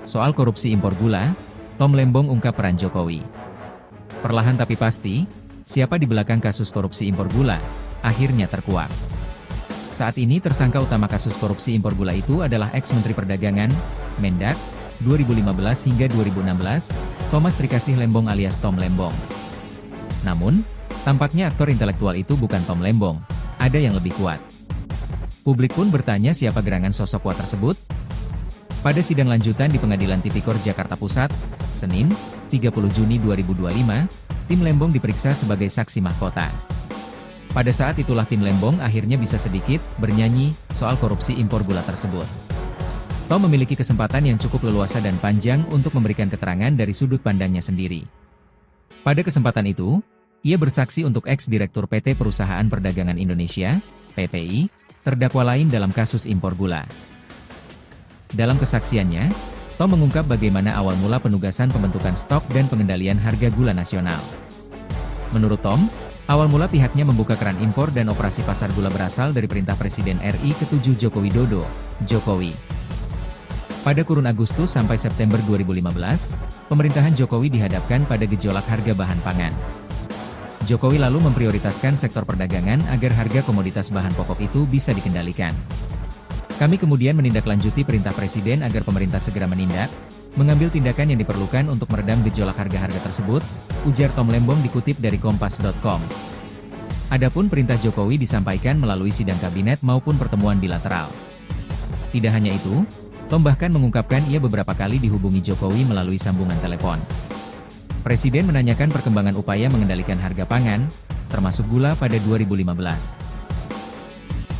Soal korupsi impor gula, Tom Lembong ungkap peran Jokowi. Perlahan tapi pasti, siapa di belakang kasus korupsi impor gula, akhirnya terkuak. Saat ini tersangka utama kasus korupsi impor gula itu adalah ex-Menteri Perdagangan, Mendak, 2015 hingga 2016, Thomas Trikasih Lembong alias Tom Lembong. Namun, tampaknya aktor intelektual itu bukan Tom Lembong, ada yang lebih kuat. Publik pun bertanya siapa gerangan sosok kuat tersebut. Pada sidang lanjutan di Pengadilan Tipikor Jakarta Pusat, Senin, 30 Juni 2025, tim Lembong diperiksa sebagai saksi mahkota. Pada saat itulah tim Lembong akhirnya bisa sedikit bernyanyi soal korupsi impor gula tersebut. Tom memiliki kesempatan yang cukup leluasa dan panjang untuk memberikan keterangan dari sudut pandangnya sendiri. Pada kesempatan itu, ia bersaksi untuk ex-direktur PT Perusahaan Perdagangan Indonesia, PPI, terdakwa lain dalam kasus impor gula. Dalam kesaksiannya, Tom mengungkap bagaimana awal mula penugasan pembentukan stok dan pengendalian harga gula nasional. Menurut Tom, awal mula pihaknya membuka keran impor dan operasi pasar gula berasal dari perintah Presiden RI ke-7 Joko Widodo, Jokowi. Pada kurun Agustus sampai September 2015, pemerintahan Jokowi dihadapkan pada gejolak harga bahan pangan. Jokowi lalu memprioritaskan sektor perdagangan agar harga komoditas bahan pokok itu bisa dikendalikan. Kami kemudian menindaklanjuti perintah Presiden agar pemerintah segera menindak, mengambil tindakan yang diperlukan untuk meredam gejolak harga-harga tersebut, ujar Tom Lembong dikutip dari Kompas.com. Adapun perintah Jokowi disampaikan melalui sidang kabinet maupun pertemuan bilateral. Tidak hanya itu, Tom bahkan mengungkapkan ia beberapa kali dihubungi Jokowi melalui sambungan telepon. Presiden menanyakan perkembangan upaya mengendalikan harga pangan, termasuk gula pada 2015.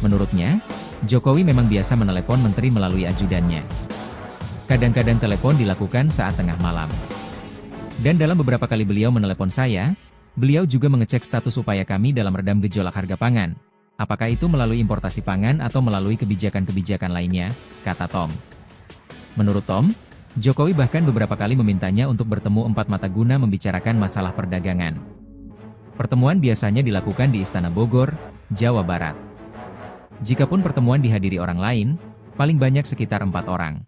Menurutnya, Jokowi memang biasa menelepon menteri melalui ajudannya. Kadang-kadang telepon dilakukan saat tengah malam. Dan dalam beberapa kali beliau menelepon saya, beliau juga mengecek status upaya kami dalam redam gejolak harga pangan. Apakah itu melalui importasi pangan atau melalui kebijakan-kebijakan lainnya, kata Tom. Menurut Tom, Jokowi bahkan beberapa kali memintanya untuk bertemu empat mata guna membicarakan masalah perdagangan. Pertemuan biasanya dilakukan di Istana Bogor, Jawa Barat. Jikapun pertemuan dihadiri orang lain, paling banyak sekitar 4 orang.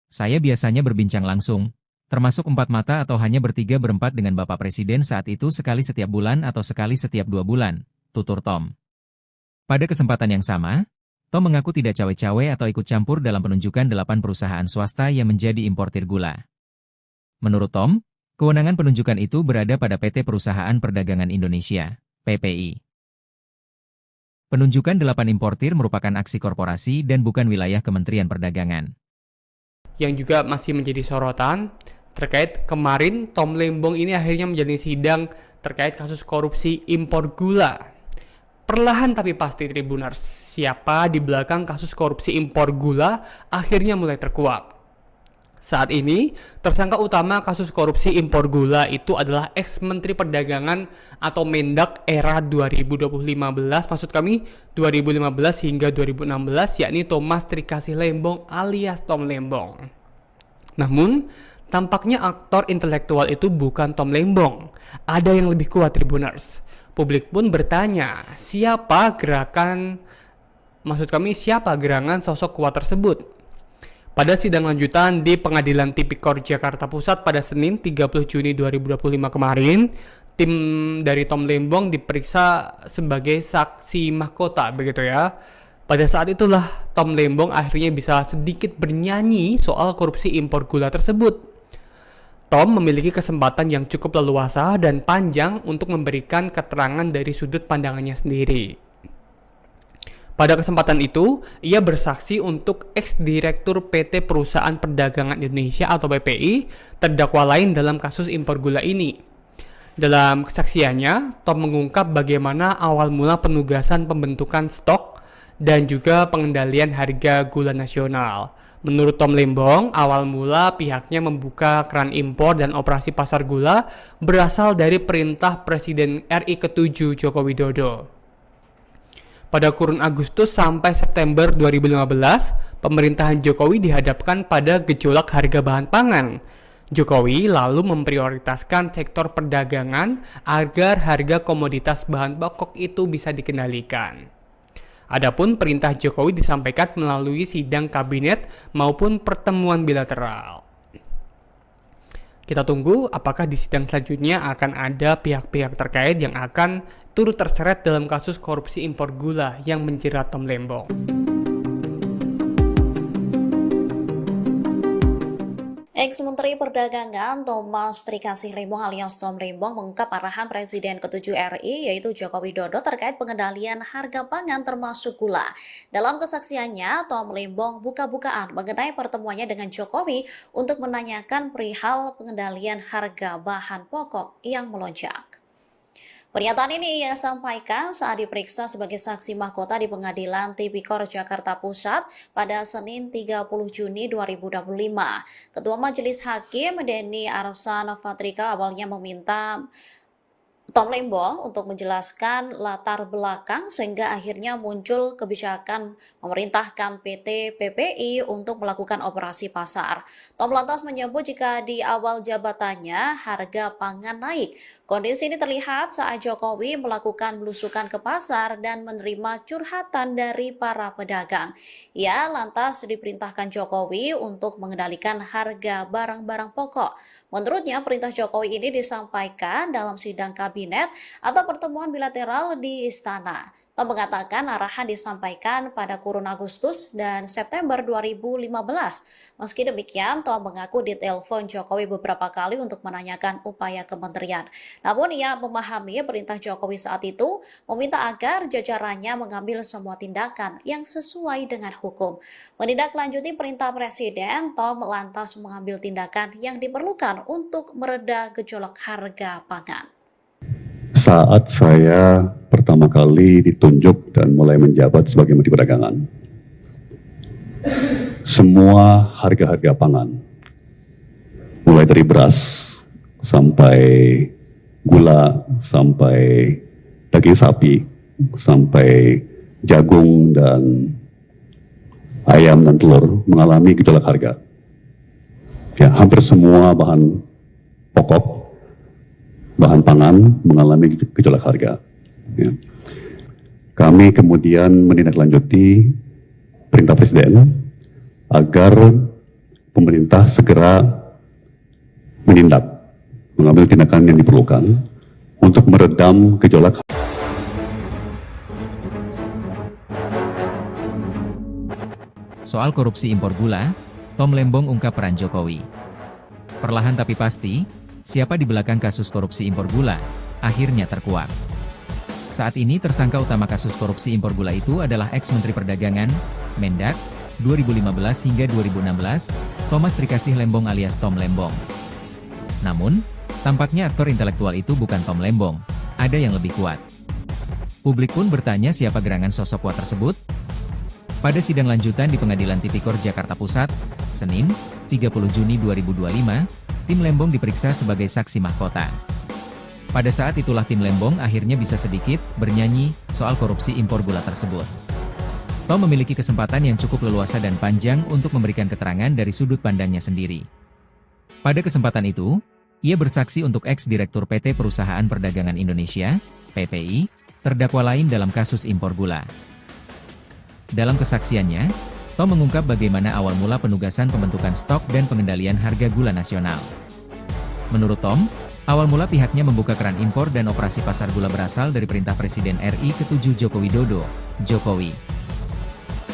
Saya biasanya berbincang langsung, termasuk 4 mata atau hanya bertiga berempat dengan Bapak Presiden saat itu sekali setiap bulan atau sekali setiap 2 bulan, tutur Tom. Pada kesempatan yang sama, Tom mengaku tidak cawe-cawe atau ikut campur dalam penunjukan 8 perusahaan swasta yang menjadi importir gula. Menurut Tom, kewenangan penunjukan itu berada pada PT Perusahaan Perdagangan Indonesia, PPI. Penunjukan 8 importir merupakan aksi korporasi dan bukan wilayah Kementerian Perdagangan. Yang juga masih menjadi sorotan, terkait kemarin Tom Lembong ini akhirnya menjalani sidang terkait kasus korupsi impor gula. Perlahan tapi pasti Tribuners, siapa di belakang kasus korupsi impor gula akhirnya mulai terkuak. Saat ini, tersangka utama kasus korupsi impor gula itu adalah ex-Menteri Perdagangan atau Mendak era 2015, maksud kami 2015 hingga 2016, yakni Thomas Trikasih Lembong alias Tom Lembong. Namun, tampaknya aktor intelektual itu bukan Tom Lembong. Ada yang lebih kuat Tribuners. Publik pun bertanya, siapa gerangan sosok kuat tersebut? Pada sidang lanjutan di Pengadilan Tipikor Jakarta Pusat pada Senin 30 Juni 2025 kemarin, tim dari Tom Lembong diperiksa sebagai saksi mahkota, begitu ya. Pada saat itulah Tom Lembong akhirnya bisa sedikit bernyanyi soal korupsi impor gula tersebut. Tom memiliki kesempatan yang cukup leluasa dan panjang untuk memberikan keterangan dari sudut pandangannya sendiri. Pada kesempatan itu, ia bersaksi untuk ex-direktur PT Perusahaan Perdagangan Indonesia atau PPI, terdakwa lain dalam kasus impor gula ini. Dalam kesaksiannya, Tom mengungkap bagaimana awal mula penugasan pembentukan stok dan juga pengendalian harga gula nasional. Menurut Tom Lembong, awal mula pihaknya membuka keran impor dan operasi pasar gula berasal dari perintah Presiden RI ke-7 Joko Widodo. Pada kurun Agustus sampai September 2015, pemerintahan Jokowi dihadapkan pada gejolak harga bahan pangan. Jokowi lalu memprioritaskan sektor perdagangan agar harga komoditas bahan pokok itu bisa dikendalikan. Adapun perintah Jokowi disampaikan melalui sidang kabinet maupun pertemuan bilateral. Kita tunggu apakah di sidang selanjutnya akan ada pihak-pihak terkait yang akan turut terseret dalam kasus korupsi impor gula yang menjerat Tom Lembong. Ex-Menteri Perdagangan Thomas Trikasih Lembong alias Tom Lembong mengungkap arahan Presiden ke-7 RI yaitu Joko Widodo terkait pengendalian harga pangan termasuk gula. Dalam kesaksiannya, Tom Lembong buka-bukaan mengenai pertemuannya dengan Jokowi untuk menanyakan perihal pengendalian harga bahan pokok yang melonjak. Pernyataan ini ia sampaikan saat diperiksa sebagai saksi mahkota di Pengadilan Tipikor Jakarta Pusat pada Senin 30 Juni 2025. Ketua Majelis Hakim Denny Arsan Fatrika awalnya meminta Tom Lembong untuk menjelaskan latar belakang sehingga akhirnya muncul kebijakan memerintahkan PT PPI untuk melakukan operasi pasar. Tom lantas menyebut jika di awal jabatannya harga pangan naik. Kondisi ini terlihat saat Jokowi melakukan belusukan ke pasar dan menerima curhatan dari para pedagang. Ia lantas diperintahkan Jokowi untuk mengendalikan harga barang-barang pokok. Menurutnya perintah Jokowi ini disampaikan dalam sidang kabinet atau pertemuan bilateral di istana. Tom mengatakan arahan disampaikan pada kurun Agustus dan September 2015. Meski demikian, Tom mengaku ditelepon Jokowi beberapa kali untuk menanyakan upaya kementerian. Namun ia memahami perintah Jokowi saat itu meminta agar jajarannya mengambil semua tindakan yang sesuai dengan hukum. Menindaklanjuti perintah Presiden, Tom lantas mengambil tindakan yang diperlukan untuk mereda gejolak harga pangan. Saat saya pertama kali ditunjuk dan mulai menjabat sebagai Menteri Perdagangan, semua harga-harga pangan, mulai dari beras sampai gula, sampai daging sapi, sampai jagung dan ayam dan telur mengalami gejolak harga. Ya, hampir semua bahan pokok, bahan pangan mengalami gejolak harga. Ya. Kami kemudian menindaklanjuti perintah Presiden agar pemerintah segera menindak, mengambil tindakan yang diperlukan untuk meredam gejolak. Soal korupsi impor gula, Tom Lembong ungkap peran Jokowi. Perlahan tapi pasti, siapa di belakang kasus korupsi impor gula, akhirnya terkuak. Saat ini tersangka utama kasus korupsi impor gula itu adalah ex-Menteri Perdagangan, Mendak, 2015 hingga 2016, Thomas Trikasih Lembong alias Tom Lembong. Namun, tampaknya aktor intelektual itu bukan Tom Lembong, ada yang lebih kuat. Publik pun bertanya siapa gerangan sosok kuat tersebut? Pada sidang lanjutan di Pengadilan Tipikor Jakarta Pusat, Senin, 30 Juni 2025, tim Lembong diperiksa sebagai saksi mahkota. Pada saat itulah tim Lembong akhirnya bisa sedikit bernyanyi soal korupsi impor gula tersebut. Tom memiliki kesempatan yang cukup leluasa dan panjang untuk memberikan keterangan dari sudut pandangnya sendiri. Pada kesempatan itu, ia bersaksi untuk ex-direktur PT Perusahaan Perdagangan Indonesia, PPI, terdakwa lain dalam kasus impor gula. Dalam kesaksiannya, Tom mengungkap bagaimana awal mula penugasan pembentukan stok dan pengendalian harga gula nasional. Menurut Tom, awal mula pihaknya membuka keran impor dan operasi pasar gula berasal dari perintah Presiden RI ke-7 Joko Widodo, Jokowi.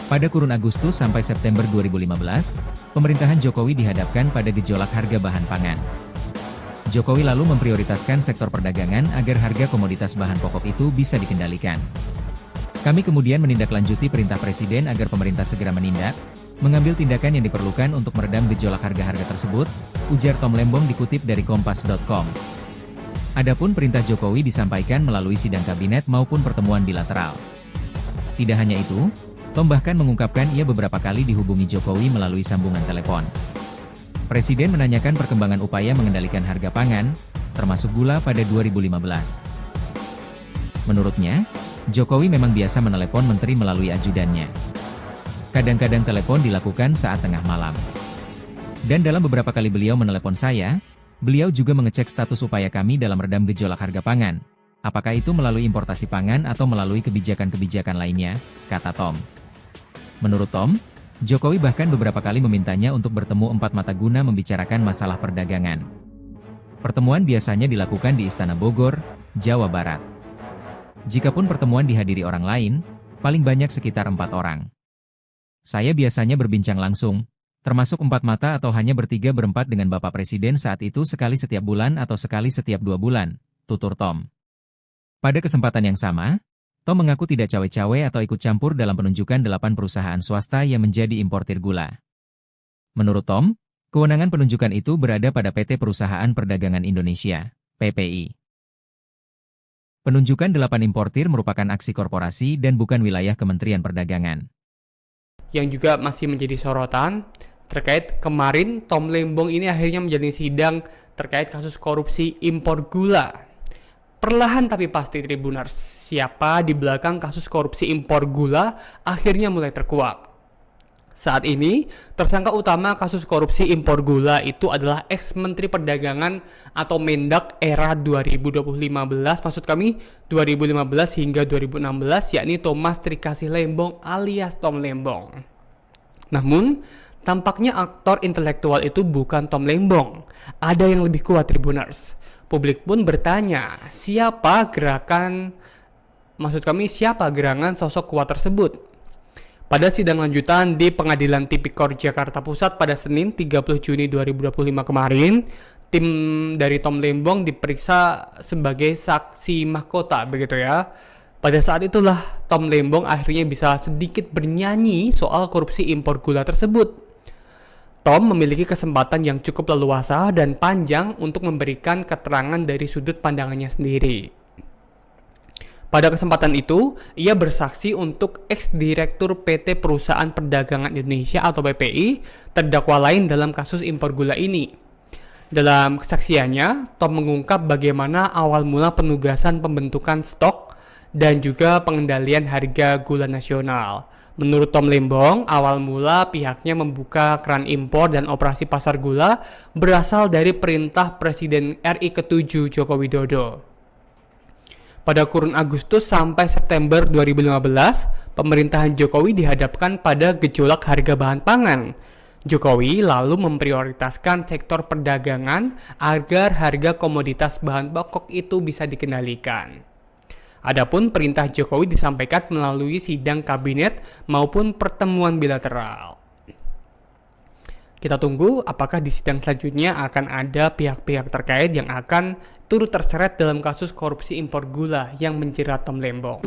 Pada kurun Agustus sampai September 2015, pemerintahan Jokowi dihadapkan pada gejolak harga bahan pangan. Jokowi lalu memprioritaskan sektor perdagangan agar harga komoditas bahan pokok itu bisa dikendalikan. Kami kemudian menindaklanjuti perintah Presiden agar pemerintah segera menindak, mengambil tindakan yang diperlukan untuk meredam gejolak harga-harga tersebut, ujar Tom Lembong dikutip dari Kompas.com. Adapun perintah Jokowi disampaikan melalui sidang kabinet maupun pertemuan bilateral. Tidak hanya itu, Tom bahkan mengungkapkan ia beberapa kali dihubungi Jokowi melalui sambungan telepon. Presiden menanyakan perkembangan upaya mengendalikan harga pangan, termasuk gula pada 2015. Menurutnya, Jokowi memang biasa menelepon menteri melalui ajudannya. Kadang-kadang telepon dilakukan saat tengah malam. Dan dalam beberapa kali beliau menelepon saya, beliau juga mengecek status upaya kami dalam redam gejolak harga pangan. Apakah itu melalui importasi pangan atau melalui kebijakan-kebijakan lainnya, kata Tom. Menurut Tom, Jokowi bahkan beberapa kali memintanya untuk bertemu empat mata guna membicarakan masalah perdagangan. Pertemuan biasanya dilakukan di Istana Bogor, Jawa Barat. Jikapun pertemuan dihadiri orang lain, paling banyak sekitar 4 orang. Saya biasanya berbincang langsung, termasuk 4 mata atau hanya bertiga berempat dengan Bapak Presiden saat itu sekali setiap bulan atau sekali setiap 2 bulan, tutur Tom. Pada kesempatan yang sama, Tom mengaku tidak cawe-cawe atau ikut campur dalam penunjukan 8 perusahaan swasta yang menjadi importir gula. Menurut Tom, kewenangan penunjukan itu berada pada PT Perusahaan Perdagangan Indonesia, PPI. Penunjukan 8 importir merupakan aksi korporasi dan bukan wilayah Kementerian Perdagangan. Yang juga masih menjadi sorotan terkait kemarin Tom Lembong ini akhirnya menjalani sidang terkait kasus korupsi impor gula. Perlahan tapi pasti Tribuners, siapa di belakang kasus korupsi impor gula akhirnya mulai terkuak. Saat ini, tersangka utama kasus korupsi impor gula itu adalah ex-Menteri Perdagangan atau Mendak era 2015, maksud kami 2015 hingga 2016, yakni Thomas Trikasih Lembong alias Tom Lembong. Namun, tampaknya aktor intelektual itu bukan Tom Lembong. Ada yang lebih kuat Tribuners. Publik pun bertanya, siapa gerangan sosok kuat tersebut? Pada sidang lanjutan di Pengadilan Tipikor Jakarta Pusat pada Senin 30 Juni 2025 kemarin, tim dari Tom Lembong diperiksa sebagai saksi mahkota, begitu ya. Pada saat itulah Tom Lembong akhirnya bisa sedikit bernyanyi soal korupsi impor gula tersebut. Tom memiliki kesempatan yang cukup leluasa dan panjang untuk memberikan keterangan dari sudut pandangannya sendiri. Pada kesempatan itu, ia bersaksi untuk ex-direktur PT Perusahaan Perdagangan Indonesia atau PPI, terdakwa lain dalam kasus impor gula ini. Dalam kesaksiannya, Tom mengungkap bagaimana awal mula penugasan pembentukan stok dan juga pengendalian harga gula nasional. Menurut Tom Lembong, awal mula pihaknya membuka keran impor dan operasi pasar gula berasal dari perintah Presiden RI ke-7 Joko Widodo. Pada kurun Agustus sampai September 2015, pemerintahan Jokowi dihadapkan pada gejolak harga bahan pangan. Jokowi lalu memprioritaskan sektor perdagangan agar harga komoditas bahan pokok itu bisa dikendalikan. Adapun perintah Jokowi disampaikan melalui sidang kabinet maupun pertemuan bilateral. Kita tunggu apakah di sidang selanjutnya akan ada pihak-pihak terkait yang akan turut terseret dalam kasus korupsi impor gula yang menjerat Tom Lembong.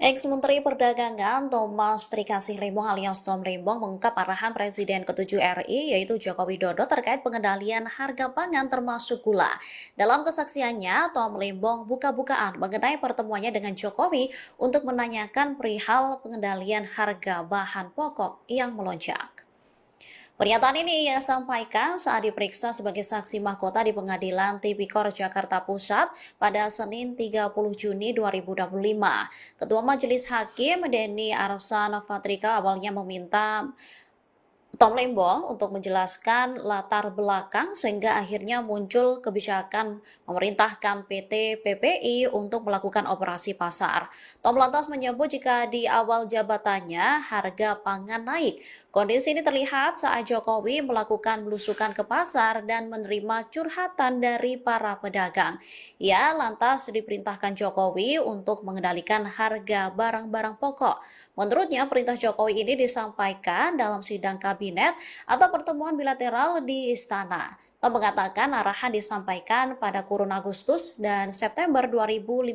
Ex-Menteri Perdagangan Thomas Trikasih Lembong alias Tom Lembong mengungkap arahan Presiden ke-7 RI yaitu Joko Widodo terkait pengendalian harga pangan termasuk gula. Dalam kesaksiannya, Tom Lembong buka-bukaan mengenai pertemuannya dengan Jokowi untuk menanyakan perihal pengendalian harga bahan pokok yang melonjak. Pernyataan ini ia sampaikan saat diperiksa sebagai saksi mahkota di Pengadilan Tipikor Jakarta Pusat pada Senin 30 Juni 2025. Ketua Majelis Hakim Denny Arsan Fatrika awalnya meminta Tom Lembong untuk menjelaskan latar belakang sehingga akhirnya muncul kebijakan memerintahkan PT PPI untuk melakukan operasi pasar. Tom lantas menyebut jika di awal jabatannya harga pangan naik. Kondisi ini terlihat saat Jokowi melakukan belusukan ke pasar dan menerima curhatan dari para pedagang. Ia lantas diperintahkan Jokowi untuk mengendalikan harga barang-barang pokok. Menurutnya perintah Jokowi ini disampaikan dalam sidang kabinet atau pertemuan bilateral di Istana. Tom mengatakan arahan disampaikan pada kurun Agustus dan September 2015.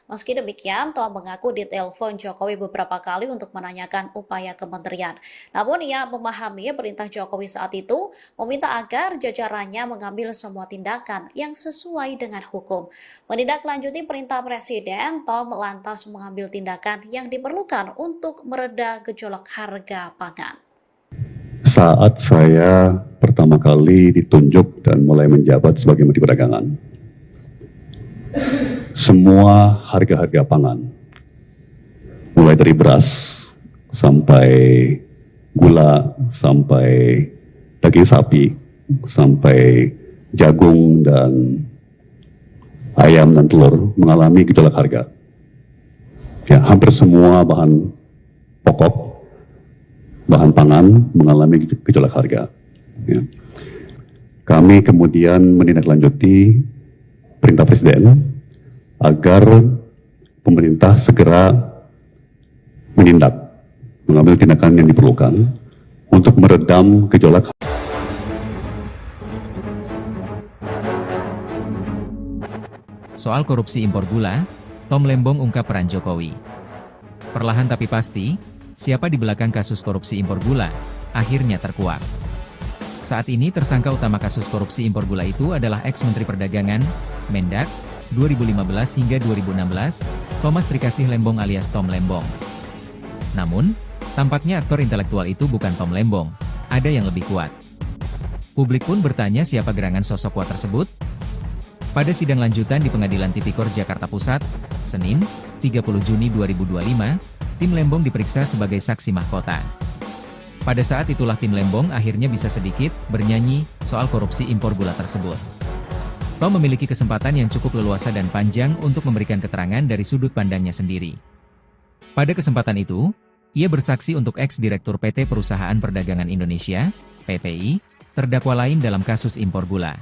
Meski demikian, Tom mengaku ditelepon Jokowi beberapa kali untuk menanyakan upaya kementerian. Namun ia memahami perintah Jokowi saat itu meminta agar jajarannya mengambil semua tindakan yang sesuai dengan hukum. Menindaklanjuti perintah Presiden, Tom lantas mengambil tindakan yang diperlukan untuk mereda gejolak harga pangan. Saat saya pertama kali ditunjuk dan mulai menjabat sebagai Menteri Perdagangan, semua harga-harga pangan, mulai dari beras sampai gula, sampai daging sapi, sampai jagung dan ayam dan telur mengalami gejolak harga. Ya, hampir semua bahan pokok bahan pangan mengalami gejolak harga. Ya. Kami kemudian menindaklanjuti perintah Presiden agar pemerintah segera mengambil tindakan yang diperlukan untuk meredam gejolak. Soal korupsi impor gula, Tom Lembong ungkap peran Jokowi. Perlahan tapi pasti, siapa di belakang kasus korupsi impor gula, akhirnya terkuak. Saat ini tersangka utama kasus korupsi impor gula itu adalah ex-Menteri Perdagangan, Mendak, 2015 hingga 2016, Thomas Trikasih Lembong alias Tom Lembong. Namun, tampaknya aktor intelektual itu bukan Tom Lembong, ada yang lebih kuat. Publik pun bertanya siapa gerangan sosok kuat tersebut? Pada sidang lanjutan di Pengadilan Tipikor Jakarta Pusat, Senin, 30 Juni 2025, tim Lembong diperiksa sebagai saksi mahkota. Pada saat itulah tim Lembong akhirnya bisa sedikit bernyanyi soal korupsi impor gula tersebut. Tom memiliki kesempatan yang cukup leluasa dan panjang untuk memberikan keterangan dari sudut pandangnya sendiri. Pada kesempatan itu, ia bersaksi untuk ex-direktur PT Perusahaan Perdagangan Indonesia, PPI, terdakwa lain dalam kasus impor gula.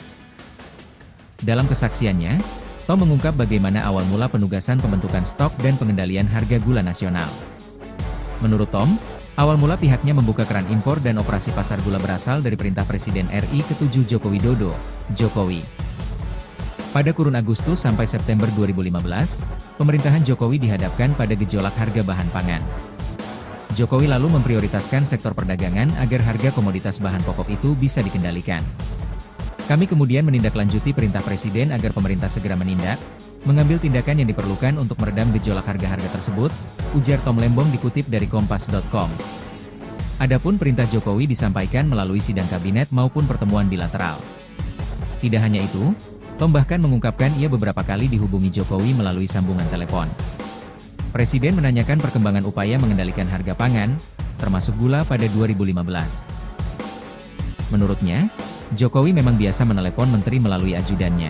Dalam kesaksiannya, Tom mengungkap bagaimana awal mula penugasan pembentukan stok dan pengendalian harga gula nasional. Menurut Tom, awal mula pihaknya membuka keran impor dan operasi pasar gula berasal dari perintah Presiden RI ke-7 Joko Widodo, Jokowi. Pada kurun Agustus sampai September 2015, pemerintahan Jokowi dihadapkan pada gejolak harga bahan pangan. Jokowi lalu memprioritaskan sektor perdagangan agar harga komoditas bahan pokok itu bisa dikendalikan. Kami kemudian menindaklanjuti perintah Presiden agar pemerintah segera menindak, mengambil tindakan yang diperlukan untuk meredam gejolak harga-harga tersebut, ujar Tom Lembong dikutip dari Kompas.com. Adapun perintah Jokowi disampaikan melalui sidang kabinet maupun pertemuan bilateral. Tidak hanya itu, Tom bahkan mengungkapkan ia beberapa kali dihubungi Jokowi melalui sambungan telepon. Presiden menanyakan perkembangan upaya mengendalikan harga pangan, termasuk gula pada 2015. Menurutnya, Jokowi memang biasa menelepon menteri melalui ajudannya.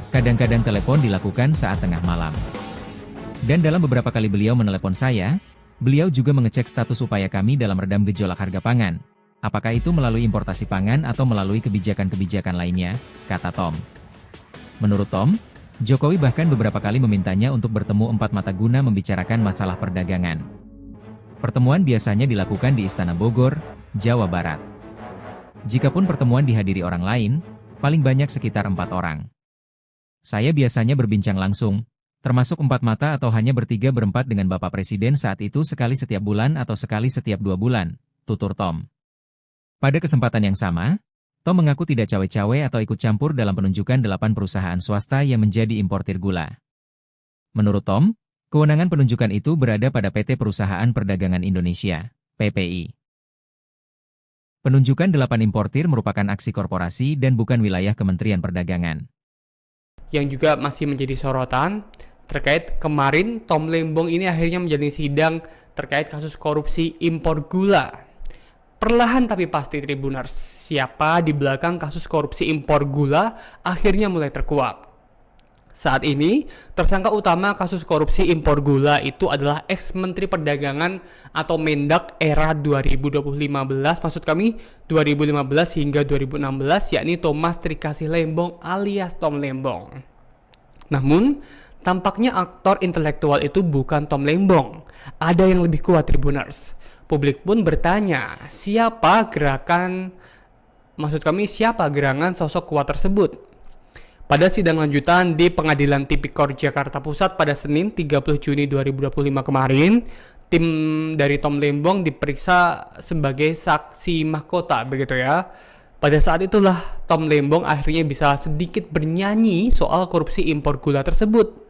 Kadang-kadang telepon dilakukan saat tengah malam. Dan dalam beberapa kali beliau menelepon saya, beliau juga mengecek status upaya kami dalam redam gejolak harga pangan. Apakah itu melalui importasi pangan atau melalui kebijakan-kebijakan lainnya, kata Tom. Menurut Tom, Jokowi bahkan beberapa kali memintanya untuk bertemu empat mata guna membicarakan masalah perdagangan. Pertemuan biasanya dilakukan di Istana Bogor, Jawa Barat. Jikapun pertemuan dihadiri orang lain, paling banyak sekitar 4 orang. Saya biasanya berbincang langsung, termasuk 4 mata atau hanya bertiga berempat dengan Bapak Presiden saat itu sekali setiap bulan atau sekali setiap 2 bulan, tutur Tom. Pada kesempatan yang sama, Tom mengaku tidak cawe-cawe atau ikut campur dalam penunjukan 8 perusahaan swasta yang menjadi importir gula. Menurut Tom, kewenangan penunjukan itu berada pada PT Perusahaan Perdagangan Indonesia, PPI. Penunjukan 8 importir merupakan aksi korporasi dan bukan wilayah Kementerian Perdagangan. Yang juga masih menjadi sorotan, terkait kemarin Tom Lembong ini akhirnya menjalani sidang terkait kasus korupsi impor gula. Perlahan tapi pasti Tribuners, siapa di belakang kasus korupsi impor gula akhirnya mulai terkuak. Saat ini, tersangka utama kasus korupsi impor gula itu adalah ex-Menteri Perdagangan atau Mendak era 2015, maksud kami 2015 hingga 2016, yakni Thomas Trikasih Lembong alias Tom Lembong. Namun, tampaknya aktor intelektual itu bukan Tom Lembong. Ada yang lebih kuat Tribuners. Publik pun bertanya, siapa gerangan sosok kuat tersebut? Pada sidang lanjutan di Pengadilan Tipikor Jakarta Pusat pada Senin 30 Juni 2025 kemarin, tim dari Tom Lembong diperiksa sebagai saksi mahkota, begitu ya. Pada saat itulah Tom Lembong akhirnya bisa sedikit bernyanyi soal korupsi impor gula tersebut.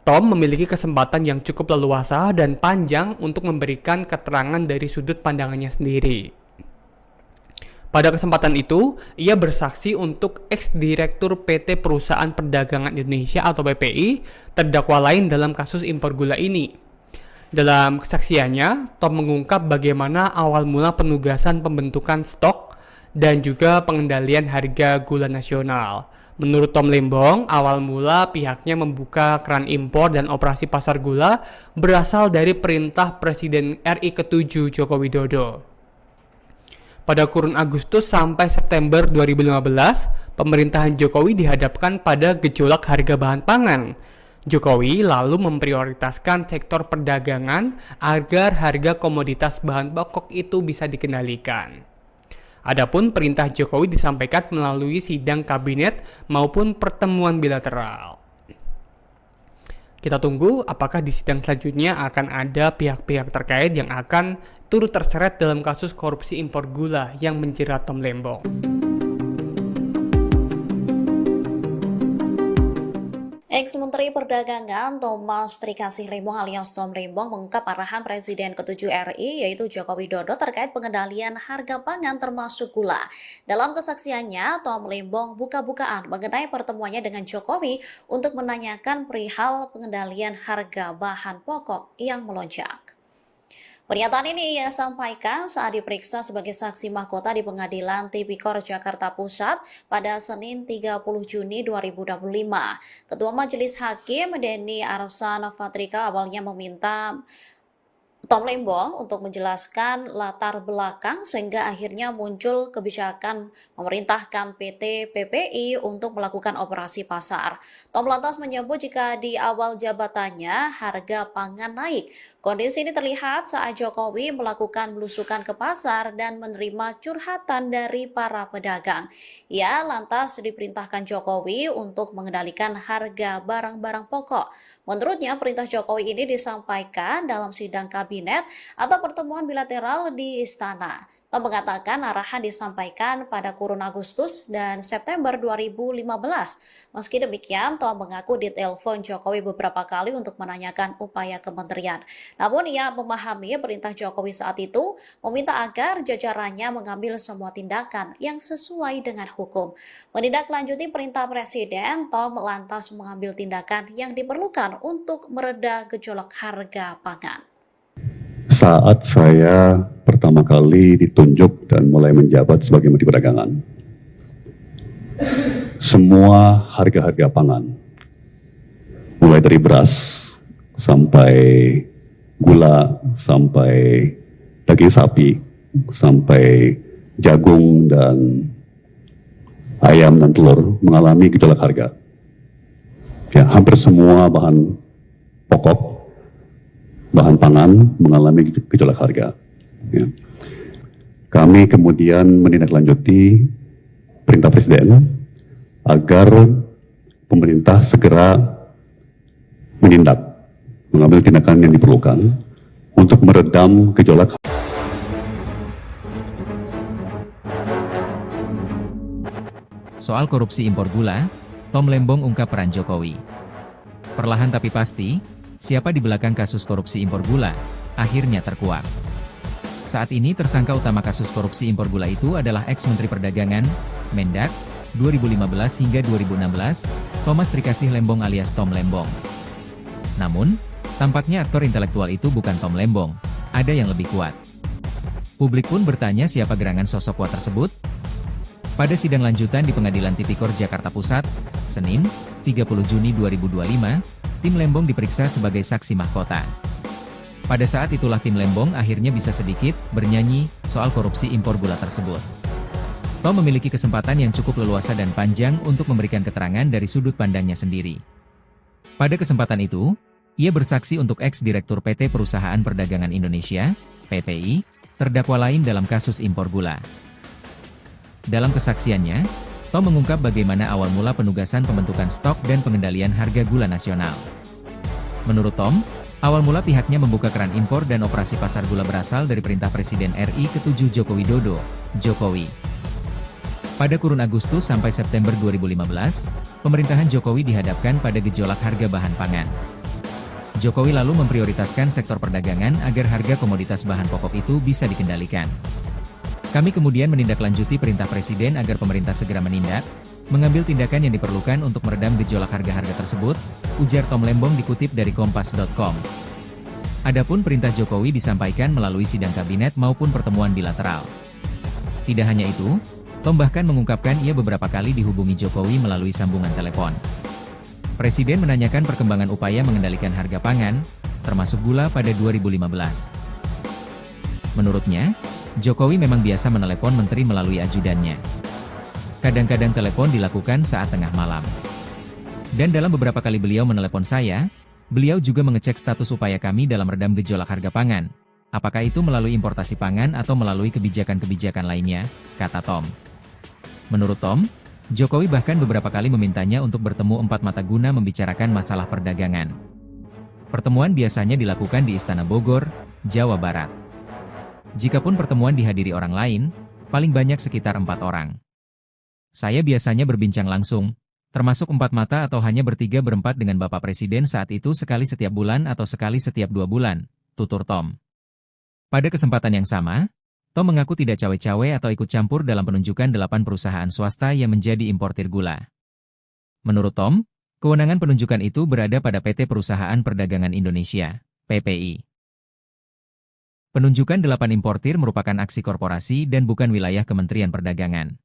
Tom memiliki kesempatan yang cukup leluasa dan panjang untuk memberikan keterangan dari sudut pandangannya sendiri. Pada kesempatan itu, ia bersaksi untuk ex-direktur PT Perusahaan Perdagangan Indonesia atau PPI, terdakwa lain dalam kasus impor gula ini. Dalam kesaksiannya, Tom mengungkap bagaimana awal mula penugasan pembentukan stok dan juga pengendalian harga gula nasional. Menurut Tom Lembong, awal mula pihaknya membuka keran impor dan operasi pasar gula berasal dari perintah Presiden RI ke-7 Joko Widodo. Pada kurun Agustus sampai September 2015, pemerintahan Jokowi dihadapkan pada gejolak harga bahan pangan. Jokowi lalu memprioritaskan sektor perdagangan agar harga komoditas bahan pokok itu bisa dikendalikan. Adapun perintah Jokowi disampaikan melalui sidang kabinet maupun pertemuan bilateral. Kita tunggu apakah di sidang selanjutnya akan ada pihak-pihak terkait yang akan turut terseret dalam kasus korupsi impor gula yang menjerat Tom Lembong. Ex-Menteri Perdagangan Thomas Trikasih Lembong alias Tom Lembong mengungkap arahan Presiden ke-7 RI yaitu Joko Widodo terkait pengendalian harga pangan termasuk gula. Dalam kesaksiannya, Tom Lembong buka-bukaan mengenai pertemuannya dengan Jokowi untuk menanyakan perihal pengendalian harga bahan pokok yang melonjak. Pernyataan ini ia sampaikan saat diperiksa sebagai saksi mahkota di Pengadilan Tipikor Jakarta Pusat pada Senin 30 Juni 2025. Ketua Majelis Hakim Denny Arsan Fatrika awalnya meminta Tom Lembong untuk menjelaskan latar belakang sehingga akhirnya muncul kebijakan memerintahkan PT PPI untuk melakukan operasi pasar. Tom lantas menyebut jika di awal jabatannya harga pangan naik. Kondisi ini terlihat saat Jokowi melakukan belusukan ke pasar dan menerima curhatan dari para pedagang. Ia lantas diperintahkan Jokowi untuk mengendalikan harga barang-barang pokok. Menurutnya perintah Jokowi ini disampaikan dalam sidang kabinet atau pertemuan bilateral di istana. Tom mengatakan arahan disampaikan pada kurun Agustus dan September 2015. Meski demikian, Tom mengaku ditelepon Jokowi beberapa kali untuk menanyakan upaya kementerian. Namun ia memahami perintah Jokowi saat itu meminta agar jajarannya mengambil semua tindakan yang sesuai dengan hukum. Menindaklanjuti perintah Presiden, Tom lantas mengambil tindakan yang diperlukan untuk mereda gejolak harga pangan. Saat saya pertama kali ditunjuk dan mulai menjabat sebagai Menteri Perdagangan, semua harga-harga pangan, mulai dari beras sampai gula, sampai daging sapi, sampai jagung dan ayam dan telur mengalami gejolak harga. Ya, hampir semua bahan pokok, bahan pangan mengalami gejolak harga. Ya. Kami kemudian menindaklanjuti perintah Presiden agar pemerintah segera mengambil tindakan yang diperlukan untuk meredam gejolak. Soal korupsi impor gula, Tom Lembong ungkap peran Jokowi. Perlahan tapi pasti, siapa di belakang kasus korupsi impor gula, akhirnya terkuak. Saat ini tersangka utama kasus korupsi impor gula itu adalah ex-Menteri Perdagangan, Mendak, 2015 hingga 2016, Thomas Trikasih Lembong alias Tom Lembong. Namun, tampaknya aktor intelektual itu bukan Tom Lembong, ada yang lebih kuat. Publik pun bertanya siapa gerangan sosok kuat tersebut? Pada sidang lanjutan di Pengadilan Tipikor Jakarta Pusat, Senin, 30 Juni 2025, tim Lembong diperiksa sebagai saksi mahkota. Pada saat itulah tim Lembong akhirnya bisa sedikit bernyanyi soal korupsi impor gula tersebut. Tom memiliki kesempatan yang cukup leluasa dan panjang untuk memberikan keterangan dari sudut pandangnya sendiri. Pada kesempatan itu, ia bersaksi untuk ex-direktur PT Perusahaan Perdagangan Indonesia, PPI, terdakwa lain dalam kasus impor gula. Dalam kesaksiannya, Tom mengungkap bagaimana awal mula penugasan pembentukan stok dan pengendalian harga gula nasional. Menurut Tom, awal mula pihaknya membuka keran impor dan operasi pasar gula berasal dari perintah Presiden RI ke-7 Joko Widodo, Jokowi. Pada kurun Agustus sampai September 2015, pemerintahan Jokowi dihadapkan pada gejolak harga bahan pangan. Jokowi lalu memprioritaskan sektor perdagangan agar harga komoditas bahan pokok itu bisa dikendalikan. Kami kemudian menindaklanjuti perintah Presiden agar pemerintah segera menindak, mengambil tindakan yang diperlukan untuk meredam gejolak harga-harga tersebut, ujar Tom Lembong dikutip dari Kompas.com. Adapun perintah Jokowi disampaikan melalui sidang kabinet maupun pertemuan bilateral. Tidak hanya itu, Tom bahkan mengungkapkan ia beberapa kali dihubungi Jokowi melalui sambungan telepon. Presiden menanyakan perkembangan upaya mengendalikan harga pangan, termasuk gula pada 2015. Menurutnya, Jokowi memang biasa menelepon menteri melalui ajudannya. Kadang-kadang telepon dilakukan saat tengah malam. Dan dalam beberapa kali beliau menelepon saya, beliau juga mengecek status upaya kami dalam redam gejolak harga pangan. Apakah itu melalui importasi pangan atau melalui kebijakan-kebijakan lainnya, kata Tom. Menurut Tom, Jokowi bahkan beberapa kali memintanya untuk bertemu empat mata guna membicarakan masalah perdagangan. Pertemuan biasanya dilakukan di Istana Bogor, Jawa Barat. Jikapun pertemuan dihadiri orang lain, paling banyak sekitar 4 orang. Saya biasanya berbincang langsung, termasuk 4 mata atau hanya bertiga-berempat dengan Bapak Presiden saat itu sekali setiap bulan atau sekali setiap 2 bulan, tutur Tom. Pada kesempatan yang sama, Tom mengaku tidak cawe-cawe atau ikut campur dalam penunjukan 8 perusahaan swasta yang menjadi importir gula. Menurut Tom, kewenangan penunjukan itu berada pada PT Perusahaan Perdagangan Indonesia, PPI. Penunjukan 8 importir merupakan aksi korporasi dan bukan wilayah Kementerian Perdagangan.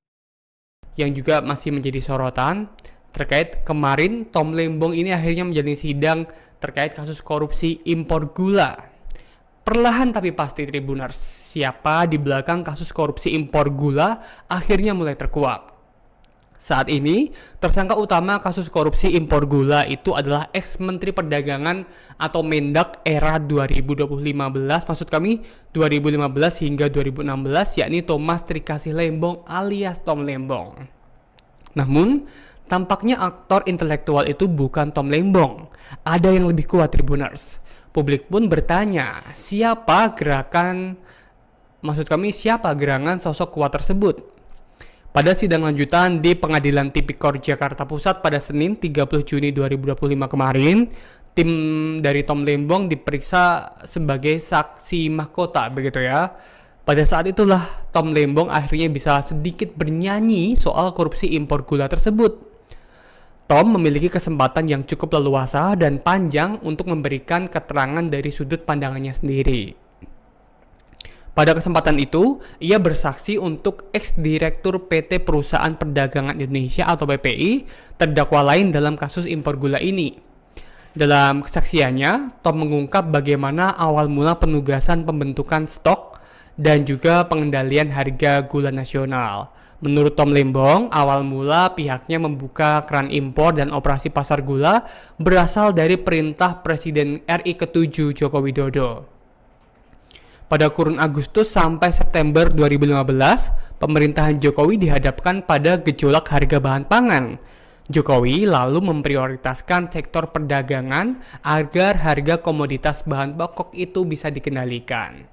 Yang juga masih menjadi sorotan, terkait kemarin Tom Lembong ini akhirnya menjalani sidang terkait kasus korupsi impor gula. Perlahan tapi pasti Tribuners, siapa di belakang kasus korupsi impor gula akhirnya mulai terkuak. Saat ini, tersangka utama kasus korupsi impor gula itu adalah ex-Menteri Perdagangan atau Mendak era 2015, maksud kami 2015 hingga 2016, yakni Thomas Trikasih Lembong alias Tom Lembong. Namun, tampaknya aktor intelektual itu bukan Tom Lembong. Ada yang lebih kuat Tribuners. Publik pun bertanya, siapa gerangan sosok kuat tersebut? Pada sidang lanjutan di Pengadilan Tipikor Jakarta Pusat pada Senin 30 Juni 2025 kemarin, tim dari Tom Lembong diperiksa sebagai saksi mahkota, begitu ya. Pada saat itulah Tom Lembong akhirnya bisa sedikit bernyanyi soal korupsi impor gula tersebut. Tom memiliki kesempatan yang cukup leluasa dan panjang untuk memberikan keterangan dari sudut pandangannya sendiri. Pada kesempatan itu, ia bersaksi untuk ex-direktur PT Perusahaan Perdagangan Indonesia atau PPI, terdakwa lain dalam kasus impor gula ini. Dalam kesaksiannya, Tom mengungkap bagaimana awal mula penugasan pembentukan stok dan juga pengendalian harga gula nasional. Menurut Tom Lembong, awal mula pihaknya membuka keran impor dan operasi pasar gula berasal dari perintah Presiden RI ke-7 Joko Widodo. Pada kurun Agustus sampai September 2015, pemerintahan Jokowi dihadapkan pada gejolak harga bahan pangan. Jokowi lalu memprioritaskan sektor perdagangan agar harga komoditas bahan pokok itu bisa dikendalikan.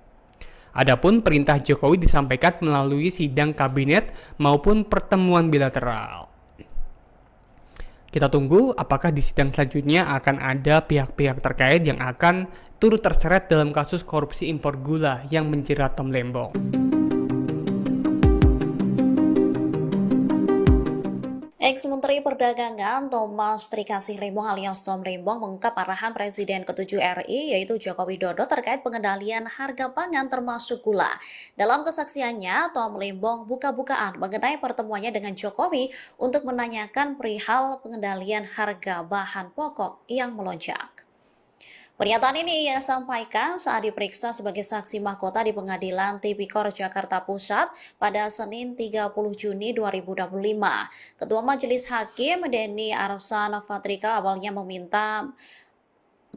Adapun perintah Jokowi disampaikan melalui sidang kabinet maupun pertemuan bilateral. Kita tunggu apakah di sidang selanjutnya akan ada pihak-pihak terkait yang akan turut terseret dalam kasus korupsi impor gula yang menjerat Tom Lembong. Ex-Menteri Perdagangan Thomas Trikasih Lembong alias Tom Lembong mengungkap arahan Presiden ke-7 RI yaitu Joko Widodo terkait pengendalian harga pangan termasuk gula. Dalam kesaksiannya, Tom Lembong buka-bukaan mengenai pertemuannya dengan Jokowi untuk menanyakan perihal pengendalian harga bahan pokok yang melonjak. Pernyataan ini ia sampaikan saat diperiksa sebagai saksi mahkota di Pengadilan Tipikor Jakarta Pusat pada Senin 30 Juni 2025. Ketua Majelis Hakim Denny Arsan Fatrika awalnya meminta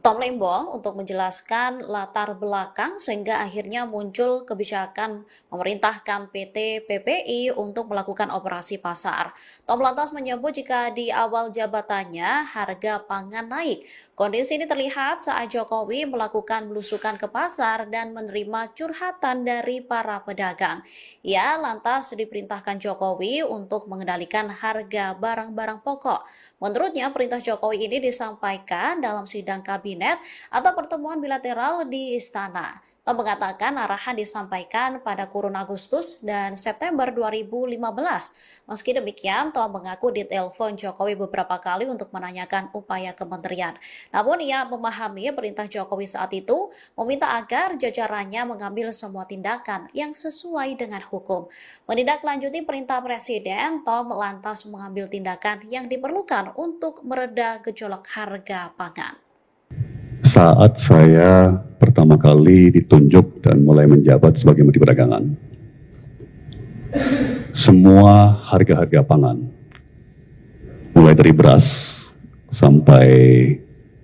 Tom Lembong untuk menjelaskan latar belakang sehingga akhirnya muncul kebijakan memerintahkan PT PPI untuk melakukan operasi pasar. Tom lantas menyebut jika di awal jabatannya harga pangan naik. Kondisi ini terlihat saat Jokowi melakukan belusukan ke pasar dan menerima curhatan dari para pedagang. Ia lantas diperintahkan Jokowi untuk mengendalikan harga barang-barang pokok. Menurutnya perintah Jokowi ini disampaikan dalam sidang kabinet kabinet atau pertemuan bilateral di istana. Tom mengatakan arahan disampaikan pada kurun Agustus dan September 2015. Meski demikian, Tom mengaku ditelepon Jokowi beberapa kali untuk menanyakan upaya kementerian. Namun ia memahami perintah Jokowi saat itu meminta agar jajarannya mengambil semua tindakan yang sesuai dengan hukum. Menindaklanjuti perintah Presiden, Tom lantas mengambil tindakan yang diperlukan untuk mereda gejolak harga pangan. Saat saya pertama kali ditunjuk dan mulai menjabat sebagai Menteri Perdagangan, semua harga-harga pangan, mulai dari beras sampai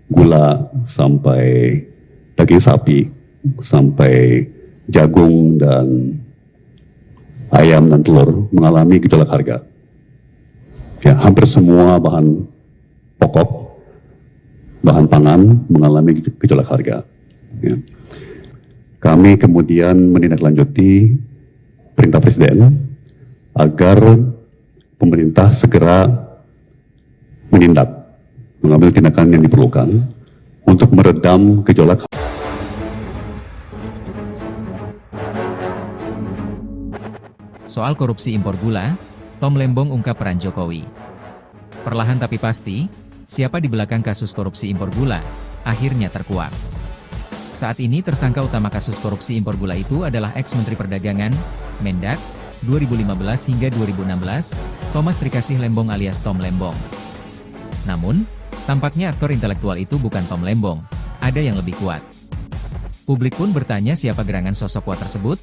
gula, sampai daging sapi, sampai jagung dan ayam dan telur mengalami gejolak harga. Ya, hampir semua bahan pokok, bahan pangan mengalami gejolak harga. Ya. Kami kemudian menindaklanjuti perintah Presiden agar pemerintah segera mengambil tindakan yang diperlukan untuk meredam gejolak. Soal korupsi impor gula, Tom Lembong ungkap peran Jokowi. Perlahan tapi pasti, siapa di belakang kasus korupsi impor gula, akhirnya terkuak. Saat ini tersangka utama kasus korupsi impor gula itu adalah ex-Menteri Perdagangan, Mendak, 2015 hingga 2016, Thomas Trikasih Lembong alias Tom Lembong. Namun, tampaknya aktor intelektual itu bukan Tom Lembong, ada yang lebih kuat. Publik pun bertanya siapa gerangan sosok kuat tersebut.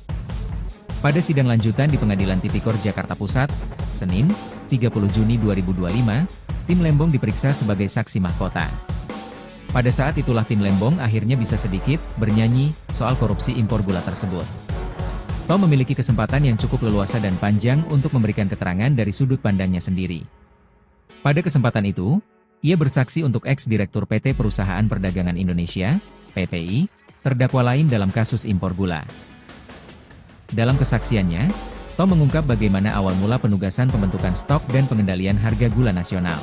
Pada sidang lanjutan di Pengadilan Tipikor Jakarta Pusat, Senin, 30 Juni 2025, tim Lembong diperiksa sebagai saksi mahkota. Pada saat itulah tim Lembong akhirnya bisa sedikit bernyanyi soal korupsi impor gula tersebut. Tom memiliki kesempatan yang cukup leluasa dan panjang untuk memberikan keterangan dari sudut pandangnya sendiri. Pada kesempatan itu, ia bersaksi untuk ex-direktur PT Perusahaan Perdagangan Indonesia, PPI, terdakwa lain dalam kasus impor gula. Dalam kesaksiannya, Tom mengungkap bagaimana awal mula penugasan pembentukan stok dan pengendalian harga gula nasional.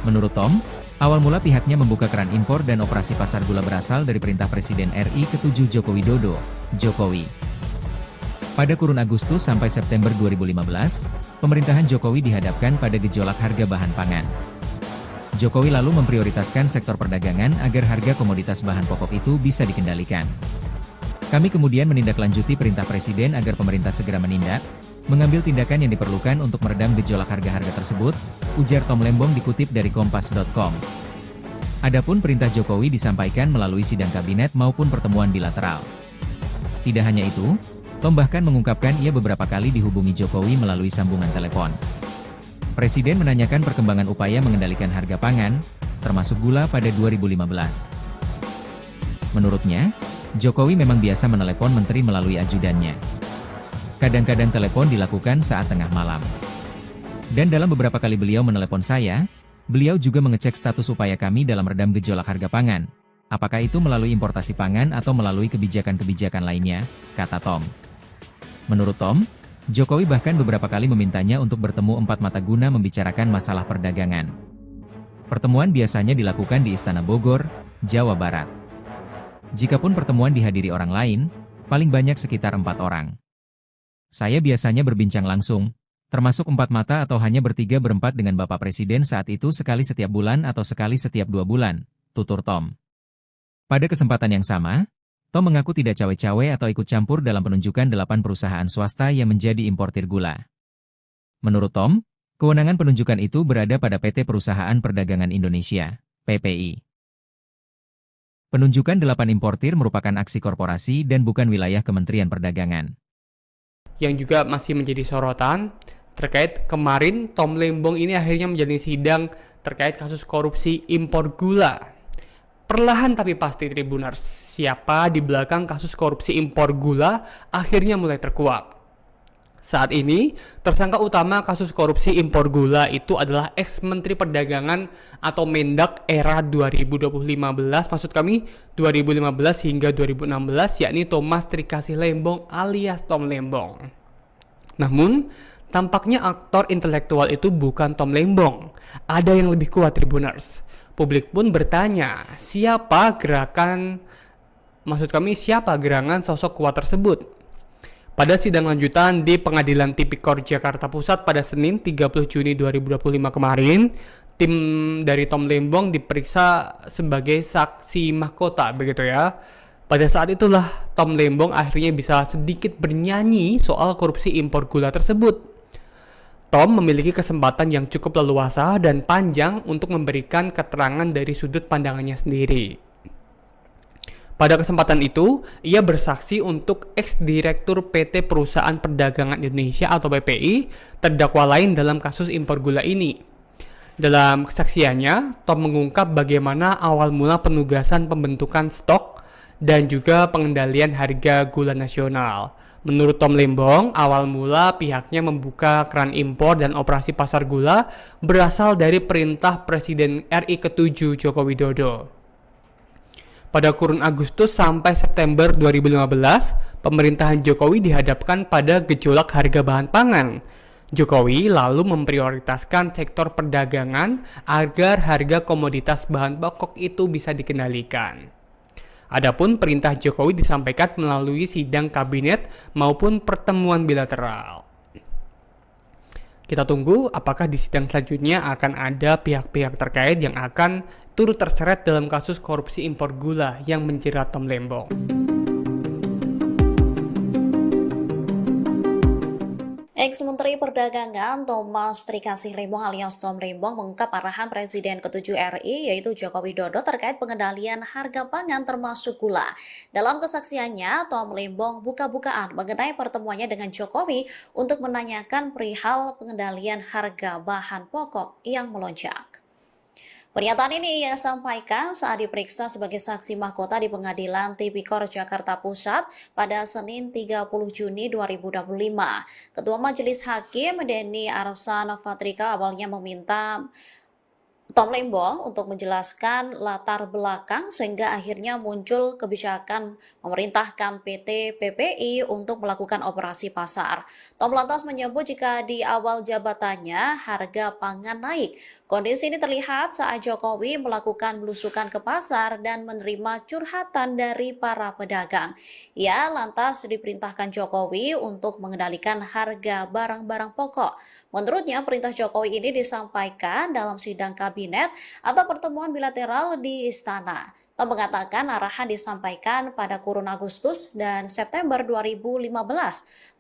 Menurut Tom, awal mula pihaknya membuka keran impor dan operasi pasar gula berasal dari perintah Presiden RI ke-7 Joko Widodo, Jokowi. Pada kurun Agustus sampai September 2015, pemerintahan Jokowi dihadapkan pada gejolak harga bahan pangan. Jokowi lalu memprioritaskan sektor perdagangan agar harga komoditas bahan pokok itu bisa dikendalikan. Kami kemudian menindaklanjuti perintah Presiden agar pemerintah segera menindak, mengambil tindakan yang diperlukan untuk meredam gejolak harga-harga tersebut, ujar Tom Lembong dikutip dari Kompas.com. Adapun perintah Jokowi disampaikan melalui sidang kabinet maupun pertemuan bilateral. Tidak hanya itu, Tom bahkan mengungkapkan ia beberapa kali dihubungi Jokowi melalui sambungan telepon. Presiden menanyakan perkembangan upaya mengendalikan harga pangan, termasuk gula pada 2015. Menurutnya, Jokowi memang biasa menelepon menteri melalui ajudannya. Kadang-kadang telepon dilakukan saat tengah malam. Dan dalam beberapa kali beliau menelepon saya, beliau juga mengecek status upaya kami dalam redam gejolak harga pangan. Apakah itu melalui importasi pangan atau melalui kebijakan-kebijakan lainnya, kata Tom. Menurut Tom, Jokowi bahkan beberapa kali memintanya untuk bertemu empat mata guna membicarakan masalah perdagangan. Pertemuan biasanya dilakukan di Istana Bogor, Jawa Barat. Jikapun pertemuan dihadiri orang lain, paling banyak sekitar 4 orang. Saya biasanya berbincang langsung, termasuk 4 mata atau hanya bertiga berempat dengan Bapak Presiden saat itu sekali setiap bulan atau sekali setiap 2 bulan, tutur Tom. Pada kesempatan yang sama, Tom mengaku tidak cawe-cawe atau ikut campur dalam penunjukan 8 perusahaan swasta yang menjadi importir gula. Menurut Tom, kewenangan penunjukan itu berada pada PT Perusahaan Perdagangan Indonesia, PPI. Penunjukan 8 importir merupakan aksi korporasi dan bukan wilayah Kementerian Perdagangan. Yang juga masih menjadi sorotan terkait kemarin Tom Lembong ini akhirnya menjalani sidang terkait kasus korupsi impor gula. Perlahan tapi pasti Tribuners, siapa di belakang kasus korupsi impor gula akhirnya mulai terkuak. Saat ini, tersangka utama kasus korupsi impor gula itu adalah ex-Menteri Perdagangan atau Mendak era 2015, maksud kami 2015 hingga 2016, yakni Thomas Trikasih Lembong alias Tom Lembong. Namun, tampaknya aktor intelektual itu bukan Tom Lembong. Ada yang lebih kuat Tribuners. Publik pun bertanya, siapa gerangan sosok kuat tersebut? Pada sidang lanjutan di Pengadilan Tipikor Jakarta Pusat pada Senin 30 Juni 2025 kemarin, tim dari Tom Lembong diperiksa sebagai saksi mahkota, begitu ya. Pada saat itulah Tom Lembong akhirnya bisa sedikit bernyanyi soal korupsi impor gula tersebut. Tom memiliki kesempatan yang cukup leluasa dan panjang untuk memberikan keterangan dari sudut pandangannya sendiri. Pada kesempatan itu, ia bersaksi untuk ex-direktur PT Perusahaan Perdagangan Indonesia atau PPI, terdakwa lain dalam kasus impor gula ini. Dalam kesaksiannya, Tom mengungkap bagaimana awal mula penugasan pembentukan stok dan juga pengendalian harga gula nasional. Menurut Tom Lembong, awal mula pihaknya membuka keran impor dan operasi pasar gula berasal dari perintah Presiden RI ke-7 Joko Widodo. Pada kurun Agustus sampai September 2015, pemerintahan Jokowi dihadapkan pada gejolak harga bahan pangan. Jokowi lalu memprioritaskan sektor perdagangan agar harga komoditas bahan pokok itu bisa dikendalikan. Adapun perintah Jokowi disampaikan melalui sidang kabinet maupun pertemuan bilateral. Kita tunggu apakah di sidang selanjutnya akan ada pihak-pihak terkait yang akan turut terseret dalam kasus korupsi impor gula yang menjerat Tom Lembong. Ex-Menteri Perdagangan Thomas Trikasih Lembong alias Tom Lembong mengungkap arahan Presiden ke-7 RI yaitu Joko Widodo terkait pengendalian harga pangan termasuk gula. Dalam kesaksiannya, Tom Lembong buka-bukaan mengenai pertemuannya dengan Jokowi untuk menanyakan perihal pengendalian harga bahan pokok yang melonjak. Pernyataan ini ia sampaikan saat diperiksa sebagai saksi mahkota di Pengadilan Tipikor Jakarta Pusat pada Senin 30 Juni 2025. Ketua Majelis Hakim Denny Arsan Fatrika awalnya meminta Tom Lembong untuk menjelaskan latar belakang sehingga akhirnya muncul kebijakan memerintahkan PT PPI untuk melakukan operasi pasar. Tom lantas menyebut jika di awal jabatannya harga pangan naik. Kondisi ini terlihat saat Jokowi melakukan belusukan ke pasar dan menerima curhatan dari para pedagang. Ia lantas diperintahkan Jokowi untuk mengendalikan harga barang-barang pokok. Menurutnya, perintah Jokowi ini disampaikan dalam sidang kabinet atau pertemuan bilateral di Istana. Tom mengatakan arahan disampaikan pada kurun Agustus dan September 2015.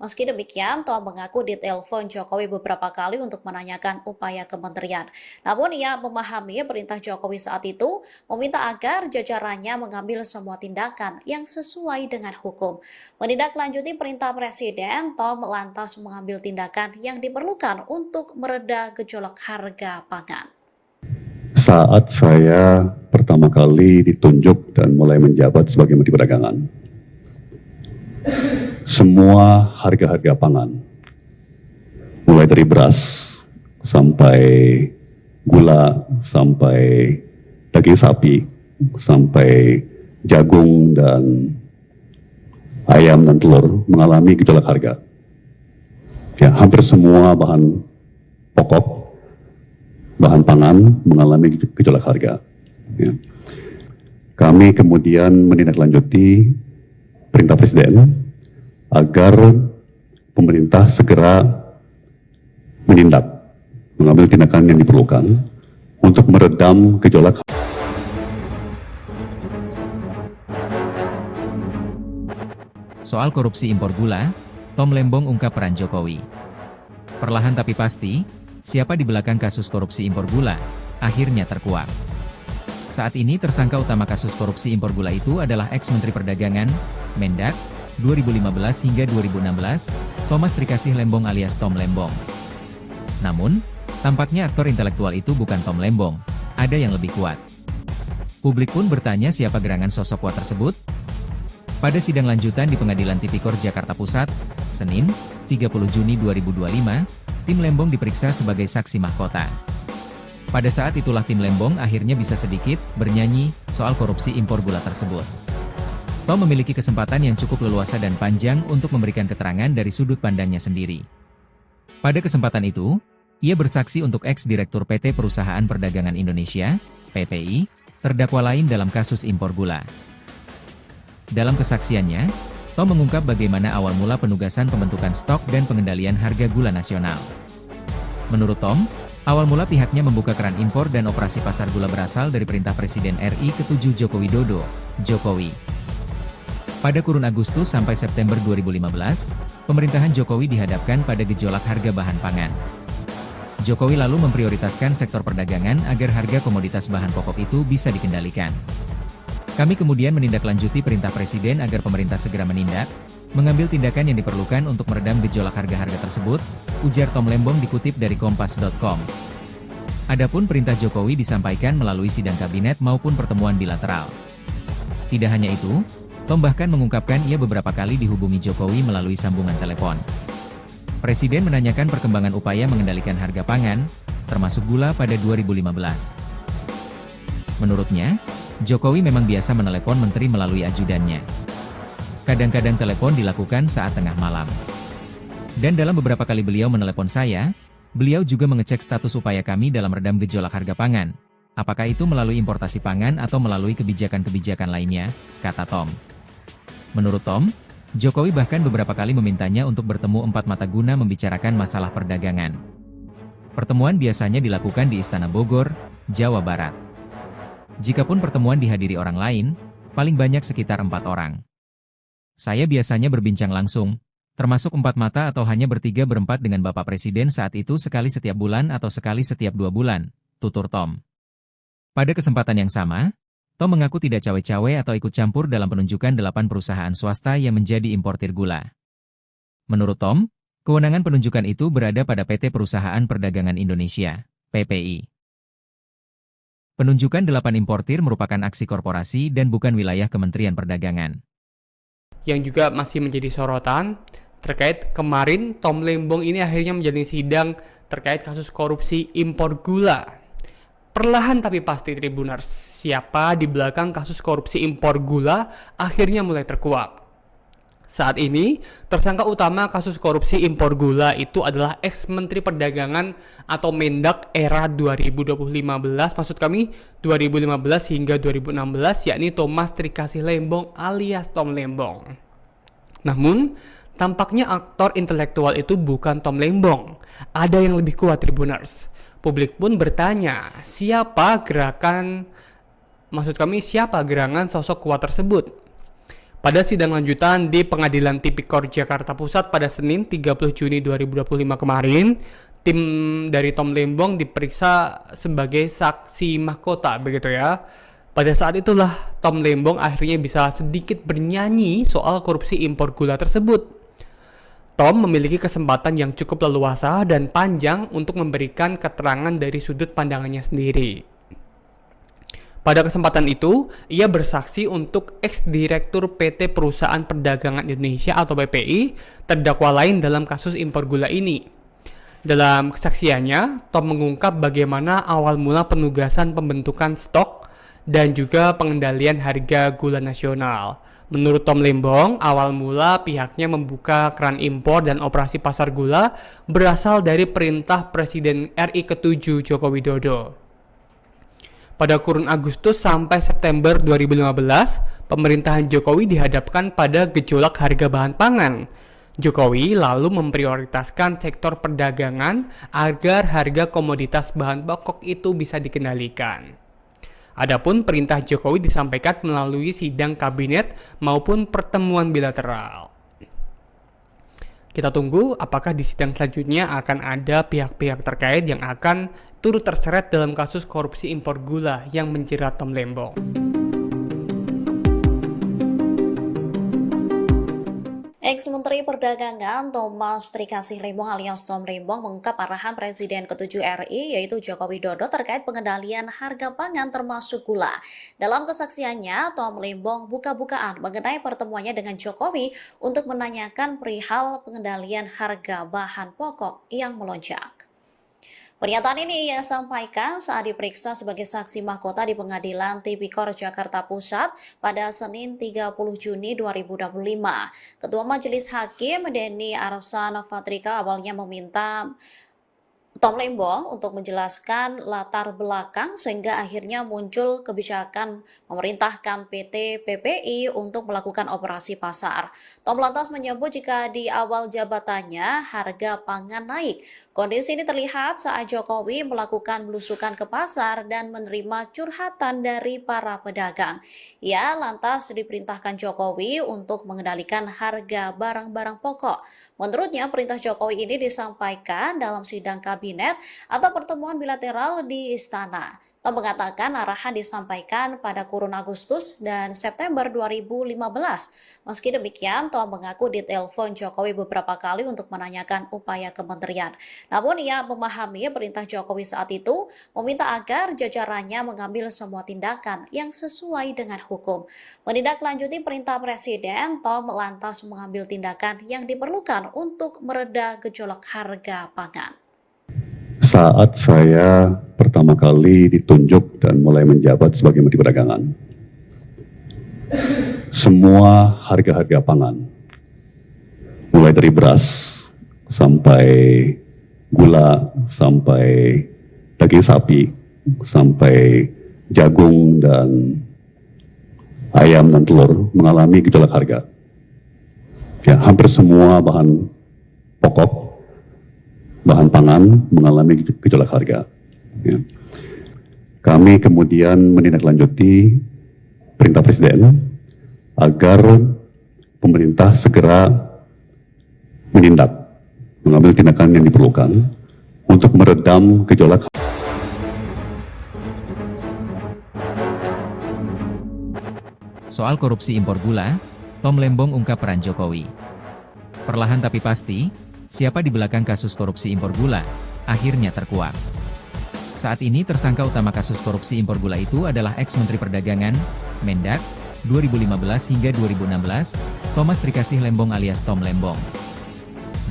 Meski demikian, Tom mengaku ditelepon Jokowi beberapa kali untuk menanyakan upaya kementerian. Namun ia memahami perintah Jokowi saat itu meminta agar jajarannya mengambil semua tindakan yang sesuai dengan hukum. Menindaklanjuti perintah Presiden, Tom lantas mengambil tindakan yang diperlukan untuk mereda gejolak harga pangan. Saat saya pertama kali ditunjuk dan mulai menjabat sebagai Menteri Perdagangan, semua harga-harga pangan, mulai dari beras sampai gula, sampai daging sapi, sampai jagung dan ayam dan telur mengalami gejolak harga. Ya, hampir semua bahan pokok, bahan pangan mengalami gejolak harga. Ya. Kami kemudian menindaklanjuti perintah Presiden agar pemerintah segera menindak, mengambil tindakan yang diperlukan untuk meredam gejolak. Soal korupsi impor gula, Tom Lembong ungkap peran Jokowi. Perlahan tapi pasti, siapa di belakang kasus korupsi impor gula, akhirnya terkuak. Saat ini tersangka utama kasus korupsi impor gula itu adalah ex-Menteri Perdagangan, Mendak, 2015 hingga 2016, Thomas Trikasih Lembong alias Tom Lembong. Namun, tampaknya aktor intelektual itu bukan Tom Lembong, ada yang lebih kuat. Publik pun bertanya siapa gerangan sosok kuat tersebut? Pada sidang lanjutan di Pengadilan Tipikor Jakarta Pusat, Senin, 30 Juni 2025, tim Lembong diperiksa sebagai saksi mahkota. Pada saat itulah tim Lembong akhirnya bisa sedikit bernyanyi soal korupsi impor gula tersebut. Tom memiliki kesempatan yang cukup leluasa dan panjang untuk memberikan keterangan dari sudut pandangnya sendiri. Pada kesempatan itu, ia bersaksi untuk ex-direktur PT Perusahaan Perdagangan Indonesia, PPI, terdakwa lain dalam kasus impor gula. Dalam kesaksiannya, Tom mengungkap bagaimana awal mula penugasan pembentukan stok dan pengendalian harga gula nasional. Menurut Tom, awal mula pihaknya membuka keran impor dan operasi pasar gula berasal dari perintah Presiden RI ke-7 Joko Widodo, Jokowi. Pada kurun Agustus sampai September 2015, pemerintahan Jokowi dihadapkan pada gejolak harga bahan pangan. Jokowi lalu memprioritaskan sektor perdagangan agar harga komoditas bahan pokok itu bisa dikendalikan. Kami kemudian menindaklanjuti perintah Presiden agar pemerintah segera menindak, mengambil tindakan yang diperlukan untuk meredam gejolak harga-harga tersebut, ujar Tom Lembong dikutip dari Kompas.com. Adapun perintah Jokowi disampaikan melalui sidang kabinet maupun pertemuan bilateral. Tidak hanya itu, Tom bahkan mengungkapkan ia beberapa kali dihubungi Jokowi melalui sambungan telepon. Presiden menanyakan perkembangan upaya mengendalikan harga pangan, termasuk gula pada 2015. Menurutnya, Jokowi memang biasa menelepon menteri melalui ajudannya. Kadang-kadang telepon dilakukan saat tengah malam. Dan dalam beberapa kali beliau menelepon saya, beliau juga mengecek status upaya kami dalam redam gejolak harga pangan. Apakah itu melalui importasi pangan atau melalui kebijakan-kebijakan lainnya, kata Tom. Menurut Tom, Jokowi bahkan beberapa kali memintanya untuk bertemu empat mata guna membicarakan masalah perdagangan. Pertemuan biasanya dilakukan di Istana Bogor, Jawa Barat. Jikapun pertemuan dihadiri orang lain, paling banyak sekitar 4 orang. Saya biasanya berbincang langsung, termasuk 4 mata atau hanya bertiga berempat dengan Bapak Presiden saat itu sekali setiap bulan atau sekali setiap 2 bulan, tutur Tom. Pada kesempatan yang sama, Tom mengaku tidak cawe-cawe atau ikut campur dalam penunjukan 8 perusahaan swasta yang menjadi importir gula. Menurut Tom, kewenangan penunjukan itu berada pada PT Perusahaan Perdagangan Indonesia, PPI. Penunjukan 8 importir merupakan aksi korporasi dan bukan wilayah Kementerian Perdagangan. Yang juga masih menjadi sorotan terkait kemarin Tom Lembong ini akhirnya menjalani sidang terkait kasus korupsi impor gula. Perlahan tapi pasti Tribuners, siapa di belakang kasus korupsi impor gula akhirnya mulai terkuak. Saat ini, tersangka utama kasus korupsi impor gula itu adalah ex-Menteri Perdagangan atau Mendak era 2015, maksud kami 2015 hingga 2016, yakni Thomas Trikasih Lembong alias Tom Lembong. Namun, tampaknya aktor intelektual itu bukan Tom Lembong. Ada yang lebih kuat Tribuners. Publik pun bertanya, siapa gerangan sosok kuat tersebut? Pada sidang lanjutan di Pengadilan Tipikor Jakarta Pusat pada Senin 30 Juni 2025 kemarin, tim dari Tom Lembong diperiksa sebagai saksi mahkota, begitu ya. Pada saat itulah Tom Lembong akhirnya bisa sedikit bernyanyi soal korupsi impor gula tersebut. Tom memiliki kesempatan yang cukup leluasa dan panjang untuk memberikan keterangan dari sudut pandangannya sendiri. Pada kesempatan itu, ia bersaksi untuk ex-direktur PT Perusahaan Perdagangan Indonesia atau PPI, terdakwa lain dalam kasus impor gula ini. Dalam kesaksiannya, Tom mengungkap bagaimana awal mula penugasan pembentukan stok dan juga pengendalian harga gula nasional. Menurut Tom Lembong, awal mula pihaknya membuka keran impor dan operasi pasar gula berasal dari perintah Presiden RI ke-7 Joko Widodo. Pada kurun Agustus sampai September 2015, pemerintahan Jokowi dihadapkan pada gejolak harga bahan pangan. Jokowi lalu memprioritaskan sektor perdagangan agar harga komoditas bahan pokok itu bisa dikendalikan. Adapun perintah Jokowi disampaikan melalui sidang kabinet maupun pertemuan bilateral. Kita tunggu apakah di sidang selanjutnya akan ada pihak-pihak terkait yang akan turut terseret dalam kasus korupsi impor gula yang menjerat Tom Lembong. Ex-Menteri Perdagangan Thomas Trikasih Lembong alias Tom Lembong mengungkap arahan Presiden ke-7 RI yaitu Joko Widodo terkait pengendalian harga pangan termasuk gula. Dalam kesaksiannya, Tom Lembong buka-bukaan mengenai pertemuannya dengan Jokowi untuk menanyakan perihal pengendalian harga bahan pokok yang melonjak. Pernyataan ini ia sampaikan saat diperiksa sebagai saksi mahkota di Pengadilan Tipikor Jakarta Pusat pada Senin 30 Juni 2025. Ketua Majelis Hakim Denny Arsan Fatrika awalnya meminta Tom Lembong untuk menjelaskan latar belakang sehingga akhirnya muncul kebijakan memerintahkan PT PPI untuk melakukan operasi pasar. Tom lantas menyebut jika di awal jabatannya harga pangan naik. Kondisi ini terlihat saat Jokowi melakukan belusukan ke pasar dan menerima curhatan dari para pedagang. Ia lantas diperintahkan Jokowi untuk mengendalikan harga barang-barang pokok. Menurutnya, perintah Jokowi ini disampaikan dalam sidang kabinet atau pertemuan bilateral di istana. Tom mengatakan arahan disampaikan pada kurun Agustus dan September 2015. Meski demikian, Tom mengaku ditelepon Jokowi beberapa kali untuk menanyakan upaya kementerian. Namun ia memahami perintah Jokowi saat itu meminta agar jajarannya mengambil semua tindakan yang sesuai dengan hukum. Menindaklanjuti perintah Presiden, Tom lantas mengambil tindakan yang diperlukan untuk mereda gejolak harga pangan. Saat saya pertama kali ditunjuk dan mulai menjabat sebagai Menteri Perdagangan, semua harga-harga pangan, mulai dari beras sampai gula, sampai daging sapi, sampai jagung dan ayam dan telur mengalami gejolak harga. Ya, hampir semua bahan pokok, bahan pangan mengalami gejolak harga. Ya. Kami kemudian menindaklanjuti perintah Presiden agar pemerintah segera mengambil tindakan yang diperlukan untuk meredam gejolak. Soal korupsi impor gula, Tom Lembong ungkap peran Jokowi. Perlahan tapi pasti, siapa di belakang kasus korupsi impor gula, akhirnya terkuak. Saat ini tersangka utama kasus korupsi impor gula itu adalah ex-Menteri Perdagangan, Mendak, 2015 hingga 2016, Thomas Trikasih Lembong alias Tom Lembong.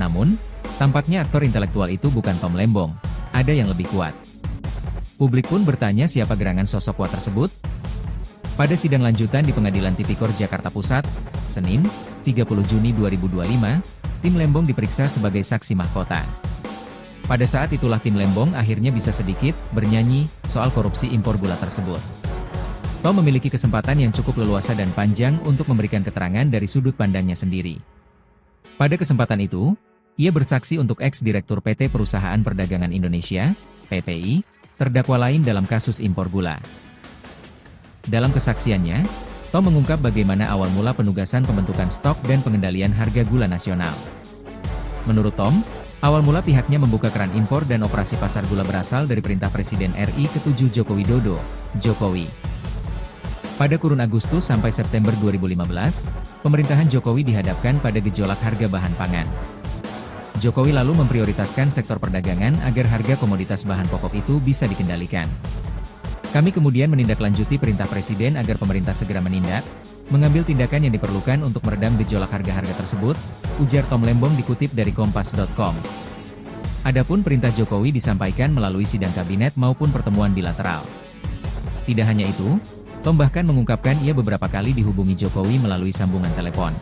Namun, tampaknya aktor intelektual itu bukan Tom Lembong, ada yang lebih kuat. Publik pun bertanya siapa gerangan sosok kuat tersebut. Pada sidang lanjutan di Pengadilan Tipikor Jakarta Pusat, Senin, 30 Juni 2025, tim Lembong diperiksa sebagai saksi mahkota. Pada saat itulah tim Lembong akhirnya bisa sedikit bernyanyi soal korupsi impor gula tersebut. Tom memiliki kesempatan yang cukup leluasa dan panjang untuk memberikan keterangan dari sudut pandangnya sendiri. Pada kesempatan itu, ia bersaksi untuk ex-direktur PT Perusahaan Perdagangan Indonesia, PPI, terdakwa lain dalam kasus impor gula. Dalam kesaksiannya, Tom mengungkap bagaimana awal mula penugasan pembentukan stok dan pengendalian harga gula nasional. Menurut Tom, awal mula pihaknya membuka keran impor dan operasi pasar gula berasal dari perintah Presiden RI ke-7 Joko Widodo, Jokowi. Pada kurun Agustus sampai September 2015, pemerintahan Jokowi dihadapkan pada gejolak harga bahan pangan. Jokowi lalu memprioritaskan sektor perdagangan agar harga komoditas bahan pokok itu bisa dikendalikan. Kami kemudian menindaklanjuti perintah Presiden agar pemerintah segera menindak, mengambil tindakan yang diperlukan untuk meredam gejolak harga-harga tersebut, ujar Tom Lembong dikutip dari Kompas.com. Adapun perintah Jokowi disampaikan melalui sidang kabinet maupun pertemuan bilateral. Tidak hanya itu, Tom bahkan mengungkapkan ia beberapa kali dihubungi Jokowi melalui sambungan telepon.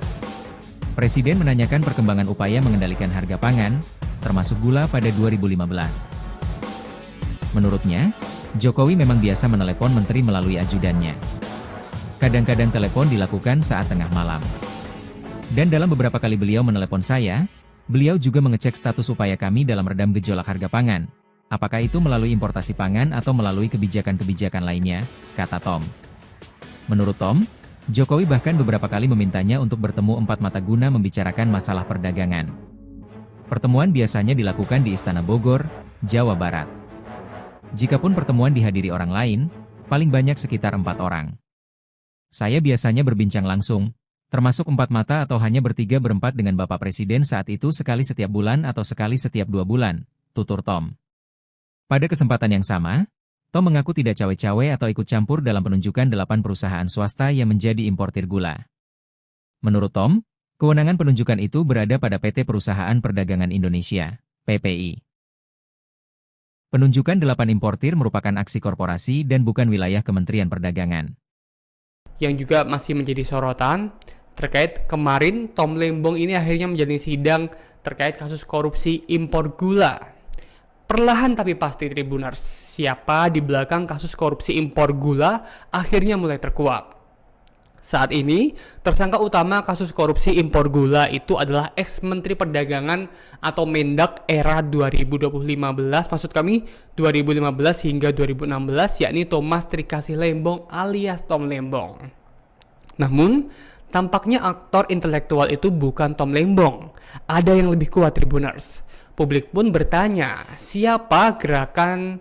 Presiden menanyakan perkembangan upaya mengendalikan harga pangan, termasuk gula pada 2015. Menurutnya, Jokowi memang biasa menelepon menteri melalui ajudannya. Kadang-kadang telepon dilakukan saat tengah malam. Dan dalam beberapa kali beliau menelepon saya, beliau juga mengecek status upaya kami dalam redam gejolak harga pangan. Apakah itu melalui importasi pangan atau melalui kebijakan-kebijakan lainnya, kata Tom. Menurut Tom, Jokowi bahkan beberapa kali memintanya untuk bertemu empat mata guna membicarakan masalah perdagangan. Pertemuan biasanya dilakukan di Istana Bogor, Jawa Barat. Jikapun pertemuan dihadiri orang lain, paling banyak sekitar 4 orang. Saya biasanya berbincang langsung, termasuk 4 mata atau hanya bertiga-berempat dengan Bapak Presiden saat itu sekali setiap bulan atau sekali setiap 2 bulan, tutur Tom. Pada kesempatan yang sama, Tom mengaku tidak cawe-cawe atau ikut campur dalam penunjukan 8 perusahaan swasta yang menjadi importir gula. Menurut Tom, kewenangan penunjukan itu berada pada PT Perusahaan Perdagangan Indonesia, PPI. Penunjukan 8 importir merupakan aksi korporasi dan bukan wilayah Kementerian Perdagangan. Yang juga masih menjadi sorotan terkait kemarin Tom Lembong ini akhirnya menjalani sidang terkait kasus korupsi impor gula. Perlahan tapi pasti Tribuners, siapa di belakang kasus korupsi impor gula akhirnya mulai terkuak. Saat ini, tersangka utama kasus korupsi impor gula itu adalah ex-Menteri Perdagangan atau Mendak era 2015, maksud kami 2015 hingga 2016, yakni Thomas Trikasih Lembong alias Tom Lembong. Namun, tampaknya aktor intelektual itu bukan Tom Lembong. Ada yang lebih kuat Tribuners. Publik pun bertanya, siapa gerangan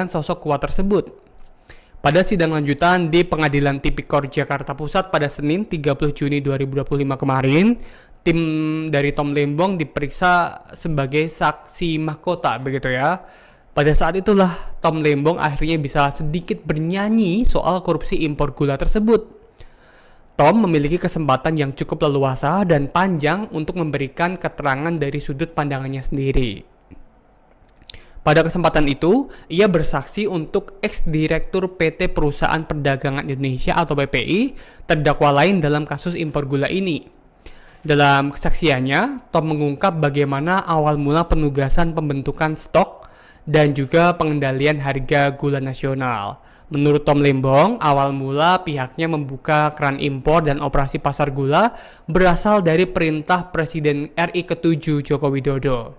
sosok kuat tersebut? Pada sidang lanjutan di Pengadilan Tipikor Jakarta Pusat pada Senin 30 Juni 2025 kemarin, tim dari Tom Lembong diperiksa sebagai saksi mahkota, begitu ya. Pada saat itulah Tom Lembong akhirnya bisa sedikit bernyanyi soal korupsi impor gula tersebut. Tom memiliki kesempatan yang cukup leluasa dan panjang untuk memberikan keterangan dari sudut pandangannya sendiri. Pada kesempatan itu, ia bersaksi untuk ex-direktur PT Perusahaan Perdagangan Indonesia atau PPI, terdakwa lain dalam kasus impor gula ini. Dalam kesaksiannya, Tom mengungkap bagaimana awal mula penugasan pembentukan stok dan juga pengendalian harga gula nasional. Menurut Tom Lembong, awal mula pihaknya membuka keran impor dan operasi pasar gula berasal dari perintah Presiden RI ke-7 Joko Widodo.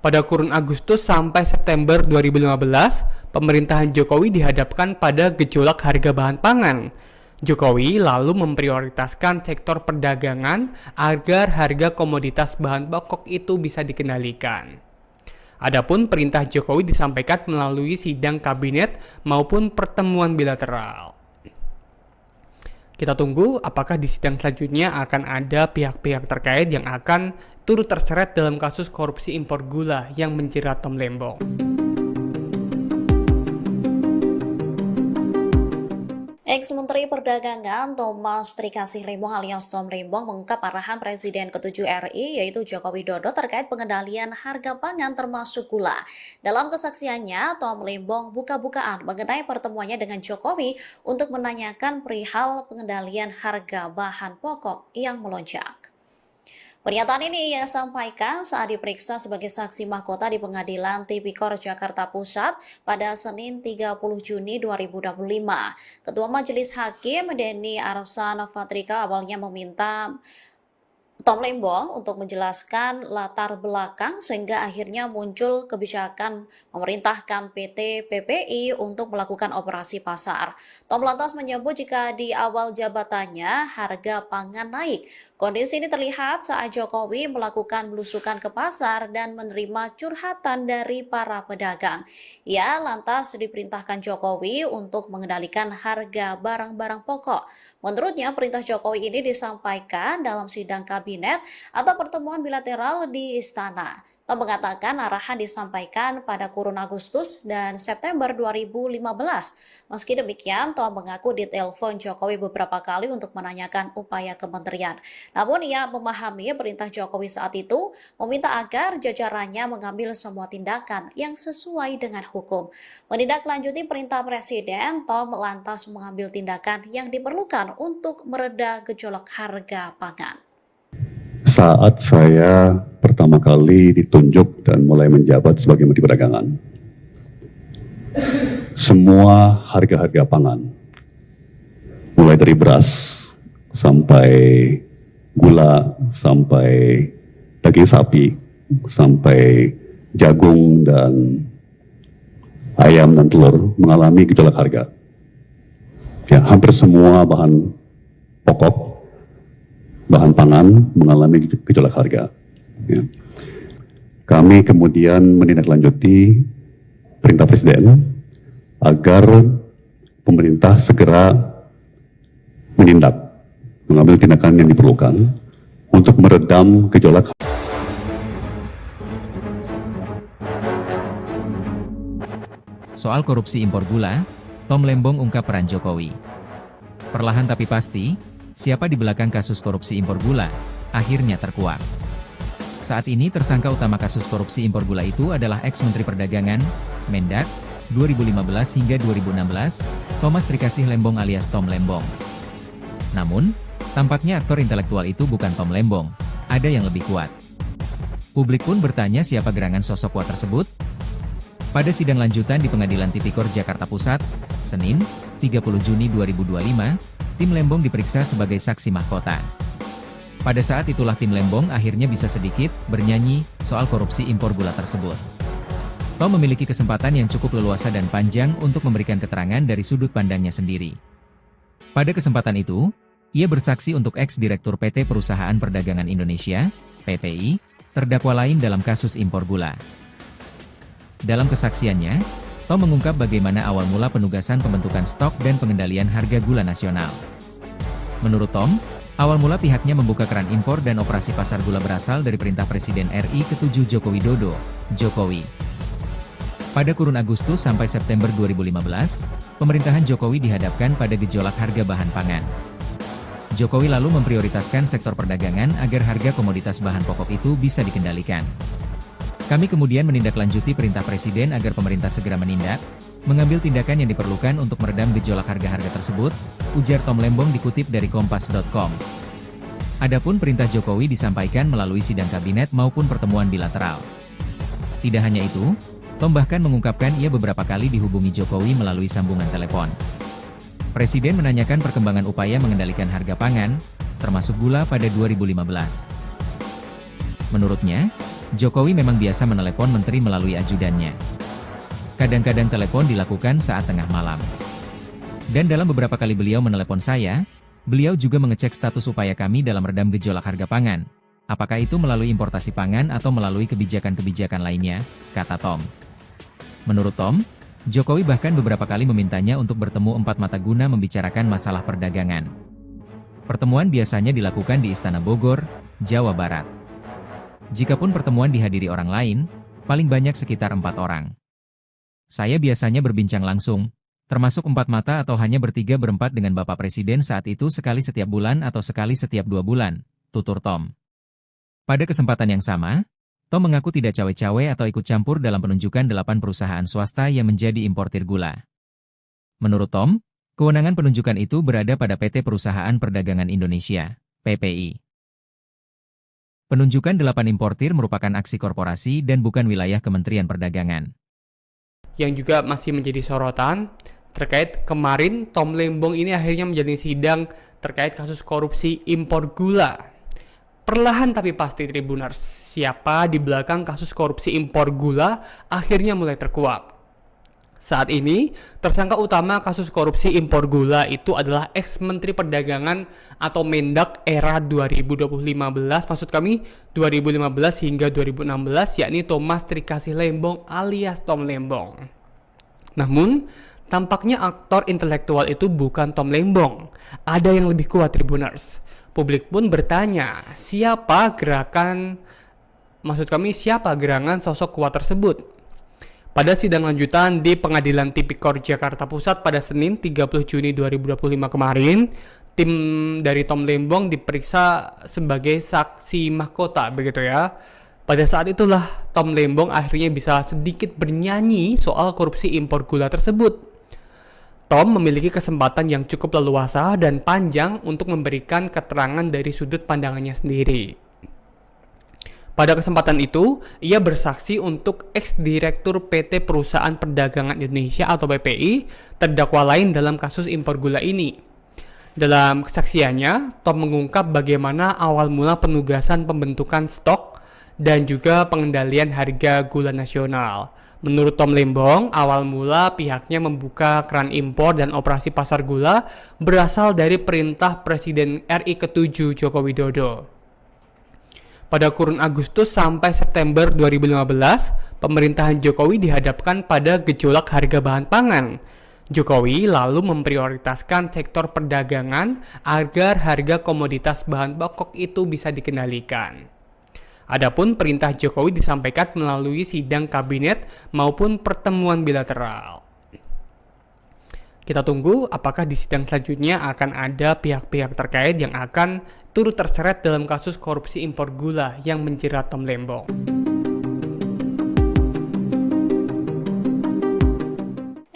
Pada kurun Agustus sampai September 2015, pemerintahan Jokowi dihadapkan pada gejolak harga bahan pangan. Jokowi lalu memprioritaskan sektor perdagangan agar harga komoditas bahan pokok itu bisa dikendalikan. Adapun perintah Jokowi disampaikan melalui sidang kabinet maupun pertemuan bilateral. Kita tunggu apakah di sidang selanjutnya akan ada pihak-pihak terkait yang akan turut terseret dalam kasus korupsi impor gula yang menjerat Tom Lembong. Ex-Menteri Perdagangan Thomas Trikasih Lembong alias Tom Lembong mengungkap arahan Presiden ke-7 RI yaitu Joko Widodo terkait pengendalian harga pangan termasuk gula. Dalam kesaksiannya, Tom Lembong buka-bukaan mengenai pertemuannya dengan Jokowi untuk menanyakan perihal pengendalian harga bahan pokok yang melonjak. Pernyataan ini ia sampaikan saat diperiksa sebagai saksi mahkota di Pengadilan Tipikor Jakarta Pusat pada Senin 30 Juni 2025. Ketua Majelis Hakim Denny Arsan Fatrika awalnya meminta Tom Lembong untuk menjelaskan latar belakang sehingga akhirnya muncul kebijakan memerintahkan PT PPI untuk melakukan operasi pasar. Tom lantas menyebut jika di awal jabatannya harga pangan naik. Kondisi ini terlihat saat Jokowi melakukan belusukan ke pasar dan menerima curhatan dari para pedagang. Ia lantas diperintahkan Jokowi untuk mengendalikan harga barang-barang pokok. Menurutnya, perintah Jokowi ini disampaikan dalam sidang kabinet atau pertemuan bilateral di Istana. Tom mengatakan arahan disampaikan pada kurun Agustus dan September 2015. Meski demikian, Tom mengaku ditelepon Jokowi beberapa kali untuk menanyakan upaya kementerian. Namun ia memahami perintah Jokowi saat itu meminta agar jajarannya mengambil semua tindakan yang sesuai dengan hukum. Menindaklanjuti perintah Presiden, Tom lantas mengambil tindakan yang diperlukan untuk mereda gejolak harga pangan. Saat saya pertama kali ditunjuk dan mulai menjabat sebagai Menteri Perdagangan, semua harga-harga pangan, mulai dari beras sampai gula, sampai daging sapi, sampai jagung dan ayam dan telur mengalami gejolak harga. Ya, hampir semua bahan pokok, bahan pangan mengalami gejolak harga. Ya. Kami kemudian menindaklanjuti perintah Presiden agar pemerintah segera menindak, mengambil tindakan yang diperlukan untuk meredam gejolak. Soal korupsi impor gula, Tom Lembong ungkap peran Jokowi. Perlahan tapi pasti, siapa di belakang kasus korupsi impor gula, akhirnya terkuak. Saat ini tersangka utama kasus korupsi impor gula itu adalah ex-Menteri Perdagangan, Mendak, 2015 hingga 2016, Thomas Trikasih Lembong alias Tom Lembong. Namun, tampaknya aktor intelektual itu bukan Tom Lembong, ada yang lebih kuat. Publik pun bertanya siapa gerangan sosok kuat tersebut. Pada sidang lanjutan di Pengadilan Tipikor Jakarta Pusat, Senin, 30 Juni 2025, tim Lembong diperiksa sebagai saksi mahkota. Pada saat itulah tim Lembong akhirnya bisa sedikit bernyanyi soal korupsi impor gula tersebut. Tom memiliki kesempatan yang cukup leluasa dan panjang untuk memberikan keterangan dari sudut pandangnya sendiri. Pada kesempatan itu, ia bersaksi untuk ex-direktur PT Perusahaan Perdagangan Indonesia, PPI, terdakwa lain dalam kasus impor gula. Dalam kesaksiannya, Tom mengungkap bagaimana awal mula penugasan pembentukan stok dan pengendalian harga gula nasional. Menurut Tom, awal mula pihaknya membuka keran impor dan operasi pasar gula berasal dari perintah Presiden RI ke-7 Joko Widodo, Jokowi. Pada kurun Agustus sampai September 2015, pemerintahan Jokowi dihadapkan pada gejolak harga bahan pangan. Jokowi lalu memprioritaskan sektor perdagangan agar harga komoditas bahan pokok itu bisa dikendalikan. Kami kemudian menindaklanjuti perintah Presiden agar pemerintah segera menindak, mengambil tindakan yang diperlukan untuk meredam gejolak harga-harga tersebut, ujar Tom Lembong dikutip dari Kompas.com. Adapun perintah Jokowi disampaikan melalui sidang kabinet maupun pertemuan bilateral. Tidak hanya itu, Tom bahkan mengungkapkan ia beberapa kali dihubungi Jokowi melalui sambungan telepon. Presiden menanyakan perkembangan upaya mengendalikan harga pangan, termasuk gula pada 2015. Menurutnya, Jokowi memang biasa menelepon menteri melalui ajudannya. Kadang-kadang telepon dilakukan saat tengah malam. Dan dalam beberapa kali beliau menelepon saya, beliau juga mengecek status upaya kami dalam redam gejolak harga pangan. Apakah itu melalui importasi pangan atau melalui kebijakan-kebijakan lainnya, kata Tom. Menurut Tom, Jokowi bahkan beberapa kali memintanya untuk bertemu empat mata guna membicarakan masalah perdagangan. Pertemuan biasanya dilakukan di Istana Bogor, Jawa Barat. Jikapun pertemuan dihadiri orang lain, paling banyak sekitar 4 orang. Saya biasanya berbincang langsung, termasuk 4 mata atau hanya bertiga-berempat dengan Bapak Presiden saat itu sekali setiap bulan atau sekali setiap 2 bulan, tutur Tom. Pada kesempatan yang sama, Tom mengaku tidak cawe-cawe atau ikut campur dalam penunjukan 8 perusahaan swasta yang menjadi importir gula. Menurut Tom, kewenangan penunjukan itu berada pada PT Perusahaan Perdagangan Indonesia, PPI. Penunjukan 8 importir merupakan aksi korporasi dan bukan wilayah Kementerian Perdagangan. Yang juga masih menjadi sorotan, terkait kemarin Tom Lembong ini akhirnya menjalani sidang terkait kasus korupsi impor gula. Perlahan tapi pasti Tribuners, siapa di belakang kasus korupsi impor gula akhirnya mulai terkuak. Saat ini, tersangka utama kasus korupsi impor gula itu adalah ex-Menteri Perdagangan atau Mendak era 2015, maksud kami 2015 hingga 2016, yakni Thomas Trikasih Lembong alias Tom Lembong. Namun, tampaknya aktor intelektual itu bukan Tom Lembong. Ada yang lebih kuat Tribuners. Publik pun bertanya, siapa gerangan sosok kuat tersebut? Pada sidang lanjutan di Pengadilan Tipikor Jakarta Pusat pada Senin 30 Juni 2025 kemarin, tim dari Tom Lembong diperiksa sebagai saksi mahkota, begitu ya. Pada saat itulah Tom Lembong akhirnya bisa sedikit bernyanyi soal korupsi impor gula tersebut. Tom memiliki kesempatan yang cukup leluasa dan panjang untuk memberikan keterangan dari sudut pandangannya sendiri. Pada kesempatan itu, ia bersaksi untuk ex-direktur PT Perusahaan Perdagangan Indonesia atau PPI, terdakwa lain dalam kasus impor gula ini. Dalam kesaksiannya, Tom mengungkap bagaimana awal mula penugasan pembentukan stok dan juga pengendalian harga gula nasional. Menurut Tom Lembong, awal mula pihaknya membuka keran impor dan operasi pasar gula berasal dari perintah Presiden RI ke-7 Joko Widodo. Pada kurun Agustus sampai September 2015, pemerintahan Jokowi dihadapkan pada gejolak harga bahan pangan. Jokowi lalu memprioritaskan sektor perdagangan agar harga komoditas bahan pokok itu bisa dikendalikan. Adapun perintah Jokowi disampaikan melalui sidang kabinet maupun pertemuan bilateral. Kita tunggu apakah di sidang selanjutnya akan ada pihak-pihak terkait yang akan turut terseret dalam kasus korupsi impor gula yang menjerat Tom Lembong.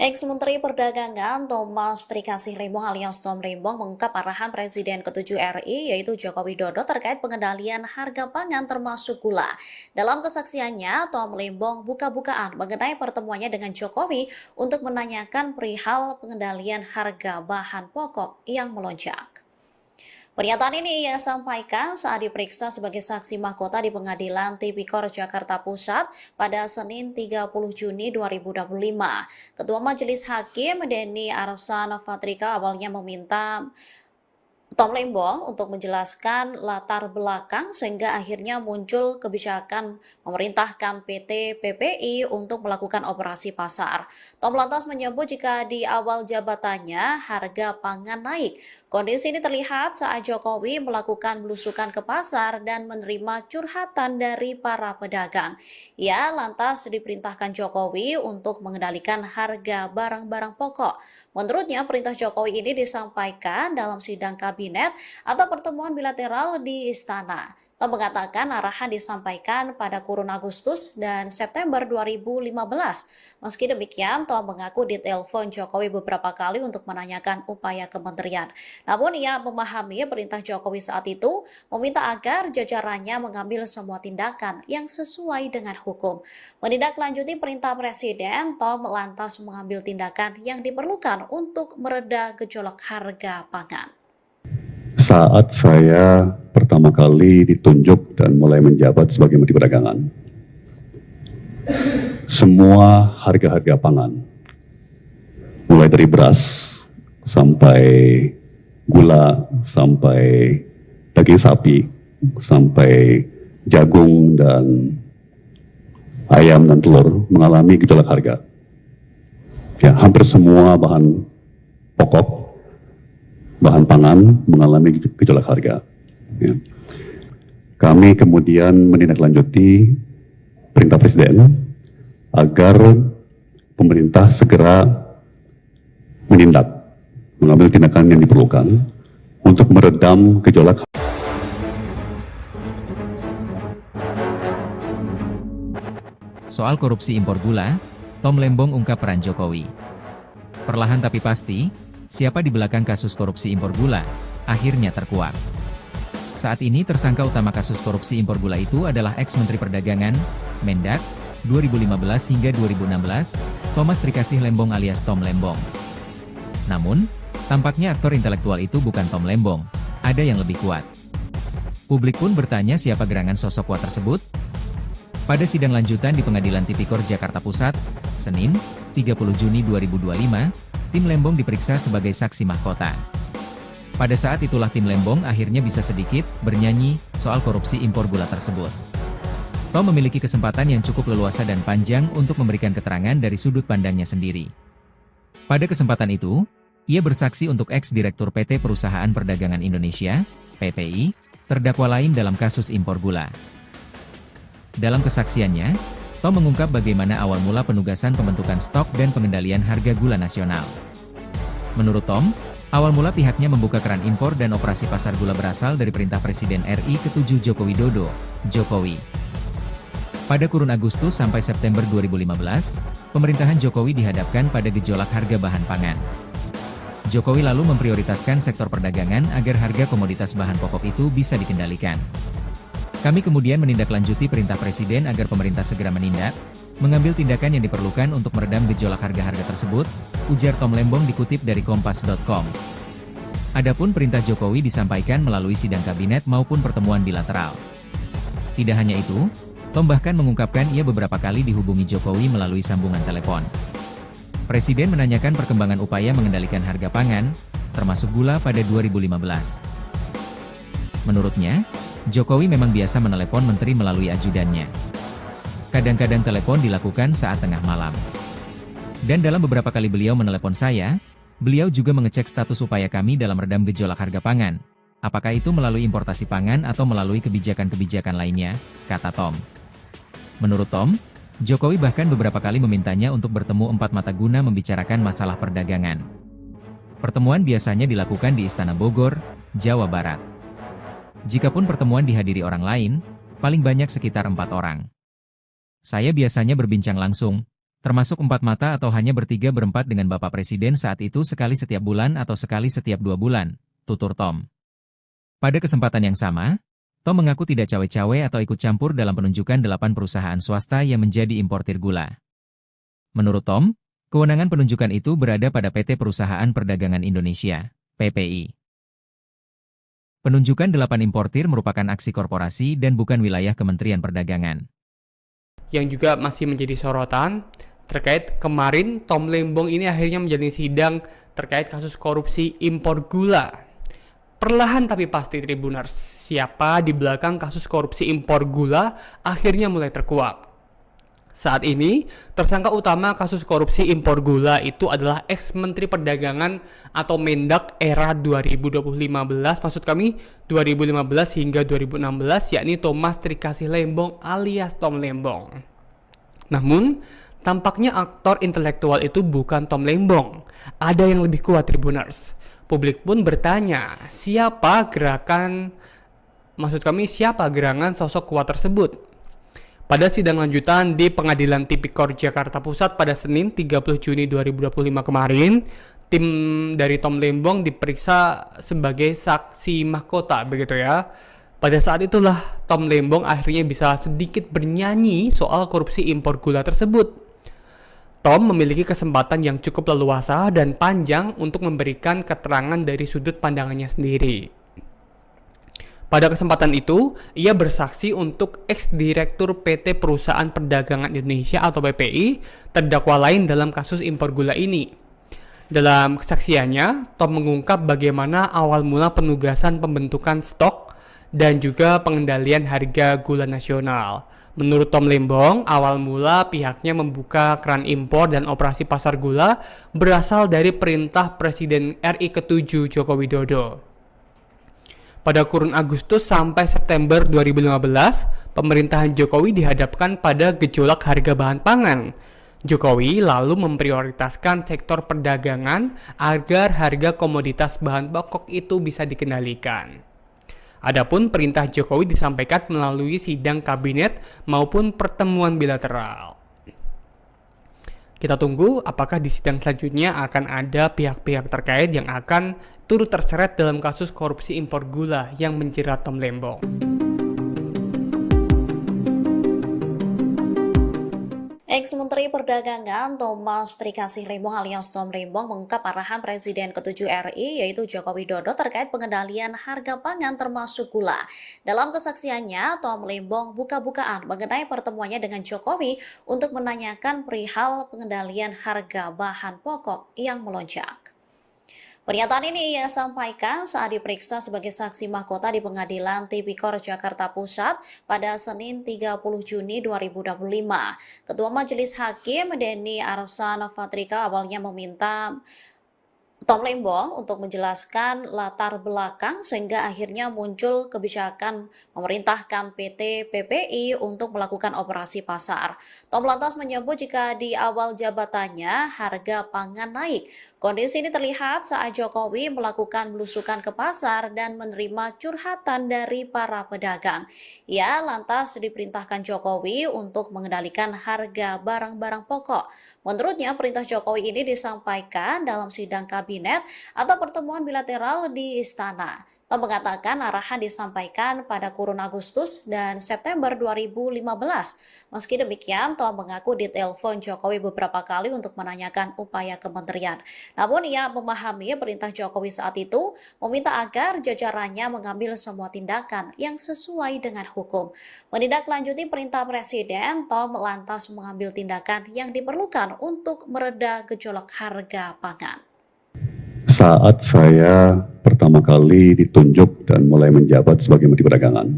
Ex-Menteri Perdagangan Thomas Trikasih Lembong alias Tom Lembong mengungkap arahan Presiden ke-7 RI yaitu Joko Widodo terkait pengendalian harga pangan termasuk gula. Dalam kesaksiannya, Tom Lembong buka-bukaan mengenai pertemuannya dengan Jokowi untuk menanyakan perihal pengendalian harga bahan pokok yang melonjak. Pernyataan ini ia sampaikan saat diperiksa sebagai saksi mahkota di Pengadilan Tipikor Jakarta Pusat pada Senin 30 Juni 2025. Ketua Majelis Hakim Denny Arsan Fatrika awalnya meminta Tom Lembong untuk menjelaskan latar belakang sehingga akhirnya muncul kebijakan memerintahkan PT PPI untuk melakukan operasi pasar. Tom lantas menyebut jika di awal jabatannya harga pangan naik. Kondisi ini terlihat saat Jokowi melakukan belusukan ke pasar dan menerima curhatan dari para pedagang. Ia lantas diperintahkan Jokowi untuk mengendalikan harga barang-barang pokok. Menurutnya, perintah Jokowi ini disampaikan dalam sidang kabinet atau pertemuan bilateral di Istana. Tom mengatakan arahan disampaikan pada kurun Agustus dan September 2015. Meski demikian, Tom mengaku ditelepon Jokowi beberapa kali untuk menanyakan upaya kementerian. Namun ia memahami perintah Jokowi saat itu meminta agar jajarannya mengambil semua tindakan yang sesuai dengan hukum. Menindaklanjuti perintah Presiden, Tom lantas mengambil tindakan yang diperlukan untuk mereda gejolak harga pangan. Saat saya pertama kali ditunjuk dan mulai menjabat sebagai Menteri Perdagangan, semua harga-harga pangan, mulai dari beras sampai gula, sampai daging sapi, sampai jagung dan ayam dan telur mengalami gejolak harga. Ya, hampir semua bahan pokok, bahan pangan mengalami gejolak harga. Ya. Kami kemudian menindaklanjuti perintah Presiden agar pemerintah segera menindak, mengambil tindakan yang diperlukan untuk meredam gejolak. Soal korupsi impor gula, Tom Lembong ungkap peran Jokowi. Perlahan tapi pasti, siapa di belakang kasus korupsi impor gula, akhirnya terkuak. Saat ini tersangka utama kasus korupsi impor gula itu adalah ex-Menteri Perdagangan, Mendak, 2015 hingga 2016, Thomas Trikasih Lembong alias Tom Lembong. Namun, tampaknya aktor intelektual itu bukan Tom Lembong, ada yang lebih kuat. Publik pun bertanya siapa gerangan sosok kuat tersebut? Pada sidang lanjutan di Pengadilan Tipikor Jakarta Pusat, Senin, 30 Juni 2025, tim Lembong diperiksa sebagai saksi mahkota. Pada saat itulah tim Lembong akhirnya bisa sedikit bernyanyi soal korupsi impor gula tersebut. Tom memiliki kesempatan yang cukup leluasa dan panjang untuk memberikan keterangan dari sudut pandangnya sendiri. Pada kesempatan itu, ia bersaksi untuk ex-direktur PT Perusahaan Perdagangan Indonesia, PPI, terdakwa lain dalam kasus impor gula. Dalam kesaksiannya, Tom mengungkap bagaimana awal mula penugasan pembentukan stok dan pengendalian harga gula nasional. Menurut Tom, awal mula pihaknya membuka keran impor dan operasi pasar gula berasal dari perintah Presiden RI ke-7 Joko Widodo, Jokowi. Pada kurun Agustus sampai September 2015, pemerintahan Jokowi dihadapkan pada gejolak harga bahan pangan. Jokowi lalu memprioritaskan sektor perdagangan agar harga komoditas bahan pokok itu bisa dikendalikan. Kami kemudian menindaklanjuti perintah Presiden agar pemerintah segera menindak, mengambil tindakan yang diperlukan untuk meredam gejolak harga-harga tersebut, ujar Tom Lembong dikutip dari Kompas.com. Adapun perintah Jokowi disampaikan melalui sidang kabinet maupun pertemuan bilateral. Tidak hanya itu, Tom bahkan mengungkapkan ia beberapa kali dihubungi Jokowi melalui sambungan telepon. Presiden menanyakan perkembangan upaya mengendalikan harga pangan, termasuk gula pada 2015. Menurutnya, Jokowi memang biasa menelepon menteri melalui ajudannya. Kadang-kadang telepon dilakukan saat tengah malam. Dan dalam beberapa kali beliau menelepon saya, beliau juga mengecek status upaya kami dalam redam gejolak harga pangan. Apakah itu melalui importasi pangan atau melalui kebijakan-kebijakan lainnya, kata Tom. Menurut Tom, Jokowi bahkan beberapa kali memintanya untuk bertemu empat mata guna membicarakan masalah perdagangan. Pertemuan biasanya dilakukan di Istana Bogor, Jawa Barat. Jikapun pertemuan dihadiri orang lain, paling banyak sekitar 4 orang. Saya biasanya berbincang langsung, Termasuk empat mata atau hanya bertiga berempat dengan Bapak Presiden saat itu sekali setiap bulan atau sekali setiap 2 bulan, tutur Tom. Pada kesempatan yang sama, Tom mengaku tidak cawe-cawe atau ikut campur dalam penunjukan 8 perusahaan swasta yang menjadi importir gula. Menurut Tom, kewenangan penunjukan itu berada pada PT Perusahaan Perdagangan Indonesia, PPI. Penunjukan 8 importir merupakan aksi korporasi dan bukan wilayah Kementerian Perdagangan. Yang juga masih menjadi sorotan, terkait kemarin Tom Lembong ini akhirnya menjalani sidang terkait kasus korupsi impor gula. Perlahan tapi pasti Tribuners, siapa di belakang kasus korupsi impor gula akhirnya mulai terkuak. Saat ini, tersangka utama kasus korupsi impor gula itu adalah ex-Menteri Perdagangan atau Mendak era 2015, maksud kami 2015 hingga 2016, yakni Thomas Trikasih Lembong alias Tom Lembong. Namun, tampaknya aktor intelektual itu bukan Tom Lembong. Ada yang lebih kuat Tribuners. Publik pun bertanya, siapa gerangan sosok kuat tersebut? Pada sidang lanjutan di Pengadilan Tipikor Jakarta Pusat pada Senin 30 Juni 2025 kemarin, tim dari Tom Lembong diperiksa sebagai saksi mahkota, begitu ya. Pada saat itulah Tom Lembong akhirnya bisa sedikit bernyanyi soal korupsi impor gula tersebut. Tom memiliki kesempatan yang cukup leluasa dan panjang untuk memberikan keterangan dari sudut pandangannya sendiri. Pada kesempatan itu, ia bersaksi untuk ex-direktur PT Perusahaan Perdagangan Indonesia atau PPI, terdakwa lain dalam kasus impor gula ini. Dalam kesaksiannya, Tom mengungkap bagaimana awal mula penugasan pembentukan stok dan juga pengendalian harga gula nasional. Menurut Tom Lembong, awal mula pihaknya membuka keran impor dan operasi pasar gula berasal dari perintah Presiden RI ke-7 Joko Widodo. Pada kurun Agustus sampai September 2015, pemerintahan Jokowi dihadapkan pada gejolak harga bahan pangan. Jokowi lalu memprioritaskan sektor perdagangan agar harga komoditas bahan pokok itu bisa dikendalikan. Adapun perintah Jokowi disampaikan melalui sidang kabinet maupun pertemuan bilateral. Kita tunggu apakah di sidang selanjutnya akan ada pihak-pihak terkait yang akan turut terseret dalam kasus korupsi impor gula yang menjerat Tom Lembong. Ex-Menteri Perdagangan Thomas Trikasih Lembong alias Tom Lembong mengungkap arahan Presiden ke-7 RI yaitu Joko Widodo terkait pengendalian harga pangan termasuk gula. Dalam kesaksiannya, Tom Lembong buka-bukaan mengenai pertemuannya dengan Jokowi untuk menanyakan perihal pengendalian harga bahan pokok yang melonjak. Pernyataan ini ia sampaikan saat diperiksa sebagai saksi mahkota di Pengadilan Tipikor Jakarta Pusat pada Senin 30 Juni 2025. Ketua Majelis Hakim Denny Arsan Fatrika awalnya meminta Tom Lembong untuk menjelaskan latar belakang sehingga akhirnya muncul kebijakan memerintahkan PT PPI untuk melakukan operasi pasar. Tom lantas menyebut jika di awal jabatannya harga pangan naik. Kondisi ini terlihat saat Jokowi melakukan belusukan ke pasar dan menerima curhatan dari para pedagang. Ia lantas diperintahkan Jokowi untuk mengendalikan harga barang-barang pokok. Menurutnya, perintah Jokowi ini disampaikan dalam sidang kabinet atau pertemuan bilateral di Istana. Tom mengatakan arahan disampaikan pada kurun Agustus dan September 2015. Meski demikian, Tom mengaku ditelepon Jokowi beberapa kali untuk menanyakan upaya kementerian. Namun ia memahami perintah Jokowi saat itu meminta agar jajarannya mengambil semua tindakan yang sesuai dengan hukum. Menindaklanjuti perintah Presiden, Tom lantas mengambil tindakan yang diperlukan untuk mereda gejolak harga pangan. Saat saya pertama kali ditunjuk dan mulai menjabat sebagai Menteri Perdagangan,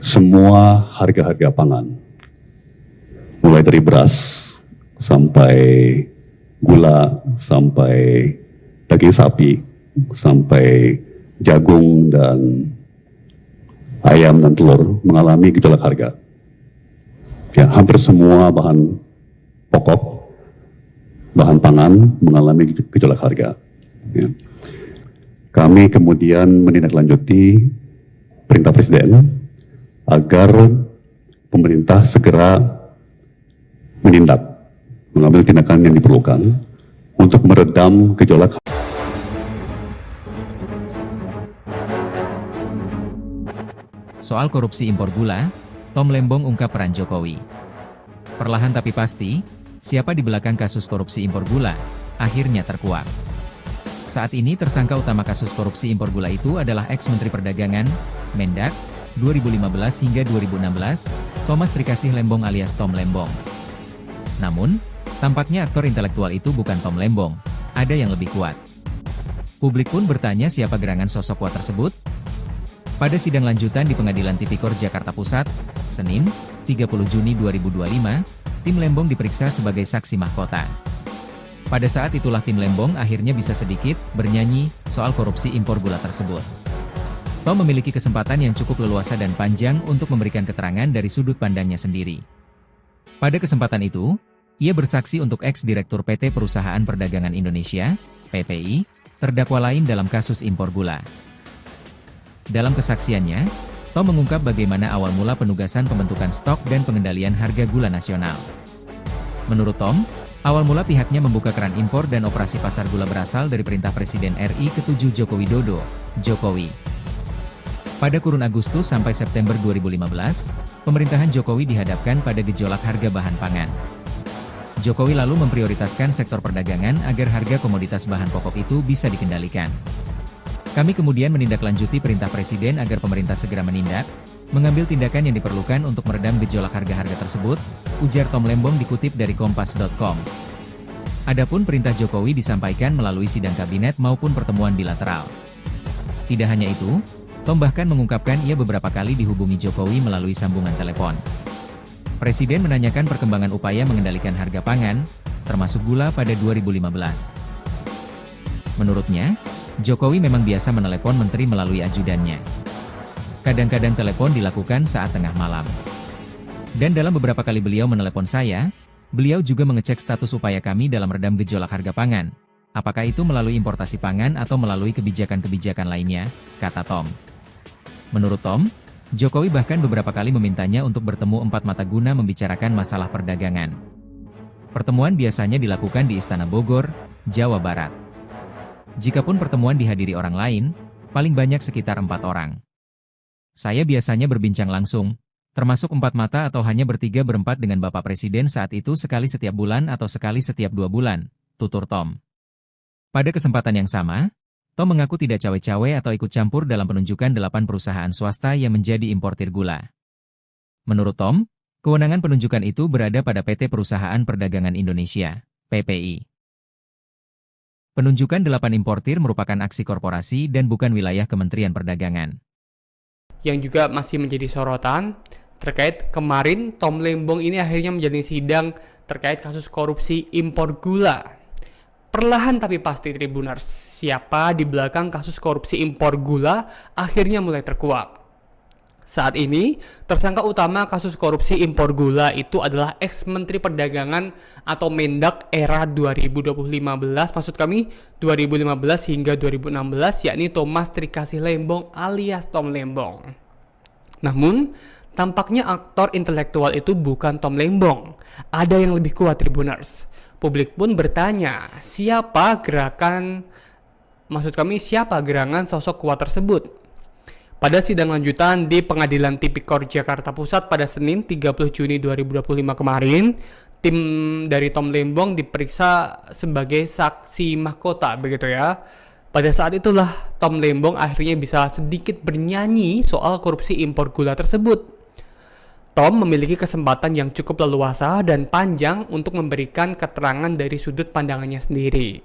semua harga-harga pangan, mulai dari beras sampai gula, sampai daging sapi, sampai jagung dan ayam dan telur mengalami gejolak harga. Ya, hampir semua bahan pokok, bahan pangan mengalami gejolak harga. Ya. Kami kemudian menindaklanjuti perintah Presiden agar pemerintah segera mengambil tindakan yang diperlukan untuk meredam gejolak. Soal korupsi impor gula, Tom Lembong ungkap peran Jokowi. Perlahan tapi pasti, siapa di belakang kasus korupsi impor gula, akhirnya terkuak. Saat ini tersangka utama kasus korupsi impor gula itu adalah ex-Menteri Perdagangan, Mendak, 2015 hingga 2016, Thomas Trikasih Lembong alias Tom Lembong. Namun, tampaknya aktor intelektual itu bukan Tom Lembong, ada yang lebih kuat. Publik pun bertanya siapa gerangan sosok kuat tersebut. Pada sidang lanjutan di Pengadilan Tipikor Jakarta Pusat, Senin, 30 Juni 2025, tim Lembong diperiksa sebagai saksi mahkota. Pada saat itulah tim Lembong akhirnya bisa sedikit bernyanyi soal korupsi impor gula tersebut. Tom memiliki kesempatan yang cukup leluasa dan panjang untuk memberikan keterangan dari sudut pandangnya sendiri. Pada kesempatan itu, ia bersaksi untuk ex-direktur PT Perusahaan Perdagangan Indonesia, PPI, terdakwa lain dalam kasus impor gula. Dalam kesaksiannya, Tom mengungkap bagaimana awal mula penugasan pembentukan stok dan pengendalian harga gula nasional. Menurut Tom, awal mula pihaknya membuka keran impor dan operasi pasar gula berasal dari perintah Presiden RI ke-7 Joko Widodo, Jokowi. Pada kurun Agustus sampai September 2015, pemerintahan Jokowi dihadapkan pada gejolak harga bahan pangan. Jokowi lalu memprioritaskan sektor perdagangan agar harga komoditas bahan pokok itu bisa dikendalikan. Kami kemudian menindaklanjuti perintah Presiden agar pemerintah segera menindak, mengambil tindakan yang diperlukan untuk meredam gejolak harga-harga tersebut, ujar Tom Lembong dikutip dari Kompas.com. Adapun perintah Jokowi disampaikan melalui sidang kabinet maupun pertemuan bilateral. Tidak hanya itu, Tom bahkan mengungkapkan ia beberapa kali dihubungi Jokowi melalui sambungan telepon. Presiden menanyakan perkembangan upaya mengendalikan harga pangan, termasuk gula pada 2015. Menurutnya, Jokowi memang biasa menelepon menteri melalui ajudannya. Kadang-kadang telepon dilakukan saat tengah malam. Dan dalam beberapa kali beliau menelepon saya, beliau juga mengecek status upaya kami dalam redam gejolak harga pangan. Apakah itu melalui importasi pangan atau melalui kebijakan-kebijakan lainnya, kata Tom. Menurut Tom, Jokowi bahkan beberapa kali memintanya untuk bertemu empat mata guna membicarakan masalah perdagangan. Pertemuan biasanya dilakukan di Istana Bogor, Jawa Barat. Jikapun pertemuan dihadiri orang lain, paling banyak sekitar 4 orang. Saya biasanya berbincang langsung, termasuk 4 mata atau hanya bertiga berempat dengan Bapak Presiden saat itu sekali setiap bulan atau sekali setiap 2 bulan, tutur Tom. Pada kesempatan yang sama, Tom mengaku tidak cawe-cawe atau ikut campur dalam penunjukan 8 perusahaan swasta yang menjadi importir gula. Menurut Tom, kewenangan penunjukan itu berada pada PT Perusahaan Perdagangan Indonesia, PPI. Penunjukan 8 importir merupakan aksi korporasi dan bukan wilayah Kementerian Perdagangan. Yang juga masih menjadi sorotan terkait kemarin Tom Lembong ini akhirnya menjalani sidang terkait kasus korupsi impor gula. Perlahan tapi pasti Tribuners, siapa di belakang kasus korupsi impor gula akhirnya mulai terkuak. Saat ini, tersangka utama kasus korupsi impor gula itu adalah ex-Menteri Perdagangan atau Mendak era 2015, maksud kami 2015 hingga 2016, yakni Thomas Trikasih Lembong alias Tom Lembong. Namun, tampaknya aktor intelektual itu bukan Tom Lembong. Ada yang lebih kuat Tribuners. Publik pun bertanya, siapa gerangan sosok kuat tersebut? Pada sidang lanjutan di Pengadilan Tipikor Jakarta Pusat pada Senin 30 Juni 2025 kemarin, tim dari Tom Lembong diperiksa sebagai saksi mahkota, begitu ya. Pada saat itulah Tom Lembong akhirnya bisa sedikit bernyanyi soal korupsi impor gula tersebut. Tom memiliki kesempatan yang cukup leluasa dan panjang untuk memberikan keterangan dari sudut pandangannya sendiri.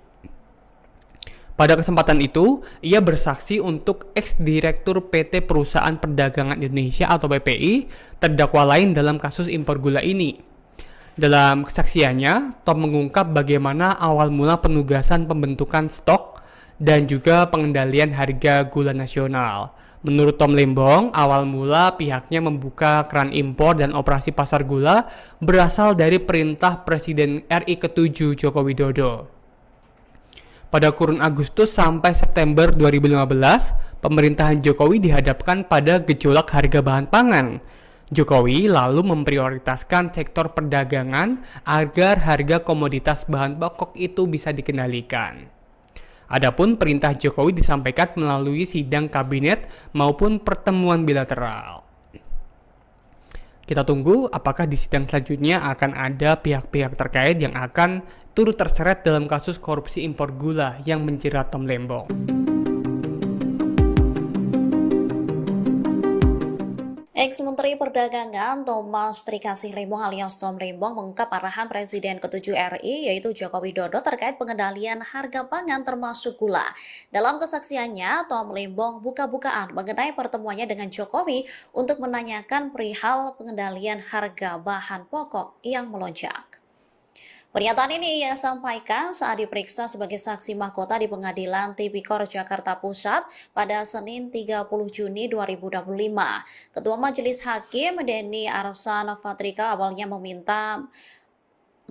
Pada kesempatan itu, ia bersaksi untuk ex-direktur PT Perusahaan Perdagangan Indonesia atau PPI, terdakwa lain dalam kasus impor gula ini. Dalam kesaksiannya, Tom mengungkap bagaimana awal mula penugasan pembentukan stok dan juga pengendalian harga gula nasional. Menurut Tom Lembong, awal mula pihaknya membuka keran impor dan operasi pasar gula berasal dari perintah Presiden RI ke-7 Joko Widodo. Pada kurun Agustus sampai September 2015, pemerintahan Jokowi dihadapkan pada gejolak harga bahan pangan. Jokowi lalu memprioritaskan sektor perdagangan agar harga komoditas bahan pokok itu bisa dikendalikan. Adapun perintah Jokowi disampaikan melalui sidang kabinet maupun pertemuan bilateral. Kita tunggu apakah di sidang selanjutnya akan ada pihak-pihak terkait yang akan turut terseret dalam kasus korupsi impor gula yang menjerat Tom Lembong. Ex-Menteri Perdagangan Thomas Trikasih Lembong alias Tom Lembong mengungkap arahan Presiden ke-7 RI yaitu Joko Widodo terkait pengendalian harga pangan termasuk gula. Dalam kesaksiannya, Tom Lembong buka-bukaan mengenai pertemuannya dengan Jokowi untuk menanyakan perihal pengendalian harga bahan pokok yang melonjak. Pernyataan ini ia sampaikan saat diperiksa sebagai saksi mahkota di Pengadilan Tipikor Jakarta Pusat pada Senin 30 Juni 2025. Ketua Majelis Hakim Denny Arsan Fatrika awalnya meminta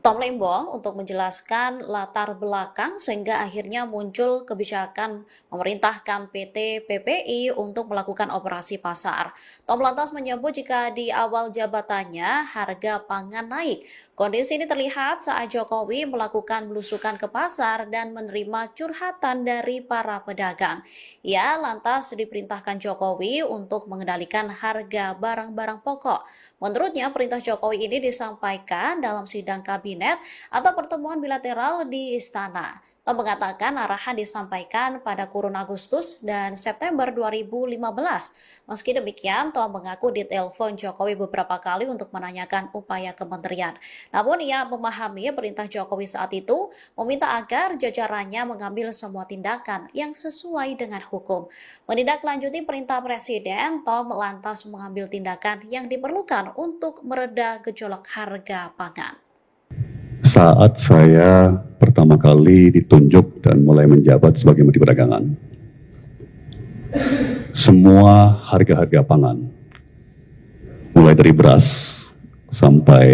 Tom Lembong untuk menjelaskan latar belakang sehingga akhirnya muncul kebijakan memerintahkan PT PPI untuk melakukan operasi pasar. Tom lantas menyebut jika di awal jabatannya harga pangan naik. Kondisi ini terlihat saat Jokowi melakukan belusukan ke pasar dan menerima curhatan dari para pedagang. Ia lantas diperintahkan Jokowi untuk mengendalikan harga barang-barang pokok. Menurutnya perintah Jokowi ini disampaikan dalam sidang kabinet atau pertemuan bilateral di Istana. Tom mengatakan arahan disampaikan pada kurun Agustus dan September 2015. Meski demikian, Tom mengaku ditelepon Jokowi beberapa kali untuk menanyakan upaya kementerian. Namun ia memahami perintah Jokowi saat itu meminta agar jajarannya mengambil semua tindakan yang sesuai dengan hukum. Menindaklanjuti perintah Presiden, Tom lantas mengambil tindakan yang diperlukan untuk mereda gejolak harga pangan. Saat saya pertama kali ditunjuk dan mulai menjabat sebagai Menteri Perdagangan, semua harga-harga pangan, mulai dari beras sampai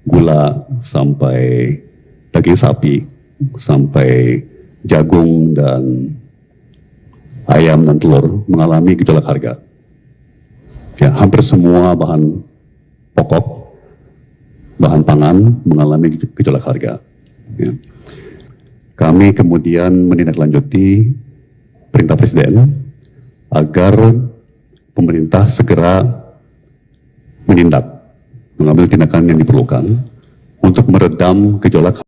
gula, sampai daging sapi, sampai jagung dan ayam dan telur mengalami gejolak harga. Ya, hampir semua bahan pokok, bahan pangan mengalami gejolak harga. Ya. Kami kemudian menindaklanjuti perintah Presiden agar pemerintah segera menindak, mengambil tindakan yang diperlukan untuk meredam gejolak.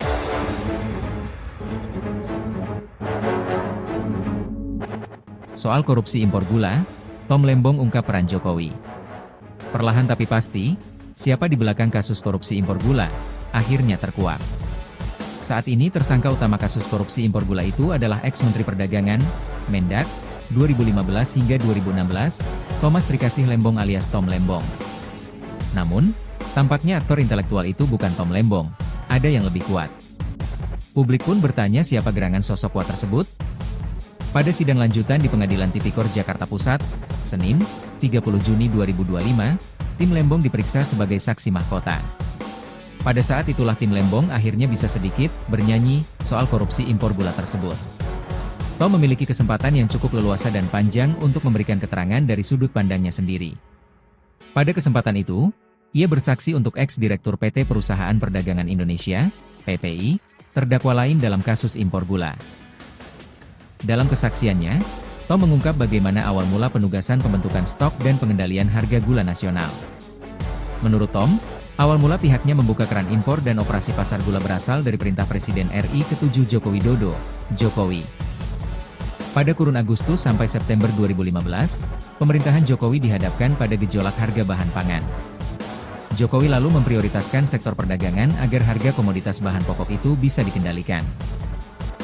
Soal korupsi impor gula, Tom Lembong ungkap peran Jokowi. Perlahan tapi pasti, siapa di belakang kasus korupsi impor gula, akhirnya terkuak. Saat ini tersangka utama kasus korupsi impor gula itu adalah ex-Menteri Perdagangan, Mendak, 2015 hingga 2016, Thomas Trikasih Lembong alias Tom Lembong. Namun, tampaknya aktor intelektual itu bukan Tom Lembong, ada yang lebih kuat. Publik pun bertanya siapa gerangan sosok kuat tersebut? Pada sidang lanjutan di Pengadilan Tipikor Jakarta Pusat, Senin, 30 Juni 2025, tim Lembong diperiksa sebagai saksi mahkota. Pada saat itulah tim Lembong akhirnya bisa sedikit bernyanyi soal korupsi impor gula tersebut. Tom memiliki kesempatan yang cukup leluasa dan panjang untuk memberikan keterangan dari sudut pandangnya sendiri. Pada kesempatan itu, ia bersaksi untuk ex-direktur PT Perusahaan Perdagangan Indonesia, PPI, terdakwa lain dalam kasus impor gula. Dalam kesaksiannya, Tom mengungkap bagaimana awal mula penugasan pembentukan stok dan pengendalian harga gula nasional. Menurut Tom, awal mula pihaknya membuka keran impor dan operasi pasar gula berasal dari perintah Presiden RI ke-7 Joko Widodo, Jokowi. Pada kurun Agustus sampai September 2015, pemerintahan Jokowi dihadapkan pada gejolak harga bahan pangan. Jokowi lalu memprioritaskan sektor perdagangan agar harga komoditas bahan pokok itu bisa dikendalikan.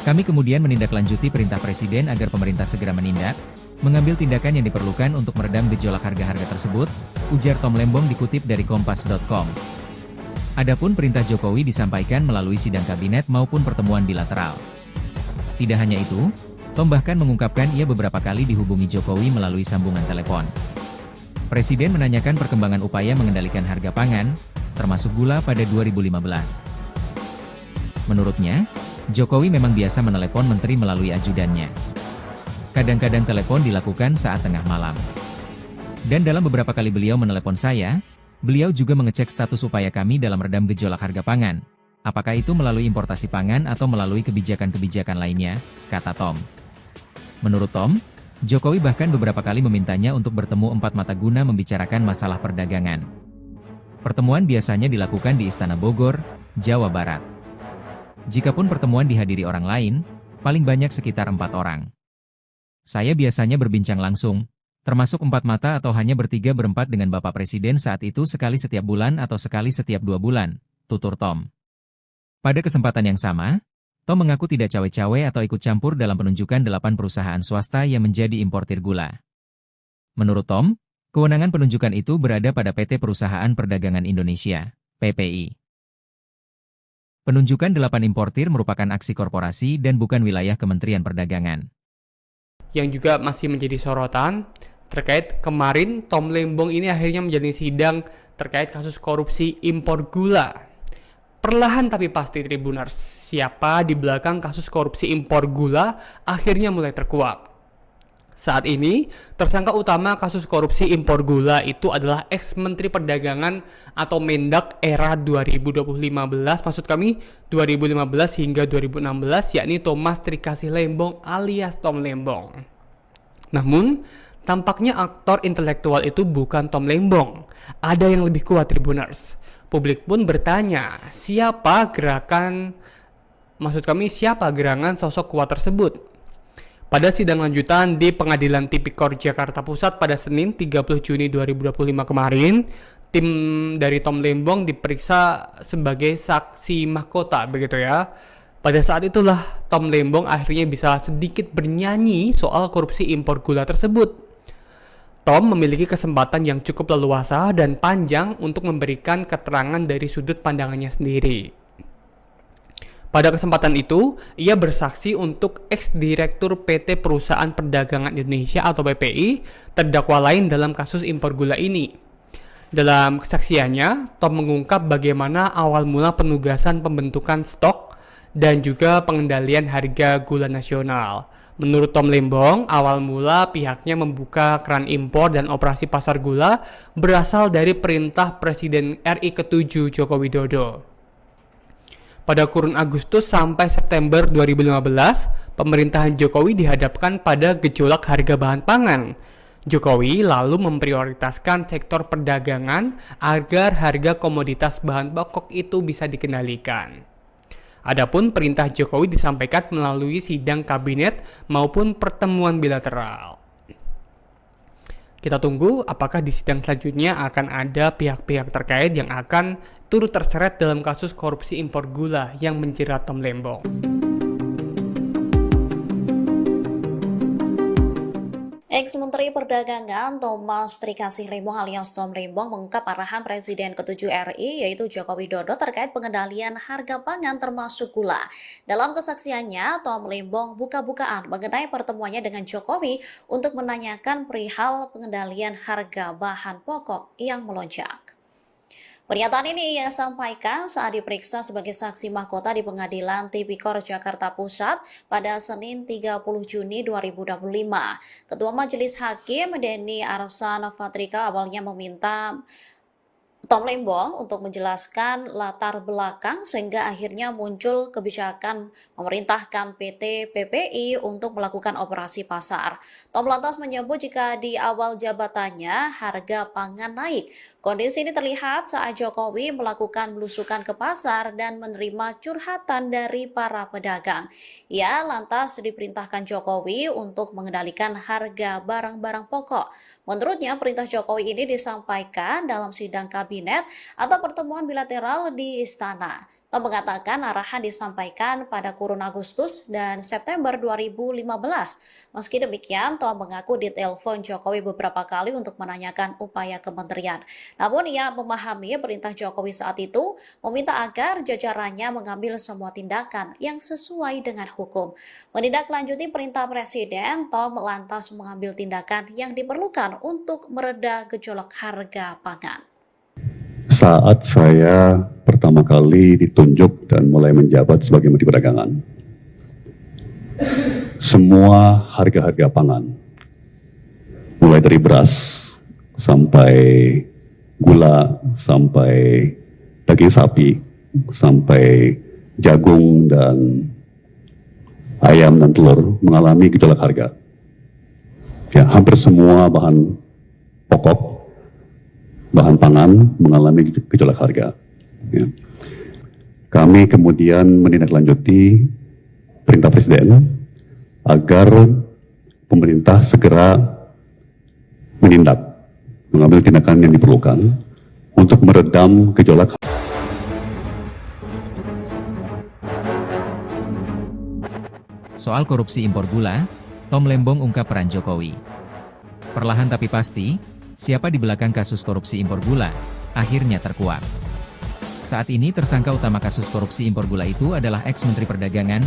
Kami kemudian menindaklanjuti perintah Presiden agar pemerintah segera menindak, mengambil tindakan yang diperlukan untuk meredam gejolak harga-harga tersebut, ujar Tom Lembong dikutip dari Kompas.com. Adapun perintah Jokowi disampaikan melalui sidang kabinet maupun pertemuan bilateral. Tidak hanya itu, Tom bahkan mengungkapkan ia beberapa kali dihubungi Jokowi melalui sambungan telepon. Presiden menanyakan perkembangan upaya mengendalikan harga pangan, termasuk gula pada 2015. Menurutnya, Jokowi memang biasa menelepon menteri melalui ajudannya. Kadang-kadang telepon dilakukan saat tengah malam. Dan dalam beberapa kali beliau menelepon saya, beliau juga mengecek status upaya kami dalam redam gejolak harga pangan. Apakah itu melalui importasi pangan atau melalui kebijakan-kebijakan lainnya, kata Tom. Menurut Tom, Jokowi bahkan beberapa kali memintanya untuk bertemu empat mata guna membicarakan masalah perdagangan. Pertemuan biasanya dilakukan di Istana Bogor, Jawa Barat. Jikapun pertemuan dihadiri orang lain, paling banyak sekitar 4 orang. Saya biasanya berbincang langsung, termasuk 4 mata atau hanya bertiga-berempat dengan Bapak Presiden saat itu sekali setiap bulan atau sekali setiap 2 bulan, tutur Tom. Pada kesempatan yang sama, Tom mengaku tidak cawe-cawe atau ikut campur dalam penunjukan 8 perusahaan swasta yang menjadi importir gula. Menurut Tom, kewenangan penunjukan itu berada pada PT Perusahaan Perdagangan Indonesia, PPI. Penunjukan 8 importir merupakan aksi korporasi dan bukan wilayah Kementerian Perdagangan. Yang juga masih menjadi sorotan, terkait kemarin Tom Lembong ini akhirnya menjalani sidang terkait kasus korupsi impor gula. Perlahan tapi pasti Tribuners, siapa di belakang kasus korupsi impor gula akhirnya mulai terkuak. Saat ini, tersangka utama kasus korupsi impor gula itu adalah ex-Menteri Perdagangan atau Mendak era 2015, maksud kami 2015 hingga 2016, yakni Thomas Trikasih Lembong alias Tom Lembong. Namun, tampaknya aktor intelektual itu bukan Tom Lembong. Ada yang lebih kuat Tribuners. Publik pun bertanya, siapa gerangan sosok kuat tersebut? Pada sidang lanjutan di Pengadilan Tipikor Jakarta Pusat pada Senin 30 Juni 2025 kemarin, tim dari Tom Lembong diperiksa sebagai saksi mahkota, begitu ya. Pada saat itulah Tom Lembong akhirnya bisa sedikit bernyanyi soal korupsi impor gula tersebut. Tom memiliki kesempatan yang cukup leluasa dan panjang untuk memberikan keterangan dari sudut pandangannya sendiri. Pada kesempatan itu, ia bersaksi untuk ex-direktur PT Perusahaan Perdagangan Indonesia atau PPI, terdakwa lain dalam kasus impor gula ini. Dalam kesaksiannya, Tom mengungkap bagaimana awal mula penugasan pembentukan stok dan juga pengendalian harga gula nasional. Menurut Tom Lembong, awal mula pihaknya membuka keran impor dan operasi pasar gula berasal dari perintah Presiden RI ke-7 Joko Widodo. Pada kurun Agustus sampai September 2015, pemerintahan Jokowi dihadapkan pada gejolak harga bahan pangan. Jokowi lalu memprioritaskan sektor perdagangan agar harga komoditas bahan pokok itu bisa dikendalikan. Adapun perintah Jokowi disampaikan melalui sidang kabinet maupun pertemuan bilateral. Kita tunggu apakah di sidang selanjutnya akan ada pihak-pihak terkait yang akan turut terseret dalam kasus korupsi impor gula yang menjerat Tom Lembong. Ex-Menteri Perdagangan Thomas Trikasih Lembong alias Tom Lembong mengungkap arahan Presiden ke-7 RI yaitu Joko Widodo terkait pengendalian harga pangan termasuk gula. Dalam kesaksiannya, Tom Lembong buka-bukaan mengenai pertemuannya dengan Jokowi untuk menanyakan perihal pengendalian harga bahan pokok yang melonjak. Pernyataan ini ia sampaikan saat diperiksa sebagai saksi mahkota di Pengadilan Tipikor Jakarta Pusat pada Senin 30 Juni 2025. Ketua Majelis Hakim Denny Arsan Fatrika awalnya meminta Tom Lembong untuk menjelaskan latar belakang sehingga akhirnya muncul kebijakan memerintahkan PT PPI untuk melakukan operasi pasar. Tom lantas menyebut jika di awal jabatannya harga pangan naik. Kondisi ini terlihat saat Jokowi melakukan belusukan ke pasar dan menerima curhatan dari para pedagang. Ia lantas diperintahkan Jokowi untuk mengendalikan harga barang-barang pokok. Menurutnya, perintah Jokowi ini disampaikan dalam sidang kabinet atau pertemuan bilateral di Istana. Tom mengatakan arahan disampaikan pada kurun Agustus dan September 2015. Meski demikian, Tom mengaku ditelepon Jokowi beberapa kali untuk menanyakan upaya kementerian. Namun ia memahami perintah Jokowi saat itu meminta agar jajarannya mengambil semua tindakan yang sesuai dengan hukum. Menindaklanjuti perintah Presiden, Tom lantas mengambil tindakan yang diperlukan untuk mereda gejolak harga pangan. Saat saya pertama kali ditunjuk dan mulai menjabat sebagai Menteri Perdagangan, semua harga-harga pangan, mulai dari beras sampai gula, sampai daging sapi, sampai jagung dan ayam dan telur mengalami gejolak harga. Ya, hampir semua bahan pokok, bahan pangan mengalami gejolak harga. Ya. Kami kemudian menindaklanjuti perintah Presiden agar pemerintah segera mengambil tindakan yang diperlukan untuk meredam gejolak. Soal korupsi impor gula, Tom Lembong ungkap peran Jokowi. Perlahan tapi pasti, siapa di belakang kasus korupsi impor gula, akhirnya terkuak. Saat ini tersangka utama kasus korupsi impor gula itu adalah ex-Menteri Perdagangan,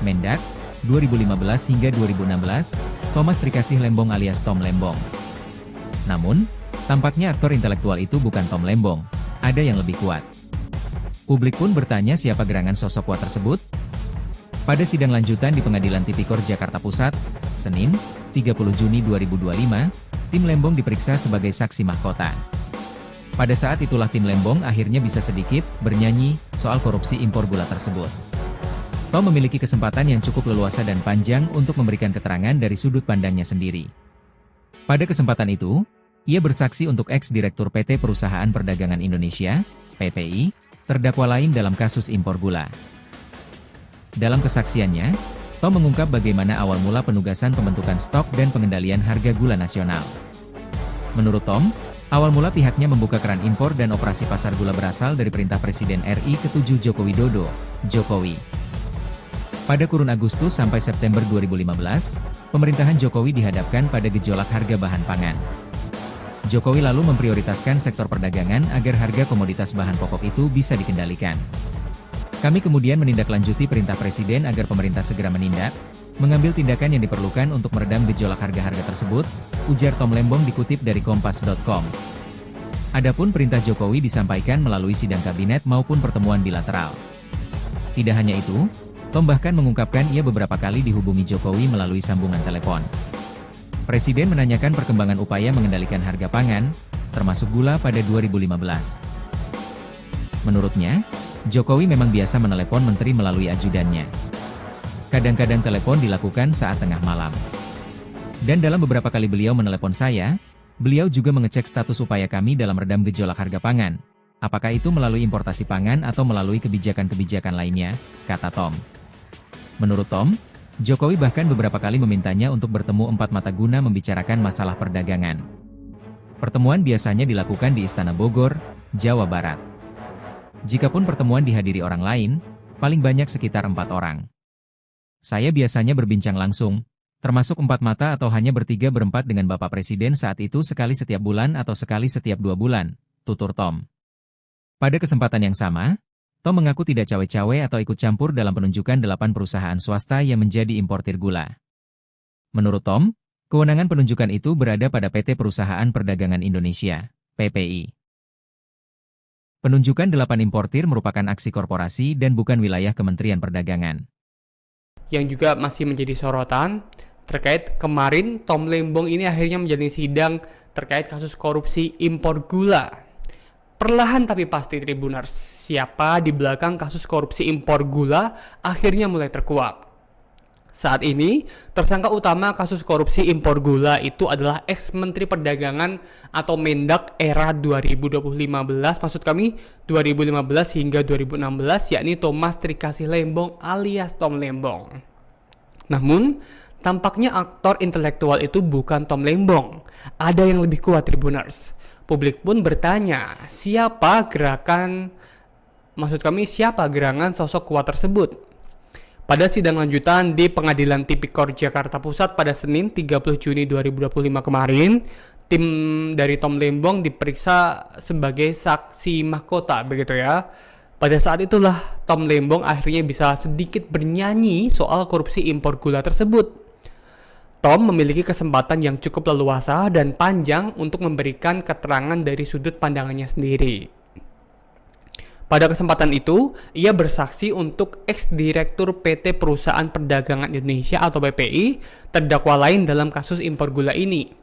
Mendak, 2015 hingga 2016, Thomas Trikasih Lembong alias Tom Lembong. Namun, tampaknya aktor intelektual itu bukan Tom Lembong, ada yang lebih kuat. Publik pun bertanya siapa gerangan sosok kuat tersebut. Pada sidang lanjutan di Pengadilan Tipikor Jakarta Pusat, Senin, 30 Juni 2025, tim Lembong diperiksa sebagai saksi mahkota. Pada saat itulah tim Lembong akhirnya bisa sedikit bernyanyi soal korupsi impor gula tersebut. Tom memiliki kesempatan yang cukup leluasa dan panjang untuk memberikan keterangan dari sudut pandangnya sendiri. Pada kesempatan itu, ia bersaksi untuk ex-direktur PT Perusahaan Perdagangan Indonesia, PPI, terdakwa lain dalam kasus impor gula. Dalam kesaksiannya, Tom mengungkap bagaimana awal mula penugasan pembentukan stok dan pengendalian harga gula nasional. Menurut Tom, awal mula pihaknya membuka keran impor dan operasi pasar gula berasal dari perintah Presiden RI ke-7 Joko Widodo, Jokowi. Pada kurun Agustus sampai September 2015, pemerintahan Jokowi dihadapkan pada gejolak harga bahan pangan. Jokowi lalu memprioritaskan sektor perdagangan agar harga komoditas bahan pokok itu bisa dikendalikan. Kami kemudian menindaklanjuti perintah Presiden agar pemerintah segera menindak, mengambil tindakan yang diperlukan untuk meredam gejolak harga-harga tersebut, ujar Tom Lembong dikutip dari Kompas.com. Adapun perintah Jokowi disampaikan melalui sidang kabinet maupun pertemuan bilateral. Tidak hanya itu, Tom bahkan mengungkapkan ia beberapa kali dihubungi Jokowi melalui sambungan telepon. Presiden menanyakan perkembangan upaya mengendalikan harga pangan, termasuk gula pada 2015. Menurutnya, Jokowi memang biasa menelepon menteri melalui ajudannya. Kadang-kadang telepon dilakukan saat tengah malam. Dan dalam beberapa kali beliau menelepon saya, beliau juga mengecek status upaya kami dalam redam gejolak harga pangan. Apakah itu melalui importasi pangan atau melalui kebijakan-kebijakan lainnya, kata Tom. Menurut Tom, Jokowi bahkan beberapa kali memintanya untuk bertemu empat mata guna membicarakan masalah perdagangan. Pertemuan biasanya dilakukan di Istana Bogor, Jawa Barat. Jikapun pertemuan dihadiri orang lain, paling banyak sekitar 4 orang. Saya biasanya berbincang langsung, termasuk 4 mata atau hanya bertiga berempat dengan Bapak Presiden saat itu sekali setiap bulan atau sekali setiap 2 bulan, tutur Tom. Pada kesempatan yang sama, Tom mengaku tidak cawe-cawe atau ikut campur dalam penunjukan 8 perusahaan swasta yang menjadi importir gula. Menurut Tom, kewenangan penunjukan itu berada pada PT Perusahaan Perdagangan Indonesia, PPI. Penunjukan 8 importir merupakan aksi korporasi dan bukan wilayah Kementerian Perdagangan. Yang juga masih menjadi sorotan terkait kemarin Tom Lembong ini akhirnya menjalani sidang terkait kasus korupsi impor gula. Perlahan tapi pasti Tribuners, siapa di belakang kasus korupsi impor gula akhirnya mulai terkuak. Saat ini, tersangka utama kasus korupsi impor gula itu adalah ex-Menteri Perdagangan atau Mendak era 2015, maksud kami 2015 hingga 2016, yakni Thomas Trikasih Lembong alias Tom Lembong. Namun, tampaknya aktor intelektual itu bukan Tom Lembong. Ada yang lebih kuat Tribuners. Publik pun bertanya, siapa gerangan sosok kuat tersebut? Pada sidang lanjutan di Pengadilan Tipikor Jakarta Pusat pada Senin 30 Juni 2025 kemarin, tim dari Tom Lembong diperiksa sebagai saksi mahkota, begitu ya. Pada saat itulah Tom Lembong akhirnya bisa sedikit bernyanyi soal korupsi impor gula tersebut. Tom memiliki kesempatan yang cukup leluasa dan panjang untuk memberikan keterangan dari sudut pandangannya sendiri. Pada kesempatan itu, ia bersaksi untuk ex-direktur PT Perusahaan Perdagangan Indonesia atau PPI, terdakwa lain dalam kasus impor gula ini.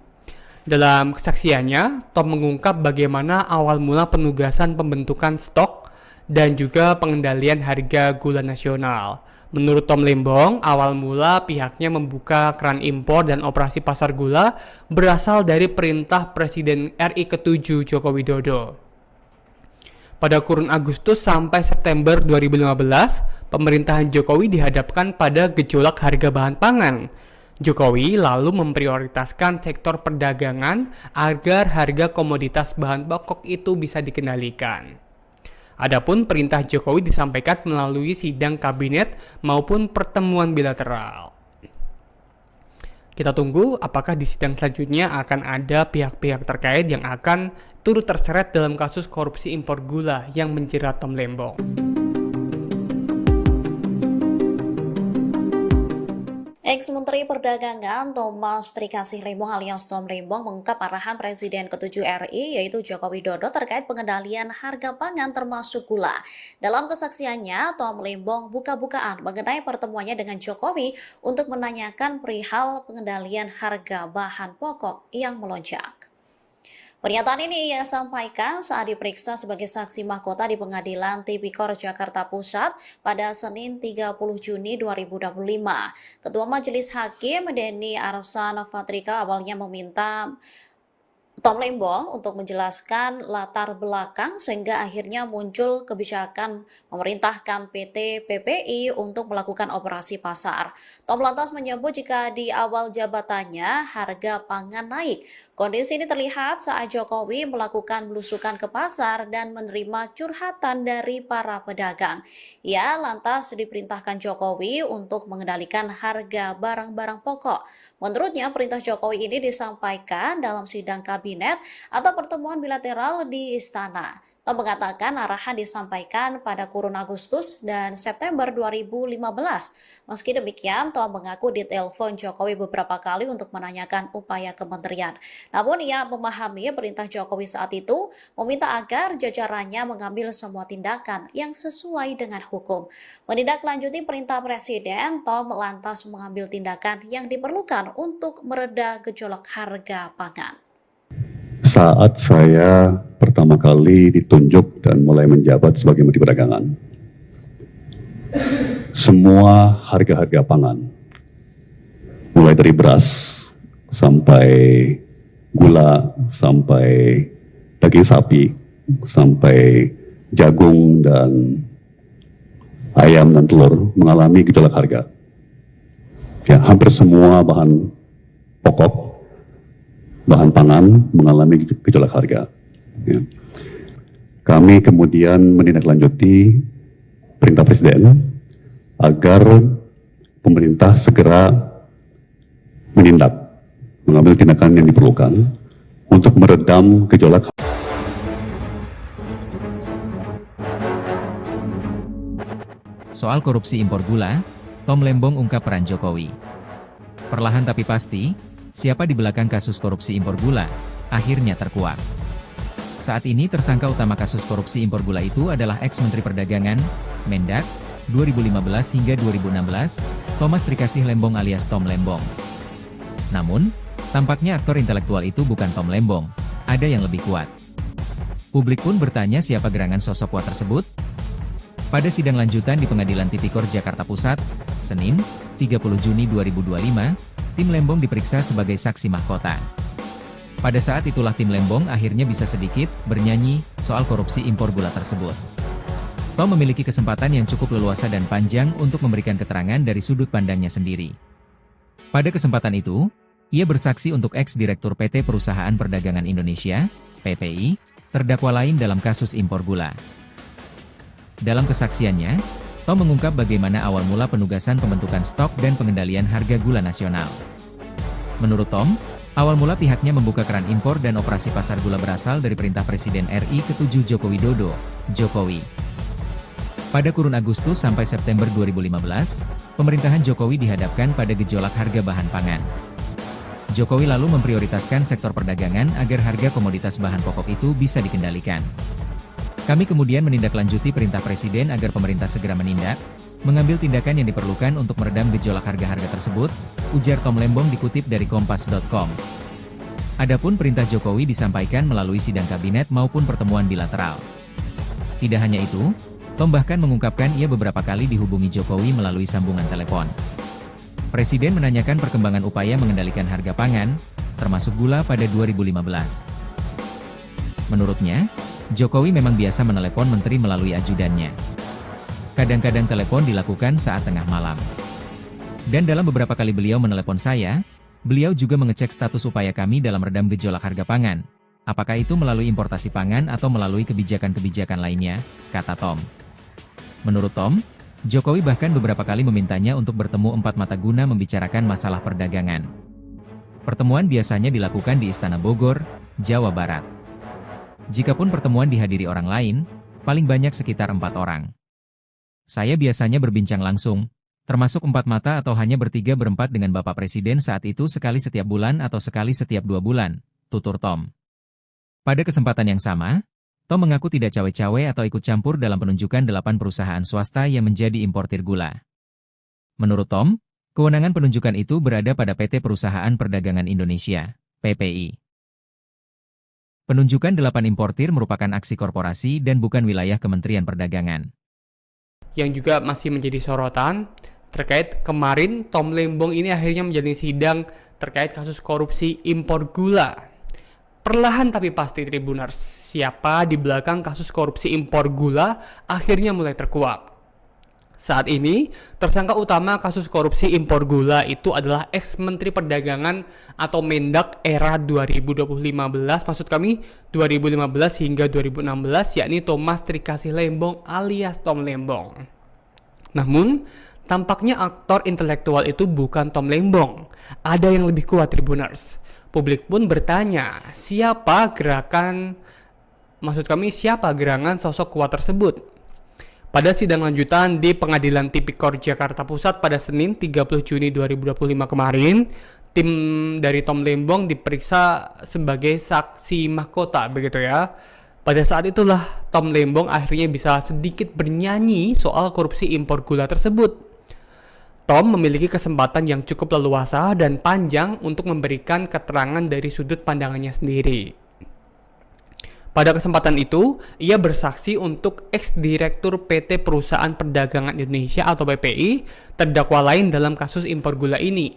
Dalam kesaksiannya, Tom mengungkap bagaimana awal mula penugasan pembentukan stok dan juga pengendalian harga gula nasional. Menurut Tom Lembong, awal mula pihaknya membuka keran impor dan operasi pasar gula berasal dari perintah Presiden RI ke-7 Joko Widodo. Pada kurun Agustus sampai September 2015, pemerintahan Jokowi dihadapkan pada gejolak harga bahan pangan. Jokowi lalu memprioritaskan sektor perdagangan agar harga komoditas bahan pokok itu bisa dikendalikan. Adapun perintah Jokowi disampaikan melalui sidang kabinet maupun pertemuan bilateral. Kita tunggu apakah di sidang selanjutnya akan ada pihak-pihak terkait yang akan turut terseret dalam kasus korupsi impor gula yang menjerat Tom Lembong. Ex-Menteri Perdagangan Thomas Trikasih Lembong alias Tom Lembong mengungkap arahan Presiden ke-7 RI yaitu Joko Widodo terkait pengendalian harga pangan termasuk gula. Dalam kesaksiannya, Tom Lembong buka-bukaan mengenai pertemuannya dengan Jokowi untuk menanyakan perihal pengendalian harga bahan pokok yang melonjak. Pernyataan ini ia sampaikan saat diperiksa sebagai saksi mahkota di Pengadilan Tipikor Jakarta Pusat pada Senin 30 Juni 2025. Ketua Majelis Hakim Denny Arsan Fatrika awalnya meminta Tom Lembong untuk menjelaskan latar belakang sehingga akhirnya muncul kebijakan memerintahkan PT PPI untuk melakukan operasi pasar. Tom lantas menyebut jika di awal jabatannya harga pangan naik. Kondisi ini terlihat saat Jokowi melakukan belusukan ke pasar dan menerima curhatan dari para pedagang. Ia lantas diperintahkan Jokowi untuk mengendalikan harga barang-barang pokok. Menurutnya, perintah Jokowi ini disampaikan dalam sidang kabinet atau pertemuan bilateral di Istana. Tom mengatakan arahan disampaikan pada kurun Agustus dan September 2015. Meski demikian, Tom mengaku ditelepon Jokowi beberapa kali untuk menanyakan upaya kementerian. Namun ia memahami perintah Jokowi saat itu meminta agar jajarannya mengambil semua tindakan yang sesuai dengan hukum. Menindaklanjuti perintah Presiden, Tom lantas mengambil tindakan yang diperlukan untuk mereda gejolak harga pangan. Saat saya pertama kali ditunjuk dan mulai menjabat sebagai Menteri Perdagangan, semua harga-harga pangan, mulai dari beras sampai gula, sampai daging sapi, sampai jagung dan ayam dan telur mengalami gejolak harga. Ya, hampir semua bahan pokok, bahan pangan mengalami gejolak harga. Ya. Kami kemudian menindaklanjuti perintah Presiden agar pemerintah segera menindak, mengambil tindakan yang diperlukan untuk meredam gejolak. Soal korupsi impor gula, Tom Lembong ungkap peran Jokowi. Perlahan tapi pasti, siapa di belakang kasus korupsi impor gula, akhirnya terkuak. Saat ini tersangka utama kasus korupsi impor gula itu adalah ex-Menteri Perdagangan, Mendak, 2015 hingga 2016, Thomas Trikasih Lembong alias Tom Lembong. Namun, tampaknya aktor intelektual itu bukan Tom Lembong, ada yang lebih kuat. Publik pun bertanya siapa gerangan sosok kuat tersebut. Pada sidang lanjutan di Pengadilan Tipikor Jakarta Pusat, Senin, 30 Juni 2025, tim Lembong diperiksa sebagai saksi mahkota. Pada saat itulah tim Lembong akhirnya bisa sedikit bernyanyi soal korupsi impor gula tersebut. Tom memiliki kesempatan yang cukup leluasa dan panjang untuk memberikan keterangan dari sudut pandangnya sendiri. Pada kesempatan itu, ia bersaksi untuk ex-direktur PT Perusahaan Perdagangan Indonesia, PPI, terdakwa lain dalam kasus impor gula. Dalam kesaksiannya, Tom mengungkap bagaimana awal mula penugasan pembentukan stok dan pengendalian harga gula nasional. Menurut Tom, awal mula pihaknya membuka keran impor dan operasi pasar gula berasal dari perintah Presiden RI ke-7 Joko Widodo, Jokowi. Pada kurun Agustus sampai September 2015, pemerintahan Jokowi dihadapkan pada gejolak harga bahan pangan. Jokowi lalu memprioritaskan sektor perdagangan agar harga komoditas bahan pokok itu bisa dikendalikan. Kami kemudian menindaklanjuti perintah Presiden agar pemerintah segera menindak, mengambil tindakan yang diperlukan untuk meredam gejolak harga-harga tersebut, ujar Tom Lembong dikutip dari Kompas.com. Adapun perintah Jokowi disampaikan melalui sidang kabinet maupun pertemuan bilateral. Tidak hanya itu, Tom bahkan mengungkapkan ia beberapa kali dihubungi Jokowi melalui sambungan telepon. Presiden menanyakan perkembangan upaya mengendalikan harga pangan, termasuk gula pada 2015. Menurutnya, Jokowi memang biasa menelepon menteri melalui ajudannya. Kadang-kadang telepon dilakukan saat tengah malam. Dan dalam beberapa kali beliau menelepon saya, beliau juga mengecek status upaya kami dalam redam gejolak harga pangan. Apakah itu melalui importasi pangan atau melalui kebijakan-kebijakan lainnya, kata Tom. Menurut Tom, Jokowi bahkan beberapa kali memintanya untuk bertemu empat mata guna membicarakan masalah perdagangan. Pertemuan biasanya dilakukan di Istana Bogor, Jawa Barat. Jikapun pertemuan dihadiri orang lain, paling banyak sekitar 4 orang. Saya biasanya berbincang langsung, termasuk 4 mata atau hanya bertiga berempat dengan Bapak Presiden saat itu sekali setiap bulan atau sekali setiap 2 bulan, tutur Tom. Pada kesempatan yang sama, Tom mengaku tidak cawe-cawe atau ikut campur dalam penunjukan 8 perusahaan swasta yang menjadi importir gula. Menurut Tom, kewenangan penunjukan itu berada pada PT Perusahaan Perdagangan Indonesia, PPI. Penunjukan 8 importir merupakan aksi korporasi dan bukan wilayah Kementerian Perdagangan. Yang juga masih menjadi sorotan terkait kemarin Tom Lembong ini akhirnya menjalani sidang terkait kasus korupsi impor gula. Perlahan tapi pasti Tribuners, siapa di belakang kasus korupsi impor gula akhirnya mulai terkuak. Saat ini, tersangka utama kasus korupsi impor gula itu adalah ex-Menteri Perdagangan atau Mendak era 2015, maksud kami 2015 hingga 2016, yakni Thomas Trikasih Lembong alias Tom Lembong. Namun, tampaknya aktor intelektual itu bukan Tom Lembong. Ada yang lebih kuat Tribuners. Publik pun bertanya, siapa gerangan sosok kuat tersebut? Pada sidang lanjutan di Pengadilan Tipikor Jakarta Pusat pada Senin 30 Juni 2025 kemarin, tim dari Tom Lembong diperiksa sebagai saksi mahkota, begitu ya. Pada saat itulah Tom Lembong akhirnya bisa sedikit bernyanyi soal korupsi impor gula tersebut. Tom memiliki kesempatan yang cukup leluasa dan panjang untuk memberikan keterangan dari sudut pandangannya sendiri. Pada kesempatan itu, ia bersaksi untuk ex-direktur PT Perusahaan Perdagangan Indonesia atau PPI, terdakwa lain dalam kasus impor gula ini.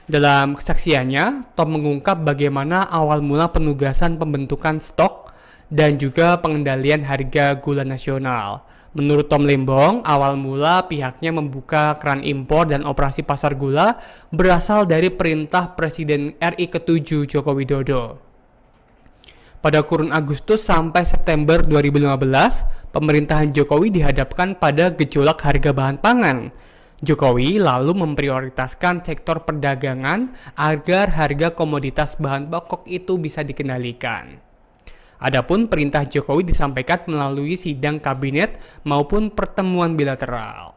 Dalam kesaksiannya, Tom mengungkap bagaimana awal mula penugasan pembentukan stok dan juga pengendalian harga gula nasional. Menurut Tom Lembong, awal mula pihaknya membuka keran impor dan operasi pasar gula berasal dari perintah Presiden RI ke-7 Joko Widodo. Pada kurun Agustus sampai September 2015, pemerintahan Jokowi dihadapkan pada gejolak harga bahan pangan. Jokowi lalu memprioritaskan sektor perdagangan agar harga komoditas bahan pokok itu bisa dikendalikan. Adapun perintah Jokowi disampaikan melalui sidang kabinet maupun pertemuan bilateral.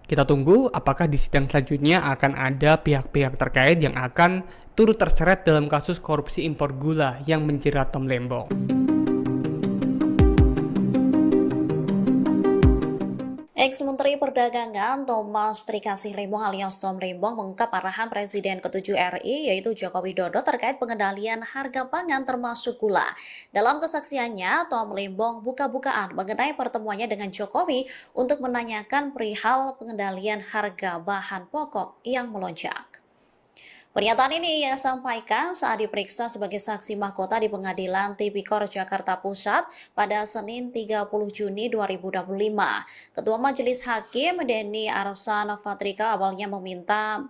Kita tunggu apakah di sidang selanjutnya akan ada pihak-pihak terkait yang akan turut terseret dalam kasus korupsi impor gula yang menjerat Tom Lembong. Ex-Menteri Perdagangan Thomas Trikasih Lembong alias Tom Lembong mengungkap arahan Presiden ke-7 RI yaitu Joko Widodo terkait pengendalian harga pangan termasuk gula. Dalam kesaksiannya, Tom Lembong buka-bukaan mengenai pertemuannya dengan Jokowi untuk menanyakan perihal pengendalian harga bahan pokok yang melonjak. Pernyataan ini ia sampaikan saat diperiksa sebagai saksi mahkota di Pengadilan Tipikor Jakarta Pusat pada Senin 30 Juni 2025. Ketua Majelis Hakim Denny Arsan Fatrika awalnya meminta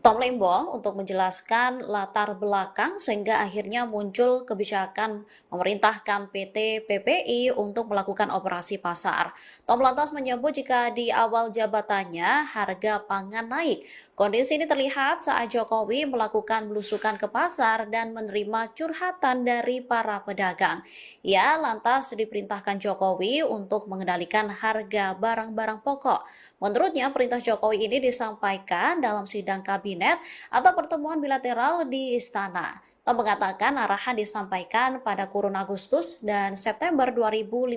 Tom Lembong untuk menjelaskan latar belakang sehingga akhirnya muncul kebijakan memerintahkan PT PPI untuk melakukan operasi pasar. Tom lantas menyebut jika di awal jabatannya harga pangan naik. Kondisi ini terlihat saat Jokowi melakukan belusukan ke pasar dan menerima curhatan dari para pedagang. Ia lantas diperintahkan Jokowi untuk mengendalikan harga barang-barang pokok. Menurutnya perintah Jokowi ini disampaikan dalam sidang kabinet kabinet atau pertemuan bilateral di istana. Tom mengatakan arahan disampaikan pada kurun Agustus dan September 2015.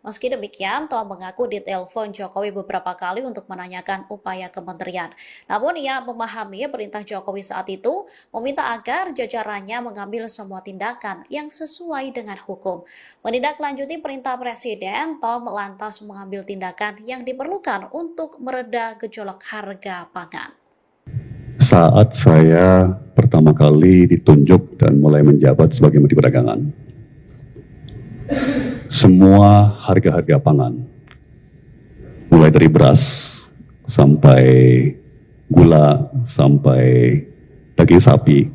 Meski demikian, Tom mengaku ditelepon Jokowi beberapa kali untuk menanyakan upaya kementerian. Namun ia memahami perintah Jokowi saat itu meminta agar jajarannya mengambil semua tindakan yang sesuai dengan hukum. Menindaklanjuti perintah Presiden, Tom lantas mengambil tindakan yang diperlukan untuk mereda gejolak harga pangan. Saat saya pertama kali ditunjuk dan mulai menjabat sebagai Menteri Perdagangan, semua harga-harga pangan, mulai dari beras sampai gula, sampai daging sapi,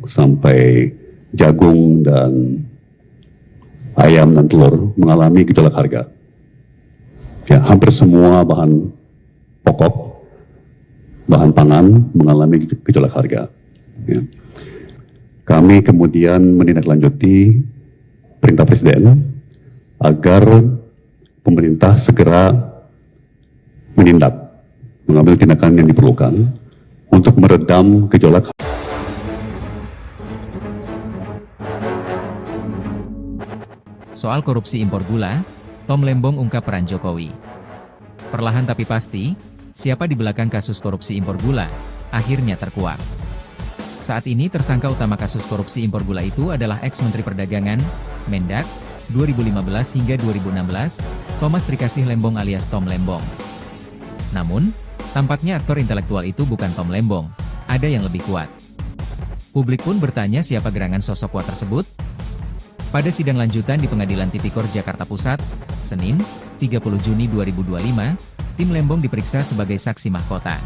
sampai jagung dan ayam dan telur mengalami gejolak harga. Ya, hampir semua bahan pokok, bahan pangan mengalami gejolak harga. Ya. Kami kemudian menindaklanjuti perintah Presiden agar pemerintah segera mengambil tindakan yang diperlukan untuk meredam gejolak. Soal korupsi impor gula, Tom Lembong ungkap peran Jokowi. Perlahan tapi pasti, siapa di belakang kasus korupsi impor gula, akhirnya terkuak. Saat ini tersangka utama kasus korupsi impor gula itu adalah ex-Menteri Perdagangan, Mendak, 2015 hingga 2016, Thomas Trikasih Lembong alias Tom Lembong. Namun, tampaknya aktor intelektual itu bukan Tom Lembong, ada yang lebih kuat. Publik pun bertanya siapa gerangan sosok kuat tersebut. Pada sidang lanjutan di Pengadilan Tipikor Jakarta Pusat, Senin, 30 Juni 2025, tim Lembong diperiksa sebagai saksi mahkota.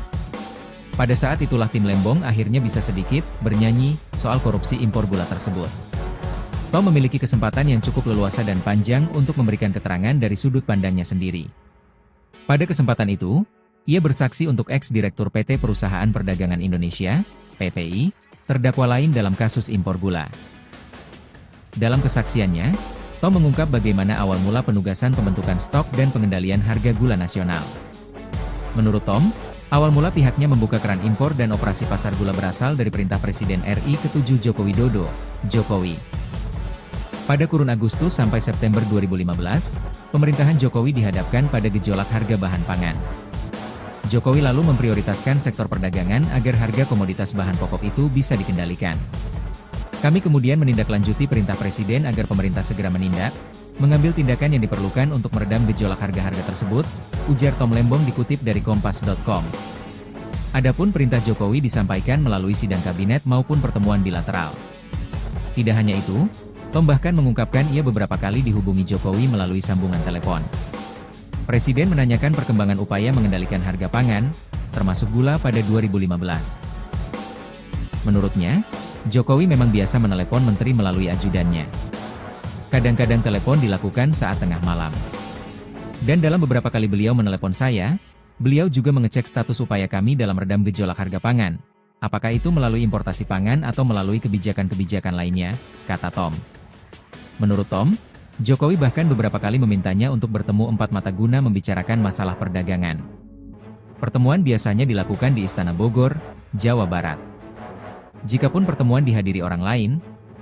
Pada saat itulah tim Lembong akhirnya bisa sedikit bernyanyi soal korupsi impor gula tersebut. Tom memiliki kesempatan yang cukup leluasa dan panjang untuk memberikan keterangan dari sudut pandangnya sendiri. Pada kesempatan itu, ia bersaksi untuk ex-direktur PT Perusahaan Perdagangan Indonesia, PPI, terdakwa lain dalam kasus impor gula. Dalam kesaksiannya, Tom mengungkap bagaimana awal mula penugasan pembentukan stok dan pengendalian harga gula nasional. Menurut Tom, awal mula pihaknya membuka keran impor dan operasi pasar gula berasal dari perintah Presiden RI ke-7 Joko Widodo, Jokowi. Pada kurun Agustus sampai September 2015, pemerintahan Jokowi dihadapkan pada gejolak harga bahan pangan. Jokowi lalu memprioritaskan sektor perdagangan agar harga komoditas bahan pokok itu bisa dikendalikan. Kami kemudian menindaklanjuti perintah Presiden agar pemerintah segera menindak, mengambil tindakan yang diperlukan untuk meredam gejolak harga-harga tersebut, ujar Tom Lembong dikutip dari Kompas.com. Adapun perintah Jokowi disampaikan melalui sidang kabinet maupun pertemuan bilateral. Tidak hanya itu, Tom bahkan mengungkapkan ia beberapa kali dihubungi Jokowi melalui sambungan telepon. Presiden menanyakan perkembangan upaya mengendalikan harga pangan, termasuk gula pada 2015. Menurutnya, Jokowi memang biasa menelepon menteri melalui ajudannya. Kadang-kadang telepon dilakukan saat tengah malam. Dan dalam beberapa kali beliau menelepon saya, beliau juga mengecek status upaya kami dalam redam gejolak harga pangan. Apakah itu melalui importasi pangan atau melalui kebijakan-kebijakan lainnya, kata Tom. Menurut Tom, Jokowi bahkan beberapa kali memintanya untuk bertemu empat mata guna membicarakan masalah perdagangan. Pertemuan biasanya dilakukan di Istana Bogor, Jawa Barat. Jikapun pertemuan dihadiri orang lain,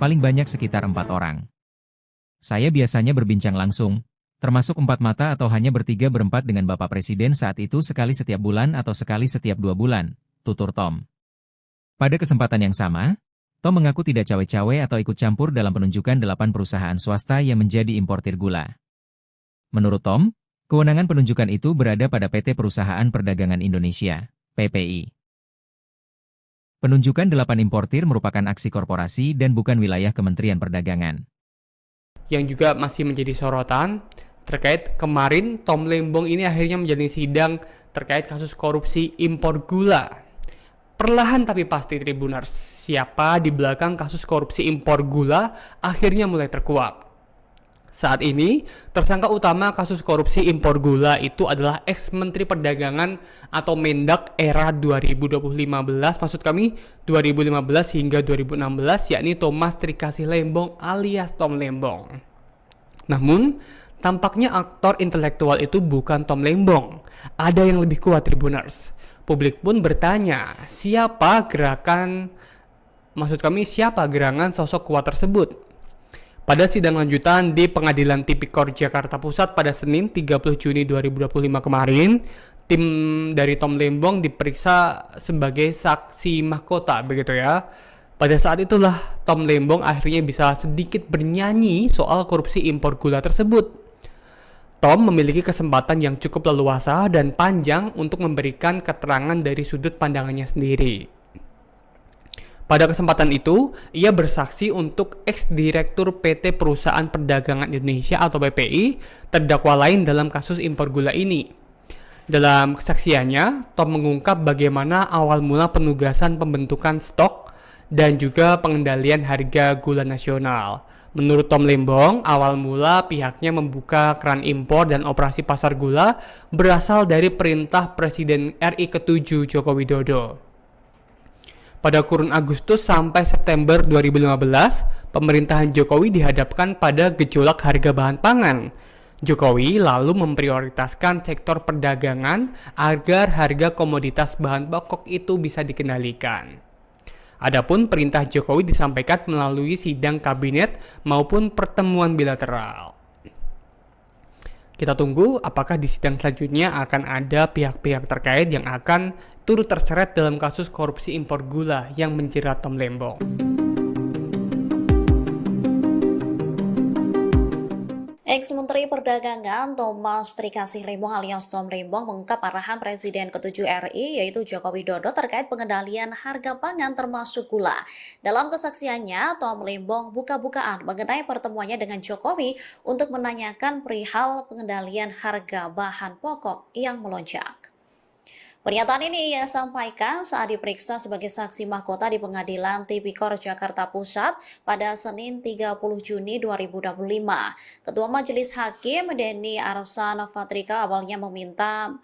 paling banyak sekitar 4 orang. Saya biasanya berbincang langsung, termasuk 4 mata atau hanya bertiga berempat dengan Bapak Presiden saat itu sekali setiap bulan atau sekali setiap 2 bulan, tutur Tom. Pada kesempatan yang sama, Tom mengaku tidak cawe-cawe atau ikut campur dalam penunjukan 8 perusahaan swasta yang menjadi importir gula. Menurut Tom, kewenangan penunjukan itu berada pada PT Perusahaan Perdagangan Indonesia, PPI. Penunjukan 8 importir merupakan aksi korporasi dan bukan wilayah Kementerian Perdagangan. Yang juga masih menjadi sorotan terkait kemarin Tom Lembong ini akhirnya menjalani sidang terkait kasus korupsi impor gula. Perlahan tapi pasti Tribuners, siapa di belakang kasus korupsi impor gula akhirnya mulai terkuak. Saat ini, tersangka utama kasus korupsi impor gula itu adalah ex-Menteri Perdagangan atau Mendak era 2015, maksud kami 2015 hingga 2016, yakni Thomas Trikasih Lembong alias Tom Lembong. Namun, tampaknya aktor intelektual itu bukan Tom Lembong. Ada yang lebih kuat Tribuners. Publik pun bertanya, siapa gerangan sosok kuat tersebut? Pada sidang lanjutan di Pengadilan Tipikor Jakarta Pusat pada Senin 30 Juni 2025 kemarin, tim dari Tom Lembong diperiksa sebagai saksi mahkota, begitu ya. Pada saat itulah Tom Lembong akhirnya bisa sedikit bernyanyi soal korupsi impor gula tersebut. Tom memiliki kesempatan yang cukup leluasa dan panjang untuk memberikan keterangan dari sudut pandangannya sendiri. Pada kesempatan itu, ia bersaksi untuk ex-direktur PT Perusahaan Perdagangan Indonesia atau PPI, terdakwa lain dalam kasus impor gula ini. Dalam kesaksiannya, Tom mengungkap bagaimana awal mula penugasan pembentukan stok dan juga pengendalian harga gula nasional. Menurut Tom Lembong, awal mula pihaknya membuka keran impor dan operasi pasar gula berasal dari perintah Presiden RI ke-7 Joko Widodo. Pada kurun Agustus sampai September 2015, pemerintahan Jokowi dihadapkan pada gejolak harga bahan pangan. Jokowi lalu memprioritaskan sektor perdagangan agar harga komoditas bahan pokok itu bisa dikendalikan. Adapun perintah Jokowi disampaikan melalui sidang kabinet maupun pertemuan bilateral. Kita tunggu apakah di sidang selanjutnya akan ada pihak-pihak terkait yang akan turut terseret dalam kasus korupsi impor gula yang menjerat Tom Lembong. Ex-Menteri Perdagangan Thomas Trikasih Lembong alias Tom Lembong mengungkap arahan Presiden ke-7 RI yaitu Joko Widodo terkait pengendalian harga pangan termasuk gula. Dalam kesaksiannya, Tom Lembong buka-bukaan mengenai pertemuannya dengan Jokowi untuk menanyakan perihal pengendalian harga bahan pokok yang melonjak. Pernyataan ini ia sampaikan saat diperiksa sebagai saksi mahkota di Pengadilan Tipikor Jakarta Pusat pada Senin 30 Juni 2025. Ketua Majelis Hakim Denny Arsan Fatrika awalnya meminta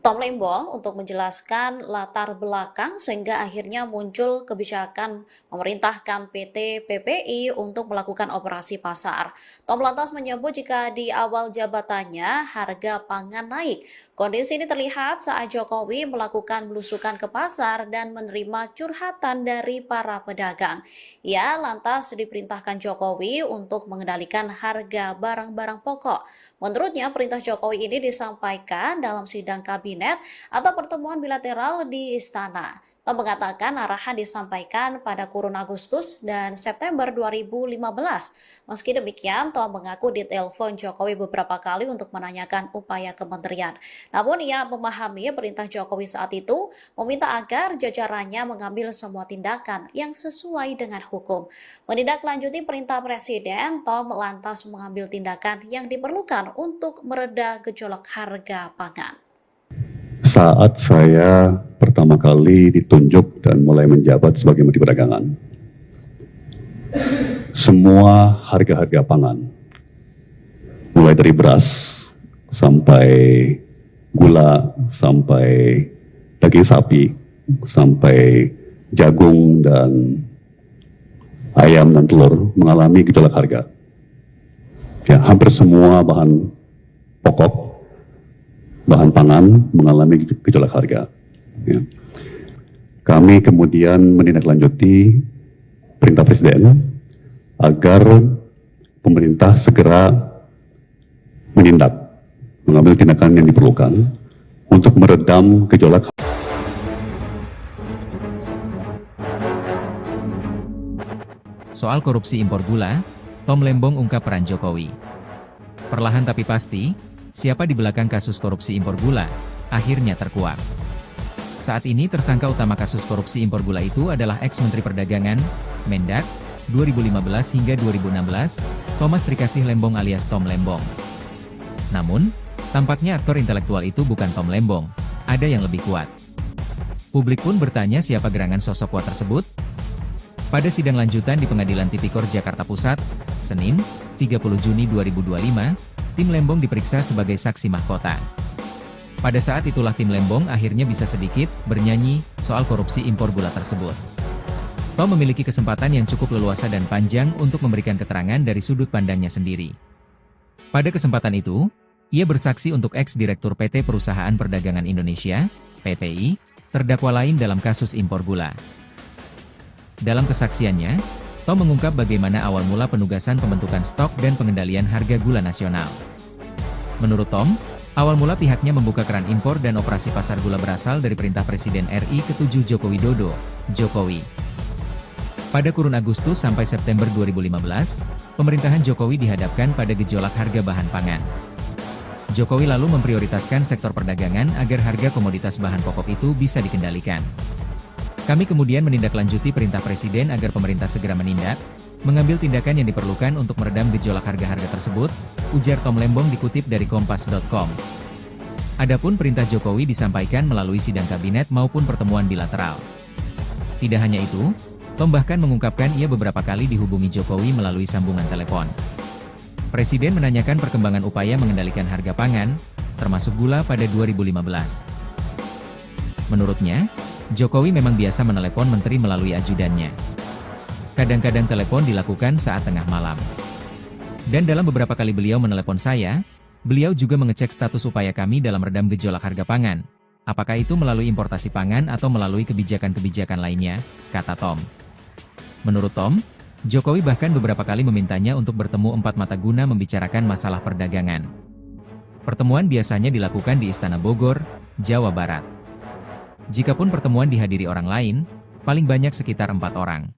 Tom Lembong untuk menjelaskan latar belakang sehingga akhirnya muncul kebijakan memerintahkan PT PPI untuk melakukan operasi pasar. Tom lantas menyebut jika di awal jabatannya harga pangan naik. Kondisi ini terlihat saat Jokowi melakukan belusukan ke pasar dan menerima curhatan dari para pedagang. Ia lantas diperintahkan Jokowi untuk mengendalikan harga barang-barang pokok. Menurutnya, perintah Jokowi ini disampaikan dalam sidang kabinet atau pertemuan bilateral di Istana. Tom mengatakan arahan disampaikan pada kurun Agustus dan September 2015. Meski demikian, Tom mengaku ditelepon Jokowi beberapa kali untuk menanyakan upaya kementerian. Namun ia memahami perintah Jokowi saat itu meminta agar jajarannya mengambil semua tindakan yang sesuai dengan hukum. Menindaklanjuti perintah Presiden, Tom lantas mengambil tindakan yang diperlukan untuk mereda gejolak harga pangan. Saat saya pertama kali ditunjuk dan mulai menjabat sebagai Menteri Perdagangan, semua harga-harga pangan, mulai dari beras sampai gula, sampai daging sapi, sampai jagung dan ayam dan telur mengalami gejolak harga. Ya, hampir semua bahan pokok, bahan pangan mengalami gejolak harga. Ya. Kami kemudian menindaklanjuti perintah Presiden agar pemerintah segera mengambil tindakan yang diperlukan untuk meredam gejolak. Soal korupsi impor gula, Tom Lembong ungkap peran Jokowi. Perlahan tapi pasti, siapa di belakang kasus korupsi impor gula, akhirnya terkuak. Saat ini tersangka utama kasus korupsi impor gula itu adalah ex-Menteri Perdagangan, Mendak, 2015 hingga 2016, Thomas Trikasih Lembong alias Tom Lembong. Namun, tampaknya aktor intelektual itu bukan Tom Lembong, ada yang lebih kuat. Publik pun bertanya siapa gerangan sosok kuat tersebut? Pada sidang lanjutan di Pengadilan Tipikor Jakarta Pusat, Senin, 30 Juni 2025, tim Lembong diperiksa sebagai saksi mahkota. Pada saat itulah tim Lembong akhirnya bisa sedikit bernyanyi soal korupsi impor gula tersebut. Tom memiliki kesempatan yang cukup leluasa dan panjang untuk memberikan keterangan dari sudut pandangnya sendiri. Pada kesempatan itu, ia bersaksi untuk ex-direktur PT Perusahaan Perdagangan Indonesia, PPI, terdakwa lain dalam kasus impor gula. Dalam kesaksiannya, Tom mengungkap bagaimana awal mula penugasan pembentukan stok dan pengendalian harga gula nasional. Menurut Tom, awal mula pihaknya membuka keran impor dan operasi pasar gula berasal dari perintah Presiden RI ke-7 Joko Widodo, Jokowi. Pada kurun Agustus sampai September 2015, pemerintahan Jokowi dihadapkan pada gejolak harga bahan pangan. Jokowi lalu memprioritaskan sektor perdagangan agar harga komoditas bahan pokok itu bisa dikendalikan. Kami kemudian menindaklanjuti perintah Presiden agar pemerintah segera menindak, mengambil tindakan yang diperlukan untuk meredam gejolak harga-harga tersebut, ujar Tom Lembong dikutip dari Kompas.com. Adapun perintah Jokowi disampaikan melalui sidang kabinet maupun pertemuan bilateral. Tidak hanya itu, Tom bahkan mengungkapkan ia beberapa kali dihubungi Jokowi melalui sambungan telepon. Presiden menanyakan perkembangan upaya mengendalikan harga pangan, termasuk gula pada 2015. Menurutnya, Jokowi memang biasa menelepon menteri melalui ajudannya. Kadang-kadang telepon dilakukan saat tengah malam. Dan dalam beberapa kali beliau menelepon saya, beliau juga mengecek status upaya kami dalam redam gejolak harga pangan. Apakah itu melalui importasi pangan atau melalui kebijakan-kebijakan lainnya, kata Tom. Menurut Tom, Jokowi bahkan beberapa kali memintanya untuk bertemu empat mata guna membicarakan masalah perdagangan. Pertemuan biasanya dilakukan di Istana Bogor, Jawa Barat. Jikapun pertemuan dihadiri orang lain, paling banyak sekitar 4 orang.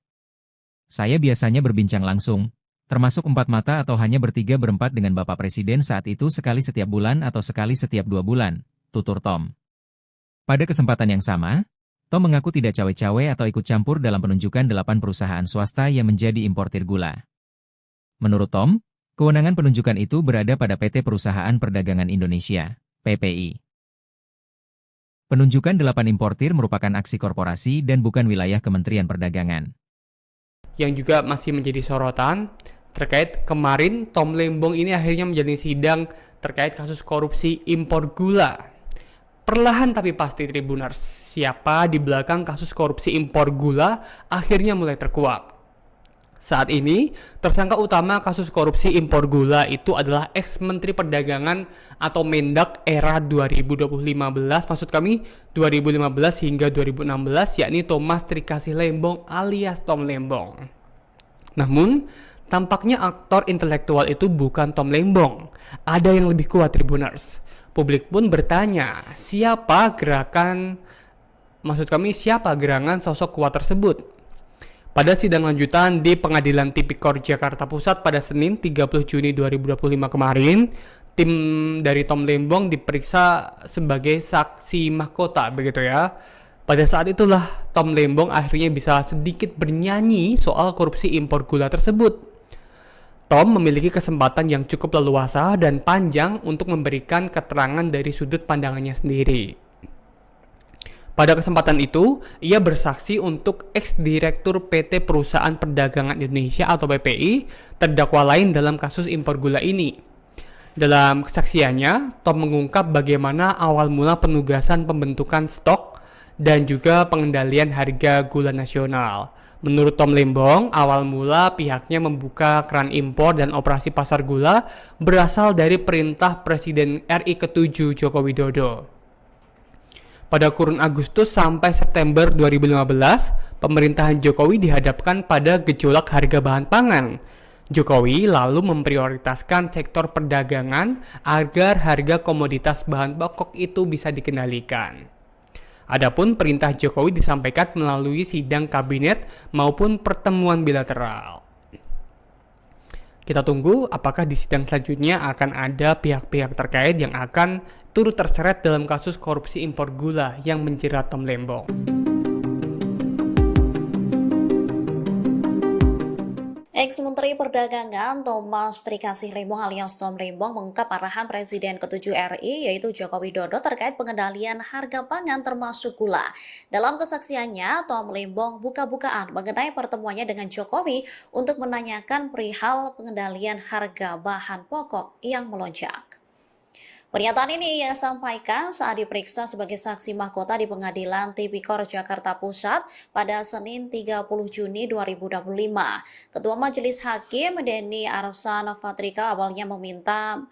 Saya biasanya berbincang langsung, termasuk 4 mata atau hanya bertiga-berempat dengan Bapak Presiden saat itu sekali setiap bulan atau sekali setiap 2 bulan, tutur Tom. Pada kesempatan yang sama, Tom mengaku tidak cawe-cawe atau ikut campur dalam penunjukan 8 perusahaan swasta yang menjadi importir gula. Menurut Tom, kewenangan penunjukan itu berada pada PT Perusahaan Perdagangan Indonesia, PPI. Penunjukan 8 importir merupakan aksi korporasi dan bukan wilayah Kementerian Perdagangan. Yang juga masih menjadi sorotan, terkait kemarin Tom Lembong ini akhirnya menjalani sidang terkait kasus korupsi impor gula. Perlahan tapi pasti Tribuners, siapa di belakang kasus korupsi impor gula akhirnya mulai terkuak. Saat ini, tersangka utama kasus korupsi impor gula itu adalah ex-Menteri Perdagangan atau Mendak era 2015, maksud kami 2015 hingga 2016, yakni Thomas Trikasih Lembong alias Tom Lembong. Namun, tampaknya aktor intelektual itu bukan Tom Lembong. Ada yang lebih kuat Tribuners. Publik pun bertanya, siapa gerangan sosok kuat tersebut? Pada sidang lanjutan di Pengadilan Tipikor Jakarta Pusat pada Senin 30 Juni 2025 kemarin, tim dari Tom Lembong diperiksa sebagai saksi mahkota, begitu ya. Pada saat itulah Tom Lembong akhirnya bisa sedikit bernyanyi soal korupsi impor gula tersebut. Tom memiliki kesempatan yang cukup leluasa dan panjang untuk memberikan keterangan dari sudut pandangannya sendiri. Pada kesempatan itu, ia bersaksi untuk ex-direktur PT Perusahaan Perdagangan Indonesia atau PPI, terdakwa lain dalam kasus impor gula ini. Dalam kesaksiannya, Tom mengungkap bagaimana awal mula penugasan pembentukan stok dan juga pengendalian harga gula nasional. Menurut Tom Lembong, awal mula pihaknya membuka keran impor dan operasi pasar gula berasal dari perintah Presiden RI ke-7 Joko Widodo. Pada kurun Agustus sampai September 2015, pemerintahan Jokowi dihadapkan pada gejolak harga bahan pangan. Jokowi lalu memprioritaskan sektor perdagangan agar harga komoditas bahan pokok itu bisa dikendalikan. Adapun perintah Jokowi disampaikan melalui sidang kabinet maupun pertemuan bilateral. Kita tunggu apakah di sidang selanjutnya akan ada pihak-pihak terkait yang akan turut terseret dalam kasus korupsi impor gula yang menjerat Tom Lembong. Ex-Menteri Perdagangan Thomas Trikasih Lembong alias Tom Lembong mengungkap arahan Presiden ke-7 RI yaitu Joko Widodo terkait pengendalian harga pangan termasuk gula. Dalam kesaksiannya, Tom Lembong buka-bukaan mengenai pertemuannya dengan Jokowi untuk menanyakan perihal pengendalian harga bahan pokok yang melonjak. Pernyataan ini ia sampaikan saat diperiksa sebagai saksi mahkota di Pengadilan Tipikor Jakarta Pusat pada Senin 30 Juni 2025. Ketua Majelis Hakim Denny Arsan Fatrika awalnya meminta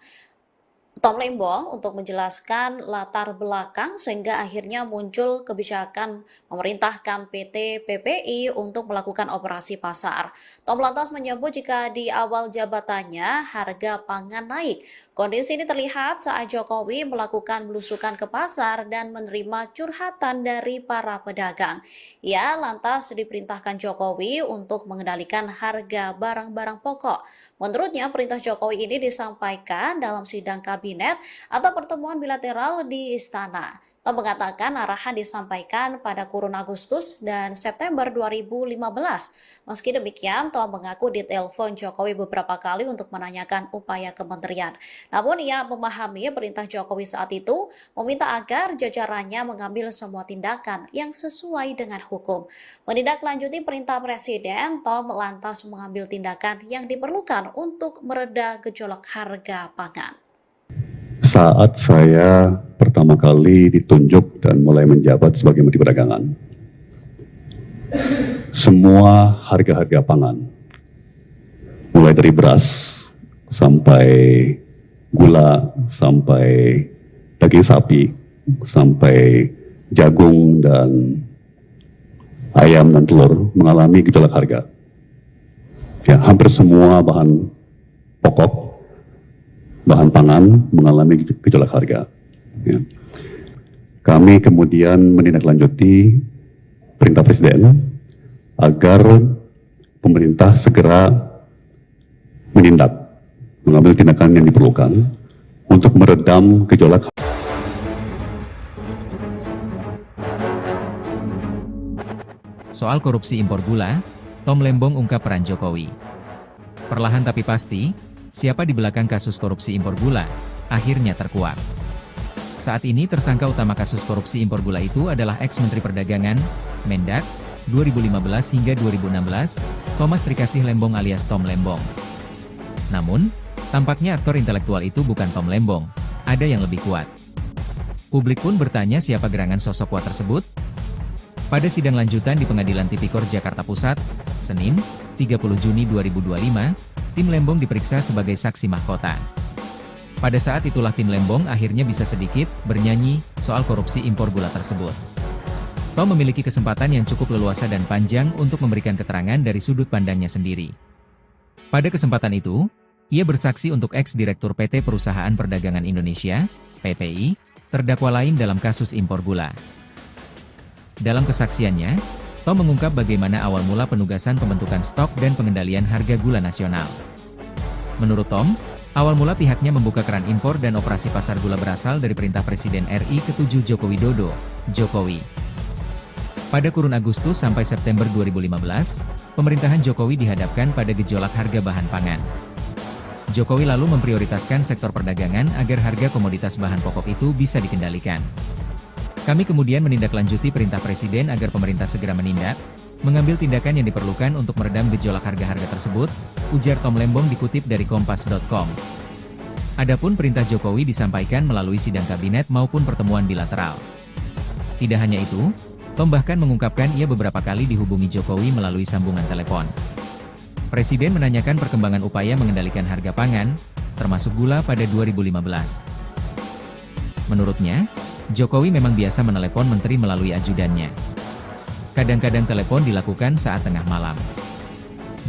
Tom Lembong untuk menjelaskan latar belakang sehingga akhirnya muncul kebijakan memerintahkan PT PPI untuk melakukan operasi pasar. Tom lantas menyebut jika di awal jabatannya harga pangan naik. Kondisi ini terlihat saat Jokowi melakukan belusukan ke pasar dan menerima curhatan dari para pedagang. Ia lantas diperintahkan Jokowi untuk mengendalikan harga barang-barang pokok. Menurutnya, perintah Jokowi ini disampaikan dalam sidang kabinet atau pertemuan bilateral di Istana. Tom mengatakan arahan disampaikan pada kurun Agustus dan September 2015. Meski demikian, Tom mengaku ditelepon Jokowi beberapa kali untuk menanyakan upaya kementerian. Namun ia memahami perintah Jokowi saat itu meminta agar jajarannya mengambil semua tindakan yang sesuai dengan hukum. Menindaklanjuti perintah Presiden, Tom lantas mengambil tindakan yang diperlukan untuk mereda gejolak harga pangan. Saat saya pertama kali ditunjuk dan mulai menjabat sebagai Menteri Perdagangan, semua harga-harga pangan, mulai dari beras sampai gula, sampai daging sapi, sampai jagung dan ayam dan telur mengalami gejolak harga. Ya, hampir semua bahan pokok, bahan pangan mengalami gejolak harga. Ya. Kami kemudian menindaklanjuti perintah Presiden agar pemerintah segera mengambil tindakan yang diperlukan untuk meredam gejolak. Soal korupsi impor gula, Tom Lembong ungkap peran Jokowi. Perlahan tapi pasti, siapa di belakang kasus korupsi impor gula, akhirnya terkuak. Saat ini tersangka utama kasus korupsi impor gula itu adalah ex-Menteri Perdagangan, Mendak, 2015 hingga 2016, Thomas Trikasih Lembong alias Tom Lembong. Namun, tampaknya aktor intelektual itu bukan Tom Lembong, ada yang lebih kuat. Publik pun bertanya siapa gerangan sosok kuat tersebut. Pada sidang lanjutan di Pengadilan Tipikor Jakarta Pusat, Senin, 30 Juni 2025, tim Lembong diperiksa sebagai saksi mahkota. Pada saat itulah tim Lembong akhirnya bisa sedikit bernyanyi soal korupsi impor gula tersebut. Tom memiliki kesempatan yang cukup leluasa dan panjang untuk memberikan keterangan dari sudut pandangnya sendiri. Pada kesempatan itu, ia bersaksi untuk ex-direktur PT Perusahaan Perdagangan Indonesia, PPI, terdakwa lain dalam kasus impor gula. Dalam kesaksiannya, Tom mengungkap bagaimana awal mula penugasan pembentukan stok dan pengendalian harga gula nasional. Menurut Tom, awal mula pihaknya membuka keran impor dan operasi pasar gula berasal dari perintah Presiden RI ke-7 Joko Widodo, Jokowi. Pada kurun Agustus sampai September 2015, pemerintahan Jokowi dihadapkan pada gejolak harga bahan pangan. Jokowi lalu memprioritaskan sektor perdagangan agar harga komoditas bahan pokok itu bisa dikendalikan. Kami kemudian menindaklanjuti perintah Presiden agar pemerintah segera menindak, mengambil tindakan yang diperlukan untuk meredam gejolak harga-harga tersebut, ujar Tom Lembong dikutip dari Kompas.com. Adapun perintah Jokowi disampaikan melalui sidang kabinet maupun pertemuan bilateral. Tidak hanya itu, Tom bahkan mengungkapkan ia beberapa kali dihubungi Jokowi melalui sambungan telepon. Presiden menanyakan perkembangan upaya mengendalikan harga pangan, termasuk gula pada 2015. Menurutnya, Jokowi memang biasa menelepon menteri melalui ajudannya. Kadang-kadang telepon dilakukan saat tengah malam.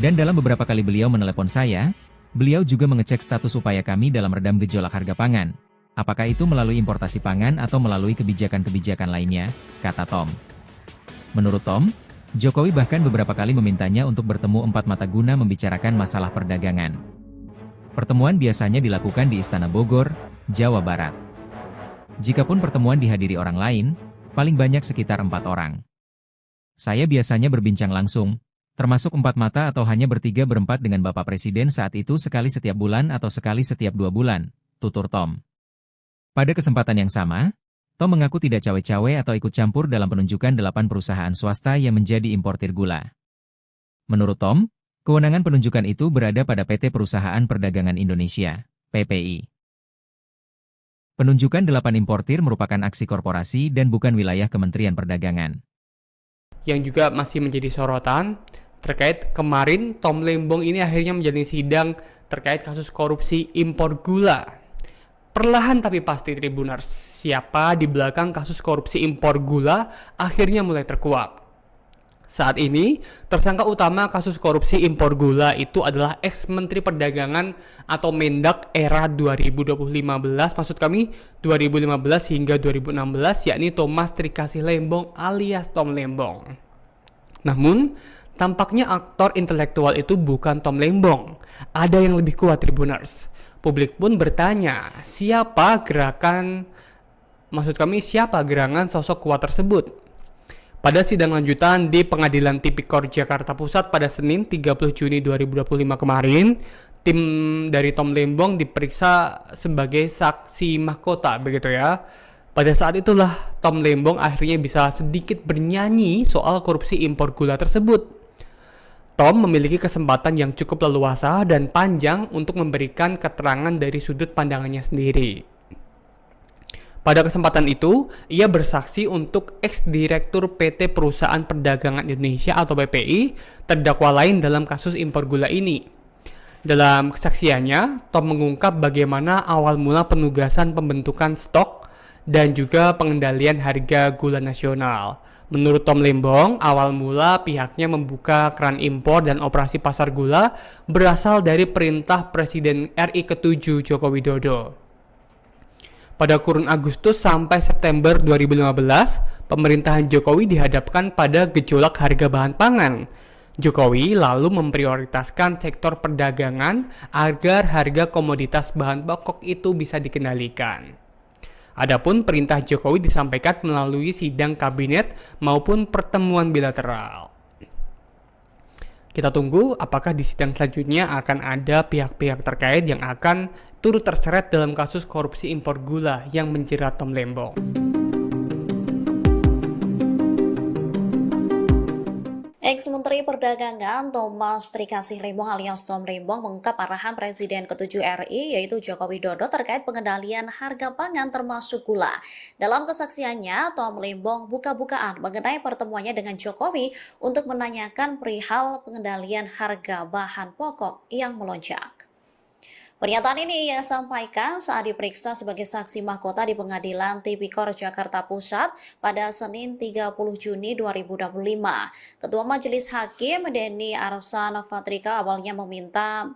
Dan dalam beberapa kali beliau menelepon saya, beliau juga mengecek status upaya kami dalam redam gejolak harga pangan. Apakah itu melalui importasi pangan atau melalui kebijakan-kebijakan lainnya, kata Tom. Menurut Tom, Jokowi bahkan beberapa kali memintanya untuk bertemu empat mata guna membicarakan masalah perdagangan. Pertemuan biasanya dilakukan di Istana Bogor, Jawa Barat. Jikapun pertemuan dihadiri orang lain, paling banyak sekitar 4 orang. Saya biasanya berbincang langsung, termasuk 4 mata atau hanya bertiga-berempat dengan Bapak Presiden saat itu sekali setiap bulan atau sekali setiap 2 bulan, tutur Tom. Pada kesempatan yang sama, Tom mengaku tidak cawe-cawe atau ikut campur dalam penunjukan 8 perusahaan swasta yang menjadi importir gula. Menurut Tom, kewenangan penunjukan itu berada pada PT Perusahaan Perdagangan Indonesia, PPI. Penunjukan 8 importir merupakan aksi korporasi dan bukan wilayah Kementerian Perdagangan. Yang juga masih menjadi sorotan terkait kemarin Tom Lembong ini akhirnya menjalani sidang terkait kasus korupsi impor gula. Perlahan tapi pasti Tribuners, siapa di belakang kasus korupsi impor gula akhirnya mulai terkuak. Saat ini, tersangka utama kasus korupsi impor gula itu adalah ex-Menteri Perdagangan atau Mendak era 2015, maksud kami 2015 hingga 2016, yakni Thomas Trikasih Lembong alias Tom Lembong. Namun, tampaknya aktor intelektual itu bukan Tom Lembong. Ada yang lebih kuat Tribuners. Publik pun bertanya, siapa gerangan sosok kuat tersebut? Pada sidang lanjutan di Pengadilan Tipikor Jakarta Pusat pada Senin 30 Juni 2025 kemarin, tim dari Tom Lembong diperiksa sebagai saksi mahkota, begitu ya. Pada saat itulah Tom Lembong akhirnya bisa sedikit bernyanyi soal korupsi impor gula tersebut. Tom memiliki kesempatan yang cukup leluasa dan panjang untuk memberikan keterangan dari sudut pandangannya sendiri. Pada kesempatan itu, ia bersaksi untuk ex-direktur PT Perusahaan Perdagangan Indonesia atau PPI, terdakwa lain dalam kasus impor gula ini. Dalam kesaksiannya, Tom mengungkap bagaimana awal mula penugasan pembentukan stok dan juga pengendalian harga gula nasional. Menurut Tom Lembong, awal mula pihaknya membuka keran impor dan operasi pasar gula berasal dari perintah Presiden RI ke-7 Joko Widodo. Pada kurun Agustus sampai September 2015, pemerintahan Jokowi dihadapkan pada gejolak harga bahan pangan. Jokowi lalu memprioritaskan sektor perdagangan agar harga komoditas bahan pokok itu bisa dikendalikan. Adapun perintah Jokowi disampaikan melalui sidang kabinet maupun pertemuan bilateral. Kita tunggu apakah di sidang selanjutnya akan ada pihak-pihak terkait yang akan turut terseret dalam kasus korupsi impor gula yang menjerat Tom Lembong. Ex-Menteri Perdagangan Thomas Trikasih Lembong alias Tom Lembong mengungkap arahan Presiden ke-7 RI yaitu Joko Widodo terkait pengendalian harga pangan termasuk gula. Dalam kesaksiannya, Tom Lembong buka-bukaan mengenai pertemuannya dengan Jokowi untuk menanyakan perihal pengendalian harga bahan pokok yang melonjak. Pernyataan ini ia sampaikan saat diperiksa sebagai saksi mahkota di Pengadilan Tipikor Jakarta Pusat pada Senin 30 Juni 2025. Ketua Majelis Hakim Denny Arsan Fatrika awalnya meminta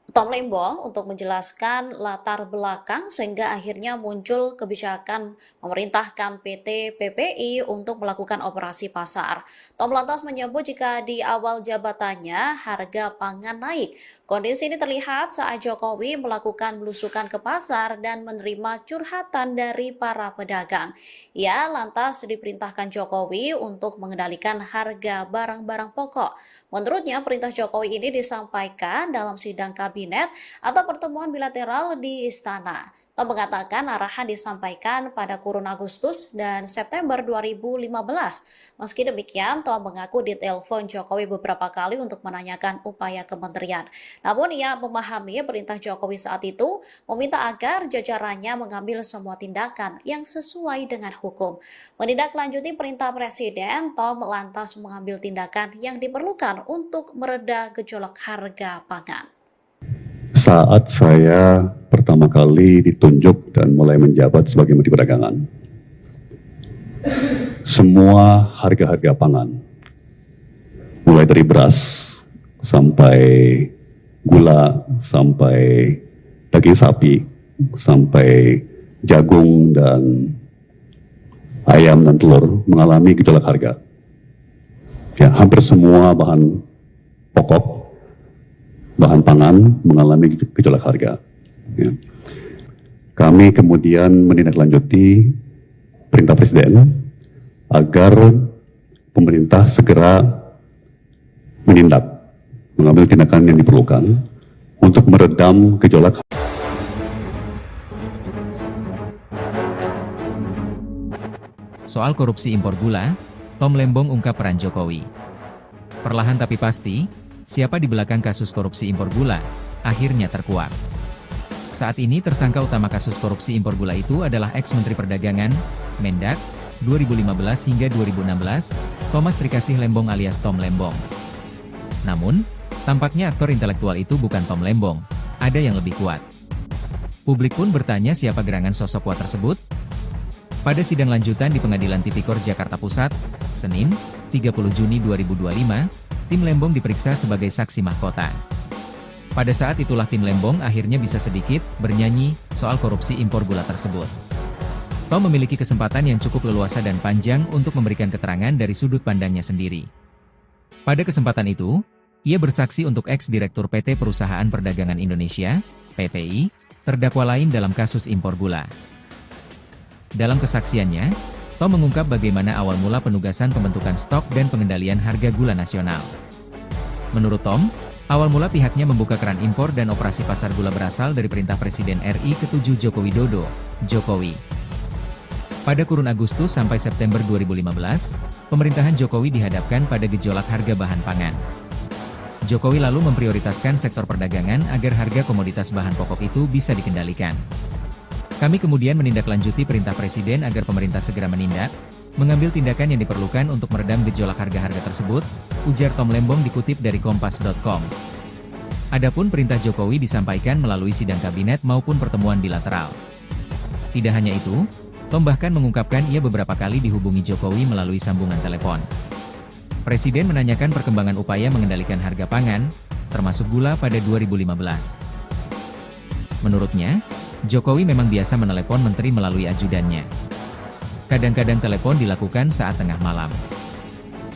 Tom Lembong untuk menjelaskan latar belakang sehingga akhirnya muncul kebijakan memerintahkan PT PPI untuk melakukan operasi pasar. Tom lantas menyebut jika di awal jabatannya harga pangan naik. Kondisi ini terlihat saat Jokowi melakukan belusukan ke pasar dan menerima curhatan dari para pedagang. Ia lantas diperintahkan Jokowi untuk mengendalikan harga barang-barang pokok. Menurutnya, perintah Jokowi ini disampaikan dalam sidang kabinet atau pertemuan bilateral di Istana. Tom mengatakan arahan disampaikan pada kurun Agustus dan September 2015. Meski demikian, Tom mengaku ditelepon Jokowi beberapa kali untuk menanyakan upaya kementerian. Namun ia memahami perintah Jokowi saat itu meminta agar jajarannya mengambil semua tindakan yang sesuai dengan hukum. Menindaklanjuti perintah Presiden, Tom lantas mengambil tindakan yang diperlukan untuk mereda gejolak harga pangan. Saat saya pertama kali ditunjuk dan mulai menjabat sebagai Menteri Perdagangan, semua harga-harga pangan, mulai dari beras sampai gula, sampai daging sapi, sampai jagung dan ayam dan telur mengalami gejolak harga. Ya, hampir semua bahan pokok, bahan pangan mengalami gejolak harga. Ya. Kami kemudian menindaklanjuti perintah Presiden agar pemerintah segera menindak, mengambil tindakan yang diperlukan untuk meredam gejolak. Soal korupsi impor gula, Tom Lembong ungkap peran Jokowi. Perlahan tapi pasti, siapa di belakang kasus korupsi impor gula akhirnya terkuak. Saat ini tersangka utama kasus korupsi impor gula itu adalah ex-Menteri Perdagangan, Mendak, 2015 hingga 2016, Thomas Trikasih Lembong alias Tom Lembong. Namun, tampaknya aktor intelektual itu bukan Tom Lembong, ada yang lebih kuat. Publik pun bertanya siapa gerangan sosok kuat tersebut. Pada sidang lanjutan di Pengadilan Tipikor Jakarta Pusat, Senin, 30 Juni 2025, tim Lembong diperiksa sebagai saksi mahkota. Pada saat itulah tim Lembong akhirnya bisa sedikit bernyanyi soal korupsi impor gula tersebut. Tom memiliki kesempatan yang cukup leluasa dan panjang untuk memberikan keterangan dari sudut pandangnya sendiri. Pada kesempatan itu, ia bersaksi untuk ex-direktur PT Perusahaan Perdagangan Indonesia, PPI, terdakwa lain dalam kasus impor gula. Dalam kesaksiannya, Tom mengungkap bagaimana awal mula penugasan pembentukan stok dan pengendalian harga gula nasional. Menurut Tom, awal mula pihaknya membuka keran impor dan operasi pasar gula berasal dari perintah Presiden RI ke-7 Joko Widodo, Jokowi. Pada kurun Agustus sampai September 2015, pemerintahan Jokowi dihadapkan pada gejolak harga bahan pangan. Jokowi lalu memprioritaskan sektor perdagangan agar harga komoditas bahan pokok itu bisa dikendalikan. Kami kemudian menindaklanjuti perintah Presiden agar pemerintah segera menindak, mengambil tindakan yang diperlukan untuk meredam gejolak harga-harga tersebut, ujar Tom Lembong dikutip dari Kompas.com. Adapun perintah Jokowi disampaikan melalui sidang kabinet maupun pertemuan bilateral. Tidak hanya itu, Tom bahkan mengungkapkan ia beberapa kali dihubungi Jokowi melalui sambungan telepon. Presiden menanyakan perkembangan upaya mengendalikan harga pangan, termasuk gula pada 2015. Menurutnya, Jokowi memang biasa menelepon menteri melalui ajudannya. Kadang-kadang telepon dilakukan saat tengah malam.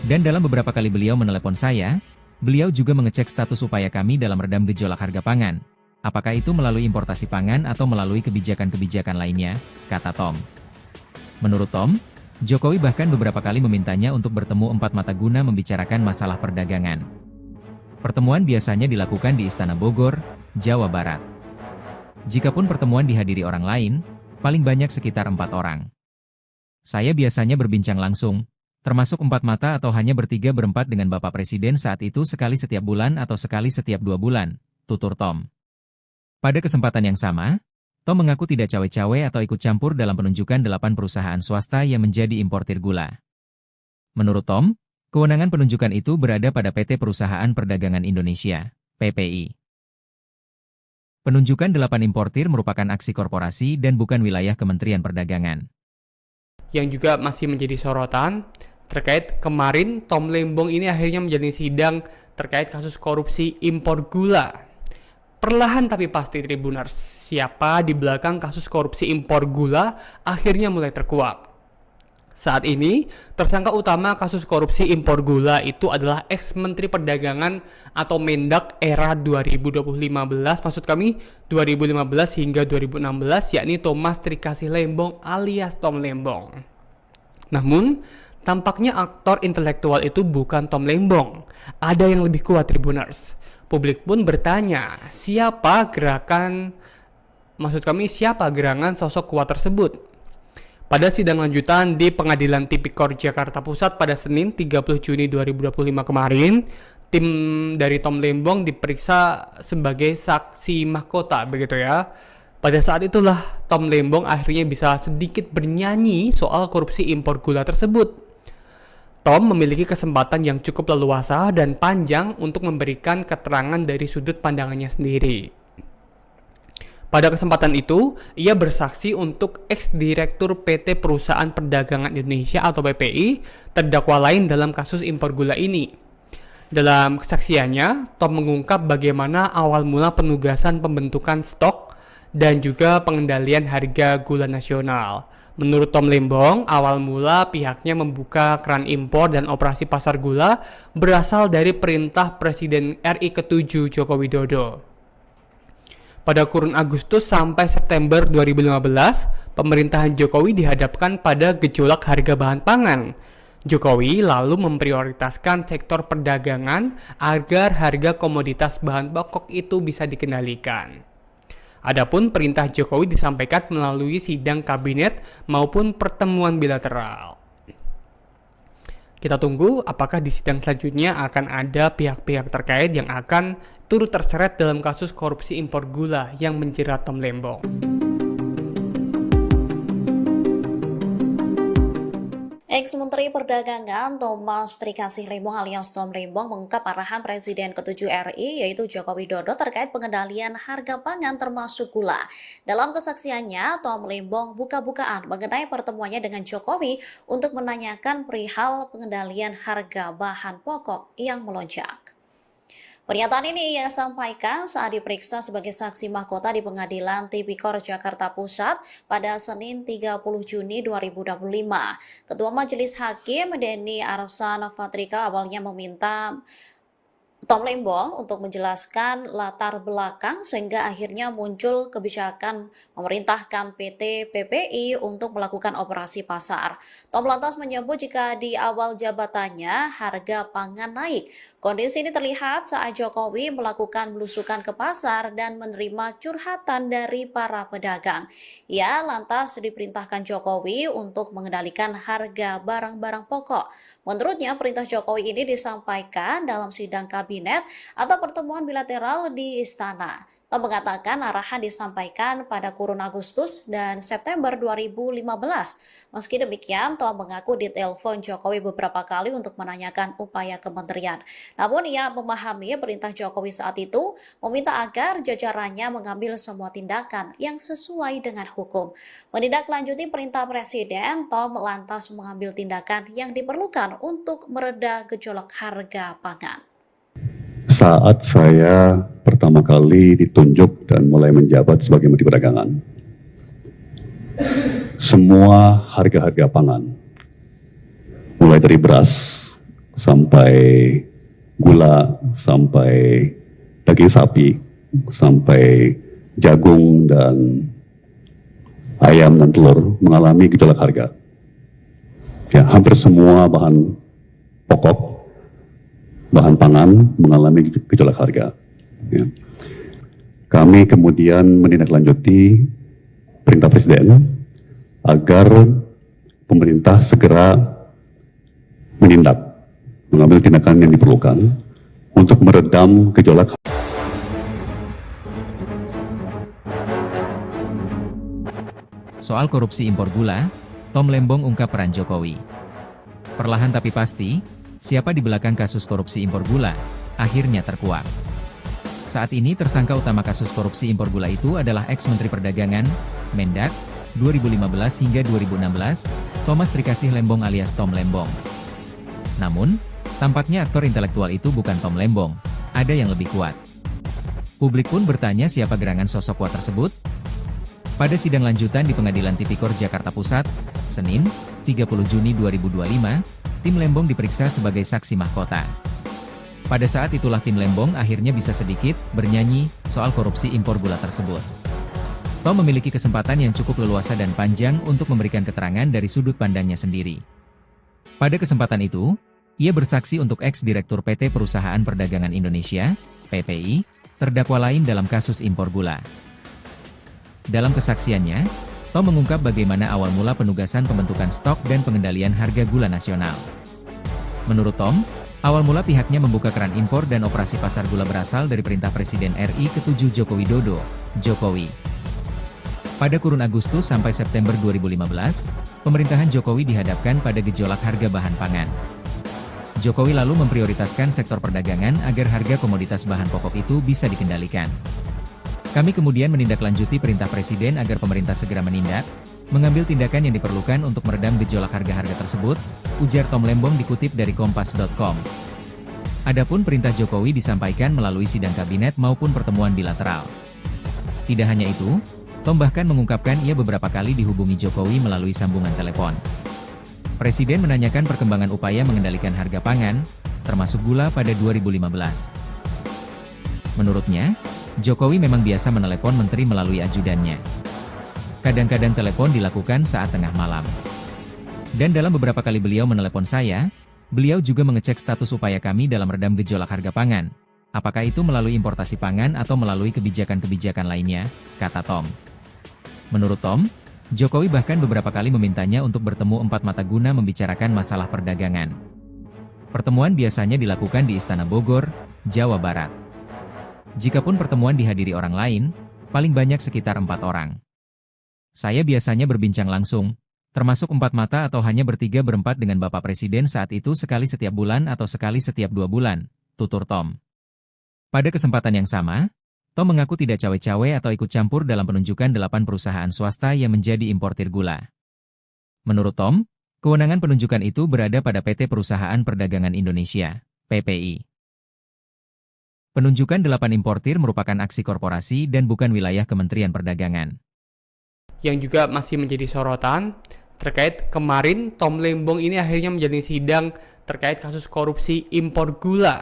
Dan dalam beberapa kali beliau menelepon saya, beliau juga mengecek status upaya kami dalam redam gejolak harga pangan. Apakah itu melalui importasi pangan atau melalui kebijakan-kebijakan lainnya, kata Tom. Menurut Tom, Jokowi bahkan beberapa kali memintanya untuk bertemu empat mata guna membicarakan masalah perdagangan. Pertemuan biasanya dilakukan di Istana Bogor, Jawa Barat. Jikapun pertemuan dihadiri orang lain, paling banyak sekitar 4 orang. Saya biasanya berbincang langsung, termasuk 4 mata atau hanya bertiga-berempat dengan Bapak Presiden saat itu sekali setiap bulan atau sekali setiap 2 bulan, tutur Tom. Pada kesempatan yang sama, Tom mengaku tidak cawe-cawe atau ikut campur dalam penunjukan 8 perusahaan swasta yang menjadi importir gula. Menurut Tom, kewenangan penunjukan itu berada pada PT Perusahaan Perdagangan Indonesia, PPI. Penunjukan 8 importir merupakan aksi korporasi dan bukan wilayah Kementerian Perdagangan. Yang juga masih menjadi sorotan, terkait kemarin Tom Lembong ini akhirnya menjalani sidang terkait kasus korupsi impor gula. Perlahan tapi pasti Tribuners, siapa di belakang kasus korupsi impor gula akhirnya mulai terkuak. Saat ini, tersangka utama kasus korupsi impor gula itu adalah ex-Menteri Perdagangan atau Mendak era 2015, maksud kami 2015 hingga 2016, yakni Thomas Trikasih Lembong alias Tom Lembong. Namun, tampaknya aktor intelektual itu bukan Tom Lembong. Ada yang lebih kuat Tribuners. Publik pun bertanya, siapa gerangan sosok kuat tersebut? Pada sidang lanjutan di Pengadilan Tipikor Jakarta Pusat pada Senin 30 Juni 2025 kemarin, tim dari Tom Lembong diperiksa sebagai saksi mahkota, begitu ya. Pada saat itulah Tom Lembong akhirnya bisa sedikit bernyanyi soal korupsi impor gula tersebut. Tom memiliki kesempatan yang cukup leluasa dan panjang untuk memberikan keterangan dari sudut pandangannya sendiri. Pada kesempatan itu, ia bersaksi untuk ex-direktur PT Perusahaan Perdagangan Indonesia atau PPI, terdakwa lain dalam kasus impor gula ini. Dalam kesaksiannya, Tom mengungkap bagaimana awal mula penugasan pembentukan stok dan juga pengendalian harga gula nasional. Menurut Tom Lembong, awal mula pihaknya membuka keran impor dan operasi pasar gula berasal dari perintah Presiden RI ke-7 Joko Widodo. Pada kurun Agustus sampai September 2015, pemerintahan Jokowi dihadapkan pada gejolak harga bahan pangan. Jokowi lalu memprioritaskan sektor perdagangan agar harga komoditas bahan pokok itu bisa dikendalikan. Adapun perintah Jokowi disampaikan melalui sidang kabinet maupun pertemuan bilateral. Kita tunggu apakah di sidang selanjutnya akan ada pihak-pihak terkait yang akan turut terseret dalam kasus korupsi impor gula yang menjerat Tom Lembong. Ex-Menteri Perdagangan Thomas Trikasih Lembong alias Tom Lembong mengungkap arahan Presiden ke-7 RI yaitu Joko Widodo terkait pengendalian harga pangan termasuk gula. Dalam kesaksiannya, Tom Lembong buka-bukaan mengenai pertemuannya dengan Jokowi untuk menanyakan perihal pengendalian harga bahan pokok yang melonjak. Pernyataan ini ia sampaikan saat diperiksa sebagai saksi mahkota di Pengadilan Tipikor Jakarta Pusat pada Senin 30 Juni 2025. Ketua Majelis Hakim Denny Arsan Fatrika awalnya meminta Tom Lembong untuk menjelaskan latar belakang sehingga akhirnya muncul kebijakan memerintahkan PT PPI untuk melakukan operasi pasar. Tom lantas menyebut jika di awal jabatannya harga pangan naik. Kondisi ini terlihat saat Jokowi melakukan belusukan ke pasar dan menerima curhatan dari para pedagang. Ia lantas diperintahkan Jokowi untuk mengendalikan harga barang-barang pokok. Menurutnya, perintah Jokowi ini disampaikan dalam sidang kabinet atau pertemuan bilateral di Istana. Tom mengatakan arahan disampaikan pada kurun Agustus dan September 2015. Meski demikian, Tom mengaku ditelepon Jokowi beberapa kali untuk menanyakan upaya kementerian. Namun ia memahami perintah Jokowi saat itu meminta agar jajarannya mengambil semua tindakan yang sesuai dengan hukum. Menindaklanjuti perintah Presiden, Tom lantas mengambil tindakan yang diperlukan untuk mereda gejolak harga pangan. Saat saya pertama kali ditunjuk dan mulai menjabat sebagai Menteri Perdagangan, semua harga-harga pangan, mulai dari beras sampai gula, sampai daging sapi, sampai jagung dan ayam dan telur mengalami gejolak harga. Ya, hampir semua bahan pokok, bahan pangan mengalami gejolak harga. Ya. Kami kemudian menindaklanjuti perintah Presiden agar pemerintah segera menindak, mengambil tindakan yang diperlukan untuk meredam gejolak. Soal korupsi impor gula, Tom Lembong ungkap peran Jokowi. Perlahan tapi pasti, siapa di belakang kasus korupsi impor gula, akhirnya terkuak. Saat ini tersangka utama kasus korupsi impor gula itu adalah ex-Menteri Perdagangan, Mendak, 2015 hingga 2016, Thomas Trikasih Lembong alias Tom Lembong. Namun, tampaknya aktor intelektual itu bukan Tom Lembong, ada yang lebih kuat. Publik pun bertanya siapa gerangan sosok kuat tersebut. Pada sidang lanjutan di Pengadilan Tipikor Jakarta Pusat, Senin, 30 Juni 2025, tim Lembong diperiksa sebagai saksi mahkota. Pada saat itulah tim Lembong akhirnya bisa sedikit bernyanyi soal korupsi impor gula tersebut. Tom memiliki kesempatan yang cukup leluasa dan panjang untuk memberikan keterangan dari sudut pandangnya sendiri. Pada kesempatan itu, ia bersaksi untuk ex-direktur PT Perusahaan Perdagangan Indonesia, PPI, terdakwa lain dalam kasus impor gula. Dalam kesaksiannya, Tom mengungkap bagaimana awal mula penugasan pembentukan stok dan pengendalian harga gula nasional. Menurut Tom, awal mula pihaknya membuka keran impor dan operasi pasar gula berasal dari perintah Presiden RI ke-7 Joko Widodo, Jokowi. Pada kurun Agustus sampai September 2015, pemerintahan Jokowi dihadapkan pada gejolak harga bahan pangan. Jokowi lalu memprioritaskan sektor perdagangan agar harga komoditas bahan pokok itu bisa dikendalikan. Kami kemudian menindaklanjuti perintah Presiden agar pemerintah segera menindak, mengambil tindakan yang diperlukan untuk meredam gejolak harga-harga tersebut, ujar Tom Lembong dikutip dari Kompas.com. Adapun perintah Jokowi disampaikan melalui sidang kabinet maupun pertemuan bilateral. Tidak hanya itu, Tom bahkan mengungkapkan ia beberapa kali dihubungi Jokowi melalui sambungan telepon. Presiden menanyakan perkembangan upaya mengendalikan harga pangan, termasuk gula pada 2015. Menurutnya, Jokowi memang biasa menelepon menteri melalui ajudannya. Kadang-kadang telepon dilakukan saat tengah malam. Dan dalam beberapa kali beliau menelepon saya, beliau juga mengecek status upaya kami dalam redam gejolak harga pangan. Apakah itu melalui importasi pangan atau melalui kebijakan-kebijakan lainnya, kata Tom. Menurut Tom, Jokowi bahkan beberapa kali memintanya untuk bertemu empat mata guna membicarakan masalah perdagangan. Pertemuan biasanya dilakukan di Istana Bogor, Jawa Barat. Jikapun pertemuan dihadiri orang lain, paling banyak sekitar 4 orang. Saya biasanya berbincang langsung, termasuk empat mata atau hanya bertiga berempat dengan Bapak Presiden saat itu sekali setiap bulan atau sekali setiap 2 bulan, tutur Tom. Pada kesempatan yang sama, Tom mengaku tidak cawe-cawe atau ikut campur dalam penunjukan 8 perusahaan swasta yang menjadi importir gula. Menurut Tom, kewenangan penunjukan itu berada pada PT Perusahaan Perdagangan Indonesia, PPI. Penunjukan 8 importir merupakan aksi korporasi dan bukan wilayah Kementerian Perdagangan. Yang juga masih menjadi sorotan terkait kemarin Tom Lembong ini akhirnya menjalani sidang terkait kasus korupsi impor gula.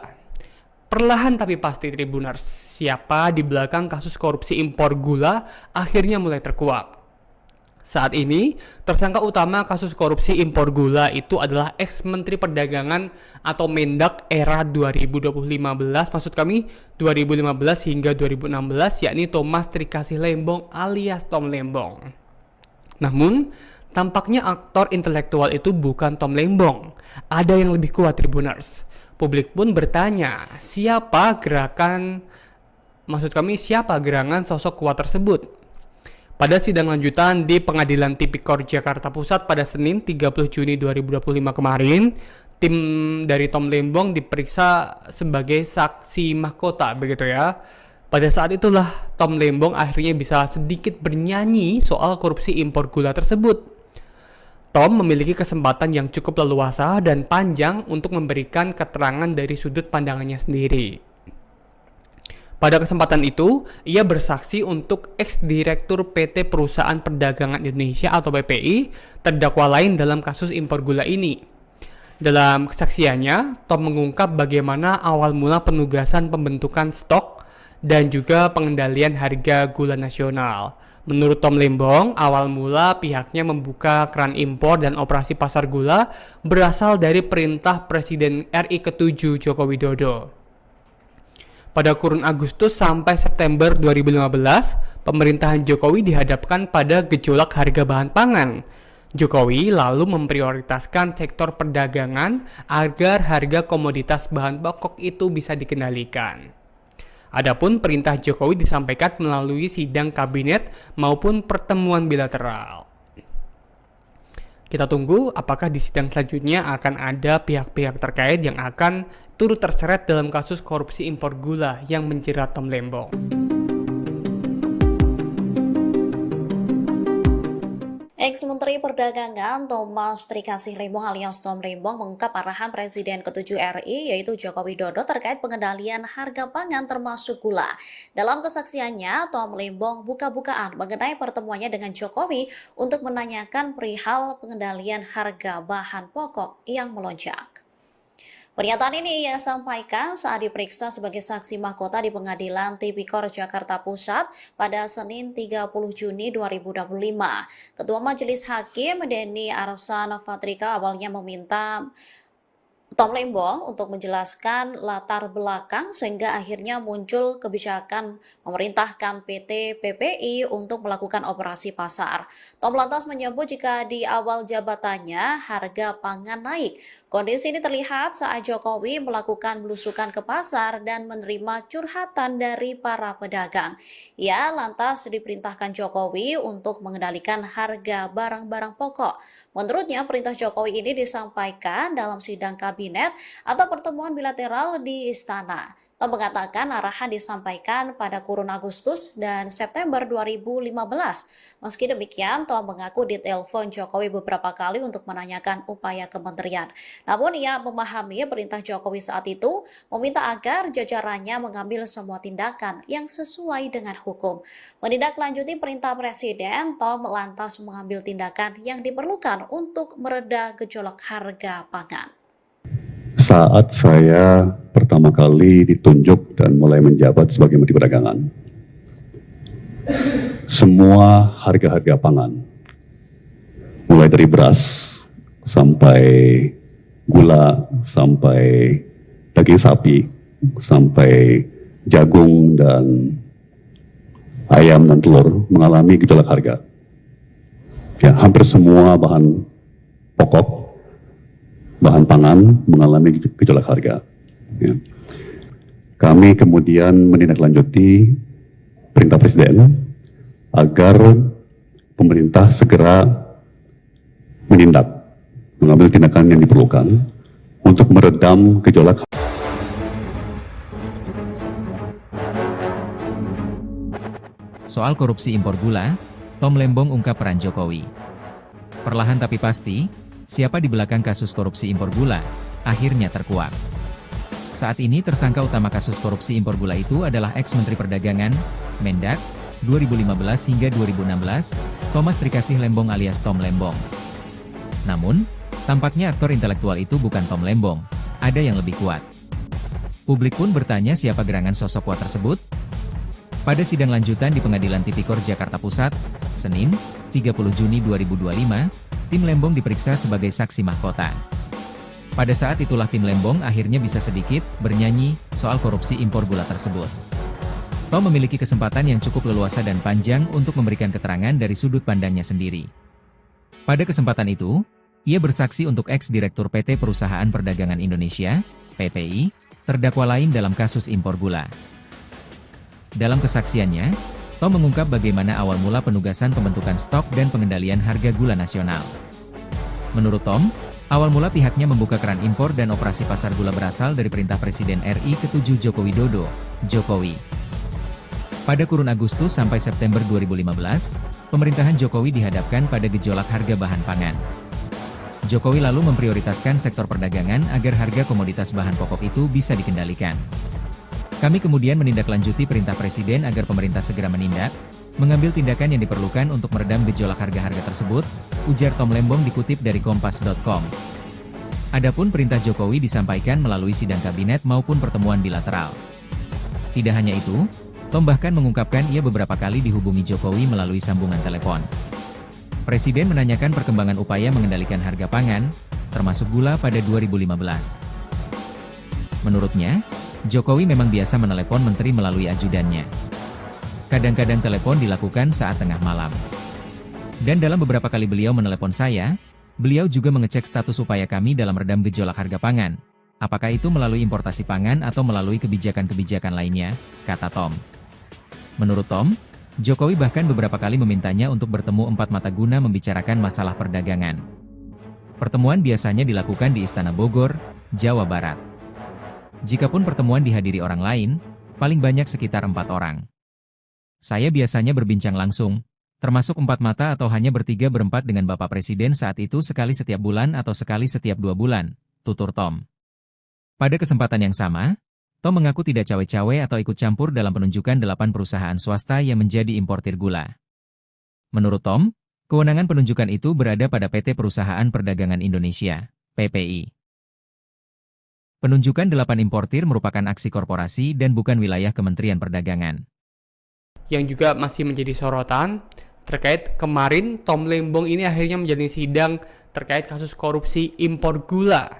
Perlahan tapi pasti Tribuners, siapa di belakang kasus korupsi impor gula akhirnya mulai terkuak. Saat ini, tersangka utama kasus korupsi impor gula itu adalah ex-Menteri Perdagangan atau Mendak era 2015, maksud kami 2015 hingga 2016, yakni Thomas Trikasih Lembong alias Tom Lembong. Namun, tampaknya aktor intelektual itu bukan Tom Lembong. Ada yang lebih kuat Tribuners. Publik pun bertanya, siapa gerangan sosok kuat tersebut? Pada sidang lanjutan di Pengadilan Tipikor Jakarta Pusat pada Senin 30 Juni 2025 kemarin, tim dari Tom Lembong diperiksa sebagai saksi mahkota, begitu ya. Pada saat itulah Tom Lembong akhirnya bisa sedikit bernyanyi soal korupsi impor gula tersebut. Tom memiliki kesempatan yang cukup leluasa dan panjang untuk memberikan keterangan dari sudut pandangannya sendiri. Pada kesempatan itu, ia bersaksi untuk ex-direktur PT Perusahaan Perdagangan Indonesia atau PPI, terdakwa lain dalam kasus impor gula ini. Dalam kesaksiannya, Tom mengungkap bagaimana awal mula penugasan pembentukan stok dan juga pengendalian harga gula nasional. Menurut Tom Lembong, awal mula pihaknya membuka keran impor dan operasi pasar gula berasal dari perintah Presiden RI ke-7 Joko Widodo. Pada kurun Agustus sampai September 2015, pemerintahan Jokowi dihadapkan pada gejolak harga bahan pangan. Jokowi lalu memprioritaskan sektor perdagangan agar harga komoditas bahan pokok itu bisa dikendalikan. Adapun perintah Jokowi disampaikan melalui sidang kabinet maupun pertemuan bilateral. Kita tunggu apakah di sidang selanjutnya akan ada pihak-pihak terkait yang akan turut terseret dalam kasus korupsi impor gula yang menjerat Tom Lembong. Ex-Menteri Perdagangan Thomas Trikasih Lembong alias Tom Lembong mengungkap arahan Presiden ke-7 RI yaitu Joko Widodo terkait pengendalian harga pangan termasuk gula. Dalam kesaksiannya, Tom Lembong buka-bukaan mengenai pertemuannya dengan Jokowi untuk menanyakan perihal pengendalian harga bahan pokok yang melonjak. Pernyataan ini ia sampaikan saat diperiksa sebagai saksi mahkota di Pengadilan Tipikor Jakarta Pusat pada Senin 30 Juni 2025. Ketua Majelis Hakim Denny Arsan Fatrika awalnya meminta Tom Lembong untuk menjelaskan latar belakang sehingga akhirnya muncul kebijakan memerintahkan PT PPI untuk melakukan operasi pasar. Tom lantas menyebut jika di awal jabatannya harga pangan naik. Kondisi ini terlihat saat Jokowi melakukan belusukan ke pasar dan menerima curhatan dari para pedagang. Ia lantas diperintahkan Jokowi untuk mengendalikan harga barang-barang pokok. Menurutnya, perintah Jokowi ini disampaikan dalam sidang kabinet atau pertemuan bilateral di Istana. Tom mengatakan arahan disampaikan pada kurun Agustus dan September 2015. Meski demikian, Tom mengaku ditelepon Jokowi beberapa kali untuk menanyakan upaya kementerian. Namun ia memahami perintah Jokowi saat itu meminta agar jajarannya mengambil semua tindakan yang sesuai dengan hukum. Menindaklanjuti perintah Presiden, Tom lantas mengambil tindakan yang diperlukan untuk mereda gejolak harga pangan. Saat saya pertama kali ditunjuk dan mulai menjabat sebagai Menteri Perdagangan, semua harga-harga pangan, mulai dari beras sampai gula, sampai daging sapi, sampai jagung dan ayam dan telur mengalami gejolak harga. Ya, hampir semua bahan pokok, bahan pangan mengalami gejolak harga. Ya. Kami kemudian menindaklanjuti perintah Presiden agar pemerintah segera mengambil tindakan yang diperlukan untuk meredam gejolak. Soal korupsi impor gula, Tom Lembong ungkap peran Jokowi. Perlahan tapi pasti, siapa di belakang kasus korupsi impor gula, akhirnya terkuak. Saat ini tersangka utama kasus korupsi impor gula itu adalah ex-Menteri Perdagangan, Mendak, 2015 hingga 2016, Thomas Trikasih Lembong alias Tom Lembong. Namun, tampaknya aktor intelektual itu bukan Tom Lembong, ada yang lebih kuat. Publik pun bertanya siapa gerangan sosok kuat tersebut. Pada sidang lanjutan di Pengadilan Tipikor Jakarta Pusat, Senin, 30 Juni 2025, tim Lembong diperiksa sebagai saksi mahkota. Pada saat itulah tim Lembong akhirnya bisa sedikit bernyanyi soal korupsi impor gula tersebut. Tom memiliki kesempatan yang cukup leluasa dan panjang untuk memberikan keterangan dari sudut pandangnya sendiri. Pada kesempatan itu, ia bersaksi untuk ex-direktur PT Perusahaan Perdagangan Indonesia, PPI, terdakwa lain dalam kasus impor gula. Dalam kesaksiannya, Tom mengungkap bagaimana awal mula penugasan pembentukan stok dan pengendalian harga gula nasional. Menurut Tom, awal mula pihaknya membuka keran impor dan operasi pasar gula berasal dari perintah Presiden RI ke-7 Joko Widodo, Jokowi. Pada kurun Agustus sampai September 2015, pemerintahan Jokowi dihadapkan pada gejolak harga bahan pangan. Jokowi lalu memprioritaskan sektor perdagangan agar harga komoditas bahan pokok itu bisa dikendalikan. Kami kemudian menindaklanjuti perintah Presiden agar pemerintah segera menindak, mengambil tindakan yang diperlukan untuk meredam gejolak harga-harga tersebut, ujar Tom Lembong dikutip dari Kompas.com. Adapun perintah Jokowi disampaikan melalui sidang kabinet maupun pertemuan bilateral. Tidak hanya itu, Tom bahkan mengungkapkan ia beberapa kali dihubungi Jokowi melalui sambungan telepon. Presiden menanyakan perkembangan upaya mengendalikan harga pangan, termasuk gula pada 2015. Menurutnya, Jokowi memang biasa menelepon menteri melalui ajudannya. Kadang-kadang telepon dilakukan saat tengah malam. Dan dalam beberapa kali beliau menelepon saya, beliau juga mengecek status upaya kami dalam redam gejolak harga pangan. Apakah itu melalui importasi pangan atau melalui kebijakan-kebijakan lainnya, kata Tom. Menurut Tom, Jokowi bahkan beberapa kali memintanya untuk bertemu empat mata guna membicarakan masalah perdagangan. Pertemuan biasanya dilakukan di Istana Bogor, Jawa Barat. Jikapun pertemuan dihadiri orang lain, paling banyak sekitar 4 orang. Saya biasanya berbincang langsung, termasuk 4 mata atau hanya bertiga berempat dengan Bapak Presiden saat itu sekali setiap bulan atau sekali setiap 2 bulan, tutur Tom. Pada kesempatan yang sama, Tom mengaku tidak cawe-cawe atau ikut campur dalam penunjukan 8 perusahaan swasta yang menjadi importir gula. Menurut Tom, kewenangan penunjukan itu berada pada PT Perusahaan Perdagangan Indonesia, PPI. Penunjukan 8 importir merupakan aksi korporasi dan bukan wilayah Kementerian Perdagangan. Yang juga masih menjadi sorotan terkait kemarin Tom Lembong ini akhirnya menjalani sidang terkait kasus korupsi impor gula.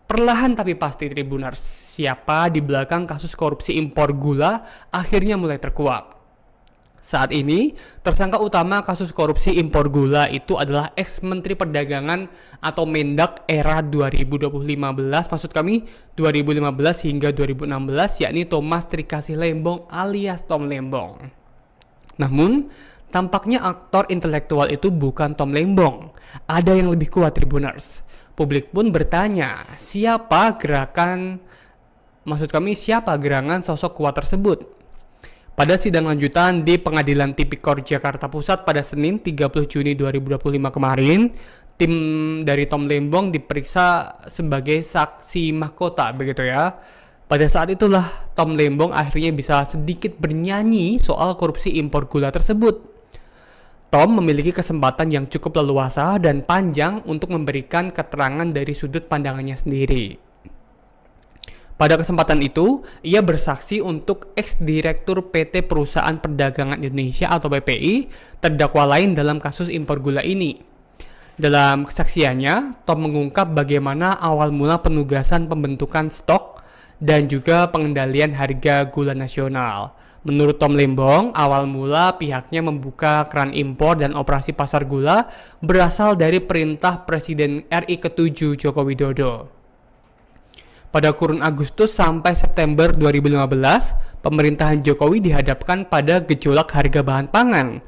Perlahan tapi pasti Tribuners, siapa di belakang kasus korupsi impor gula akhirnya mulai terkuak. Saat ini, tersangka utama kasus korupsi impor gula itu adalah ex-Menteri Perdagangan atau Mendak era 2015, maksud kami 2015 hingga 2016, yakni Thomas Trikasih Lembong alias Tom Lembong. Namun, tampaknya aktor intelektual itu bukan Tom Lembong. Ada yang lebih kuat Tribuners. Publik pun bertanya, siapa gerangan sosok kuat tersebut? Pada sidang lanjutan di Pengadilan Tipikor Jakarta Pusat pada Senin 30 Juni 2025 kemarin, tim dari Tom Lembong diperiksa sebagai saksi mahkota, begitu ya. Pada saat itulah Tom Lembong akhirnya bisa sedikit bernyanyi soal korupsi impor gula tersebut. Tom memiliki kesempatan yang cukup leluasa dan panjang untuk memberikan keterangan dari sudut pandangannya sendiri. Pada kesempatan itu, ia bersaksi untuk ex-direktur PT Perusahaan Perdagangan Indonesia atau PPI, terdakwa lain dalam kasus impor gula ini. Dalam kesaksiannya, Tom mengungkap bagaimana awal mula penugasan pembentukan stok dan juga pengendalian harga gula nasional. Menurut Tom Lembong, awal mula pihaknya membuka keran impor dan operasi pasar gula berasal dari perintah Presiden RI ke-7 Joko Widodo. Pada kurun Agustus sampai September 2015, pemerintahan Jokowi dihadapkan pada gejolak harga bahan pangan.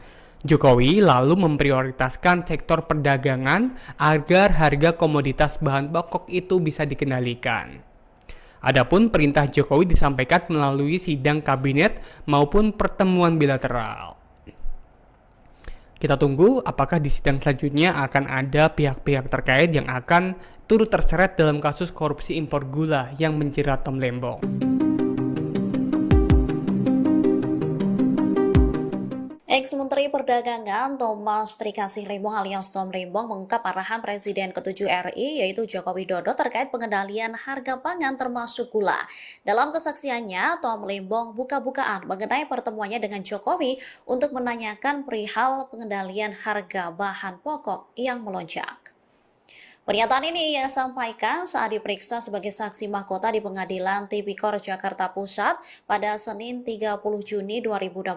Jokowi lalu memprioritaskan sektor perdagangan agar harga komoditas bahan pokok itu bisa dikendalikan. Adapun perintah Jokowi disampaikan melalui sidang kabinet maupun pertemuan bilateral. Kita tunggu apakah di sidang selanjutnya akan ada pihak-pihak terkait yang akan turut terseret dalam kasus korupsi impor gula yang menjerat Tom Lembong. Ex-Menteri Perdagangan Thomas Trikasih Lembong alias Tom Lembong mengungkap arahan Presiden ke-7 RI yaitu Joko Widodo terkait pengendalian harga pangan termasuk gula. Dalam kesaksiannya, Tom Lembong buka-bukaan mengenai pertemuannya dengan Jokowi untuk menanyakan perihal pengendalian harga bahan pokok yang melonjak. Pernyataan ini ia sampaikan saat diperiksa sebagai saksi mahkota di Pengadilan Tipikor Jakarta Pusat pada Senin 30 Juni 2025.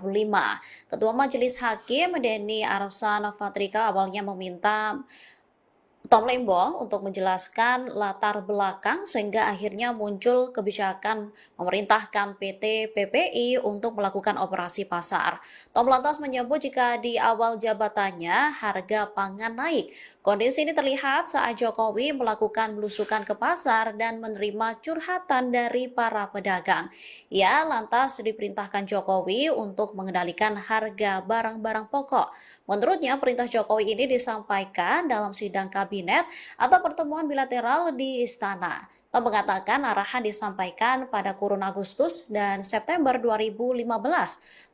Ketua Majelis Hakim Denny Arsan Fatrika awalnya meminta Tom Lembong untuk menjelaskan latar belakang sehingga akhirnya muncul kebijakan memerintahkan PT PPI untuk melakukan operasi pasar. Tom lantas menyebut jika di awal jabatannya harga pangan naik. Kondisi ini terlihat saat Jokowi melakukan belusukan ke pasar dan menerima curhatan dari para pedagang. Ia lantas diperintahkan Jokowi untuk mengendalikan harga barang-barang pokok. Menurutnya, perintah Jokowi ini disampaikan dalam sidang kabinet atau pertemuan bilateral di Istana. Tom mengatakan arahan disampaikan pada kurun Agustus dan September 2015.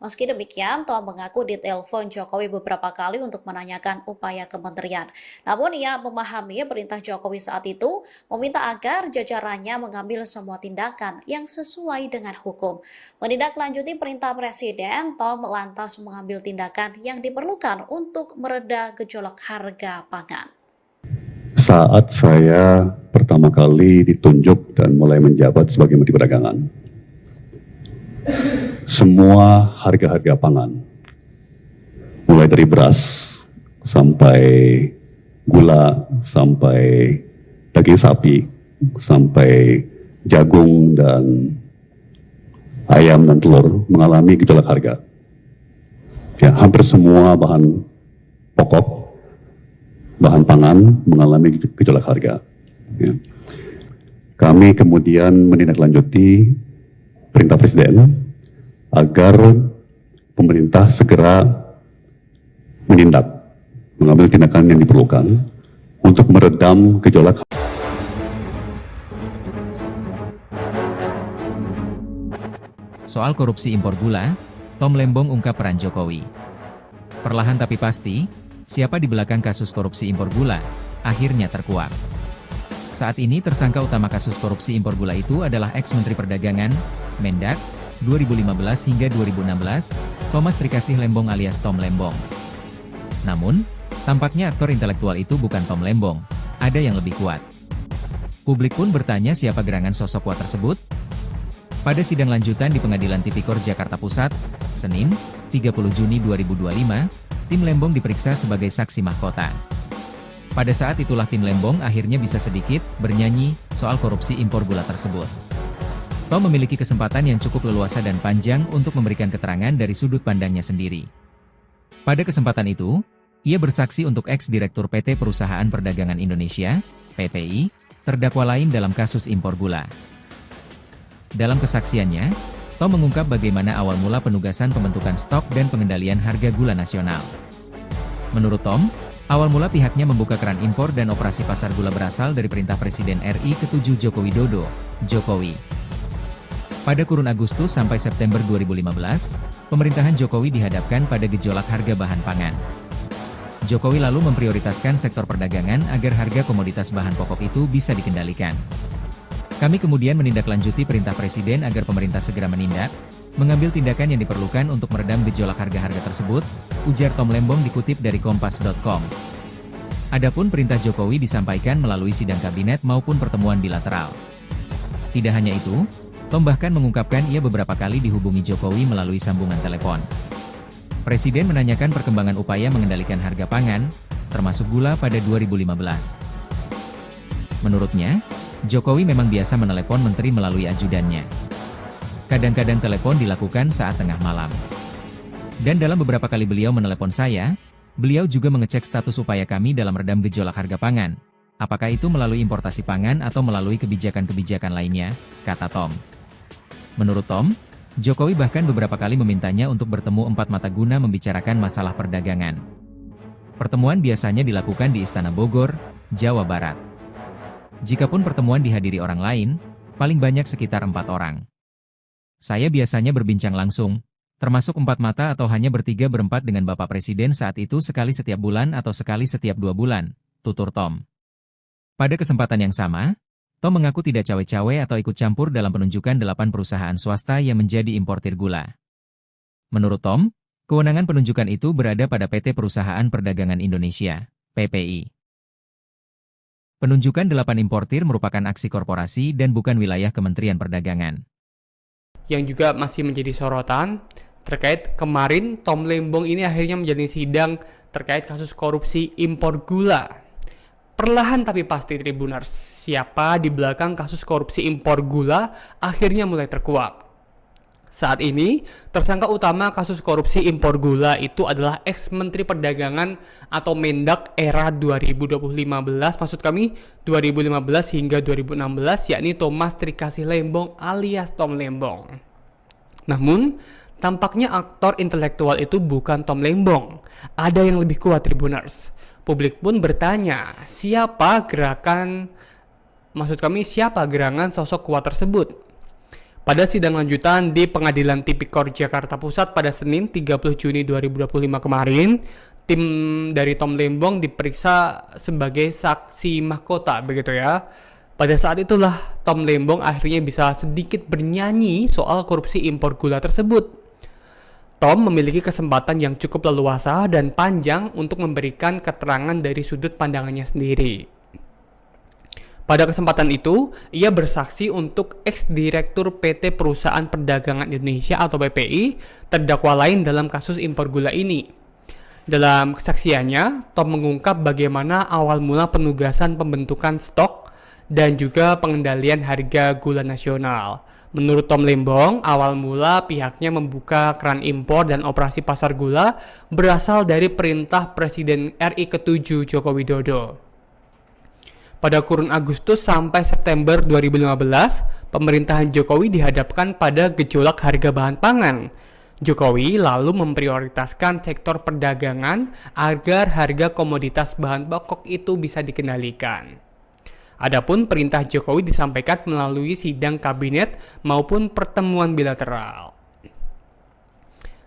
Meski demikian, Tom mengaku ditelepon Jokowi beberapa kali untuk menanyakan upaya kementerian. Namun ia memahami perintah Jokowi saat itu meminta agar jajarannya mengambil semua tindakan yang sesuai dengan hukum. Menindaklanjuti perintah Presiden, Tom lantas mengambil tindakan yang diperlukan untuk mereda gejolak harga pangan. Saat saya pertama kali ditunjuk dan mulai menjabat sebagai Menteri Perdagangan, semua harga-harga pangan, mulai dari beras sampai gula, sampai daging sapi, sampai jagung dan ayam dan telur mengalami gejolak harga. Ya, hampir semua bahan pokok, bahan pangan mengalami gejolak harga. Ya. Kami kemudian menindaklanjuti perintah Presiden agar pemerintah segera menindak, mengambil tindakan yang diperlukan untuk meredam gejolak. Soal korupsi impor gula, Tom Lembong ungkap peran Jokowi. Perlahan tapi pasti, siapa di belakang kasus korupsi impor gula, akhirnya terkuak. Saat ini tersangka utama kasus korupsi impor gula itu adalah ex-Menteri Perdagangan, Mendak, 2015 hingga 2016, Thomas Trikasih Lembong alias Tom Lembong. Namun, tampaknya aktor intelektual itu bukan Tom Lembong, ada yang lebih kuat. Publik pun bertanya siapa gerangan sosok kuat tersebut. Pada sidang lanjutan di Pengadilan Tipikor Jakarta Pusat, Senin, 30 Juni 2025, tim Lembong diperiksa sebagai saksi mahkota. Pada saat itulah tim Lembong akhirnya bisa sedikit bernyanyi soal korupsi impor gula tersebut. Tom memiliki kesempatan yang cukup leluasa dan panjang untuk memberikan keterangan dari sudut pandangnya sendiri. Pada kesempatan itu, ia bersaksi untuk ex-direktur PT Perusahaan Perdagangan Indonesia, PPI, terdakwa lain dalam kasus impor gula. Dalam kesaksiannya, Tom mengungkap bagaimana awal mula penugasan pembentukan stok dan pengendalian harga gula nasional. Menurut Tom, awal mula pihaknya membuka keran impor dan operasi pasar gula berasal dari perintah Presiden RI ke-7 Joko Widodo, Jokowi. Pada kurun Agustus sampai September 2015, pemerintahan Jokowi dihadapkan pada gejolak harga bahan pangan. Jokowi lalu memprioritaskan sektor perdagangan agar harga komoditas bahan pokok itu bisa dikendalikan. Kami kemudian menindaklanjuti perintah Presiden agar pemerintah segera menindak, mengambil tindakan yang diperlukan untuk meredam gejolak harga-harga tersebut, ujar Tom Lembong dikutip dari Kompas.com. Adapun perintah Jokowi disampaikan melalui sidang kabinet maupun pertemuan bilateral. Tidak hanya itu, Tom bahkan mengungkapkan ia beberapa kali dihubungi Jokowi melalui sambungan telepon. Presiden menanyakan perkembangan upaya mengendalikan harga pangan, termasuk gula pada 2015. Menurutnya, Jokowi memang biasa menelepon menteri melalui ajudannya. Kadang-kadang telepon dilakukan saat tengah malam. Dan dalam beberapa kali beliau menelepon saya, beliau juga mengecek status upaya kami dalam redam gejolak harga pangan. Apakah itu melalui importasi pangan atau melalui kebijakan-kebijakan lainnya, kata Tom. Menurut Tom, Jokowi bahkan beberapa kali memintanya untuk bertemu empat mata guna membicarakan masalah perdagangan. Pertemuan biasanya dilakukan di Istana Bogor, Jawa Barat. Jikapun pertemuan dihadiri orang lain, paling banyak sekitar 4 orang. Saya biasanya berbincang langsung, termasuk 4 mata atau hanya bertiga berempat dengan Bapak Presiden saat itu sekali setiap bulan atau sekali setiap 2 bulan, tutur Tom. Pada kesempatan yang sama, Tom mengaku tidak cawe-cawe atau ikut campur dalam penunjukan 8 perusahaan swasta yang menjadi importir gula. Menurut Tom, kewenangan penunjukan itu berada pada PT Perusahaan Perdagangan Indonesia, PPI. Penunjukan 8 importir merupakan aksi korporasi dan bukan wilayah Kementerian Perdagangan. Yang juga masih menjadi sorotan terkait kemarin Tom Lembong ini akhirnya menjalani sidang terkait kasus korupsi impor gula. Perlahan tapi pasti Tribuners, siapa di belakang kasus korupsi impor gula akhirnya mulai terkuak. Saat ini, tersangka utama kasus korupsi impor gula itu adalah ex-Menteri Perdagangan atau Mendak era 2015, maksud kami 2015 hingga 2016, yakni Thomas Trikasih Lembong alias Tom Lembong. Namun, tampaknya aktor intelektual itu bukan Tom Lembong. Ada yang lebih kuat Tribuners. Publik pun bertanya, siapa gerangan sosok kuat tersebut? Pada sidang lanjutan di Pengadilan Tipikor Jakarta Pusat pada Senin 30 Juni 2025 kemarin, tim dari Tom Lembong diperiksa sebagai saksi mahkota, begitu ya. Pada saat itulah Tom Lembong akhirnya bisa sedikit bernyanyi soal korupsi impor gula tersebut. Tom memiliki kesempatan yang cukup leluasa dan panjang untuk memberikan keterangan dari sudut pandangannya sendiri. Pada kesempatan itu, ia bersaksi untuk ex-direktur PT Perusahaan Perdagangan Indonesia atau PPI, terdakwa lain dalam kasus impor gula ini. Dalam kesaksiannya, Tom mengungkap bagaimana awal mula penugasan pembentukan stok dan juga pengendalian harga gula nasional. Menurut Tom Lembong, awal mula pihaknya membuka keran impor dan operasi pasar gula berasal dari perintah Presiden RI ke-7 Joko Widodo. Pada kurun Agustus sampai September 2015, pemerintahan Jokowi dihadapkan pada gejolak harga bahan pangan. Jokowi lalu memprioritaskan sektor perdagangan agar harga komoditas bahan pokok itu bisa dikendalikan. Adapun perintah Jokowi disampaikan melalui sidang kabinet maupun pertemuan bilateral.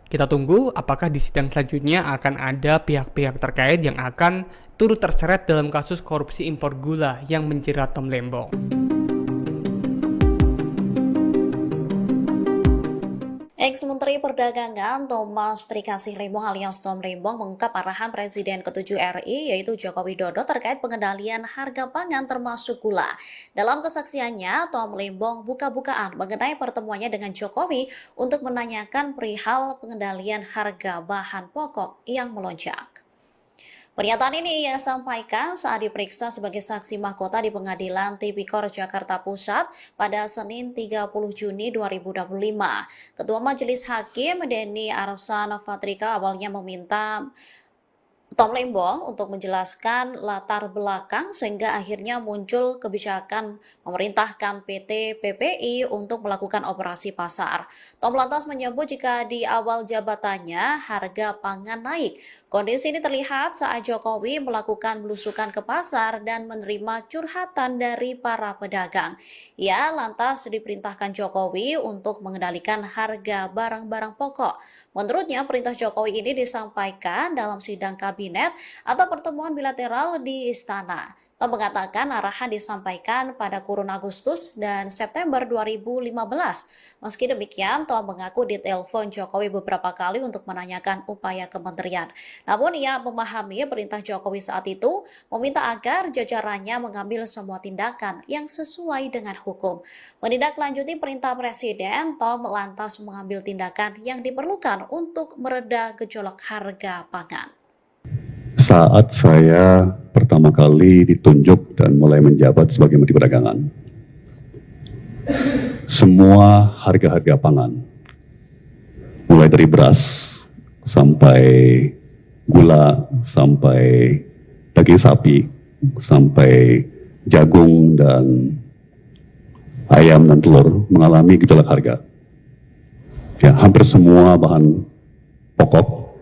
Kita tunggu apakah di sidang selanjutnya akan ada pihak-pihak terkait yang akan turut terseret dalam kasus korupsi impor gula yang menjerat Tom Lembong. Ex-Menteri Perdagangan Thomas Trikasih Lembong alias Tom Lembong mengungkap arahan Presiden ke-7 RI yaitu Joko Widodo terkait pengendalian harga pangan termasuk gula. Dalam kesaksiannya, Tom Lembong buka-bukaan mengenai pertemuannya dengan Jokowi untuk menanyakan perihal pengendalian harga bahan pokok yang melonjak. Pernyataan ini ia sampaikan saat diperiksa sebagai saksi mahkota di Pengadilan Tipikor Jakarta Pusat pada Senin 30 Juni 2025. Ketua Majelis Hakim Denny Arsan Fatrika awalnya meminta Tom Lembong untuk menjelaskan latar belakang sehingga akhirnya muncul kebijakan memerintahkan PT PPI untuk melakukan operasi pasar. Tom lantas menyebut jika di awal jabatannya harga pangan naik. Kondisi ini terlihat saat Jokowi melakukan belusukan ke pasar dan menerima curhatan dari para pedagang. Ia lantas diperintahkan Jokowi untuk mengendalikan harga barang-barang pokok. Menurutnya perintah Jokowi ini disampaikan dalam sidang kabinet atau pertemuan bilateral di Istana. Tom mengatakan arahan disampaikan pada kurun Agustus dan September 2015. Meski demikian, Tom mengaku ditelepon Jokowi beberapa kali untuk menanyakan upaya kementerian. Namun ia memahami perintah Jokowi saat itu meminta agar jajarannya mengambil semua tindakan yang sesuai dengan hukum. Menindaklanjuti perintah Presiden, Tom lantas mengambil tindakan yang diperlukan untuk mereda gejolak harga pangan. Saat saya pertama kali ditunjuk dan mulai menjabat sebagai Menteri Perdagangan, semua harga-harga pangan, mulai dari beras, sampai gula, sampai daging sapi, sampai jagung dan ayam dan telur mengalami gejolak harga. Ya, hampir semua bahan pokok,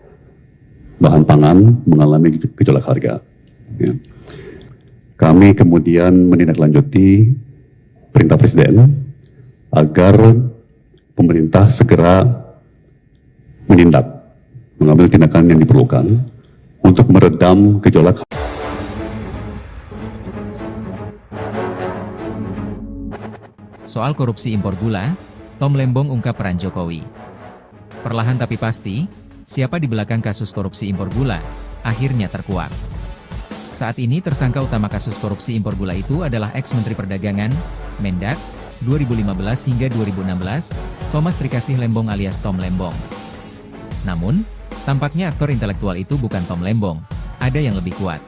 bahan pangan mengalami gejolak harga. Ya. Kami kemudian menindaklanjuti perintah Presiden agar pemerintah segera mengambil tindakan yang diperlukan untuk meredam gejolak. Soal korupsi impor gula, Tom Lembong ungkap peran Jokowi. Perlahan tapi pasti, siapa di belakang kasus korupsi impor gula, akhirnya terkuak. Saat ini tersangka utama kasus korupsi impor gula itu adalah ex-Menteri Perdagangan, Mendak, 2015 hingga 2016, Thomas Trikasih Lembong alias Tom Lembong. Namun, tampaknya aktor intelektual itu bukan Tom Lembong, ada yang lebih kuat.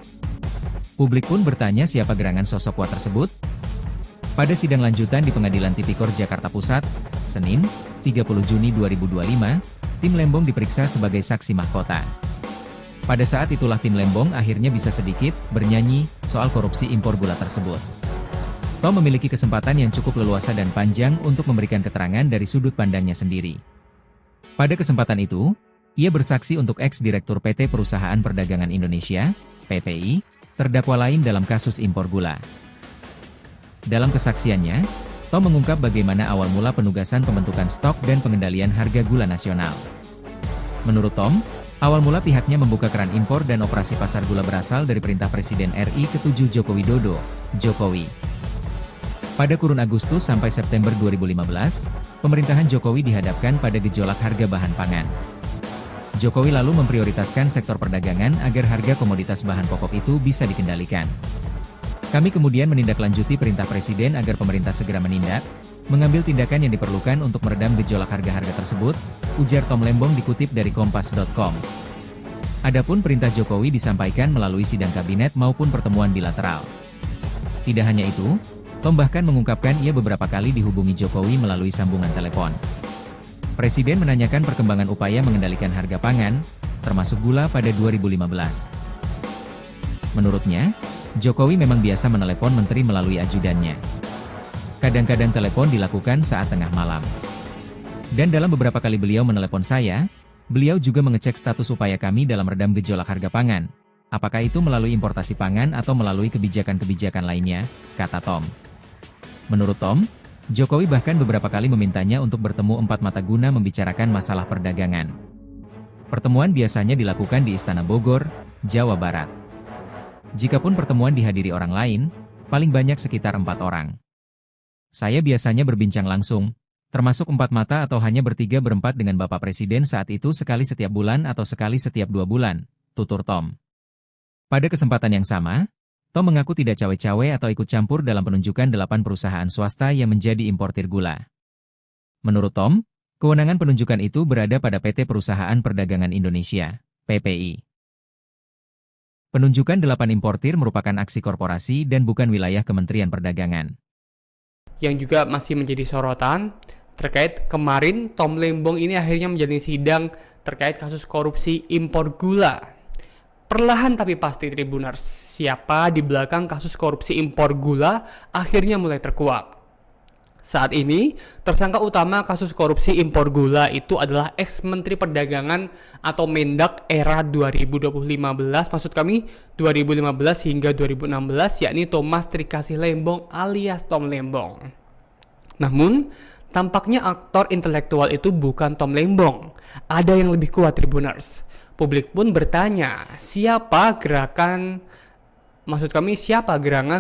Publik pun bertanya siapa gerangan sosok kuat tersebut. Pada sidang lanjutan di Pengadilan Tipikor Jakarta Pusat, Senin, 30 Juni 2025, tim Lembong diperiksa sebagai saksi mahkota. Pada saat itulah tim Lembong akhirnya bisa sedikit bernyanyi soal korupsi impor gula tersebut. Tom memiliki kesempatan yang cukup leluasa dan panjang untuk memberikan keterangan dari sudut pandangnya sendiri. Pada kesempatan itu, ia bersaksi untuk ex-direktur PT Perusahaan Perdagangan Indonesia, PPI, terdakwa lain dalam kasus impor gula. Dalam kesaksiannya, Tom mengungkap bagaimana awal mula penugasan pembentukan stok dan pengendalian harga gula nasional. Menurut Tom, awal mula pihaknya membuka keran impor dan operasi pasar gula berasal dari perintah Presiden RI ke-7 Joko Widodo, Jokowi. Pada kurun Agustus sampai September 2015, pemerintahan Jokowi dihadapkan pada gejolak harga bahan pangan. Jokowi lalu memprioritaskan sektor perdagangan agar harga komoditas bahan pokok itu bisa dikendalikan. Kami kemudian menindaklanjuti perintah Presiden agar pemerintah segera menindak, mengambil tindakan yang diperlukan untuk meredam gejolak harga-harga tersebut, ujar Tom Lembong dikutip dari Kompas.com. Adapun perintah Jokowi disampaikan melalui sidang kabinet maupun pertemuan bilateral. Tidak hanya itu, Tom bahkan mengungkapkan ia beberapa kali dihubungi Jokowi melalui sambungan telepon. Presiden menanyakan perkembangan upaya mengendalikan harga pangan, termasuk gula pada 2015. Menurutnya, Jokowi memang biasa menelepon menteri melalui ajudannya. Kadang-kadang telepon dilakukan saat tengah malam. Dan dalam beberapa kali beliau menelepon saya, beliau juga mengecek status upaya kami dalam redam gejolak harga pangan. Apakah itu melalui importasi pangan atau melalui kebijakan-kebijakan lainnya, kata Tom. Menurut Tom, Jokowi bahkan beberapa kali memintanya untuk bertemu empat mata guna membicarakan masalah perdagangan. Pertemuan biasanya dilakukan di Istana Bogor, Jawa Barat. Jikapun pertemuan dihadiri orang lain, paling banyak sekitar 4 orang. Saya biasanya berbincang langsung, termasuk 4 mata atau hanya bertiga berempat dengan Bapak Presiden saat itu sekali setiap bulan atau sekali setiap 2 bulan, tutur Tom. Pada kesempatan yang sama, Tom mengaku tidak cawe-cawe atau ikut campur dalam penunjukan 8 perusahaan swasta yang menjadi importir gula. Menurut Tom, kewenangan penunjukan itu berada pada PT Perusahaan Perdagangan Indonesia, PPI. Penunjukan 8 importir merupakan aksi korporasi dan bukan wilayah Kementerian Perdagangan. Yang juga masih menjadi sorotan terkait kemarin Tom Lembong ini akhirnya menjalani sidang terkait kasus korupsi impor gula. Perlahan tapi pasti Tribuners, siapa di belakang kasus korupsi impor gula akhirnya mulai terkuak. Saat ini, tersangka utama kasus korupsi impor gula itu adalah ex-Menteri Perdagangan atau Mendak era 2015, maksud kami 2015 hingga 2016, yakni Thomas Trikasih Lembong alias Tom Lembong. Namun, tampaknya aktor intelektual itu bukan Tom Lembong. Ada yang lebih kuat Tribuners. Publik pun bertanya, siapa gerangan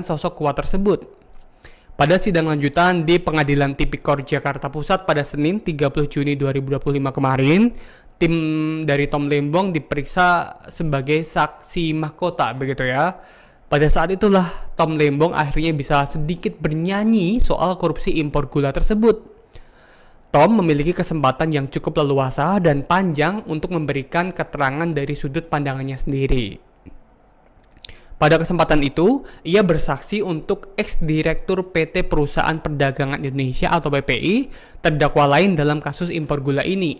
sosok kuat tersebut? Pada sidang lanjutan di Pengadilan Tipikor Jakarta Pusat pada Senin 30 Juni 2025 kemarin, tim dari Tom Lembong diperiksa sebagai saksi mahkota, begitu ya. Pada saat itulah Tom Lembong akhirnya bisa sedikit bernyanyi soal korupsi impor gula tersebut. Tom memiliki kesempatan yang cukup leluasa dan panjang untuk memberikan keterangan dari sudut pandangannya sendiri. Pada kesempatan itu, ia bersaksi untuk ex-direktur PT Perusahaan Perdagangan Indonesia atau PPI, terdakwa lain dalam kasus impor gula ini.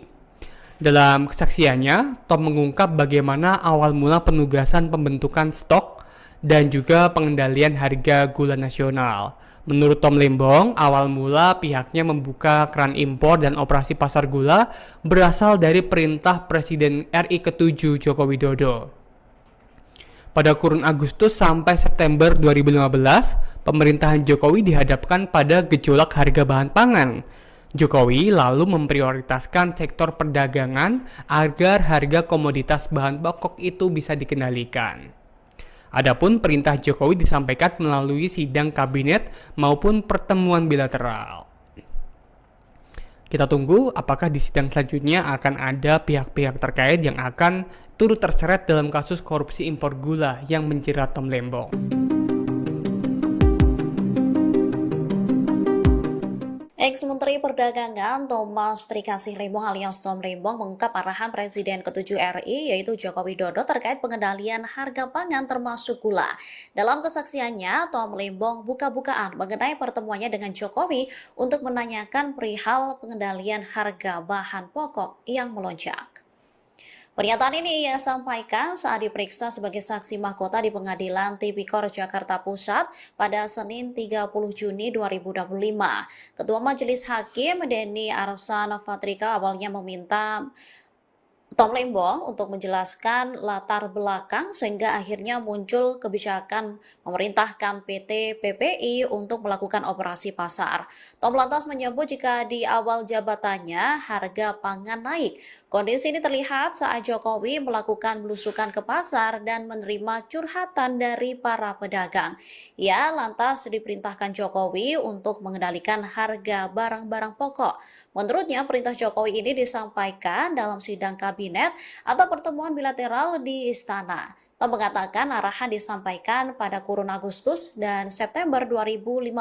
Dalam kesaksiannya, Tom mengungkap bagaimana awal mula penugasan pembentukan stok dan juga pengendalian harga gula nasional. Menurut Tom Lembong, awal mula pihaknya membuka keran impor dan operasi pasar gula berasal dari perintah Presiden RI ke-7 Joko Widodo. Pada kurun Agustus sampai September 2015, pemerintahan Jokowi dihadapkan pada gejolak harga bahan pangan. Jokowi lalu memprioritaskan sektor perdagangan agar harga komoditas bahan pokok itu bisa dikendalikan. Adapun perintah Jokowi disampaikan melalui sidang kabinet maupun pertemuan bilateral. Kita tunggu apakah di sidang selanjutnya akan ada pihak-pihak terkait yang akan turut terseret dalam kasus korupsi impor gula yang menjerat Tom Lembong. Ex-Menteri Perdagangan Thomas Trikasih Lembong alias Tom Lembong mengungkap arahan Presiden ke-7 RI yaitu Joko Widodo terkait pengendalian harga pangan termasuk gula. Dalam kesaksiannya, Tom Lembong buka-bukaan mengenai pertemuannya dengan Jokowi untuk menanyakan perihal pengendalian harga bahan pokok yang melonjak. Pernyataan ini ia sampaikan saat diperiksa sebagai saksi mahkota di Pengadilan Tipikor Jakarta Pusat pada Senin 30 Juni 2025. Ketua Majelis Hakim Denny Arsan Fatrika awalnya meminta Tom Lembong untuk menjelaskan latar belakang sehingga akhirnya muncul kebijakan memerintahkan PT PPI untuk melakukan operasi pasar. Tom lantas menyebut jika di awal jabatannya harga pangan naik. Kondisi ini terlihat saat Jokowi melakukan belusukan ke pasar dan menerima curhatan dari para pedagang. Ia lantas diperintahkan Jokowi untuk mengendalikan harga barang-barang pokok. Menurutnya perintah Jokowi ini disampaikan dalam sidang kabinet atau pertemuan bilateral di istana. Tom mengatakan arahan disampaikan pada kurun Agustus dan September 2015.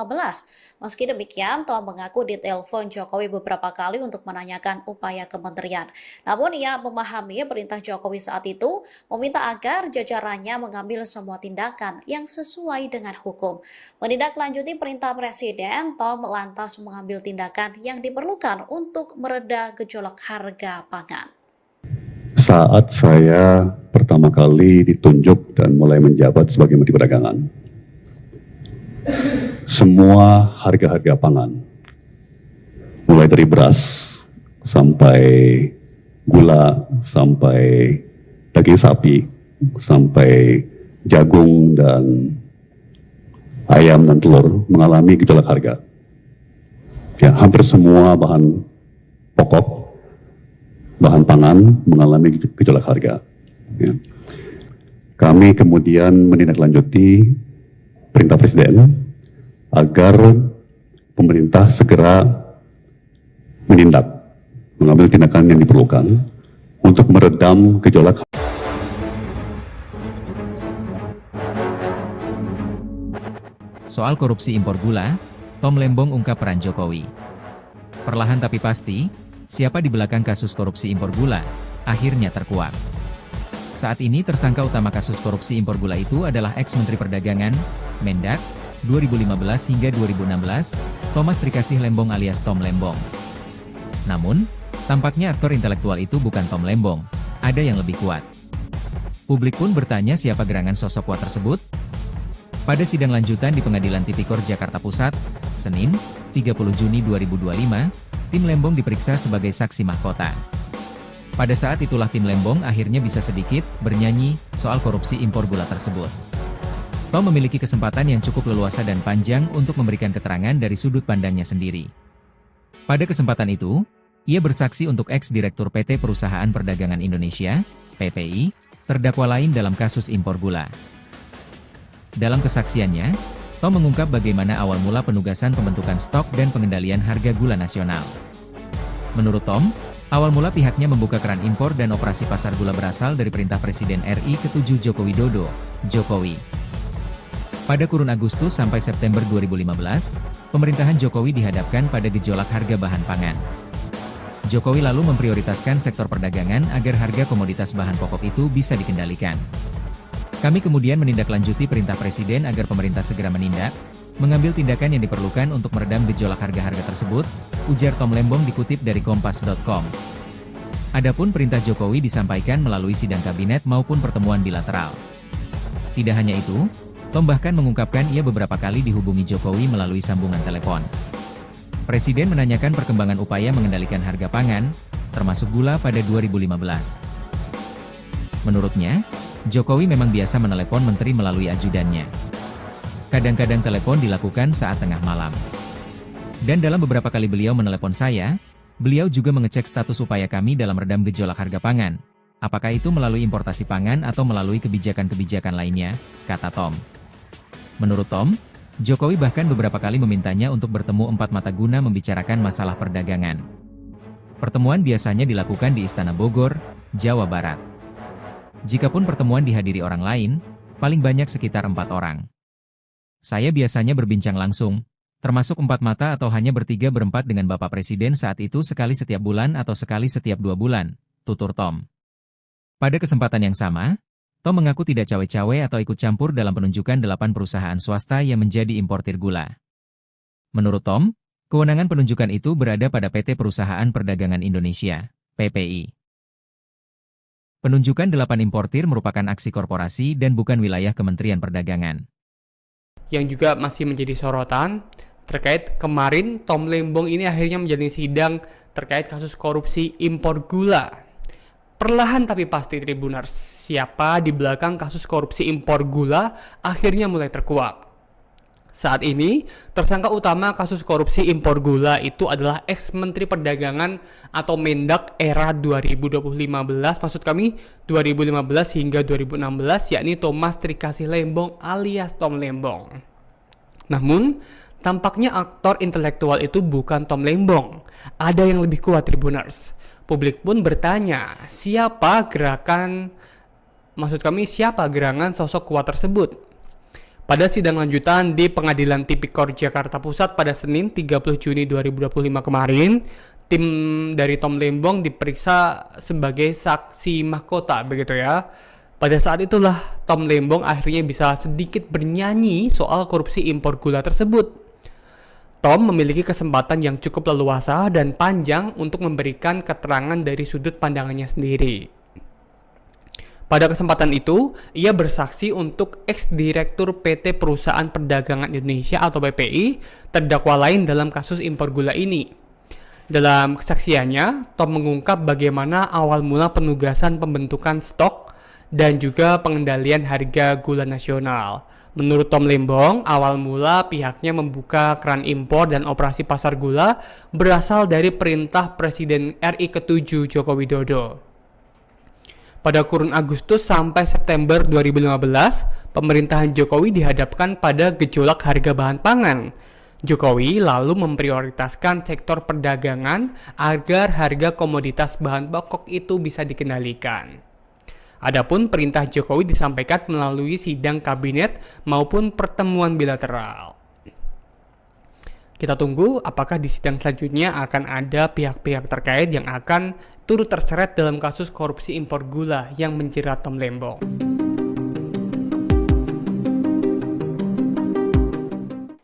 Meski demikian, Tom mengaku ditelepon Jokowi beberapa kali untuk menanyakan upaya kementerian. Namun ia memahami perintah Jokowi saat itu meminta agar jajarannya mengambil semua tindakan yang sesuai dengan hukum. Menindaklanjuti perintah Presiden, Tom lantas mengambil tindakan yang diperlukan untuk mereda gejolak harga pangan. Saat saya pertama kali ditunjuk dan mulai menjabat sebagai Menteri Perdagangan, semua harga-harga pangan, mulai dari beras sampai gula, sampai daging sapi, sampai jagung dan ayam dan telur mengalami gejolak harga. Ya, hampir semua bahan pokok, bahan pangan mengalami gejolak harga. Ya. Kami kemudian menindaklanjuti perintah Presiden agar pemerintah segera mengambil tindakan yang diperlukan untuk meredam gejolak. Soal korupsi impor gula, Tom Lembong ungkap peran Jokowi. Perlahan tapi pasti, siapa di belakang kasus korupsi impor gula, akhirnya terkuak. Saat ini tersangka utama kasus korupsi impor gula itu adalah ex-Menteri Perdagangan, Mendak, 2015 hingga 2016, Thomas Trikasih Lembong alias Tom Lembong. Namun, tampaknya aktor intelektual itu bukan Tom Lembong, ada yang lebih kuat. Publik pun bertanya siapa gerangan sosok kuat tersebut? Pada sidang lanjutan di Pengadilan Tipikor Jakarta Pusat, Senin, 30 Juni 2025, tim Lembong diperiksa sebagai saksi mahkota. Pada saat itulah tim Lembong akhirnya bisa sedikit bernyanyi soal korupsi impor gula tersebut. Tom memiliki kesempatan yang cukup leluasa dan panjang untuk memberikan keterangan dari sudut pandangnya sendiri. Pada kesempatan itu, ia bersaksi untuk ex-direktur PT Perusahaan Perdagangan Indonesia, PPI, terdakwa lain dalam kasus impor gula. Dalam kesaksiannya, Tom mengungkap bagaimana awal mula penugasan pembentukan stok dan pengendalian harga gula nasional. Menurut Tom, awal mula pihaknya membuka keran impor dan operasi pasar gula berasal dari perintah Presiden RI ke-7 Joko Widodo, Jokowi. Pada kurun Agustus sampai September 2015, pemerintahan Jokowi dihadapkan pada gejolak harga bahan pangan. Jokowi lalu memprioritaskan sektor perdagangan agar harga komoditas bahan pokok itu bisa dikendalikan. Kami kemudian menindaklanjuti perintah Presiden agar pemerintah segera menindak, mengambil tindakan yang diperlukan untuk meredam gejolak harga-harga tersebut, ujar Tom Lembong dikutip dari Kompas.com. Adapun perintah Jokowi disampaikan melalui sidang kabinet maupun pertemuan bilateral. Tidak hanya itu, Tom bahkan mengungkapkan ia beberapa kali dihubungi Jokowi melalui sambungan telepon. Presiden menanyakan perkembangan upaya mengendalikan harga pangan, termasuk gula pada 2015. Menurutnya, Jokowi memang biasa menelepon menteri melalui ajudannya. Kadang-kadang telepon dilakukan saat tengah malam. Dan dalam beberapa kali beliau menelepon saya, beliau juga mengecek status upaya kami dalam redam gejolak harga pangan. Apakah itu melalui importasi pangan atau melalui kebijakan-kebijakan lainnya, kata Tom. Menurut Tom, Jokowi bahkan beberapa kali memintanya untuk bertemu empat mata guna membicarakan masalah perdagangan. Pertemuan biasanya dilakukan di Istana Bogor, Jawa Barat. Jikapun pertemuan dihadiri orang lain, paling banyak sekitar 4 orang. Saya biasanya berbincang langsung, termasuk 4 mata atau hanya bertiga berempat dengan Bapak Presiden saat itu sekali setiap bulan atau sekali setiap 2 bulan, tutur Tom. Pada kesempatan yang sama, Tom mengaku tidak cawe-cawe atau ikut campur dalam penunjukan 8 perusahaan swasta yang menjadi importir gula. Menurut Tom, kewenangan penunjukan itu berada pada PT Perusahaan Perdagangan Indonesia, PPI. Penunjukan 8 importir merupakan aksi korporasi dan bukan wilayah Kementerian Perdagangan. Yang juga masih menjadi sorotan terkait kemarin Tom Lembong ini akhirnya menjalani sidang terkait kasus korupsi impor gula. Perlahan tapi pasti Tribuners, siapa di belakang kasus korupsi impor gula akhirnya mulai terkuak. Saat ini, tersangka utama kasus korupsi impor gula itu adalah ex-Menteri Perdagangan atau Mendak era 2015, maksud kami 2015 hingga 2016, yakni Thomas Trikasih Lembong alias Tom Lembong. Namun, tampaknya aktor intelektual itu bukan Tom Lembong. Ada yang lebih kuat Tribuners. Publik pun bertanya, siapa gerangan sosok kuat tersebut? Pada sidang lanjutan di Pengadilan Tipikor Jakarta Pusat pada Senin 30 Juni 2025 kemarin, tim dari Tom Lembong diperiksa sebagai saksi mahkota, begitu ya. Pada saat itulah Tom Lembong akhirnya bisa sedikit bernyanyi soal korupsi impor gula tersebut. Tom memiliki kesempatan yang cukup leluasa dan panjang untuk memberikan keterangan dari sudut pandangannya sendiri. Pada kesempatan itu, ia bersaksi untuk ex-direktur PT Perusahaan Perdagangan Indonesia atau PPI, terdakwa lain dalam kasus impor gula ini. Dalam kesaksiannya, Tom mengungkap bagaimana awal mula penugasan pembentukan stok dan juga pengendalian harga gula nasional. Menurut Tom Lembong, awal mula pihaknya membuka keran impor dan operasi pasar gula berasal dari perintah Presiden RI ke-7 Joko Widodo. Pada kurun Agustus sampai September 2015, pemerintahan Jokowi dihadapkan pada gejolak harga bahan pangan. Jokowi lalu memprioritaskan sektor perdagangan agar harga komoditas bahan pokok itu bisa dikendalikan. Adapun perintah Jokowi disampaikan melalui sidang kabinet maupun pertemuan bilateral. Kita tunggu apakah di sidang selanjutnya akan ada pihak-pihak terkait yang akan turut terseret dalam kasus korupsi impor gula yang menjerat Tom Lembong.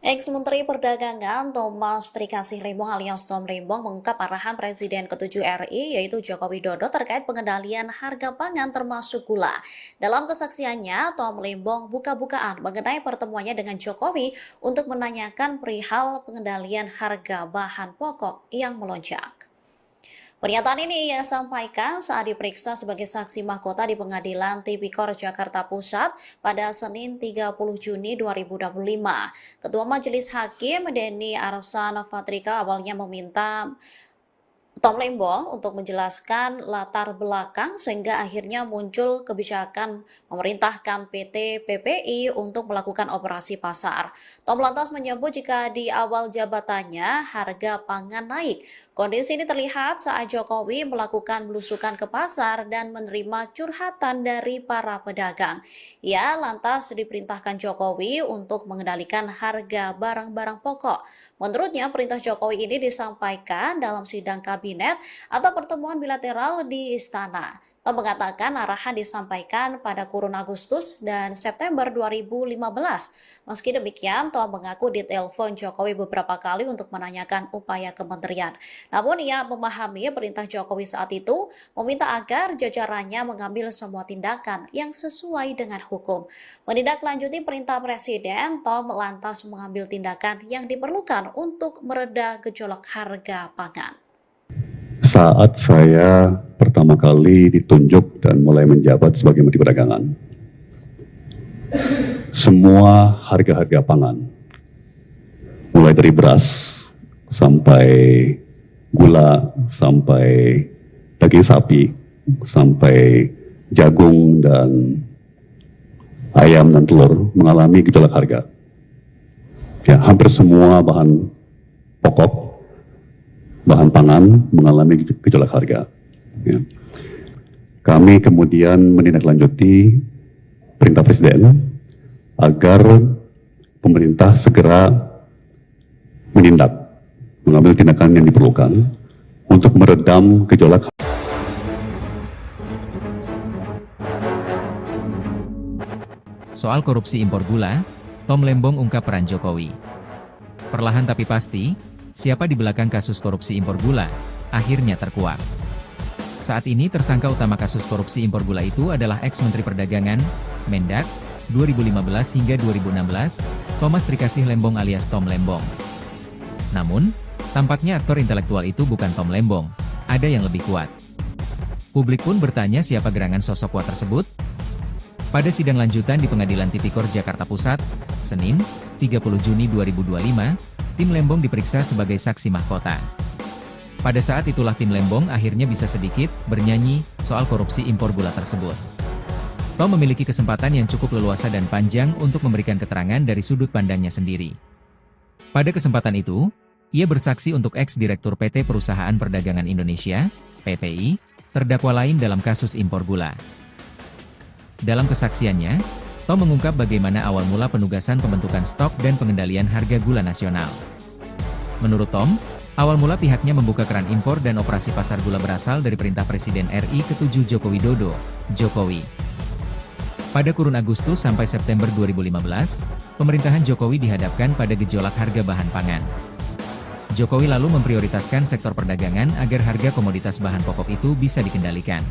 Ex-Menteri Perdagangan Thomas Trikasih Lembong alias Tom Lembong mengungkap arahan Presiden ke-7 RI yaitu Joko Widodo terkait pengendalian harga pangan termasuk gula. Dalam kesaksiannya, Tom Lembong buka-bukaan mengenai pertemuannya dengan Jokowi untuk menanyakan perihal pengendalian harga bahan pokok yang melonjak. Pernyataan ini ia sampaikan saat diperiksa sebagai saksi mahkota di Pengadilan Tipikor Jakarta Pusat pada Senin 30 Juni 2025. Ketua Majelis Hakim Denny Arsan Fatrika awalnya meminta Tom Lembong untuk menjelaskan latar belakang sehingga akhirnya muncul kebijakan memerintahkan PT PPI untuk melakukan operasi pasar. Tom lantas menyebut jika di awal jabatannya harga pangan naik. Kondisi ini terlihat saat Jokowi melakukan belusukan ke pasar dan menerima curhatan dari para pedagang. Ia lantas diperintahkan Jokowi untuk mengendalikan harga barang-barang pokok. Menurutnya perintah Jokowi ini disampaikan dalam sidang kabinet kabinet atau pertemuan bilateral di istana. Tom mengatakan arahan disampaikan pada kurun Agustus dan September 2015. Meski demikian, Tom mengaku ditelepon Jokowi beberapa kali untuk menanyakan upaya kementerian. Namun ia memahami perintah Jokowi saat itu meminta agar jajarannya mengambil semua tindakan yang sesuai dengan hukum. Menindaklanjuti perintah Presiden, Tom lantas mengambil tindakan yang diperlukan untuk mereda gejolak harga pangan. Saat saya pertama kali ditunjuk dan mulai menjabat sebagai Menteri Perdagangan, semua harga-harga pangan, mulai dari beras sampai gula, sampai daging sapi, sampai jagung dan ayam dan telur mengalami gejolak harga. Ya, hampir semua bahan pokok, bahan pangan mengalami gejolak harga. Ya. Kami kemudian menindaklanjuti perintah Presiden agar pemerintah segera mengambil tindakan yang diperlukan untuk meredam gejolak. Soal korupsi impor gula, Tom Lembong ungkap peran Jokowi. Perlahan tapi pasti, siapa di belakang kasus korupsi impor gula, akhirnya terkuak. Saat ini tersangka utama kasus korupsi impor gula itu adalah ex-Menteri Perdagangan, Mendak, 2015 hingga 2016, Thomas Trikasih Lembong alias Tom Lembong. Namun, tampaknya aktor intelektual itu bukan Tom Lembong, ada yang lebih kuat. Publik pun bertanya siapa gerangan sosok kuat tersebut. Pada sidang lanjutan di Pengadilan Tipikor Jakarta Pusat, Senin, 30 Juni 2025, tim Lembong diperiksa sebagai saksi mahkota. Pada saat itulah tim Lembong akhirnya bisa sedikit bernyanyi soal korupsi impor gula tersebut. Tom memiliki kesempatan yang cukup leluasa dan panjang untuk memberikan keterangan dari sudut pandangnya sendiri. Pada kesempatan itu, ia bersaksi untuk ex-direktur PT Perusahaan Perdagangan Indonesia, PPI, terdakwa lain dalam kasus impor gula. Dalam kesaksiannya, Tom mengungkap bagaimana awal mula penugasan pembentukan stok dan pengendalian harga gula nasional. Menurut Tom, awal mula pihaknya membuka keran impor dan operasi pasar gula berasal dari perintah Presiden RI ke-7 Joko Widodo, Jokowi. Pada kurun Agustus sampai September 2015, pemerintahan Jokowi dihadapkan pada gejolak harga bahan pangan. Jokowi lalu memprioritaskan sektor perdagangan agar harga komoditas bahan pokok itu bisa dikendalikan.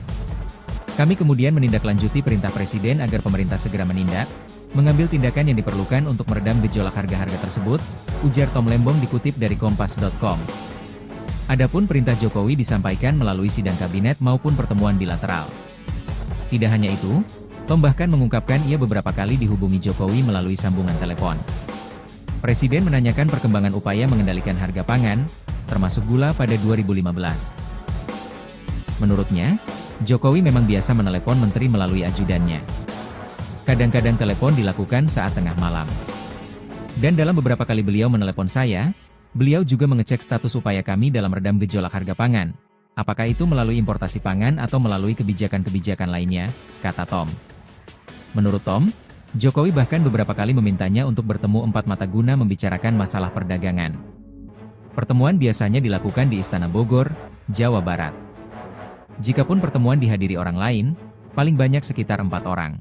Kami kemudian menindaklanjuti perintah Presiden agar pemerintah segera menindak, mengambil tindakan yang diperlukan untuk meredam gejolak harga-harga tersebut, ujar Tom Lembong dikutip dari Kompas.com. Adapun perintah Jokowi disampaikan melalui sidang kabinet maupun pertemuan bilateral. Tidak hanya itu, Tom bahkan mengungkapkan ia beberapa kali dihubungi Jokowi melalui sambungan telepon. Presiden menanyakan perkembangan upaya mengendalikan harga pangan, termasuk gula pada 2015. Menurutnya, Jokowi memang biasa menelepon menteri melalui ajudannya. Kadang-kadang telepon dilakukan saat tengah malam. Dan dalam beberapa kali beliau menelepon saya, beliau juga mengecek status upaya kami dalam redam gejolak harga pangan. Apakah itu melalui importasi pangan atau melalui kebijakan-kebijakan lainnya, kata Tom. Menurut Tom, Jokowi bahkan beberapa kali memintanya untuk bertemu empat mata guna membicarakan masalah perdagangan. Pertemuan biasanya dilakukan di Istana Bogor, Jawa Barat. Jikapun pertemuan dihadiri orang lain, paling banyak sekitar 4 orang.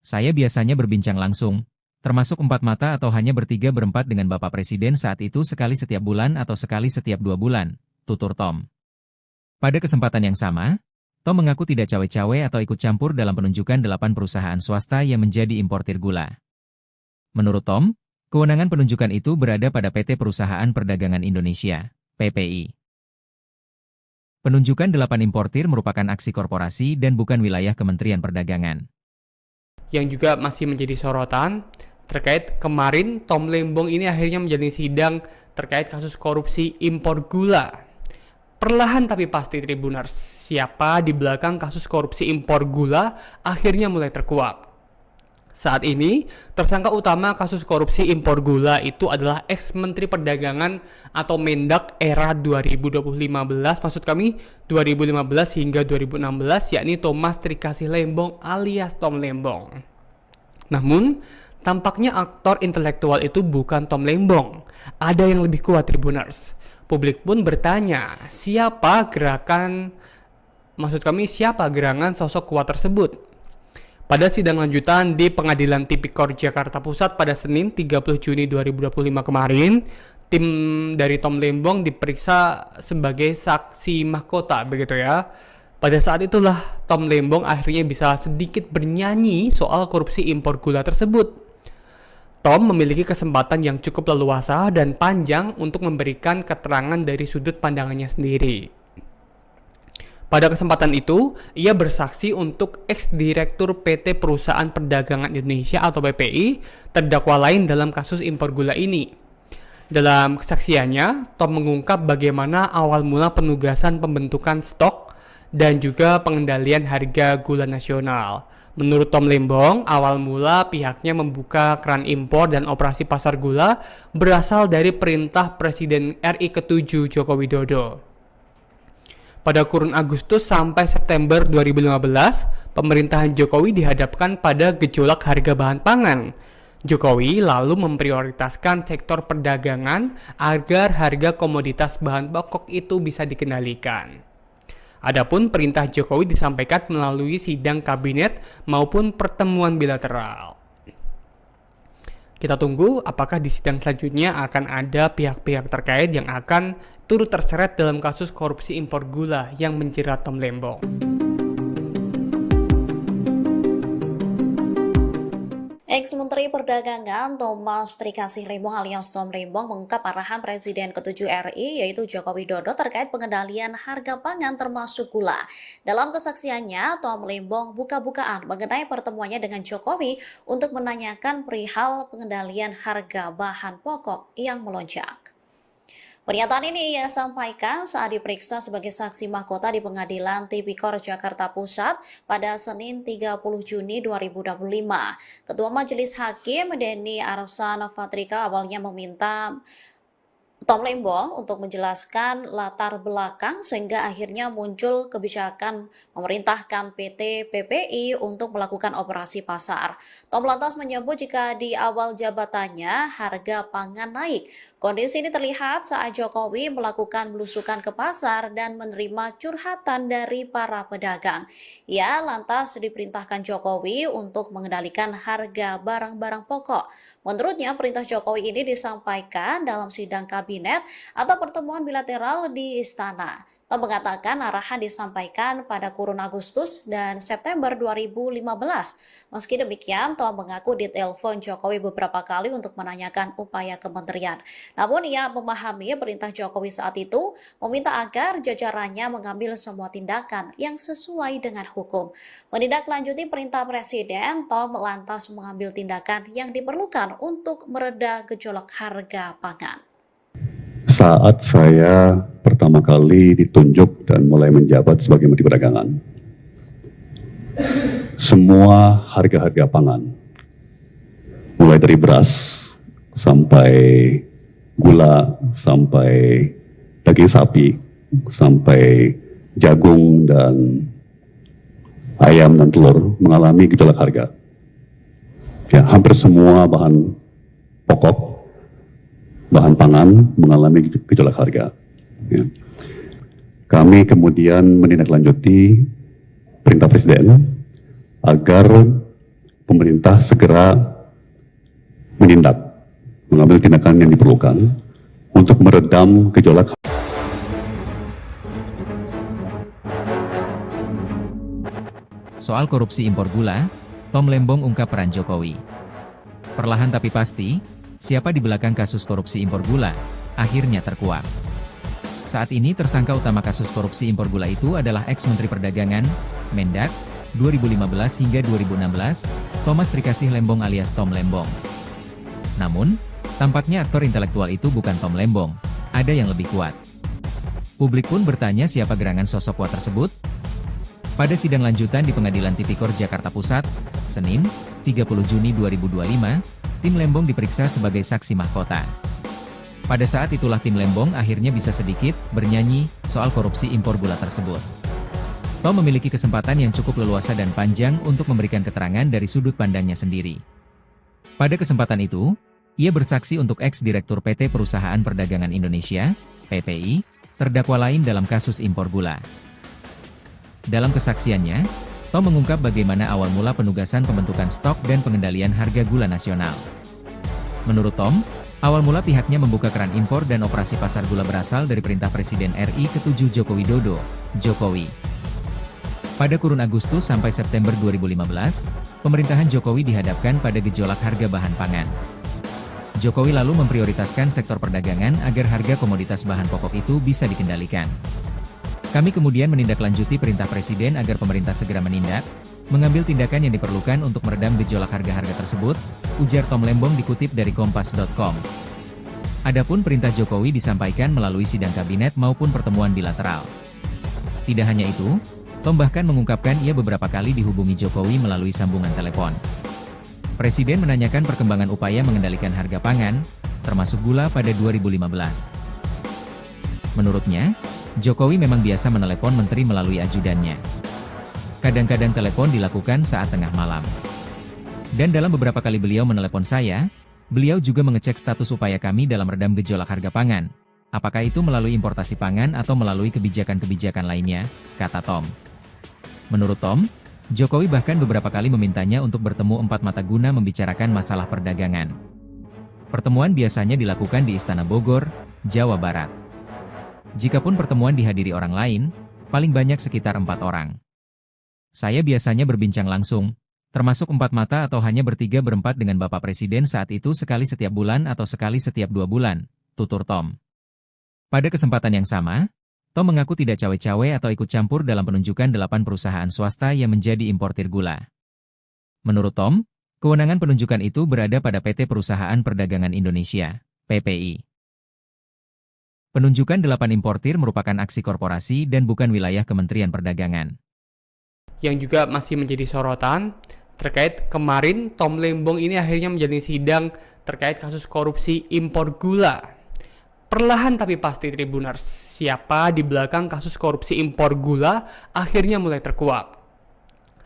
Saya biasanya berbincang langsung, termasuk 4 mata atau hanya bertiga berempat dengan Bapak Presiden saat itu sekali setiap bulan atau sekali setiap 2 bulan, tutur Tom. Pada kesempatan yang sama, Tom mengaku tidak cawe-cawe atau ikut campur dalam penunjukan 8 perusahaan swasta yang menjadi importir gula. Menurut Tom, kewenangan penunjukan itu berada pada PT Perusahaan Perdagangan Indonesia, PPI. Penunjukan 8 importir merupakan aksi korporasi dan bukan wilayah Kementerian Perdagangan. Yang juga masih menjadi sorotan terkait kemarin Tom Lembong ini akhirnya menjalani sidang terkait kasus korupsi impor gula. Perlahan tapi pasti Tribuners, siapa di belakang kasus korupsi impor gula akhirnya mulai terkuak. Saat ini, tersangka utama kasus korupsi impor gula itu adalah ex-Menteri Perdagangan atau Mendak era 2015, maksud kami 2015 hingga 2016, yakni Thomas Trikasih Lembong alias Tom Lembong. Namun, tampaknya aktor intelektual itu bukan Tom Lembong. Ada yang lebih kuat Tribuners. Publik pun bertanya, siapa gerangan sosok kuat tersebut? Pada sidang lanjutan di Pengadilan Tipikor Jakarta Pusat pada Senin 30 Juni 2025 kemarin, tim dari Tom Lembong diperiksa sebagai saksi mahkota, begitu ya. Pada saat itulah Tom Lembong akhirnya bisa sedikit bernyanyi soal korupsi impor gula tersebut. Tom memiliki kesempatan yang cukup leluasa dan panjang untuk memberikan keterangan dari sudut pandangannya sendiri. Pada kesempatan itu, ia bersaksi untuk ex-direktur PT Perusahaan Perdagangan Indonesia atau PPI, terdakwa lain dalam kasus impor gula ini. Dalam kesaksiannya, Tom mengungkap bagaimana awal mula penugasan pembentukan stok dan juga pengendalian harga gula nasional. Menurut Tom Lembong, awal mula pihaknya membuka keran impor dan operasi pasar gula berasal dari perintah Presiden RI ke-7 Joko Widodo. Pada kurun Agustus sampai September 2015, pemerintahan Jokowi dihadapkan pada gejolak harga bahan pangan. Jokowi lalu memprioritaskan sektor perdagangan agar harga komoditas bahan pokok itu bisa dikendalikan. Adapun perintah Jokowi disampaikan melalui sidang kabinet maupun pertemuan bilateral. Kita tunggu apakah di sidang selanjutnya akan ada pihak-pihak terkait yang akan turut terseret dalam kasus korupsi impor gula yang menjerat Tom Lembong. Ex-Menteri Perdagangan Thomas Trikasih Lembong alias Tom Lembong mengungkap arahan Presiden ke-7 RI yaitu Joko Widodo terkait pengendalian harga pangan termasuk gula. Dalam kesaksiannya, Tom Lembong buka-bukaan mengenai pertemuannya dengan Jokowi untuk menanyakan perihal pengendalian harga bahan pokok yang melonjak. Pernyataan ini ia sampaikan saat diperiksa sebagai saksi mahkota di Pengadilan Tipikor Jakarta Pusat pada Senin 30 Juni 2025. Ketua Majelis Hakim Denny Arsan Fatrika awalnya meminta Tom Lembong untuk menjelaskan latar belakang sehingga akhirnya muncul kebijakan memerintahkan PT PPI untuk melakukan operasi pasar. Tom lantas menyebut jika di awal jabatannya harga pangan naik. Kondisi ini terlihat saat Jokowi melakukan belusukan ke pasar dan menerima curhatan dari para pedagang. Ia lantas diperintahkan Jokowi untuk mengendalikan harga barang-barang pokok. Menurutnya, perintah Jokowi ini disampaikan dalam sidang kabinet atau pertemuan bilateral di Istana. Tom mengatakan arahan disampaikan pada kurun Agustus dan September 2015. Meski demikian, Tom mengaku ditelepon Jokowi beberapa kali untuk menanyakan upaya kementerian. Namun ia memahami perintah Jokowi saat itu meminta agar jajarannya mengambil semua tindakan yang sesuai dengan hukum. Menindaklanjuti perintah Presiden, Tom lantas mengambil tindakan yang diperlukan untuk mereda gejolak harga pangan. Saat saya pertama kali ditunjuk dan mulai menjabat sebagai Menteri Perdagangan, semua harga-harga pangan, mulai dari beras sampai gula, sampai daging sapi, sampai jagung dan ayam dan telur mengalami gejolak harga. Ya, hampir semua bahan pokok, bahan pangan mengalami gejolak harga. Ya. Kami kemudian menindaklanjuti perintah Presiden agar pemerintah segera mengambil tindakan yang diperlukan untuk meredam gejolak. Soal korupsi impor gula, Tom Lembong ungkap peran Jokowi. Perlahan tapi pasti, siapa di belakang kasus korupsi impor gula, akhirnya terkuak. Saat ini tersangka utama kasus korupsi impor gula itu adalah ex-Menteri Perdagangan, Mendak, 2015 hingga 2016, Thomas Trikasih Lembong alias Tom Lembong. Namun, tampaknya aktor intelektual itu bukan Tom Lembong, ada yang lebih kuat. Publik pun bertanya siapa gerangan sosok kuat tersebut? Pada sidang lanjutan di Pengadilan Tipikor Jakarta Pusat, Senin, 30 Juni 2025, tim Lembong diperiksa sebagai saksi mahkota. Pada saat itulah tim Lembong akhirnya bisa sedikit bernyanyi soal korupsi impor gula tersebut. Tom memiliki kesempatan yang cukup leluasa dan panjang untuk memberikan keterangan dari sudut pandangnya sendiri. Pada kesempatan itu, ia bersaksi untuk ex-direktur PT Perusahaan Perdagangan Indonesia, PPI, terdakwa lain dalam kasus impor gula. Dalam kesaksiannya, Tom mengungkap bagaimana awal mula penugasan pembentukan stok dan pengendalian harga gula nasional. Menurut Tom, awal mula pihaknya membuka keran impor dan operasi pasar gula berasal dari perintah Presiden RI ke-7 Joko Widodo, Jokowi. Pada kurun Agustus sampai September 2015, pemerintahan Jokowi dihadapkan pada gejolak harga bahan pangan. Jokowi lalu memprioritaskan sektor perdagangan agar harga komoditas bahan pokok itu bisa dikendalikan. Kami kemudian menindaklanjuti perintah Presiden agar pemerintah segera menindak, mengambil tindakan yang diperlukan untuk meredam gejolak harga-harga tersebut, ujar Tom Lembong dikutip dari Kompas.com. Adapun perintah Jokowi disampaikan melalui sidang kabinet maupun pertemuan bilateral. Tidak hanya itu, Tom bahkan mengungkapkan ia beberapa kali dihubungi Jokowi melalui sambungan telepon. Presiden menanyakan perkembangan upaya mengendalikan harga pangan, termasuk gula pada 2015. Menurutnya, Jokowi memang biasa menelepon menteri melalui ajudannya. Kadang-kadang telepon dilakukan saat tengah malam. Dan dalam beberapa kali beliau menelepon saya, beliau juga mengecek status upaya kami dalam redam gejolak harga pangan. Apakah itu melalui importasi pangan atau melalui kebijakan-kebijakan lainnya, kata Tom. Menurut Tom, Jokowi bahkan beberapa kali memintanya untuk bertemu empat mata guna membicarakan masalah perdagangan. Pertemuan biasanya dilakukan di Istana Bogor, Jawa Barat. Jikapun pertemuan dihadiri orang lain, paling banyak sekitar 4 orang. Saya biasanya berbincang langsung, termasuk 4 mata atau hanya bertiga berempat dengan Bapak Presiden saat itu sekali setiap bulan atau sekali setiap 2 bulan, tutur Tom. Pada kesempatan yang sama, Tom mengaku tidak cawe-cawe atau ikut campur dalam penunjukan 8 perusahaan swasta yang menjadi importir gula. Menurut Tom, kewenangan penunjukan itu berada pada PT Perusahaan Perdagangan Indonesia, PPI. Penunjukan 8 importir merupakan aksi korporasi dan bukan wilayah Kementerian Perdagangan. Yang juga masih menjadi sorotan terkait kemarin Tom Lembong ini akhirnya menjalani sidang terkait kasus korupsi impor gula. Perlahan tapi pasti Tribuners, siapa di belakang kasus korupsi impor gula akhirnya mulai terkuak.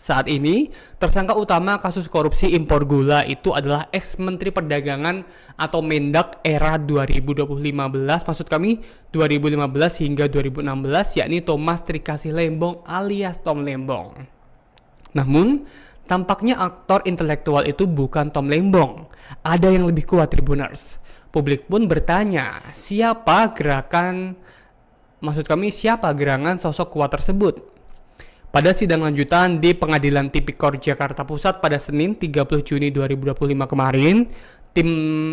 Saat ini, tersangka utama kasus korupsi impor gula itu adalah ex-Menteri Perdagangan atau Mendak era 2015, maksud kami 2015 hingga 2016, yakni Thomas Trikasih Lembong alias Tom Lembong. Namun, tampaknya aktor intelektual itu bukan Tom Lembong. Ada yang lebih kuat Tribuners. Publik pun bertanya, siapa gerangan sosok kuat tersebut? Pada sidang lanjutan di Pengadilan Tipikor Jakarta Pusat pada Senin 30 Juni 2025 kemarin, tim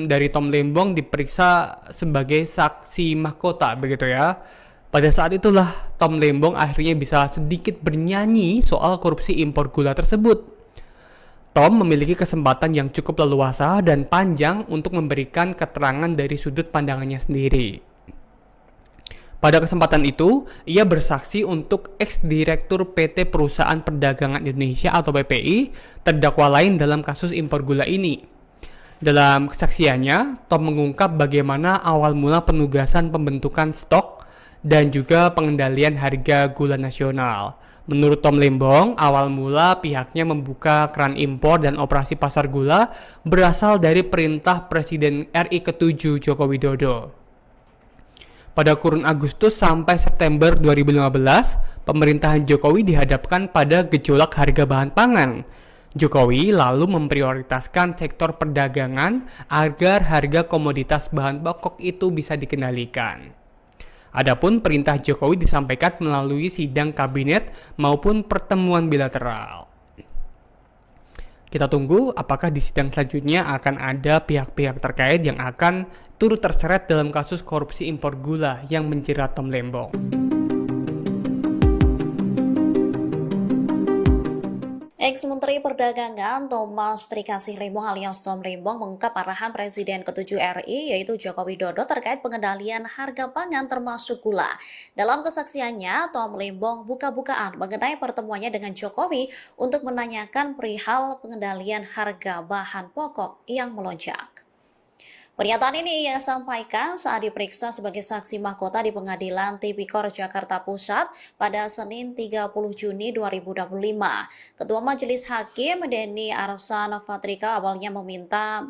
dari Tom Lembong diperiksa sebagai saksi mahkota, begitu ya. Pada saat itulah Tom Lembong akhirnya bisa sedikit bernyanyi soal korupsi impor gula tersebut. Tom memiliki kesempatan yang cukup leluasa dan panjang untuk memberikan keterangan dari sudut pandangannya sendiri. Pada kesempatan itu, ia bersaksi untuk ex-direktur PT Perusahaan Perdagangan Indonesia atau PPI, terdakwa lain dalam kasus impor gula ini. Dalam kesaksiannya, Tom mengungkap bagaimana awal mula penugasan pembentukan stok dan juga pengendalian harga gula nasional. Menurut Tom Lembong, awal mula pihaknya membuka keran impor dan operasi pasar gula berasal dari perintah Presiden RI ke-7 Joko Widodo. Pada kurun Agustus sampai September 2015, pemerintahan Jokowi dihadapkan pada gejolak harga bahan pangan. Jokowi lalu memprioritaskan sektor perdagangan agar harga komoditas bahan pokok itu bisa dikendalikan. Adapun perintah Jokowi disampaikan melalui sidang kabinet maupun pertemuan bilateral. Kita tunggu apakah di sidang selanjutnya akan ada pihak-pihak terkait yang akan turut terseret dalam kasus korupsi impor gula yang menjerat Tom Lembong. Ex-Menteri Perdagangan Thomas Trikasih Lembong alias Tom Lembong mengungkap arahan Presiden ke-7 RI yaitu Joko Widodo terkait pengendalian harga pangan termasuk gula. Dalam kesaksiannya, Tom Lembong buka-bukaan mengenai pertemuannya dengan Jokowi untuk menanyakan perihal pengendalian harga bahan pokok yang melonjak. Pernyataan ini ia sampaikan saat diperiksa sebagai saksi mahkota di Pengadilan Tipikor Jakarta Pusat pada Senin 30 Juni 2025. Ketua Majelis Hakim Denny Arsan Fatrika awalnya meminta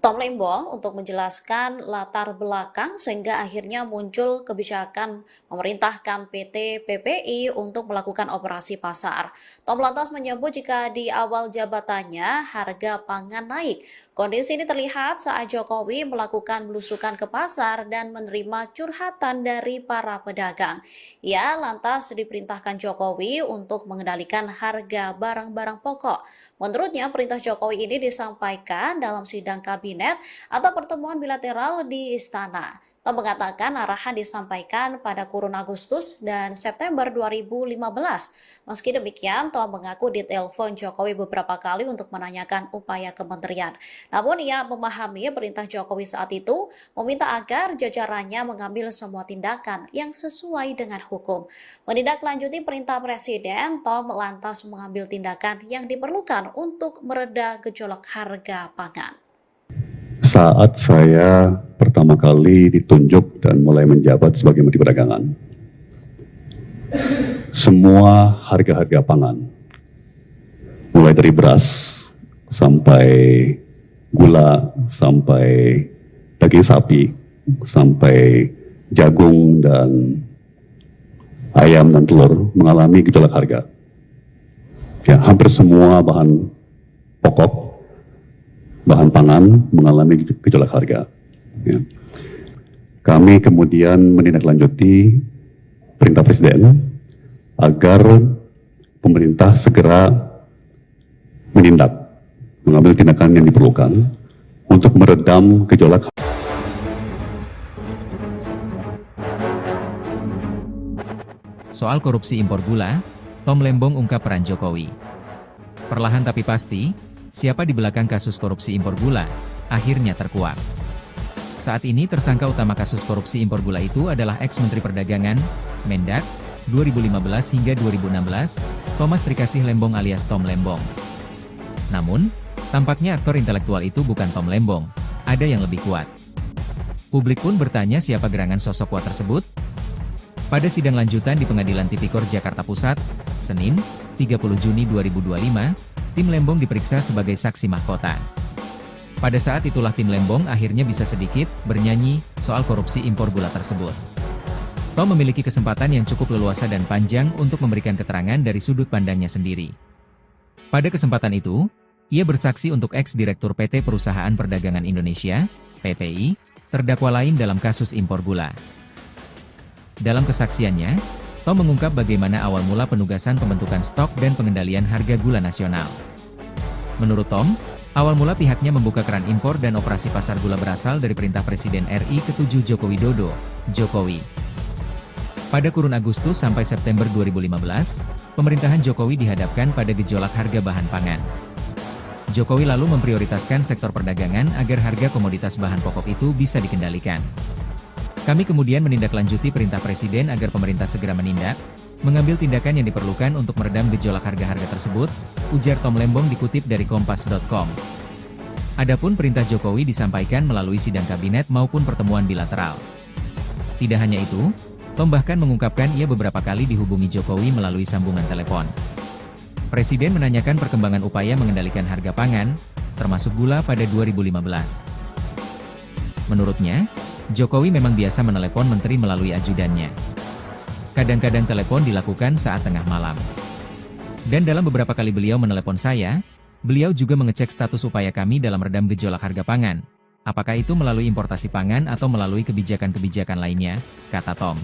Tom Lembong untuk menjelaskan latar belakang sehingga akhirnya muncul kebijakan memerintahkan PT PPI untuk melakukan operasi pasar. Tom lantas menyebut jika di awal jabatannya harga pangan naik. Kondisi ini terlihat saat Jokowi melakukan belusukan ke pasar dan menerima curhatan dari para pedagang. Ia lantas diperintahkan Jokowi untuk mengendalikan harga barang-barang pokok. Menurutnya, perintah Jokowi ini disampaikan dalam sidang kabinet atau pertemuan bilateral di istana. Tom mengatakan arahan disampaikan pada kurun Agustus dan September 2015. Meski demikian, Tom mengaku ditelepon Jokowi beberapa kali untuk menanyakan upaya kementerian. Namun ia memahami perintah Jokowi saat itu meminta agar jajarannya mengambil semua tindakan yang sesuai dengan hukum. Menindaklanjuti perintah Presiden, Tom lantas mengambil tindakan yang diperlukan untuk mereda gejolak harga pangan. Saat saya pertama kali ditunjuk dan mulai menjabat sebagai Menteri Perdagangan, semua harga-harga pangan, mulai dari beras sampai gula, sampai daging sapi, sampai jagung dan ayam dan telur mengalami gejolak harga. Ya, hampir semua bahan pokok, bahan pangan mengalami gejolak harga. Ya. Kami kemudian menindaklanjuti perintah Presiden agar pemerintah segera mengambil tindakan yang diperlukan untuk meredam gejolak. Soal korupsi impor gula, Tom Lembong ungkap peran Jokowi. Perlahan tapi pasti, siapa di belakang kasus korupsi impor gula, akhirnya terkuak. Saat ini tersangka utama kasus korupsi impor gula itu adalah ex-Menteri Perdagangan, Mendak, 2015 hingga 2016, Thomas Trikasih Lembong alias Tom Lembong. Namun, tampaknya aktor intelektual itu bukan Tom Lembong, ada yang lebih kuat. Publik pun bertanya siapa gerangan sosok kuat tersebut. Pada sidang lanjutan di Pengadilan Tipikor Jakarta Pusat, Senin, 30 Juni 2025, tim Lembong diperiksa sebagai saksi mahkota. Pada saat itulah tim Lembong akhirnya bisa sedikit bernyanyi soal korupsi impor gula tersebut. Tom memiliki kesempatan yang cukup leluasa dan panjang untuk memberikan keterangan dari sudut pandangnya sendiri. Pada kesempatan itu, ia bersaksi untuk ex-direktur PT Perusahaan Perdagangan Indonesia, PPI, terdakwa lain dalam kasus impor gula. Dalam kesaksiannya, Tom mengungkap bagaimana awal mula penugasan pembentukan stok dan pengendalian harga gula nasional. Menurut Tom, awal mula pihaknya membuka keran impor dan operasi pasar gula berasal dari perintah Presiden RI ke-7 Joko Widodo, Jokowi. Pada kurun Agustus sampai September 2015, pemerintahan Jokowi dihadapkan pada gejolak harga bahan pangan. Jokowi lalu memprioritaskan sektor perdagangan agar harga komoditas bahan pokok itu bisa dikendalikan. Kami kemudian menindaklanjuti perintah Presiden agar pemerintah segera menindak, mengambil tindakan yang diperlukan untuk meredam gejolak harga-harga tersebut, ujar Tom Lembong dikutip dari Kompas.com. Adapun perintah Jokowi disampaikan melalui sidang kabinet maupun pertemuan bilateral. Tidak hanya itu, Tom bahkan mengungkapkan ia beberapa kali dihubungi Jokowi melalui sambungan telepon. Presiden menanyakan perkembangan upaya mengendalikan harga pangan, termasuk gula pada 2015. Menurutnya, Jokowi memang biasa menelepon menteri melalui ajudannya. Kadang-kadang telepon dilakukan saat tengah malam. Dan dalam beberapa kali beliau menelepon saya, beliau juga mengecek status upaya kami dalam redam gejolak harga pangan. Apakah itu melalui importasi pangan atau melalui kebijakan-kebijakan lainnya, kata Tom.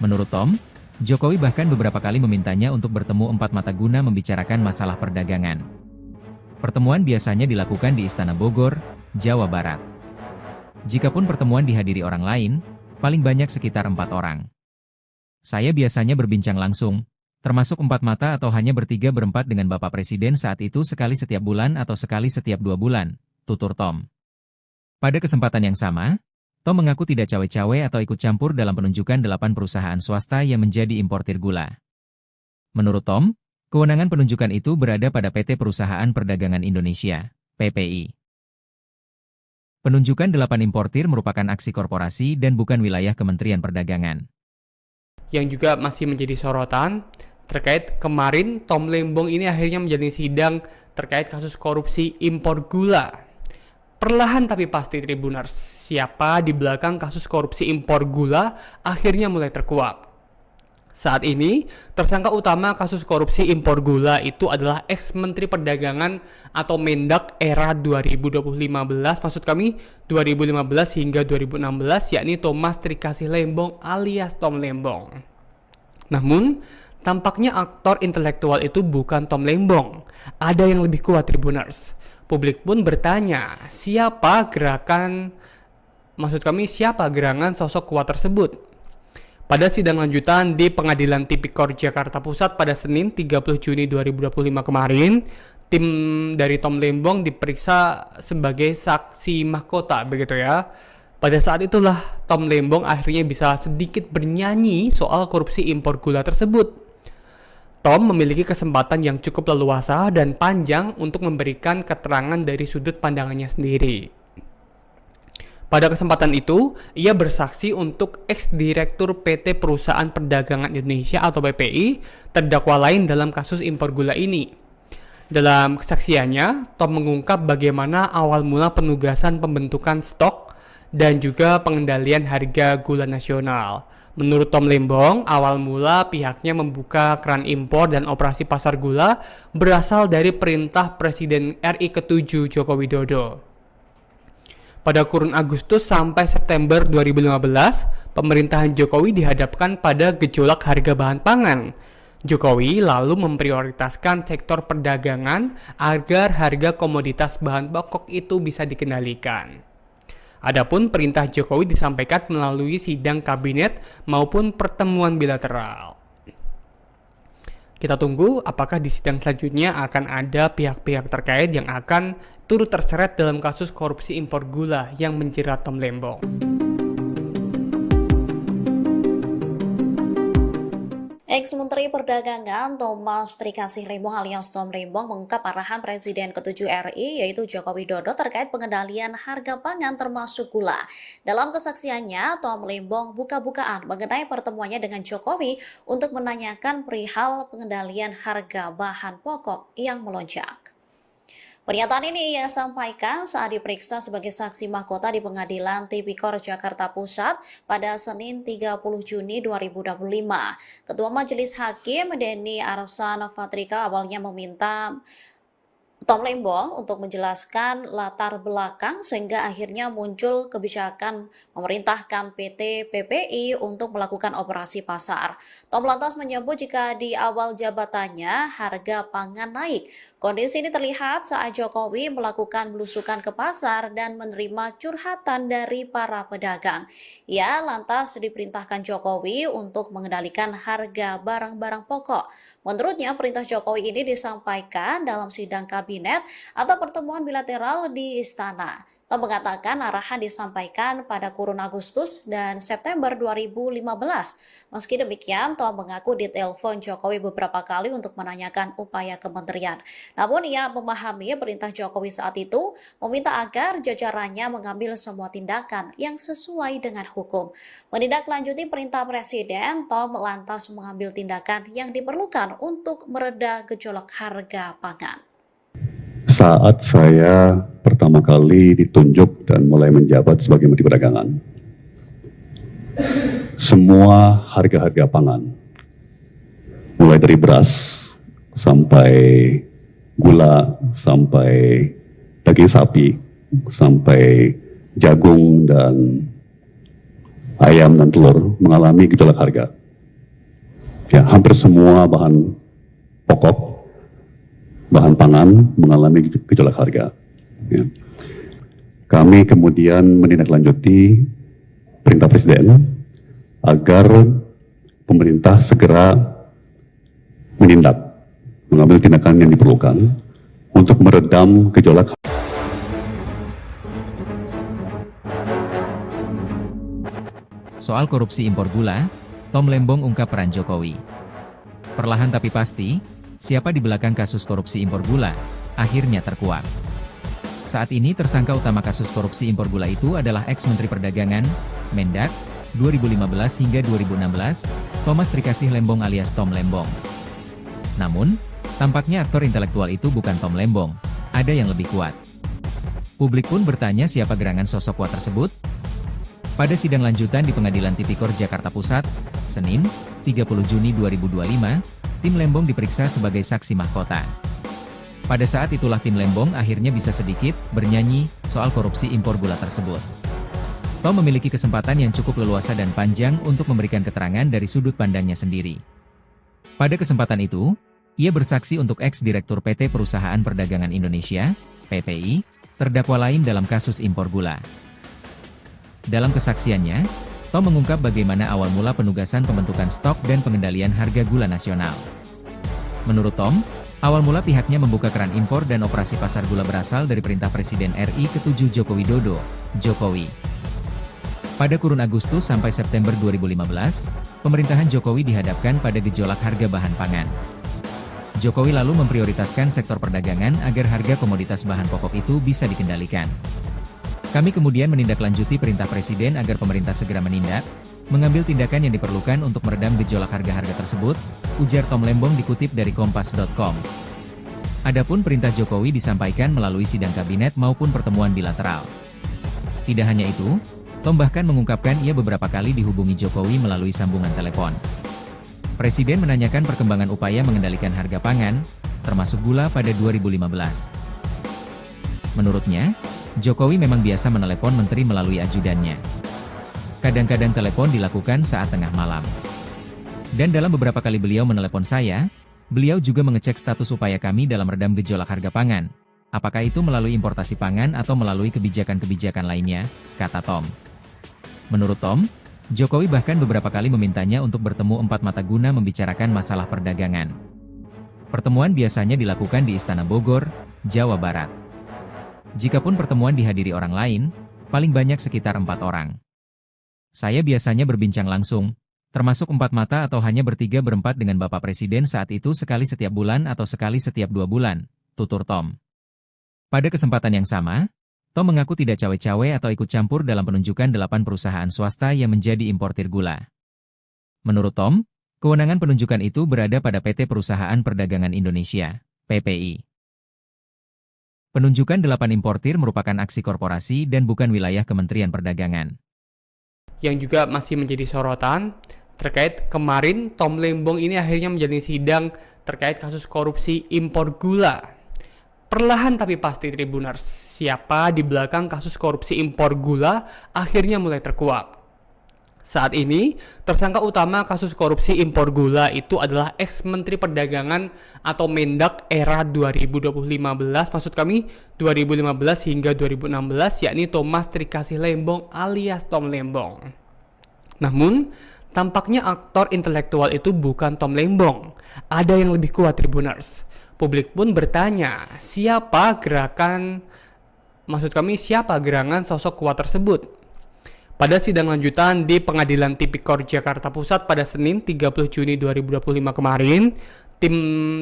Menurut Tom, Jokowi bahkan beberapa kali memintanya untuk bertemu empat mata guna membicarakan masalah perdagangan. Pertemuan biasanya dilakukan di Istana Bogor, Jawa Barat. Jikapun pertemuan dihadiri orang lain, paling banyak sekitar 4 orang. Saya biasanya berbincang langsung, termasuk 4 mata atau hanya bertiga-berempat dengan Bapak Presiden saat itu sekali setiap bulan atau sekali setiap 2 bulan, tutur Tom. Pada kesempatan yang sama, Tom mengaku tidak cawe-cawe atau ikut campur dalam penunjukan 8 perusahaan swasta yang menjadi importir gula. Menurut Tom, kewenangan penunjukan itu berada pada PT Perusahaan Perdagangan Indonesia, PPI. Penunjukan 8 importir merupakan aksi korporasi dan bukan wilayah Kementerian Perdagangan. Yang juga masih menjadi sorotan terkait kemarin Tom Lembong ini akhirnya menjalani sidang terkait kasus korupsi impor gula. Perlahan tapi pasti Tribuners, siapa di belakang kasus korupsi impor gula akhirnya mulai terkuak. Saat ini, tersangka utama kasus korupsi impor gula itu adalah ex-Menteri Perdagangan atau Mendak era 2015, maksud kami 2015 hingga 2016, yakni Thomas Trikasih Lembong alias Tom Lembong. Namun, tampaknya aktor intelektual itu bukan Tom Lembong. Ada yang lebih kuat Tribuners. Publik pun bertanya, siapa gerangan sosok kuat tersebut? Pada sidang lanjutan di Pengadilan Tipikor Jakarta Pusat pada Senin 30 Juni 2025 kemarin, tim dari Tom Lembong diperiksa sebagai saksi mahkota, begitu ya. Pada saat itulah Tom Lembong akhirnya bisa sedikit bernyanyi soal korupsi impor gula tersebut. Tom memiliki kesempatan yang cukup leluasa dan panjang untuk memberikan keterangan dari sudut pandangannya sendiri. Pada kesempatan itu, ia bersaksi untuk ex-direktur PT Perusahaan Perdagangan Indonesia atau PPI, terdakwa lain dalam kasus impor gula ini. Dalam kesaksiannya, Tom mengungkap bagaimana awal mula penugasan pembentukan stok dan juga pengendalian harga gula nasional. Menurut Tom Lembong, awal mula pihaknya membuka keran impor dan operasi pasar gula berasal dari perintah Presiden RI ke-7 Joko Widodo. Pada kurun Agustus sampai September 2015, pemerintahan Jokowi dihadapkan pada gejolak harga bahan pangan. Jokowi lalu memprioritaskan sektor perdagangan agar harga komoditas bahan pokok itu bisa dikendalikan. Adapun perintah Jokowi disampaikan melalui sidang kabinet maupun pertemuan bilateral. Kita tunggu apakah di sidang selanjutnya akan ada pihak-pihak terkait yang akan turut terseret dalam kasus korupsi impor gula yang menjerat Tom Lembong. Ex-Menteri Perdagangan Thomas Trikasih Lembong alias Tom Lembong mengungkap arahan Presiden ke-7 RI yaitu Joko Widodo terkait pengendalian harga pangan termasuk gula. Dalam kesaksiannya, Tom Lembong buka-bukaan mengenai pertemuannya dengan Jokowi untuk menanyakan perihal pengendalian harga bahan pokok yang melonjak. Pernyataan ini ia sampaikan saat diperiksa sebagai saksi mahkota di Pengadilan Tipikor Jakarta Pusat pada Senin 30 Juni 2025. Ketua Majelis Hakim Denny Arsan Fatrika awalnya meminta Tom Lembong untuk menjelaskan latar belakang sehingga akhirnya muncul kebijakan memerintahkan PT PPI untuk melakukan operasi pasar. Tom lantas menyebut jika di awal jabatannya harga pangan naik. Kondisi ini terlihat saat Jokowi melakukan belusukan ke pasar dan menerima curhatan dari para pedagang. Ia lantas diperintahkan Jokowi untuk mengendalikan harga barang-barang pokok. Menurutnya, perintah Jokowi ini disampaikan dalam sidang kabinet atau pertemuan bilateral di Istana. Tom mengatakan arahan disampaikan pada kurun Agustus dan September 2015. Meski demikian, Tom mengaku ditelepon Jokowi beberapa kali untuk menanyakan upaya kementerian. Namun ia memahami perintah Jokowi saat itu meminta agar jajarannya mengambil semua tindakan yang sesuai dengan hukum. Menindaklanjuti perintah Presiden, Tom lantas mengambil tindakan yang diperlukan untuk mereda gejolak harga pangan. Saat saya pertama kali ditunjuk dan mulai menjabat sebagai Menteri Perdagangan, semua harga-harga pangan, mulai dari beras sampai gula, sampai daging sapi, sampai jagung dan ayam dan telur mengalami gejolak harga. Ya, hampir semua bahan pokok, bahan pangan mengalami gejolak harga. Ya. Kami kemudian menindaklanjuti perintah Presiden agar pemerintah segera mengambil tindakan yang diperlukan untuk meredam gejolak. Soal korupsi impor gula, Tom Lembong ungkap peran Jokowi. Perlahan tapi pasti, siapa di belakang kasus korupsi impor gula akhirnya terkuak. Saat ini tersangka utama kasus korupsi impor gula itu adalah ex-Menteri Perdagangan, Mendak, 2015 hingga 2016, Thomas Trikasih Lembong alias Tom Lembong. Namun, tampaknya aktor intelektual itu bukan Tom Lembong, ada yang lebih kuat. Publik pun bertanya siapa gerangan sosok kuat tersebut. Pada sidang lanjutan di Pengadilan Tipikor Jakarta Pusat, Senin, 30 Juni 2025, tim Lembong diperiksa sebagai saksi mahkota. Pada saat itulah tim Lembong akhirnya bisa sedikit bernyanyi soal korupsi impor gula tersebut. Tom memiliki kesempatan yang cukup leluasa dan panjang untuk memberikan keterangan dari sudut pandangnya sendiri. Pada kesempatan itu, ia bersaksi untuk ex-direktur PT Perusahaan Perdagangan Indonesia, PPI, terdakwa lain dalam kasus impor gula. Dalam kesaksiannya, Tom mengungkap bagaimana awal mula penugasan pembentukan stok dan pengendalian harga gula nasional. Menurut Tom, awal mula pihaknya membuka keran impor dan operasi pasar gula berasal dari perintah Presiden RI ke-7 Joko Widodo, Jokowi. Pada kurun Agustus sampai September 2015, pemerintahan Jokowi dihadapkan pada gejolak harga bahan pangan. Jokowi lalu memprioritaskan sektor perdagangan agar harga komoditas bahan pokok itu bisa dikendalikan. Kami kemudian menindaklanjuti perintah Presiden agar pemerintah segera menindak, mengambil tindakan yang diperlukan untuk meredam gejolak harga-harga tersebut, ujar Tom Lembong dikutip dari Kompas.com. Adapun perintah Jokowi disampaikan melalui sidang kabinet maupun pertemuan bilateral. Tidak hanya itu, Tom bahkan mengungkapkan ia beberapa kali dihubungi Jokowi melalui sambungan telepon. Presiden menanyakan perkembangan upaya mengendalikan harga pangan, termasuk gula pada 2015. Menurutnya, Jokowi memang biasa menelepon menteri melalui ajudannya. Kadang-kadang telepon dilakukan saat tengah malam. Dan dalam beberapa kali beliau menelepon saya, beliau juga mengecek status upaya kami dalam redam gejolak harga pangan. Apakah itu melalui importasi pangan atau melalui kebijakan-kebijakan lainnya, kata Tom. Menurut Tom, Jokowi bahkan beberapa kali memintanya untuk bertemu empat mata guna membicarakan masalah perdagangan. Pertemuan biasanya dilakukan di Istana Bogor, Jawa Barat. Jikapun pertemuan dihadiri orang lain, paling banyak sekitar 4 orang. Saya biasanya berbincang langsung, termasuk 4 mata atau hanya bertiga-berempat dengan Bapak Presiden saat itu sekali setiap bulan atau sekali setiap 2 bulan, tutur Tom. Pada kesempatan yang sama, Tom mengaku tidak cawe-cawe atau ikut campur dalam penunjukan 8 perusahaan swasta yang menjadi importir gula. Menurut Tom, kewenangan penunjukan itu berada pada PT Perusahaan Perdagangan Indonesia, PPI. Penunjukan 8 importir merupakan aksi korporasi dan bukan wilayah Kementerian Perdagangan. Yang juga masih menjadi sorotan, terkait kemarin Tom Lembong ini akhirnya menjalani sidang terkait kasus korupsi impor gula. Perlahan tapi pasti Tribuners, siapa di belakang kasus korupsi impor gula akhirnya mulai terkuak. Saat ini, tersangka utama kasus korupsi impor gula itu adalah ex-Menteri Perdagangan atau Mendak era 2015, maksud kami 2015 hingga 2016, yakni Thomas Trikasih Lembong alias Tom Lembong. Namun, tampaknya aktor intelektual itu bukan Tom Lembong. Ada yang lebih kuat Tribuners. Publik pun bertanya, siapa gerangan sosok kuat tersebut? Pada sidang lanjutan di Pengadilan Tipikor Jakarta Pusat pada Senin 30 Juni 2025 kemarin, tim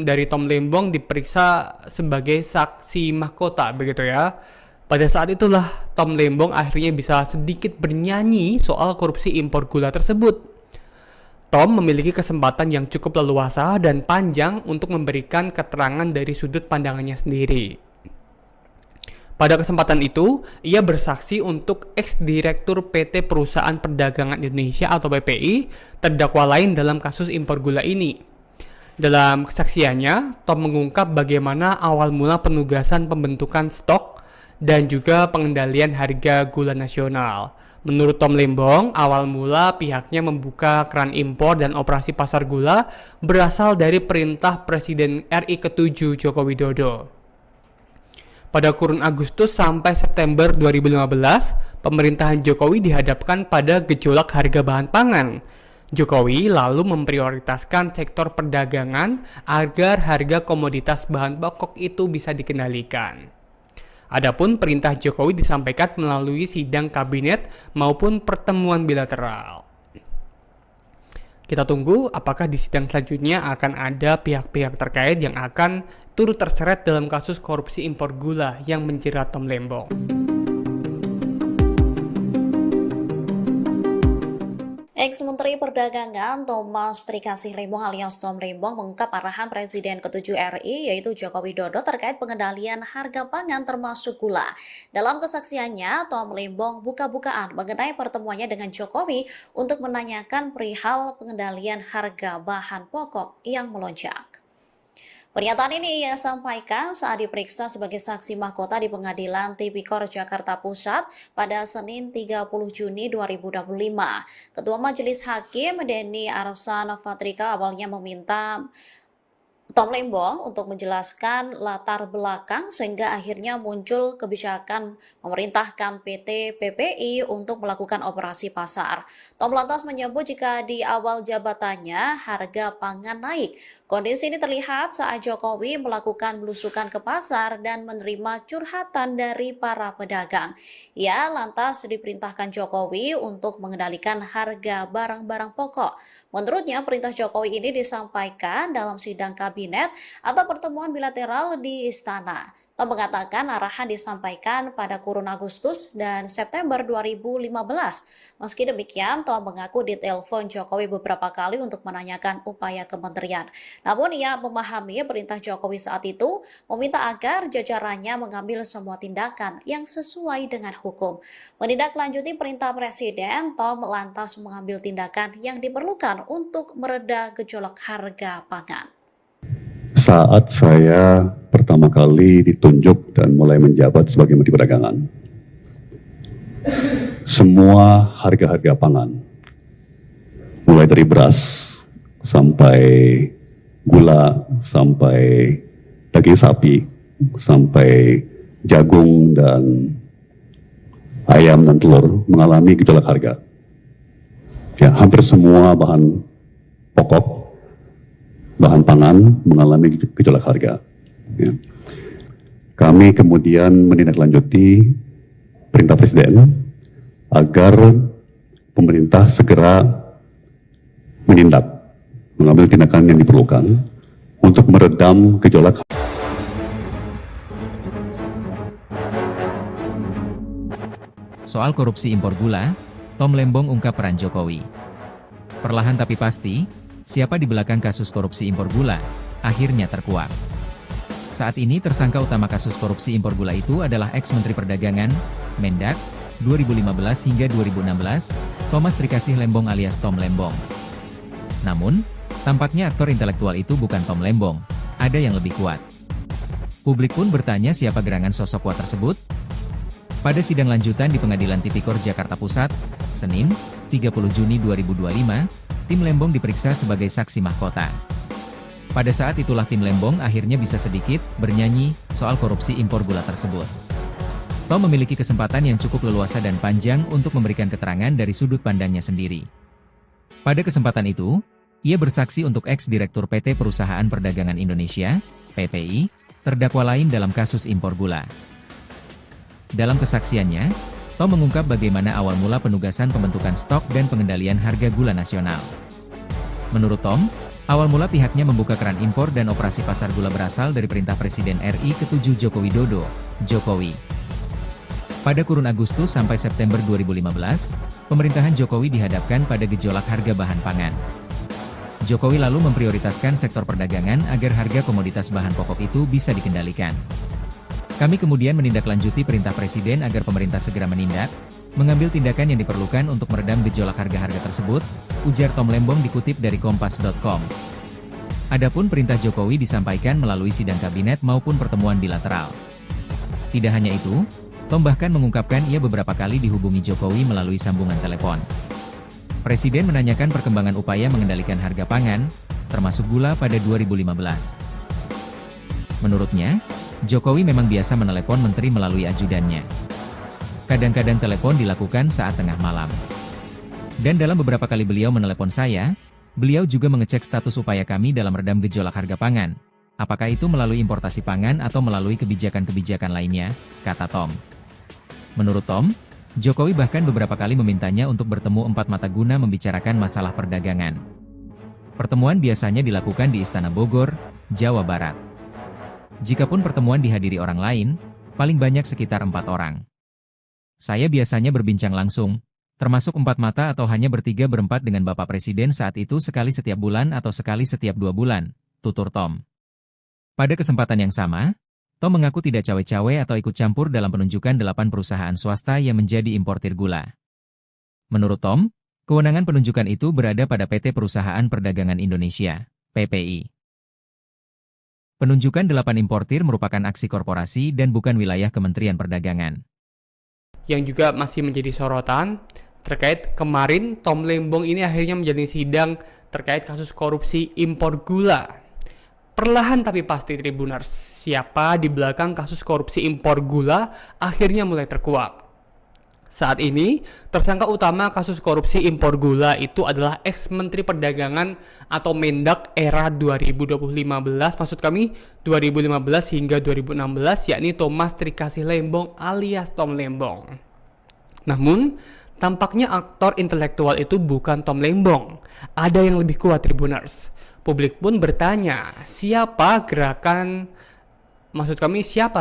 dari Tom Lembong diperiksa sebagai saksi mahkota, begitu ya. Pada saat itulah Tom Lembong akhirnya bisa sedikit bernyanyi soal korupsi impor gula tersebut. Tom memiliki kesempatan yang cukup leluasa dan panjang untuk memberikan keterangan dari sudut pandangannya sendiri. Pada kesempatan itu, ia bersaksi untuk ex-direktur PT Perusahaan Perdagangan Indonesia atau PPI, terdakwa lain dalam kasus impor gula ini. Dalam kesaksiannya, Tom mengungkap bagaimana awal mula penugasan pembentukan stok dan juga pengendalian harga gula nasional. Menurut Tom Lembong, awal mula pihaknya membuka keran impor dan operasi pasar gula berasal dari perintah Presiden RI ke-7 Joko Widodo. Pada kurun Agustus sampai September 2015, pemerintahan Jokowi dihadapkan pada gejolak harga bahan pangan. Jokowi lalu memprioritaskan sektor perdagangan agar harga komoditas bahan pokok itu bisa dikendalikan. Adapun perintah Jokowi disampaikan melalui sidang kabinet maupun pertemuan bilateral. Kita tunggu apakah di sidang selanjutnya akan ada pihak-pihak terkait yang akan turut terseret dalam kasus korupsi impor gula yang menjerat Tom Lembong. Ex-Menteri Perdagangan Thomas Trikasih Lembong alias Tom Lembong mengungkap arahan Presiden ke-7 RI yaitu Joko Widodo terkait pengendalian harga pangan termasuk gula. Dalam kesaksiannya, Tom Lembong buka-bukaan mengenai pertemuannya dengan Jokowi untuk menanyakan perihal pengendalian harga bahan pokok yang melonjak. Pernyataan ini ia sampaikan saat diperiksa sebagai saksi mahkota di Pengadilan Tipikor Jakarta Pusat pada Senin 30 Juni 2025. Ketua Majelis Hakim Denny Arsan Fatrika awalnya meminta Tom Lembong untuk menjelaskan latar belakang sehingga akhirnya muncul kebijakan memerintahkan PT PPI untuk melakukan operasi pasar. Tom lantas menyebut jika di awal jabatannya harga pangan naik. Kondisi ini terlihat saat Jokowi melakukan belusukan ke pasar dan menerima curhatan dari para pedagang. Ia lantas diperintahkan Jokowi untuk mengendalikan harga barang-barang pokok. Menurutnya perintah Jokowi ini disampaikan dalam sidang kabinet atau pertemuan bilateral di istana. Tom mengatakan arahan disampaikan pada kurun Agustus dan September 2015. Meski demikian, Tom mengaku ditelepon Jokowi beberapa kali untuk menanyakan upaya kementerian. Namun ia memahami perintah Jokowi saat itu meminta agar jajarannya mengambil semua tindakan yang sesuai dengan hukum. Menindaklanjuti perintah Presiden, Tom lantas mengambil tindakan yang diperlukan untuk mereda gejolak harga pangan. Saat saya pertama kali ditunjuk dan mulai menjabat sebagai Menteri Perdagangan, semua harga-harga pangan, mulai dari beras sampai gula, sampai daging sapi, sampai jagung dan ayam dan telur mengalami gejolak harga. Ya, hampir semua bahan pokok, bahan pangan mengalami gejolak harga. Ya. Kami kemudian menindaklanjuti perintah Presiden agar pemerintah segera mengambil tindakan yang diperlukan untuk meredam gejolak. Soal korupsi impor gula, Tom Lembong ungkap peran Jokowi. Perlahan tapi pasti, siapa di belakang kasus korupsi impor gula, akhirnya terkuak. Saat ini tersangka utama kasus korupsi impor gula itu adalah ex-Menteri Perdagangan, Mendak, 2015 hingga 2016, Thomas Trikasih Lembong alias Tom Lembong. Namun, tampaknya aktor intelektual itu bukan Tom Lembong, ada yang lebih kuat. Publik pun bertanya siapa gerangan sosok kuat tersebut? Pada sidang lanjutan di Pengadilan Tipikor Jakarta Pusat, Senin, 30 Juni 2025, tim Lembong diperiksa sebagai saksi mahkota. Pada saat itulah tim Lembong akhirnya bisa sedikit bernyanyi soal korupsi impor gula tersebut. Tom memiliki kesempatan yang cukup leluasa dan panjang untuk memberikan keterangan dari sudut pandangnya sendiri. Pada kesempatan itu, ia bersaksi untuk ex-direktur PT Perusahaan Perdagangan Indonesia, PPI, terdakwa lain dalam kasus impor gula. Dalam kesaksiannya, Tom mengungkap bagaimana awal mula penugasan pembentukan stok dan pengendalian harga gula nasional. Menurut Tom, awal mula pihaknya membuka keran impor dan operasi pasar gula berasal dari perintah Presiden RI ke-7 Joko Widodo, Jokowi. Pada kurun Agustus sampai September 2015, pemerintahan Jokowi dihadapkan pada gejolak harga bahan pangan. Jokowi lalu memprioritaskan sektor perdagangan agar harga komoditas bahan pokok itu bisa dikendalikan. Kami kemudian menindaklanjuti perintah Presiden agar pemerintah segera menindak, mengambil tindakan yang diperlukan untuk meredam gejolak harga-harga tersebut, ujar Tom Lembong dikutip dari Kompas.com. Adapun perintah Jokowi disampaikan melalui sidang kabinet maupun pertemuan bilateral. Tidak hanya itu, Tom bahkan mengungkapkan ia beberapa kali dihubungi Jokowi melalui sambungan telepon. Presiden menanyakan perkembangan upaya mengendalikan harga pangan, termasuk gula pada 2015. Menurutnya, Jokowi memang biasa menelepon menteri melalui ajudannya. Kadang-kadang telepon dilakukan saat tengah malam. Dan dalam beberapa kali beliau menelepon saya, beliau juga mengecek status upaya kami dalam redam gejolak harga pangan. Apakah itu melalui importasi pangan atau melalui kebijakan-kebijakan lainnya, kata Tom. Menurut Tom, Jokowi bahkan beberapa kali memintanya untuk bertemu empat mata guna membicarakan masalah perdagangan. Pertemuan biasanya dilakukan di Istana Bogor, Jawa Barat. Jikapun pertemuan dihadiri orang lain, paling banyak sekitar 4 orang. Saya biasanya berbincang langsung, termasuk empat mata atau hanya bertiga berempat dengan Bapak Presiden saat itu sekali setiap bulan atau sekali setiap 2 bulan, tutur Tom. Pada kesempatan yang sama, Tom mengaku tidak cawe-cawe atau ikut campur dalam penunjukan 8 perusahaan swasta yang menjadi importir gula. Menurut Tom, kewenangan penunjukan itu berada pada PT Perusahaan Perdagangan Indonesia, PPI. Penunjukan 8 importir merupakan aksi korporasi dan bukan wilayah Kementerian Perdagangan. Yang juga masih menjadi sorotan terkait kemarin Tom Lembong ini akhirnya menjalani sidang terkait kasus korupsi impor gula. Perlahan tapi pasti Tribuners, siapa di belakang kasus korupsi impor gula akhirnya mulai terkuak. Saat ini, tersangka utama kasus korupsi impor gula itu adalah ex-Menteri Perdagangan atau Mendak era 2015, maksud kami 2015 hingga 2016, yakni Thomas Trikasih Lembong alias Tom Lembong. Namun, tampaknya aktor intelektual itu bukan Tom Lembong. Ada yang lebih kuat Tribuners. Publik pun bertanya, siapa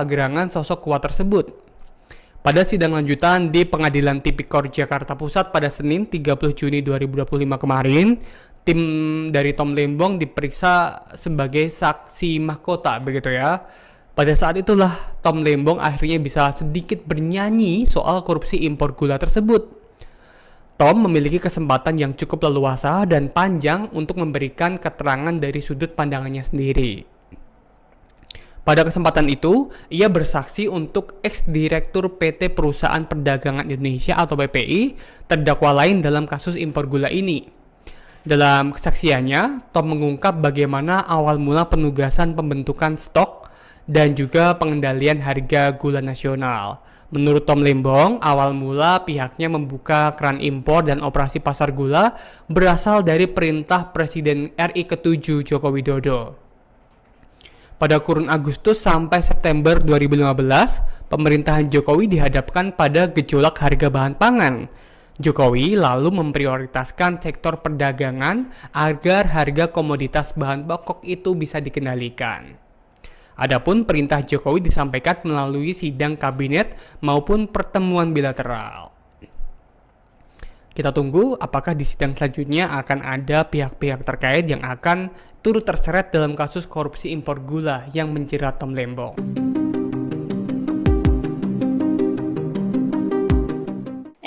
gerangan sosok kuat tersebut? Pada sidang lanjutan di Pengadilan Tipikor Jakarta Pusat pada Senin 30 Juni 2025 kemarin, tim dari Tom Lembong diperiksa sebagai saksi mahkota, begitu ya. Pada saat itulah Tom Lembong akhirnya bisa sedikit bernyanyi soal korupsi impor gula tersebut. Tom memiliki kesempatan yang cukup leluasa dan panjang untuk memberikan keterangan dari sudut pandangannya sendiri. Pada kesempatan itu, ia bersaksi untuk ex-direktur PT Perusahaan Perdagangan Indonesia atau PPI, terdakwa lain dalam kasus impor gula ini. Dalam kesaksiannya, Tom mengungkap bagaimana awal mula penugasan pembentukan stok dan juga pengendalian harga gula nasional. Menurut Tom Lembong, awal mula pihaknya membuka keran impor dan operasi pasar gula berasal dari perintah Presiden RI ke-7 Joko Widodo. Pada kurun Agustus sampai September 2015, pemerintahan Jokowi dihadapkan pada gejolak harga bahan pangan. Jokowi lalu memprioritaskan sektor perdagangan agar harga komoditas bahan pokok itu bisa dikendalikan. Adapun perintah Jokowi disampaikan melalui sidang kabinet maupun pertemuan bilateral. Kita tunggu apakah di sidang selanjutnya akan ada pihak-pihak terkait yang akan turut terseret dalam kasus korupsi impor gula yang menjerat Tom Lembong.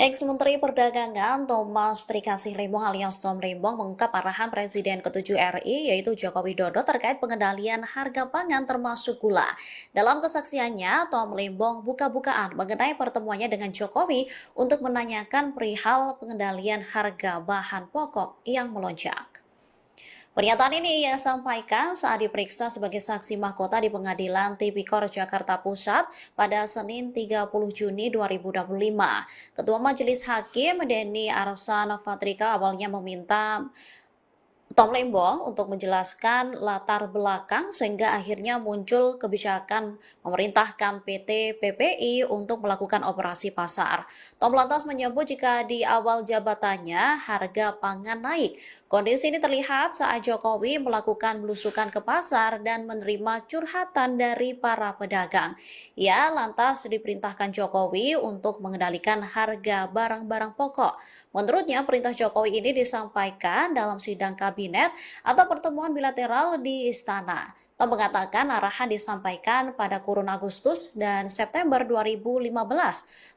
Ex-Menteri Perdagangan Thomas Trikasih Lembong alias Tom Lembong mengungkap arahan Presiden ke-7 RI yaitu Joko Widodo terkait pengendalian harga pangan termasuk gula. Dalam kesaksiannya, Tom Lembong buka-bukaan mengenai pertemuannya dengan Jokowi untuk menanyakan perihal pengendalian harga bahan pokok yang melonjak. Pernyataan ini ia sampaikan saat diperiksa sebagai saksi mahkota di Pengadilan Tipikor Jakarta Pusat pada Senin 30 Juni 2025. Ketua Majelis Hakim Denny Arsan Fatrika awalnya meminta Tom Lembong untuk menjelaskan latar belakang sehingga akhirnya muncul kebijakan memerintahkan PT PPI untuk melakukan operasi pasar. Tom lantas menyebut jika di awal jabatannya harga pangan naik. Kondisi ini terlihat saat Jokowi melakukan belusukan ke pasar dan menerima curhatan dari para pedagang. Ia lantas diperintahkan Jokowi untuk mengendalikan harga barang-barang pokok. Menurutnya, perintah Jokowi ini disampaikan dalam sidang kabinet atau pertemuan bilateral di Istana. Tom mengatakan arahan disampaikan pada kurun Agustus dan September 2015.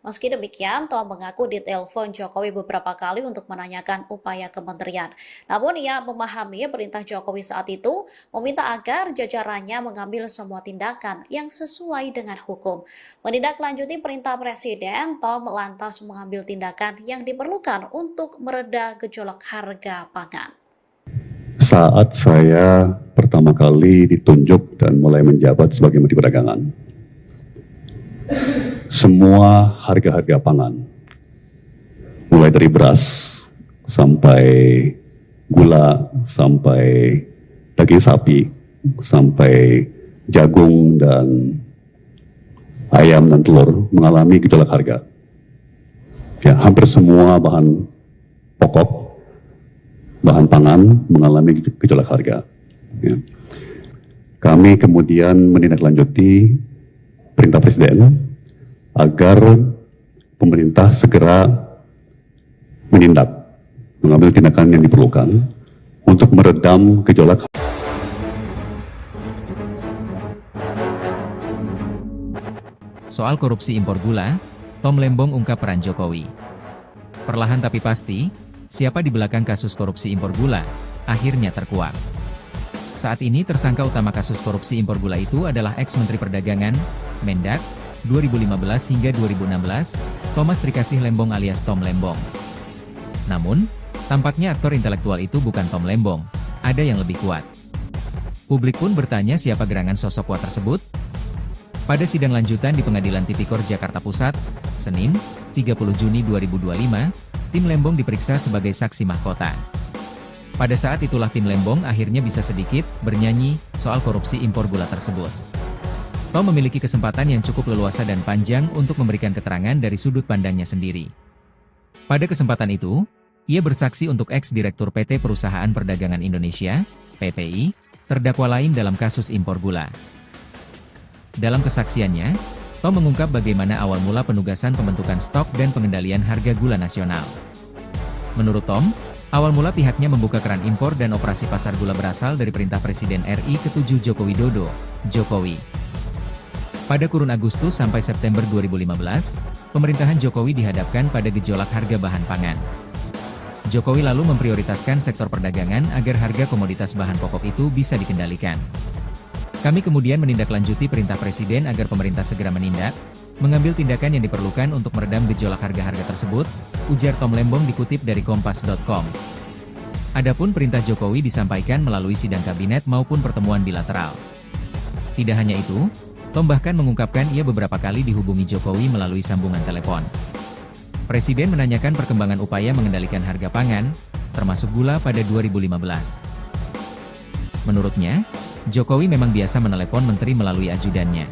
Meski demikian, Tom mengaku ditelepon Jokowi beberapa kali untuk menanyakan upaya kementerian. Namun ia memahami perintah Jokowi saat itu meminta agar jajarannya mengambil semua tindakan yang sesuai dengan hukum. Menindaklanjuti perintah Presiden, Tom lantas mengambil tindakan yang diperlukan untuk mereda gejolak harga pangan. Saat saya pertama kali ditunjuk dan mulai menjabat sebagai Menteri Perdagangan, semua harga-harga pangan, mulai dari beras sampai gula, sampai daging sapi, sampai jagung dan ayam dan telur mengalami gejolak harga. Ya, hampir semua bahan pokok, bahan pangan mengalami gejolak harga. Ya. Kami kemudian menindaklanjuti perintah Presiden agar pemerintah segera mengambil tindakan yang diperlukan untuk meredam gejolak. Soal korupsi impor gula, Tom Lembong ungkap peran Jokowi. Perlahan tapi pasti, siapa di belakang kasus korupsi impor gula, akhirnya terkuak. Saat ini tersangka utama kasus korupsi impor gula itu adalah ex-Menteri Perdagangan, Mendak, 2015 hingga 2016, Thomas Trikasih Lembong alias Tom Lembong. Namun, tampaknya aktor intelektual itu bukan Tom Lembong, ada yang lebih kuat. Publik pun bertanya siapa gerangan sosok kuat tersebut? Pada sidang lanjutan di Pengadilan Tipikor Jakarta Pusat, Senin, 30 Juni 2025, tim Lembong diperiksa sebagai saksi mahkota. Pada saat itulah tim Lembong akhirnya bisa sedikit bernyanyi soal korupsi impor gula tersebut. Tom memiliki kesempatan yang cukup leluasa dan panjang untuk memberikan keterangan dari sudut pandangnya sendiri. Pada kesempatan itu, ia bersaksi untuk ex-direktur PT Perusahaan Perdagangan Indonesia, PPI, terdakwa lain dalam kasus impor gula. Dalam kesaksiannya, Tom mengungkap bagaimana awal mula penugasan pembentukan stok dan pengendalian harga gula nasional. Menurut Tom, awal mula pihaknya membuka keran impor dan operasi pasar gula berasal dari perintah Presiden RI ke-7 Joko Widodo, Jokowi. Pada kurun Agustus sampai September 2015, pemerintahan Jokowi dihadapkan pada gejolak harga bahan pangan. Jokowi lalu memprioritaskan sektor perdagangan agar harga komoditas bahan pokok itu bisa dikendalikan. Kami kemudian menindaklanjuti perintah Presiden agar pemerintah segera menindak, mengambil tindakan yang diperlukan untuk meredam gejolak harga-harga tersebut, ujar Tom Lembong dikutip dari Kompas.com. Adapun perintah Jokowi disampaikan melalui sidang kabinet maupun pertemuan bilateral. Tidak hanya itu, Tom bahkan mengungkapkan ia beberapa kali dihubungi Jokowi melalui sambungan telepon. Presiden menanyakan perkembangan upaya mengendalikan harga pangan, termasuk gula pada 2015. Menurutnya, Jokowi memang biasa menelepon menteri melalui ajudannya.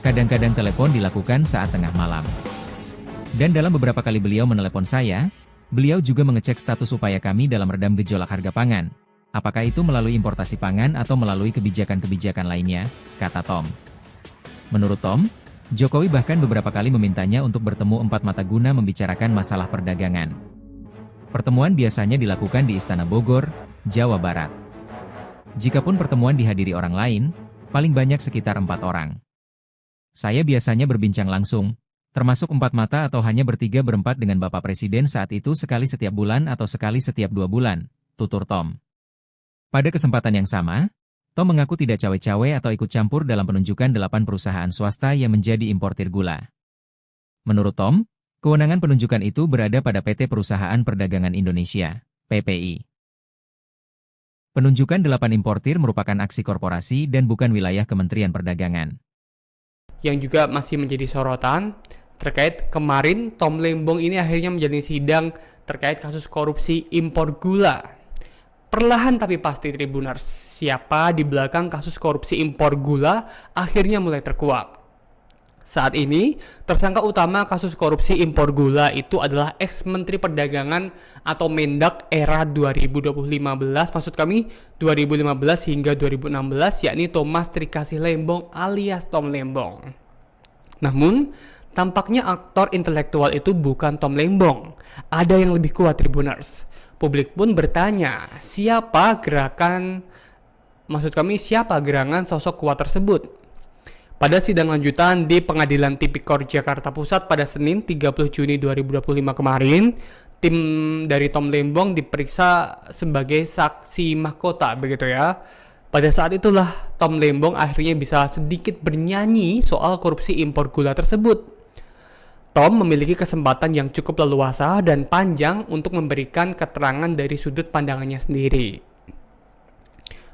Kadang-kadang telepon dilakukan saat tengah malam. Dan dalam beberapa kali beliau menelepon saya, beliau juga mengecek status upaya kami dalam redam gejolak harga pangan. Apakah itu melalui importasi pangan atau melalui kebijakan-kebijakan lainnya, kata Tom. Menurut Tom, Jokowi bahkan beberapa kali memintanya untuk bertemu empat mata guna membicarakan masalah perdagangan. Pertemuan biasanya dilakukan di Istana Bogor, Jawa Barat. Jikapun pertemuan dihadiri orang lain, paling banyak sekitar 4 orang. Saya biasanya berbincang langsung, termasuk 4 mata atau hanya bertiga berempat dengan Bapak Presiden saat itu sekali setiap bulan atau sekali setiap 2 bulan, tutur Tom. Pada kesempatan yang sama, Tom mengaku tidak cawe-cawe atau ikut campur dalam penunjukan 8 perusahaan swasta yang menjadi importir gula. Menurut Tom, kewenangan penunjukan itu berada pada PT Perusahaan Perdagangan Indonesia, PPI. Penunjukan 8 importir merupakan aksi korporasi dan bukan wilayah Kementerian Perdagangan. Yang juga masih menjadi sorotan terkait kemarin Tom Lembong ini akhirnya menjalani sidang terkait kasus korupsi impor gula. Perlahan tapi pasti Tribuners, siapa di belakang kasus korupsi impor gula akhirnya mulai terkuak. Saat ini, tersangka utama kasus korupsi impor gula itu adalah ex-Menteri Perdagangan atau Mendak era 2015, maksud kami 2015 hingga 2016, yakni Thomas Trikasih Lembong alias Tom Lembong. Namun, tampaknya aktor intelektual itu bukan Tom Lembong. Ada yang lebih kuat Tribuners. Publik pun bertanya, siapa gerangan sosok kuat tersebut? Pada sidang lanjutan di Pengadilan Tipikor Jakarta Pusat pada Senin 30 Juni 2025 kemarin, tim dari Tom Lembong diperiksa sebagai saksi mahkota, begitu ya. Pada saat itulah Tom Lembong akhirnya bisa sedikit bernyanyi soal korupsi impor gula tersebut. Tom memiliki kesempatan yang cukup leluasa dan panjang untuk memberikan keterangan dari sudut pandangannya sendiri.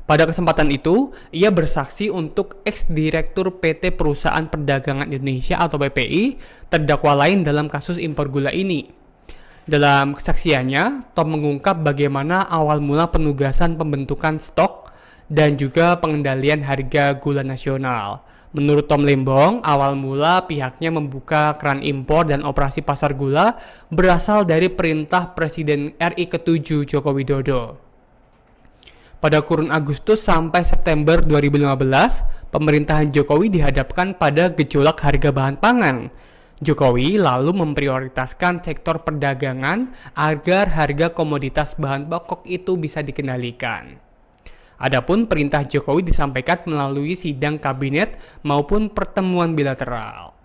Pada kesempatan itu, ia bersaksi untuk ex-direktur PT Perusahaan Perdagangan Indonesia atau PPI, terdakwa lain dalam kasus impor gula ini. Dalam kesaksiannya, Tom mengungkap bagaimana awal mula penugasan pembentukan stok dan juga pengendalian harga gula nasional. Menurut Tom Lembong, awal mula pihaknya membuka keran impor dan operasi pasar gula berasal dari perintah Presiden RI ke-7 Joko Widodo. Pada kurun Agustus sampai September 2015, pemerintahan Jokowi dihadapkan pada gejolak harga bahan pangan. Jokowi lalu memprioritaskan sektor perdagangan agar harga komoditas bahan pokok itu bisa dikendalikan. Adapun perintah Jokowi disampaikan melalui sidang kabinet maupun pertemuan bilateral.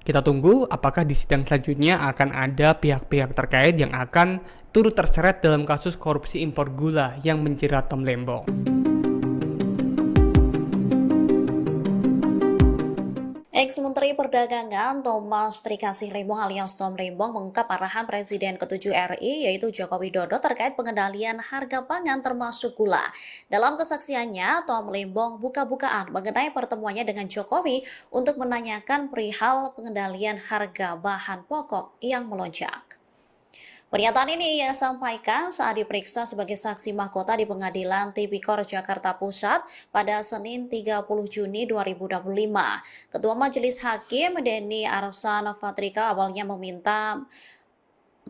Kita tunggu apakah di sidang selanjutnya akan ada pihak-pihak terkait yang akan turut terseret dalam kasus korupsi impor gula yang menjerat Tom Lembong. Ex-Menteri Perdagangan Thomas Trikasih Lembong alias Tom Lembong mengungkap arahan Presiden ke-7 RI yaitu Joko Widodo terkait pengendalian harga pangan termasuk gula. Dalam kesaksiannya, Tom Lembong buka-bukaan mengenai pertemuannya dengan Jokowi untuk menanyakan perihal pengendalian harga bahan pokok yang melonjak. Pernyataan ini ia sampaikan saat diperiksa sebagai saksi mahkota di Pengadilan Tipikor Jakarta Pusat pada Senin 30 Juni 2025. Ketua Majelis Hakim Denny Arsan Fatrika awalnya meminta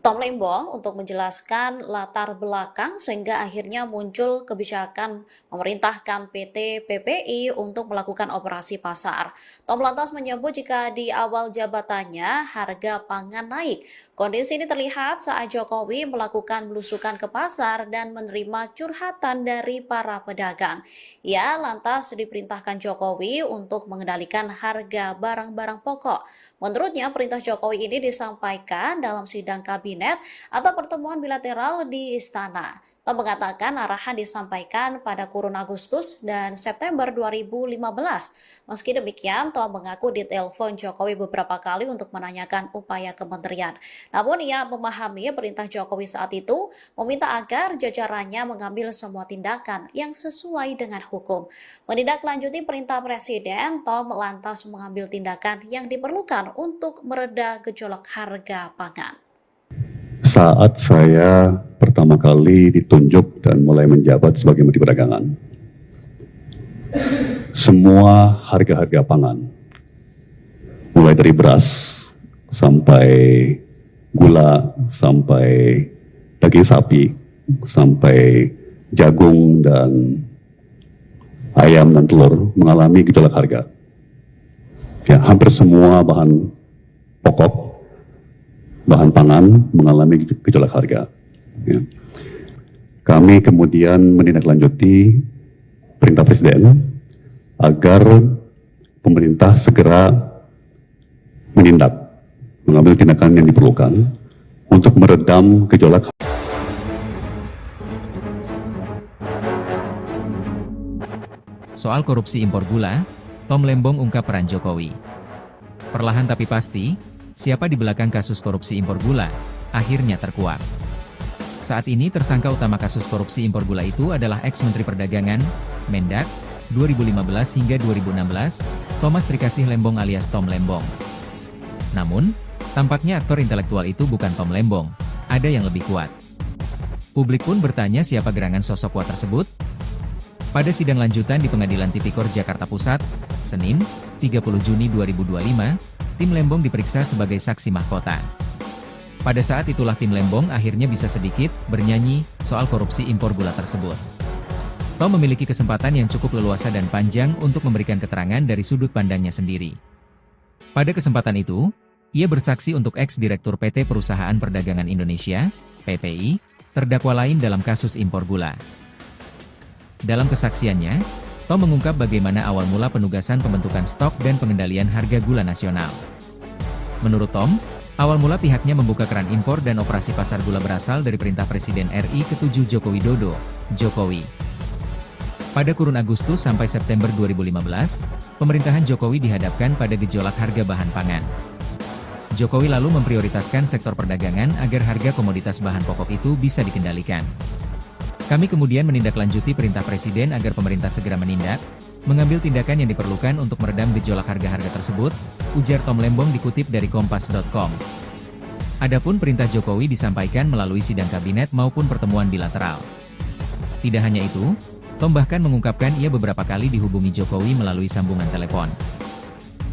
Tom Lembong untuk menjelaskan latar belakang sehingga akhirnya muncul kebijakan memerintahkan PT PPI untuk melakukan operasi pasar. Tom lantas menyebut jika di awal jabatannya harga pangan naik. Kondisi ini terlihat saat Jokowi melakukan belusukan ke pasar dan menerima curhatan dari para pedagang. Ia lantas diperintahkan Jokowi untuk mengendalikan harga barang-barang pokok. Menurutnya, perintah Jokowi ini disampaikan dalam sidang kabinet atau pertemuan bilateral di Istana. Tom mengatakan arahan disampaikan pada kurun Agustus dan September 2015. Meski demikian, Tom mengaku ditelepon Jokowi beberapa kali untuk menanyakan upaya kementerian. Namun ia memahami perintah Jokowi saat itu meminta agar jajarannya mengambil semua tindakan yang sesuai dengan hukum. Menindaklanjuti perintah Presiden, Tom lantas mengambil tindakan yang diperlukan untuk mereda gejolak harga pangan. Saat saya pertama kali ditunjuk dan mulai menjabat sebagai Menteri Perdagangan, semua harga-harga pangan, mulai dari beras sampai gula, sampai daging sapi, sampai jagung dan ayam dan telur mengalami gejolak harga. Ya, hampir semua bahan pokok, bahan pangan mengalami gejolak harga. Ya. Kami kemudian menindaklanjuti perintah Presiden agar pemerintah segera menindak, mengambil tindakan yang diperlukan untuk meredam gejolak. Soal korupsi impor gula, Tom Lembong ungkap peran Jokowi. Perlahan tapi pasti, siapa di belakang kasus korupsi impor gula, akhirnya terkuak. Saat ini tersangka utama kasus korupsi impor gula itu adalah ex-Menteri Perdagangan, Mendak, 2015 hingga 2016, Thomas Trikasih Lembong alias Tom Lembong. Namun, tampaknya aktor intelektual itu bukan Tom Lembong, ada yang lebih kuat. Publik pun bertanya siapa gerangan sosok kuat tersebut? Pada sidang lanjutan di Pengadilan Tipikor Jakarta Pusat, Senin, 30 Juni 2025, tim Lembong diperiksa sebagai saksi mahkota. Pada saat itulah tim Lembong akhirnya bisa sedikit bernyanyi soal korupsi impor gula tersebut. Tom memiliki kesempatan yang cukup leluasa dan panjang untuk memberikan keterangan dari sudut pandangnya sendiri. Pada kesempatan itu, ia bersaksi untuk ex-direktur PT Perusahaan Perdagangan Indonesia, PPI, terdakwa lain dalam kasus impor gula. Dalam kesaksiannya, Tom mengungkap bagaimana awal mula penugasan pembentukan stok dan pengendalian harga gula nasional. Menurut Tom, awal mula pihaknya membuka keran impor dan operasi pasar gula berasal dari perintah Presiden RI ke-7 Joko Widodo, Jokowi. Pada kurun Agustus sampai September 2015, pemerintahan Jokowi dihadapkan pada gejolak harga bahan pangan. Jokowi lalu memprioritaskan sektor perdagangan agar harga komoditas bahan pokok itu bisa dikendalikan. Kami kemudian menindaklanjuti perintah Presiden agar pemerintah segera menindak, mengambil tindakan yang diperlukan untuk meredam gejolak harga-harga tersebut, ujar Tom Lembong dikutip dari Kompas.com. Adapun perintah Jokowi disampaikan melalui sidang kabinet maupun pertemuan bilateral. Tidak hanya itu, Tom bahkan mengungkapkan ia beberapa kali dihubungi Jokowi melalui sambungan telepon.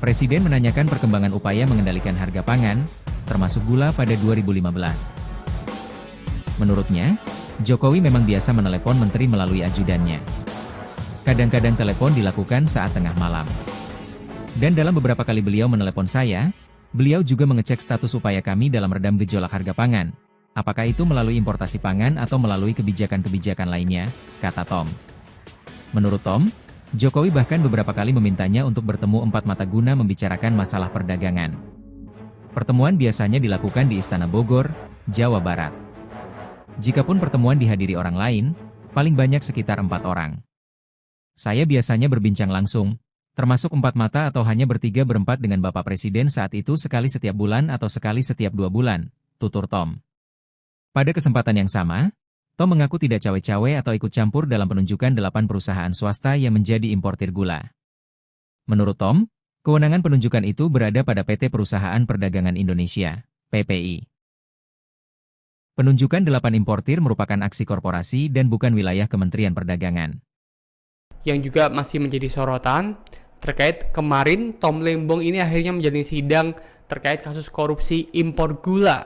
Presiden menanyakan perkembangan upaya mengendalikan harga pangan, termasuk gula pada 2015. Menurutnya, Jokowi memang biasa menelepon menteri melalui ajudannya. Kadang-kadang telepon dilakukan saat tengah malam. Dan dalam beberapa kali beliau menelepon saya, beliau juga mengecek status upaya kami dalam redam gejolak harga pangan. Apakah itu melalui importasi pangan atau melalui kebijakan-kebijakan lainnya, kata Tom. Menurut Tom, Jokowi bahkan beberapa kali memintanya untuk bertemu empat mata guna membicarakan masalah perdagangan. Pertemuan biasanya dilakukan di Istana Bogor, Jawa Barat. Jikapun pertemuan dihadiri orang lain, paling banyak sekitar 4 orang. Saya biasanya berbincang langsung, termasuk 4 mata atau hanya bertiga berempat dengan Bapak Presiden saat itu sekali setiap bulan atau sekali setiap 2 bulan, tutur Tom. Pada kesempatan yang sama, Tom mengaku tidak cawe-cawe atau ikut campur dalam penunjukan 8 perusahaan swasta yang menjadi importir gula. Menurut Tom, kewenangan penunjukan itu berada pada PT Perusahaan Perdagangan Indonesia, PPI. Penunjukan 8 importir merupakan aksi korporasi dan bukan wilayah Kementerian Perdagangan. Yang juga masih menjadi sorotan terkait kemarin Tom Lembong ini akhirnya menjalani sidang terkait kasus korupsi impor gula.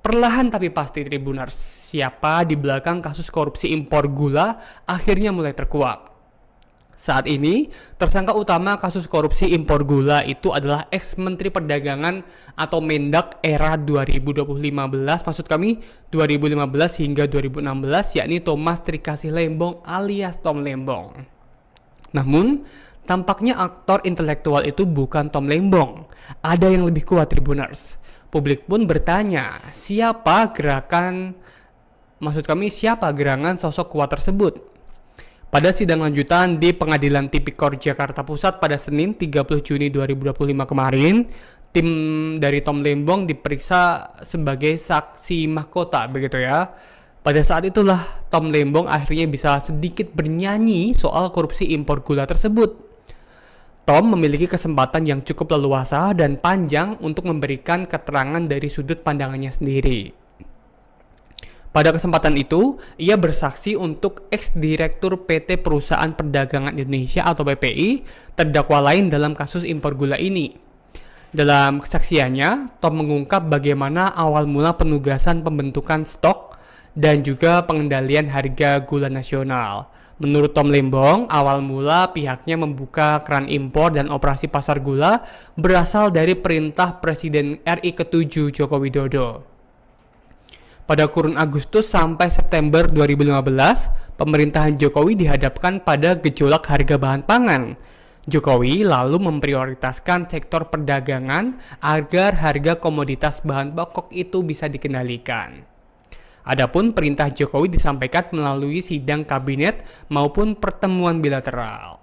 Perlahan tapi pasti Tribuners, siapa di belakang kasus korupsi impor gula akhirnya mulai terkuak. Saat ini, tersangka utama kasus korupsi impor gula itu adalah ex-Menteri Perdagangan atau Mendak era 2015, maksud kami 2015 hingga 2016, yakni Thomas Trikasih Lembong alias Tom Lembong. Namun, tampaknya aktor intelektual itu bukan Tom Lembong. Ada yang lebih kuat Tribuners. Publik pun bertanya, siapa gerangan sosok kuat tersebut? Pada sidang lanjutan di Pengadilan Tipikor Jakarta Pusat pada Senin 30 Juni 2025 kemarin, tim dari Tom Lembong diperiksa sebagai saksi mahkota, begitu ya. Pada saat itulah Tom Lembong akhirnya bisa sedikit bernyanyi soal korupsi impor gula tersebut. Tom memiliki kesempatan yang cukup leluasa dan panjang untuk memberikan keterangan dari sudut pandangannya sendiri. Pada kesempatan itu, ia bersaksi untuk ex-direktur PT Perusahaan Perdagangan Indonesia atau PPI, terdakwa lain dalam kasus impor gula ini. Dalam kesaksiannya, Tom mengungkap bagaimana awal mula penugasan pembentukan stok dan juga pengendalian harga gula nasional. Menurut Tom Lembong, awal mula pihaknya membuka keran impor dan operasi pasar gula berasal dari perintah Presiden RI ke-7 Joko Widodo. Pada kurun Agustus sampai September 2015, pemerintahan Jokowi dihadapkan pada gejolak harga bahan pangan. Jokowi lalu memprioritaskan sektor perdagangan agar harga komoditas bahan pokok itu bisa dikendalikan. Adapun perintah Jokowi disampaikan melalui sidang kabinet maupun pertemuan bilateral.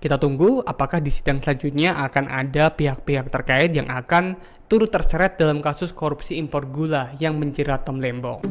Kita tunggu apakah di sidang selanjutnya akan ada pihak-pihak terkait yang akan turut terseret dalam kasus korupsi impor gula yang menjerat Tom Lembong.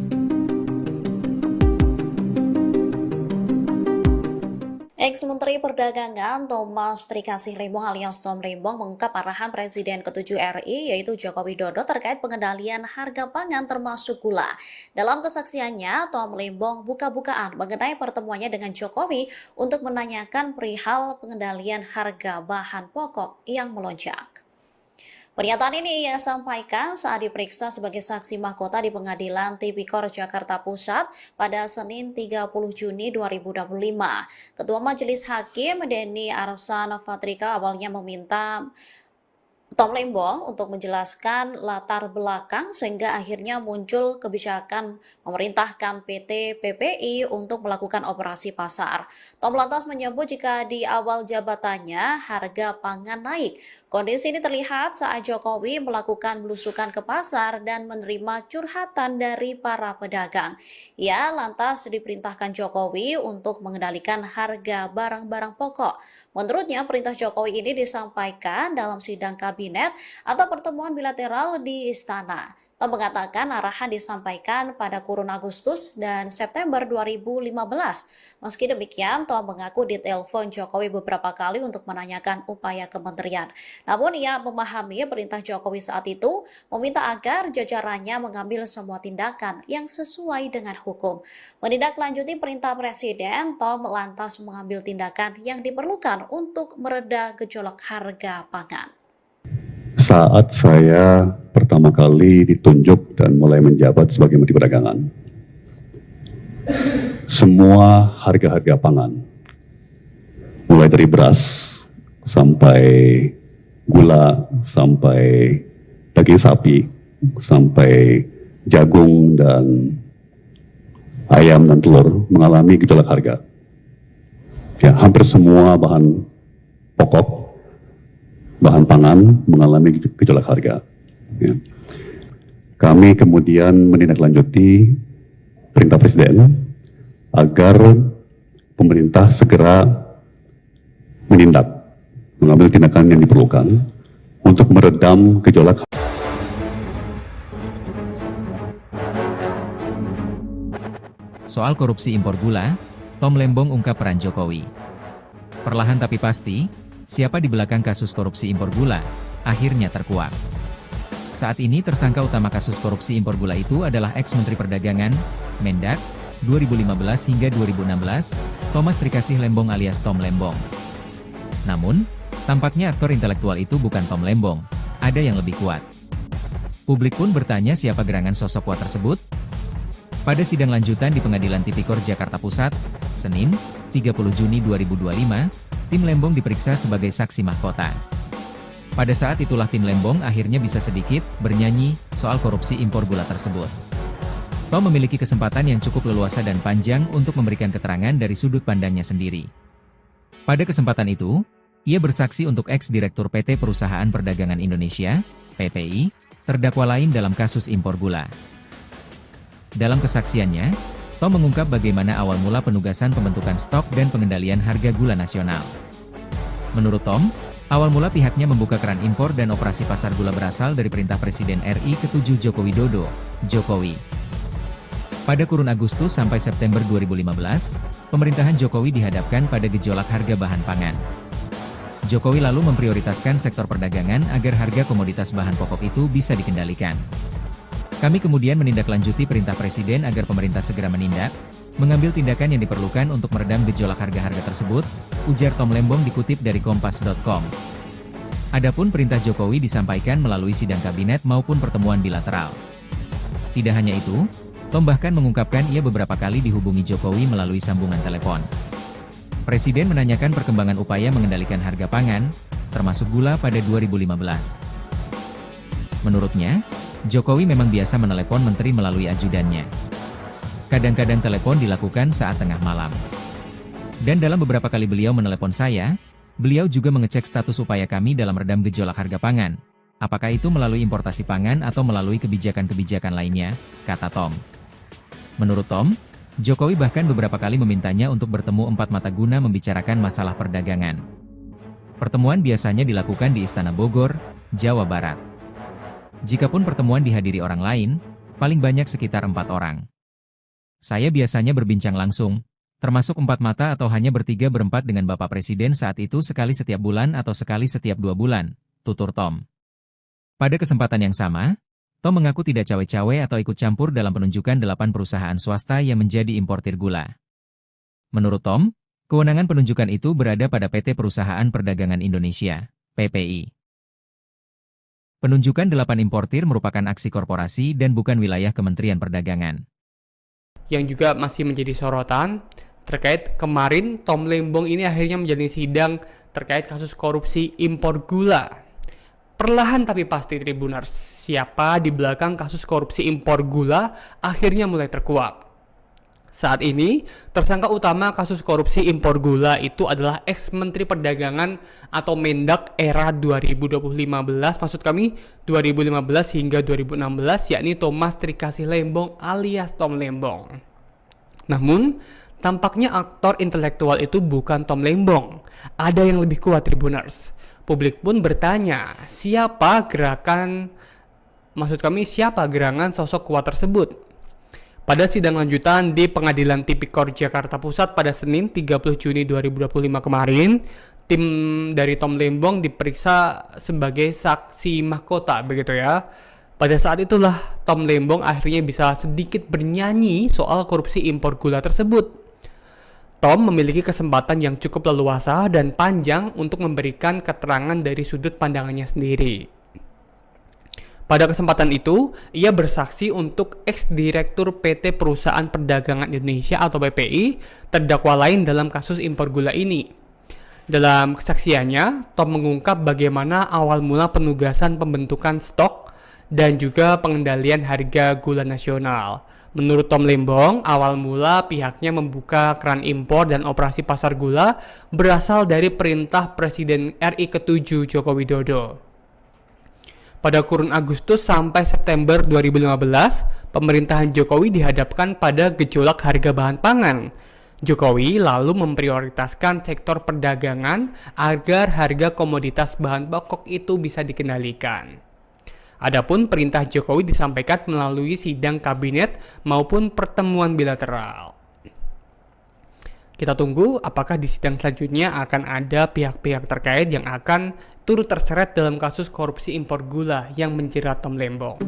Ex-Menteri Perdagangan Thomas Trikasih Lembong alias Tom Lembong mengungkap arahan Presiden ke-7 RI yaitu Joko Widodo terkait pengendalian harga pangan termasuk gula. Dalam kesaksiannya, Tom Lembong buka-bukaan mengenai pertemuannya dengan Jokowi untuk menanyakan perihal pengendalian harga bahan pokok yang melonjak. Pernyataan ini ia sampaikan saat diperiksa sebagai saksi mahkota di Pengadilan Tipikor Jakarta Pusat pada Senin 30 Juni 2025. Ketua Majelis Hakim Denny Arsan Fatrika awalnya meminta Tom Lembong untuk menjelaskan latar belakang sehingga akhirnya muncul kebijakan memerintahkan PT PPI untuk melakukan operasi pasar. Tom lantas menyebut jika di awal jabatannya harga pangan naik. Kondisi ini terlihat saat Jokowi melakukan belusukan ke pasar dan menerima curhatan dari para pedagang. Ia lantas diperintahkan Jokowi untuk mengendalikan harga barang-barang pokok. Menurutnya, perintah Jokowi ini disampaikan dalam sidang kabinet atau pertemuan bilateral di Istana. Tom mengatakan arahan disampaikan pada kurun Agustus dan September 2015. Meski demikian, Tom mengaku ditelepon Jokowi beberapa kali untuk menanyakan upaya kementerian. Namun ia memahami perintah Jokowi saat itu meminta agar jajarannya mengambil semua tindakan yang sesuai dengan hukum. Menindaklanjuti perintah Presiden, Tom lantas mengambil tindakan yang diperlukan untuk mereda gejolak harga pangan. Saat saya pertama kali ditunjuk dan mulai menjabat sebagai Menteri Perdagangan, semua harga-harga pangan, mulai dari beras, sampai gula, sampai daging sapi, sampai jagung dan ayam dan telur mengalami gejolak harga. Ya, hampir semua bahan pokok, bahan pangan mengalami gejolak harga. Ya. Kami kemudian menindaklanjuti perintah Presiden agar pemerintah segera menindak, mengambil tindakan yang diperlukan untuk meredam gejolak. Soal korupsi impor gula, Tom Lembong ungkap peran Jokowi. Perlahan tapi pasti, siapa di belakang kasus korupsi impor gula, akhirnya terkuak. Saat ini tersangka utama kasus korupsi impor gula itu adalah ex-Menteri Perdagangan, Mendak, 2015 hingga 2016, Thomas Trikasih Lembong alias Tom Lembong. Namun, tampaknya aktor intelektual itu bukan Tom Lembong, ada yang lebih kuat. Publik pun bertanya siapa gerangan sosok kuat tersebut. Pada sidang lanjutan di Pengadilan Tipikor Jakarta Pusat, Senin, 30 Juni 2025, tim Lembong diperiksa sebagai saksi mahkota. Pada saat itulah tim Lembong akhirnya bisa sedikit bernyanyi soal korupsi impor gula tersebut. Tom memiliki kesempatan yang cukup leluasa dan panjang untuk memberikan keterangan dari sudut pandangnya sendiri. Pada kesempatan itu, ia bersaksi untuk ex-direktur PT Perusahaan Perdagangan Indonesia, PPI, terdakwa lain dalam kasus impor gula. Dalam kesaksiannya, Tom mengungkap bagaimana awal mula penugasan pembentukan stok dan pengendalian harga gula nasional. Menurut Tom, awal mula pihaknya membuka keran impor dan operasi pasar gula berasal dari perintah Presiden RI ke-7 Joko Widodo, Jokowi. Pada kurun Agustus sampai September 2015, pemerintahan Jokowi dihadapkan pada gejolak harga bahan pangan. Jokowi lalu memprioritaskan sektor perdagangan agar harga komoditas bahan pokok itu bisa dikendalikan. Kami kemudian menindaklanjuti perintah Presiden agar pemerintah segera menindak, mengambil tindakan yang diperlukan untuk meredam gejolak harga-harga tersebut, ujar Tom Lembong dikutip dari Kompas.com. Adapun perintah Jokowi disampaikan melalui sidang kabinet maupun pertemuan bilateral. Tidak hanya itu, Tom bahkan mengungkapkan ia beberapa kali dihubungi Jokowi melalui sambungan telepon. Presiden menanyakan perkembangan upaya mengendalikan harga pangan, termasuk gula pada 2015. Menurutnya, Jokowi memang biasa menelepon menteri melalui ajudannya. Kadang-kadang telepon dilakukan saat tengah malam. Dan dalam beberapa kali beliau menelepon saya, beliau juga mengecek status upaya kami dalam redam gejolak harga pangan. Apakah itu melalui importasi pangan atau melalui kebijakan-kebijakan lainnya, kata Tom. Menurut Tom, Jokowi bahkan beberapa kali memintanya untuk bertemu empat mata guna membicarakan masalah perdagangan. Pertemuan biasanya dilakukan di Istana Bogor, Jawa Barat. Jikapun pertemuan dihadiri orang lain, paling banyak sekitar 4 orang. Saya biasanya berbincang langsung, termasuk 4 mata atau hanya bertiga berempat dengan Bapak Presiden saat itu sekali setiap bulan atau sekali setiap 2 bulan, tutur Tom. Pada kesempatan yang sama, Tom mengaku tidak cawe-cawe atau ikut campur dalam penunjukan 8 perusahaan swasta yang menjadi importir gula. Menurut Tom, kewenangan penunjukan itu berada pada PT Perusahaan Perdagangan Indonesia, PPI. Penunjukan 8 importir merupakan aksi korporasi dan bukan wilayah Kementerian Perdagangan. Yang juga masih menjadi sorotan terkait kemarin Tom Lembong ini akhirnya menjalani sidang terkait kasus korupsi impor gula. Perlahan tapi pasti Tribuners, siapa di belakang kasus korupsi impor gula akhirnya mulai terkuak. Saat ini, tersangka utama kasus korupsi impor gula itu adalah ex-Menteri Perdagangan atau Mendak era 2015, maksud kami 2015 hingga 2016, yakni Thomas Trikasih Lembong alias Tom Lembong. Namun, tampaknya aktor intelektual itu bukan Tom Lembong. Ada yang lebih kuat Tribuners. Publik pun bertanya, siapa gerangan sosok kuat tersebut? Pada sidang lanjutan di Pengadilan Tipikor Jakarta Pusat pada Senin 30 Juni 2025 kemarin, tim dari Tom Lembong diperiksa sebagai saksi mahkota, begitu ya. Pada saat itulah Tom Lembong akhirnya bisa sedikit bernyanyi soal korupsi impor gula tersebut. Tom memiliki kesempatan yang cukup leluasa dan panjang untuk memberikan keterangan dari sudut pandangannya sendiri. Pada kesempatan itu, ia bersaksi untuk ex-direktur PT Perusahaan Perdagangan Indonesia atau PPI, terdakwa lain dalam kasus impor gula ini. Dalam kesaksiannya, Tom mengungkap bagaimana awal mula penugasan pembentukan stok dan juga pengendalian harga gula nasional. Menurut Tom Lembong, awal mula pihaknya membuka keran impor dan operasi pasar gula berasal dari perintah Presiden RI ke-7 Joko Widodo. Pada kurun Agustus sampai September 2015, pemerintahan Jokowi dihadapkan pada gejolak harga bahan pangan. Jokowi lalu memprioritaskan sektor perdagangan agar harga komoditas bahan pokok itu bisa dikendalikan. Adapun perintah Jokowi disampaikan melalui sidang kabinet maupun pertemuan bilateral. Kita tunggu apakah di sidang selanjutnya akan ada pihak-pihak terkait yang akan turut terseret dalam kasus korupsi impor gula yang menjerat Tom Lembong.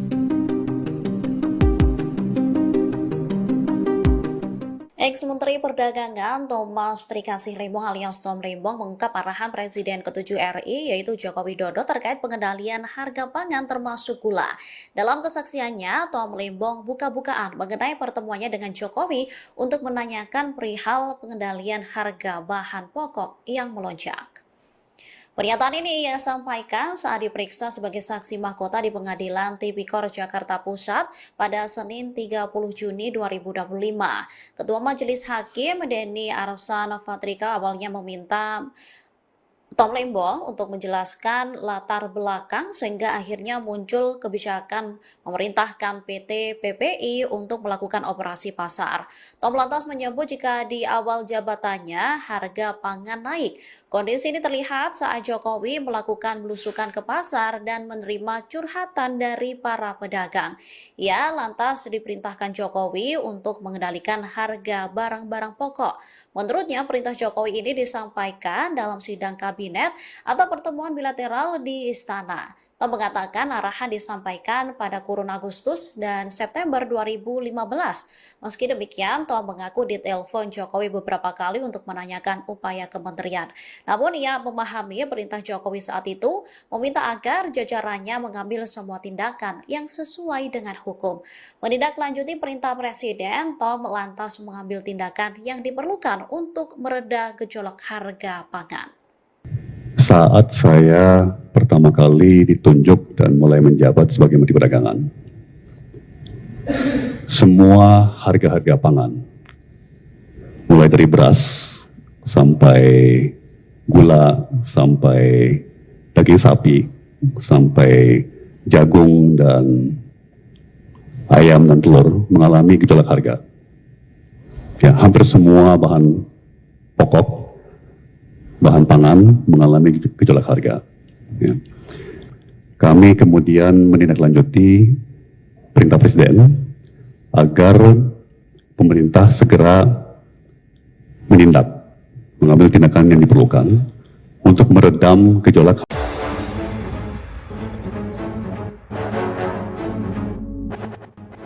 Ex-Menteri Perdagangan Thomas Trikasih Lembong alias Tom Lembong mengungkap arahan Presiden ke-7 RI yaitu Joko Widodo terkait pengendalian harga pangan termasuk gula. Dalam kesaksiannya, Tom Lembong buka-bukaan mengenai pertemuannya dengan Jokowi untuk menanyakan perihal pengendalian harga bahan pokok yang melonjak. Pernyataan ini ia sampaikan saat diperiksa sebagai saksi mahkota di Pengadilan Tipikor Jakarta Pusat pada Senin 30 Juni 2025. Ketua Majelis Hakim Denny Arsan Fatrika awalnya meminta Tom Lembong untuk menjelaskan latar belakang sehingga akhirnya muncul kebijakan memerintahkan PT PPI untuk melakukan operasi pasar. Tom lantas menyebut jika di awal jabatannya harga pangan naik. Kondisi ini terlihat saat Jokowi melakukan belusukan ke pasar dan menerima curhatan dari para pedagang. Ia lantas diperintahkan Jokowi untuk mengendalikan harga barang-barang pokok. Menurutnya perintah Jokowi ini disampaikan dalam sidang kabinet atau pertemuan bilateral di istana. Tom mengatakan arahan disampaikan pada kurun Agustus dan September 2015. Meski demikian, Tom mengaku ditelepon Jokowi beberapa kali untuk menanyakan upaya kementerian. Namun ia memahami perintah Jokowi saat itu meminta agar jajarannya mengambil semua tindakan yang sesuai dengan hukum. Menindaklanjuti perintah Presiden, Tom lantas mengambil tindakan yang diperlukan untuk mereda gejolak harga pangan. Saat saya pertama kali ditunjuk dan mulai menjabat sebagai Menteri Perdagangan, semua harga-harga pangan, mulai dari beras sampai gula, sampai daging sapi, sampai jagung dan ayam dan telur mengalami gejolak harga. Ya, hampir semua bahan pokok, bahan pangan mengalami gejolak harga. Ya. Kami kemudian menindaklanjuti perintah Presiden agar pemerintah segera menindak, mengambil tindakan yang diperlukan untuk meredam gejolak.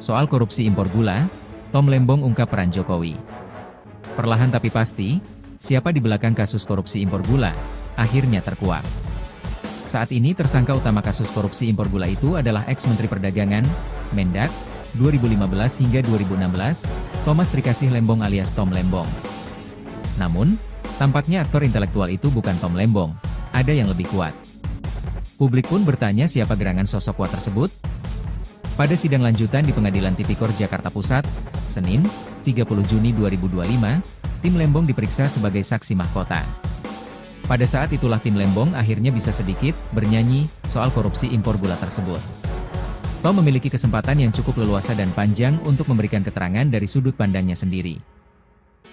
Soal korupsi impor gula, Tom Lembong ungkap peran Jokowi. Perlahan tapi pasti, siapa di belakang kasus korupsi impor gula, akhirnya terkuak. Saat ini tersangka utama kasus korupsi impor gula itu adalah ex-Menteri Perdagangan, Mendak, 2015 hingga 2016, Thomas Trikasih Lembong alias Tom Lembong. Namun, tampaknya aktor intelektual itu bukan Tom Lembong, ada yang lebih kuat. Publik pun bertanya siapa gerangan sosok kuat tersebut? Pada sidang lanjutan di Pengadilan Tipikor Jakarta Pusat, Senin, 30 Juni 2025, tim Lembong diperiksa sebagai saksi mahkota. Pada saat itulah tim Lembong akhirnya bisa sedikit bernyanyi soal korupsi impor gula tersebut. Tom memiliki kesempatan yang cukup leluasa dan panjang untuk memberikan keterangan dari sudut pandangnya sendiri.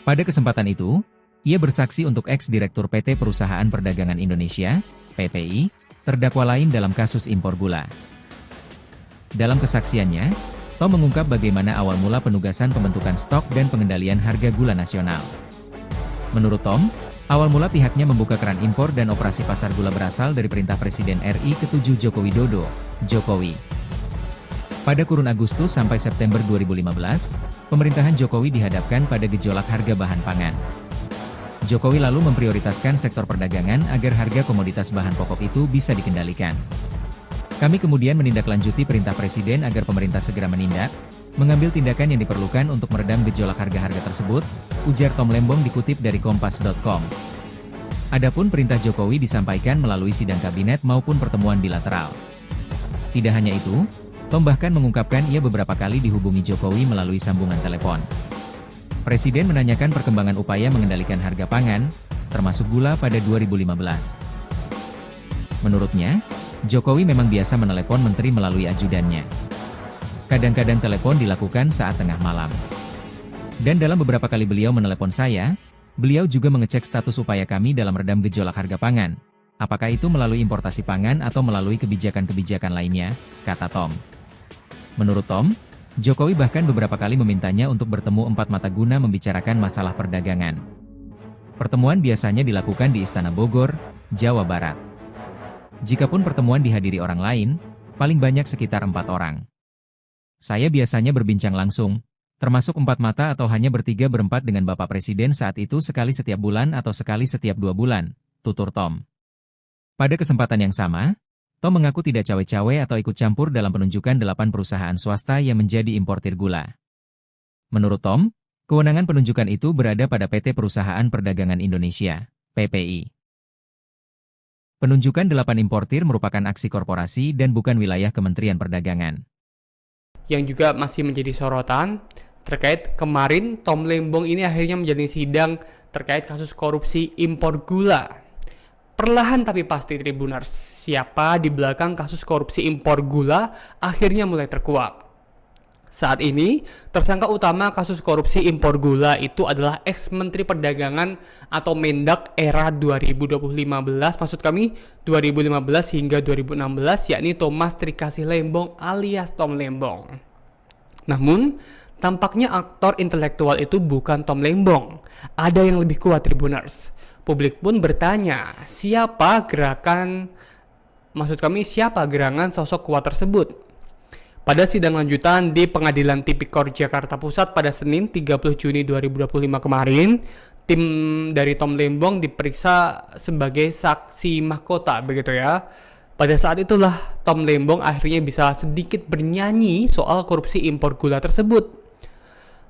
Pada kesempatan itu, ia bersaksi untuk ex-direktur PT Perusahaan Perdagangan Indonesia, PPI, terdakwa lain dalam kasus impor gula. Dalam kesaksiannya, Tom mengungkap bagaimana awal mula penugasan pembentukan stok dan pengendalian harga gula nasional. Menurut Tom, awal mula pihaknya membuka keran impor dan operasi pasar gula berasal dari perintah Presiden RI ke-7 Joko Widodo, Jokowi. Pada kurun Agustus sampai September 2015, pemerintahan Jokowi dihadapkan pada gejolak harga bahan pangan. Jokowi lalu memprioritaskan sektor perdagangan agar harga komoditas bahan pokok itu bisa dikendalikan. Kami kemudian menindaklanjuti perintah Presiden agar pemerintah segera menindak, mengambil tindakan yang diperlukan untuk meredam gejolak harga-harga tersebut, ujar Tom Lembong dikutip dari Kompas.com. Adapun perintah Jokowi disampaikan melalui sidang kabinet maupun pertemuan bilateral. Tidak hanya itu, Tom bahkan mengungkapkan ia beberapa kali dihubungi Jokowi melalui sambungan telepon. Presiden menanyakan perkembangan upaya mengendalikan harga pangan, termasuk gula pada 2015. Menurutnya, Jokowi memang biasa menelepon menteri melalui ajudannya. Kadang-kadang telepon dilakukan saat tengah malam. Dan dalam beberapa kali beliau menelepon saya, beliau juga mengecek status upaya kami dalam redam gejolak harga pangan. Apakah itu melalui importasi pangan atau melalui kebijakan-kebijakan lainnya, kata Tom. Menurut Tom, Jokowi bahkan beberapa kali memintanya untuk bertemu empat mata guna membicarakan masalah perdagangan. Pertemuan biasanya dilakukan di Istana Bogor, Jawa Barat. Jikapun pertemuan dihadiri orang lain, paling banyak sekitar 4 orang. Saya biasanya berbincang langsung, termasuk 4 mata atau hanya bertiga-berempat dengan Bapak Presiden saat itu sekali setiap bulan atau sekali setiap 2 bulan, tutur Tom. Pada kesempatan yang sama, Tom mengaku tidak cawe-cawe atau ikut campur dalam penunjukan 8 perusahaan swasta yang menjadi importir gula. Menurut Tom, kewenangan penunjukan itu berada pada PT Perusahaan Perdagangan Indonesia, PPI. Penunjukan 8 importir merupakan aksi korporasi dan bukan wilayah Kementerian Perdagangan. Yang juga masih menjadi sorotan, terkait kemarin Tom Lembong ini akhirnya menjalani sidang terkait kasus korupsi impor gula. Perlahan tapi pasti Tribuners, siapa di belakang kasus korupsi impor gula akhirnya mulai terkuak. Saat ini, tersangka utama kasus korupsi impor gula itu adalah ex-Menteri Perdagangan atau Mendak era 2015, maksud kami 2015 hingga 2016, yakni Thomas Trikasih Lembong alias Tom Lembong. Namun, tampaknya aktor intelektual itu bukan Tom Lembong. Ada yang lebih kuat Tribuners. Publik pun bertanya, siapa gerangan sosok kuat tersebut? Pada sidang lanjutan di Pengadilan Tipikor Jakarta Pusat pada Senin 30 Juni 2025 kemarin, tim dari Tom Lembong diperiksa sebagai saksi mahkota, begitu ya. Pada saat itulah Tom Lembong akhirnya bisa sedikit bernyanyi soal korupsi impor gula tersebut.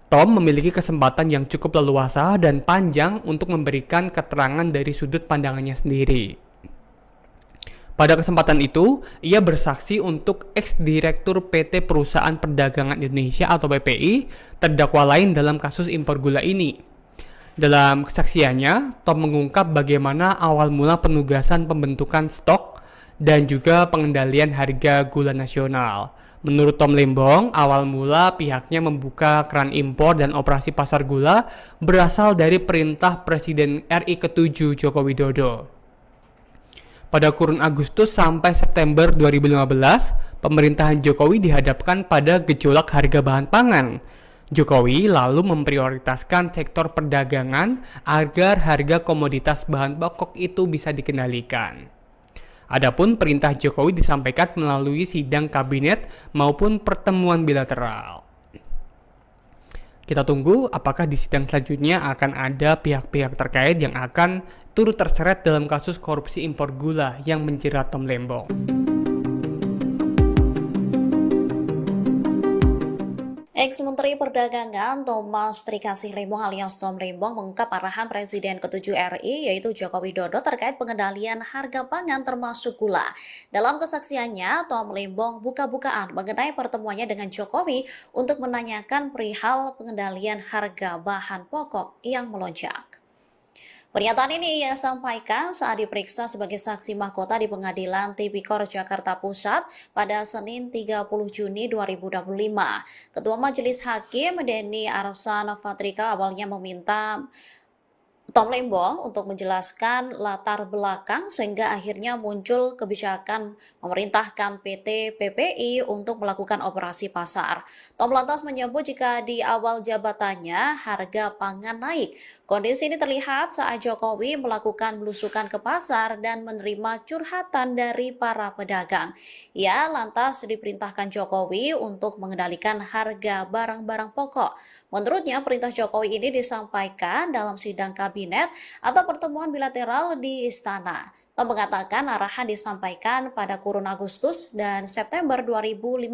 Tom memiliki kesempatan yang cukup leluasa dan panjang untuk memberikan keterangan dari sudut pandangannya sendiri. Pada kesempatan itu, ia bersaksi untuk ex-direktur PT Perusahaan Perdagangan Indonesia atau PPI, terdakwa lain dalam kasus impor gula ini. Dalam kesaksiannya, Tom mengungkap bagaimana awal mula penugasan pembentukan stok dan juga pengendalian harga gula nasional. Menurut Tom Lembong, awal mula pihaknya membuka keran impor dan operasi pasar gula berasal dari perintah Presiden RI ke-7 Joko Widodo. Pada kurun Agustus sampai September 2015, pemerintahan Jokowi dihadapkan pada gejolak harga bahan pangan. Jokowi lalu memprioritaskan sektor perdagangan agar harga komoditas bahan pokok itu bisa dikendalikan. Adapun perintah Jokowi disampaikan melalui sidang kabinet maupun pertemuan bilateral. Kita tunggu apakah di sidang selanjutnya akan ada pihak-pihak terkait yang akan turut terseret dalam kasus korupsi impor gula yang menjerat Tom Lembong. Ex-Menteri Perdagangan Thomas Trikasih Lembong alias Tom Lembong mengungkap arahan Presiden ke-7 RI yaitu Joko Widodo terkait pengendalian harga pangan termasuk gula. Dalam kesaksiannya, Tom Lembong buka-bukaan mengenai pertemuannya dengan Jokowi untuk menanyakan perihal pengendalian harga bahan pokok yang melonjak. Pernyataan ini ia sampaikan saat diperiksa sebagai saksi mahkota di Pengadilan Tipikor Jakarta Pusat pada Senin 30 Juni 2025. Ketua Majelis Hakim Denny Arsan Fatrika awalnya meminta Tom Lembong untuk menjelaskan latar belakang sehingga akhirnya muncul kebijakan memerintahkan PT PPI untuk melakukan operasi pasar. Tom lantas menyebut jika di awal jabatannya harga pangan naik. Kondisi ini terlihat saat Jokowi melakukan belusukan ke pasar dan menerima curhatan dari para pedagang. Ia lantas diperintahkan Jokowi untuk mengendalikan harga barang-barang pokok. Menurutnya perintah Jokowi ini disampaikan dalam sidang kabinet kabinet atau pertemuan bilateral di istana. Tom mengatakan arahan disampaikan pada kurun Agustus dan September 2015.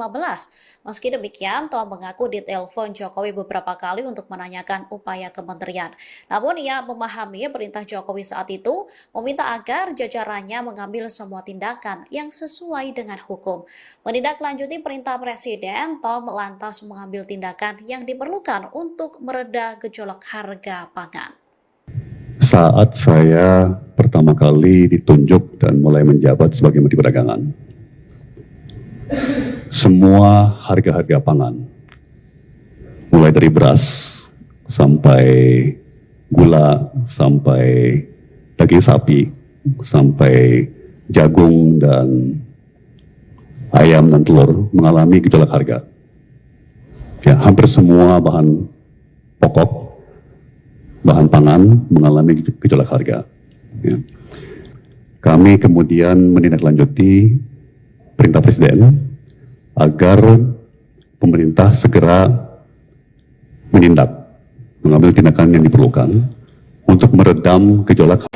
Meski demikian, Tom mengaku ditelepon Jokowi beberapa kali untuk menanyakan upaya kementerian. Namun ia memahami perintah Jokowi saat itu meminta agar jajarannya mengambil semua tindakan yang sesuai dengan hukum. Menindaklanjuti perintah Presiden, Tom lantas mengambil tindakan yang diperlukan untuk mereda gejolak harga pangan. Saat saya pertama kali ditunjuk dan mulai menjabat sebagai Menteri Perdagangan, semua harga-harga pangan, mulai dari beras sampai gula, sampai daging sapi, sampai jagung dan ayam dan telur mengalami gejolak harga. Ya, hampir semua bahan pokok, bahan pangan mengalami gejolak harga. Ya. Kami kemudian menindaklanjuti perintah Presiden agar pemerintah segera mengambil tindakan yang diperlukan untuk meredam gejolak.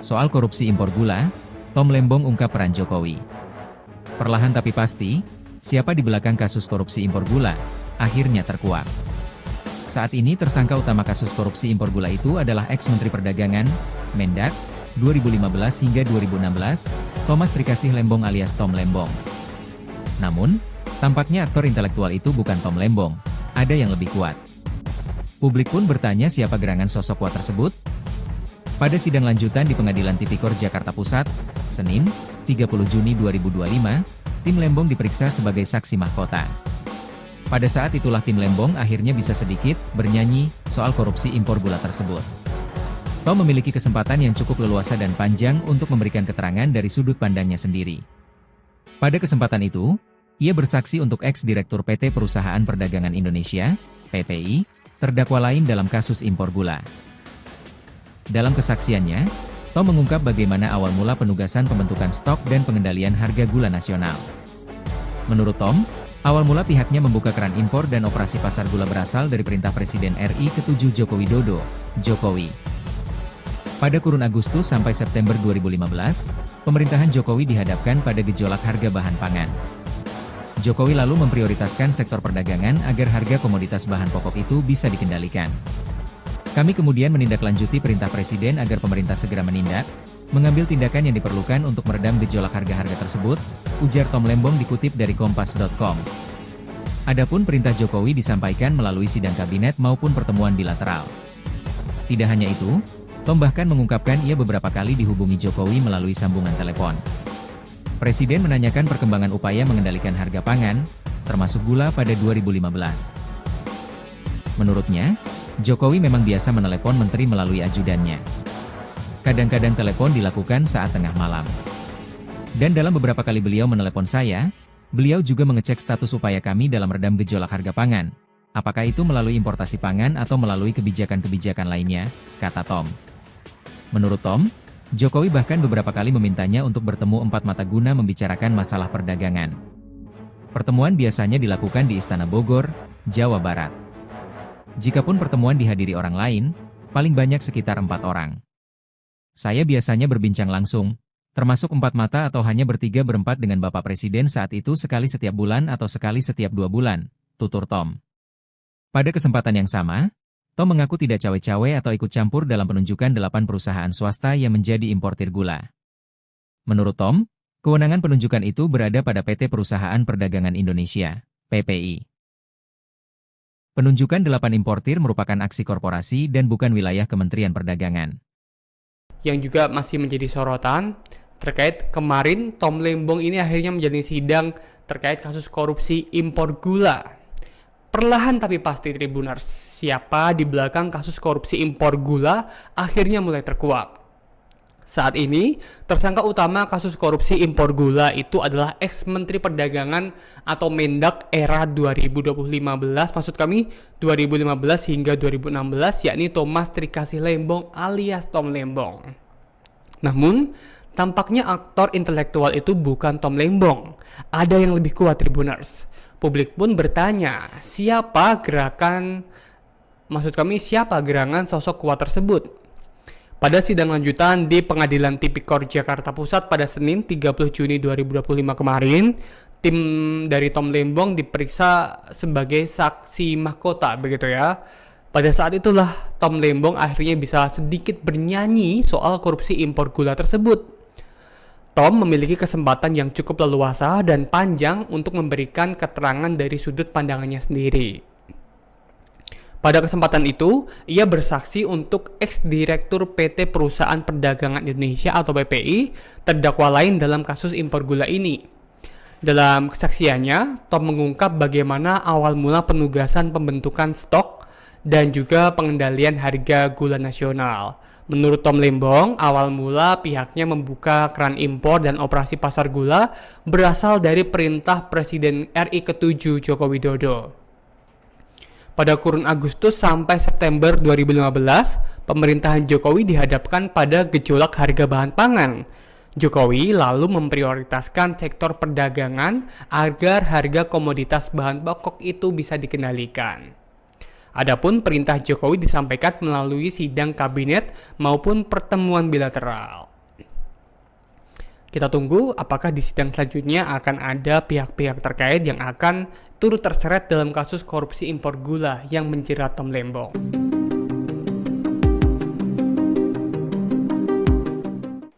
Soal korupsi impor gula, Tom Lembong ungkap peran Jokowi. Perlahan tapi pasti, siapa di belakang kasus korupsi impor gula, akhirnya terkuak. Saat ini tersangka utama kasus korupsi impor gula itu adalah ex-Menteri Perdagangan, Mendak, 2015 hingga 2016, Thomas Trikasih Lembong alias Tom Lembong. Namun, tampaknya aktor intelektual itu bukan Tom Lembong, ada yang lebih kuat. Publik pun bertanya siapa gerangan sosok kuat tersebut. Pada sidang lanjutan di Pengadilan Tipikor Jakarta Pusat, Senin, 30 Juni 2025, tim Lembong diperiksa sebagai saksi mahkota. Pada saat itulah tim Lembong akhirnya bisa sedikit bernyanyi soal korupsi impor gula tersebut. Tom memiliki kesempatan yang cukup leluasa dan panjang untuk memberikan keterangan dari sudut pandangnya sendiri. Pada kesempatan itu, ia bersaksi untuk ex-direktur PT Perusahaan Perdagangan Indonesia, PPI, terdakwa lain dalam kasus impor gula. Dalam kesaksiannya, Tom mengungkap bagaimana awal mula penugasan pembentukan stok dan pengendalian harga gula nasional. Menurut Tom, awal mula pihaknya membuka keran impor dan operasi pasar gula berasal dari perintah Presiden RI ke-7 Joko Widodo, Jokowi. Pada kurun Agustus sampai September 2015, pemerintahan Jokowi dihadapkan pada gejolak harga bahan pangan. Jokowi lalu memprioritaskan sektor perdagangan agar harga komoditas bahan pokok itu bisa dikendalikan. Kami kemudian menindaklanjuti perintah Presiden agar pemerintah segera menindak, mengambil tindakan yang diperlukan untuk meredam gejolak harga-harga tersebut, ujar Tom Lembong dikutip dari Kompas.com. Adapun perintah Jokowi disampaikan melalui sidang kabinet maupun pertemuan bilateral. Tidak hanya itu, Tom bahkan mengungkapkan ia beberapa kali dihubungi Jokowi melalui sambungan telepon. Presiden menanyakan perkembangan upaya mengendalikan harga pangan, termasuk gula pada 2015. Menurutnya, Jokowi memang biasa menelepon menteri melalui ajudannya. Kadang-kadang telepon dilakukan saat tengah malam. Dan dalam beberapa kali beliau menelepon saya, beliau juga mengecek status upaya kami dalam redam gejolak harga pangan. Apakah itu melalui importasi pangan atau melalui kebijakan-kebijakan lainnya, kata Tom. Menurut Tom, Jokowi bahkan beberapa kali memintanya untuk bertemu empat mata guna membicarakan masalah perdagangan. Pertemuan biasanya dilakukan di Istana Bogor, Jawa Barat. Jikapun pertemuan dihadiri orang lain, paling banyak sekitar 4 orang. Saya biasanya berbincang langsung, termasuk 4 mata atau hanya bertiga berempat dengan Bapak Presiden saat itu sekali setiap bulan atau sekali setiap 2 bulan, tutur Tom. Pada kesempatan yang sama, Tom mengaku tidak cawe-cawe atau ikut campur dalam penunjukan 8 perusahaan swasta yang menjadi importir gula. Menurut Tom, kewenangan penunjukan itu berada pada PT Perusahaan Perdagangan Indonesia, PPI. Penunjukan 8 importir merupakan aksi korporasi dan bukan wilayah Kementerian Perdagangan. Yang juga masih menjadi sorotan terkait kemarin Tom Lembong ini akhirnya menjalani sidang terkait kasus korupsi impor gula. Perlahan tapi pasti Tribuners, siapa di belakang kasus korupsi impor gula akhirnya mulai terkuak. Saat ini, tersangka utama kasus korupsi impor gula itu adalah ex-Menteri Perdagangan atau Mendak era 2015, maksud kami 2015 hingga 2016, yakni Thomas Trikasih Lembong alias Tom Lembong. Namun, tampaknya aktor intelektual itu bukan Tom Lembong. Ada yang lebih kuat Tribuners. Publik pun bertanya, siapa gerangan sosok kuat tersebut? Pada sidang lanjutan di Pengadilan Tipikor Jakarta Pusat pada Senin 30 Juni 2025 kemarin, tim dari Tom Lembong diperiksa sebagai saksi mahkota, begitu ya. Pada saat itulah Tom Lembong akhirnya bisa sedikit bernyanyi soal korupsi impor gula tersebut. Tom memiliki kesempatan yang cukup leluasa dan panjang untuk memberikan keterangan dari sudut pandangannya sendiri. Pada kesempatan itu, ia bersaksi untuk ex-direktur PT Perusahaan Perdagangan Indonesia atau PPI, terdakwa lain dalam kasus impor gula ini. Dalam kesaksiannya, Tom mengungkap bagaimana awal mula penugasan pembentukan stok dan juga pengendalian harga gula nasional. Menurut Tom Lembong, awal mula pihaknya membuka keran impor dan operasi pasar gula berasal dari perintah Presiden RI ke-7 Joko Widodo. Pada kurun Agustus sampai September 2015, pemerintahan Jokowi dihadapkan pada gejolak harga bahan pangan. Jokowi lalu memprioritaskan sektor perdagangan agar harga komoditas bahan pokok itu bisa dikendalikan. Adapun perintah Jokowi disampaikan melalui sidang kabinet maupun pertemuan bilateral. Kita tunggu apakah di sidang selanjutnya akan ada pihak-pihak terkait yang akan turut terseret dalam kasus korupsi impor gula yang menjerat Tom Lembong.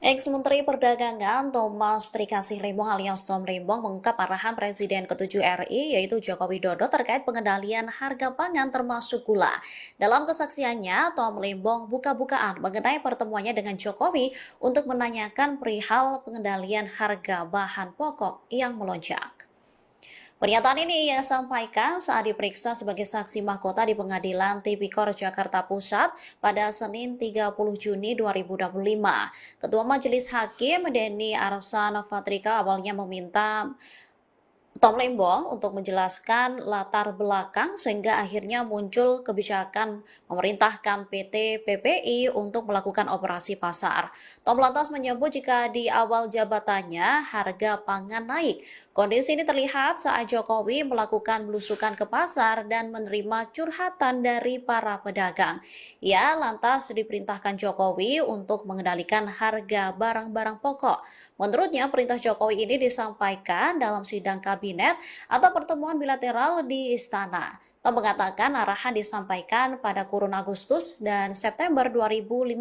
Ex-Menteri Perdagangan Thomas Trikasih Lembong alias Tom Lembong mengungkap arahan Presiden ke-7 RI yaitu Joko Widodo terkait pengendalian harga pangan termasuk gula. Dalam kesaksiannya, Tom Lembong buka-bukaan mengenai pertemuannya dengan Jokowi untuk menanyakan perihal pengendalian harga bahan pokok yang melonjak. Pernyataan ini ia sampaikan saat diperiksa sebagai saksi mahkota di Pengadilan Tipikor Jakarta Pusat pada Senin 30 Juni 2025. Ketua Majelis Hakim Denny Arsan Fatrika awalnya meminta Tom Lembong untuk menjelaskan latar belakang sehingga akhirnya muncul kebijakan memerintahkan PT PPI untuk melakukan operasi pasar. Tom lantas menyebut jika di awal jabatannya harga pangan naik. Kondisi ini terlihat saat Jokowi melakukan belusukan ke pasar dan menerima curhatan dari para pedagang. Ia lantas diperintahkan Jokowi untuk mengendalikan harga barang-barang pokok. Menurutnya, perintah Jokowi ini disampaikan dalam sidang kabinet atau pertemuan bilateral di Istana. Tom mengatakan arahan disampaikan pada kurun Agustus dan September 2015.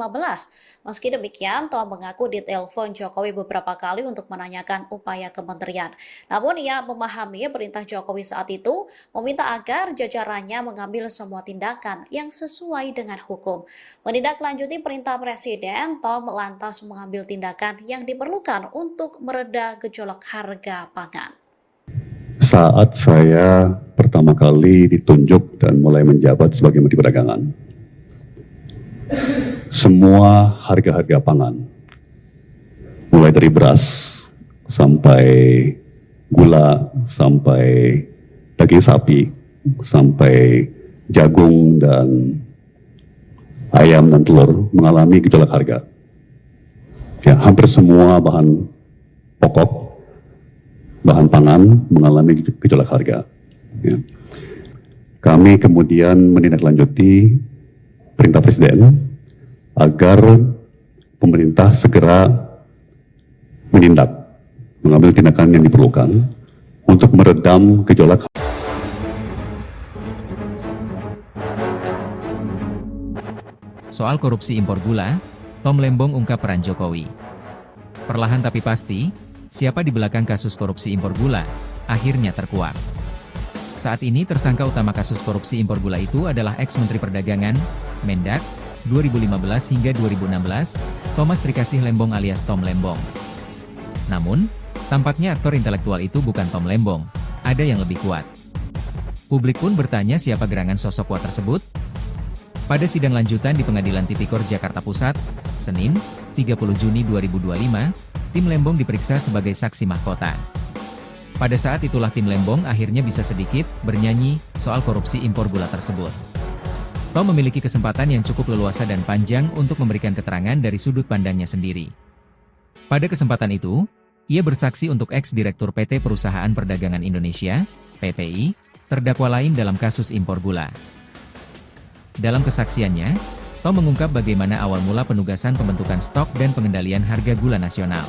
Meski demikian, Tom mengaku ditelepon Jokowi beberapa kali untuk menanyakan upaya kementerian. Namun ia memahami perintah Jokowi saat itu meminta agar jajarannya mengambil semua tindakan yang sesuai dengan hukum. Menindaklanjuti perintah Presiden, Tom lantas mengambil tindakan yang diperlukan untuk mereda gejolak harga pangan. Saat saya pertama kali ditunjuk dan mulai menjabat sebagai Menteri Perdagangan, semua harga-harga pangan, mulai dari beras sampai gula, sampai daging sapi, sampai jagung dan ayam dan telur mengalami gejolak harga. Ya, hampir semua bahan pokok, bahan pangan mengalami gejolak harga. Ya. Kami kemudian menindaklanjuti perintah Presiden agar pemerintah segera menindak, mengambil tindakan yang diperlukan untuk meredam gejolak. Soal korupsi impor gula, Tom Lembong ungkap peran Jokowi. Perlahan tapi pasti, siapa di belakang kasus korupsi impor gula, akhirnya terkuak. Saat ini tersangka utama kasus korupsi impor gula itu adalah ex-Menteri Perdagangan, Mendak, 2015 hingga 2016, Thomas Trikasih Lembong alias Tom Lembong. Namun, tampaknya aktor intelektual itu bukan Tom Lembong, ada yang lebih kuat. Publik pun bertanya siapa gerangan sosok kuat tersebut? Pada sidang lanjutan di Pengadilan Tipikor Jakarta Pusat, Senin, 30 Juni 2025, tim Lembong diperiksa sebagai saksi mahkota. Pada saat itulah tim Lembong akhirnya bisa sedikit bernyanyi soal korupsi impor gula tersebut. Tom memiliki kesempatan yang cukup leluasa dan panjang untuk memberikan keterangan dari sudut pandangnya sendiri. Pada kesempatan itu, ia bersaksi untuk ex-direktur PT Perusahaan Perdagangan Indonesia, PPI, terdakwa lain dalam kasus impor gula. Dalam kesaksiannya, Tom mengungkap bagaimana awal mula penugasan pembentukan stok dan pengendalian harga gula nasional.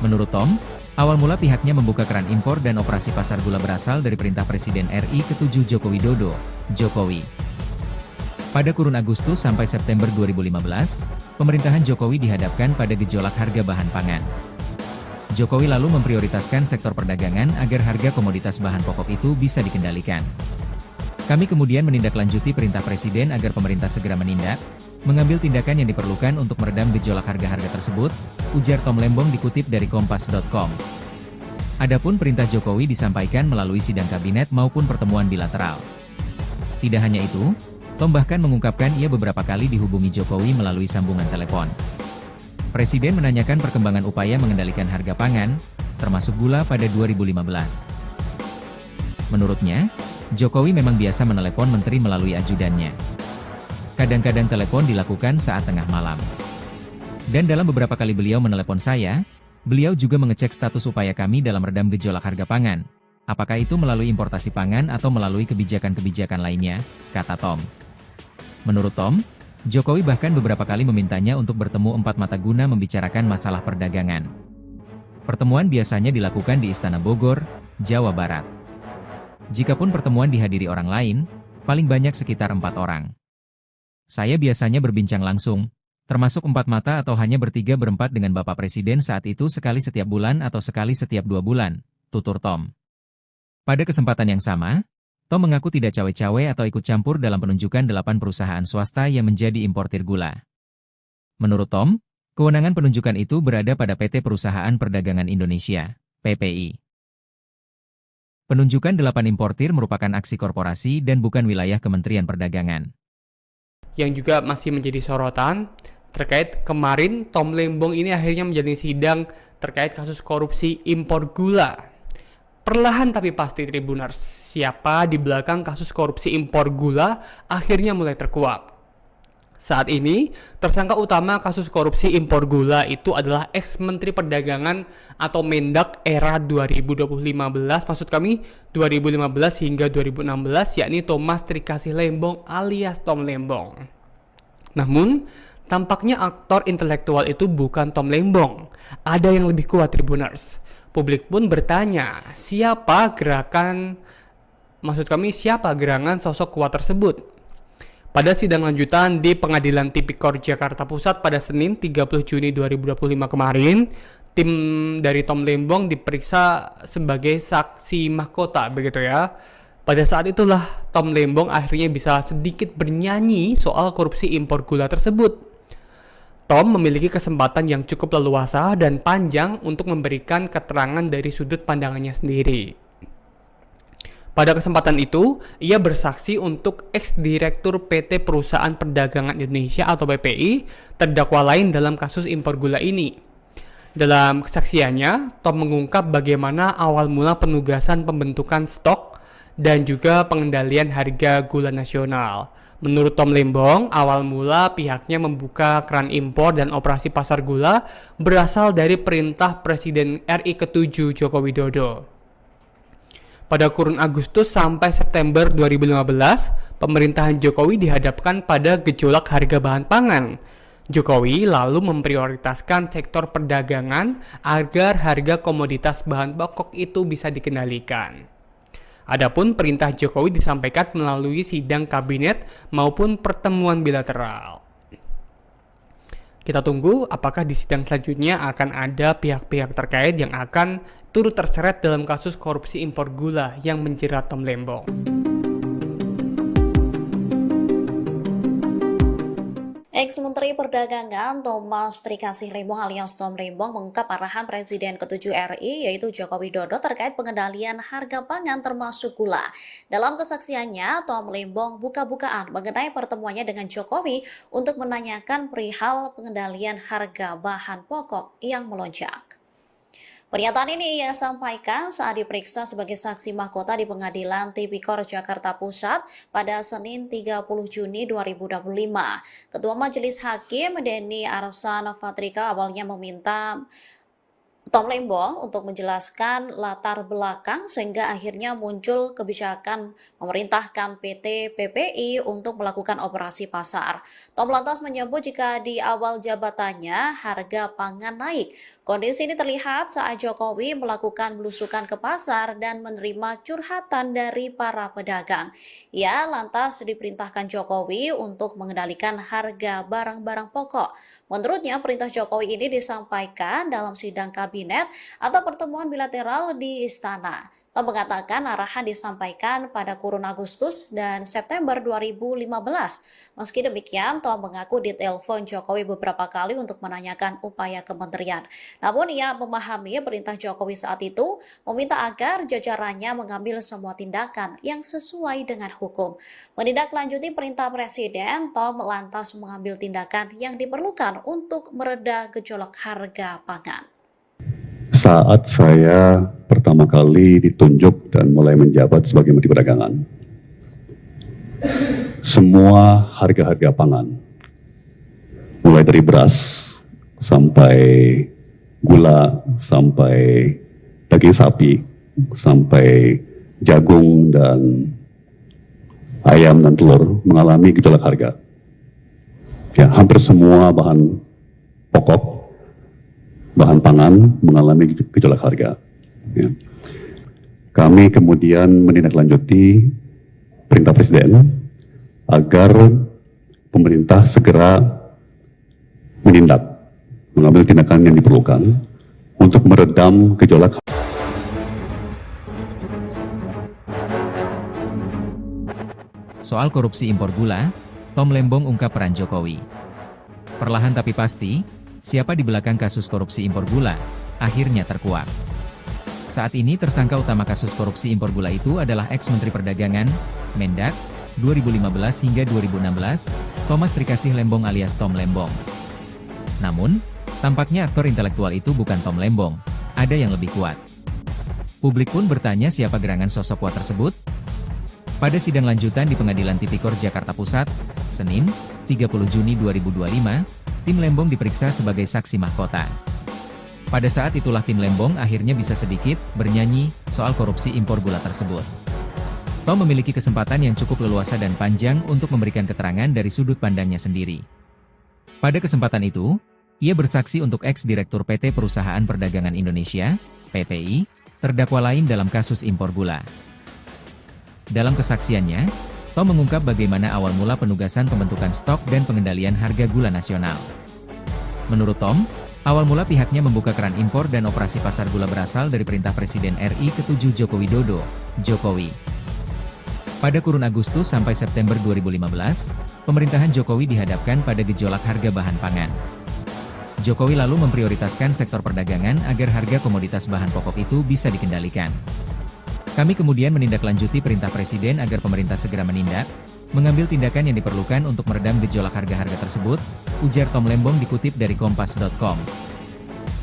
Menurut Tom, awal mula pihaknya membuka keran impor dan operasi pasar gula berasal dari perintah Presiden RI ke-7 Joko Widodo, Jokowi. Pada kurun Agustus sampai September 2015, pemerintahan Jokowi dihadapkan pada gejolak harga bahan pangan. Jokowi lalu memprioritaskan sektor perdagangan agar harga komoditas bahan pokok itu bisa dikendalikan. Kami kemudian menindaklanjuti perintah Presiden agar pemerintah segera menindak, mengambil tindakan yang diperlukan untuk meredam gejolak harga-harga tersebut, ujar Tom Lembong dikutip dari Kompas.com. Adapun perintah Jokowi disampaikan melalui sidang kabinet maupun pertemuan bilateral. Tidak hanya itu, Tom bahkan mengungkapkan ia beberapa kali dihubungi Jokowi melalui sambungan telepon. Presiden menanyakan perkembangan upaya mengendalikan harga pangan, termasuk gula pada 2015. Menurutnya, Jokowi memang biasa menelepon menteri melalui ajudannya. Kadang-kadang telepon dilakukan saat tengah malam. Dan dalam beberapa kali beliau menelepon saya, beliau juga mengecek status upaya kami dalam redam gejolak harga pangan. Apakah itu melalui importasi pangan atau melalui kebijakan-kebijakan lainnya, kata Tom. Menurut Tom, Jokowi bahkan beberapa kali memintanya untuk bertemu empat mata guna membicarakan masalah perdagangan. Pertemuan biasanya dilakukan di Istana Bogor, Jawa Barat. Jikapun pertemuan dihadiri orang lain, paling banyak sekitar 4 orang. Saya biasanya berbincang langsung, termasuk 4 mata atau hanya bertiga berempat dengan Bapak Presiden saat itu sekali setiap bulan atau sekali setiap 2 bulan, tutur Tom. Pada kesempatan yang sama, Tom mengaku tidak cawe-cawe atau ikut campur dalam penunjukan 8 perusahaan swasta yang menjadi importir gula. Menurut Tom, kewenangan penunjukan itu berada pada PT Perusahaan Perdagangan Indonesia, PPI. Penunjukan 8 importir merupakan aksi korporasi dan bukan wilayah Kementerian Perdagangan. Yang juga masih menjadi sorotan, terkait kemarin Tom Lembong ini akhirnya menjalani sidang terkait kasus korupsi impor gula. Perlahan tapi pasti Tribuners, siapa di belakang kasus korupsi impor gula akhirnya mulai terkuak. Saat ini, tersangka utama kasus korupsi impor gula itu adalah ex-Menteri Perdagangan atau Mendak era 2015, maksud kami 2015 hingga 2016, yakni Thomas Trikasih Lembong alias Tom Lembong. Namun, tampaknya aktor intelektual itu bukan Tom Lembong. Ada yang lebih kuat Tribuners. Publik pun bertanya, siapa gerangan sosok kuat tersebut? Pada sidang lanjutan di Pengadilan Tipikor Jakarta Pusat pada Senin 30 Juni 2025 kemarin, tim dari Tom Lembong diperiksa sebagai saksi mahkota, begitu ya. Pada saat itulah Tom Lembong akhirnya bisa sedikit bernyanyi soal korupsi impor gula tersebut. Tom memiliki kesempatan yang cukup leluasa dan panjang untuk memberikan keterangan dari sudut pandangannya sendiri. Pada kesempatan itu, ia bersaksi untuk ex-direktur PT Perusahaan Perdagangan Indonesia atau PPI, terdakwa lain dalam kasus impor gula ini. Dalam kesaksiannya, Tom mengungkap bagaimana awal mula penugasan pembentukan stok dan juga pengendalian harga gula nasional. Menurut Tom Lembong, awal mula pihaknya membuka keran impor dan operasi pasar gula berasal dari perintah Presiden RI ke-7 Joko Widodo. Pada kurun Agustus sampai September 2015, pemerintahan Jokowi dihadapkan pada gejolak harga bahan pangan. Jokowi lalu memprioritaskan sektor perdagangan agar harga komoditas bahan pokok itu bisa dikendalikan. Adapun perintah Jokowi disampaikan melalui sidang kabinet maupun pertemuan bilateral. Kita tunggu apakah di sidang selanjutnya akan ada pihak-pihak terkait yang akan turut terseret dalam kasus korupsi impor gula yang menjerat Tom Lembong. Ex-Menteri Perdagangan Thomas Trikasih Lembong alias Tom Lembong mengungkap arahan Presiden ke-7 RI yaitu Joko Widodo terkait pengendalian harga pangan termasuk gula. Dalam kesaksiannya, Tom Lembong buka-bukaan mengenai pertemuannya dengan Jokowi untuk menanyakan perihal pengendalian harga bahan pokok yang melonjak. Pernyataan ini ia sampaikan saat diperiksa sebagai saksi mahkota di Pengadilan Tipikor Jakarta Pusat pada Senin 30 Juni 2025. Ketua Majelis Hakim Denny Arsan Fatrika awalnya meminta Tom Lembong untuk menjelaskan latar belakang sehingga akhirnya muncul kebijakan memerintahkan PT PPI untuk melakukan operasi pasar. Tom lantas menyebut jika di awal jabatannya harga pangan naik. Kondisi ini terlihat saat Jokowi melakukan belusukan ke pasar dan menerima curhatan dari para pedagang. Ia lantas diperintahkan Jokowi untuk mengendalikan harga barang-barang pokok. Menurutnya, perintah Jokowi ini disampaikan dalam sidang kabinet atau pertemuan bilateral di istana. Tom mengatakan arahan disampaikan pada kurun Agustus dan September 2015. Meski demikian, Tom mengaku ditelepon Jokowi beberapa kali untuk menanyakan upaya kementerian. Namun ia memahami perintah Jokowi saat itu meminta agar jajarannya mengambil semua tindakan yang sesuai dengan hukum. Menindaklanjuti perintah Presiden, Tom lantas mengambil tindakan yang diperlukan untuk mereda gejolak harga pangan. Saat saya pertama kali ditunjuk dan mulai menjabat sebagai Menteri Perdagangan, semua harga-harga pangan, mulai dari beras sampai gula, sampai daging sapi, sampai jagung dan ayam dan telur mengalami gejolak harga. Ya, hampir semua bahan pokok, bahan pangan mengalami gejolak harga. Ya. Kami kemudian menindaklanjuti perintah Presiden agar pemerintah segera menindak, mengambil tindakan yang diperlukan untuk meredam gejolak. Soal korupsi impor gula, Tom Lembong ungkap peran Jokowi. Perlahan tapi pasti, siapa di belakang kasus korupsi impor gula, akhirnya terkuak. Saat ini tersangka utama kasus korupsi impor gula itu adalah ex-Menteri Perdagangan, Mendak, 2015 hingga 2016, Thomas Trikasih Lembong alias Tom Lembong. Namun, tampaknya aktor intelektual itu bukan Tom Lembong, ada yang lebih kuat. Publik pun bertanya siapa gerangan sosok kuat tersebut? Pada sidang lanjutan di Pengadilan Tipikor Jakarta Pusat, Senin, 30 Juni 2025, tim Lembong diperiksa sebagai saksi mahkota. Pada saat itulah tim Lembong akhirnya bisa sedikit bernyanyi soal korupsi impor gula tersebut. Tom memiliki kesempatan yang cukup leluasa dan panjang untuk memberikan keterangan dari sudut pandangnya sendiri. Pada kesempatan itu, ia bersaksi untuk ex-direktur PT Perusahaan Perdagangan Indonesia, PPI, terdakwa lain dalam kasus impor gula. Dalam kesaksiannya, Tom mengungkap bagaimana awal mula penugasan pembentukan stok dan pengendalian harga gula nasional. Menurut Tom, awal mula pihaknya membuka keran impor dan operasi pasar gula berasal dari perintah Presiden RI ke-7 Joko Widodo, Jokowi. Pada kurun Agustus sampai September 2015, pemerintahan Jokowi dihadapkan pada gejolak harga bahan pangan. Jokowi lalu memprioritaskan sektor perdagangan agar harga komoditas bahan pokok itu bisa dikendalikan. Kami kemudian menindaklanjuti perintah Presiden agar pemerintah segera menindak, mengambil tindakan yang diperlukan untuk meredam gejolak harga-harga tersebut, ujar Tom Lembong dikutip dari Kompas.com.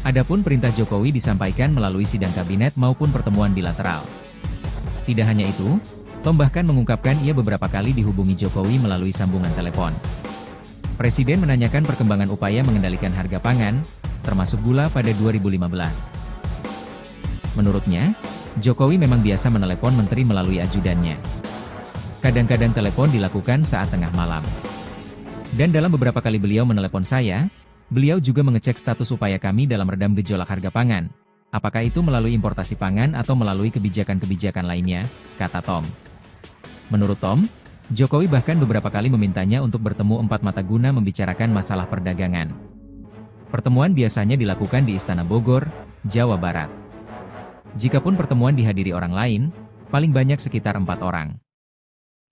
Adapun perintah Jokowi disampaikan melalui sidang kabinet maupun pertemuan bilateral. Tidak hanya itu, Tom bahkan mengungkapkan ia beberapa kali dihubungi Jokowi melalui sambungan telepon. Presiden menanyakan perkembangan upaya mengendalikan harga pangan, termasuk gula pada 2015. Menurutnya, Jokowi memang biasa menelepon menteri melalui ajudannya. Kadang-kadang telepon dilakukan saat tengah malam. Dan dalam beberapa kali beliau menelepon saya, beliau juga mengecek status upaya kami dalam redam gejolak harga pangan. Apakah itu melalui importasi pangan atau melalui kebijakan-kebijakan lainnya, kata Tom. Menurut Tom, Jokowi bahkan beberapa kali memintanya untuk bertemu empat mata guna membicarakan masalah perdagangan. Pertemuan biasanya dilakukan di Istana Bogor, Jawa Barat. Jikapun pertemuan dihadiri orang lain, paling banyak sekitar 4 orang.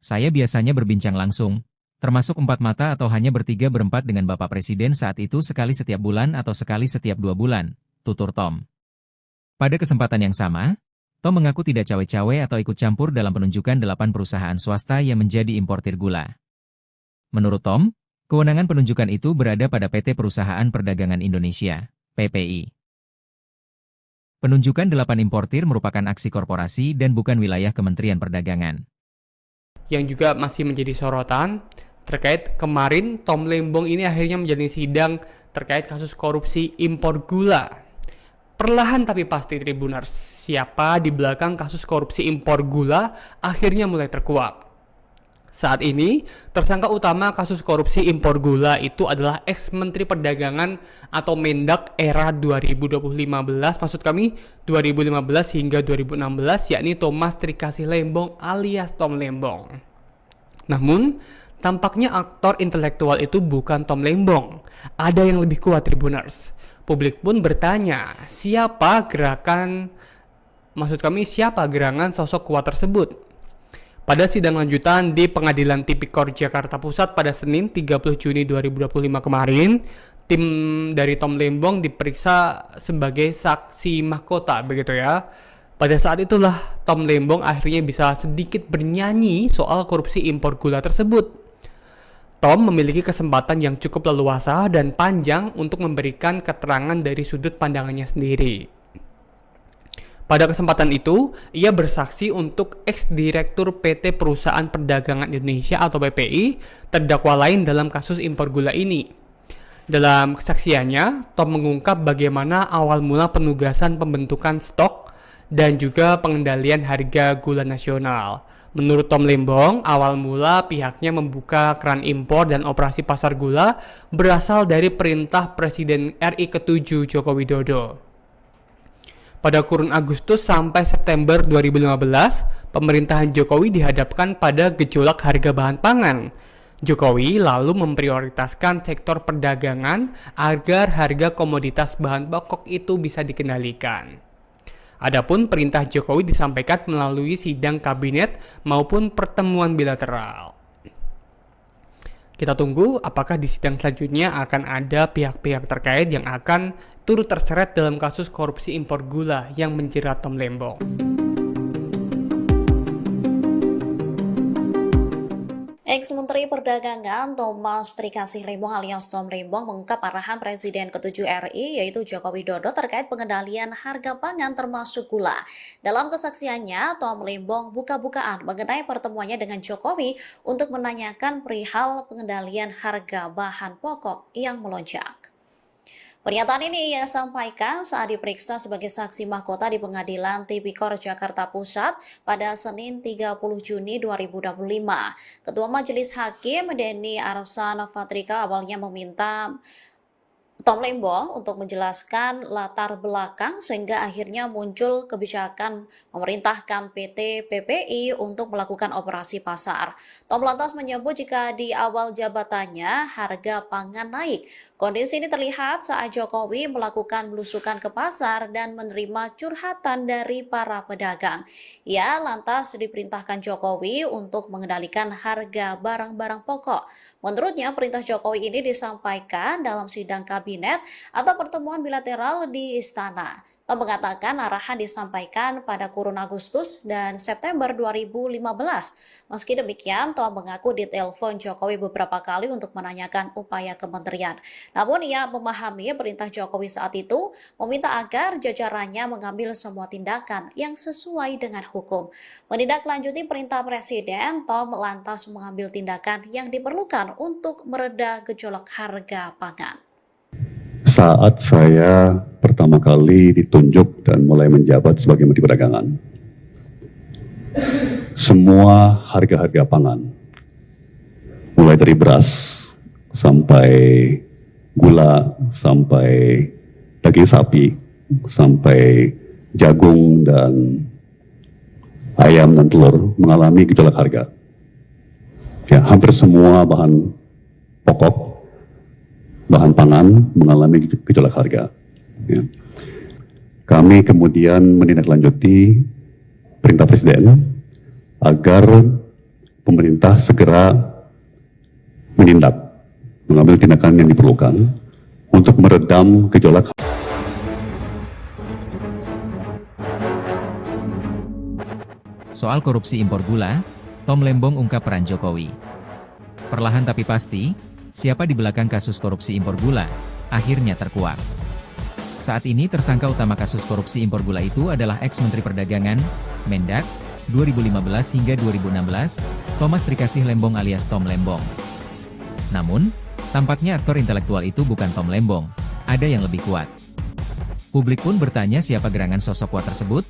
Saya biasanya berbincang langsung, termasuk 4 mata atau hanya bertiga berempat dengan Bapak Presiden saat itu sekali setiap bulan atau sekali setiap 2 bulan, tutur Tom. Pada kesempatan yang sama, Tom mengaku tidak cawe-cawe atau ikut campur dalam penunjukan 8 perusahaan swasta yang menjadi importir gula. Menurut Tom, kewenangan penunjukan itu berada pada PT Perusahaan Perdagangan Indonesia, PPI. Penunjukan 8 importir merupakan aksi korporasi dan bukan wilayah Kementerian Perdagangan. Yang juga masih menjadi sorotan terkait kemarin Tom Lembong ini akhirnya menjalani sidang terkait kasus korupsi impor gula. Perlahan tapi pasti Tribuners, siapa di belakang kasus korupsi impor gula akhirnya mulai terkuak. Saat ini, tersangka utama kasus korupsi impor gula itu adalah ex-Menteri Perdagangan atau Mendak era 2015, maksud kami 2015 hingga 2016, yakni Thomas Trikasih Lembong alias Tom Lembong. Namun, tampaknya aktor intelektual itu bukan Tom Lembong. Ada yang lebih kuat Tribuners. Publik pun bertanya, siapa gerangan sosok kuat tersebut? Pada sidang lanjutan di Pengadilan Tipikor Jakarta Pusat pada Senin 30 Juni 2025 kemarin, tim dari Tom Lembong diperiksa sebagai saksi mahkota, begitu ya. Pada saat itulah Tom Lembong akhirnya bisa sedikit bernyanyi soal korupsi impor gula tersebut. Tom memiliki kesempatan yang cukup leluasa dan panjang untuk memberikan keterangan dari sudut pandangannya sendiri. Pada kesempatan itu, ia bersaksi untuk ex-direktur PT Perusahaan Perdagangan Indonesia atau PPI, terdakwa lain dalam kasus impor gula ini. Dalam kesaksiannya, Tom mengungkap bagaimana awal mula penugasan pembentukan stok dan juga pengendalian harga gula nasional. Menurut Tom Lembong, awal mula pihaknya membuka keran impor dan operasi pasar gula berasal dari perintah Presiden RI ke-7 Joko Widodo. Pada kurun Agustus sampai September 2015, pemerintahan Jokowi dihadapkan pada gejolak harga bahan pangan. Jokowi lalu memprioritaskan sektor perdagangan agar harga komoditas bahan pokok itu bisa dikendalikan. Adapun perintah Jokowi disampaikan melalui sidang kabinet maupun pertemuan bilateral. Kita tunggu apakah di sidang selanjutnya akan ada pihak-pihak terkait yang akan turut terseret dalam kasus korupsi impor gula yang menjerat Tom Lembong. Ex-Menteri Perdagangan Thomas Trikasih Lembong alias Tom Lembong mengungkap arahan Presiden ke-7 RI yaitu Joko Widodo terkait pengendalian harga pangan termasuk gula. Dalam kesaksiannya, Tom Lembong buka-bukaan mengenai pertemuannya dengan Jokowi untuk menanyakan perihal pengendalian harga bahan pokok yang melonjak. Pernyataan ini ia sampaikan saat diperiksa sebagai saksi mahkota di Pengadilan Tipikor Jakarta Pusat pada Senin 30 Juni 2025. Ketua Majelis Hakim Denny Arsan Fatrika awalnya meminta Tom Lembong untuk menjelaskan latar belakang sehingga akhirnya muncul kebijakan memerintahkan PT PPI untuk melakukan operasi pasar. Tom lantas menyebut jika di awal jabatannya harga pangan naik. Kondisi ini terlihat saat Jokowi melakukan belusukan ke pasar dan menerima curhatan dari para pedagang. Ia lantas diperintahkan Jokowi untuk mengendalikan harga barang-barang pokok. Menurutnya, perintah Jokowi ini disampaikan dalam sidang kabinet atau pertemuan bilateral di Istana. Tom mengatakan arahan disampaikan pada kurun Agustus dan September 2015. Meski demikian, Tom mengaku ditelepon Jokowi beberapa kali untuk menanyakan upaya kementerian. Namun ia memahami perintah Jokowi saat itu meminta agar jajarannya mengambil semua tindakan yang sesuai dengan hukum. Menindaklanjuti perintah Presiden, Tom lantas mengambil tindakan yang diperlukan untuk mereda gejolak harga pangan. Saat saya pertama kali ditunjuk dan mulai menjabat sebagai Menteri Perdagangan, semua harga-harga pangan, mulai dari beras sampai gula, sampai daging sapi, sampai jagung dan ayam dan telur mengalami gejolak harga. Ya, hampir semua bahan pokok, bahan pangan mengalami gejolak harga. Ya. Kami kemudian menindaklanjuti perintah Presiden agar pemerintah segera mengambil tindakan yang diperlukan untuk meredam gejolak. Soal korupsi impor gula, Tom Lembong ungkap peran Jokowi. Perlahan tapi pasti, siapa di belakang kasus korupsi impor gula akhirnya terkuak. Saat ini tersangka utama kasus korupsi impor gula itu adalah ex-Menteri Perdagangan, Mendak, 2015 hingga 2016, Thomas Trikasih Lembong alias Tom Lembong. Namun, tampaknya aktor intelektual itu bukan Tom Lembong, ada yang lebih kuat. Publik pun bertanya siapa gerangan sosok kuat tersebut.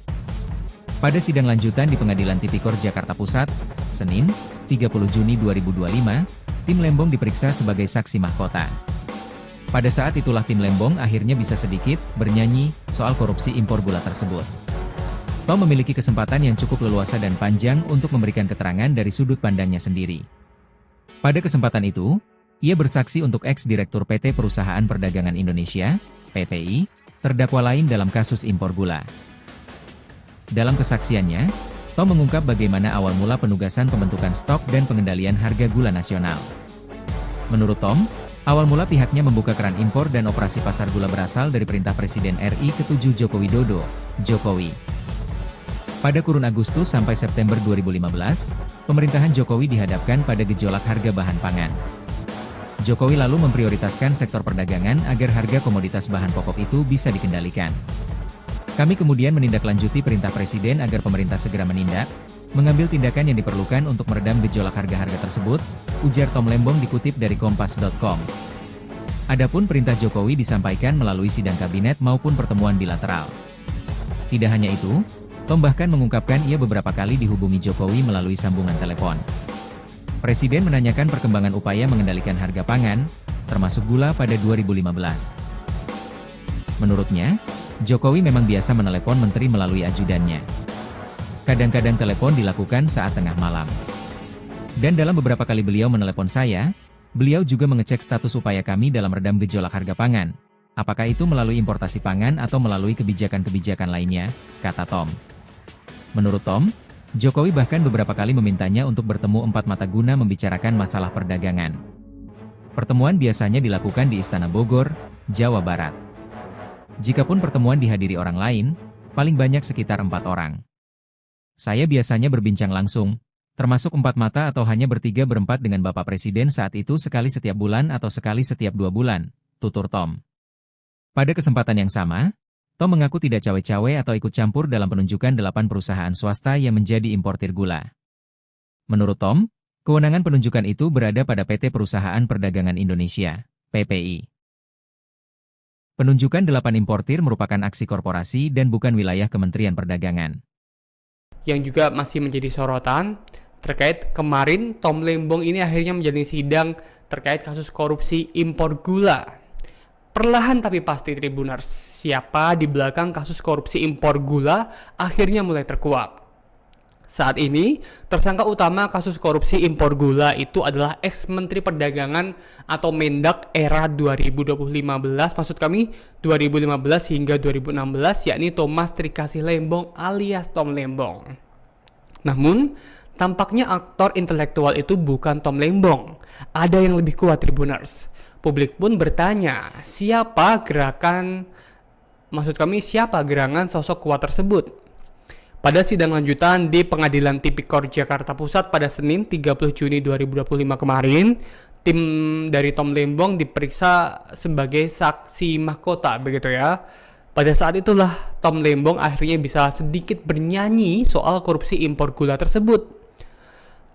Pada sidang lanjutan di Pengadilan Tipikor Jakarta Pusat, Senin, 30 Juni 2025, tim Lembong diperiksa sebagai saksi mahkota. Pada saat itulah tim Lembong akhirnya bisa sedikit bernyanyi soal korupsi impor gula tersebut. Tom memiliki kesempatan yang cukup leluasa dan panjang untuk memberikan keterangan dari sudut pandangnya sendiri. Pada kesempatan itu, ia bersaksi untuk ex-direktur PT Perusahaan Perdagangan Indonesia, PPI, terdakwa lain dalam kasus impor gula. Dalam kesaksiannya, Tom mengungkap bagaimana awal mula penugasan pembentukan stok dan pengendalian harga gula nasional. Menurut Tom, awal mula pihaknya membuka keran impor dan operasi pasar gula berasal dari perintah Presiden RI ke-7 Joko Widodo, Jokowi. Pada kurun Agustus sampai September 2015, pemerintahan Jokowi dihadapkan pada gejolak harga bahan pangan. Jokowi lalu memprioritaskan sektor perdagangan agar harga komoditas bahan pokok itu bisa dikendalikan. Kami kemudian menindaklanjuti perintah Presiden agar pemerintah segera menindak, mengambil tindakan yang diperlukan untuk meredam gejolak harga-harga tersebut, ujar Tom Lembong dikutip dari Kompas.com. Adapun perintah Jokowi disampaikan melalui sidang kabinet maupun pertemuan bilateral. Tidak hanya itu, Tom bahkan mengungkapkan ia beberapa kali dihubungi Jokowi melalui sambungan telepon. Presiden menanyakan perkembangan upaya mengendalikan harga pangan, termasuk gula pada 2015. Menurutnya, Jokowi memang biasa menelepon menteri melalui ajudannya. Kadang-kadang telepon dilakukan saat tengah malam. Dan dalam beberapa kali beliau menelepon saya, beliau juga mengecek status upaya kami dalam redam gejolak harga pangan. Apakah itu melalui importasi pangan atau melalui kebijakan-kebijakan lainnya, kata Tom. Menurut Tom, Jokowi bahkan beberapa kali memintanya untuk bertemu empat mata guna membicarakan masalah perdagangan. Pertemuan biasanya dilakukan di Istana Bogor, Jawa Barat. Jikapun pertemuan dihadiri orang lain, paling banyak sekitar 4 orang. Saya biasanya berbincang langsung, termasuk 4 mata atau hanya bertiga-berempat dengan Bapak Presiden saat itu sekali setiap bulan atau sekali setiap 2 bulan, tutur Tom. Pada kesempatan yang sama, Tom mengaku tidak cawe-cawe atau ikut campur dalam penunjukan 8 perusahaan swasta yang menjadi importir gula. Menurut Tom, kewenangan penunjukan itu berada pada PT Perusahaan Perdagangan Indonesia, PPI. Penunjukan 8 importir merupakan aksi korporasi dan bukan wilayah Kementerian Perdagangan. Yang juga masih menjadi sorotan terkait kemarin Tom Lembong ini akhirnya menjalani sidang terkait kasus korupsi impor gula. Perlahan tapi pasti Tribuners, siapa di belakang kasus korupsi impor gula akhirnya mulai terkuak. Saat ini, tersangka utama kasus korupsi impor gula itu adalah ex-Menteri Perdagangan atau Mendak era 2015, maksud kami 2015 hingga 2016, yakni Thomas Trikasih Lembong alias Tom Lembong. Namun, tampaknya aktor intelektual itu bukan Tom Lembong. Ada yang lebih kuat Tribuners. Publik pun bertanya, siapa gerangan sosok kuat tersebut? Pada sidang lanjutan di Pengadilan Tipikor Jakarta Pusat pada Senin 30 Juni 2025 kemarin, tim dari Tom Lembong diperiksa sebagai saksi mahkota, begitu ya. Pada saat itulah Tom Lembong akhirnya bisa sedikit bernyanyi soal korupsi impor gula tersebut.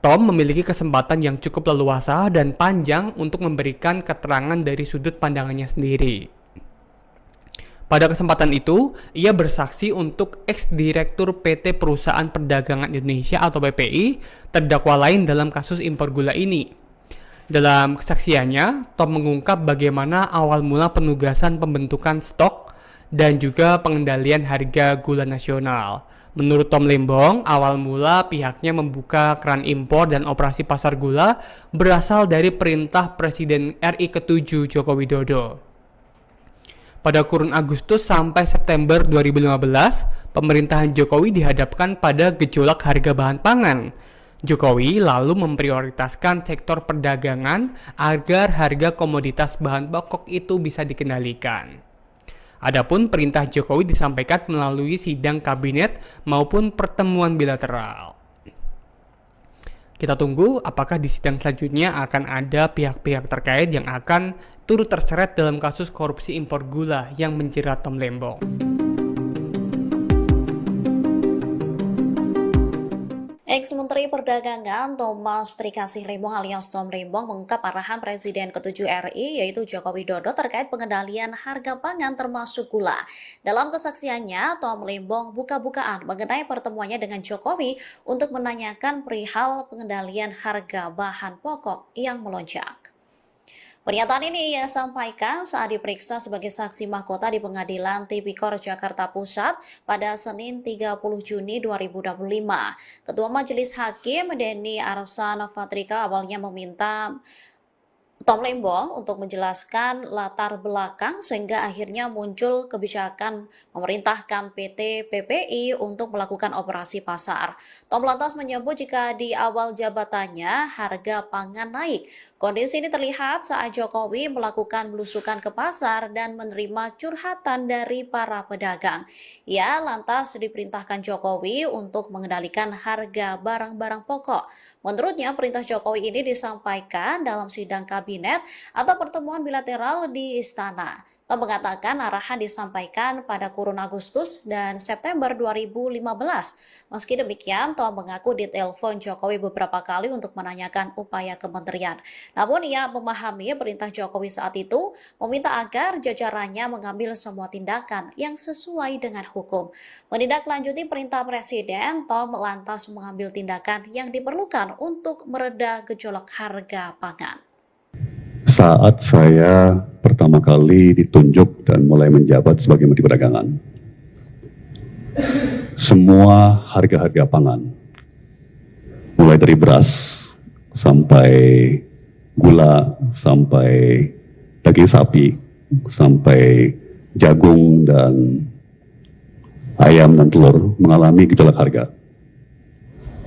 Tom memiliki kesempatan yang cukup leluasa dan panjang untuk memberikan keterangan dari sudut pandangannya sendiri. Pada kesempatan itu, ia bersaksi untuk ex-direktur PT Perusahaan Perdagangan Indonesia atau PPI, terdakwa lain dalam kasus impor gula ini. Dalam kesaksiannya, Tom mengungkap bagaimana awal mula penugasan pembentukan stok dan juga pengendalian harga gula nasional. Menurut Tom Lembong, awal mula pihaknya membuka keran impor dan operasi pasar gula berasal dari perintah Presiden RI ke-7 Joko Widodo. Pada kurun Agustus sampai September 2015, pemerintahan Jokowi dihadapkan pada gejolak harga bahan pangan. Jokowi lalu memprioritaskan sektor perdagangan agar harga komoditas bahan pokok itu bisa dikendalikan. Adapun perintah Jokowi disampaikan melalui sidang kabinet maupun pertemuan bilateral. Kita tunggu apakah di sidang selanjutnya akan ada pihak-pihak terkait yang akan turut terseret dalam kasus korupsi impor gula yang menjerat Tom Lembong. Ex-Menteri Perdagangan Thomas Trikasih Lembong alias Tom Lembong mengungkap arahan Presiden ke-7 RI yaitu Joko Widodo terkait pengendalian harga pangan termasuk gula. Dalam kesaksiannya, Tom Lembong buka-bukaan mengenai pertemuannya dengan Jokowi untuk menanyakan perihal pengendalian harga bahan pokok yang melonjak. Pernyataan ini ia sampaikan saat diperiksa sebagai saksi mahkota di Pengadilan Tipikor Jakarta Pusat pada Senin 30 Juni 2025. Ketua Majelis Hakim Denny Arsan Fatrika awalnya meminta Tom Lembong untuk menjelaskan latar belakang sehingga akhirnya muncul kebijakan memerintahkan PT PPI untuk melakukan operasi pasar. Tom lantas menyebut jika di awal jabatannya harga pangan naik. Kondisi ini terlihat saat Jokowi melakukan belusukan ke pasar dan menerima curhatan dari para pedagang. Ia lantas diperintahkan Jokowi untuk mengendalikan harga barang-barang pokok. Menurutnya, perintah Jokowi ini disampaikan dalam sidang kabinet atau pertemuan bilateral di Istana. Tom mengatakan arahan disampaikan pada kurun Agustus dan September 2015. Meski demikian, Tom mengaku ditelepon Jokowi beberapa kali untuk menanyakan upaya kementerian. Namun ia memahami perintah Jokowi saat itu meminta agar jajarannya mengambil semua tindakan yang sesuai dengan hukum. Menindaklanjuti perintah Presiden, Tom lantas mengambil tindakan yang diperlukan untuk mereda gejolak harga pangan. Saat saya pertama kali ditunjuk dan mulai menjabat sebagai Menteri Perdagangan, semua harga-harga pangan, mulai dari beras sampai gula, sampai daging sapi, sampai jagung dan ayam dan telur mengalami gejolak harga.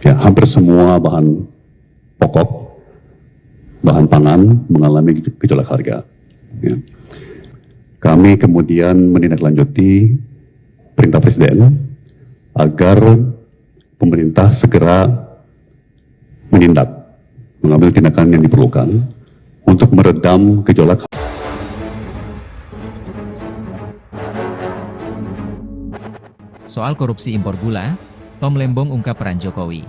Ya, hampir semua bahan pokok, bahan pangan mengalami gejolak harga. Ya. Kami kemudian menindaklanjuti perintah Presiden agar pemerintah segera menindak, mengambil tindakan yang diperlukan untuk meredam gejolak. Soal korupsi impor gula, Tom Lembong ungkap peran Jokowi.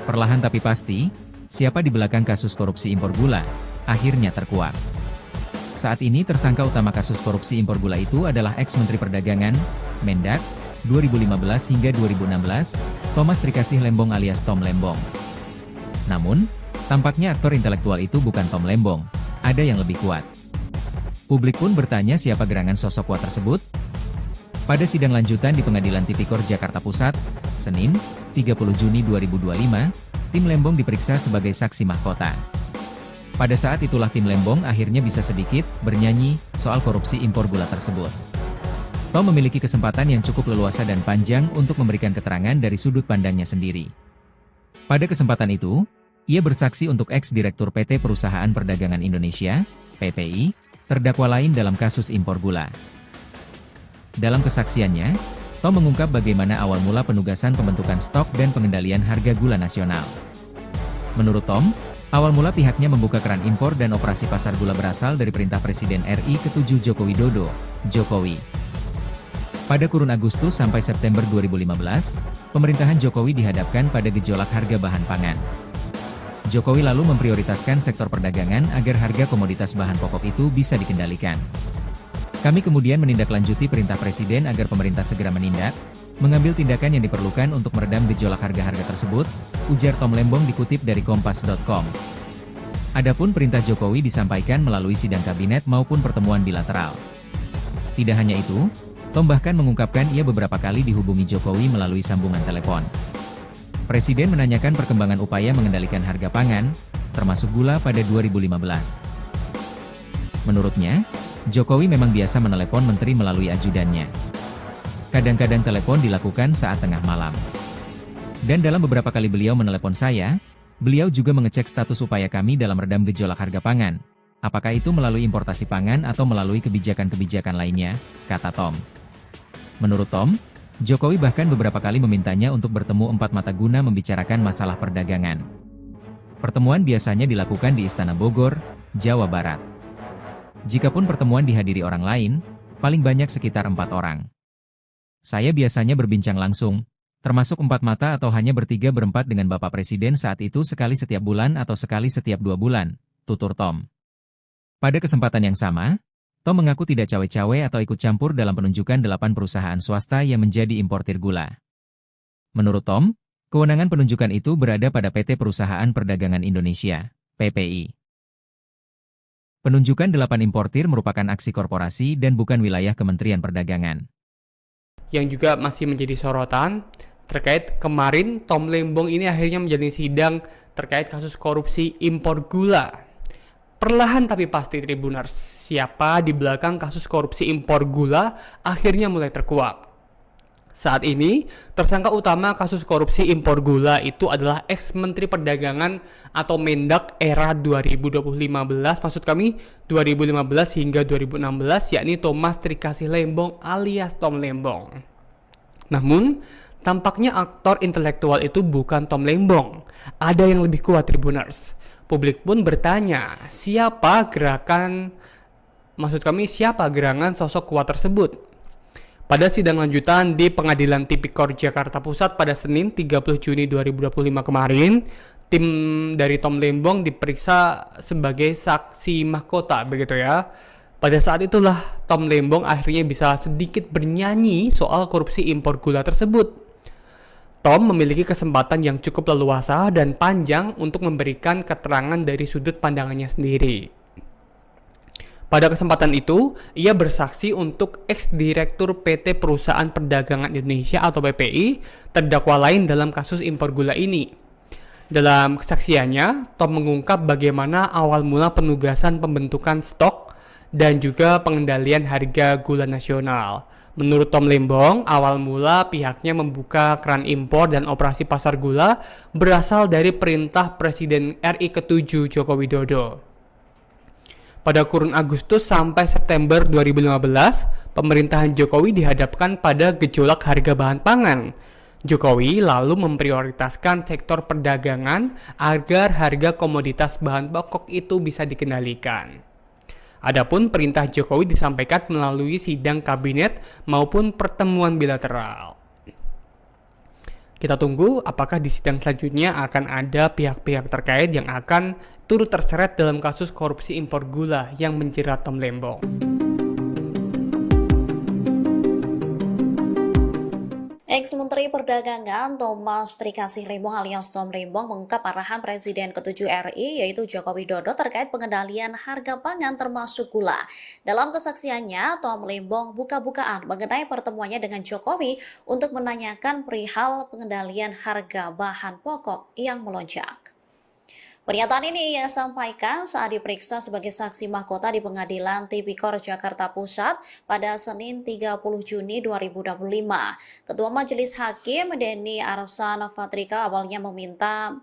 Perlahan tapi pasti, siapa di belakang kasus korupsi impor gula, akhirnya terkuak. Saat ini tersangka utama kasus korupsi impor gula itu adalah ex-Menteri Perdagangan, Mendak, 2015 hingga 2016, Thomas Trikasih Lembong alias Tom Lembong. Namun, tampaknya aktor intelektual itu bukan Tom Lembong, ada yang lebih kuat. Publik pun bertanya siapa gerangan sosok kuat tersebut. Pada sidang lanjutan di Pengadilan Tipikor Jakarta Pusat, Senin, 30 Juni 2025, tim Lembong diperiksa sebagai saksi mahkota. Pada saat itulah tim Lembong akhirnya bisa sedikit bernyanyi soal korupsi impor gula tersebut. Tom memiliki kesempatan yang cukup leluasa dan panjang untuk memberikan keterangan dari sudut pandangnya sendiri. Pada kesempatan itu, ia bersaksi untuk ex-direktur PT Perusahaan Perdagangan Indonesia, PPI, terdakwa lain dalam kasus impor gula. Dalam kesaksiannya, Tom mengungkap bagaimana awal mula penugasan pembentukan stok dan pengendalian harga gula nasional. Menurut Tom, awal mula pihaknya membuka keran impor dan operasi pasar gula berasal dari perintah Presiden RI ke-7 Joko Widodo, Jokowi. Pada kurun Agustus sampai September 2015, pemerintahan Jokowi dihadapkan pada gejolak harga bahan pangan. Jokowi lalu memprioritaskan sektor perdagangan agar harga komoditas bahan pokok itu bisa dikendalikan. Kami kemudian menindaklanjuti perintah Presiden agar pemerintah segera menindak, mengambil tindakan yang diperlukan untuk meredam gejolak harga-harga tersebut, ujar Tom Lembong dikutip dari Kompas.com. Adapun perintah Jokowi disampaikan melalui sidang kabinet maupun pertemuan bilateral. Tidak hanya itu, Tom bahkan mengungkapkan ia beberapa kali dihubungi Jokowi melalui sambungan telepon. Presiden menanyakan perkembangan upaya mengendalikan harga pangan, termasuk gula pada 2015. Menurutnya, Jokowi memang biasa menelepon menteri melalui ajudannya. Kadang-kadang telepon dilakukan saat tengah malam. Dan dalam beberapa kali beliau menelepon saya, beliau juga mengecek status upaya kami dalam redam gejolak harga pangan. Apakah itu melalui importasi pangan atau melalui kebijakan-kebijakan lainnya, kata Tom. Menurut Tom, Jokowi bahkan beberapa kali memintanya untuk bertemu empat mata guna membicarakan masalah perdagangan. Pertemuan biasanya dilakukan di Istana Bogor, Jawa Barat. Jikapun pertemuan dihadiri orang lain, paling banyak sekitar 4 orang. Saya biasanya berbincang langsung, termasuk 4 mata atau hanya bertiga berempat dengan Bapak Presiden saat itu sekali setiap bulan atau sekali setiap 2 bulan, tutur Tom. Pada kesempatan yang sama, Tom mengaku tidak cawe-cawe atau ikut campur dalam penunjukan 8 perusahaan swasta yang menjadi importir gula. Menurut Tom, kewenangan penunjukan itu berada pada PT Perusahaan Perdagangan Indonesia, PPI. Penunjukan 8 importir merupakan aksi korporasi dan bukan wilayah Kementerian Perdagangan. Yang juga masih menjadi sorotan, terkait kemarin Tom Lembong ini akhirnya menjalani sidang terkait kasus korupsi impor gula. Perlahan tapi pasti Tribuners, siapa di belakang kasus korupsi impor gula akhirnya mulai terkuak. Saat ini, tersangka utama kasus korupsi impor gula itu adalah ex-Menteri Perdagangan atau Mendak era 2015, maksud kami 2015 hingga 2016, yakni Thomas Trikasih Lembong alias Tom Lembong. Namun, tampaknya aktor intelektual itu bukan Tom Lembong. Ada yang lebih kuat Tribuners. Publik pun bertanya, siapa gerangan sosok kuat tersebut? Pada sidang lanjutan di Pengadilan Tipikor Jakarta Pusat pada Senin 30 Juni 2025 kemarin, tim dari Tom Lembong diperiksa sebagai saksi mahkota, begitu ya. Pada saat itulah Tom Lembong akhirnya bisa sedikit bernyanyi soal korupsi impor gula tersebut. Tom memiliki kesempatan yang cukup leluasa dan panjang untuk memberikan keterangan dari sudut pandangannya sendiri. Pada kesempatan itu, ia bersaksi untuk ex-direktur PT Perusahaan Perdagangan Indonesia atau PPI, terdakwa lain dalam kasus impor gula ini. Dalam kesaksiannya, Tom mengungkap bagaimana awal mula penugasan pembentukan stok dan juga pengendalian harga gula nasional. Menurut Tom Lembong, awal mula pihaknya membuka keran impor dan operasi pasar gula berasal dari perintah Presiden RI ke-7 Joko Widodo. Pada kurun Agustus sampai September 2015, pemerintahan Jokowi dihadapkan pada gejolak harga bahan pangan. Jokowi lalu memprioritaskan sektor perdagangan agar harga komoditas bahan pokok itu bisa dikendalikan. Adapun perintah Jokowi disampaikan melalui sidang kabinet maupun pertemuan bilateral. Kita tunggu apakah di sidang selanjutnya akan ada pihak-pihak terkait yang akan turut terseret dalam kasus korupsi impor gula yang menjerat Tom Lembong. Ex-Menteri Perdagangan Thomas Trikasih Lembong alias Tom Lembong mengungkap arahan Presiden ke-7 RI yaitu Joko Widodo terkait pengendalian harga pangan termasuk gula. Dalam kesaksiannya, Tom Lembong buka-bukaan mengenai pertemuannya dengan Jokowi untuk menanyakan perihal pengendalian harga bahan pokok yang melonjak. Pernyataan ini ia sampaikan saat diperiksa sebagai saksi mahkota di Pengadilan Tipikor Jakarta Pusat pada Senin 30 Juni 2025. Ketua Majelis Hakim Denny Arsan Fatrika awalnya meminta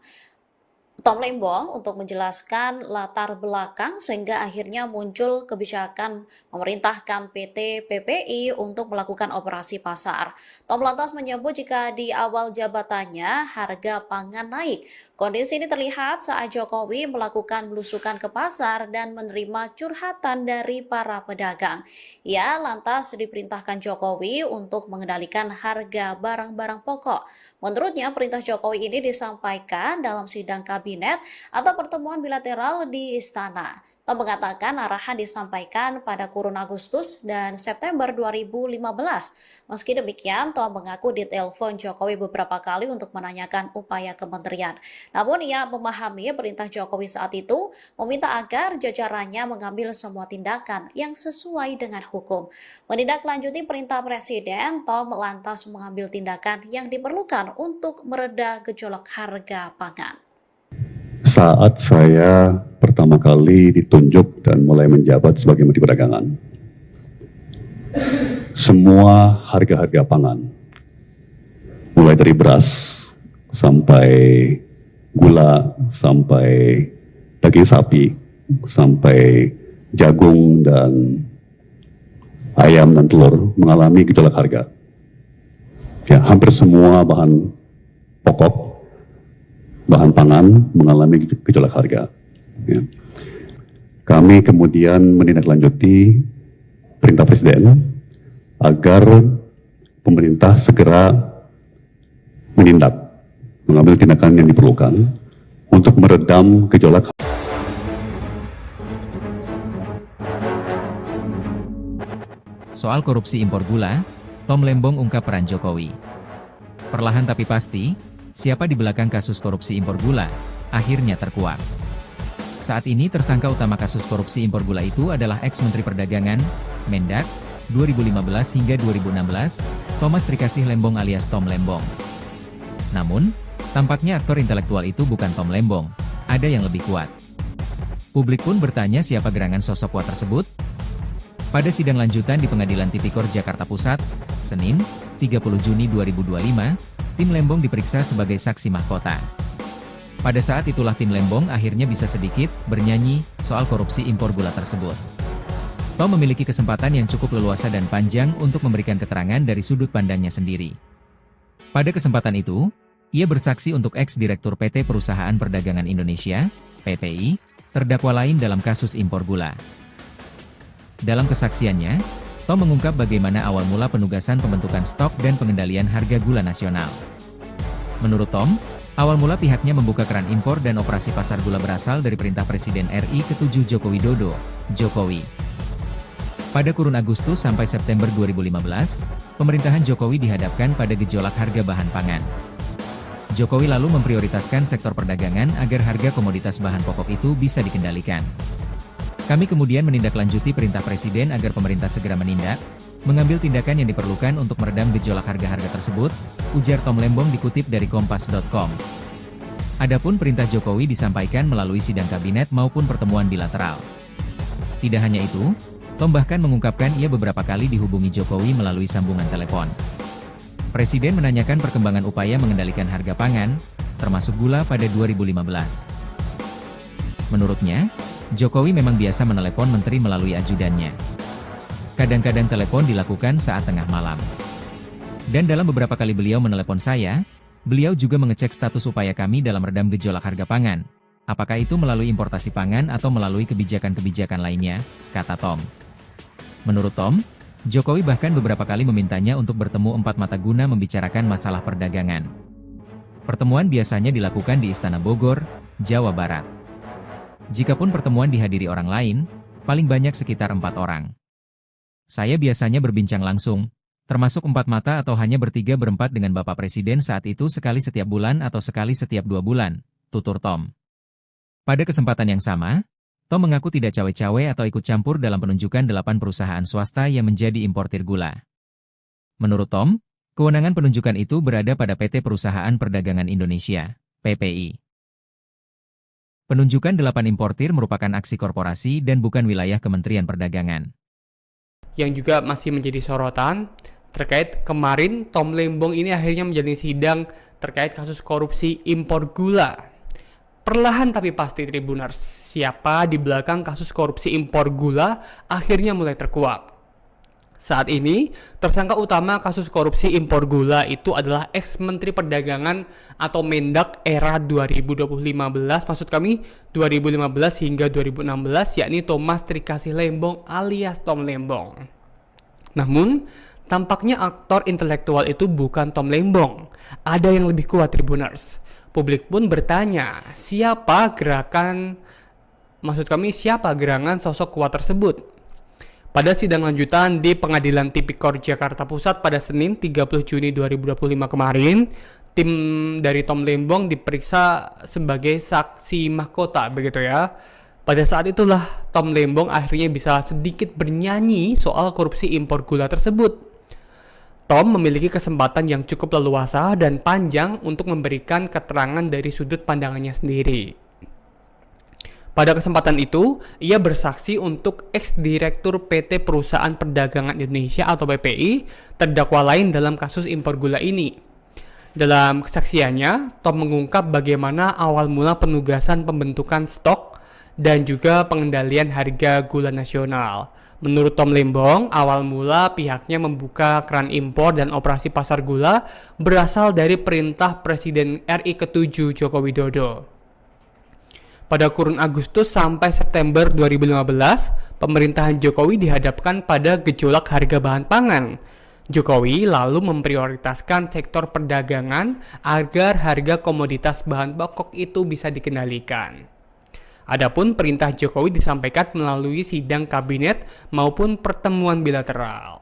Tom Lembong untuk menjelaskan latar belakang sehingga akhirnya muncul kebijakan memerintahkan PT PPI untuk melakukan operasi pasar. Tom lantas menyebut jika di awal jabatannya harga pangan naik. Kondisi ini terlihat saat Jokowi melakukan belusukan ke pasar dan menerima curhatan dari para pedagang. Ia lantas diperintahkan Jokowi untuk mengendalikan harga barang-barang pokok. Menurutnya perintah Jokowi ini disampaikan dalam sidang kabinet atau pertemuan bilateral di istana. Tom mengatakan arahan disampaikan pada kurun Agustus dan September 2015. Meski demikian, Tom mengaku ditelepon Jokowi beberapa kali untuk menanyakan upaya kementerian. Namun ia memahami perintah Jokowi saat itu meminta agar jajarannya mengambil semua tindakan yang sesuai dengan hukum. Menindaklanjuti perintah Presiden, Tom lantas mengambil tindakan yang diperlukan untuk mereda gejolak harga pangan. Saat saya pertama kali ditunjuk dan mulai menjabat sebagai Menteri Perdagangan, semua harga-harga pangan, mulai dari beras sampai gula, sampai daging sapi, sampai jagung dan ayam dan telur mengalami gejolak harga. Ya, hampir semua bahan pokok, bahan pangan mengalami gejolak harga. Ya. Kami kemudian menindaklanjuti perintah Presiden agar pemerintah segera mengambil tindakan yang diperlukan untuk meredam gejolak. Soal korupsi impor gula, Tom Lembong ungkap peran Jokowi. Perlahan tapi pasti, siapa di belakang kasus korupsi impor gula, akhirnya terkuak. Saat ini tersangka utama kasus korupsi impor gula itu adalah ex-Menteri Perdagangan, Mendak, 2015 hingga 2016, Thomas Trikasih Lembong alias Tom Lembong. Namun, tampaknya aktor intelektual itu bukan Tom Lembong, ada yang lebih kuat. Publik pun bertanya siapa gerangan sosok kuat tersebut. Pada sidang lanjutan di Pengadilan Tipikor Jakarta Pusat, Senin, 30 Juni 2025, tim Lembong diperiksa sebagai saksi mahkota. Pada saat itulah tim Lembong akhirnya bisa sedikit bernyanyi soal korupsi impor gula tersebut. Tom memiliki kesempatan yang cukup leluasa dan panjang untuk memberikan keterangan dari sudut pandangnya sendiri. Pada kesempatan itu, ia bersaksi untuk ex-direktur PT Perusahaan Perdagangan Indonesia, PPI, terdakwa lain dalam kasus impor gula. Dalam kesaksiannya, Tom mengungkap bagaimana awal mula penugasan pembentukan stok dan pengendalian harga gula nasional. Menurut Tom, awal mula pihaknya membuka keran impor dan operasi pasar gula berasal dari perintah Presiden RI ke-7 Joko Widodo, Jokowi. Pada kurun Agustus sampai September 2015, pemerintahan Jokowi dihadapkan pada gejolak harga bahan pangan. Jokowi lalu memprioritaskan sektor perdagangan agar harga komoditas bahan pokok itu bisa dikendalikan. Kami kemudian menindaklanjuti perintah Presiden agar pemerintah segera menindak, mengambil tindakan yang diperlukan untuk meredam gejolak harga-harga tersebut, ujar Tom Lembong dikutip dari Kompas.com. Adapun perintah Jokowi disampaikan melalui sidang kabinet maupun pertemuan bilateral. Tidak hanya itu, Tom bahkan mengungkapkan ia beberapa kali dihubungi Jokowi melalui sambungan telepon. Presiden menanyakan perkembangan upaya mengendalikan harga pangan, termasuk gula pada 2015. Menurutnya, Jokowi memang biasa menelepon menteri melalui ajudannya. Kadang-kadang telepon dilakukan saat tengah malam. Dan dalam beberapa kali beliau menelepon saya, beliau juga mengecek status upaya kami dalam redam gejolak harga pangan. Apakah itu melalui importasi pangan atau melalui kebijakan-kebijakan lainnya, kata Tom. Menurut Tom, Jokowi bahkan beberapa kali memintanya untuk bertemu empat mata guna membicarakan masalah perdagangan. Pertemuan biasanya dilakukan di Istana Bogor, Jawa Barat. Jikapun pertemuan dihadiri orang lain, paling banyak sekitar 4 orang. Saya biasanya berbincang langsung, termasuk 4 mata atau hanya bertiga berempat dengan Bapak Presiden saat itu sekali setiap bulan atau sekali setiap 2 bulan, tutur Tom. Pada kesempatan yang sama, Tom mengaku tidak cawe-cawe atau ikut campur dalam penunjukan 8 perusahaan swasta yang menjadi importir gula. Menurut Tom, kewenangan penunjukan itu berada pada PT Perusahaan Perdagangan Indonesia, PPI. Penunjukan 8 importir merupakan aksi korporasi dan bukan wilayah Kementerian Perdagangan. Yang juga masih menjadi sorotan, terkait kemarin Tom Lembong ini akhirnya menjalani sidang terkait kasus korupsi impor gula. Perlahan tapi pasti Tribuners, siapa di belakang kasus korupsi impor gula akhirnya mulai terkuak. Saat ini, tersangka utama kasus korupsi impor gula itu adalah ex-Menteri Perdagangan atau Mendak era 2015, maksud kami 2015 hingga 2016, yakni Thomas Trikasih Lembong alias Tom Lembong. Namun, tampaknya aktor intelektual itu bukan Tom Lembong, ada yang lebih kuat Tribuners. Publik pun bertanya, siapa gerangan sosok kuat tersebut? Pada sidang lanjutan di Pengadilan Tipikor Jakarta Pusat pada Senin 30 Juni 2025 kemarin, tim dari Tom Lembong diperiksa sebagai saksi mahkota, begitu ya. Pada saat itulah Tom Lembong akhirnya bisa sedikit bernyanyi soal korupsi impor gula tersebut. Tom memiliki kesempatan yang cukup leluasa dan panjang untuk memberikan keterangan dari sudut pandangannya sendiri. Pada kesempatan itu, ia bersaksi untuk ex-direktur PT Perusahaan Perdagangan Indonesia atau PPI, terdakwa lain dalam kasus impor gula ini. Dalam kesaksiannya, Tom mengungkap bagaimana awal mula penugasan pembentukan stok dan juga pengendalian harga gula nasional. Menurut Tom Lembong, awal mula pihaknya membuka keran impor dan operasi pasar gula berasal dari perintah Presiden RI ke-7 Joko Widodo. Pada kurun Agustus sampai September 2015, pemerintahan Jokowi dihadapkan pada gejolak harga bahan pangan. Jokowi lalu memprioritaskan sektor perdagangan agar harga komoditas bahan pokok itu bisa dikendalikan. Adapun perintah Jokowi disampaikan melalui sidang kabinet maupun pertemuan bilateral.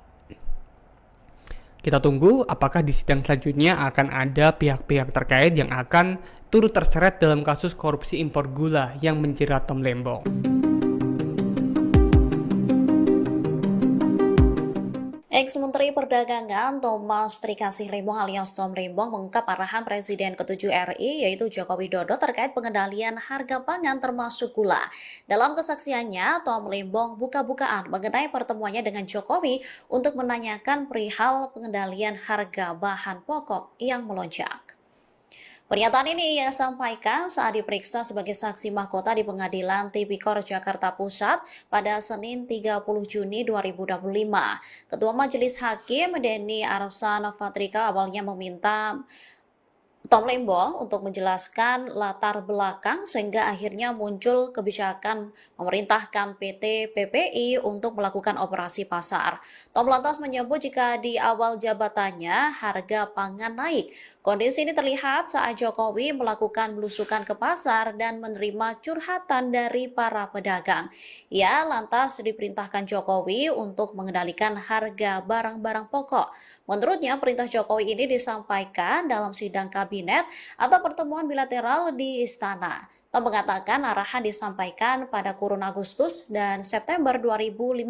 Kita tunggu apakah di sidang selanjutnya akan ada pihak-pihak terkait yang akan turut terseret dalam kasus korupsi impor gula yang menjerat Tom Lembong. Ex-Menteri Perdagangan Thomas Trikasih Lembong alias Tom Lembong mengungkap arahan Presiden ke-7 RI yaitu Joko Widodo terkait pengendalian harga pangan termasuk gula. Dalam kesaksiannya, Tom Lembong buka-bukaan mengenai pertemuannya dengan Jokowi untuk menanyakan perihal pengendalian harga bahan pokok yang melonjak. Pernyataan ini ia sampaikan saat diperiksa sebagai saksi mahkota di Pengadilan Tipikor Jakarta Pusat pada Senin 30 Juni 2025. Ketua Majelis Hakim Denny Arsan Fatrika awalnya meminta Tom Lembong untuk menjelaskan latar belakang sehingga akhirnya muncul kebijakan memerintahkan PT PPI untuk melakukan operasi pasar. Tom lantas menyebut jika di awal jabatannya harga pangan naik. Kondisi ini terlihat saat Jokowi melakukan belusukan ke pasar dan menerima curhatan dari para pedagang. Ia lantas diperintahkan Jokowi untuk mengendalikan harga barang-barang pokok. Menurutnya, perintah Jokowi ini disampaikan dalam sidang kabinet atau pertemuan bilateral di Istana. Tom mengatakan arahan disampaikan pada kurun Agustus dan September 2015.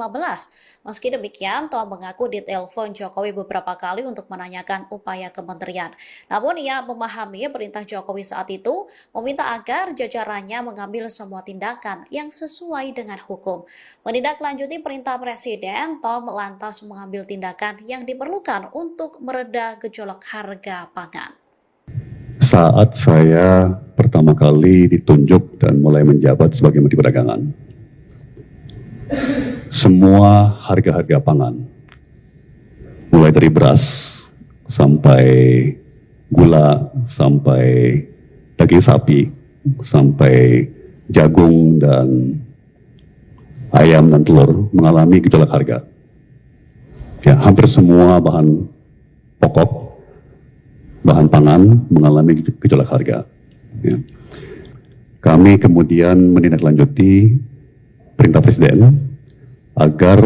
Meski demikian, Tom mengaku ditelepon Jokowi beberapa kali untuk menanyakan upaya kementerian. Namun ia memahami perintah Jokowi saat itu meminta agar jajarannya mengambil semua tindakan yang sesuai dengan hukum. Menindaklanjuti perintah Presiden, Tom lantas mengambil tindakan yang diperlukan untuk mereda gejolak harga pangan. Saat saya pertama kali ditunjuk dan mulai menjabat sebagai Menteri Perdagangan, semua harga-harga pangan, mulai dari beras sampai gula, sampai daging sapi, sampai jagung dan ayam dan telur mengalami gejolak harga. Ya, hampir semua bahan pokok, bahan pangan mengalami gejolak harga. Ya. Kami kemudian menindaklanjuti perintah Presiden agar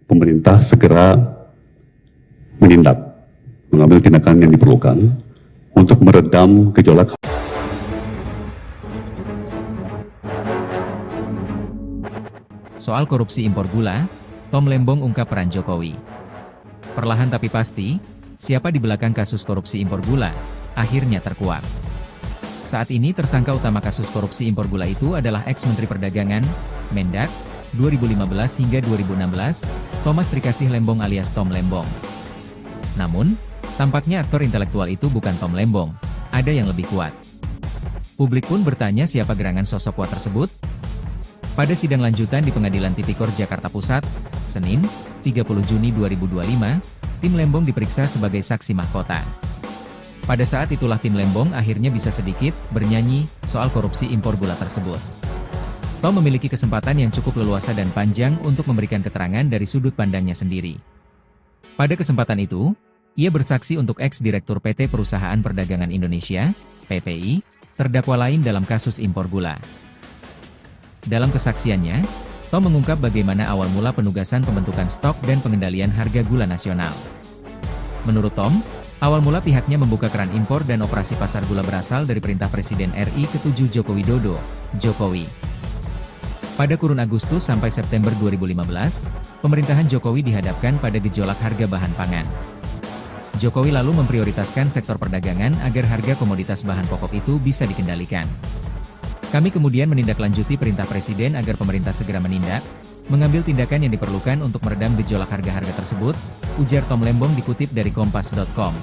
pemerintah segera mengambil tindakan yang diperlukan untuk meredam gejolak. Soal korupsi impor gula, Tom Lembong ungkap peran Jokowi. Perlahan tapi pasti, siapa di belakang kasus korupsi impor gula, akhirnya terkuak. Saat ini tersangka utama kasus korupsi impor gula itu adalah ex-Menteri Perdagangan, Mendak, 2015 hingga 2016, Thomas Trikasih Lembong alias Tom Lembong. Namun, tampaknya aktor intelektual itu bukan Tom Lembong, ada yang lebih kuat. Publik pun bertanya siapa gerangan sosok kuat tersebut? Pada sidang lanjutan di Pengadilan Tipikor Jakarta Pusat, Senin, 30 Juni 2025, tim Lembong diperiksa sebagai saksi mahkota. Pada saat itulah tim Lembong akhirnya bisa sedikit bernyanyi soal korupsi impor gula tersebut. Tom memiliki kesempatan yang cukup leluasa dan panjang untuk memberikan keterangan dari sudut pandangnya sendiri. Pada kesempatan itu, ia bersaksi untuk ex-direktur PT Perusahaan Perdagangan Indonesia, PPI, terdakwa lain dalam kasus impor gula. Dalam kesaksiannya, Tom mengungkap bagaimana awal mula penugasan pembentukan stok dan pengendalian harga gula nasional. Menurut Tom, awal mula pihaknya membuka keran impor dan operasi pasar gula berasal dari perintah Presiden RI ke-7 Joko Widodo, Jokowi. Pada kurun Agustus sampai September 2015, pemerintahan Jokowi dihadapkan pada gejolak harga bahan pangan. Jokowi lalu memprioritaskan sektor perdagangan agar harga komoditas bahan pokok itu bisa dikendalikan. Kami kemudian menindaklanjuti perintah Presiden agar pemerintah segera menindak, mengambil tindakan yang diperlukan untuk meredam gejolak harga-harga tersebut, ujar Tom Lembong dikutip dari Kompas.com.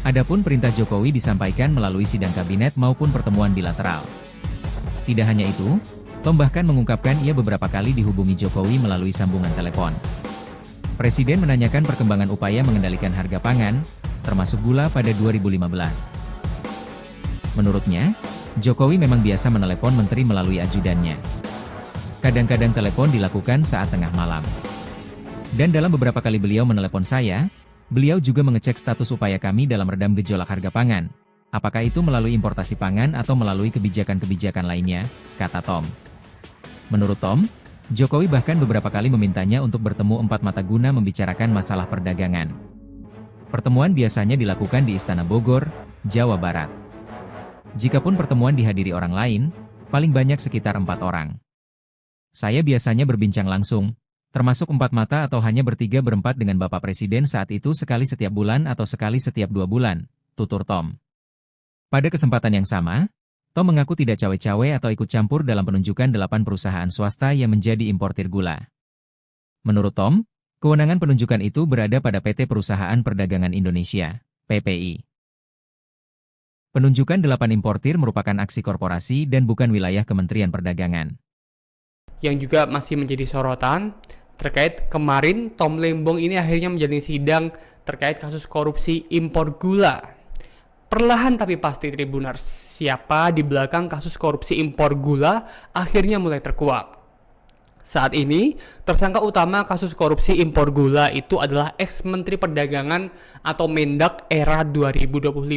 Adapun perintah Jokowi disampaikan melalui sidang kabinet maupun pertemuan bilateral. Tidak hanya itu, Tom bahkan mengungkapkan ia beberapa kali dihubungi Jokowi melalui sambungan telepon. Presiden menanyakan perkembangan upaya mengendalikan harga pangan, termasuk gula pada 2015. Menurutnya, Jokowi memang biasa menelepon menteri melalui ajudannya. Kadang-kadang telepon dilakukan saat tengah malam. Dan dalam beberapa kali beliau menelepon saya, beliau juga mengecek status upaya kami dalam redam gejolak harga pangan. Apakah itu melalui importasi pangan atau melalui kebijakan-kebijakan lainnya, kata Tom. Menurut Tom, Jokowi bahkan beberapa kali memintanya untuk bertemu empat mata guna membicarakan masalah perdagangan. Pertemuan biasanya dilakukan di Istana Bogor, Jawa Barat. Jikapun pertemuan dihadiri orang lain, paling banyak sekitar 4 orang. Saya biasanya berbincang langsung, termasuk 4 mata atau hanya bertiga-berempat dengan Bapak Presiden saat itu sekali setiap bulan atau sekali setiap 2 bulan, tutur Tom. Pada kesempatan yang sama, Tom mengaku tidak cawe-cawe atau ikut campur dalam penunjukan 8 perusahaan swasta yang menjadi importir gula. Menurut Tom, kewenangan penunjukan itu berada pada PT Perusahaan Perdagangan Indonesia, PPI. Penunjukan 8 importir merupakan aksi korporasi dan bukan wilayah Kementerian Perdagangan. Yang juga masih menjadi sorotan, terkait kemarin Tom Lembong ini akhirnya menjalani sidang terkait kasus korupsi impor gula. Perlahan tapi pasti Tribuners, siapa di belakang kasus korupsi impor gula akhirnya mulai terkuak. Saat ini, tersangka utama kasus korupsi impor gula itu adalah ex-Menteri Perdagangan atau Mendak era 2015,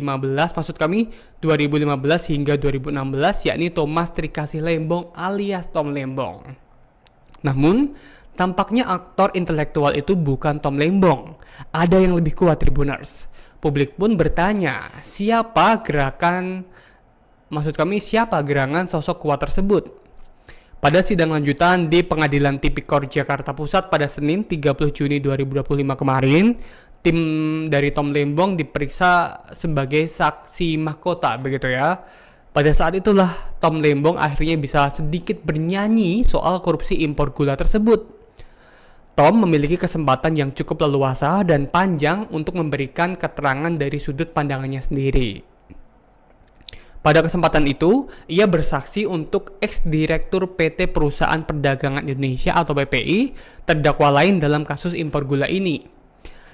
maksud kami 2015 hingga 2016, yakni Thomas Trikasih Lembong alias Tom Lembong. Namun, tampaknya aktor intelektual itu bukan Tom Lembong. Ada yang lebih kuat Tribuners. Publik pun bertanya, siapa gerangan sosok kuat tersebut? Pada sidang lanjutan di Pengadilan Tipikor Jakarta Pusat pada Senin 30 Juni 2025 kemarin, tim dari Tom Lembong diperiksa sebagai saksi mahkota, begitu ya. Pada saat itulah Tom Lembong akhirnya bisa sedikit bernyanyi soal korupsi impor gula tersebut. Tom memiliki kesempatan yang cukup leluasa dan panjang untuk memberikan keterangan dari sudut pandangannya sendiri. Pada kesempatan itu, ia bersaksi untuk ex-direktur PT Perusahaan Perdagangan Indonesia atau PPI, terdakwa lain dalam kasus impor gula ini.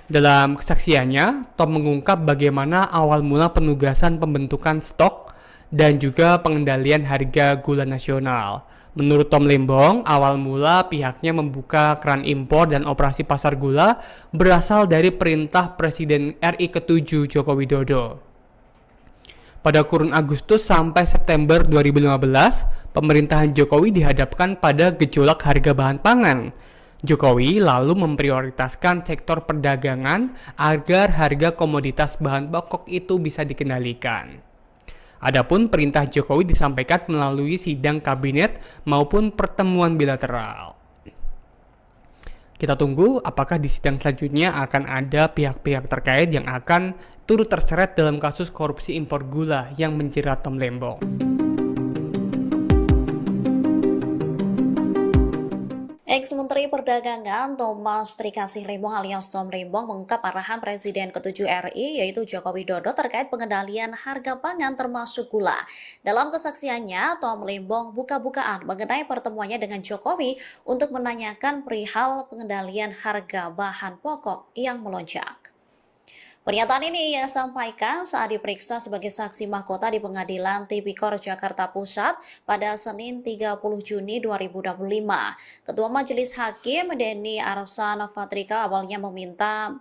Dalam kesaksiannya, Tom mengungkap bagaimana awal mula penugasan pembentukan stok dan juga pengendalian harga gula nasional. Menurut Tom Lembong, awal mula pihaknya membuka keran impor dan operasi pasar gula berasal dari perintah Presiden RI ke-7 Joko Widodo. Pada kurun Agustus sampai September 2015, pemerintahan Jokowi dihadapkan pada gejolak harga bahan pangan. Jokowi lalu memprioritaskan sektor perdagangan agar harga komoditas bahan pokok itu bisa dikendalikan. Adapun perintah Jokowi disampaikan melalui sidang kabinet maupun pertemuan bilateral. Kita tunggu apakah di sidang selanjutnya akan ada pihak-pihak terkait yang akan turut terseret dalam kasus korupsi impor gula yang menjerat Tom Lembong. Ex-Menteri Perdagangan Thomas Trikasih Lembong alias Tom Lembong mengungkap arahan Presiden ke-7 RI yaitu Joko Widodo terkait pengendalian harga pangan termasuk gula. Dalam kesaksiannya, Tom Lembong buka-bukaan mengenai pertemuannya dengan Jokowi untuk menanyakan perihal pengendalian harga bahan pokok yang melonjak. Pernyataan ini ia sampaikan saat diperiksa sebagai saksi mahkota di Pengadilan Tipikor Jakarta Pusat pada Senin 30 Juni 2025. Ketua Majelis Hakim Denny Arsan Fatrika awalnya meminta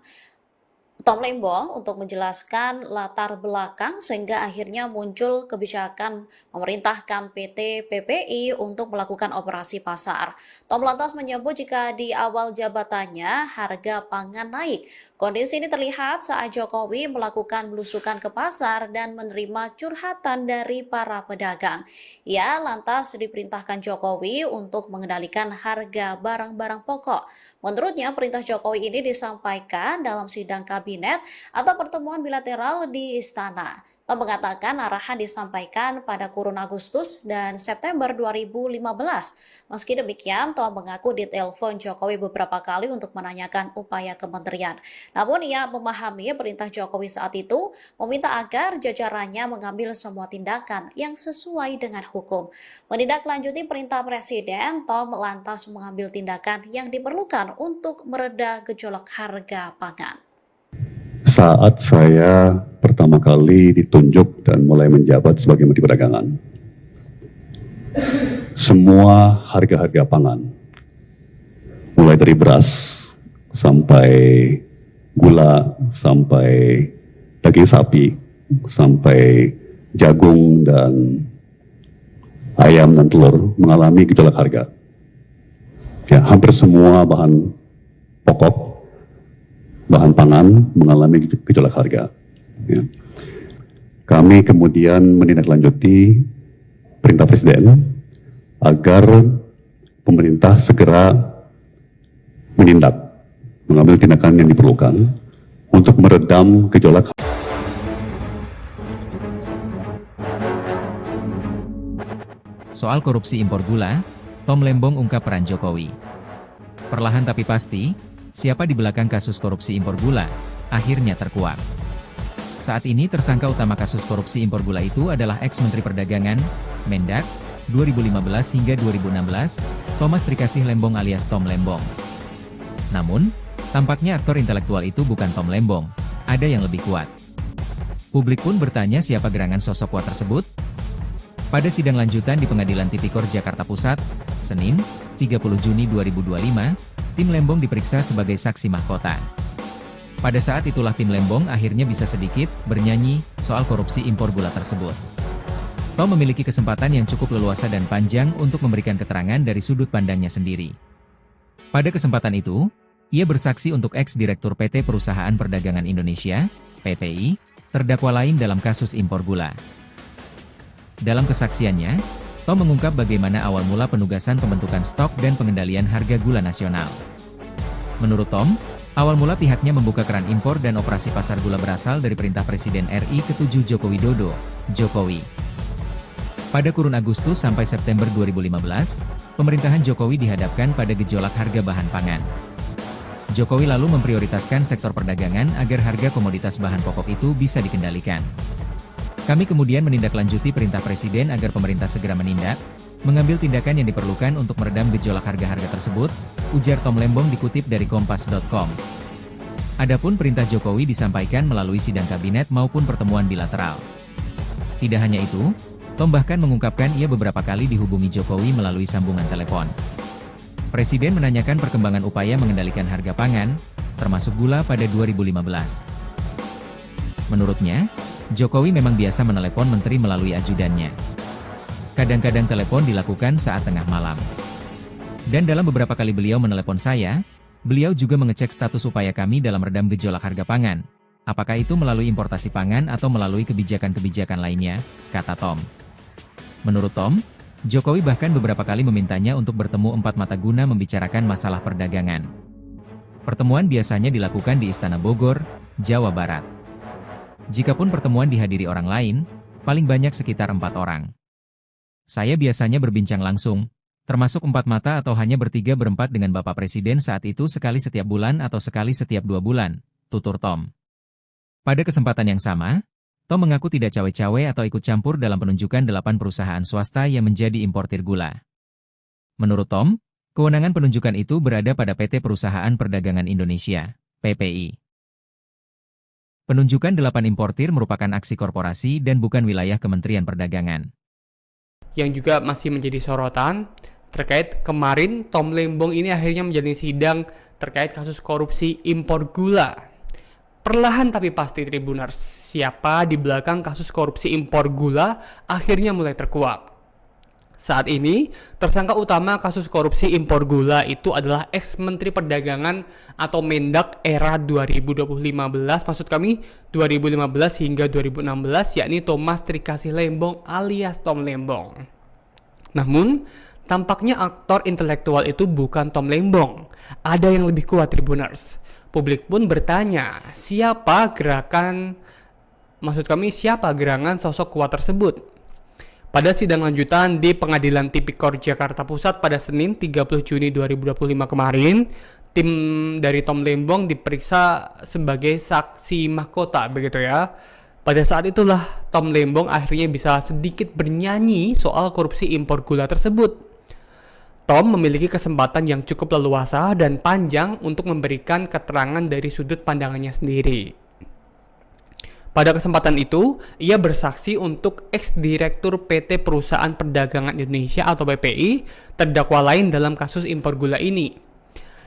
Tom Lembong untuk menjelaskan latar belakang sehingga akhirnya muncul kebijakan memerintahkan PT PPI untuk melakukan operasi pasar. Tom lantas menyebut jika di awal jabatannya harga pangan naik. Kondisi ini terlihat saat Jokowi melakukan belusukan ke pasar dan menerima curhatan dari para pedagang. Ia lantas diperintahkan Jokowi untuk mengendalikan harga barang-barang pokok. Menurutnya, perintah Jokowi ini disampaikan dalam sidang kabinet atau pertemuan bilateral di Istana. Tom mengatakan arahan disampaikan pada kurun Agustus dan September 2015. Meski demikian, Tom mengaku ditelepon Jokowi beberapa kali untuk menanyakan upaya kementerian. Namun ia memahami perintah Jokowi saat itu meminta agar jajarannya mengambil semua tindakan yang sesuai dengan hukum. Menindaklanjuti perintah Presiden, Tom lantas mengambil tindakan yang diperlukan untuk mereda gejolak harga pangan. Saat saya pertama kali ditunjuk dan mulai menjabat sebagai Menteri Perdagangan, semua harga-harga pangan, mulai dari beras sampai gula, sampai daging sapi, sampai jagung dan ayam dan telur mengalami gejolak harga. Ya, hampir semua bahan pokok, bahan pangan mengalami gejolak harga. Ya. Kami kemudian menindaklanjuti perintah Presiden agar pemerintah segera mengambil tindakan yang diperlukan untuk meredam gejolak. Soal korupsi impor gula, Tom Lembong ungkap peran Jokowi. Perlahan tapi pasti, siapa di belakang kasus korupsi impor gula, akhirnya terkuak. Saat ini tersangka utama kasus korupsi impor gula itu adalah ex-Menteri Perdagangan, Mendak, 2015 hingga 2016, Thomas Trikasih Lembong alias Tom Lembong. Namun, tampaknya aktor intelektual itu bukan Tom Lembong, ada yang lebih kuat. Publik pun bertanya siapa gerangan sosok kuat tersebut? Pada sidang lanjutan di Pengadilan Tipikor Jakarta Pusat, Senin, 30 Juni 2025, tim Lembong diperiksa sebagai saksi mahkota. Pada saat itulah tim Lembong akhirnya bisa sedikit bernyanyi soal korupsi impor gula tersebut. Tom memiliki kesempatan yang cukup leluasa dan panjang untuk memberikan keterangan dari sudut pandangnya sendiri. Pada kesempatan itu, ia bersaksi untuk ex-direktur PT Perusahaan Perdagangan Indonesia, PPI, terdakwa lain dalam kasus impor gula. Dalam kesaksiannya, Tom mengungkap bagaimana awal mula penugasan pembentukan stok dan pengendalian harga gula nasional. Menurut Tom, awal mula pihaknya membuka keran impor dan operasi pasar gula berasal dari perintah Presiden RI ke-7 Joko Widodo, Jokowi. Pada kurun Agustus sampai September 2015, pemerintahan Jokowi dihadapkan pada gejolak harga bahan pangan. Jokowi lalu memprioritaskan sektor perdagangan agar harga komoditas bahan pokok itu bisa dikendalikan. Kami kemudian menindaklanjuti perintah Presiden agar pemerintah segera menindak, mengambil tindakan yang diperlukan untuk meredam gejolak harga-harga tersebut, ujar Tom Lembong dikutip dari Kompas.com. Adapun perintah Jokowi disampaikan melalui sidang kabinet maupun pertemuan bilateral. Tidak hanya itu, Tom bahkan mengungkapkan ia beberapa kali dihubungi Jokowi melalui sambungan telepon. Presiden menanyakan perkembangan upaya mengendalikan harga pangan, termasuk gula pada 2015. Menurutnya, Jokowi memang biasa menelepon menteri melalui ajudannya. Kadang-kadang telepon dilakukan saat tengah malam. Dan dalam beberapa kali beliau menelepon saya, beliau juga mengecek status upaya kami dalam redam gejolak harga pangan. Apakah itu melalui importasi pangan atau melalui kebijakan-kebijakan lainnya, kata Tom. Menurut Tom, Jokowi bahkan beberapa kali memintanya untuk bertemu empat mata guna membicarakan masalah perdagangan. Pertemuan biasanya dilakukan di Istana Bogor, Jawa Barat. Jikapun pertemuan dihadiri orang lain, paling banyak sekitar 4 orang. Saya biasanya berbincang langsung, termasuk 4 mata atau hanya bertiga berempat dengan Bapak Presiden saat itu sekali setiap bulan atau sekali setiap 2 bulan, tutur Tom. Pada kesempatan yang sama, Tom mengaku tidak cawe-cawe atau ikut campur dalam penunjukan 8 perusahaan swasta yang menjadi importir gula. Menurut Tom, kewenangan penunjukan itu berada pada PT Perusahaan Perdagangan Indonesia, PPI. Penunjukan 8 importir merupakan aksi korporasi dan bukan wilayah Kementerian Perdagangan. Yang juga masih menjadi sorotan terkait kemarin Tom Lembong ini akhirnya menjalani sidang terkait kasus korupsi impor gula. Perlahan tapi pasti Tribuners, siapa di belakang kasus korupsi impor gula akhirnya mulai terkuak. Saat ini, tersangka utama kasus korupsi impor gula itu adalah ex-Menteri Perdagangan atau Mendak era 2015, maksud kami 2015 hingga 2016, yakni Thomas Trikasih Lembong alias Tom Lembong. Namun, tampaknya aktor intelektual itu bukan Tom Lembong. Ada yang lebih kuat Tribuners. Publik pun bertanya, siapa gerangan sosok kuat tersebut? Pada sidang lanjutan di Pengadilan Tipikor Jakarta Pusat pada Senin 30 Juni 2025 kemarin, tim dari Tom Lembong diperiksa sebagai saksi mahkota, begitu ya. Pada saat itulah Tom Lembong akhirnya bisa sedikit bernyanyi soal korupsi impor gula tersebut. Tom memiliki kesempatan yang cukup leluasa dan panjang untuk memberikan keterangan dari sudut pandangannya sendiri. Pada kesempatan itu, ia bersaksi untuk ex-direktur PT Perusahaan Perdagangan Indonesia atau PPI, terdakwa lain dalam kasus impor gula ini.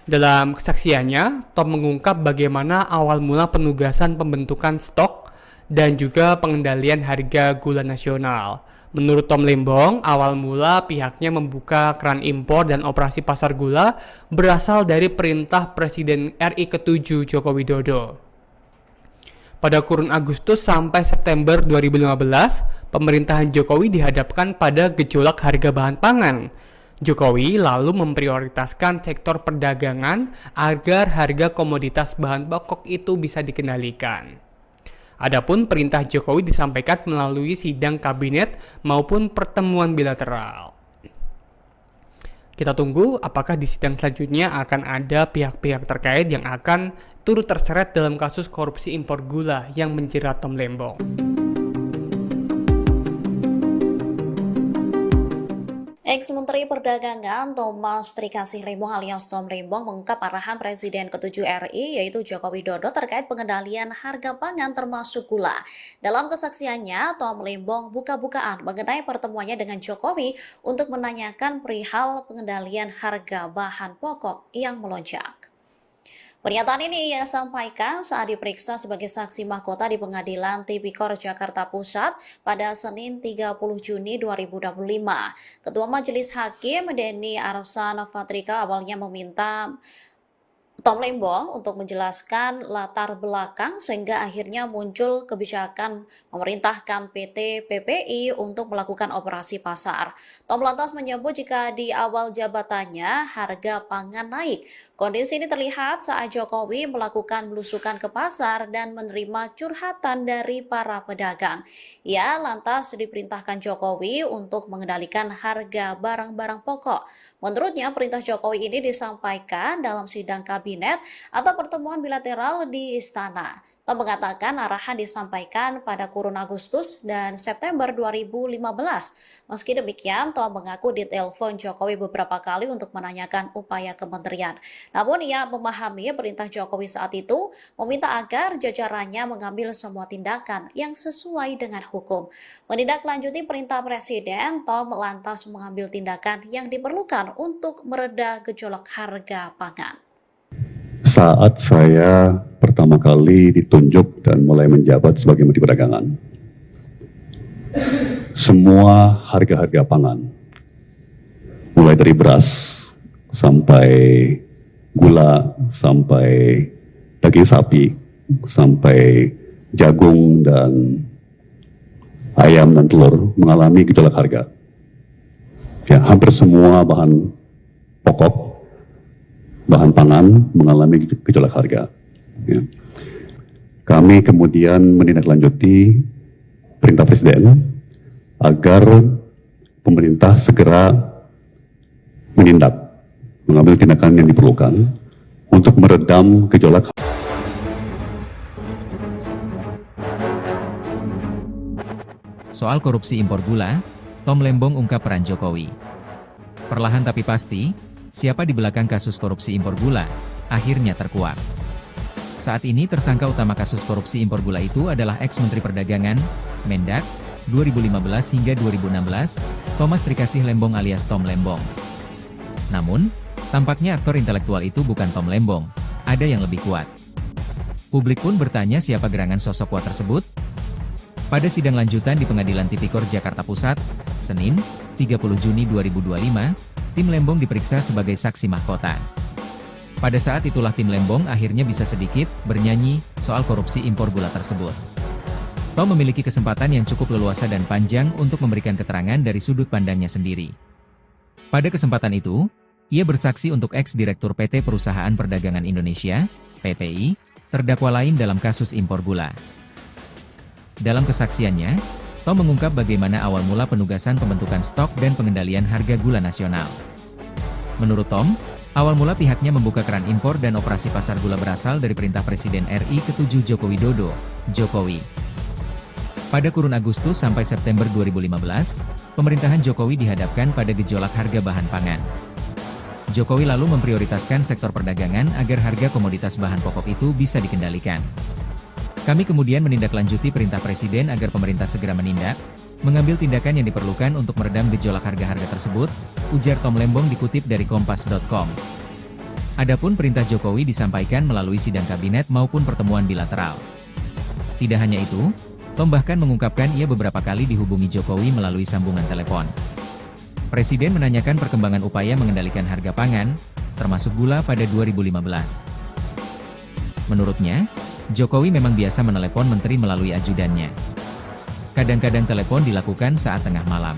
Dalam kesaksiannya, Tom mengungkap bagaimana awal mula penugasan pembentukan stok dan juga pengendalian harga gula nasional. Menurut Tom Lembong, awal mula pihaknya membuka keran impor dan operasi pasar gula berasal dari perintah Presiden RI ke-7 Joko Widodo. Pada kurun Agustus sampai September 2015, pemerintahan Jokowi dihadapkan pada gejolak harga bahan pangan. Jokowi lalu memprioritaskan sektor perdagangan agar harga komoditas bahan pokok itu bisa dikendalikan. Adapun perintah Jokowi disampaikan melalui sidang kabinet maupun pertemuan bilateral. Kita tunggu apakah di sidang selanjutnya akan ada pihak-pihak terkait yang akan turut terseret dalam kasus korupsi impor gula yang menjerat Tom Lembong. Ex-Menteri Perdagangan Thomas Trikasih Lembong alias Tom Lembong mengungkap arahan Presiden ke-7 RI yaitu Joko Widodo terkait pengendalian harga pangan termasuk gula. Dalam kesaksiannya, Tom Lembong buka-bukaan mengenai pertemuannya dengan Jokowi untuk menanyakan perihal pengendalian harga bahan pokok yang melonjak. Pernyataan ini ia sampaikan saat diperiksa sebagai saksi mahkota di Pengadilan Tipikor Jakarta Pusat pada Senin 30 Juni 2025. Ketua Majelis Hakim Denny Arsan Fatrika awalnya meminta Tom Lembong untuk menjelaskan latar belakang sehingga akhirnya muncul kebijakan memerintahkan PT PPI untuk melakukan operasi pasar. Tom lantas menyebut jika di awal jabatannya harga pangan naik. Kondisi ini terlihat saat Jokowi melakukan belusukan ke pasar dan menerima curhatan dari para pedagang. Ia lantas diperintahkan Jokowi untuk mengendalikan harga barang-barang pokok. Menurutnya, perintah Jokowi ini disampaikan dalam sidang kabinet atau pertemuan bilateral di Istana. Tom mengatakan arahan disampaikan pada kurun Agustus dan September 2015. Meski demikian, Tom mengaku ditelepon Jokowi beberapa kali untuk menanyakan upaya kementerian. Namun ia memahami perintah Jokowi saat itu meminta agar jajarannya mengambil semua tindakan yang sesuai dengan hukum. Menindaklanjuti perintah Presiden, Tom lantas mengambil tindakan yang diperlukan untuk mereda gejolak harga pangan. Saat saya pertama kali ditunjuk dan mulai menjabat sebagai Menteri Perdagangan, semua harga-harga pangan, mulai dari beras sampai gula, sampai daging sapi, sampai jagung dan ayam dan telur mengalami gejolak harga. Ya, hampir semua bahan pokok, bahan pangan mengalami gejolak harga. Ya. Kami kemudian menindaklanjuti perintah Presiden agar pemerintah segera menindak, mengambil tindakan yang diperlukan untuk meredam gejolak. Soal korupsi impor gula, Tom Lembong ungkap peran Jokowi. Perlahan tapi pasti, siapa di belakang kasus korupsi impor gula, akhirnya terkuak. Saat ini tersangka utama kasus korupsi impor gula itu adalah ex-Menteri Perdagangan, Mendak, 2015 hingga 2016, Thomas Trikasih Lembong alias Tom Lembong. Namun, tampaknya aktor intelektual itu bukan Tom Lembong, ada yang lebih kuat. Publik pun bertanya siapa gerangan sosok kuat tersebut. Pada sidang lanjutan di Pengadilan Tipikor Jakarta Pusat, Senin, 30 Juni 2025, tim Lembong diperiksa sebagai saksi mahkota. Pada saat itulah tim Lembong akhirnya bisa sedikit bernyanyi soal korupsi impor gula tersebut. Tom memiliki kesempatan yang cukup leluasa dan panjang untuk memberikan keterangan dari sudut pandangnya sendiri. Pada kesempatan itu, ia bersaksi untuk ex-direktur PT Perusahaan Perdagangan Indonesia, PPI, terdakwa lain dalam kasus impor gula. Dalam kesaksiannya, Tom mengungkap bagaimana awal mula penugasan pembentukan stok dan pengendalian harga gula nasional. Menurut Tom, awal mula pihaknya membuka keran impor dan operasi pasar gula berasal dari perintah Presiden RI ke-7 Joko Widodo, Jokowi. Pada kurun Agustus sampai September 2015, pemerintahan Jokowi dihadapkan pada gejolak harga bahan pangan. Jokowi lalu memprioritaskan sektor perdagangan agar harga komoditas bahan pokok itu bisa dikendalikan. Kami kemudian menindaklanjuti perintah Presiden agar pemerintah segera menindak, mengambil tindakan yang diperlukan untuk meredam gejolak harga-harga tersebut, ujar Tom Lembong dikutip dari Kompas.com. Adapun perintah Jokowi disampaikan melalui sidang kabinet maupun pertemuan bilateral. Tidak hanya itu, Tom bahkan mengungkapkan ia beberapa kali dihubungi Jokowi melalui sambungan telepon. Presiden menanyakan perkembangan upaya mengendalikan harga pangan, termasuk gula pada 2015. Menurutnya, Jokowi memang biasa menelepon menteri melalui ajudannya. Kadang-kadang telepon dilakukan saat tengah malam.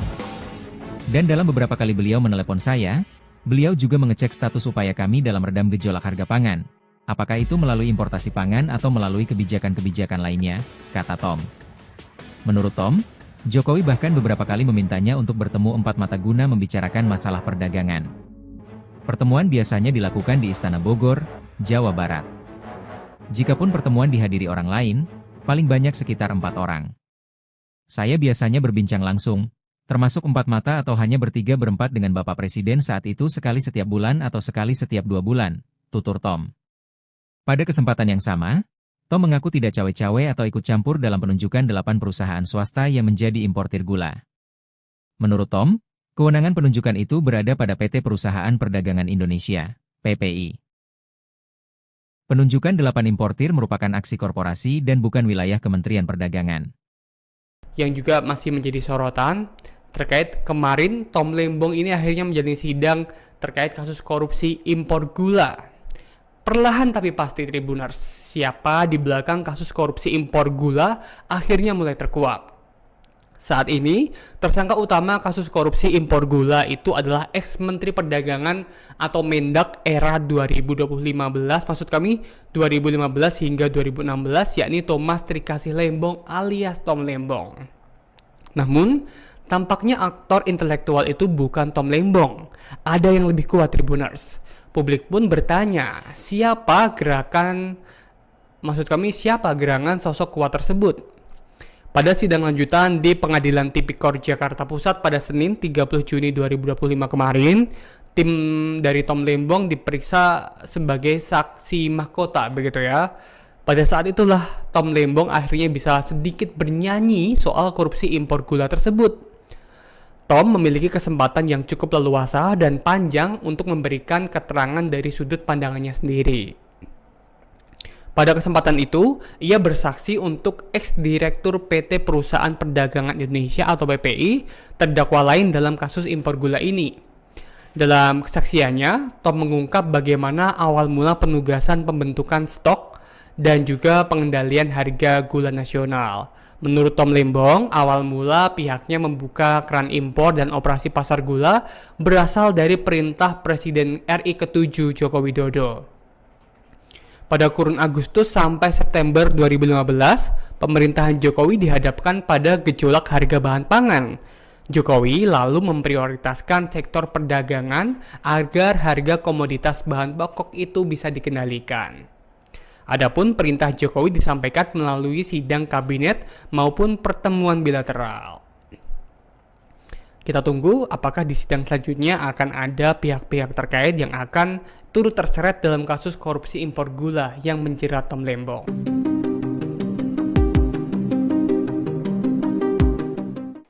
Dan dalam beberapa kali beliau menelepon saya, beliau juga mengecek status upaya kami dalam redam gejolak harga pangan. Apakah itu melalui importasi pangan atau melalui kebijakan-kebijakan lainnya, kata Tom. Menurut Tom, Jokowi bahkan beberapa kali memintanya untuk bertemu empat mata guna membicarakan masalah perdagangan. Pertemuan biasanya dilakukan di Istana Bogor, Jawa Barat. Jikapun pertemuan dihadiri orang lain, paling banyak sekitar 4 orang. Saya biasanya berbincang langsung, termasuk 4 mata atau hanya bertiga berempat dengan Bapak Presiden saat itu sekali setiap bulan atau sekali setiap 2 bulan, tutur Tom. Pada kesempatan yang sama, Tom mengaku tidak cawe-cawe atau ikut campur dalam penunjukan 8 perusahaan swasta yang menjadi importir gula. Menurut Tom, kewenangan penunjukan itu berada pada PT Perusahaan Perdagangan Indonesia, PPI. Penunjukan 8 importir merupakan aksi korporasi dan bukan wilayah Kementerian Perdagangan. Yang juga masih menjadi sorotan terkait kemarin Tom Lembong ini akhirnya menjalani sidang terkait kasus korupsi impor gula. Perlahan tapi pasti Tribuners, siapa di belakang kasus korupsi impor gula akhirnya mulai terkuak. Saat ini, tersangka utama kasus korupsi impor gula itu adalah ex-Menteri Perdagangan atau Mendak era 2015, maksud kami 2015 hingga 2016, yakni Thomas Trikasih Lembong alias Tom Lembong. Namun, tampaknya aktor intelektual itu bukan Tom Lembong. Ada yang lebih kuat Tribuners. Publik pun bertanya, siapa gerangan sosok kuat tersebut? Pada sidang lanjutan di Pengadilan Tipikor Jakarta Pusat pada Senin 30 Juni 2025 kemarin, tim dari Tom Lembong diperiksa sebagai saksi mahkota, begitu ya. Pada saat itulah Tom Lembong akhirnya bisa sedikit bernyanyi soal korupsi impor gula tersebut. Tom memiliki kesempatan yang cukup leluasa dan panjang untuk memberikan keterangan dari sudut pandangannya sendiri. Pada kesempatan itu, ia bersaksi untuk ex-direktur PT Perusahaan Perdagangan Indonesia atau PPI, terdakwa lain dalam kasus impor gula ini. Dalam kesaksiannya, Tom mengungkap bagaimana awal mula penugasan pembentukan stok dan juga pengendalian harga gula nasional. Menurut Tom Lembong, awal mula pihaknya membuka keran impor dan operasi pasar gula berasal dari perintah Presiden RI ke-7 Joko Widodo. Pada kurun Agustus sampai September 2015, pemerintahan Jokowi dihadapkan pada gejolak harga bahan pangan. Jokowi lalu memprioritaskan sektor perdagangan agar harga komoditas bahan pokok itu bisa dikendalikan. Adapun perintah Jokowi disampaikan melalui sidang kabinet maupun pertemuan bilateral. Kita tunggu apakah di sidang selanjutnya akan ada pihak-pihak terkait yang akan turut terseret dalam kasus korupsi impor gula yang menjerat Tom Lembong.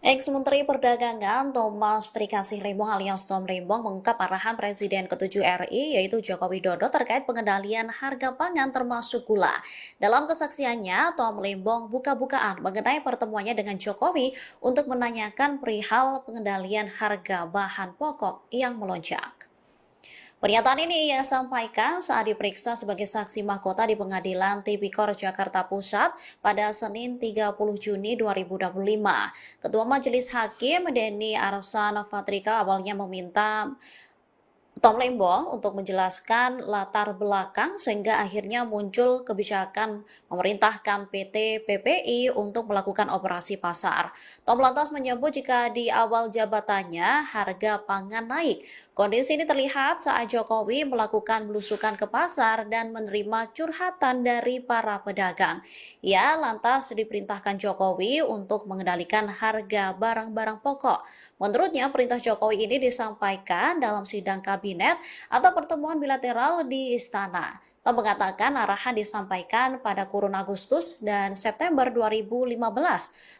Ex-Menteri Perdagangan Thomas Trikasih Lembong alias Tom Lembong mengungkap arahan Presiden ke-7 RI yaitu Joko Widodo terkait pengendalian harga pangan termasuk gula. Dalam kesaksiannya, Tom Lembong buka-bukaan mengenai pertemuannya dengan Jokowi untuk menanyakan perihal pengendalian harga bahan pokok yang melonjak. Pernyataan ini ia sampaikan saat diperiksa sebagai saksi mahkota di Pengadilan Tipikor Jakarta Pusat pada Senin 30 Juni 2025. Ketua Majelis Hakim Denny Arsan Fatrika awalnya meminta Tom Lembong untuk menjelaskan latar belakang sehingga akhirnya muncul kebijakan memerintahkan PT PPI untuk melakukan operasi pasar. Tom lantas menyebut jika di awal jabatannya harga pangan naik. Kondisi ini terlihat saat Jokowi melakukan belusukan ke pasar dan menerima curhatan dari para pedagang. Ia lantas diperintahkan Jokowi untuk mengendalikan harga barang-barang pokok. Menurutnya perintah Jokowi ini disampaikan dalam sidang kabinet kabinet atau pertemuan bilateral di istana. Tom mengatakan arahan disampaikan pada kurun Agustus dan September 2015.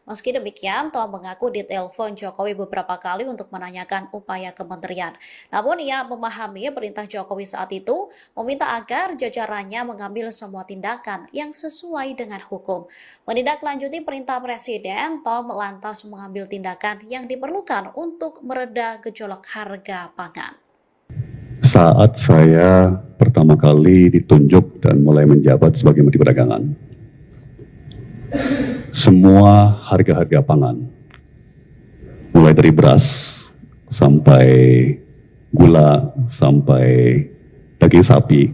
Meski demikian, Tom mengaku ditelepon Jokowi beberapa kali untuk menanyakan upaya kementerian. Namun ia memahami perintah Jokowi saat itu meminta agar jajarannya mengambil semua tindakan yang sesuai dengan hukum. Menindaklanjuti perintah Presiden, Tom lantas mengambil tindakan yang diperlukan untuk mereda gejolak harga pangan. Saat saya pertama kali ditunjuk dan mulai menjabat sebagai Menteri Perdagangan, semua harga-harga pangan, mulai dari beras sampai gula, sampai daging sapi,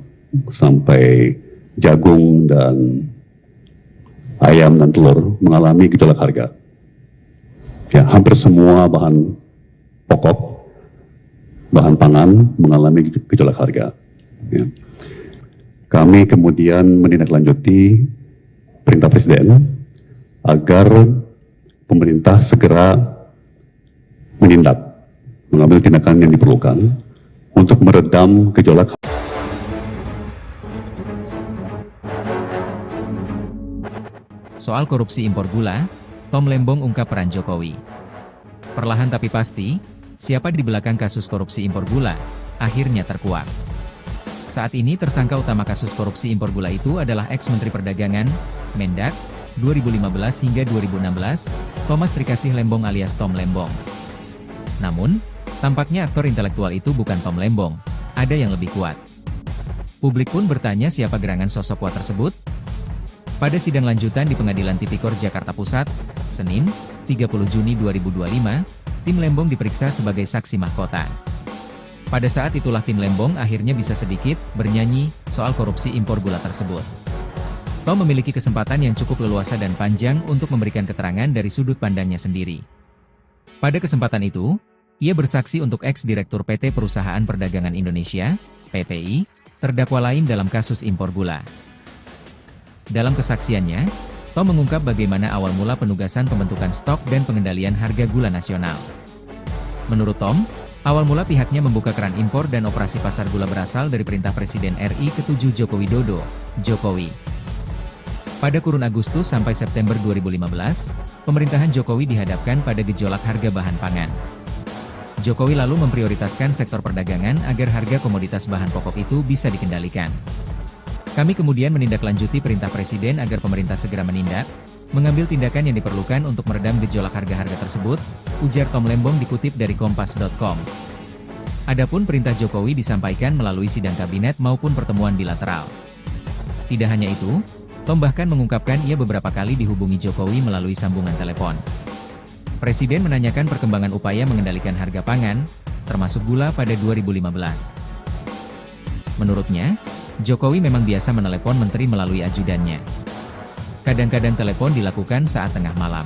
sampai jagung dan ayam dan telur mengalami gejolak harga. Ya, hampir semua bahan pokok, bahan pangan mengalami gejolak harga. Ya. Kami kemudian menindaklanjuti perintah Presiden agar pemerintah segera mengambil tindakan yang diperlukan untuk meredam gejolak. Soal korupsi impor gula, Tom Lembong ungkap peran Jokowi. Perlahan tapi pasti, siapa di belakang kasus korupsi impor gula, akhirnya terkuak. Saat ini tersangka utama kasus korupsi impor gula itu adalah ex-Menteri Perdagangan, Mendak, 2015 hingga 2016, Thomas Trikasih Lembong alias Tom Lembong. Namun, tampaknya aktor intelektual itu bukan Tom Lembong, ada yang lebih kuat. Publik pun bertanya siapa gerangan sosok kuat tersebut. Pada sidang lanjutan di Pengadilan Tipikor Jakarta Pusat, Senin, 30 Juni 2025, tim Lembong diperiksa sebagai saksi mahkota. Pada saat itulah tim Lembong akhirnya bisa sedikit bernyanyi soal korupsi impor gula tersebut. Tom memiliki kesempatan yang cukup leluasa dan panjang untuk memberikan keterangan dari sudut pandangnya sendiri. Pada kesempatan itu, ia bersaksi untuk ex-direktur PT Perusahaan Perdagangan Indonesia, PPI, terdakwa lain dalam kasus impor gula. Dalam kesaksiannya, Tom mengungkap bagaimana awal mula penugasan pembentukan stok dan pengendalian harga gula nasional. Menurut Tom, awal mula pihaknya membuka keran impor dan operasi pasar gula berasal dari perintah Presiden RI ke-7 Joko Widodo, Jokowi. Pada kurun Agustus sampai September 2015, pemerintahan Jokowi dihadapkan pada gejolak harga bahan pangan. Jokowi lalu memprioritaskan sektor perdagangan agar harga komoditas bahan pokok itu bisa dikendalikan. Kami kemudian menindaklanjuti perintah Presiden agar pemerintah segera menindak, mengambil tindakan yang diperlukan untuk meredam gejolak harga-harga tersebut, ujar Tom Lembong dikutip dari Kompas.com. Adapun perintah Jokowi disampaikan melalui sidang kabinet maupun pertemuan bilateral. Tidak hanya itu, Tom bahkan mengungkapkan ia beberapa kali dihubungi Jokowi melalui sambungan telepon. Presiden menanyakan perkembangan upaya mengendalikan harga pangan, termasuk gula pada 2015. Menurutnya, Jokowi memang biasa menelepon menteri melalui ajudannya. Kadang-kadang telepon dilakukan saat tengah malam.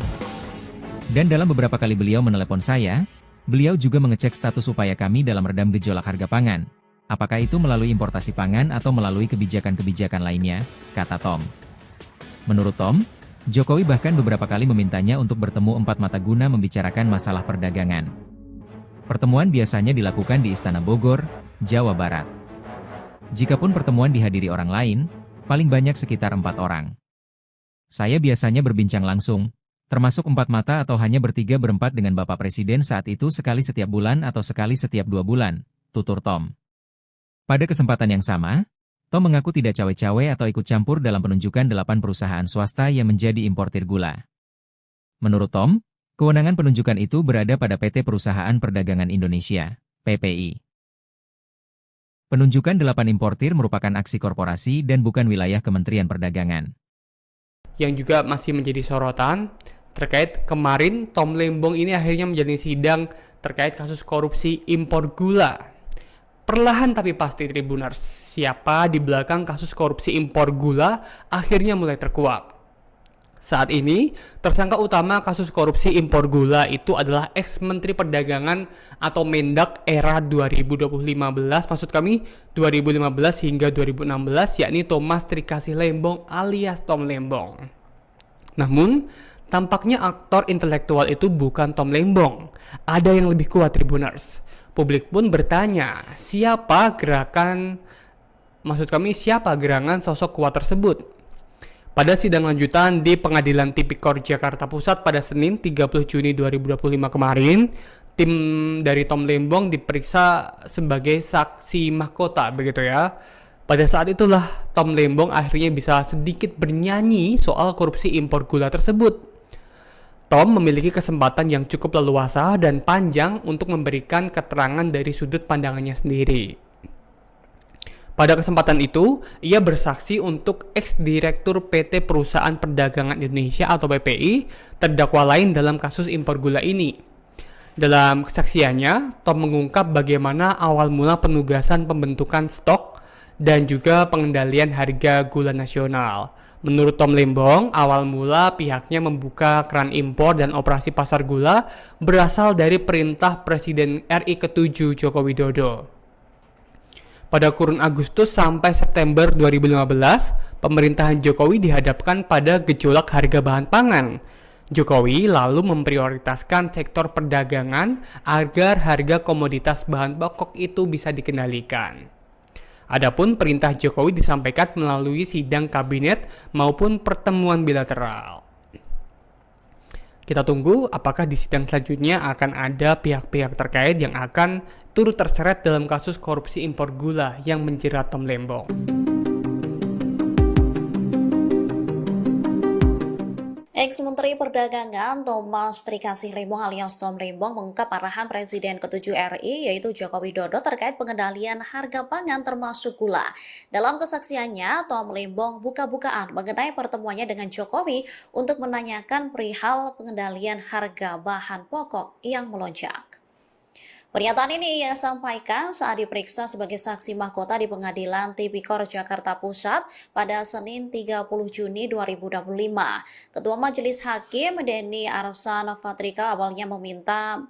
Dan dalam beberapa kali beliau menelepon saya, beliau juga mengecek status upaya kami dalam redam gejolak harga pangan. Apakah itu melalui importasi pangan atau melalui kebijakan-kebijakan lainnya, kata Tom. Menurut Tom, Jokowi bahkan beberapa kali memintanya untuk bertemu empat mata guna membicarakan masalah perdagangan. Pertemuan biasanya dilakukan di Istana Bogor, Jawa Barat. Jikapun pertemuan dihadiri orang lain, paling banyak sekitar 4 orang. Saya biasanya berbincang langsung, termasuk 4 mata atau hanya bertiga berempat dengan Bapak Presiden saat itu sekali setiap bulan atau sekali setiap 2 bulan, tutur Tom. Pada kesempatan yang sama, Tom mengaku tidak cawe-cawe atau ikut campur dalam penunjukan 8 perusahaan swasta yang menjadi importir gula. Menurut Tom, kewenangan penunjukan itu berada pada PT Perusahaan Perdagangan Indonesia, PPI. Penunjukan 8 importir merupakan aksi korporasi dan bukan wilayah Kementerian Perdagangan. Yang juga masih menjadi sorotan terkait kemarin Tom Lembong ini akhirnya menjalani sidang terkait kasus korupsi impor gula. Perlahan tapi pasti Tribuners, siapa di belakang kasus korupsi impor gula akhirnya mulai terkuak. Saat ini, tersangka utama kasus korupsi impor gula itu adalah ex-Menteri Perdagangan atau Mendak era 2015, maksud kami 2015 hingga 2016, yakni Thomas Trikasih Lembong alias Tom Lembong. Namun, tampaknya aktor intelektual itu bukan Tom Lembong. Ada yang lebih kuat Tribuners. Publik pun bertanya, siapa gerangan sosok kuat tersebut? Pada sidang lanjutan di Pengadilan Tipikor Jakarta Pusat pada Senin 30 Juni 2025 kemarin, tim dari Tom Lembong diperiksa sebagai saksi mahkota, begitu ya. Pada saat itulah Tom Lembong akhirnya bisa sedikit bernyanyi soal korupsi impor gula tersebut. Tom memiliki kesempatan yang cukup leluasa dan panjang untuk memberikan keterangan dari sudut pandangannya sendiri. Pada kesempatan itu, ia bersaksi untuk ex-direktur PT Perusahaan Perdagangan Indonesia atau PPI, terdakwa lain dalam kasus impor gula ini. Dalam kesaksiannya, Tom mengungkap bagaimana awal mula penugasan pembentukan stok dan juga pengendalian harga gula nasional. Menurut Tom Lembong, awal mula pihaknya membuka keran impor dan operasi pasar gula berasal dari perintah Presiden RI ke-7 Joko Widodo. Pada kurun Agustus sampai September 2015, pemerintahan Jokowi dihadapkan pada gejolak harga bahan pangan. Jokowi lalu memprioritaskan sektor perdagangan agar harga komoditas bahan pokok itu bisa dikendalikan. Adapun perintah Jokowi disampaikan melalui sidang kabinet maupun pertemuan bilateral. Kita tunggu apakah di sidang selanjutnya akan ada pihak-pihak terkait yang akan turut terseret dalam kasus korupsi impor gula yang menjerat Tom Lembong. Ex-Menteri Perdagangan Thomas Trikasih Lembong alias Tom Lembong mengungkap arahan Presiden ke-7 RI yaitu Joko Widodo terkait pengendalian harga pangan termasuk gula. Dalam kesaksiannya, Tom Lembong buka-bukaan mengenai pertemuannya dengan Jokowi untuk menanyakan perihal pengendalian harga bahan pokok yang melonjak. Pernyataan ini ia sampaikan saat diperiksa sebagai saksi mahkota di Pengadilan Tipikor Jakarta Pusat pada Senin 30 Juni 2025. Ketua Majelis Hakim Denny Arsan Fatrika awalnya meminta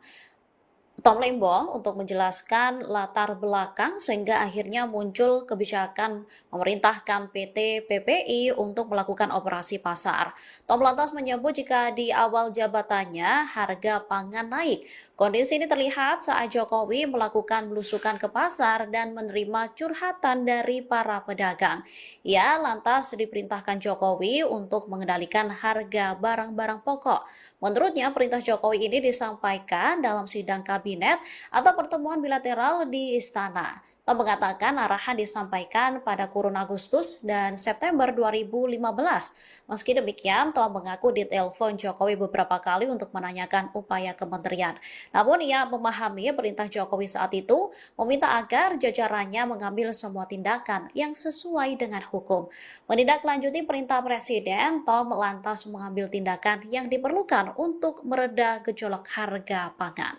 Tom Lembong untuk menjelaskan latar belakang sehingga akhirnya muncul kebijakan memerintahkan PT PPI untuk melakukan operasi pasar. Tom lantas menyebut jika di awal jabatannya harga pangan naik. Kondisi ini terlihat saat Jokowi melakukan belusukan ke pasar dan menerima curhatan dari para pedagang. Ia lantas diperintahkan Jokowi untuk mengendalikan harga barang-barang pokok. Menurutnya perintah Jokowi ini disampaikan dalam sidang kabinet atau pertemuan bilateral di istana. Tom mengatakan arahan disampaikan pada kurun Agustus dan September 2015. Meski demikian, Tom mengaku ditelepon Jokowi beberapa kali untuk menanyakan upaya kementerian. Namun ia memahami perintah Jokowi saat itu meminta agar jajarannya mengambil semua tindakan yang sesuai dengan hukum. Menindaklanjuti perintah Presiden, Tom lantas mengambil tindakan yang diperlukan untuk mereda gejolak harga pangan.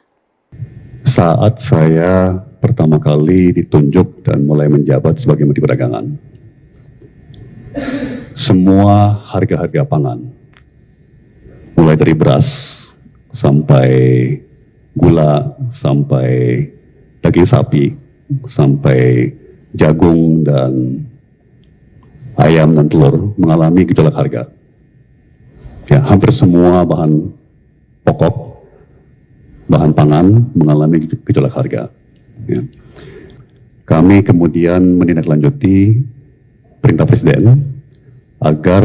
Saat saya pertama kali ditunjuk dan mulai menjabat sebagai Menteri Perdagangan, semua harga-harga pangan, mulai dari beras sampai gula, sampai daging sapi, sampai jagung dan ayam dan telur mengalami gejolak harga. Ya, hampir semua bahan pokok, bahan pangan mengalami gejolak harga. Ya. Kami kemudian menindaklanjuti perintah Presiden agar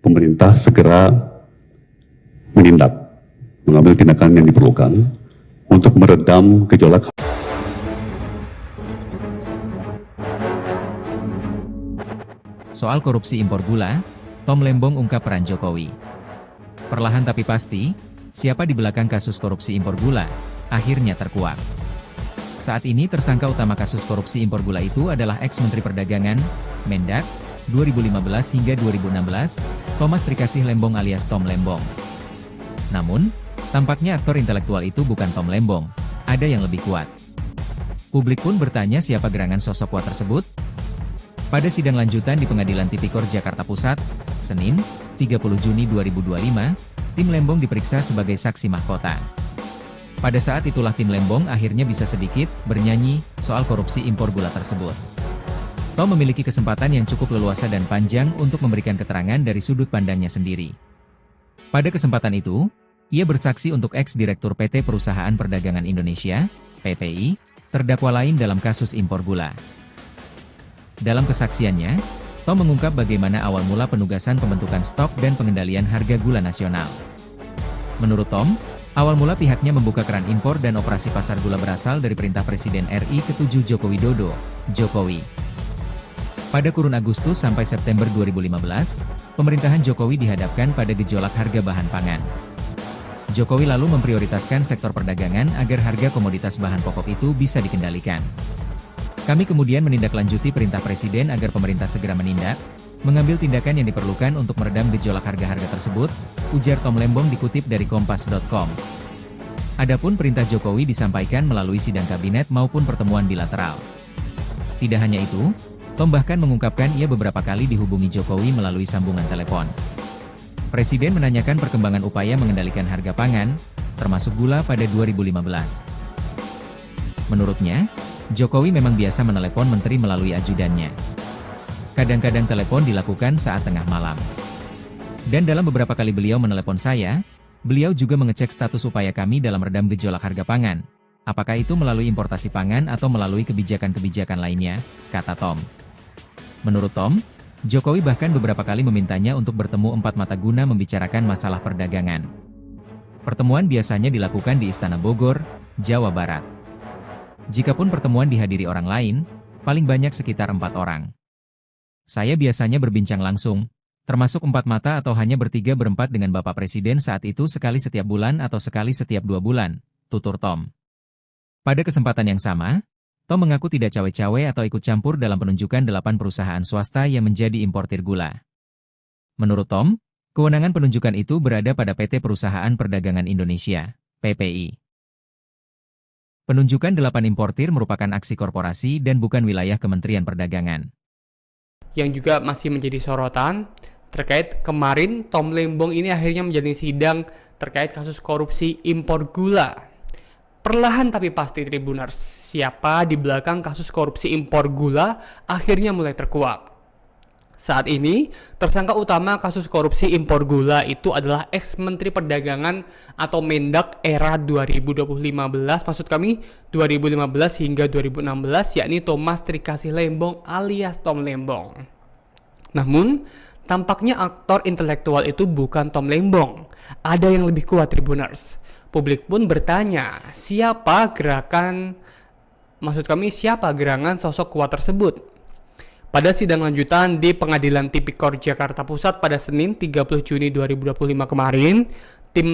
pemerintah segera menindak, mengambil tindakan yang diperlukan untuk meredam gejolak. Soal korupsi impor gula, Tom Lembong ungkap peran Jokowi. Perlahan tapi pasti, siapa di belakang kasus korupsi impor gula, akhirnya terkuak. Saat ini tersangka utama kasus korupsi impor gula itu adalah ex-Menteri Perdagangan, Mendak, 2015 hingga 2016, Thomas Trikasih Lembong alias Tom Lembong. Namun, tampaknya aktor intelektual itu bukan Tom Lembong, ada yang lebih kuat. Publik pun bertanya siapa gerangan sosok kuat tersebut? Pada sidang lanjutan di Pengadilan Tipikor Jakarta Pusat, Senin, 30 Juni 2025, tim Lembong diperiksa sebagai saksi mahkota. Pada saat itulah tim Lembong akhirnya bisa sedikit bernyanyi soal korupsi impor gula tersebut. Tom memiliki kesempatan yang cukup leluasa dan panjang untuk memberikan keterangan dari sudut pandangnya sendiri. Pada kesempatan itu, ia bersaksi untuk ex-direktur PT Perusahaan Perdagangan Indonesia, PPI, terdakwa lain dalam kasus impor gula. Dalam kesaksiannya, Tom mengungkap bagaimana awal mula penugasan pembentukan stok dan pengendalian harga gula nasional. Menurut Tom, awal mula pihaknya membuka keran impor dan operasi pasar gula berasal dari perintah Presiden RI ke-7 Joko Widodo, Jokowi. Pada kurun Agustus sampai September 2015, pemerintahan Jokowi dihadapkan pada gejolak harga bahan pangan. Jokowi lalu memprioritaskan sektor perdagangan agar harga komoditas bahan pokok itu bisa dikendalikan. Kami kemudian menindaklanjuti perintah Presiden agar pemerintah segera menindak, mengambil tindakan yang diperlukan untuk meredam gejolak harga-harga tersebut, ujar Tom Lembong dikutip dari Kompas.com. Adapun perintah Jokowi disampaikan melalui sidang kabinet maupun pertemuan bilateral. Tidak hanya itu, Tom bahkan mengungkapkan ia beberapa kali dihubungi Jokowi melalui sambungan telepon. Presiden menanyakan perkembangan upaya mengendalikan harga pangan, termasuk gula pada 2015. Menurutnya, Jokowi memang biasa menelepon menteri melalui ajudannya. Kadang-kadang telepon dilakukan saat tengah malam. Dan dalam beberapa kali beliau menelepon saya, beliau juga mengecek status upaya kami dalam redam gejolak harga pangan. Apakah itu melalui importasi pangan atau melalui kebijakan-kebijakan lainnya, kata Tom. Menurut Tom, Jokowi bahkan beberapa kali memintanya untuk bertemu empat mata guna membicarakan masalah perdagangan. Pertemuan biasanya dilakukan di Istana Bogor, Jawa Barat. Jikapun pertemuan dihadiri orang lain, paling banyak sekitar 4 orang. Saya biasanya berbincang langsung, termasuk 4 mata atau hanya bertiga berempat dengan Bapak Presiden saat itu sekali setiap bulan atau sekali setiap 2 bulan, tutur Tom. Pada kesempatan yang sama, Tom mengaku tidak cawe-cawe atau ikut campur dalam penunjukan 8 perusahaan swasta yang menjadi importir gula. Menurut Tom, kewenangan penunjukan itu berada pada PT Perusahaan Perdagangan Indonesia, PPI. Penunjukan 8 importir merupakan aksi korporasi dan bukan wilayah Kementerian Perdagangan. Yang juga masih menjadi sorotan, terkait kemarin Tom Lembong ini akhirnya menjalani sidang terkait kasus korupsi impor gula. Perlahan tapi pasti Tribuners, siapa di belakang kasus korupsi impor gula akhirnya mulai terkuak. Saat ini, tersangka utama kasus korupsi impor gula itu adalah ex-Menteri Perdagangan atau Mendak era 2015, maksud kami 2015 hingga 2016, yakni Thomas Trikasih Lembong alias Tom Lembong. Namun, tampaknya aktor intelektual itu bukan Tom Lembong. Ada yang lebih kuat Tribuners. Publik pun bertanya, siapa gerangan sosok kuat tersebut? Pada sidang lanjutan di Pengadilan Tipikor Jakarta Pusat pada Senin 30 Juni 2025 kemarin, tim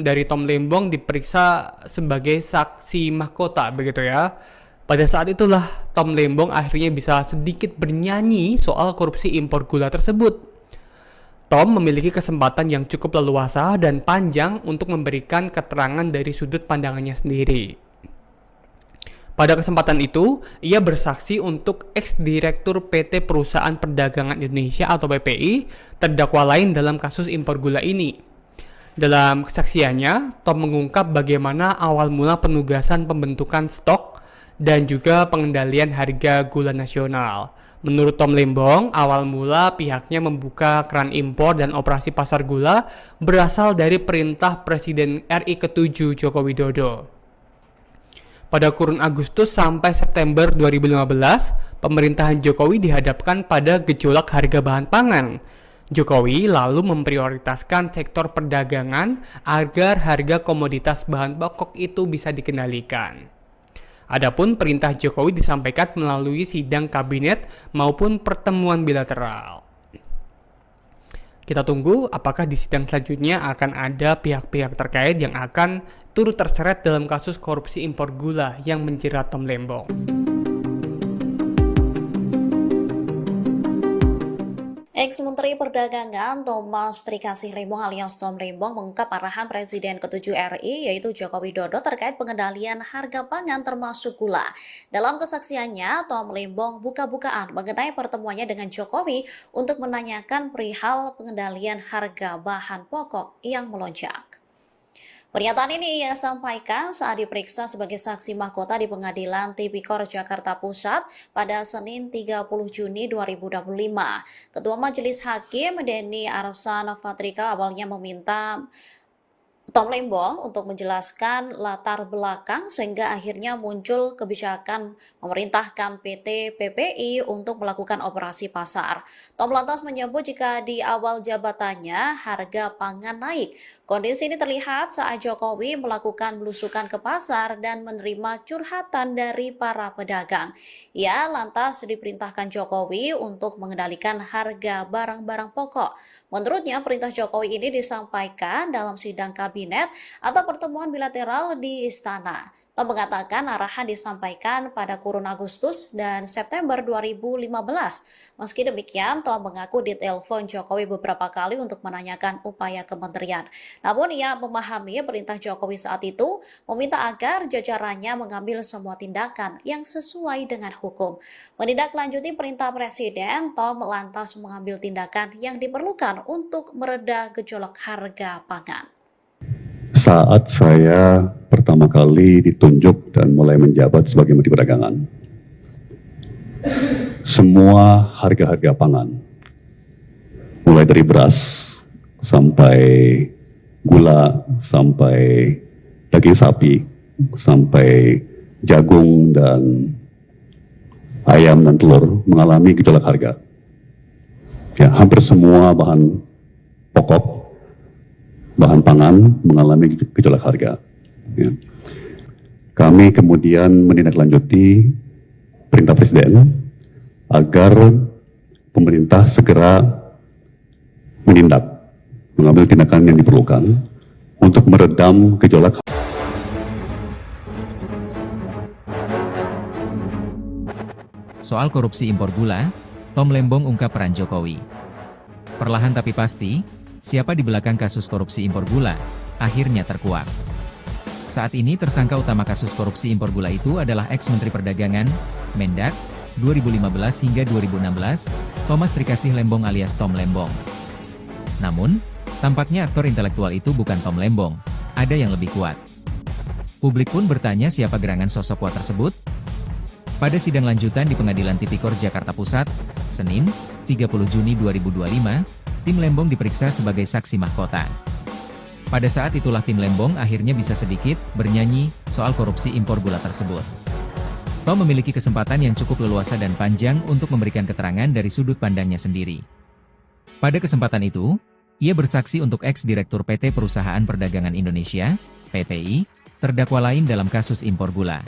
dari Tom Lembong diperiksa sebagai saksi mahkota, begitu ya. Pada saat itulah Tom Lembong akhirnya bisa sedikit bernyanyi soal korupsi impor gula tersebut. Tom memiliki kesempatan yang cukup leluasa dan panjang untuk memberikan keterangan dari sudut pandangannya sendiri. Pada kesempatan itu, ia bersaksi untuk ex-direktur PT Perusahaan Perdagangan Indonesia atau PPI, terdakwa lain dalam kasus impor gula ini. Dalam kesaksiannya, Tom mengungkap bagaimana awal mula penugasan pembentukan stok dan juga pengendalian harga gula nasional. Menurut Tom Lembong, awal mula pihaknya membuka keran impor dan operasi pasar gula berasal dari perintah Presiden RI ke-7 Joko Widodo. Pada kurun Agustus sampai September 2015, pemerintahan Jokowi dihadapkan pada gejolak harga bahan pangan. Jokowi lalu memprioritaskan sektor perdagangan agar harga komoditas bahan pokok itu bisa dikendalikan. Adapun perintah Jokowi disampaikan melalui sidang kabinet maupun pertemuan bilateral. Kita tunggu apakah di sidang selanjutnya akan ada pihak-pihak terkait yang akan turut terseret dalam kasus korupsi impor gula yang menjerat Tom Lembong. Ex-Menteri Perdagangan Thomas Trikasih Lembong alias Tom Lembong mengungkap arahan Presiden ke-7 RI yaitu Joko Widodo terkait pengendalian harga pangan termasuk gula. Dalam kesaksiannya, Tom Lembong buka-bukaan mengenai pertemuannya dengan Jokowi untuk menanyakan perihal pengendalian harga bahan pokok yang melonjak. Pernyataan ini ia sampaikan saat diperiksa sebagai saksi mahkota di Pengadilan Tipikor Jakarta Pusat pada Senin 30 Juni 2025. Ketua Majelis Hakim Denny Arsan Fatrika awalnya meminta Tom Lembong untuk menjelaskan latar belakang sehingga akhirnya muncul kebijakan memerintahkan PT PPI untuk melakukan operasi pasar. Tom lantas menyebut jika di awal jabatannya harga pangan naik. Kondisi ini terlihat saat Jokowi melakukan belusukan ke pasar dan menerima curhatan dari para pedagang. Ia lantas diperintahkan Jokowi untuk mengendalikan harga barang-barang pokok. Menurutnya, perintah Jokowi ini disampaikan dalam sidang kabinet atau pertemuan bilateral di istana. Tom mengatakan arahan disampaikan pada kurun Agustus dan September 2015. Meski demikian, Tom mengaku ditelepon Jokowi beberapa kali untuk menanyakan upaya kementerian. Namun ia memahami perintah Jokowi saat itu meminta agar jajarannya mengambil semua tindakan yang sesuai dengan hukum. Menindaklanjuti perintah Presiden, Tom lantas mengambil tindakan yang diperlukan untuk mereda gejolak harga pangan. Saat saya pertama kali ditunjuk dan mulai menjabat sebagai Menteri Perdagangan, semua harga-harga pangan, mulai dari beras sampai gula, sampai daging sapi, sampai jagung dan ayam dan telur mengalami gejolak harga. Ya, hampir semua bahan pokok, bahan pangan mengalami gejolak harga. Ya. Kami kemudian menindaklanjuti perintah Presiden agar pemerintah segera mengambil tindakan yang diperlukan untuk meredam gejolak. Soal korupsi impor gula, Tom Lembong ungkap peran Jokowi. Perlahan tapi pasti, siapa di belakang kasus korupsi impor gula, akhirnya terkuak. Saat ini tersangka utama kasus korupsi impor gula itu adalah ex-Menteri Perdagangan, Mendak, 2015 hingga 2016, Thomas Trikasih Lembong alias Tom Lembong. Namun, tampaknya aktor intelektual itu bukan Tom Lembong, ada yang lebih kuat. Publik pun bertanya siapa gerangan sosok kuat tersebut. Pada sidang lanjutan di Pengadilan Tipikor Jakarta Pusat, Senin, 30 Juni 2025, tim Lembong diperiksa sebagai saksi mahkota. Pada saat itulah tim Lembong akhirnya bisa sedikit bernyanyi soal korupsi impor gula tersebut. Tom memiliki kesempatan yang cukup leluasa dan panjang untuk memberikan keterangan dari sudut pandangnya sendiri. Pada kesempatan itu, ia bersaksi untuk ex-direktur PT Perusahaan Perdagangan Indonesia, PPI, terdakwa lain dalam kasus impor gula.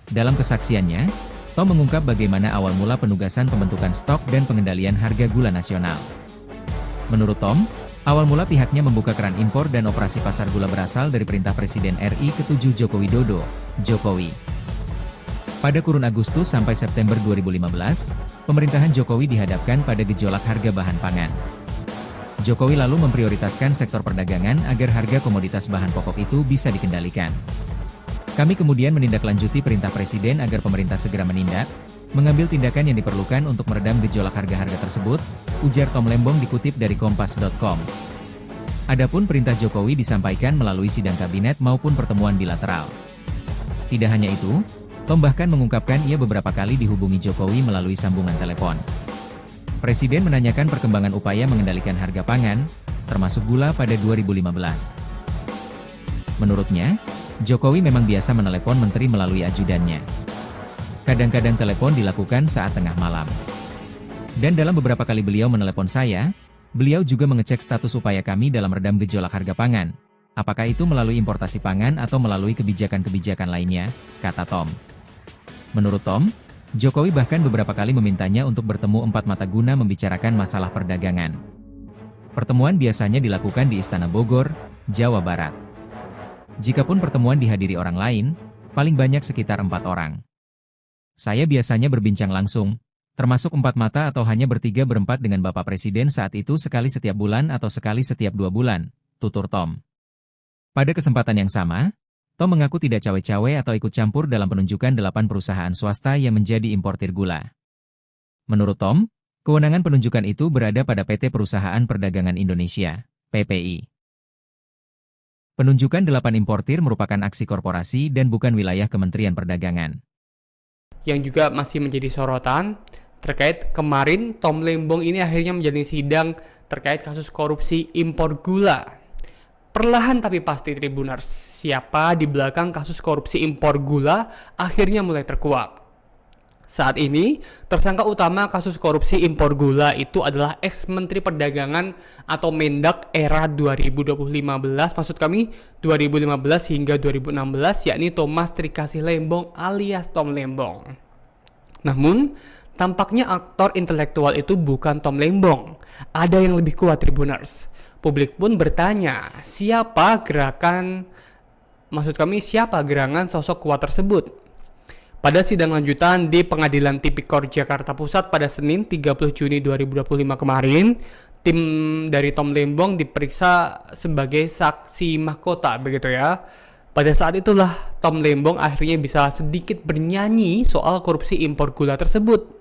Dalam kesaksiannya, Tom mengungkap bagaimana awal mula penugasan pembentukan stok dan pengendalian harga gula nasional. Menurut Tom, awal mula pihaknya membuka keran impor dan operasi pasar gula berasal dari perintah Presiden RI ke-7 Joko Widodo, Jokowi. Pada kurun Agustus sampai September 2015, pemerintahan Jokowi dihadapkan pada gejolak harga bahan pangan. Jokowi lalu memprioritaskan sektor perdagangan agar harga komoditas bahan pokok itu bisa dikendalikan. Kami kemudian menindaklanjuti perintah Presiden agar pemerintah segera menindak, mengambil tindakan yang diperlukan untuk meredam gejolak harga-harga tersebut, ujar Tom Lembong dikutip dari Kompas.com. Adapun perintah Jokowi disampaikan melalui sidang kabinet maupun pertemuan bilateral. Tidak hanya itu, Tom bahkan mengungkapkan ia beberapa kali dihubungi Jokowi melalui sambungan telepon. Presiden menanyakan perkembangan upaya mengendalikan harga pangan, termasuk gula pada 2015. Menurutnya, Jokowi memang biasa menelepon menteri melalui ajudannya. Kadang-kadang telepon dilakukan saat tengah malam. Dan dalam beberapa kali beliau menelepon saya, beliau juga mengecek status upaya kami dalam redam gejolak harga pangan. Apakah itu melalui importasi pangan atau melalui kebijakan-kebijakan lainnya, kata Tom. Menurut Tom, Jokowi bahkan beberapa kali memintanya untuk bertemu empat mata guna membicarakan masalah perdagangan. Pertemuan biasanya dilakukan di Istana Bogor, Jawa Barat. Jikapun pertemuan dihadiri orang lain, paling banyak sekitar 4 orang. Saya biasanya berbincang langsung, termasuk 4 mata atau hanya bertiga-berempat dengan Bapak Presiden saat itu sekali setiap bulan atau sekali setiap 2 bulan, tutur Tom. Pada kesempatan yang sama, Tom mengaku tidak cawe-cawe atau ikut campur dalam penunjukan 8 perusahaan swasta yang menjadi importir gula. Menurut Tom, kewenangan penunjukan itu berada pada PT Perusahaan Perdagangan Indonesia, PPI. Penunjukan 8 importir merupakan aksi korporasi dan bukan wilayah Kementerian Perdagangan. Yang juga masih menjadi sorotan terkait kemarin Tom Lembong ini akhirnya menjalani sidang terkait kasus korupsi impor gula. Perlahan tapi pasti Tribuners, siapa di belakang kasus korupsi impor gula akhirnya mulai terkuak. Saat ini, tersangka utama kasus korupsi impor gula itu adalah ex-Menteri Perdagangan atau Mendak era 2015, maksud kami 2015 hingga 2016, yakni Thomas Trikasih Lembong alias Tom Lembong. Namun, tampaknya aktor intelektual itu bukan Tom Lembong. Ada yang lebih kuat Tribuners. Publik pun bertanya, siapa gerangan sosok kuat tersebut? Pada sidang lanjutan di Pengadilan Tipikor Jakarta Pusat pada Senin 30 Juni 2025 kemarin, tim dari Tom Lembong diperiksa sebagai saksi mahkota, begitu ya. Pada saat itulah Tom Lembong akhirnya bisa sedikit bernyanyi soal korupsi impor gula tersebut.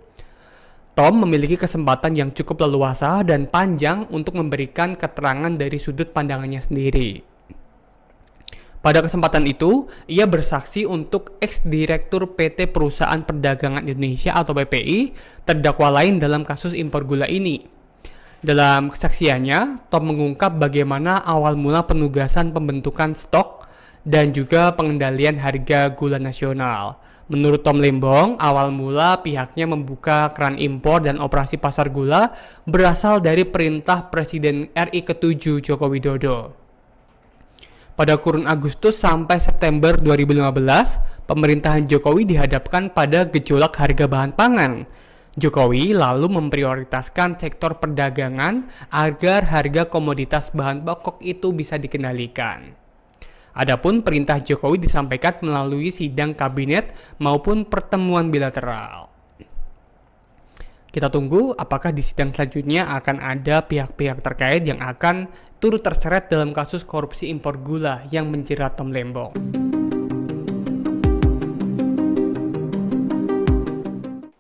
Tom memiliki kesempatan yang cukup leluasa dan panjang untuk memberikan keterangan dari sudut pandangannya sendiri. Pada kesempatan itu, ia bersaksi untuk ex-direktur PT Perusahaan Perdagangan Indonesia atau PPI, terdakwa lain dalam kasus impor gula ini. Dalam kesaksiannya, Tom mengungkap bagaimana awal mula penugasan pembentukan stok dan juga pengendalian harga gula nasional. Menurut Tom Lembong, awal mula pihaknya membuka keran impor dan operasi pasar gula berasal dari perintah Presiden RI ke-7 Joko Widodo. Pada kurun Agustus sampai September 2015, pemerintahan Jokowi dihadapkan pada gejolak harga bahan pangan. Jokowi lalu memprioritaskan sektor perdagangan agar harga komoditas bahan pokok itu bisa dikendalikan. Adapun perintah Jokowi disampaikan melalui sidang kabinet maupun pertemuan bilateral. Kita tunggu apakah di sidang selanjutnya akan ada pihak-pihak terkait yang akan turut terseret dalam kasus korupsi impor gula yang menjerat Tom Lembong.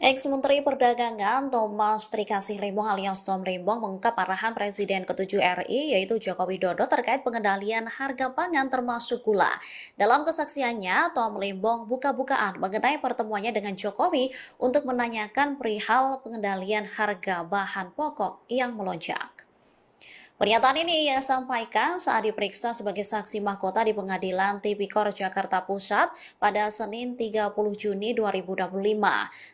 Ex-Menteri Perdagangan Thomas Trikasih Lembong alias Tom Lembong mengungkap arahan Presiden ke-7 RI yaitu Joko Widodo terkait pengendalian harga pangan termasuk gula. Dalam kesaksiannya, Tom Lembong buka-bukaan mengenai pertemuannya dengan Jokowi untuk menanyakan perihal pengendalian harga bahan pokok yang melonjak. Pernyataan ini ia sampaikan saat diperiksa sebagai saksi mahkota di Pengadilan Tipikor Jakarta Pusat pada Senin 30 Juni 2025.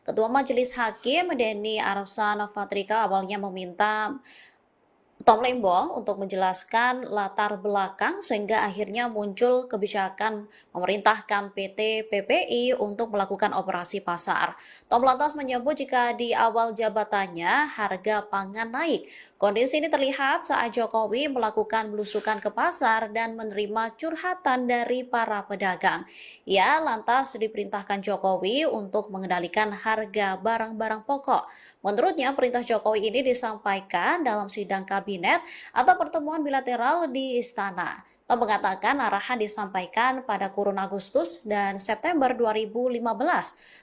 Ketua Majelis Hakim Denny Arsan Fatrika awalnya meminta Tom Lembong untuk menjelaskan latar belakang sehingga akhirnya muncul kebijakan memerintahkan PT PPI untuk melakukan operasi pasar. Tom lantas menyebut jika di awal jabatannya harga pangan naik. Kondisi ini terlihat saat Jokowi melakukan belusukan ke pasar dan menerima curhatan dari para pedagang. Ia lantas diperintahkan Jokowi untuk mengendalikan harga barang-barang pokok. Menurutnya, perintah Jokowi ini disampaikan dalam sidang kabinet atau pertemuan bilateral di Istana. Tom mengatakan arahan disampaikan pada kurun Agustus dan September 2015.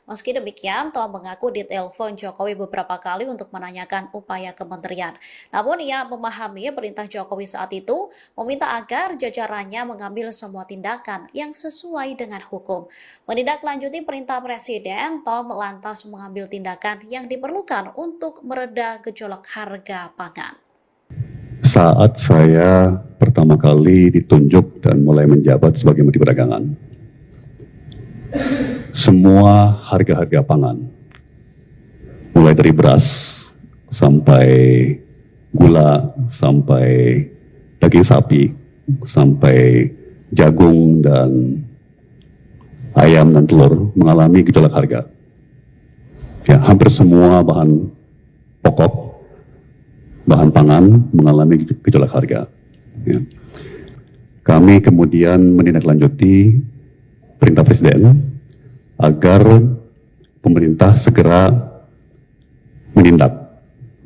Meski demikian, Tom mengaku ditelepon Jokowi beberapa kali untuk menanyakan upaya kementerian. Namun ia memahami perintah Jokowi saat itu meminta agar jajarannya mengambil semua tindakan yang sesuai dengan hukum. Menindaklanjuti perintah Presiden, Tom lantas mengambil tindakan yang diperlukan untuk mereda gejolak harga pangan. Saat saya pertama kali ditunjuk dan mulai menjabat sebagai Menteri Perdagangan, semua harga-harga pangan, mulai dari beras sampai gula, sampai daging sapi, sampai jagung dan ayam dan telur mengalami gejolak harga. Ya, hampir semua bahan pokok, bahan pangan mengalami gejolak harga. Ya. Kami kemudian menindaklanjuti perintah Presiden agar pemerintah segera menindak,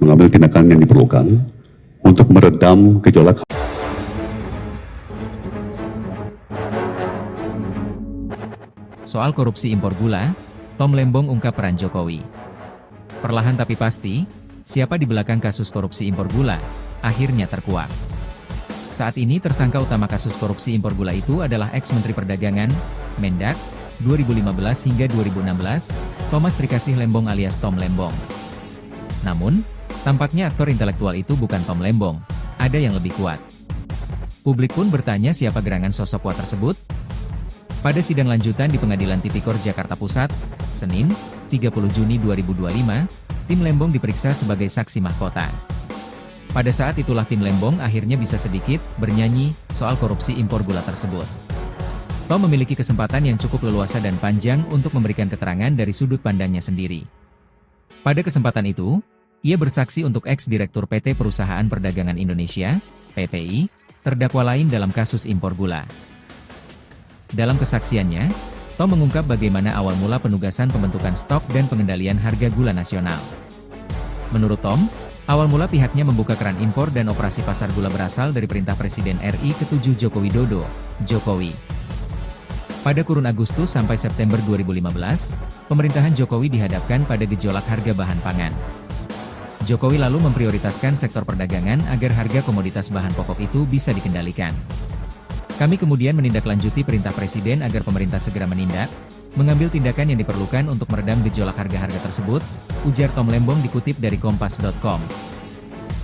mengambil tindakan yang diperlukan untuk meredam gejolak. Soal korupsi impor gula, Tom Lembong ungkap peran Jokowi. Perlahan tapi pasti, siapa di belakang kasus korupsi impor gula, akhirnya terkuak. Saat ini tersangka utama kasus korupsi impor gula itu adalah ex-Menteri Perdagangan, Mendak, 2015 hingga 2016, Thomas Trikasih Lembong alias Tom Lembong. Namun, tampaknya aktor intelektual itu bukan Tom Lembong, ada yang lebih kuat. Publik pun bertanya siapa gerangan sosok kuat tersebut. Pada sidang lanjutan di Pengadilan Tipikor Jakarta Pusat, Senin, 30 Juni 2025, tim Lembong diperiksa sebagai saksi mahkota. Pada saat itulah tim Lembong akhirnya bisa sedikit bernyanyi soal korupsi impor gula tersebut. Tom memiliki kesempatan yang cukup leluasa dan panjang untuk memberikan keterangan dari sudut pandangnya sendiri. Pada kesempatan itu, ia bersaksi untuk ex-direktur PT Perusahaan Perdagangan Indonesia, PPI, terdakwa lain dalam kasus impor gula. Dalam kesaksiannya, Tom mengungkap bagaimana awal mula penugasan pembentukan stok dan pengendalian harga gula nasional. Menurut Tom, awal mula pihaknya membuka keran impor dan operasi pasar gula berasal dari perintah Presiden RI ke-7 Joko Widodo, Jokowi. Pada kurun Agustus sampai September 2015, pemerintahan Jokowi dihadapkan pada gejolak harga bahan pangan. Jokowi lalu memprioritaskan sektor perdagangan agar harga komoditas bahan pokok itu bisa dikendalikan. Kami kemudian menindaklanjuti perintah Presiden agar pemerintah segera menindak, mengambil tindakan yang diperlukan untuk meredam gejolak harga-harga tersebut, ujar Tom Lembong dikutip dari Kompas.com.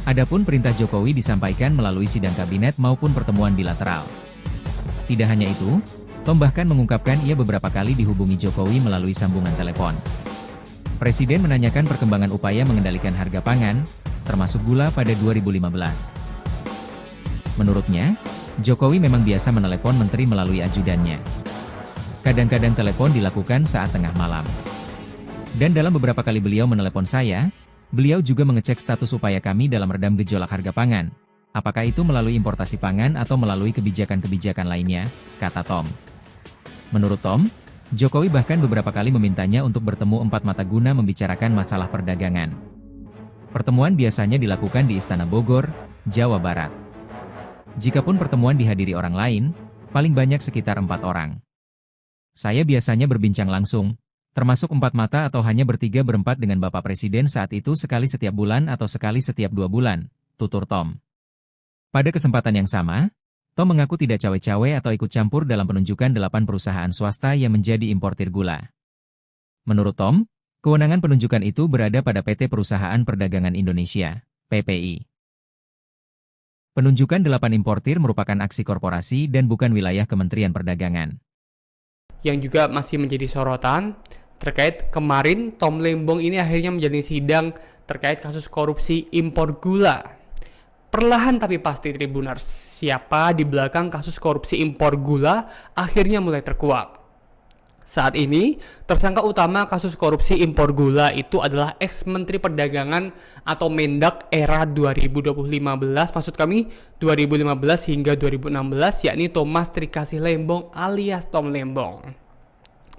Adapun perintah Jokowi disampaikan melalui sidang kabinet maupun pertemuan bilateral. Tidak hanya itu, Tom bahkan mengungkapkan ia beberapa kali dihubungi Jokowi melalui sambungan telepon. Presiden menanyakan perkembangan upaya mengendalikan harga pangan, termasuk gula pada 2015. Menurutnya, Jokowi memang biasa menelepon menteri melalui ajudannya. Kadang-kadang telepon dilakukan saat tengah malam. Dan dalam beberapa kali beliau menelepon saya, beliau juga mengecek status upaya kami dalam redam gejolak harga pangan. Apakah itu melalui importasi pangan atau melalui kebijakan-kebijakan lainnya, kata Tom. Menurut Tom, Jokowi bahkan beberapa kali memintanya untuk bertemu empat mata guna membicarakan masalah perdagangan. Pertemuan biasanya dilakukan di Istana Bogor, Jawa Barat. Jikapun pertemuan dihadiri orang lain, paling banyak sekitar 4 orang. Saya biasanya berbincang langsung, termasuk 4 mata atau hanya bertiga berempat dengan Bapak Presiden saat itu sekali setiap bulan atau sekali setiap 2 bulan, tutur Tom. Pada kesempatan yang sama, Tom mengaku tidak cawe-cawe atau ikut campur dalam penunjukan 8 perusahaan swasta yang menjadi importir gula. Menurut Tom, kewenangan penunjukan itu berada pada PT Perusahaan Perdagangan Indonesia, PPI. Penunjukan 8 importir merupakan aksi korporasi dan bukan wilayah Kementerian Perdagangan. Yang juga masih menjadi sorotan, terkait kemarin Tom Lembong ini akhirnya menjalani sidang terkait kasus korupsi impor gula. Perlahan tapi pasti Tribuners, siapa di belakang kasus korupsi impor gula akhirnya mulai terkuak. Saat ini, tersangka utama kasus korupsi impor gula itu adalah ex-Menteri Perdagangan atau Mendak era 2015, maksud kami 2015 hingga 2016, yakni Thomas Trikasih Lembong alias Tom Lembong.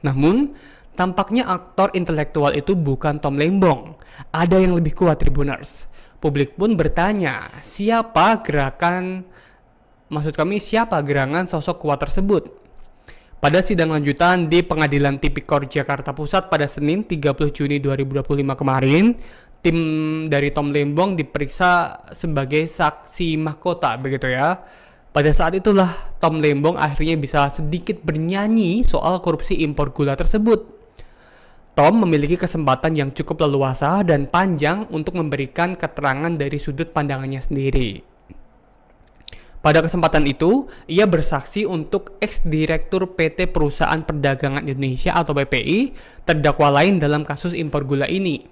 Namun, tampaknya aktor intelektual itu bukan Tom Lembong. Ada yang lebih kuat Tribuners. Publik pun bertanya, siapa gerangan sosok kuat tersebut? Pada sidang lanjutan di Pengadilan Tipikor Jakarta Pusat pada Senin 30 Juni 2025 kemarin, tim dari Tom Lembong diperiksa sebagai saksi mahkota, begitu ya. Pada saat itulah Tom Lembong akhirnya bisa sedikit bernyanyi soal korupsi impor gula tersebut. Tom memiliki kesempatan yang cukup leluasa dan panjang untuk memberikan keterangan dari sudut pandangannya sendiri. Pada kesempatan itu, ia bersaksi untuk ex-direktur PT Perusahaan Perdagangan Indonesia atau PPI, terdakwa lain dalam kasus impor gula ini.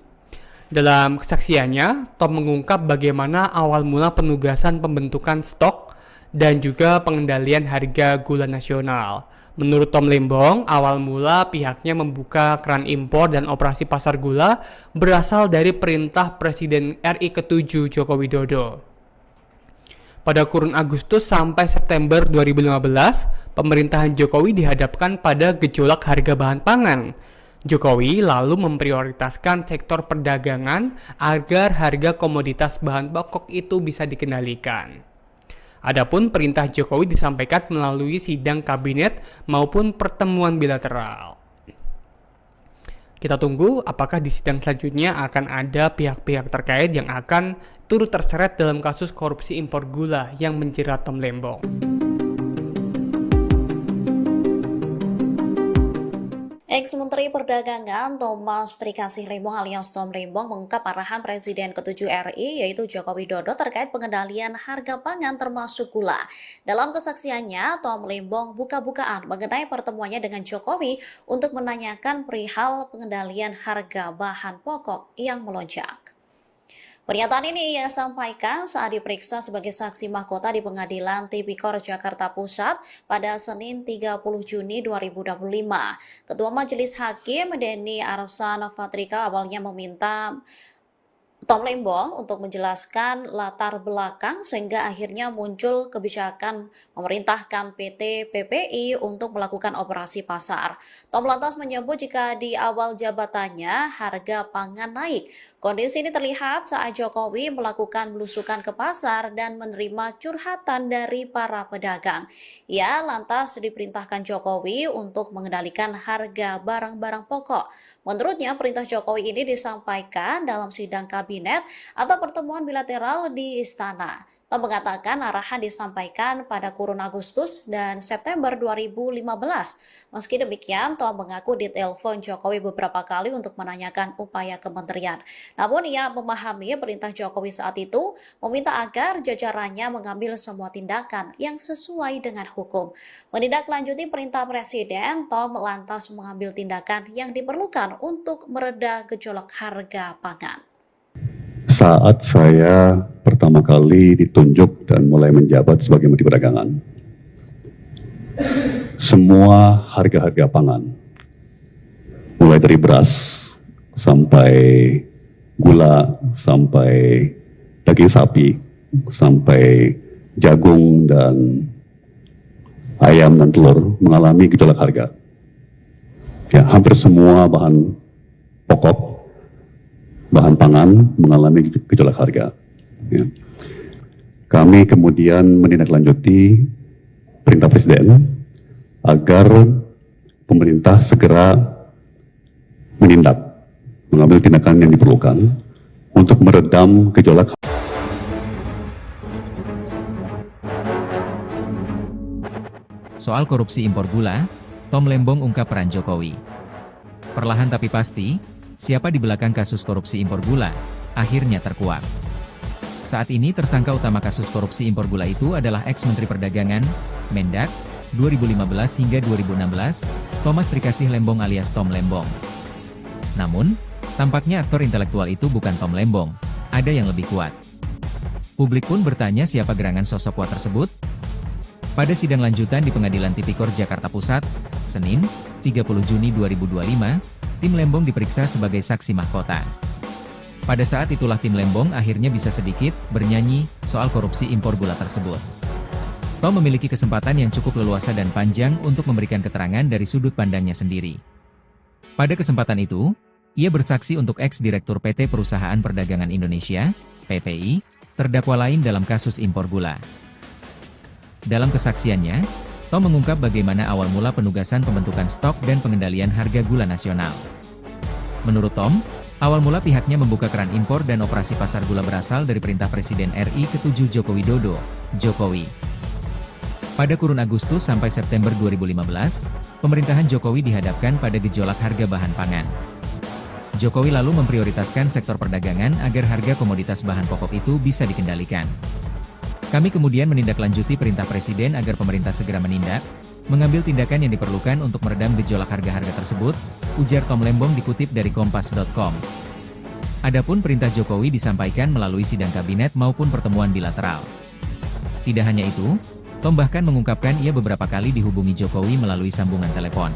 Dalam kesaksiannya, Tom mengungkap bagaimana awal mula penugasan pembentukan stok dan juga pengendalian harga gula nasional. Menurut Tom Lembong, awal mula pihaknya membuka keran impor dan operasi pasar gula berasal dari perintah Presiden RI ke-7 Joko Widodo. Pada kurun Agustus sampai September 2015, pemerintahan Jokowi dihadapkan pada gejolak harga bahan pangan. Jokowi lalu memprioritaskan sektor perdagangan agar harga komoditas bahan pokok itu bisa dikendalikan. Adapun perintah Jokowi disampaikan melalui sidang kabinet maupun pertemuan bilateral. Kita tunggu apakah di sidang selanjutnya akan ada pihak-pihak terkait yang akan turut terseret dalam kasus korupsi impor gula yang menjerat Tom Lembong. Ex-Menteri Perdagangan Thomas Trikasih Lembong alias Tom Lembong mengungkap arahan Presiden ke-7 RI yaitu Joko Widodo terkait pengendalian harga pangan termasuk gula. Dalam kesaksiannya, Tom Lembong buka-bukaan mengenai pertemuannya dengan Jokowi untuk menanyakan perihal pengendalian harga bahan pokok yang melonjak. Pernyataan ini ia sampaikan saat diperiksa sebagai saksi mahkota di Pengadilan Tipikor Jakarta Pusat pada Senin 30 Juni 2025. Ketua Majelis Hakim Denny Arsan Fatrika awalnya meminta Tom Lembong untuk menjelaskan latar belakang sehingga akhirnya muncul kebijakan memerintahkan PT PPI untuk melakukan operasi pasar. Tom lantas menyebut jika di awal jabatannya harga pangan naik. Kondisi ini terlihat saat Jokowi melakukan belusukan ke pasar dan menerima curhatan dari para pedagang. Ia lantas diperintahkan Jokowi untuk mengendalikan harga barang-barang pokok. Menurutnya perintah Jokowi ini disampaikan dalam sidang kabinet atau pertemuan bilateral di istana. Tom mengatakan arahan disampaikan pada kurun Agustus dan September 2015. Meski demikian, Tom mengaku ditelepon Jokowi beberapa kali untuk menanyakan upaya kementerian. Namun ia memahami perintah Jokowi saat itu meminta agar jajarannya mengambil semua tindakan yang sesuai dengan hukum. Menindaklanjuti perintah Presiden, Tom lantas mengambil tindakan yang diperlukan untuk mereda gejolak harga pangan. Saat saya pertama kali ditunjuk dan mulai menjabat sebagai Menteri Perdagangan, semua harga-harga pangan, mulai dari beras sampai gula, sampai daging sapi, sampai jagung dan ayam dan telur mengalami gejolak harga. Ya, hampir semua bahan pokok, bahan pangan mengalami gejolak harga. Ya. Kami kemudian menindaklanjuti perintah Presiden agar pemerintah segera menindak, mengambil tindakan yang diperlukan untuk meredam gejolak. Soal korupsi impor gula, Tom Lembong ungkap peran Jokowi. Perlahan tapi pasti, siapa di belakang kasus korupsi impor gula, akhirnya terkuak. Saat ini tersangka utama kasus korupsi impor gula itu adalah ex-Menteri Perdagangan, Mendak, 2015 hingga 2016, Thomas Trikasih Lembong alias Tom Lembong. Namun, tampaknya aktor intelektual itu bukan Tom Lembong, ada yang lebih kuat. Publik pun bertanya siapa gerangan sosok kuat tersebut? Pada sidang lanjutan di Pengadilan Tipikor Jakarta Pusat, Senin, 30 Juni 2025, tim Lembong diperiksa sebagai saksi mahkota. Pada saat itulah tim Lembong akhirnya bisa sedikit bernyanyi soal korupsi impor gula tersebut. Tom memiliki kesempatan yang cukup leluasa dan panjang untuk memberikan keterangan dari sudut pandangnya sendiri. Pada kesempatan itu, ia bersaksi untuk ex-direktur PT Perusahaan Perdagangan Indonesia, PPI, terdakwa lain dalam kasus impor gula. Dalam kesaksiannya, Tom mengungkap bagaimana awal mula penugasan pembentukan stok dan pengendalian harga gula nasional. Menurut Tom, awal mula pihaknya membuka keran impor dan operasi pasar gula berasal dari perintah Presiden RI ke-7 Joko Widodo, Jokowi. Pada kurun Agustus sampai September 2015, pemerintahan Jokowi dihadapkan pada gejolak harga bahan pangan. Jokowi lalu memprioritaskan sektor perdagangan agar harga komoditas bahan pokok itu bisa dikendalikan. Kami kemudian menindaklanjuti perintah Presiden agar pemerintah segera menindak, mengambil tindakan yang diperlukan untuk meredam gejolak harga-harga tersebut, ujar Tom Lembong dikutip dari Kompas.com. Adapun perintah Jokowi disampaikan melalui sidang kabinet maupun pertemuan bilateral. Tidak hanya itu, Tom bahkan mengungkapkan ia beberapa kali dihubungi Jokowi melalui sambungan telepon.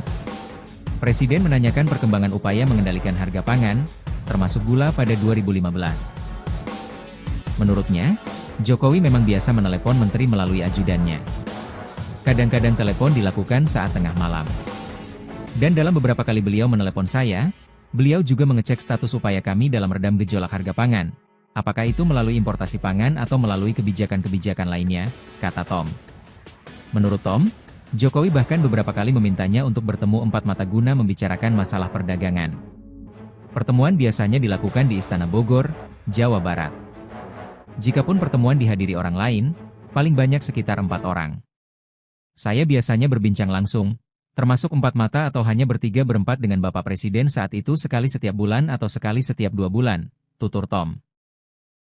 Presiden menanyakan perkembangan upaya mengendalikan harga pangan, termasuk gula pada 2015. Menurutnya, Jokowi memang biasa menelepon menteri melalui ajudannya. Kadang-kadang telepon dilakukan saat tengah malam. Dan dalam beberapa kali beliau menelepon saya, beliau juga mengecek status upaya kami dalam redam gejolak harga pangan. Apakah itu melalui importasi pangan atau melalui kebijakan-kebijakan lainnya, kata Tom. Menurut Tom, Jokowi bahkan beberapa kali memintanya untuk bertemu empat mata guna membicarakan masalah perdagangan. Pertemuan biasanya dilakukan di Istana Bogor, Jawa Barat. Jikapun pertemuan dihadiri orang lain, paling banyak sekitar 4 orang. Saya biasanya berbincang langsung, Termasuk empat mata atau hanya bertiga berempat dengan Bapak Presiden saat itu sekali setiap bulan atau sekali setiap 2 bulan, tutur Tom.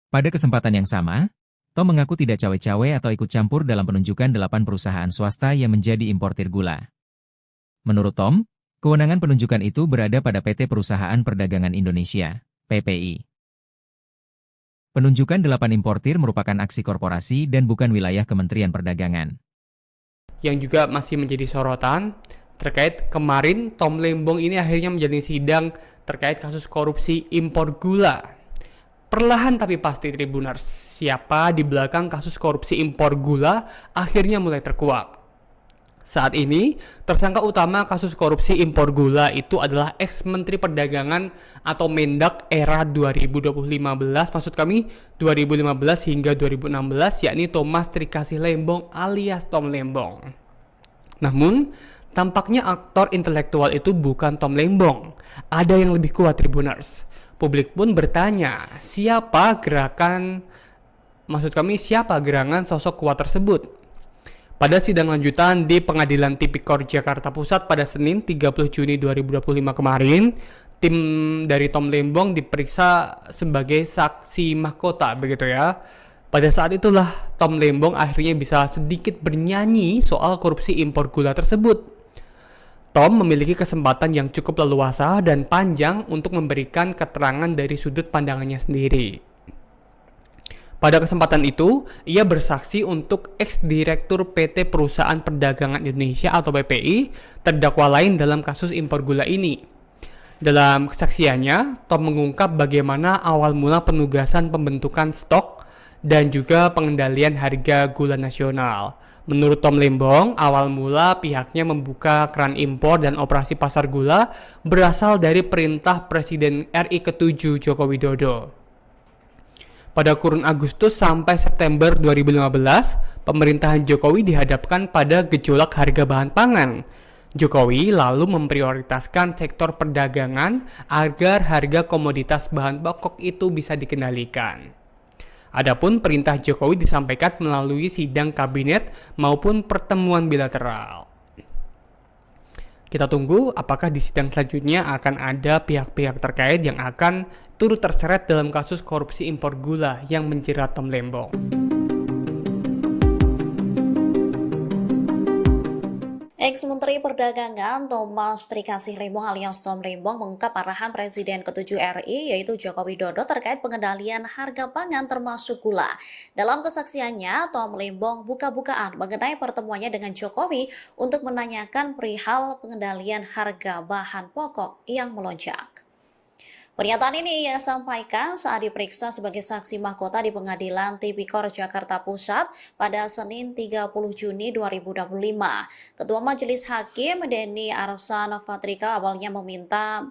Pada kesempatan yang sama, Tom mengaku tidak cawe-cawe atau ikut campur dalam penunjukan 8 perusahaan swasta yang menjadi importir gula. Menurut Tom, kewenangan penunjukan itu berada pada PT Perusahaan Perdagangan Indonesia, PPI. Penunjukan 8 importir merupakan aksi korporasi dan bukan wilayah Kementerian Perdagangan. Yang juga masih menjadi sorotan terkait kemarin Tom Lembong ini akhirnya menjalani sidang terkait kasus korupsi impor gula. Perlahan tapi pasti Tribuners, siapa di belakang kasus korupsi impor gula akhirnya mulai terkuak. Saat ini, tersangka utama kasus korupsi impor gula itu adalah ex-Menteri Perdagangan atau Mendak era 2015, maksud kami 2015 hingga 2016, yakni Thomas Trikasih Lembong alias Tom Lembong. Namun, tampaknya aktor intelektual itu bukan Tom Lembong. Ada yang lebih kuat Tribuners. Publik pun bertanya, siapa gerangan sosok kuat tersebut? Pada sidang lanjutan di Pengadilan Tipikor Jakarta Pusat pada Senin 30 Juni 2025 kemarin, tim dari Tom Lembong diperiksa sebagai saksi mahkota begitu ya. Pada saat itulah Tom Lembong akhirnya bisa sedikit bernyanyi soal korupsi impor gula tersebut. Tom memiliki kesempatan yang cukup leluasa dan panjang untuk memberikan keterangan dari sudut pandangannya sendiri. Pada kesempatan itu, ia bersaksi untuk ex-direktur PT Perusahaan Perdagangan Indonesia atau PPI, terdakwa lain dalam kasus impor gula ini. Dalam kesaksiannya, Tom mengungkap bagaimana awal mula penugasan pembentukan stok dan juga pengendalian harga gula nasional. Menurut Tom Lembong, awal mula pihaknya membuka keran impor dan operasi pasar gula berasal dari perintah Presiden RI ke-7 Joko Widodo. Pada kurun Agustus sampai September 2015, pemerintahan Jokowi dihadapkan pada gejolak harga bahan pangan. Jokowi lalu memprioritaskan sektor perdagangan agar harga komoditas bahan pokok itu bisa dikendalikan. Adapun perintah Jokowi disampaikan melalui sidang kabinet maupun pertemuan bilateral. Kita tunggu apakah di sidang selanjutnya akan ada pihak-pihak terkait yang akan turut terseret dalam kasus korupsi impor gula yang menjerat Tom Lembong. Ex-Menteri Perdagangan Thomas Trikasih Lembong alias Tom Lembong mengungkap arahan Presiden ke-7 RI yaitu Joko Widodo terkait pengendalian harga pangan termasuk gula. Dalam kesaksiannya, Tom Lembong buka-bukaan mengenai pertemuannya dengan Jokowi untuk menanyakan perihal pengendalian harga bahan pokok yang melonjak. Pernyataan ini ia sampaikan saat diperiksa sebagai saksi mahkota di Pengadilan Tipikor Jakarta Pusat pada Senin 30 Juni 2025. Ketua Majelis Hakim Denny Arsan Fatrika awalnya meminta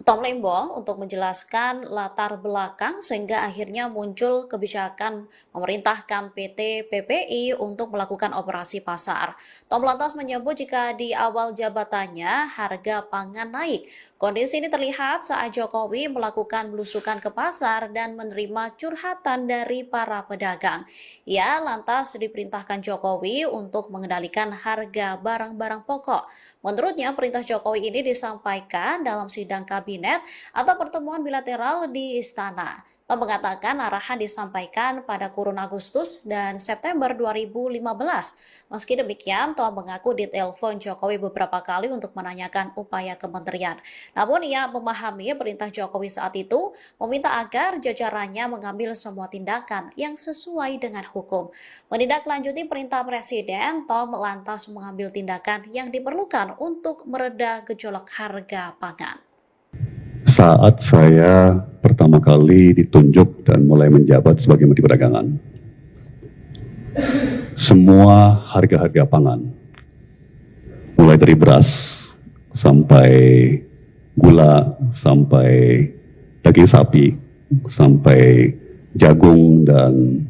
Tom Lembong untuk menjelaskan latar belakang sehingga akhirnya muncul kebijakan memerintahkan PT PPI untuk melakukan operasi pasar. Tom lantas menyebut jika di awal jabatannya harga pangan naik. Kondisi ini terlihat saat Jokowi melakukan belusukan ke pasar dan menerima curhatan dari para pedagang. Ia lantas diperintahkan Jokowi untuk mengendalikan harga barang-barang pokok. Menurutnya, perintah Jokowi ini disampaikan dalam sidang kabinet atau pertemuan bilateral di Istana. Tom mengatakan arahan disampaikan pada kurun Agustus dan September 2015. Meski demikian, Tom mengaku ditelepon Jokowi beberapa kali untuk menanyakan upaya kementerian. Namun ia memahami perintah Jokowi saat itu meminta agar jajarannya mengambil semua tindakan yang sesuai dengan hukum. Menindaklanjuti perintah Presiden, Tom lantas mengambil tindakan yang diperlukan untuk mereda gejolak harga pangan. Saat saya pertama kali ditunjuk dan mulai menjabat sebagai Menteri Perdagangan, semua harga-harga pangan, mulai dari beras sampai gula, sampai daging sapi, sampai jagung dan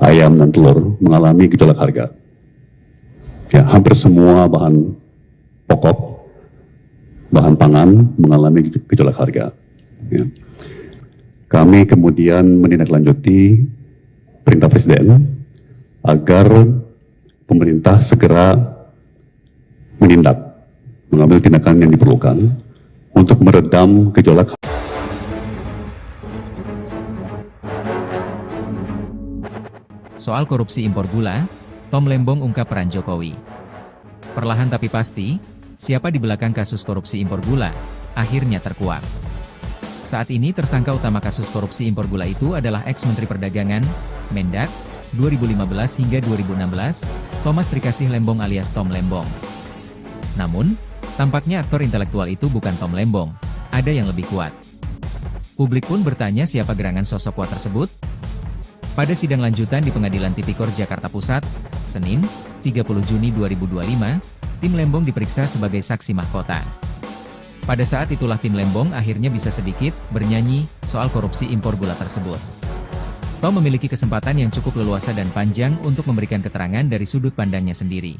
ayam dan telur mengalami gejolak harga. Ya, hampir semua bahan pokok, bahan pangan mengalami gejolak harga. Ya. Kami kemudian menindaklanjuti perintah Presiden agar pemerintah segera mengambil tindakan yang diperlukan untuk meredam gejolak. Soal korupsi impor gula, Tom Lembong ungkap peran Jokowi. Perlahan tapi pasti, siapa di belakang kasus korupsi impor gula, akhirnya terkuak. Saat ini tersangka utama kasus korupsi impor gula itu adalah ex-Menteri Perdagangan, Mendak, 2015 hingga 2016, Thomas Trikasih Lembong alias Tom Lembong. Namun, tampaknya aktor intelektual itu bukan Tom Lembong, ada yang lebih kuat. Publik pun bertanya siapa gerangan sosok kuat tersebut. Pada sidang lanjutan di Pengadilan Tipikor Jakarta Pusat, Senin, 30 Juni 2025, tim Lembong diperiksa sebagai saksi mahkota. Pada saat itulah tim Lembong akhirnya bisa sedikit bernyanyi soal korupsi impor gula tersebut. Tom memiliki kesempatan yang cukup leluasa dan panjang untuk memberikan keterangan dari sudut pandangnya sendiri.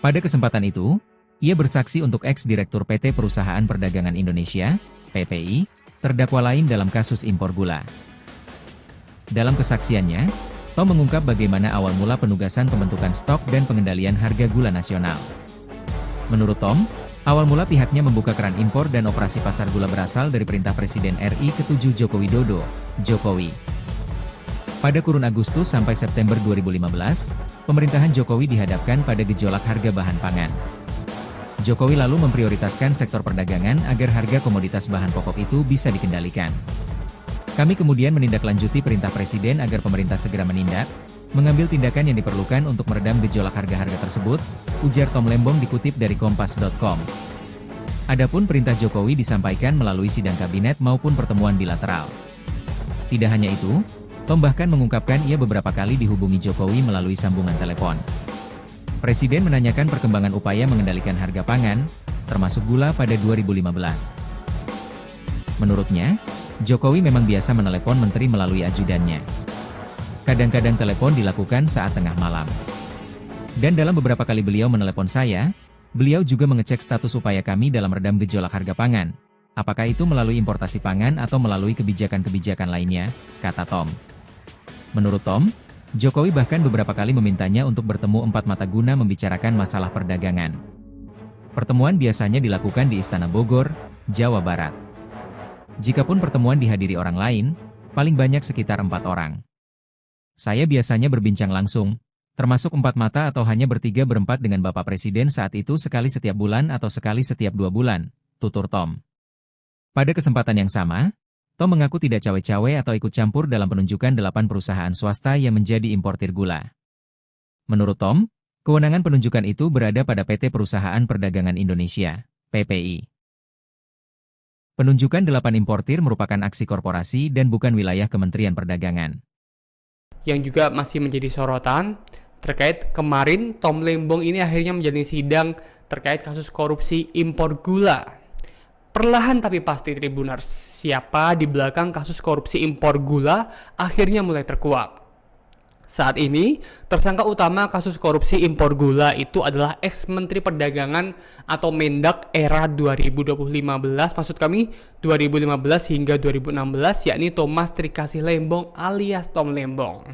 Pada kesempatan itu, ia bersaksi untuk ex-direktur PT Perusahaan Perdagangan Indonesia, PPI, terdakwa lain dalam kasus impor gula. Dalam kesaksiannya, Tom mengungkap bagaimana awal mula penugasan pembentukan stok dan pengendalian harga gula nasional. Menurut Tom, awal mula pihaknya membuka keran impor dan operasi pasar gula berasal dari perintah Presiden RI ke-7 Joko Widodo, Jokowi. Pada kurun Agustus sampai September 2015, pemerintahan Jokowi dihadapkan pada gejolak harga bahan pangan. Jokowi lalu memprioritaskan sektor perdagangan agar harga komoditas bahan pokok itu bisa dikendalikan. Kami kemudian menindaklanjuti perintah Presiden agar pemerintah segera menindak, mengambil tindakan yang diperlukan untuk meredam gejolak harga-harga tersebut, ujar Tom Lembong dikutip dari Kompas.com. Adapun perintah Jokowi disampaikan melalui sidang kabinet maupun pertemuan bilateral. Tidak hanya itu, Tom bahkan mengungkapkan ia beberapa kali dihubungi Jokowi melalui sambungan telepon. Presiden menanyakan perkembangan upaya mengendalikan harga pangan, termasuk gula pada 2015. Menurutnya, Jokowi memang biasa menelepon menteri melalui ajudannya. Kadang-kadang telepon dilakukan saat tengah malam. Dan dalam beberapa kali beliau menelepon saya, beliau juga mengecek status upaya kami dalam redam gejolak harga pangan. Apakah itu melalui importasi pangan atau melalui kebijakan-kebijakan lainnya, kata Tom. Menurut Tom, Jokowi bahkan beberapa kali memintanya untuk bertemu empat mata guna membicarakan masalah perdagangan. Pertemuan biasanya dilakukan di Istana Bogor, Jawa Barat. Jikapun pertemuan dihadiri orang lain, paling banyak sekitar 4 orang. Saya biasanya berbincang langsung, termasuk 4 mata atau hanya bertiga-berempat dengan Bapak Presiden saat itu sekali setiap bulan atau sekali setiap 2 bulan, tutur Tom. Pada kesempatan yang sama, Tom mengaku tidak cawe-cawe atau ikut campur dalam penunjukan 8 perusahaan swasta yang menjadi importir gula. Menurut Tom, kewenangan penunjukan itu berada pada PT Perusahaan Perdagangan Indonesia, PPI. Penunjukan 8 importir merupakan aksi korporasi dan bukan wilayah Kementerian Perdagangan. Yang juga masih menjadi sorotan terkait kemarin Tom Lembong ini akhirnya menjalani sidang terkait kasus korupsi impor gula. Perlahan tapi pasti Tribuners, siapa di belakang kasus korupsi impor gula akhirnya mulai terkuak. Saat ini, tersangka utama kasus korupsi impor gula itu adalah ex-Menteri Perdagangan atau Mendak era 2015, maksud kami 2015 hingga 2016, yakni Thomas Trikasih Lembong alias Tom Lembong.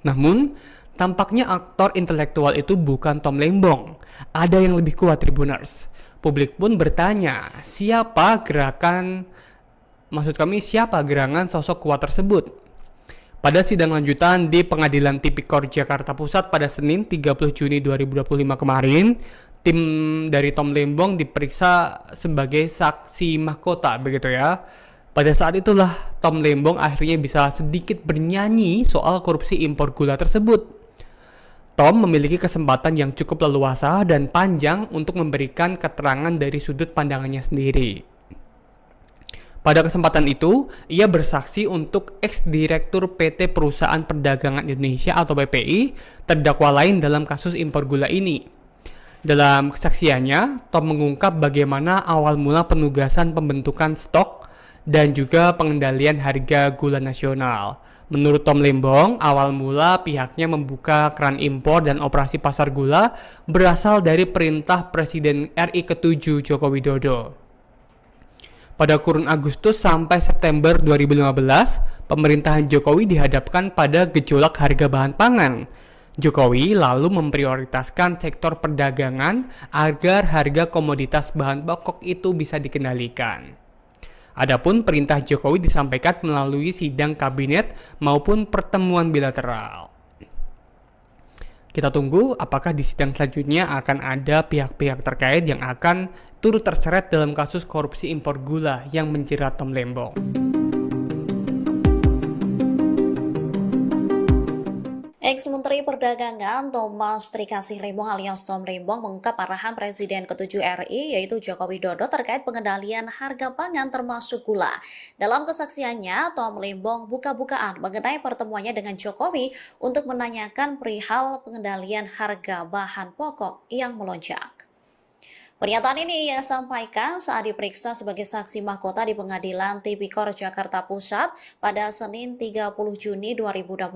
Namun, tampaknya aktor intelektual itu bukan Tom Lembong. Ada yang lebih kuat Tribuners. Publik pun bertanya, siapa gerangan sosok kuat tersebut? Pada sidang lanjutan di Pengadilan Tipikor Jakarta Pusat pada Senin 30 Juni 2025 kemarin, tim dari Tom Lembong diperiksa sebagai saksi mahkota, begitu ya. Pada saat itulah Tom Lembong akhirnya bisa sedikit bernyanyi soal korupsi impor gula tersebut. Tom memiliki kesempatan yang cukup leluasa dan panjang untuk memberikan keterangan dari sudut pandangannya sendiri. Pada kesempatan itu, ia bersaksi untuk ex-direktur PT Perusahaan Perdagangan Indonesia atau PPI, terdakwa lain dalam kasus impor gula ini. Dalam kesaksiannya, Tom mengungkap bagaimana awal mula penugasan pembentukan stok dan juga pengendalian harga gula nasional. Menurut Tom Lembong, awal mula pihaknya membuka keran impor dan operasi pasar gula berasal dari perintah Presiden RI ke-7 Joko Widodo. Pada kurun Agustus sampai September 2015, pemerintahan Jokowi dihadapkan pada gejolak harga bahan pangan. Jokowi lalu memprioritaskan sektor perdagangan agar harga komoditas bahan pokok itu bisa dikendalikan. Adapun perintah Jokowi disampaikan melalui sidang kabinet maupun pertemuan bilateral. Kita tunggu apakah di sidang selanjutnya akan ada pihak-pihak terkait yang akan turut terseret dalam kasus korupsi impor gula yang menjerat Tom Lembong. Ex-Menteri Perdagangan Thomas Trikasih Lembong alias Tom Lembong mengungkap arahan Presiden ke-7 RI yaitu Joko Widodo terkait pengendalian harga pangan termasuk gula. Dalam kesaksiannya, Tom Lembong buka-bukaan mengenai pertemuannya dengan Jokowi untuk menanyakan perihal pengendalian harga bahan pokok yang melonjak. Pernyataan ini ia sampaikan saat diperiksa sebagai saksi mahkota di Pengadilan Tipikor Jakarta Pusat pada Senin 30 Juni 2025.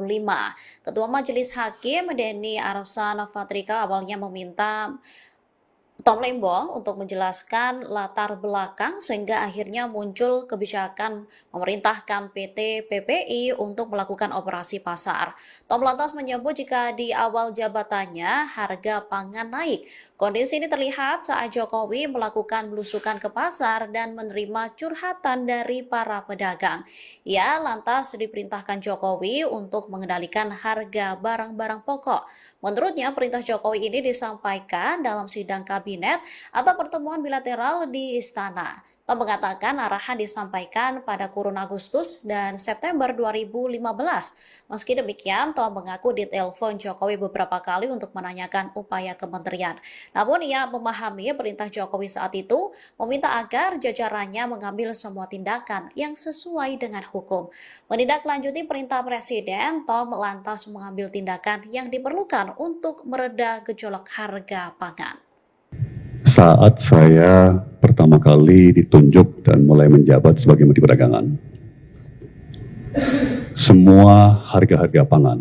Ketua Majelis Hakim Denny Arsan Fatrika awalnya meminta Tom Lembong untuk menjelaskan latar belakang sehingga akhirnya muncul kebijakan memerintahkan PT PPI untuk melakukan operasi pasar. Tom lantas menyebut jika di awal jabatannya harga pangan naik. Kondisi ini terlihat saat Jokowi melakukan belusukan ke pasar dan menerima curhatan dari para pedagang. Ia lantas diperintahkan Jokowi untuk mengendalikan harga barang-barang pokok. Menurutnya, perintah Jokowi ini disampaikan dalam sidang kabinet atau pertemuan bilateral di Istana. Tom mengatakan arahan disampaikan pada kurun Agustus dan September 2015. Meski demikian, Tom mengaku ditelepon Jokowi beberapa kali untuk menanyakan upaya kementerian. Namun ia memahami perintah Jokowi saat itu meminta agar jajarannya mengambil semua tindakan yang sesuai dengan hukum. Menindaklanjuti perintah Presiden, Tom lantas mengambil tindakan yang diperlukan untuk mereda gejolak harga pangan. Saat saya pertama kali ditunjuk dan mulai menjabat sebagai Menteri Perdagangan, semua harga-harga pangan,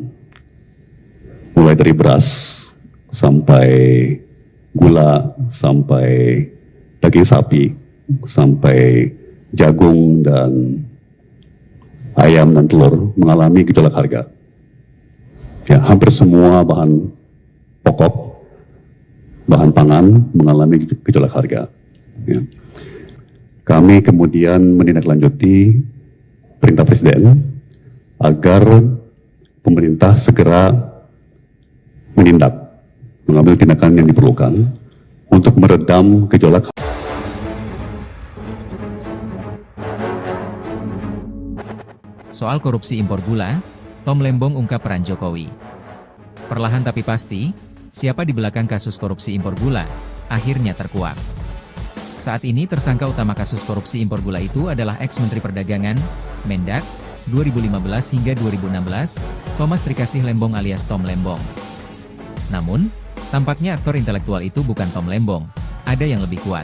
mulai dari beras sampai gula, sampai daging sapi, sampai jagung dan ayam dan telur mengalami gejolak harga. Ya, hampir semua bahan pokok, bahan pangan mengalami gejolak harga. Ya. Kami kemudian menindaklanjuti perintah Presiden agar pemerintah segera mengambil tindakan yang diperlukan untuk meredam gejolak. Soal korupsi impor gula, Tom Lembong ungkap peran Jokowi. Perlahan tapi pasti, siapa di belakang kasus korupsi impor gula, akhirnya terkuak. Saat ini tersangka utama kasus korupsi impor gula itu adalah ex-Menteri Perdagangan, Mendak, 2015 hingga 2016, Thomas Trikasih Lembong alias Tom Lembong. Namun, tampaknya aktor intelektual itu bukan Tom Lembong, ada yang lebih kuat.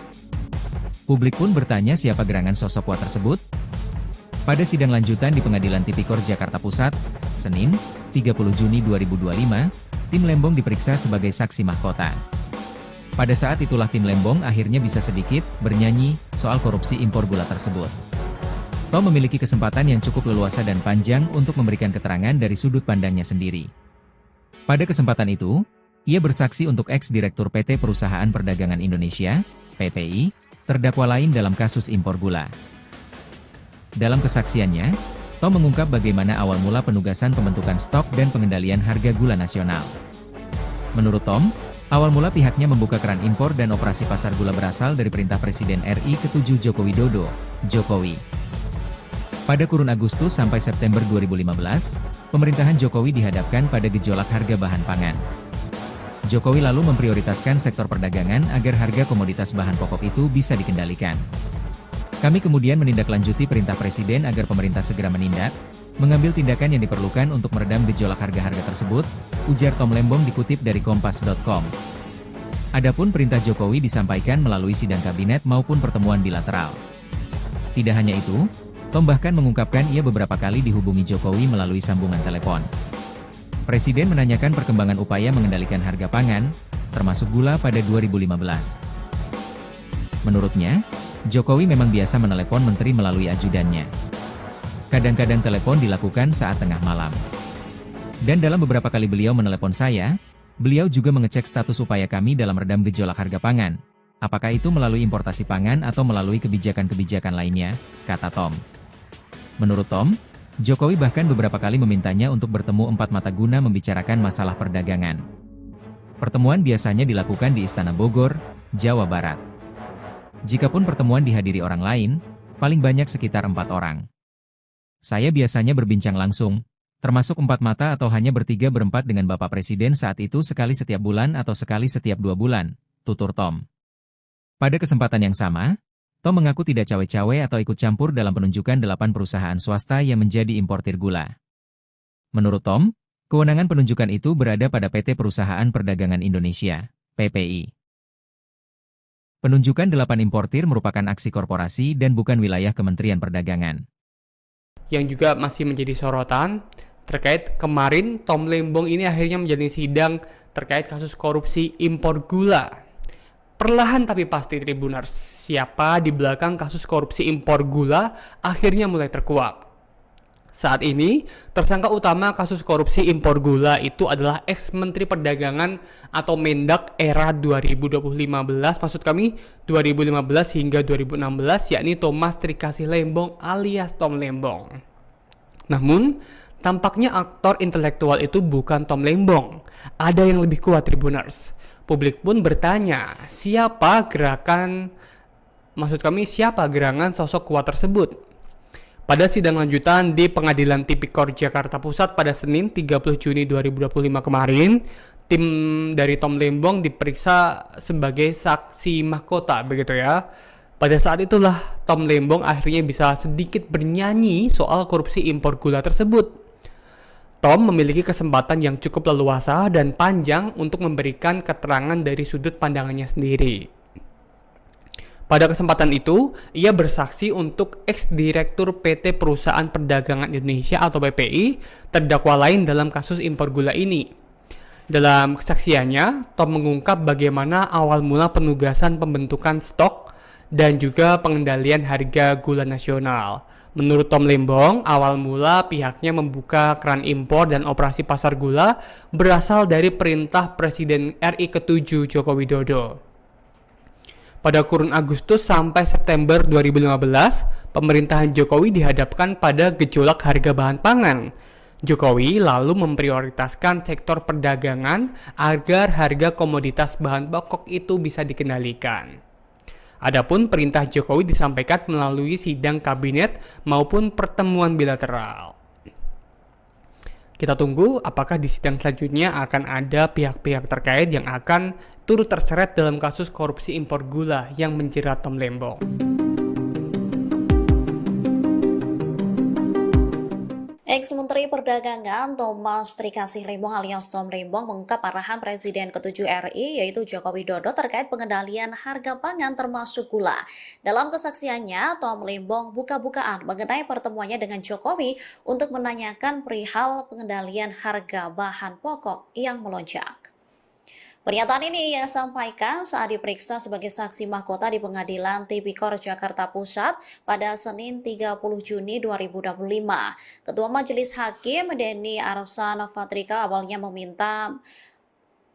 Publik pun bertanya siapa gerangan sosok kuat tersebut? Pada sidang lanjutan di Pengadilan Tipikor Jakarta Pusat, Senin, 30 Juni 2025, tim Lembong diperiksa sebagai saksi mahkota. Pada saat itulah tim Lembong akhirnya bisa sedikit bernyanyi soal korupsi impor gula tersebut. Tom memiliki kesempatan yang cukup leluasa dan panjang untuk memberikan keterangan dari sudut pandangnya sendiri. Pada kesempatan itu, ia bersaksi untuk ex-direktur PT Perusahaan Perdagangan Indonesia, PPI, terdakwa lain dalam kasus impor gula. Dalam kesaksiannya, Tom mengungkap bagaimana awal mula penugasan pembentukan stok dan pengendalian harga gula nasional. Menurut Tom, awal mula pihaknya membuka keran impor dan operasi pasar gula berasal dari perintah Presiden RI ke-7 Joko Widodo, Jokowi. Pada kurun Agustus sampai September 2015, pemerintahan Jokowi dihadapkan pada gejolak harga bahan pangan. Jokowi lalu memprioritaskan sektor perdagangan agar harga komoditas bahan pokok itu bisa dikendalikan. Kami kemudian menindaklanjuti perintah Presiden agar pemerintah segera menindak, mengambil tindakan yang diperlukan untuk meredam gejolak harga-harga tersebut, ujar Tom Lembong dikutip dari Kompas.com. Adapun perintah Jokowi disampaikan melalui sidang kabinet maupun pertemuan bilateral. Tidak hanya itu, Tom bahkan mengungkapkan ia beberapa kali dihubungi Jokowi melalui sambungan telepon. Presiden menanyakan perkembangan upaya mengendalikan harga pangan, termasuk gula pada 2015. Menurutnya, Jokowi memang biasa menelepon menteri melalui ajudannya. Kadang-kadang telepon dilakukan saat tengah malam. Dan dalam beberapa kali beliau menelepon saya, beliau juga mengecek status upaya kami dalam redam gejolak harga pangan. Apakah itu melalui importasi pangan atau melalui kebijakan-kebijakan lainnya, kata Tom. Menurut Tom, Jokowi bahkan beberapa kali memintanya untuk bertemu empat mata guna membicarakan masalah perdagangan. Pertemuan biasanya dilakukan di Istana Bogor, Jawa Barat. Jikapun pertemuan dihadiri orang lain, paling banyak sekitar 4 orang. Saya biasanya berbincang langsung, termasuk 4 mata atau hanya bertiga berempat dengan Bapak Presiden saat itu sekali setiap bulan atau sekali setiap 2 bulan, tutur Tom. Pada kesempatan yang sama, Tom mengaku tidak cawe-cawe atau ikut campur dalam penunjukan 8 perusahaan swasta yang menjadi importir gula. Menurut Tom, kewenangan penunjukan itu berada pada PT Perusahaan Perdagangan Indonesia, PPI. Penunjukan 8 importir merupakan aksi korporasi dan bukan wilayah Kementerian Perdagangan. Yang juga masih menjadi sorotan terkait kemarin Tom Lembong ini akhirnya menjalani sidang terkait kasus korupsi impor gula. Perlahan tapi pasti Tribuners, siapa di belakang kasus korupsi impor gula akhirnya mulai terkuak. Saat ini, tersangka utama kasus korupsi impor gula itu adalah ex-Menteri Perdagangan atau Mendak era 2015, maksud kami 2015 hingga 2016, yakni Thomas Trikasih Lembong alias Tom Lembong. Namun, tampaknya aktor intelektual itu bukan Tom Lembong. Ada yang lebih kuat Tribuners. Publik pun bertanya, siapa gerangan sosok kuat tersebut? Pada sidang lanjutan di Pengadilan Tipikor Jakarta Pusat pada Senin 30 Juni 2025 kemarin, tim dari Tom Lembong diperiksa sebagai saksi mahkota, begitu ya. Pada saat itulah Tom Lembong akhirnya bisa sedikit bernyanyi soal korupsi impor gula tersebut. Tom memiliki kesempatan yang cukup leluasa dan panjang untuk memberikan keterangan dari sudut pandangannya sendiri. Pada kesempatan itu, ia bersaksi untuk ex-direktur PT Perusahaan Perdagangan Indonesia atau PPI, terdakwa lain dalam kasus impor gula ini. Dalam kesaksiannya, Tom mengungkap bagaimana awal mula penugasan pembentukan stok dan juga pengendalian harga gula nasional. Menurut Tom Lembong, awal mula pihaknya membuka keran impor dan operasi pasar gula berasal dari perintah Presiden RI ke-7 Joko Widodo. Pada kurun Agustus sampai September 2015, pemerintahan Jokowi dihadapkan pada gejolak harga bahan pangan. Jokowi lalu memprioritaskan sektor perdagangan agar harga komoditas bahan pokok itu bisa dikendalikan. Adapun perintah Jokowi disampaikan melalui sidang kabinet maupun pertemuan bilateral. Kita tunggu apakah di sidang selanjutnya akan ada pihak-pihak terkait yang akan turut terseret dalam kasus korupsi impor gula yang menjerat Tom Lembong. Ex-Menteri Perdagangan Thomas Trikasih Lembong alias Tom Lembong mengungkap arahan Presiden ke-7 RI yaitu Joko Widodo terkait pengendalian harga pangan termasuk gula. Dalam kesaksiannya, Tom Lembong buka-bukaan mengenai pertemuannya dengan Jokowi untuk menanyakan perihal pengendalian harga bahan pokok yang melonjak. Pernyataan ini ia sampaikan saat diperiksa sebagai saksi mahkota di Pengadilan Tipikor Jakarta Pusat pada Senin 30 Juni 2025. Ketua Majelis Hakim Denny Arsan Fatrika awalnya meminta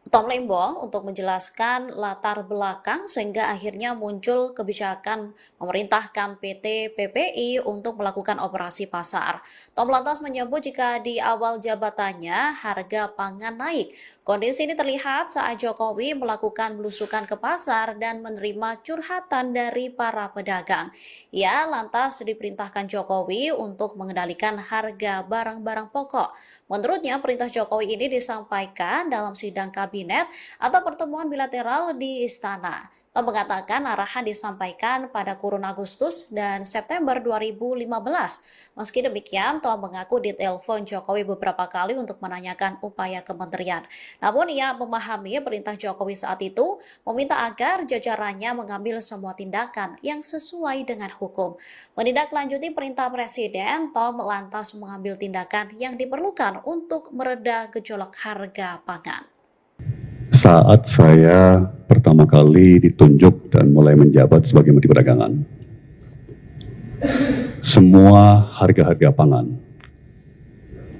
Tom Lembong untuk menjelaskan latar belakang sehingga akhirnya muncul kebijakan memerintahkan PT PPI untuk melakukan operasi pasar. Tom lantas menyebut jika di awal jabatannya harga pangan naik. Kondisi ini terlihat saat Jokowi melakukan belusukan ke pasar dan menerima curhatan dari para pedagang. Ia lantas diperintahkan Jokowi untuk mengendalikan harga barang-barang pokok. Menurutnya, perintah Jokowi ini disampaikan dalam sidang kabinet atau pertemuan bilateral di Istana. Tom mengatakan arahan disampaikan pada kurun Agustus dan September 2015. Meski demikian, Tom mengaku ditelepon Jokowi beberapa kali untuk menanyakan upaya kementerian. Namun ia memahami perintah Jokowi saat itu meminta agar jajarannya mengambil semua tindakan yang sesuai dengan hukum. Menindaklanjuti perintah Presiden, Tom lantas mengambil tindakan yang diperlukan untuk mereda gejolak harga pangan. Saat saya pertama kali ditunjuk dan mulai menjabat sebagai Menteri Perdagangan, semua harga-harga pangan,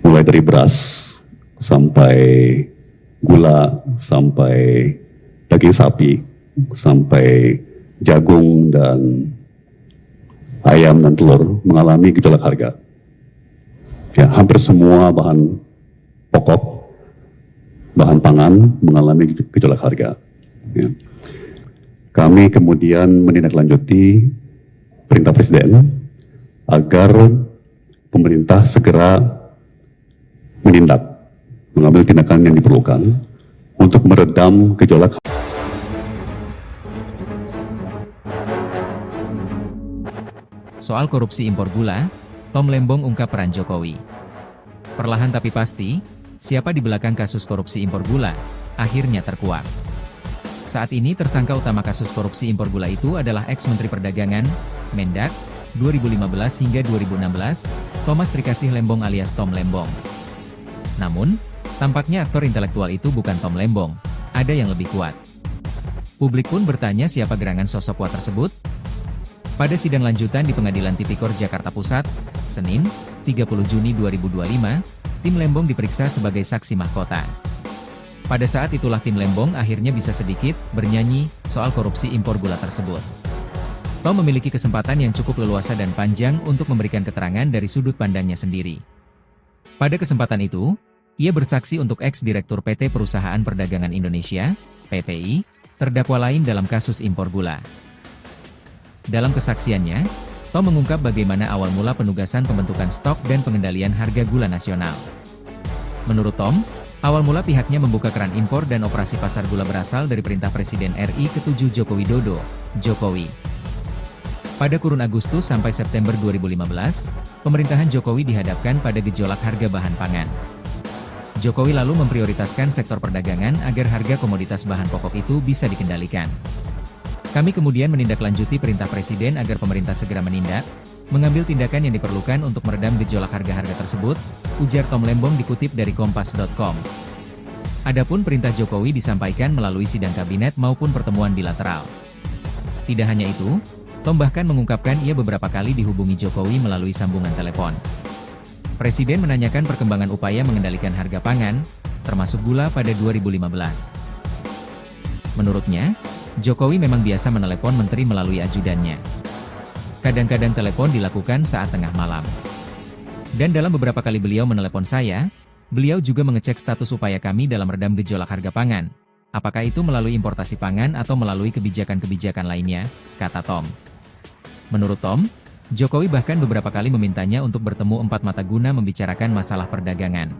mulai dari beras, sampai gula, sampai daging sapi, sampai jagung dan ayam dan telur mengalami gejolak harga. Ya, hampir semua bahan pokok, bahan pangan mengalami gejolak harga. Ya. Kami kemudian menindaklanjuti perintah Presiden agar pemerintah segera menindak, mengambil tindakan yang diperlukan untuk meredam gejolak. Soal korupsi impor gula, Tom Lembong ungkap peran Jokowi. Perlahan tapi pasti, siapa di belakang kasus korupsi impor gula, akhirnya terkuak. Saat ini tersangka utama kasus korupsi impor gula itu adalah ex-Menteri Perdagangan, Mendak, 2015 hingga 2016, Thomas Trikasih Lembong alias Tom Lembong. Namun, tampaknya aktor intelektual itu bukan Tom Lembong, ada yang lebih kuat. Publik pun bertanya siapa gerangan sosok kuat tersebut. Pada sidang lanjutan di Pengadilan Tipikor Jakarta Pusat, Senin, 30 Juni 2025, tim Lembong diperiksa sebagai saksi mahkota. Pada saat itulah tim Lembong akhirnya bisa sedikit bernyanyi soal korupsi impor gula tersebut. Tom memiliki kesempatan yang cukup leluasa dan panjang untuk memberikan keterangan dari sudut pandangnya sendiri. Pada kesempatan itu, ia bersaksi untuk ex-direktur PT Perusahaan Perdagangan Indonesia, PPI, terdakwa lain dalam kasus impor gula. Dalam kesaksiannya, Tom mengungkap bagaimana awal mula penugasan pembentukan stok dan pengendalian harga gula nasional. Menurut Tom, awal mula pihaknya membuka keran impor dan operasi pasar gula berasal dari perintah Presiden RI ke-7 Joko Widodo, Jokowi. Pada kurun Agustus sampai September 2015, pemerintahan Jokowi dihadapkan pada gejolak harga bahan pangan. Jokowi lalu memprioritaskan sektor perdagangan agar harga komoditas bahan pokok itu bisa dikendalikan. Kami kemudian menindaklanjuti perintah Presiden agar pemerintah segera menindak, mengambil tindakan yang diperlukan untuk meredam gejolak harga-harga tersebut, ujar Tom Lembong dikutip dari Kompas.com. Adapun perintah Jokowi disampaikan melalui sidang kabinet maupun pertemuan bilateral. Tidak hanya itu, Tom bahkan mengungkapkan ia beberapa kali dihubungi Jokowi melalui sambungan telepon. Presiden menanyakan perkembangan upaya mengendalikan harga pangan, termasuk gula pada 2015. Menurutnya, Jokowi memang biasa menelepon menteri melalui ajudannya. Kadang-kadang telepon dilakukan saat tengah malam. Dan dalam beberapa kali beliau menelepon saya, beliau juga mengecek status upaya kami dalam redam gejolak harga pangan. Apakah itu melalui importasi pangan atau melalui kebijakan-kebijakan lainnya, kata Tom. Menurut Tom, Jokowi bahkan beberapa kali memintanya untuk bertemu empat mata guna membicarakan masalah perdagangan.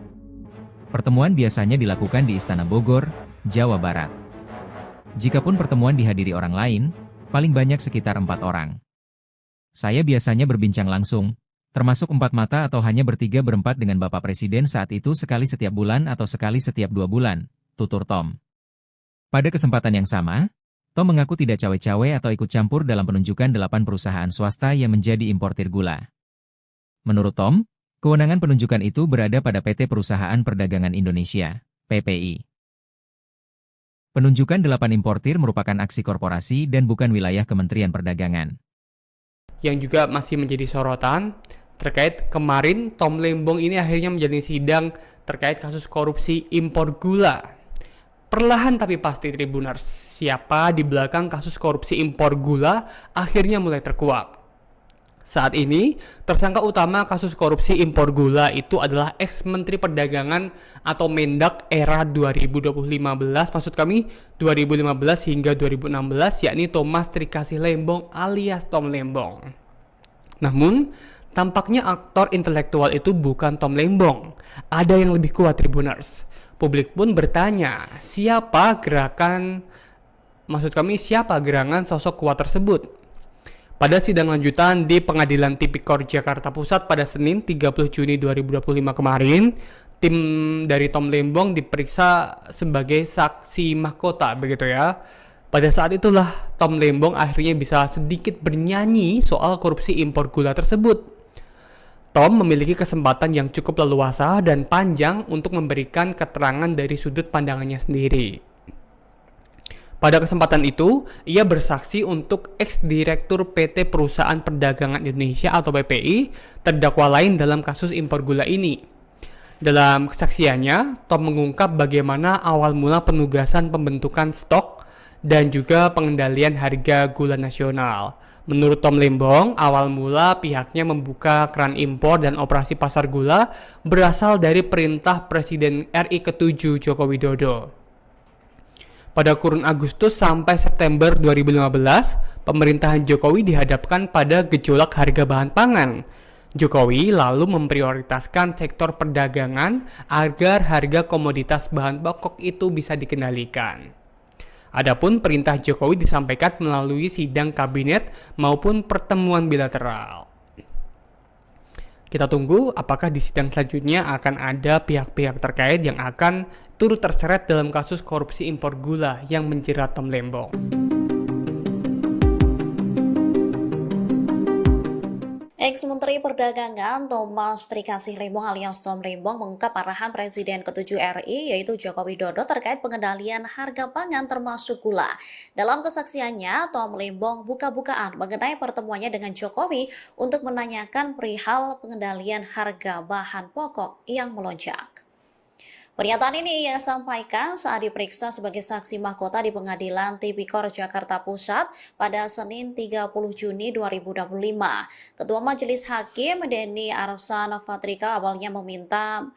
Pertemuan biasanya dilakukan di Istana Bogor, Jawa Barat. Jikapun pertemuan dihadiri orang lain, paling banyak sekitar 4 orang. Saya biasanya berbincang langsung, termasuk 4 mata atau hanya bertiga berempat dengan Bapak Presiden saat itu sekali setiap bulan atau sekali setiap 2 bulan, tutur Tom. Pada kesempatan yang sama, Tom mengaku tidak cawe-cawe atau ikut campur dalam penunjukan 8 perusahaan swasta yang menjadi importir gula. Menurut Tom, kewenangan penunjukan itu berada pada PT Perusahaan Perdagangan Indonesia, PPI. Penunjukan 8 importir merupakan aksi korporasi dan bukan wilayah Kementerian Perdagangan. Yang juga masih menjadi sorotan terkait kemarin Tom Lembong ini akhirnya menjalani sidang terkait kasus korupsi impor gula. Perlahan tapi pasti Tribuners, siapa di belakang kasus korupsi impor gula akhirnya mulai terkuak. Saat ini, tersangka utama kasus korupsi impor gula itu adalah ex-Menteri Perdagangan atau Mendak era 2015, maksud kami 2015 hingga 2016, yakni Thomas Trikasih Lembong alias Tom Lembong. Namun, tampaknya aktor intelektual itu bukan Tom Lembong. Ada yang lebih kuat Tribuners. Publik pun bertanya, siapa gerangan sosok kuat tersebut? Pada sidang lanjutan di Pengadilan Tipikor Jakarta Pusat pada Senin 30 Juni 2025 kemarin, tim dari Tom Lembong diperiksa sebagai saksi mahkota, begitu ya. Pada saat itulah Tom Lembong akhirnya bisa sedikit bernyanyi soal korupsi impor gula tersebut. Tom memiliki kesempatan yang cukup leluasa dan panjang untuk memberikan keterangan dari sudut pandangannya sendiri. Pada kesempatan itu, ia bersaksi untuk ex-direktur PT Perusahaan Perdagangan Indonesia atau PPI, terdakwa lain dalam kasus impor gula ini. Dalam kesaksiannya, Tom mengungkap bagaimana awal mula penugasan pembentukan stok dan juga pengendalian harga gula nasional. Menurut Tom Lembong, awal mula pihaknya membuka keran impor dan operasi pasar gula berasal dari perintah Presiden RI ke-7 Joko Widodo. Pada kurun Agustus sampai September 2015, pemerintahan Jokowi dihadapkan pada gejolak harga bahan pangan. Jokowi lalu memprioritaskan sektor perdagangan agar harga komoditas bahan pokok itu bisa dikendalikan. Adapun perintah Jokowi disampaikan melalui sidang kabinet maupun pertemuan bilateral. Kita tunggu apakah di sidang selanjutnya akan ada pihak-pihak terkait yang akan turut terseret dalam kasus korupsi impor gula yang menjerat Tom Lembong. Ex-Menteri Perdagangan Thomas Trikasih Lembong alias Tom Lembong mengungkap arahan Presiden ke-7 RI yaitu Joko Widodo terkait pengendalian harga pangan termasuk gula. Dalam kesaksiannya, Tom Lembong buka-bukaan mengenai pertemuannya dengan Jokowi untuk menanyakan perihal pengendalian harga bahan pokok yang melonjak. Pernyataan ini ia sampaikan saat diperiksa sebagai saksi mahkota di Pengadilan Tipikor Jakarta Pusat pada Senin 30 Juni 2025. Ketua Majelis Hakim Denny Arsan Fatrika awalnya meminta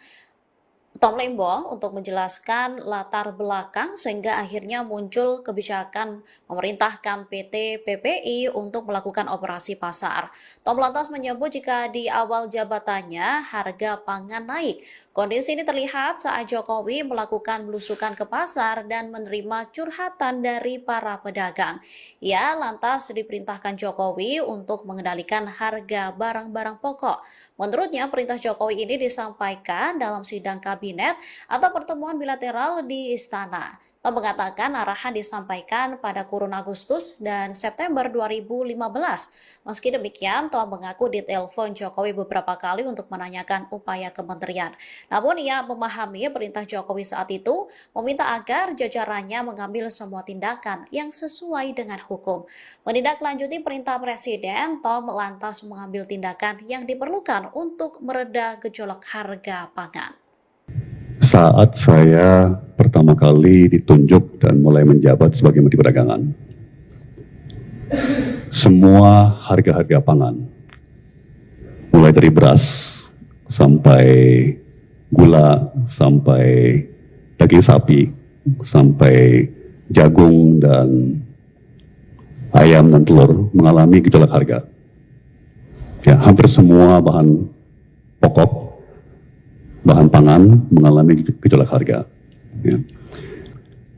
Tom Lembong untuk menjelaskan latar belakang sehingga akhirnya muncul kebijakan memerintahkan PT PPI untuk melakukan operasi pasar. Tom lantas menyebut jika di awal jabatannya harga pangan naik. Kondisi ini terlihat saat Jokowi melakukan belusukan ke pasar dan menerima curhatan dari para pedagang. Ia lantas diperintahkan Jokowi untuk mengendalikan harga barang-barang pokok. Menurutnya perintah Jokowi ini disampaikan dalam sidang kabinet atau pertemuan bilateral di istana. Tom mengatakan arahan disampaikan pada kurun Agustus dan September 2015. Meski demikian, Tom mengaku ditelepon Jokowi beberapa kali untuk menanyakan upaya kementerian. Namun ia memahami perintah Jokowi saat itu meminta agar jajarannya mengambil semua tindakan yang sesuai dengan hukum. Menindaklanjuti perintah Presiden, Tom lantas mengambil tindakan yang diperlukan untuk mereda gejolak harga pangan. Saat saya pertama kali ditunjuk dan mulai menjabat sebagai Menteri Perdagangan, semua harga-harga pangan, mulai dari beras sampai gula, sampai daging sapi, sampai jagung dan ayam dan telur mengalami gejolak harga. Ya, hampir semua bahan pokok, bahan pangan mengalami gejolak harga. Ya.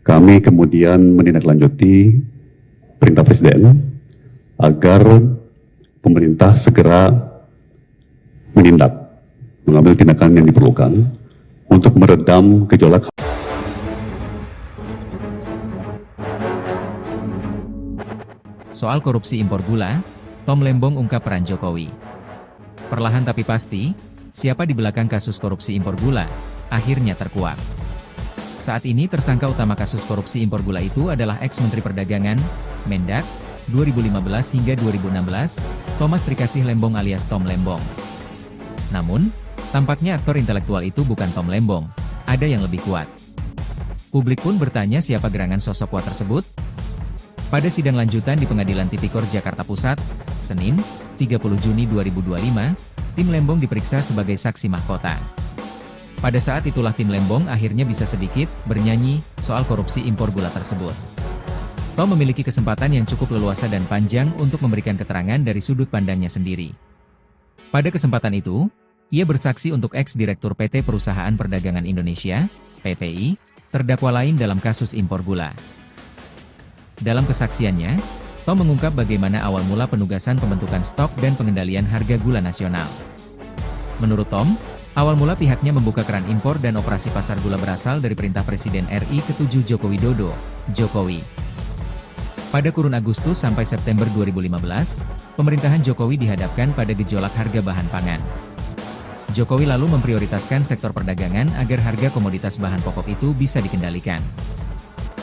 Kami kemudian menindaklanjuti perintah Presiden agar pemerintah segera mengambil tindakan yang diperlukan untuk meredam gejolak. Soal korupsi impor gula, Tom Lembong ungkap peran Jokowi. Perlahan tapi pasti, siapa di belakang kasus korupsi impor gula, akhirnya terkuak. Saat ini tersangka utama kasus korupsi impor gula itu adalah ex-Menteri Perdagangan, Mendak, 2015 hingga 2016, Thomas Trikasih Lembong alias Tom Lembong. Namun, tampaknya aktor intelektual itu bukan Tom Lembong, ada yang lebih kuat. Publik pun bertanya siapa gerangan sosok kuat tersebut? Pada sidang lanjutan di Pengadilan Tipikor Jakarta Pusat, Senin, 30 Juni 2025, tim Lembong diperiksa sebagai saksi mahkota. Pada saat itulah tim Lembong akhirnya bisa sedikit bernyanyi soal korupsi impor gula tersebut. Tom memiliki kesempatan yang cukup leluasa dan panjang untuk memberikan keterangan dari sudut pandangnya sendiri. Pada kesempatan itu, ia bersaksi untuk ex-direktur PT Perusahaan Perdagangan Indonesia, PPI, terdakwa lain dalam kasus impor gula. Dalam kesaksiannya, Tom mengungkap bagaimana awal mula penugasan pembentukan stok dan pengendalian harga gula nasional. Menurut Tom, awal mula pihaknya membuka keran impor dan operasi pasar gula berasal dari perintah Presiden RI ke-7 Joko Widodo, Jokowi. Pada kurun Agustus sampai September 2015, pemerintahan Jokowi dihadapkan pada gejolak harga bahan pangan. Jokowi lalu memprioritaskan sektor perdagangan agar harga komoditas bahan pokok itu bisa dikendalikan.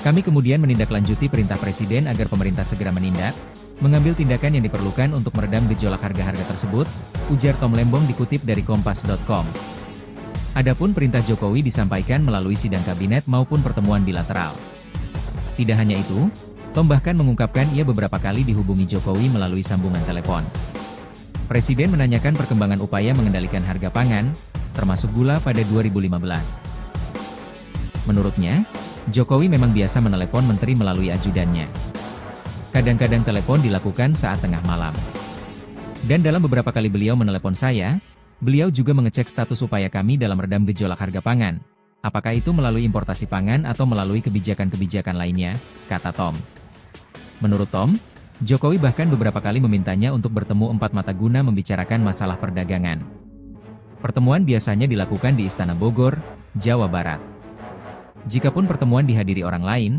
Kami kemudian menindaklanjuti perintah Presiden agar pemerintah segera menindak, mengambil tindakan yang diperlukan untuk meredam gejolak harga-harga tersebut, ujar Tom Lembong dikutip dari Kompas.com. Adapun perintah Jokowi disampaikan melalui sidang kabinet maupun pertemuan bilateral. Tidak hanya itu, Tom bahkan mengungkapkan ia beberapa kali dihubungi Jokowi melalui sambungan telepon. Presiden menanyakan perkembangan upaya mengendalikan harga pangan, termasuk gula pada 2015. Menurutnya, Jokowi memang biasa menelepon menteri melalui ajudannya. Kadang-kadang telepon dilakukan saat tengah malam. Dan dalam beberapa kali beliau menelepon saya, beliau juga mengecek status upaya kami dalam redam gejolak harga pangan. Apakah itu melalui importasi pangan atau melalui kebijakan-kebijakan lainnya, kata Tom. Menurut Tom, Jokowi bahkan beberapa kali memintanya untuk bertemu empat mata guna membicarakan masalah perdagangan. Pertemuan biasanya dilakukan di Istana Bogor, Jawa Barat. Jikapun pertemuan dihadiri orang lain,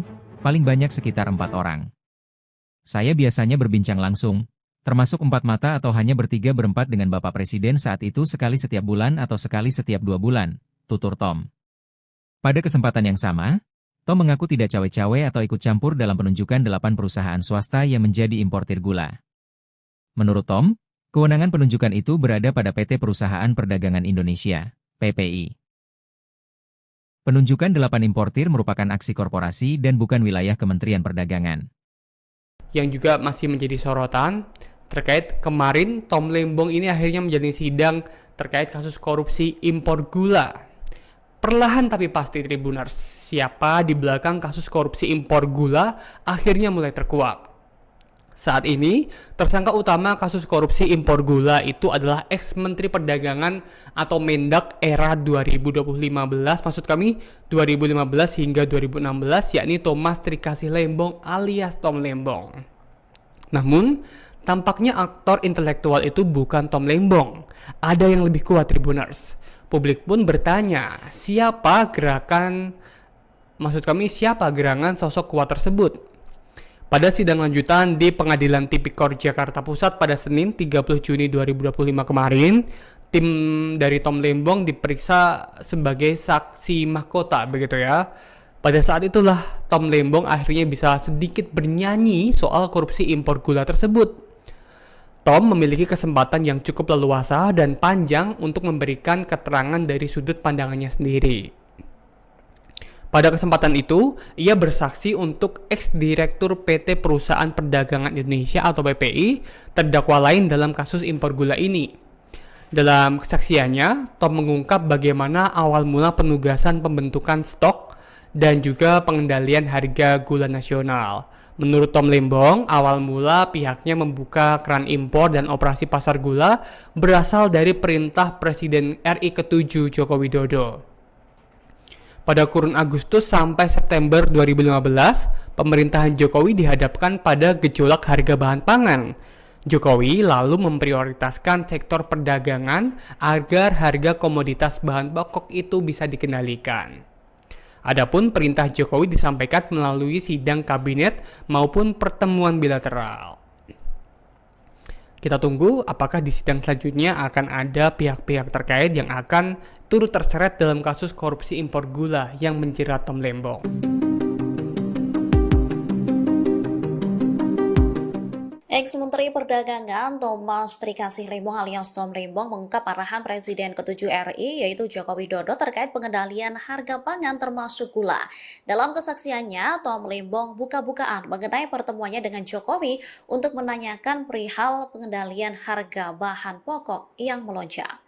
paling banyak sekitar 4 orang. Saya biasanya berbincang langsung, termasuk 4 mata atau hanya bertiga-berempat dengan Bapak Presiden saat itu sekali setiap bulan atau sekali setiap 2 bulan, tutur Tom. Pada kesempatan yang sama, Tom mengaku tidak cawe-cawe atau ikut campur dalam penunjukan 8 perusahaan swasta yang menjadi importir gula. Menurut Tom, kewenangan penunjukan itu berada pada PT Perusahaan Perdagangan Indonesia, PPI. Penunjukan 8 importir merupakan aksi korporasi dan bukan wilayah Kementerian Perdagangan. Yang juga masih menjadi sorotan, terkait kemarin Tom Lembong ini akhirnya menjalani sidang terkait kasus korupsi impor gula. Perlahan tapi pasti Tribuners, siapa di belakang kasus korupsi impor gula akhirnya mulai terkuak. Saat ini, tersangka utama kasus korupsi impor gula itu adalah ex-Menteri Perdagangan atau Mendak era 2015, maksud kami 2015 hingga 2016, yakni Thomas Trikasih Lembong alias Tom Lembong. Namun, tampaknya aktor intelektual itu bukan Tom Lembong. Ada yang lebih kuat Tribuners. Publik pun bertanya, siapa gerangan sosok kuat tersebut? Pada sidang lanjutan di Pengadilan Tipikor Jakarta Pusat pada Senin 30 Juni 2025 kemarin, tim dari Tom Lembong diperiksa sebagai saksi mahkota, begitu ya. Pada saat itulah Tom Lembong akhirnya bisa sedikit bernyanyi soal korupsi impor gula tersebut. Tom memiliki kesempatan yang cukup leluasa dan panjang untuk memberikan keterangan dari sudut pandangannya sendiri. Pada kesempatan itu, ia bersaksi untuk ex-direktur PT Perusahaan Perdagangan Indonesia atau PPI, terdakwa lain dalam kasus impor gula ini. Dalam kesaksiannya, Tom mengungkap bagaimana awal mula penugasan pembentukan stok dan juga pengendalian harga gula nasional. Menurut Tom Lembong, awal mula pihaknya membuka keran impor dan operasi pasar gula berasal dari perintah Presiden RI ke-7 Joko Widodo. Pada kurun Agustus sampai September 2015, pemerintahan Jokowi dihadapkan pada gejolak harga bahan pangan. Jokowi lalu memprioritaskan sektor perdagangan agar harga komoditas bahan pokok itu bisa dikendalikan. Adapun perintah Jokowi disampaikan melalui sidang kabinet maupun pertemuan bilateral. Kita tunggu apakah di sidang selanjutnya akan ada pihak-pihak terkait yang akan turut terseret dalam kasus korupsi impor gula yang menjerat Tom Lembong. Ex-Menteri Perdagangan Thomas Trikasih Lembong alias Tom Lembong mengungkap arahan Presiden ke-7 RI yaitu Joko Widodo terkait pengendalian harga pangan termasuk gula. Dalam kesaksiannya, Tom Lembong buka-bukaan mengenai pertemuannya dengan Jokowi untuk menanyakan perihal pengendalian harga bahan pokok yang melonjak.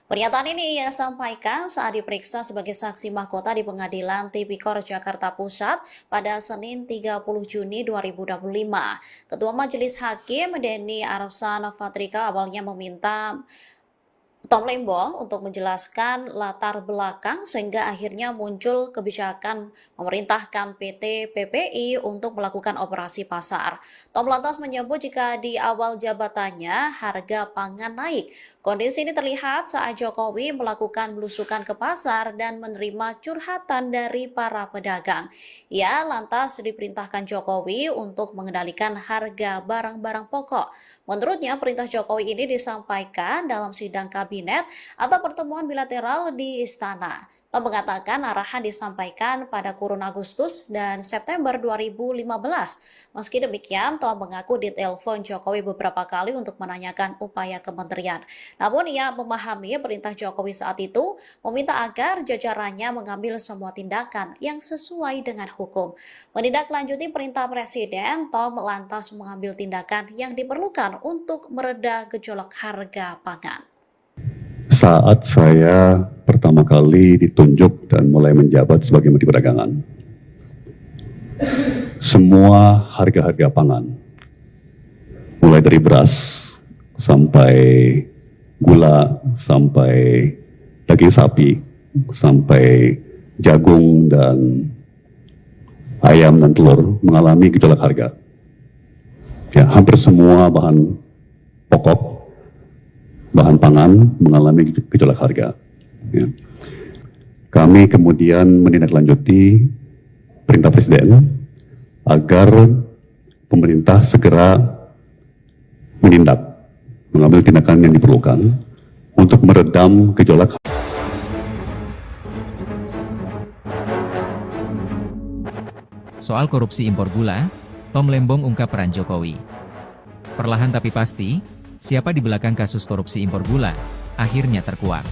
Pernyataan ini ia sampaikan saat diperiksa sebagai saksi mahkota di Pengadilan Tipikor Jakarta Pusat pada Senin 30 Juni 2025. Ketua Majelis Hakim Denny Arsan Fatrika awalnya meminta Tom Lembong untuk menjelaskan latar belakang sehingga akhirnya muncul kebijakan memerintahkan PT PPI untuk melakukan operasi pasar. Tom lantas menyebut jika di awal jabatannya harga pangan naik. Kondisi ini terlihat saat Jokowi melakukan belusukan ke pasar dan menerima curhatan dari para pedagang. Ia lantas diperintahkan Jokowi untuk mengendalikan harga barang-barang pokok. Menurutnya perintah Jokowi ini disampaikan dalam sidang kabinet kabinet atau pertemuan bilateral di istana. Tom mengatakan arahan disampaikan pada kurun Agustus dan September 2015. Meski demikian, Tom mengaku ditelepon Jokowi beberapa kali untuk menanyakan upaya kementerian. Namun ia memahami perintah Jokowi saat itu meminta agar jajarannya mengambil semua tindakan yang sesuai dengan hukum. Menindaklanjuti perintah Presiden, Tom lantas mengambil tindakan yang diperlukan untuk mereda gejolak harga pangan. Saat saya pertama kali ditunjuk dan mulai menjabat sebagai Menteri Perdagangan, semua harga-harga pangan, mulai dari beras sampai gula, sampai daging sapi, sampai jagung dan ayam dan telur mengalami gejolak harga. Ya, hampir semua bahan pokok, bahan pangan mengalami gejolak harga. Ya. Kami kemudian menindaklanjuti perintah Presiden agar pemerintah segera mengambil tindakan yang diperlukan untuk meredam gejolak. Soal korupsi impor gula, Tom Lembong ungkap peran Jokowi. Perlahan tapi pasti, siapa di belakang kasus korupsi impor gula, akhirnya terkuak.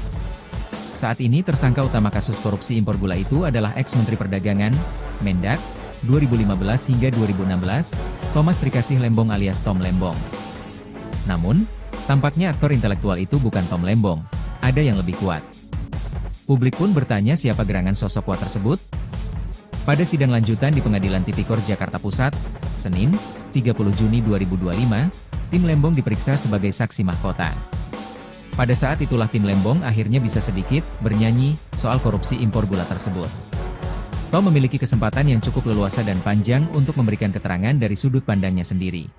Saat ini tersangka utama kasus korupsi impor gula itu adalah ex-Menteri Perdagangan, Mendak, 2015 hingga 2016, Thomas Trikasih Lembong alias Tom Lembong. Namun, tampaknya aktor intelektual itu bukan Tom Lembong, ada yang lebih kuat. Publik pun bertanya siapa gerangan sosok kuat tersebut. Pada sidang lanjutan di Pengadilan Tipikor Jakarta Pusat, Senin, 30 Juni 2025, tim Lembong diperiksa sebagai saksi mahkota. Pada saat itulah tim Lembong akhirnya bisa sedikit bernyanyi soal korupsi impor gula tersebut. Tom memiliki kesempatan yang cukup leluasa dan panjang untuk memberikan keterangan dari sudut pandangnya sendiri.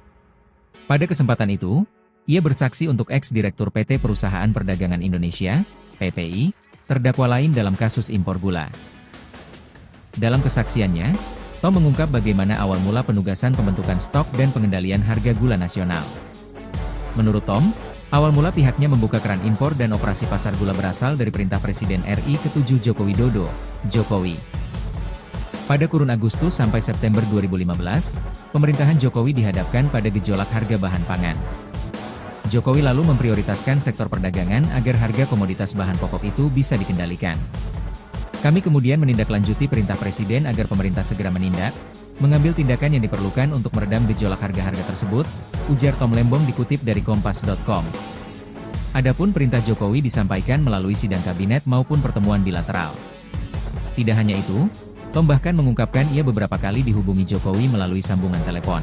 Pada kesempatan itu, ia bersaksi untuk ex-direktur PT Perusahaan Perdagangan Indonesia, PPI, terdakwa lain dalam kasus impor gula. Dalam kesaksiannya, Tom mengungkap bagaimana awal mula penugasan pembentukan stok dan pengendalian harga gula nasional. Menurut Tom, awal mula pihaknya membuka keran impor dan operasi pasar gula berasal dari perintah Presiden RI ke-7 Joko Widodo, Jokowi. Pada kurun Agustus sampai September 2015, pemerintahan Jokowi dihadapkan pada gejolak harga bahan pangan. Jokowi lalu memprioritaskan sektor perdagangan agar harga komoditas bahan pokok itu bisa dikendalikan. Kami kemudian menindaklanjuti perintah Presiden agar pemerintah segera menindak, mengambil tindakan yang diperlukan untuk meredam gejolak harga-harga tersebut, ujar Tom Lembong dikutip dari Kompas.com. Adapun perintah Jokowi disampaikan melalui sidang kabinet maupun pertemuan bilateral. Tidak hanya itu, Tom bahkan mengungkapkan ia beberapa kali dihubungi Jokowi melalui sambungan telepon.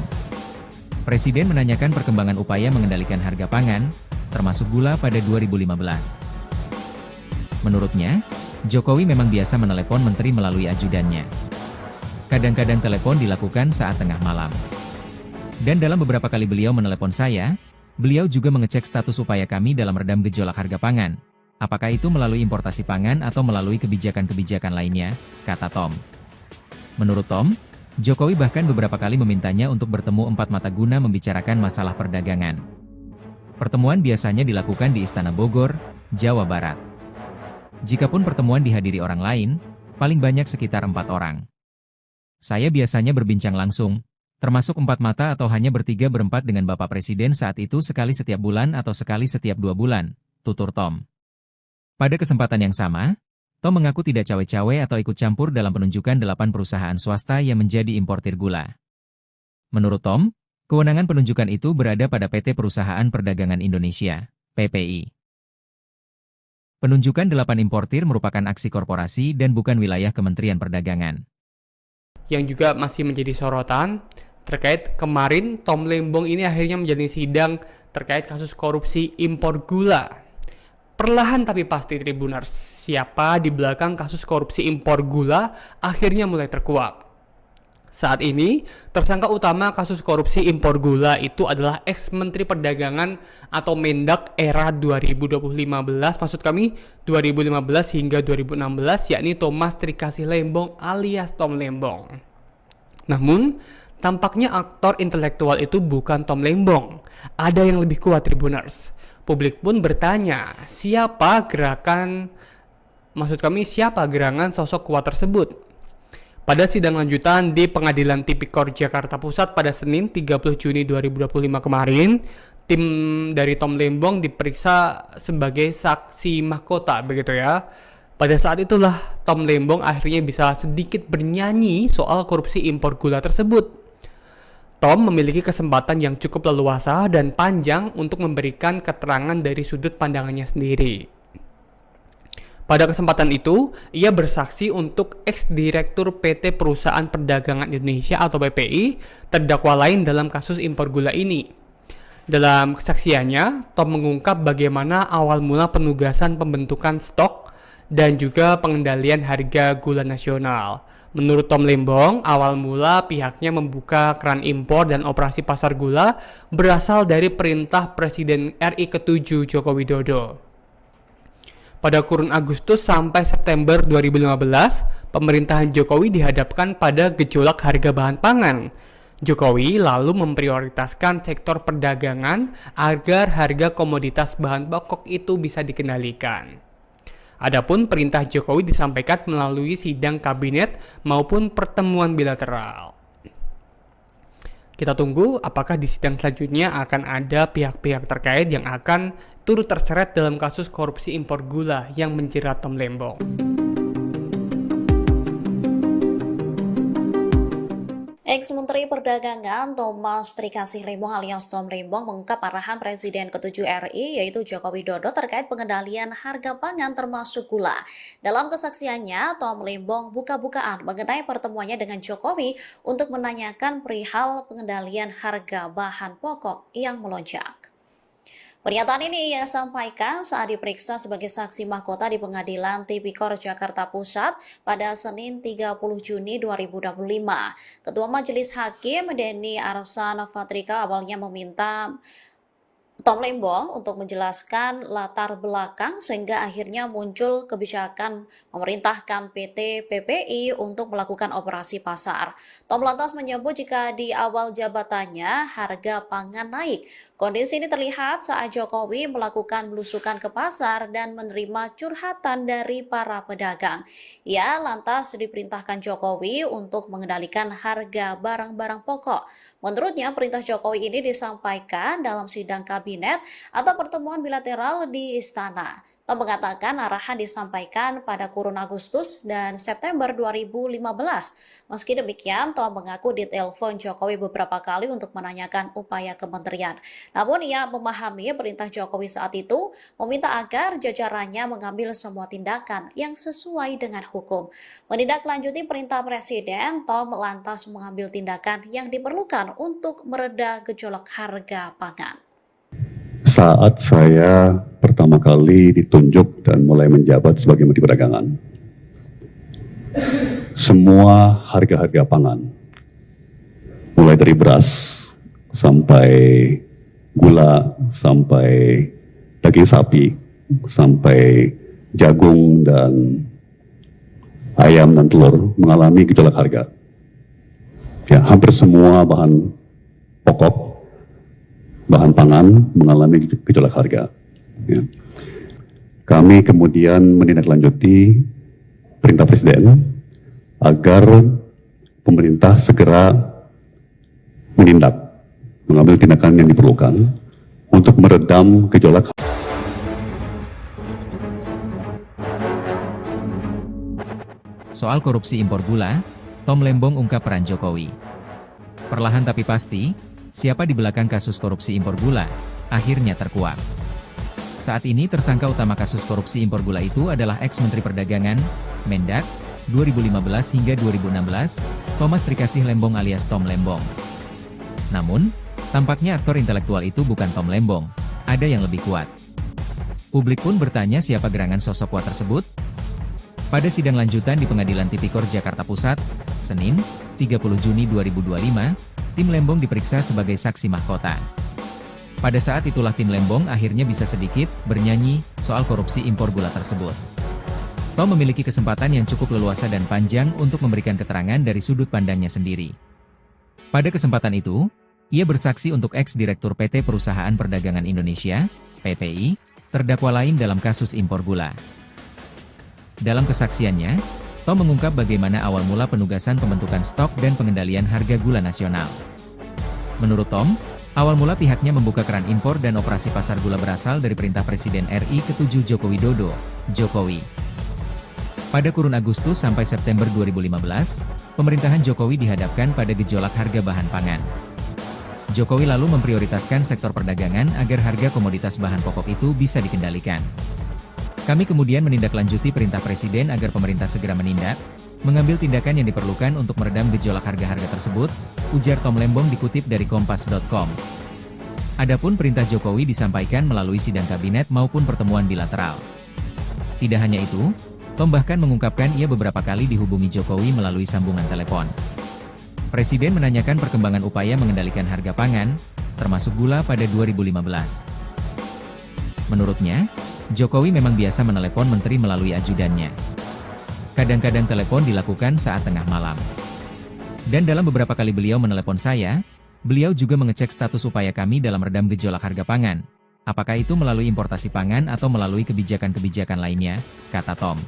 Presiden menanyakan perkembangan upaya mengendalikan harga pangan, termasuk gula pada 2015. Menurutnya, Jokowi memang biasa menelepon menteri melalui ajudannya. Kadang-kadang telepon dilakukan saat tengah malam. Dan dalam beberapa kali beliau menelepon saya, beliau juga mengecek status upaya kami dalam redam gejolak harga pangan. Apakah itu melalui importasi pangan atau melalui kebijakan-kebijakan lainnya, kata Tom. Menurut Tom, Jokowi bahkan beberapa kali memintanya untuk bertemu empat mata guna membicarakan masalah perdagangan. Pertemuan biasanya dilakukan di Istana Bogor, Jawa Barat. Jikapun pertemuan dihadiri orang lain, paling banyak sekitar 4 orang. Saya biasanya berbincang langsung, termasuk 4 mata atau hanya bertiga-berempat dengan Bapak Presiden saat itu sekali setiap bulan atau sekali setiap 2 bulan, tutur Tom. Pada kesempatan yang sama, Tom mengaku tidak cawe-cawe atau ikut campur dalam penunjukan 8 perusahaan swasta yang menjadi importir gula. Menurut Tom, kewenangan penunjukan itu berada pada PT Perusahaan Perdagangan Indonesia, PPI. Penunjukan 8 importir merupakan aksi korporasi dan bukan wilayah Kementerian Perdagangan. Yang juga masih menjadi sorotan terkait kemarin Tom Lembong ini akhirnya menjalani sidang terkait kasus korupsi impor gula. Perlahan tapi pasti Tribuners, siapa di belakang kasus korupsi impor gula akhirnya mulai terkuak. Saat ini, tersangka utama kasus korupsi impor gula itu adalah ex-Menteri Perdagangan atau Mendak era 2015, maksud kami 2015 hingga 2016, yakni Thomas Trikasih Lembong alias Tom Lembong. Namun, tampaknya aktor intelektual itu bukan Tom Lembong. Ada yang lebih kuat Tribuners. Publik pun bertanya, siapa gerangan sosok kuat tersebut? Pada sidang lanjutan di Pengadilan Tipikor Jakarta Pusat pada Senin 30 Juni 2025 kemarin, tim dari Tom Lembong diperiksa sebagai saksi mahkota, begitu ya. Pada saat itulah Tom Lembong akhirnya bisa sedikit bernyanyi soal korupsi impor gula tersebut. Tom memiliki kesempatan yang cukup leluasa dan panjang untuk memberikan keterangan dari sudut pandangannya sendiri. Pada kesempatan itu, ia bersaksi untuk ex-direktur PT Perusahaan Perdagangan Indonesia atau PPI, terdakwa lain dalam kasus impor gula ini. Dalam kesaksiannya, Tom mengungkap bagaimana awal mula penugasan pembentukan stok dan juga pengendalian harga gula nasional. Menurut Tom Lembong, awal mula pihaknya membuka keran impor dan operasi pasar gula berasal dari perintah Presiden RI ke-7 Joko Widodo. Pada kurun Agustus sampai September 2015, pemerintahan Jokowi dihadapkan pada gejolak harga bahan pangan. Jokowi lalu memprioritaskan sektor perdagangan agar harga komoditas bahan pokok itu bisa dikendalikan. Adapun perintah Jokowi disampaikan melalui sidang kabinet maupun pertemuan bilateral. Kita tunggu apakah di sidang selanjutnya akan ada pihak-pihak terkait yang akan turut terseret dalam kasus korupsi impor gula yang menjerat Tom Lembong. Ex-Menteri Perdagangan Thomas Trikasih Lembong alias Tom Lembong mengungkap arahan Presiden ke-7 RI yaitu Joko Widodo terkait pengendalian harga pangan termasuk gula. Dalam kesaksiannya, Tom Lembong buka-bukaan mengenai pertemuannya dengan Jokowi untuk menanyakan perihal pengendalian harga bahan pokok yang melonjak. Pernyataan ini ia sampaikan saat diperiksa sebagai saksi mahkota di Pengadilan Tipikor Jakarta Pusat pada Senin 30 Juni 2025. Ketua Majelis Hakim Denny Arsan Fatrika awalnya meminta Tom Lembong untuk menjelaskan latar belakang sehingga akhirnya muncul kebijakan memerintahkan PT PPI untuk melakukan operasi pasar. Tom lantas menyebut jika di awal jabatannya harga pangan naik. Kondisi ini terlihat saat Jokowi melakukan belusukan ke pasar dan menerima curhatan dari para pedagang. Ia lantas diperintahkan Jokowi untuk mengendalikan harga barang-barang pokok. Menurutnya, perintah Jokowi ini disampaikan dalam sidang kabinet atau pertemuan bilateral di Istana. Tom mengatakan arahan disampaikan pada kurun Agustus dan September 2015. Meski demikian, Tom mengaku ditelepon Jokowi beberapa kali untuk menanyakan upaya kementerian. Namun ia memahami perintah Jokowi saat itu meminta agar jajarannya mengambil semua tindakan yang sesuai dengan hukum. Menindaklanjuti perintah Presiden, Tom lantas mengambil tindakan yang diperlukan untuk mereda gejolak harga pangan. Saat saya pertama kali ditunjuk dan mulai menjabat sebagai Menteri Perdagangan, semua harga-harga pangan, mulai dari beras sampai gula, sampai daging sapi, sampai jagung dan ayam dan telur mengalami gejolak harga. Ya, hampir semua bahan pokok, bahan pangan mengalami gejolak harga. Ya. Kami kemudian menindaklanjuti perintah Presiden agar pemerintah segera menindak, mengambil tindakan yang diperlukan untuk meredam gejolak. Soal korupsi impor gula, Tom Lembong ungkap peran Jokowi. Perlahan tapi pasti, siapa di belakang kasus korupsi impor gula, akhirnya terkuak. Saat ini tersangka utama kasus korupsi impor gula itu adalah ex-Menteri Perdagangan, Mendak, 2015 hingga 2016, Thomas Trikasih Lembong alias Tom Lembong. Namun, tampaknya aktor intelektual itu bukan Tom Lembong, ada yang lebih kuat. Publik pun bertanya siapa gerangan sosok kuat tersebut? Pada sidang lanjutan di Pengadilan Tipikor Jakarta Pusat, Senin, 30 Juni 2025, tim Lembong diperiksa sebagai saksi mahkota. Pada saat itulah tim Lembong akhirnya bisa sedikit bernyanyi soal korupsi impor gula tersebut. Tom memiliki kesempatan yang cukup leluasa dan panjang untuk memberikan keterangan dari sudut pandangnya sendiri. Pada kesempatan itu, ia bersaksi untuk ex-direktur PT Perusahaan Perdagangan Indonesia, PPI, terdakwa lain dalam kasus impor gula. Dalam kesaksiannya, Tom mengungkap bagaimana awal mula penugasan pembentukan stok dan pengendalian harga gula nasional. Menurut Tom, awal mula pihaknya membuka keran impor dan operasi pasar gula berasal dari perintah Presiden RI ke-7 Joko Widodo, Jokowi. Pada kurun Agustus sampai September 2015, pemerintahan Jokowi dihadapkan pada gejolak harga bahan pangan. Jokowi lalu memprioritaskan sektor perdagangan agar harga komoditas bahan pokok itu bisa dikendalikan. Kami kemudian menindaklanjuti perintah Presiden agar pemerintah segera menindak, mengambil tindakan yang diperlukan untuk meredam gejolak harga-harga tersebut, ujar Tom Lembong dikutip dari Kompas.com. Adapun perintah Jokowi disampaikan melalui sidang kabinet maupun pertemuan bilateral. Tidak hanya itu, Tom bahkan mengungkapkan ia beberapa kali dihubungi Jokowi melalui sambungan telepon. Presiden menanyakan perkembangan upaya mengendalikan harga pangan, termasuk gula pada 2015. Menurutnya, Jokowi memang biasa menelepon menteri melalui ajudannya. Kadang-kadang telepon dilakukan saat tengah malam. Dan dalam beberapa kali beliau menelepon saya, beliau juga mengecek status upaya kami dalam redam gejolak harga pangan. Apakah itu melalui importasi pangan atau melalui kebijakan-kebijakan lainnya, kata Tom.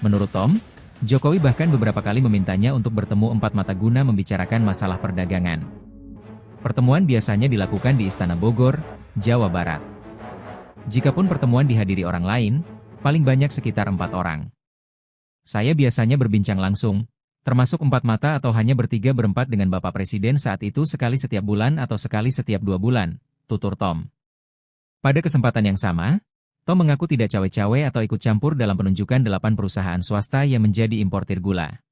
Menurut Tom, Jokowi bahkan beberapa kali memintanya untuk bertemu empat mata guna membicarakan masalah perdagangan. Pertemuan biasanya dilakukan di Istana Bogor, Jawa Barat. Jikapun pertemuan dihadiri orang lain, paling banyak sekitar 4 orang. Saya biasanya berbincang langsung, termasuk 4 mata atau hanya bertiga berempat dengan Bapak Presiden saat itu sekali setiap bulan atau sekali setiap 2 bulan, tutur Tom. Pada kesempatan yang sama, Tom mengaku tidak cawe-cawe atau ikut campur dalam penunjukan 8 perusahaan swasta yang menjadi importir gula.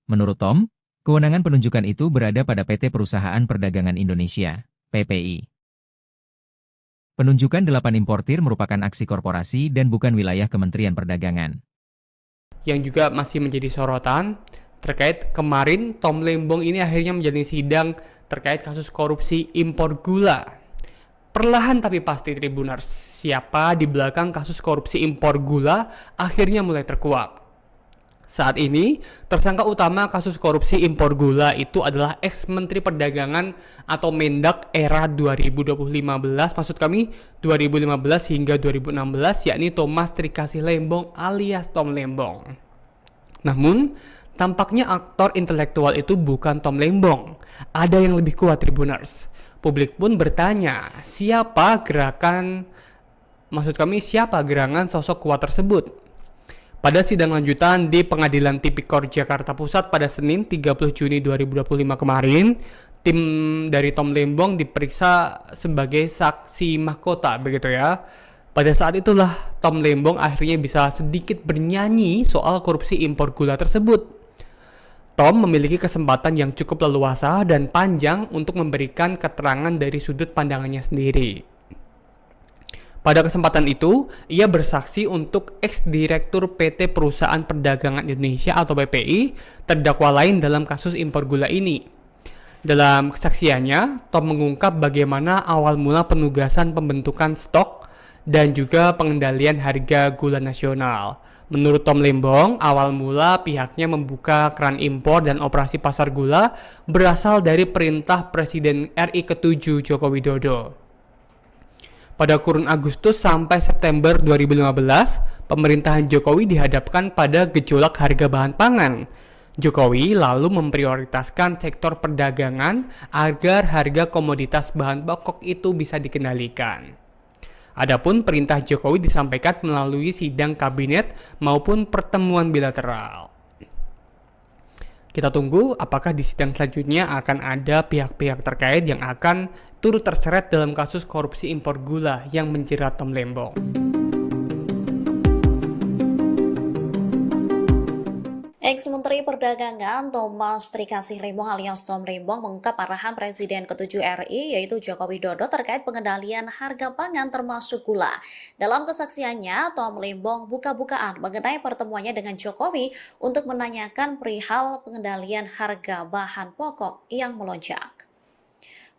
Menurut Tom, kewenangan penunjukan itu berada pada PT Perusahaan Perdagangan Indonesia, PPI. Penunjukan 8 importir merupakan aksi korporasi dan bukan wilayah Kementerian Perdagangan. Yang juga masih menjadi sorotan terkait kemarin Tom Lembong ini akhirnya menjalani sidang terkait kasus korupsi impor gula. Perlahan tapi pasti Tribuners, siapa di belakang kasus korupsi impor gula akhirnya mulai terkuak. Saat ini, tersangka utama kasus korupsi impor gula itu adalah ex-Menteri Perdagangan atau Mendak era 2015, maksud kami 2015 hingga 2016, yakni Thomas Trikasih Lembong alias Tom Lembong. Namun, tampaknya aktor intelektual itu bukan Tom Lembong. Ada yang lebih kuat Tribuners. Publik pun bertanya, siapa gerangan sosok kuat tersebut? Pada sidang lanjutan di Pengadilan Tipikor Jakarta Pusat pada Senin 30 Juni 2025 kemarin, tim dari Tom Lembong diperiksa sebagai saksi mahkota, begitu ya. Pada saat itulah Tom Lembong akhirnya bisa sedikit bernyanyi soal korupsi impor gula tersebut. Tom memiliki kesempatan yang cukup leluasa dan panjang untuk memberikan keterangan dari sudut pandangannya sendiri. Pada kesempatan itu, ia bersaksi untuk ex-direktur PT Perusahaan Perdagangan Indonesia atau PPI, terdakwa lain dalam kasus impor gula ini. Dalam kesaksiannya, Tom mengungkap bagaimana awal mula penugasan pembentukan stok dan juga pengendalian harga gula nasional. Menurut Tom Lembong, awal mula pihaknya membuka keran impor dan operasi pasar gula berasal dari perintah Presiden RI ke-7 Joko Widodo. Pada kurun Agustus sampai September 2015, pemerintahan Jokowi dihadapkan pada gejolak harga bahan pangan. Jokowi lalu memprioritaskan sektor perdagangan agar harga komoditas bahan pokok itu bisa dikendalikan. Adapun perintah Jokowi disampaikan melalui sidang kabinet maupun pertemuan bilateral. Kita tunggu apakah di sidang selanjutnya akan ada pihak-pihak terkait yang akan turut terseret dalam kasus korupsi impor gula yang menjerat Tom Lembong. Ex-Menteri Perdagangan Thomas Trikasih Lembong alias Tom Lembong mengungkap arahan Presiden ke-7 RI yaitu Joko Widodo terkait pengendalian harga pangan termasuk gula. Dalam kesaksiannya, Tom Lembong buka-bukaan mengenai pertemuannya dengan Jokowi untuk menanyakan perihal pengendalian harga bahan pokok yang melonjak.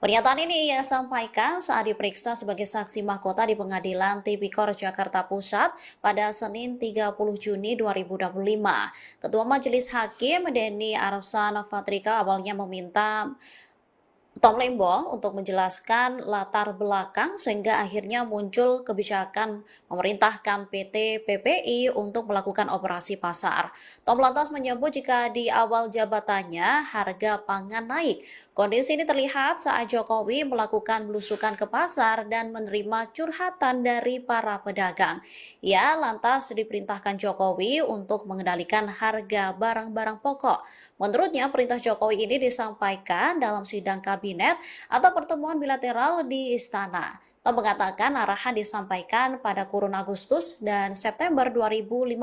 Pernyataan ini ia sampaikan saat diperiksa sebagai saksi mahkota di Pengadilan Tipikor Jakarta Pusat pada Senin 30 Juni 2025. Ketua Majelis Hakim Denny Arsan Fatrika awalnya meminta Tom Lembong untuk menjelaskan latar belakang sehingga akhirnya muncul kebijakan memerintahkan PT PPI untuk melakukan operasi pasar. Tom lantas menyebut jika di awal jabatannya harga pangan naik. Kondisi ini terlihat saat Jokowi melakukan belusukan ke pasar dan menerima curhatan dari para pedagang. Ia lantas diperintahkan Jokowi untuk mengendalikan harga barang-barang pokok. Menurutnya perintah Jokowi ini disampaikan dalam sidang kabinet atau pertemuan bilateral di istana. Tom mengatakan arahan disampaikan pada kurun Agustus dan September 2015.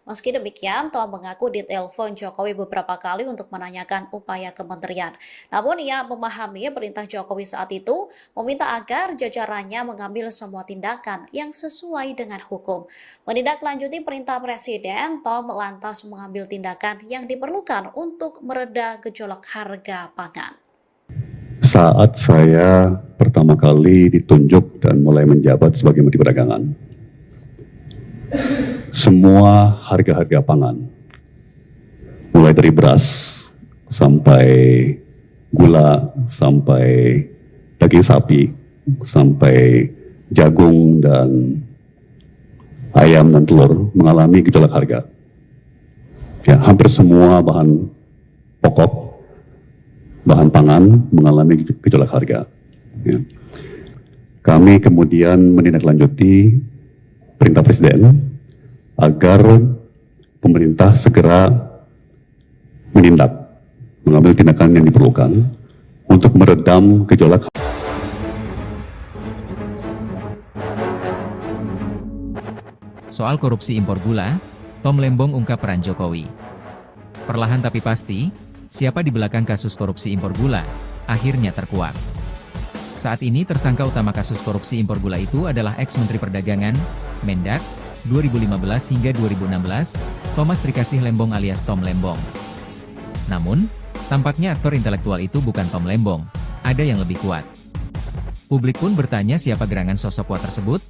Meski demikian, Tom mengaku ditelepon Jokowi beberapa kali untuk menanyakan upaya kementerian. Namun ia memahami perintah Jokowi saat itu meminta agar jajarannya mengambil semua tindakan yang sesuai dengan hukum. Menindaklanjuti perintah Presiden, Tom lantas mengambil tindakan yang diperlukan untuk mereda gejolak harga pangan. Saat saya pertama kali ditunjuk dan mulai menjabat sebagai Menteri Perdagangan, semua harga-harga pangan, mulai dari beras sampai gula, sampai daging sapi, sampai jagung dan ayam dan telur mengalami gejolak harga. Ya, hampir semua bahan pokok, bahan pangan mengalami gejolak harga. Ya. Kami kemudian menindaklanjuti perintah Presiden agar pemerintah segera menindak, mengambil tindakan yang diperlukan untuk meredam gejolak. Soal korupsi impor gula, Tom Lembong ungkap peran Jokowi. Perlahan tapi pasti, siapa di belakang kasus korupsi impor gula, akhirnya terkuak. Saat ini tersangka utama kasus korupsi impor gula itu adalah ex-Menteri Perdagangan, Mendak, 2015 hingga 2016, Thomas Trikasih Lembong alias Tom Lembong. Namun, tampaknya aktor intelektual itu bukan Tom Lembong, ada yang lebih kuat. Publik pun bertanya siapa gerangan sosok kuat tersebut.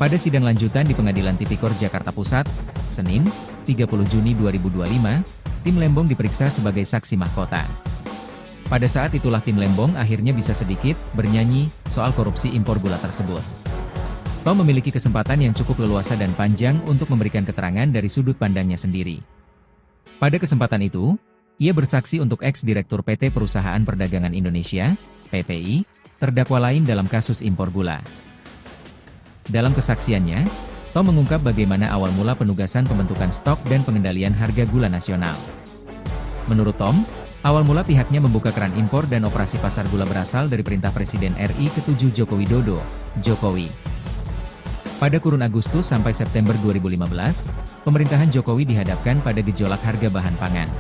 Pada sidang lanjutan di Pengadilan Tipikor Jakarta Pusat, Senin, 30 Juni 2025, tim Lembong diperiksa sebagai saksi mahkota. Pada saat itulah tim Lembong akhirnya bisa sedikit bernyanyi soal korupsi impor gula tersebut. Tom memiliki kesempatan yang cukup leluasa dan panjang untuk memberikan keterangan dari sudut pandangnya sendiri. Pada kesempatan itu, ia bersaksi untuk ex-direktur PT Perusahaan Perdagangan Indonesia, PPI, terdakwa lain dalam kasus impor gula. Dalam kesaksiannya, Tom mengungkap bagaimana awal mula penugasan pembentukan stok dan pengendalian harga gula nasional. Menurut Tom, awal mula pihaknya membuka keran impor dan operasi pasar gula berasal dari perintah Presiden RI ke-7 Joko Widodo, Jokowi. Pada kurun Agustus sampai September 2015, pemerintahan Jokowi dihadapkan pada gejolak harga bahan pangan.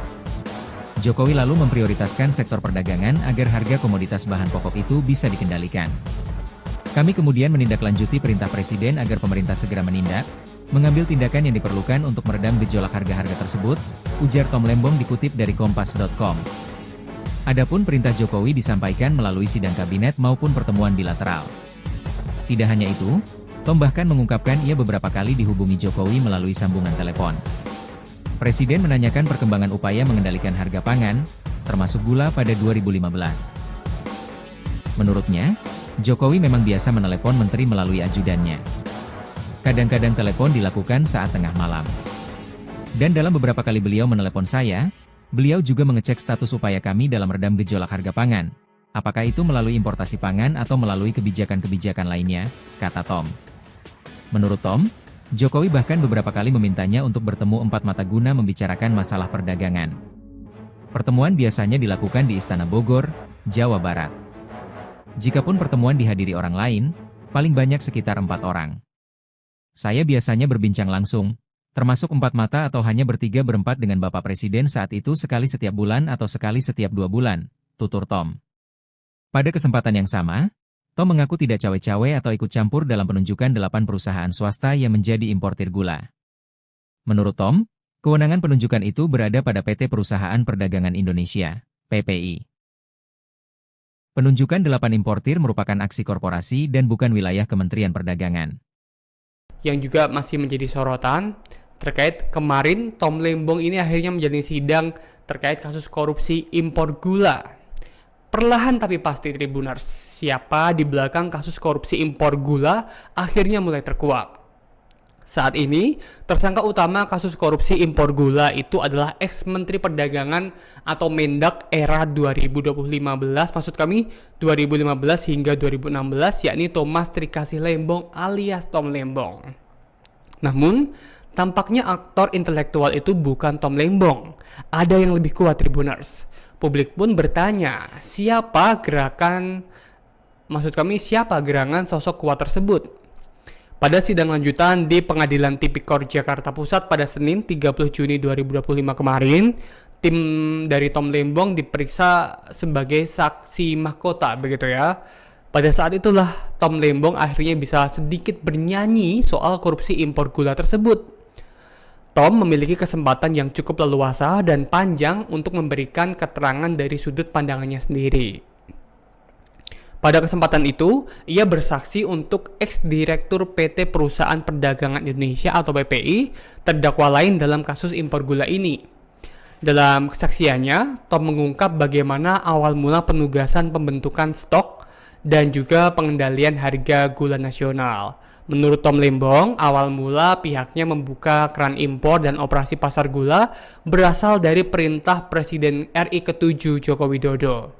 Jokowi lalu memprioritaskan sektor perdagangan agar harga komoditas bahan pokok itu bisa dikendalikan. Kami kemudian menindaklanjuti perintah Presiden agar pemerintah segera menindak, mengambil tindakan yang diperlukan untuk meredam gejolak harga-harga tersebut, ujar Tom Lembong dikutip dari Kompas.com. Adapun perintah Jokowi disampaikan melalui sidang kabinet maupun pertemuan bilateral. Tidak hanya itu, Tom bahkan mengungkapkan ia beberapa kali dihubungi Jokowi melalui sambungan telepon. Presiden menanyakan perkembangan upaya mengendalikan harga pangan, termasuk gula pada 2015. Menurutnya, Jokowi memang biasa menelepon menteri melalui ajudannya. Kadang-kadang telepon dilakukan saat tengah malam. Dan dalam beberapa kali beliau menelepon saya, beliau juga mengecek status upaya kami dalam redam gejolak harga pangan. Apakah itu melalui importasi pangan atau melalui kebijakan-kebijakan lainnya, kata Tom. Menurut Tom, Jokowi bahkan beberapa kali memintanya untuk bertemu empat mata guna membicarakan masalah perdagangan. Pertemuan biasanya dilakukan di Istana Bogor, Jawa Barat. Jikapun pertemuan dihadiri orang lain, paling banyak sekitar 4 orang. Saya biasanya berbincang langsung, termasuk 4 mata atau hanya bertiga-berempat dengan Bapak Presiden saat itu sekali setiap bulan atau sekali setiap 2 bulan, tutur Tom. Pada kesempatan yang sama, Tom mengaku tidak cawe-cawe atau ikut campur dalam penunjukan 8 perusahaan swasta yang menjadi importir gula. Menurut Tom, kewenangan penunjukan itu berada pada PT Perusahaan Perdagangan Indonesia, PPI. Penunjukan 8 importir merupakan aksi korporasi dan bukan wilayah Kementerian Perdagangan. Yang juga masih menjadi sorotan terkait kemarin Tom Lembong ini akhirnya menjalani sidang terkait kasus korupsi impor gula. Perlahan tapi pasti Tribuners, siapa di belakang kasus korupsi impor gula akhirnya mulai terkuak. Saat ini, tersangka utama kasus korupsi impor gula itu adalah ex-Menteri Perdagangan atau Mendak era 2015, maksud kami 2015 hingga 2016, yakni Thomas Trikasih Lembong alias Tom Lembong. Namun, tampaknya aktor intelektual itu bukan Tom Lembong. Ada yang lebih kuat Tribuners. Publik pun bertanya, siapa gerangan sosok kuat tersebut? Pada sidang lanjutan di Pengadilan Tipikor Jakarta Pusat pada Senin 30 Juni 2025 kemarin, tim dari Tom Lembong diperiksa sebagai saksi mahkota, begitu ya. Pada saat itulah Tom Lembong akhirnya bisa sedikit bernyanyi soal korupsi impor gula tersebut. Tom memiliki kesempatan yang cukup leluasa dan panjang untuk memberikan keterangan dari sudut pandangannya sendiri. Pada kesempatan itu, ia bersaksi untuk ex-direktur PT Perusahaan Perdagangan Indonesia atau PPI, terdakwa lain dalam kasus impor gula ini. Dalam kesaksiannya, Tom mengungkap bagaimana awal mula penugasan pembentukan stok dan juga pengendalian harga gula nasional. Menurut Tom Lembong, awal mula pihaknya membuka keran impor dan operasi pasar gula berasal dari perintah Presiden RI ke-7 Joko Widodo.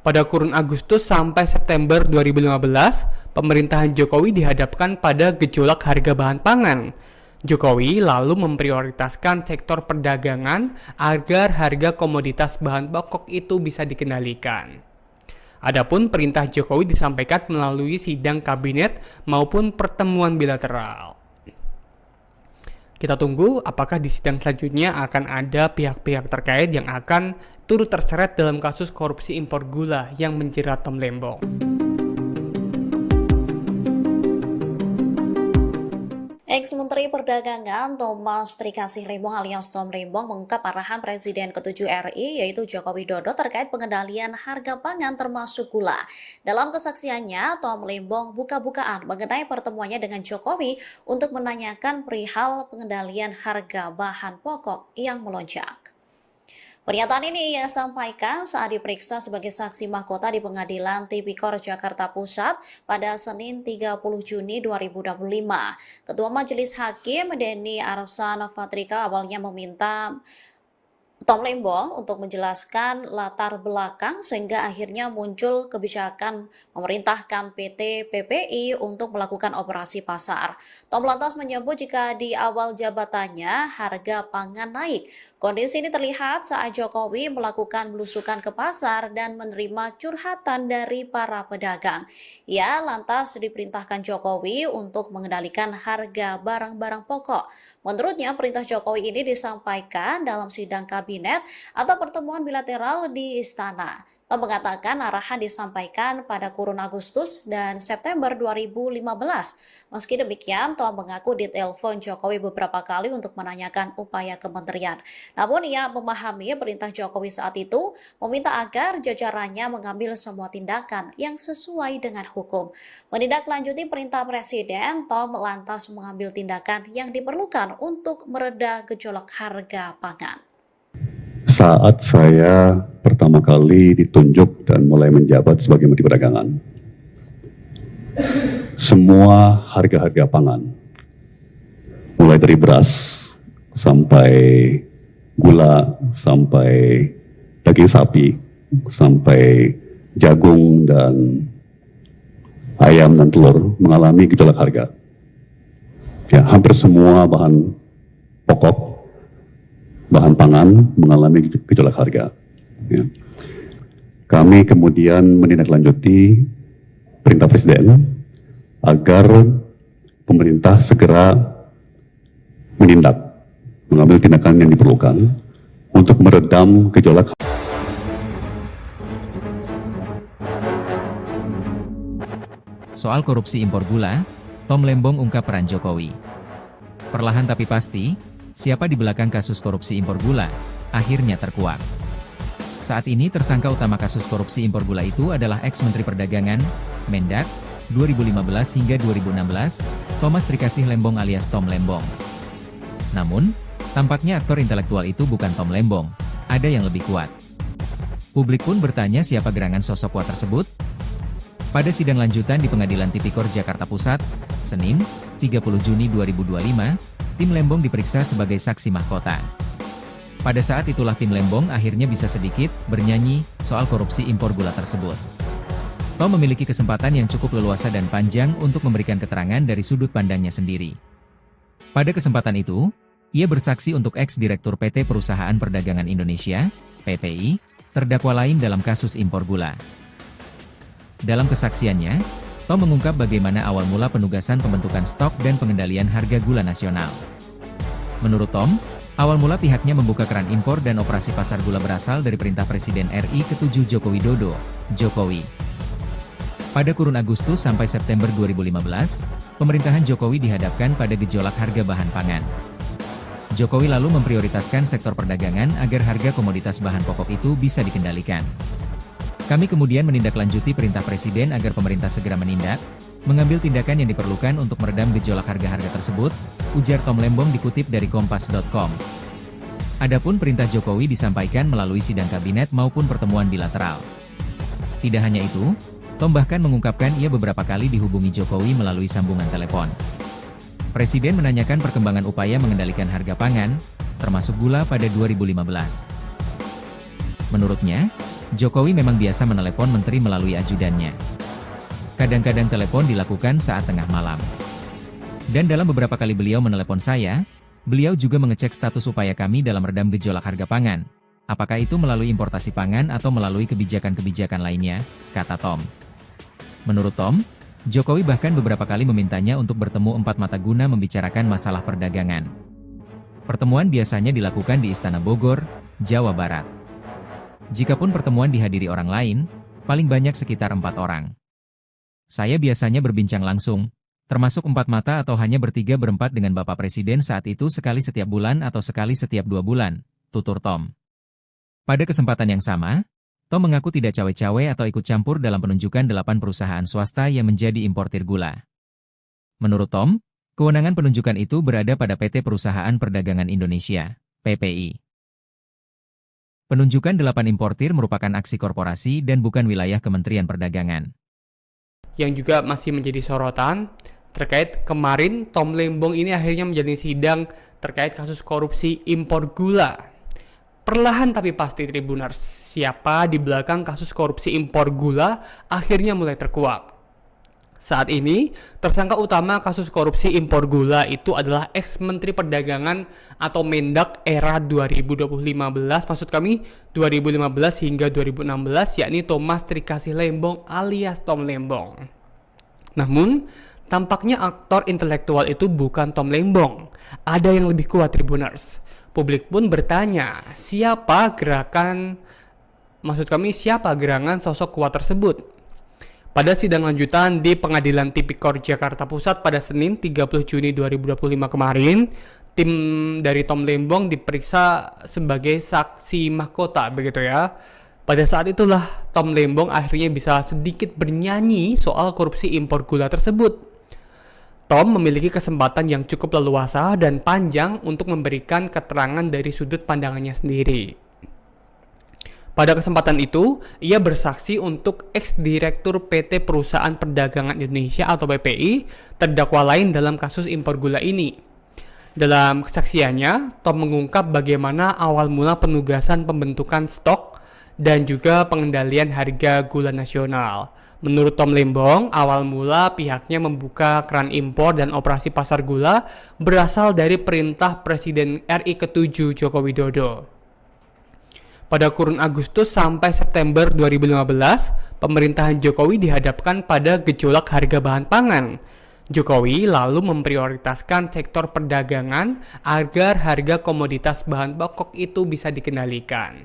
Pada kurun Agustus sampai September 2015, pemerintahan Jokowi dihadapkan pada gejolak harga bahan pangan. Jokowi lalu memprioritaskan sektor perdagangan agar harga komoditas bahan pokok itu bisa dikendalikan. Adapun perintah Jokowi disampaikan melalui sidang kabinet maupun pertemuan bilateral. Kita tunggu apakah di sidang selanjutnya akan ada pihak-pihak terkait yang akan turut terseret dalam kasus korupsi impor gula yang menjerat Tom Lembong. Ex-Menteri Perdagangan Thomas Trikasih Lembong alias Tom Lembong mengungkap arahan Presiden ke-7 RI yaitu Joko Widodo terkait pengendalian harga pangan termasuk gula. Dalam kesaksiannya, Tom Lembong buka-bukaan mengenai pertemuannya dengan Jokowi untuk menanyakan perihal pengendalian harga bahan pokok yang melonjak. Pernyataan ini ia sampaikan saat diperiksa sebagai saksi mahkota di Pengadilan Tipikor Jakarta Pusat pada Senin 30 Juni 2025. Ketua Majelis Hakim Denny Arsan Fatrika awalnya meminta Tom Lembong untuk menjelaskan latar belakang sehingga akhirnya muncul kebijakan memerintahkan PT PPI untuk melakukan operasi pasar. Tom lantas menyebut jika di awal jabatannya harga pangan naik. Kondisi ini terlihat saat Jokowi melakukan belusukan ke pasar dan menerima curhatan dari para pedagang. Ia lantas diperintahkan Jokowi untuk mengendalikan harga barang-barang pokok. Menurutnya, perintah Jokowi ini disampaikan dalam sidang kabinet atau pertemuan bilateral di Istana. Tom mengatakan arahan disampaikan pada kurun Agustus dan September 2015. Meski demikian, Tom mengaku ditelepon Jokowi beberapa kali untuk menanyakan upaya kementerian. Namun ia memahami perintah Jokowi saat itu meminta agar jajarannya mengambil semua tindakan yang sesuai dengan hukum. Menindaklanjuti perintah Presiden, Tom lantas mengambil tindakan yang diperlukan untuk mereda gejolak harga pangan. Saat saya pertama kali ditunjuk dan mulai menjabat sebagai Menteri Perdagangan, semua harga-harga pangan, mulai dari beras sampai gula, sampai daging sapi, sampai jagung dan ayam dan telur mengalami gejolak harga. Ya, hampir semua bahan pokok, bahan pangan mengalami gejolak harga. Ya. Kami kemudian menindaklanjuti perintah Presiden agar pemerintah segera mengambil tindakan yang diperlukan untuk meredam gejolak. Soal korupsi impor gula, Tom Lembong ungkap peran Jokowi. Perlahan tapi pasti, siapa di belakang kasus korupsi impor gula, akhirnya terkuak. Saat ini tersangka utama kasus korupsi impor gula itu adalah ex-Menteri Perdagangan, Mendak, 2015 hingga 2016, Thomas Trikasih Lembong alias Tom Lembong. Namun, tampaknya aktor intelektual itu bukan Tom Lembong, ada yang lebih kuat. Publik pun bertanya siapa gerangan sosok kuat tersebut. Pada sidang lanjutan di Pengadilan Tipikor Jakarta Pusat, Senin, 30 Juni 2025, tim Lembong diperiksa sebagai saksi mahkota. Pada saat itulah tim Lembong akhirnya bisa sedikit bernyanyi soal korupsi impor gula tersebut. Tom memiliki kesempatan yang cukup leluasa dan panjang untuk memberikan keterangan dari sudut pandangnya sendiri. Pada kesempatan itu, ia bersaksi untuk ex-direktur PT Perusahaan Perdagangan Indonesia, PPI, terdakwa lain dalam kasus impor gula. Dalam kesaksiannya, Tom mengungkap bagaimana awal mula penugasan pembentukan stok dan pengendalian harga gula nasional. Menurut Tom, awal mula pihaknya membuka keran impor dan operasi pasar gula berasal dari perintah Presiden RI ke-7 Joko Widodo, Jokowi. Pada kurun Agustus sampai September 2015, pemerintahan Jokowi dihadapkan pada gejolak harga bahan pangan. Jokowi lalu memprioritaskan sektor perdagangan agar harga komoditas bahan pokok itu bisa dikendalikan. Kami kemudian menindaklanjuti perintah Presiden agar pemerintah segera menindak, mengambil tindakan yang diperlukan untuk meredam gejolak harga-harga tersebut, ujar Tom Lembong dikutip dari Kompas.com. Adapun perintah Jokowi disampaikan melalui sidang kabinet maupun pertemuan bilateral. Tidak hanya itu, Tom bahkan mengungkapkan ia beberapa kali dihubungi Jokowi melalui sambungan telepon. Presiden menanyakan perkembangan upaya mengendalikan harga pangan, termasuk gula pada 2015. Menurutnya, Jokowi memang biasa menelepon menteri melalui ajudannya. Kadang-kadang telepon dilakukan saat tengah malam. Dan dalam beberapa kali beliau menelepon saya, beliau juga mengecek status upaya kami dalam redam gejolak harga pangan. Apakah itu melalui importasi pangan atau melalui kebijakan-kebijakan lainnya, kata Tom. Menurut Tom, Jokowi bahkan beberapa kali memintanya untuk bertemu empat mata guna membicarakan masalah perdagangan. Pertemuan biasanya dilakukan di Istana Bogor, Jawa Barat. Jikapun pertemuan dihadiri orang lain, paling banyak sekitar 4 orang. Saya biasanya berbincang langsung, termasuk 4 mata atau hanya bertiga berempat dengan Bapak Presiden saat itu sekali setiap bulan atau sekali setiap 2 bulan, tutur Tom. Pada kesempatan yang sama, Tom mengaku tidak cawe-cawe atau ikut campur dalam penunjukan 8 perusahaan swasta yang menjadi importir gula. Menurut Tom, kewenangan penunjukan itu berada pada PT Perusahaan Perdagangan Indonesia, PPI. Penunjukan 8 importir merupakan aksi korporasi dan bukan wilayah Kementerian Perdagangan. Yang juga masih menjadi sorotan, terkait kemarin Tom Lembong ini akhirnya menjalani sidang terkait kasus korupsi impor gula. Perlahan tapi pasti Tribuners, siapa di belakang kasus korupsi impor gula akhirnya mulai terkuak. Saat ini, tersangka utama kasus korupsi impor gula itu adalah ex-Menteri Perdagangan atau Mendak era 2015, maksud kami 2015 hingga 2016, yakni Thomas Trikasih Lembong alias Tom Lembong. Namun, tampaknya aktor intelektual itu bukan Tom Lembong. Ada yang lebih kuat Tribuners. Publik pun bertanya, siapa gerangan sosok kuat tersebut? Pada sidang lanjutan di Pengadilan Tipikor Jakarta Pusat pada Senin 30 Juni 2025 kemarin, tim dari Tom Lembong diperiksa sebagai saksi mahkota, begitu ya. Pada saat itulah Tom Lembong akhirnya bisa sedikit bernyanyi soal korupsi impor gula tersebut. Tom memiliki kesempatan yang cukup leluasa dan panjang untuk memberikan keterangan dari sudut pandangannya sendiri. Pada kesempatan itu, ia bersaksi untuk ex-direktur PT Perusahaan Perdagangan Indonesia atau PPI, terdakwa lain dalam kasus impor gula ini. Dalam kesaksiannya, Tom mengungkap bagaimana awal mula penugasan pembentukan stok dan juga pengendalian harga gula nasional. Menurut Tom Lembong, awal mula pihaknya membuka keran impor dan operasi pasar gula berasal dari perintah Presiden RI ke-7 Joko Widodo. Pada kurun Agustus sampai September 2015, pemerintahan Jokowi dihadapkan pada gejolak harga bahan pangan. Jokowi lalu memprioritaskan sektor perdagangan agar harga komoditas bahan pokok itu bisa dikendalikan.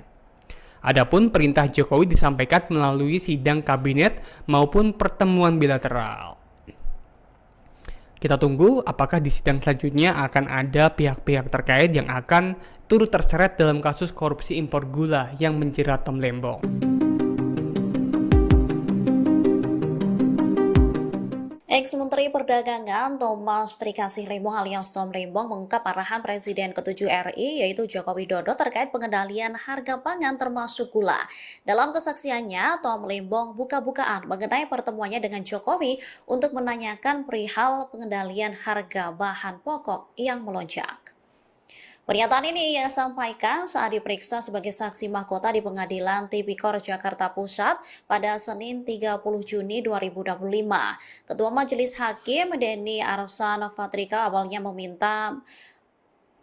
Adapun perintah Jokowi disampaikan melalui sidang kabinet maupun pertemuan bilateral. Kita tunggu apakah di sidang selanjutnya akan ada pihak-pihak terkait yang akan turut terseret dalam kasus korupsi impor gula yang menjerat Tom Lembong. Ex-Menteri Perdagangan Thomas Trikasih Lembong alias Tom Lembong mengungkap arahan Presiden ke-7 RI yaitu Joko Widodo terkait pengendalian harga pangan termasuk gula. Dalam kesaksiannya, Tom Lembong buka-bukaan mengenai pertemuannya dengan Jokowi untuk menanyakan perihal pengendalian harga bahan pokok yang melonjak. Pernyataan ini ia sampaikan saat diperiksa sebagai saksi mahkota di Pengadilan Tipikor Jakarta Pusat pada Senin 30 Juni 2025. Ketua Majelis Hakim Denny Arsan Fatrika awalnya meminta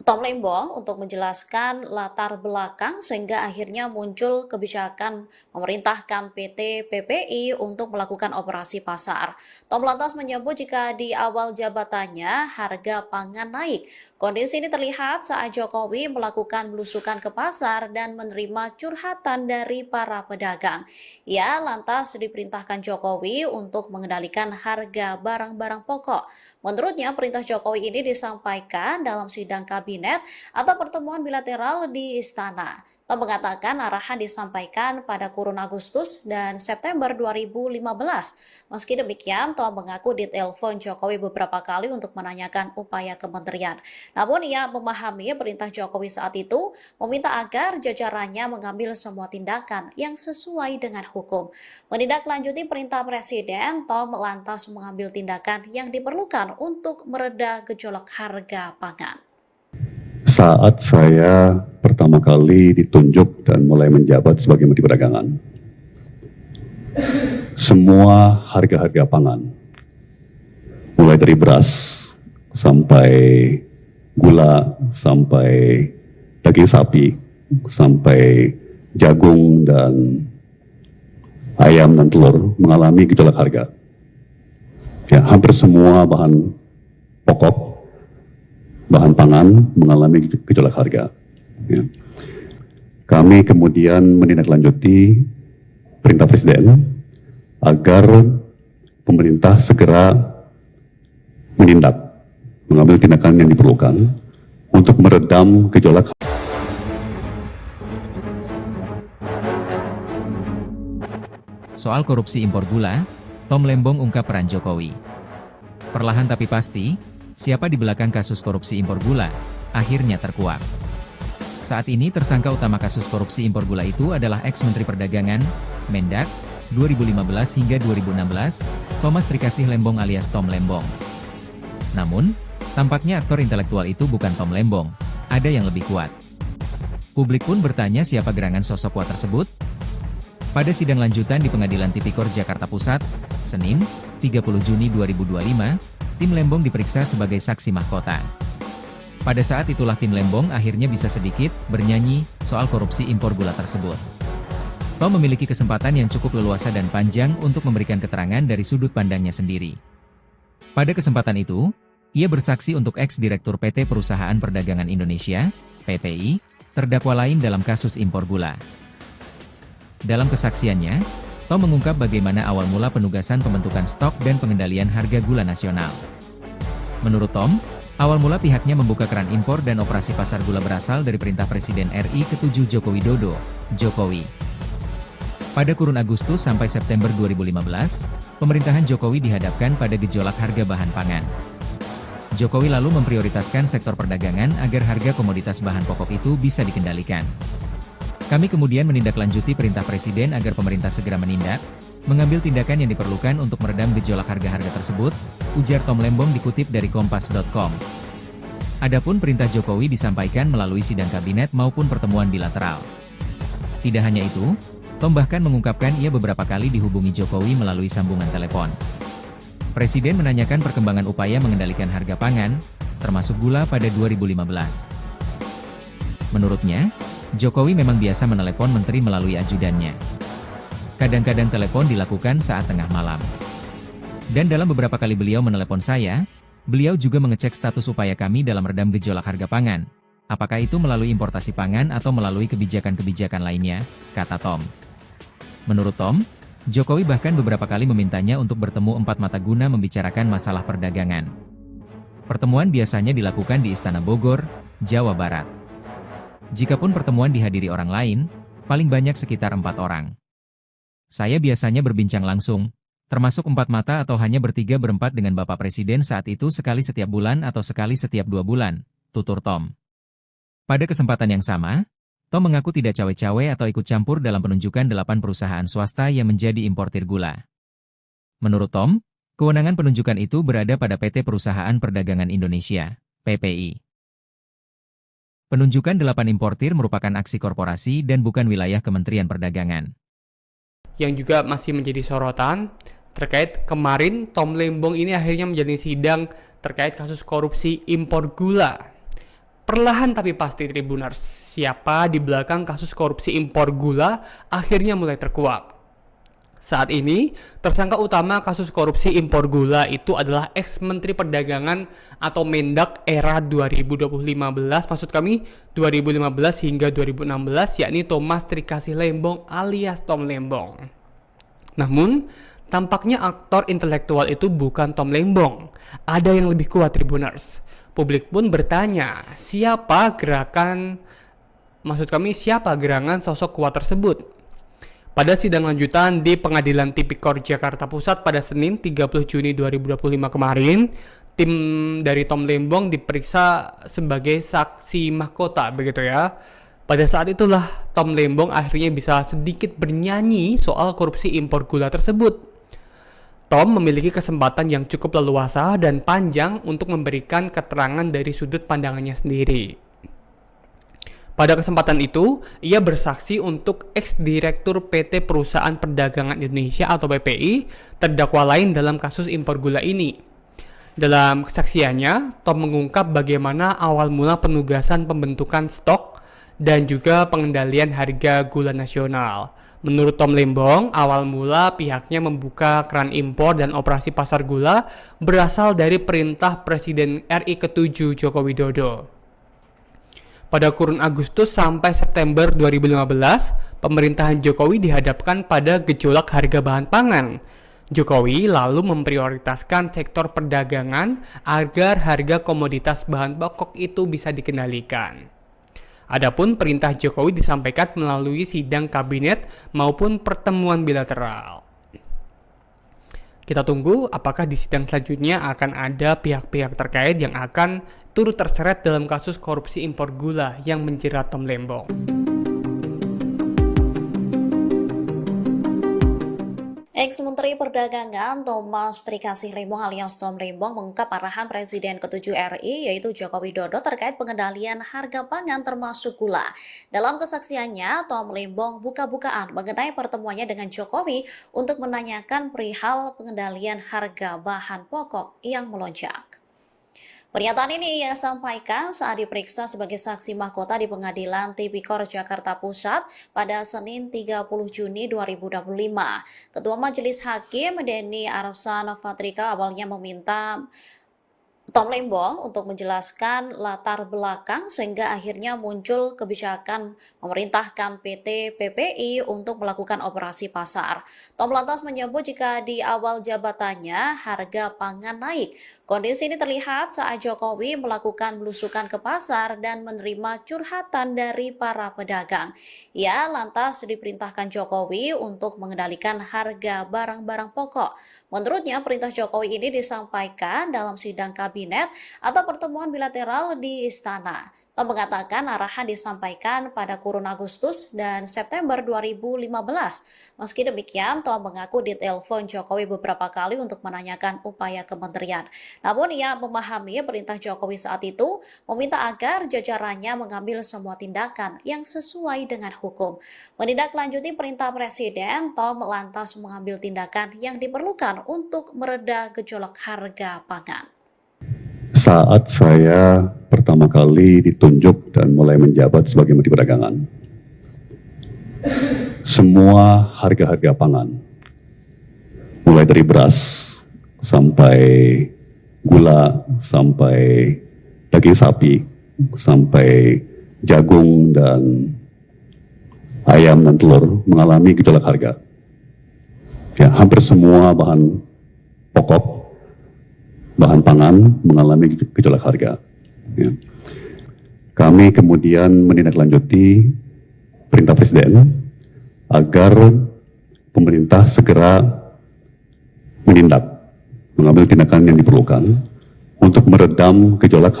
Tom Lembong untuk menjelaskan latar belakang sehingga akhirnya muncul kebijakan memerintahkan PT PPI untuk melakukan operasi pasar. Tom lantas menyebut jika di awal jabatannya harga pangan naik. Kondisi ini terlihat saat Jokowi melakukan belusukan ke pasar dan menerima curhatan dari para pedagang. Ia lantas diperintahkan Jokowi untuk mengendalikan harga barang-barang pokok. Menurutnya, perintah Jokowi ini disampaikan dalam sidang kabinet atau pertemuan bilateral di Istana. Tom mengatakan arahan disampaikan pada kurun Agustus dan September 2015. Meski demikian, Tom mengaku ditelepon Jokowi beberapa kali untuk menanyakan upaya kementerian. Namun ia memahami perintah Jokowi saat itu meminta agar jajarannya mengambil semua tindakan yang sesuai dengan hukum. Menindaklanjuti perintah Presiden, Tom lantas mengambil tindakan yang diperlukan untuk mereda gejolak harga pangan. Saat saya pertama kali ditunjuk dan mulai menjabat sebagai Menteri Perdagangan, semua harga-harga pangan, mulai dari beras sampai gula, sampai daging sapi, sampai jagung dan ayam dan telur mengalami gejolak harga. Ya, hampir semua bahan pokok, bahan pangan mengalami gejolak harga. Ya. Kami kemudian menindaklanjuti perintah Presiden agar pemerintah segera menindak, mengambil tindakan yang diperlukan untuk meredam gejolak. Soal korupsi impor gula, Tom Lembong ungkap peran Jokowi. Perlahan tapi pasti, siapa di belakang kasus korupsi impor gula, akhirnya terkuak. Saat ini tersangka utama kasus korupsi impor gula itu adalah ex-Menteri Perdagangan, Mendak, 2015 hingga 2016, Thomas Trikasih Lembong alias Tom Lembong. Namun, tampaknya aktor intelektual itu bukan Tom Lembong, ada yang lebih kuat. Publik pun bertanya siapa gerangan sosok kuat tersebut. Pada sidang lanjutan di Pengadilan Tipikor Jakarta Pusat, Senin, 30 Juni 2025, tim Lembong diperiksa sebagai saksi mahkota. Pada saat itulah tim Lembong akhirnya bisa sedikit bernyanyi soal korupsi impor gula tersebut. Tom memiliki kesempatan yang cukup leluasa dan panjang untuk memberikan keterangan dari sudut pandangnya sendiri. Pada kesempatan itu, ia bersaksi untuk ex-direktur PT Perusahaan Perdagangan Indonesia, PPI, terdakwa lain dalam kasus impor gula. Dalam kesaksiannya, Tom mengungkap bagaimana awal mula penugasan pembentukan stok dan pengendalian harga gula nasional. Menurut Tom, awal mula pihaknya membuka keran impor dan operasi pasar gula berasal dari perintah Presiden RI ke-7 Joko Widodo, Jokowi. Pada kurun Agustus sampai September 2015, pemerintahan Jokowi dihadapkan pada gejolak harga bahan pangan. Jokowi lalu memprioritaskan sektor perdagangan agar harga komoditas bahan pokok itu bisa dikendalikan. Kami kemudian menindaklanjuti perintah Presiden agar pemerintah segera menindak, mengambil tindakan yang diperlukan untuk meredam gejolak harga-harga tersebut, ujar Tom Lembong dikutip dari Kompas.com. Adapun perintah Jokowi disampaikan melalui sidang kabinet maupun pertemuan bilateral. Tidak hanya itu, Tom bahkan mengungkapkan ia beberapa kali dihubungi Jokowi melalui sambungan telepon. Presiden menanyakan perkembangan upaya mengendalikan harga pangan, termasuk gula pada 2015. Menurutnya, Jokowi memang biasa menelepon menteri melalui ajudannya. Kadang-kadang telepon dilakukan saat tengah malam. Dan dalam beberapa kali beliau menelepon saya, beliau juga mengecek status upaya kami dalam redam gejolak harga pangan. Apakah itu melalui importasi pangan atau melalui kebijakan-kebijakan lainnya, kata Tom. Menurut Tom, Jokowi bahkan beberapa kali memintanya untuk bertemu empat mata guna membicarakan masalah perdagangan. Pertemuan biasanya dilakukan di Istana Bogor, Jawa Barat. Jikapun pertemuan dihadiri orang lain, paling banyak sekitar 4 orang. Saya biasanya berbincang langsung, termasuk 4 mata atau hanya bertiga berempat dengan Bapak Presiden saat itu sekali setiap bulan atau sekali setiap 2 bulan, tutur Tom. Pada kesempatan yang sama, Tom mengaku tidak cawe-cawe atau ikut campur dalam penunjukan 8 perusahaan swasta yang menjadi importir gula. Menurut Tom, kewenangan penunjukan itu berada pada PT Perusahaan Perdagangan Indonesia, PPI. Penunjukan 8 importir merupakan aksi korporasi dan bukan wilayah Kementerian Perdagangan. Yang juga masih menjadi sorotan, terkait kemarin Tom Lembong ini akhirnya menjalani sidang terkait kasus korupsi impor gula. Perlahan tapi pasti Tribuners, siapa di belakang kasus korupsi impor gula akhirnya mulai terkuak. Saat ini, tersangka utama kasus korupsi impor gula itu adalah ex-Menteri Perdagangan atau Mendak era 2015, maksud kami 2015 hingga 2016, yakni Thomas Trikasih Lembong alias Tom Lembong. Namun, tampaknya aktor intelektual itu bukan Tom Lembong. Ada yang lebih kuat Tribuners. Publik pun bertanya, siapa gerangan sosok kuat tersebut? Pada sidang lanjutan di Pengadilan Tipikor Jakarta Pusat pada Senin 30 Juni 2025 kemarin, tim dari Tom Lembong diperiksa sebagai saksi mahkota, begitu ya. Pada saat itulah Tom Lembong akhirnya bisa sedikit bernyanyi soal korupsi impor gula tersebut. Tom memiliki kesempatan yang cukup leluasa dan panjang untuk memberikan keterangan dari sudut pandangannya sendiri. Pada kesempatan itu, ia bersaksi untuk ex-direktur PT Perusahaan Perdagangan Indonesia atau PPI, terdakwa lain dalam kasus impor gula ini. Dalam kesaksiannya, Tom mengungkap bagaimana awal mula penugasan pembentukan stok dan juga pengendalian harga gula nasional. Menurut Tom Lembong, awal mula pihaknya membuka keran impor dan operasi pasar gula berasal dari perintah Presiden RI ke-7 Joko Widodo. Pada kurun Agustus sampai September 2015, pemerintahan Jokowi dihadapkan pada gejolak harga bahan pangan. Jokowi lalu memprioritaskan sektor perdagangan agar harga komoditas bahan pokok itu bisa dikendalikan. Adapun perintah Jokowi disampaikan melalui sidang kabinet maupun pertemuan bilateral. Kita tunggu apakah di sidang selanjutnya akan ada pihak-pihak terkait yang akan turut terseret dalam kasus korupsi impor gula yang menjerat Tom Lembong. Ex-Menteri Perdagangan Thomas Trikasih Lembong alias Tom Lembong mengungkap arahan Presiden ke-7 RI yaitu Joko Widodo terkait pengendalian harga pangan termasuk gula. Dalam kesaksiannya, Tom Lembong buka-bukaan mengenai pertemuannya dengan Jokowi untuk menanyakan perihal pengendalian harga bahan pokok yang melonjak. Pernyataan ini ia sampaikan saat diperiksa sebagai saksi mahkota di Pengadilan Tipikor Jakarta Pusat pada Senin 30 Juni 2025. Ketua Majelis Hakim Denny Arsan Fatrika awalnya meminta Tom Lembong untuk menjelaskan latar belakang sehingga akhirnya muncul kebijakan memerintahkan PT PPI untuk melakukan operasi pasar. Tom lantas menyebut jika di awal jabatannya harga pangan naik. Kondisi ini terlihat saat Jokowi melakukan belusukan ke pasar dan menerima curhatan dari para pedagang. Ia lantas diperintahkan Jokowi untuk mengendalikan harga barang-barang pokok. Menurutnya perintah Jokowi ini disampaikan dalam sidang kabinet atau pertemuan bilateral di istana. Tom mengatakan arahan disampaikan pada kurun Agustus dan September 2015. Meski demikian, Tom mengaku ditelepon Jokowi beberapa kali untuk menanyakan upaya kementerian. Namun ia memahami perintah Jokowi saat itu meminta agar jajarannya mengambil semua tindakan yang sesuai dengan hukum. Menindaklanjuti perintah Presiden, Tom lantas mengambil tindakan yang diperlukan untuk mereda gejolak harga pangan. Saat saya pertama kali ditunjuk dan mulai menjabat sebagai Menteri Perdagangan, semua harga-harga pangan, mulai dari beras sampai gula, sampai daging sapi, sampai jagung dan ayam dan telur mengalami gejolak harga. Ya, hampir semua bahan pokok, bahan pangan mengalami gejolak harga. Ya. Kami kemudian menindaklanjuti perintah Presiden agar pemerintah segera mengambil tindakan yang diperlukan untuk meredam gejolak.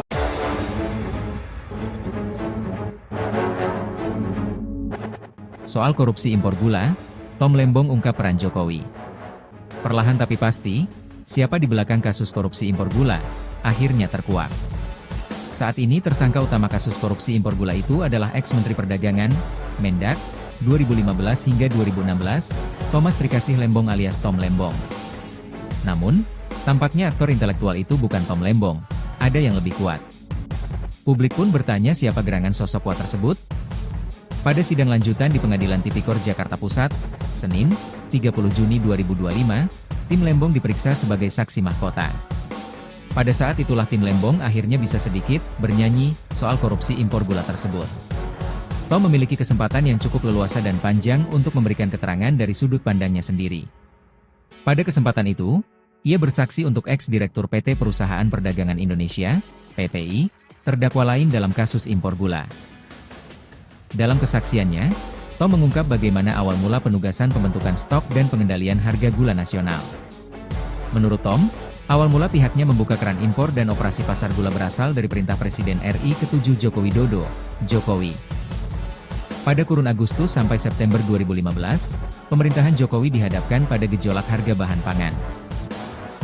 Soal korupsi impor gula, Tom Lembong ungkap peran Jokowi. Perlahan tapi pasti, siapa di belakang kasus korupsi impor gula, akhirnya terkuak. Saat ini tersangka utama kasus korupsi impor gula itu adalah ex-Menteri Perdagangan, Mendak, 2015 hingga 2016, Thomas Trikasih Lembong alias Tom Lembong. Namun, tampaknya aktor intelektual itu bukan Tom Lembong, ada yang lebih kuat. Publik pun bertanya siapa gerangan sosok kuat tersebut. Pada sidang lanjutan di Pengadilan Tipikor Jakarta Pusat, Senin, 30 Juni 2025, tim Lembong diperiksa sebagai saksi mahkota. Pada saat itulah tim Lembong akhirnya bisa sedikit bernyanyi soal korupsi impor gula tersebut. Tom memiliki kesempatan yang cukup leluasa dan panjang untuk memberikan keterangan dari sudut pandangnya sendiri. Pada kesempatan itu, ia bersaksi untuk ex-direktur PT Perusahaan Perdagangan Indonesia, PPI, terdakwa lain dalam kasus impor gula. Dalam kesaksiannya, Tom mengungkap bagaimana awal mula penugasan pembentukan stok dan pengendalian harga gula nasional. Menurut Tom, awal mula pihaknya membuka keran impor dan operasi pasar gula berasal dari perintah Presiden RI ke-7 Joko Widodo, Jokowi. Pada kurun Agustus sampai September 2015, pemerintahan Jokowi dihadapkan pada gejolak harga bahan pangan.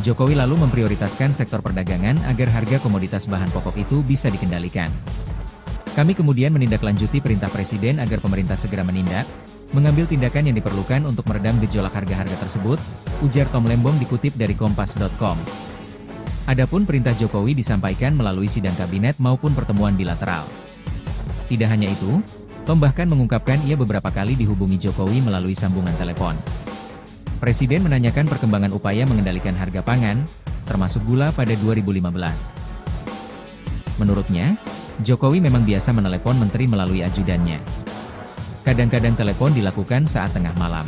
Jokowi lalu memprioritaskan sektor perdagangan agar harga komoditas bahan pokok itu bisa dikendalikan. Kami kemudian menindaklanjuti perintah Presiden agar pemerintah segera menindak, mengambil tindakan yang diperlukan untuk meredam gejolak harga-harga tersebut, ujar Tom Lembong dikutip dari Kompas.com. Adapun perintah Jokowi disampaikan melalui sidang kabinet maupun pertemuan bilateral. Tidak hanya itu, Tom bahkan mengungkapkan ia beberapa kali dihubungi Jokowi melalui sambungan telepon. Presiden menanyakan perkembangan upaya mengendalikan harga pangan, termasuk gula pada 2015. Menurutnya, Jokowi memang biasa menelepon menteri melalui ajudannya. Kadang-kadang telepon dilakukan saat tengah malam.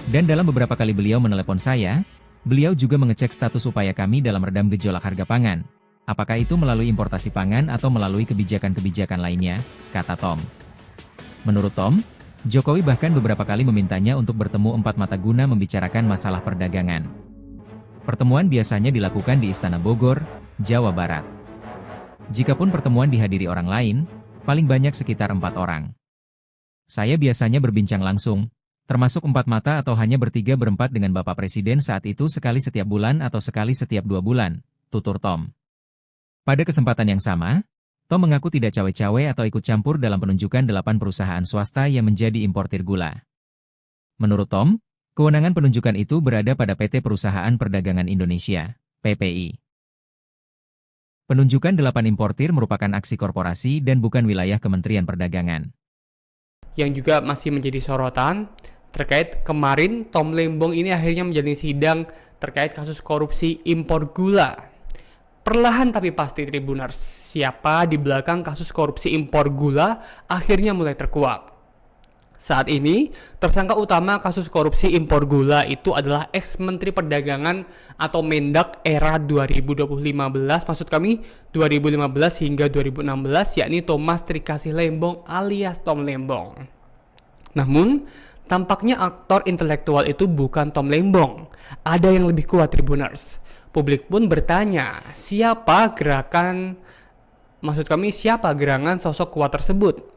Dan dalam beberapa kali beliau menelepon saya, beliau juga mengecek status upaya kami dalam redam gejolak harga pangan. Apakah itu melalui importasi pangan atau melalui kebijakan-kebijakan lainnya, kata Tom. Menurut Tom, Jokowi bahkan beberapa kali memintanya untuk bertemu empat mata guna membicarakan masalah perdagangan. Pertemuan biasanya dilakukan di Istana Bogor, Jawa Barat. Jikapun pertemuan dihadiri orang lain, paling banyak sekitar 4 orang. Saya biasanya berbincang langsung, termasuk 4 mata atau hanya bertiga berempat dengan Bapak Presiden saat itu sekali setiap bulan atau sekali setiap 2 bulan, tutur Tom. Pada kesempatan yang sama, Tom mengaku tidak cawe-cawe atau ikut campur dalam penunjukan 8 perusahaan swasta yang menjadi importir gula. Menurut Tom, kewenangan penunjukan itu berada pada PT Perusahaan Perdagangan Indonesia, PPI. Penunjukan 8 importir merupakan aksi korporasi dan bukan wilayah Kementerian Perdagangan. Yang juga masih menjadi sorotan, terkait kemarin Tom Lembong ini akhirnya menjalani sidang terkait kasus korupsi impor gula. Perlahan tapi pasti Tribuners, siapa di belakang kasus korupsi impor gula akhirnya mulai terkuak. Saat ini, tersangka utama kasus korupsi impor gula itu adalah ex-Menteri Perdagangan atau Mendak era 2015, maksud kami 2015 hingga 2016, yakni Thomas Trikasih Lembong alias Tom Lembong. Namun, tampaknya aktor intelektual itu bukan Tom Lembong. Ada yang lebih kuat Tribuners. Publik pun bertanya, siapa gerangan sosok kuat tersebut?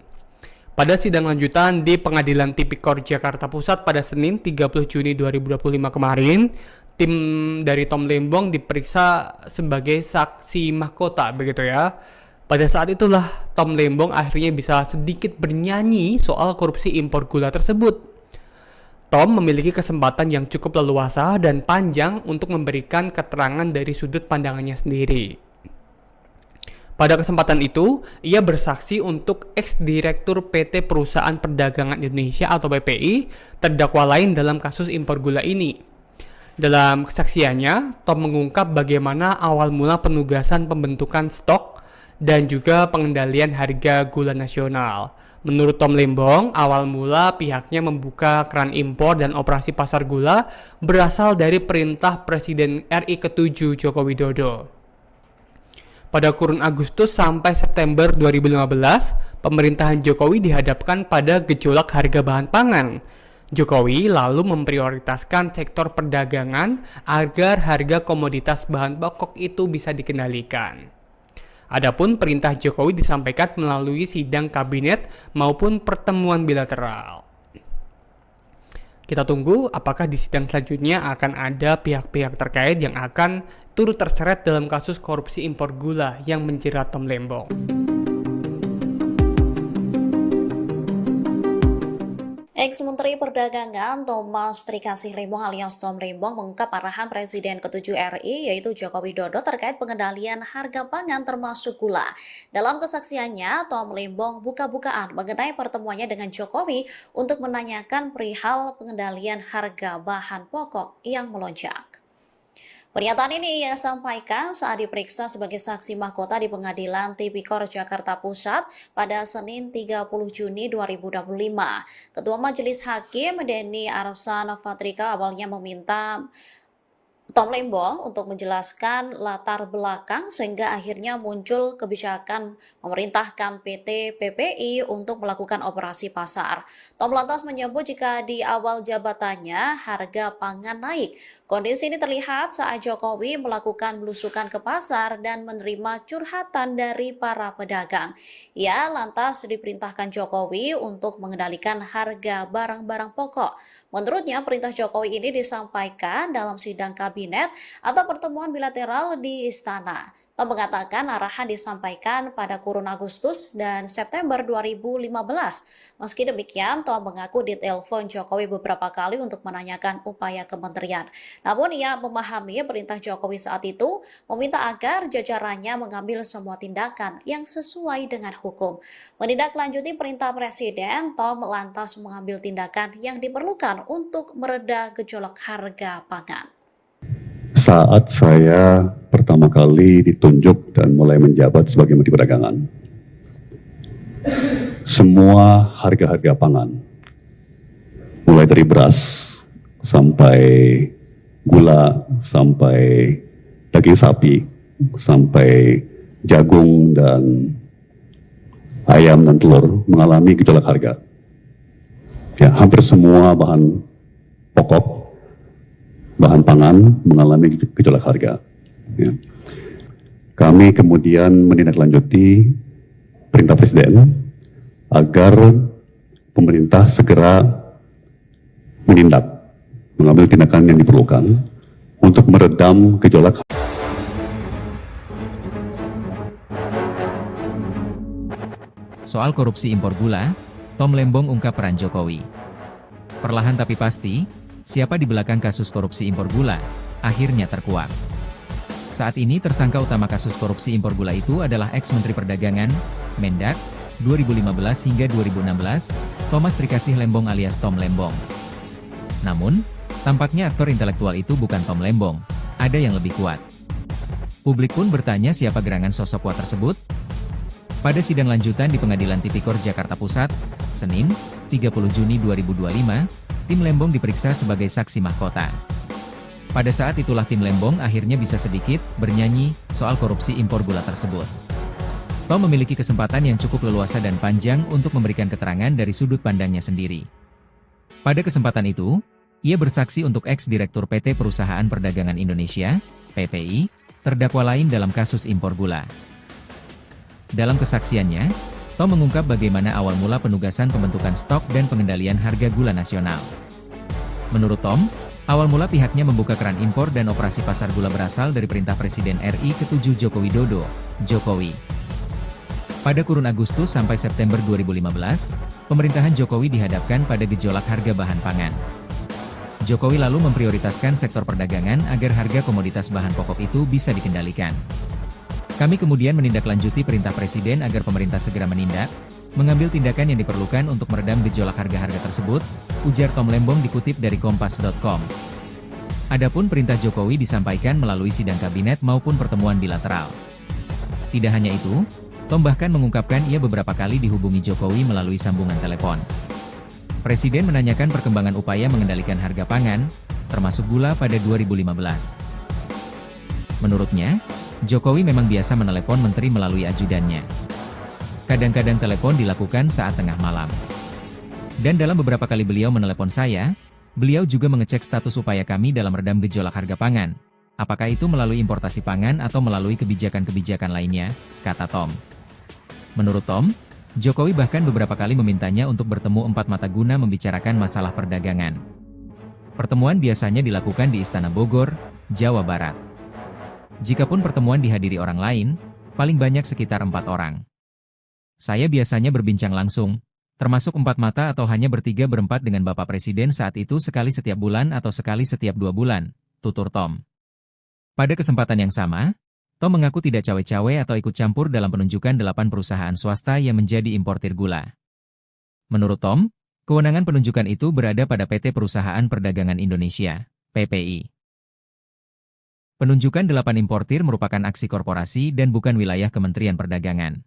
Pada sidang lanjutan di Pengadilan Tipikor Jakarta Pusat pada Senin 30 Juni 2025 kemarin, tim dari Tom Lembong diperiksa sebagai saksi mahkota, begitu ya. Pada saat itulah Tom Lembong akhirnya bisa sedikit bernyanyi soal korupsi impor gula tersebut. Tom memiliki kesempatan yang cukup leluasa dan panjang untuk memberikan keterangan dari sudut pandangannya sendiri. Pada kesempatan itu, ia bersaksi untuk ex-direktur PT Perusahaan Perdagangan Indonesia atau PPI, terdakwa lain dalam kasus impor gula ini. Dalam kesaksiannya, Tom mengungkap bagaimana awal mula penugasan pembentukan stok dan juga pengendalian harga gula nasional. Menurut Tom Lembong, awal mula pihaknya membuka keran impor dan operasi pasar gula berasal dari perintah Presiden RI ke-7 Joko Widodo. Pada kurun Agustus sampai September 2015, pemerintahan Jokowi dihadapkan pada gejolak harga bahan pangan. Jokowi lalu memprioritaskan sektor perdagangan agar harga komoditas bahan pokok itu bisa dikendalikan. Adapun perintah Jokowi disampaikan melalui sidang kabinet maupun pertemuan bilateral. Kita tunggu apakah di sidang selanjutnya akan ada pihak-pihak terkait yang akan turut terseret dalam kasus korupsi impor gula yang menjerat Tom Lembong. Ex-Menteri Perdagangan Thomas Trikasih Lembong alias Tom Lembong mengungkap arahan Presiden ke-7 RI yaitu Joko Widodo terkait pengendalian harga pangan termasuk gula. Dalam kesaksiannya, Tom Lembong buka-bukaan mengenai pertemuannya dengan Jokowi untuk menanyakan perihal pengendalian harga bahan pokok yang melonjak. Pernyataan ini ia sampaikan saat diperiksa sebagai saksi mahkota di Pengadilan Tipikor Jakarta Pusat pada Senin 30 Juni 2025. Ketua Majelis Hakim Denny Arsan Fatrika awalnya meminta Tom Lembong untuk menjelaskan latar belakang sehingga akhirnya muncul kebijakan memerintahkan PT PPI untuk melakukan operasi pasar. Tom lantas menyebut jika di awal jabatannya harga pangan naik. Kondisi ini terlihat saat Jokowi melakukan belusukan ke pasar dan menerima curhatan dari para pedagang. Ia lantas diperintahkan Jokowi untuk mengendalikan harga barang-barang pokok. Menurutnya perintah Jokowi ini disampaikan dalam sidang kabinet atau pertemuan bilateral di Istana. Tom mengatakan arahan disampaikan pada kurun Agustus dan September 2015. Meski demikian, Tom mengaku ditelepon Jokowi beberapa kali untuk menanyakan upaya kementerian. Namun ia memahami perintah Jokowi saat itu meminta agar jajarannya mengambil semua tindakan yang sesuai dengan hukum. Menindaklanjuti perintah Presiden, Tom lantas mengambil tindakan yang diperlukan untuk mereda gejolak harga pangan. Saat saya pertama kali ditunjuk dan mulai menjabat sebagai Menteri Perdagangan, semua harga-harga pangan, mulai dari beras sampai gula, sampai daging sapi, sampai jagung dan ayam dan telur mengalami gejolak harga. Ya, hampir semua bahan pokok, bahan pangan mengalami gejolak harga. Ya. Kami kemudian menindaklanjuti perintah Presiden agar pemerintah segera menindak, mengambil tindakan yang diperlukan untuk meredam gejolak. Soal korupsi impor gula, Tom Lembong ungkap peran Jokowi. Perlahan tapi pasti, siapa di belakang kasus korupsi impor gula, akhirnya terkuak. Saat ini tersangka utama kasus korupsi impor gula itu adalah ex-Menteri Perdagangan, Mendak, 2015 hingga 2016, Thomas Trikasih Lembong alias Tom Lembong. Namun, tampaknya aktor intelektual itu bukan Tom Lembong, ada yang lebih kuat. Publik pun bertanya siapa gerangan sosok kuat tersebut? Pada sidang lanjutan di Pengadilan Tipikor Jakarta Pusat, Senin, 30 Juni 2025, tim Lembong diperiksa sebagai saksi mahkota. Pada saat itulah tim Lembong akhirnya bisa sedikit bernyanyi soal korupsi impor gula tersebut. Tom memiliki kesempatan yang cukup leluasa dan panjang untuk memberikan keterangan dari sudut pandangnya sendiri. Pada kesempatan itu, ia bersaksi untuk ex-direktur PT Perusahaan Perdagangan Indonesia, PPI, terdakwa lain dalam kasus impor gula. Dalam kesaksiannya, Tom mengungkap bagaimana awal mula penugasan pembentukan stok dan pengendalian harga gula nasional. Menurut Tom, awal mula pihaknya membuka keran impor dan operasi pasar gula berasal dari perintah Presiden RI ke-7 Joko Widodo, Jokowi. Pada kurun Agustus sampai September 2015, pemerintahan Jokowi dihadapkan pada gejolak harga bahan pangan. Jokowi lalu memprioritaskan sektor perdagangan agar harga komoditas bahan pokok itu bisa dikendalikan. Kami kemudian menindaklanjuti perintah Presiden agar pemerintah segera menindak, mengambil tindakan yang diperlukan untuk meredam gejolak harga-harga tersebut, ujar Tom Lembong dikutip dari Kompas.com. Adapun perintah Jokowi disampaikan melalui sidang kabinet maupun pertemuan bilateral. Tidak hanya itu, Tom bahkan mengungkapkan ia beberapa kali dihubungi Jokowi melalui sambungan telepon. Presiden menanyakan perkembangan upaya mengendalikan harga pangan, termasuk gula pada 2015. Menurutnya, Jokowi memang biasa menelepon menteri melalui ajudannya. Kadang-kadang telepon dilakukan saat tengah malam. Dan dalam beberapa kali beliau menelepon saya, beliau juga mengecek status upaya kami dalam redam gejolak harga pangan. Apakah itu melalui importasi pangan atau melalui kebijakan-kebijakan lainnya, kata Tom. Menurut Tom, Jokowi bahkan beberapa kali memintanya untuk bertemu empat mata guna membicarakan masalah perdagangan. Pertemuan biasanya dilakukan di Istana Bogor, Jawa Barat. Jikapun pertemuan dihadiri orang lain, paling banyak sekitar 4 orang. Saya biasanya berbincang langsung, termasuk 4 mata atau hanya bertiga berempat dengan Bapak Presiden saat itu sekali setiap bulan atau sekali setiap 2 bulan, tutur Tom. Pada kesempatan yang sama, Tom mengaku tidak cawe-cawe atau ikut campur dalam penunjukan 8 perusahaan swasta yang menjadi importir gula. Menurut Tom, kewenangan penunjukan itu berada pada PT Perusahaan Perdagangan Indonesia, PPI. Penunjukan 8 importir merupakan aksi korporasi dan bukan wilayah Kementerian Perdagangan.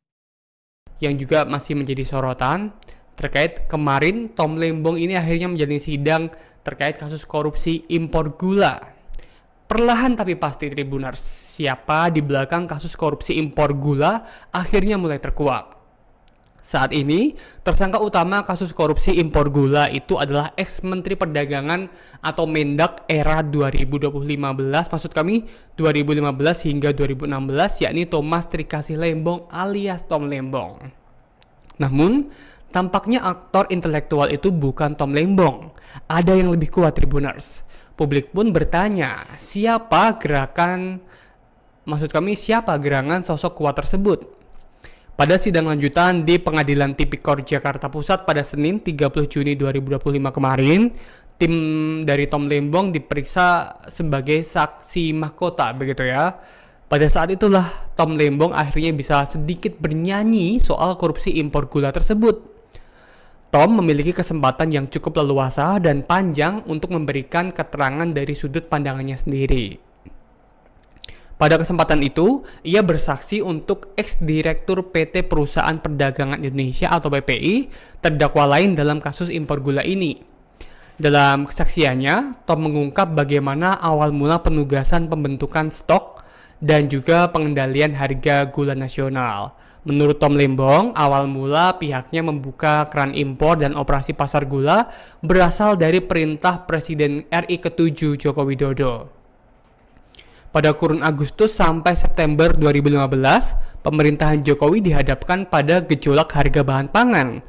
Yang juga masih menjadi sorotan terkait kemarin Tom Lembong ini akhirnya menjalani sidang terkait kasus korupsi impor gula. Perlahan tapi pasti Tribuners, siapa di belakang kasus korupsi impor gula akhirnya mulai terkuak. Saat ini, tersangka utama kasus korupsi impor gula itu adalah ex-Menteri Perdagangan atau Mendak era 2015, maksud kami 2015 hingga 2016, yakni Thomas Trikasih Lembong alias Tom Lembong. Namun, tampaknya aktor intelektual itu bukan Tom Lembong. Ada yang lebih kuat Tribuners. Publik pun bertanya, siapa gerangan sosok kuat tersebut? Pada sidang lanjutan di Pengadilan Tipikor Jakarta Pusat pada Senin 30 Juni 2025 kemarin, tim dari Tom Lembong diperiksa sebagai saksi mahkota, begitu ya. Pada saat itulah Tom Lembong akhirnya bisa sedikit bernyanyi soal korupsi impor gula tersebut. Tom memiliki kesempatan yang cukup leluasa dan panjang untuk memberikan keterangan dari sudut pandangannya sendiri. Pada kesempatan itu, ia bersaksi untuk ex-direktur PT Perusahaan Perdagangan Indonesia atau PPI, terdakwa lain dalam kasus impor gula ini. Dalam kesaksiannya, Tom mengungkap bagaimana awal mula penugasan pembentukan stok dan juga pengendalian harga gula nasional. Menurut Tom Lembong, awal mula pihaknya membuka keran impor dan operasi pasar gula berasal dari perintah Presiden RI ke-7 Joko Widodo. Pada kurun Agustus sampai September 2015, pemerintahan Jokowi dihadapkan pada gejolak harga bahan pangan.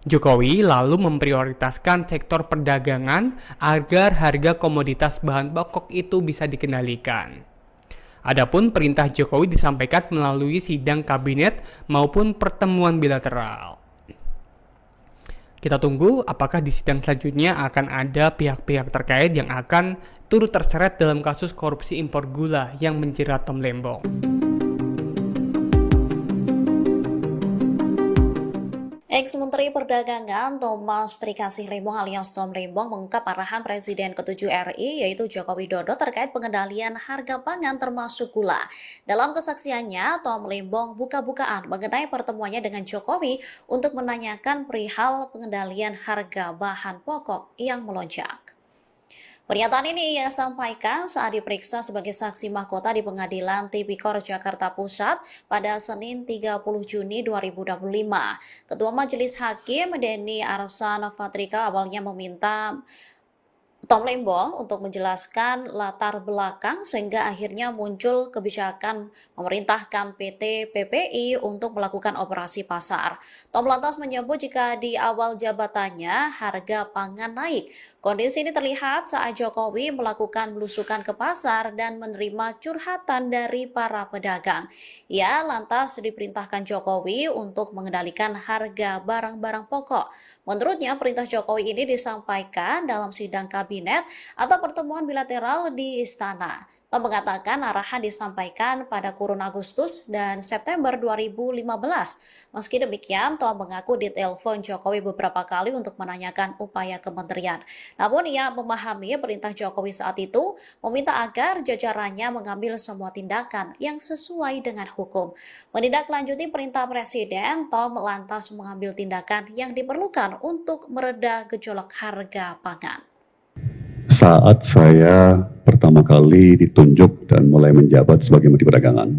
Jokowi lalu memprioritaskan sektor perdagangan agar harga komoditas bahan pokok itu bisa dikendalikan. Adapun perintah Jokowi disampaikan melalui sidang kabinet maupun pertemuan bilateral. Kita tunggu apakah di sidang selanjutnya akan ada pihak-pihak terkait yang akan turut terseret dalam kasus korupsi impor gula yang menjerat Tom Lembong. Ex-Menteri Perdagangan Thomas Trikasih Lembong alias Tom Lembong mengungkap arahan Presiden ke-7 RI yaitu Joko Widodo terkait pengendalian harga pangan termasuk gula. Dalam kesaksiannya, Tom Lembong buka-bukaan mengenai pertemuannya dengan Jokowi untuk menanyakan perihal pengendalian harga bahan pokok yang melonjak. Pernyataan ini ia sampaikan saat diperiksa sebagai saksi mahkota di Pengadilan Tipikor Jakarta Pusat pada Senin 30 Juni 2025. Ketua Majelis Hakim Denny Arsan Fatrika awalnya meminta Tom Lembong untuk menjelaskan latar belakang sehingga akhirnya muncul kebijakan memerintahkan PT PPI untuk melakukan operasi pasar. Tom lantas menyebut jika di awal jabatannya harga pangan naik. Kondisi ini terlihat saat Jokowi melakukan belusukan ke pasar dan menerima curhatan dari para pedagang. Ia lantas diperintahkan Jokowi untuk mengendalikan harga barang-barang pokok. Menurutnya perintah Jokowi ini disampaikan dalam sidang kabinet atau pertemuan bilateral di Istana. Tom mengatakan arahan disampaikan pada kurun Agustus dan September 2015. Meski demikian, Tom mengaku ditelepon Jokowi beberapa kali untuk menanyakan upaya kementerian. Namun ia memahami perintah Jokowi saat itu meminta agar jajarannya mengambil semua tindakan yang sesuai dengan hukum. Menindaklanjuti perintah Presiden, Tom lantas mengambil tindakan yang diperlukan untuk mereda gejolak harga pangan. Saat saya pertama kali ditunjuk dan mulai menjabat sebagai Menteri Perdagangan,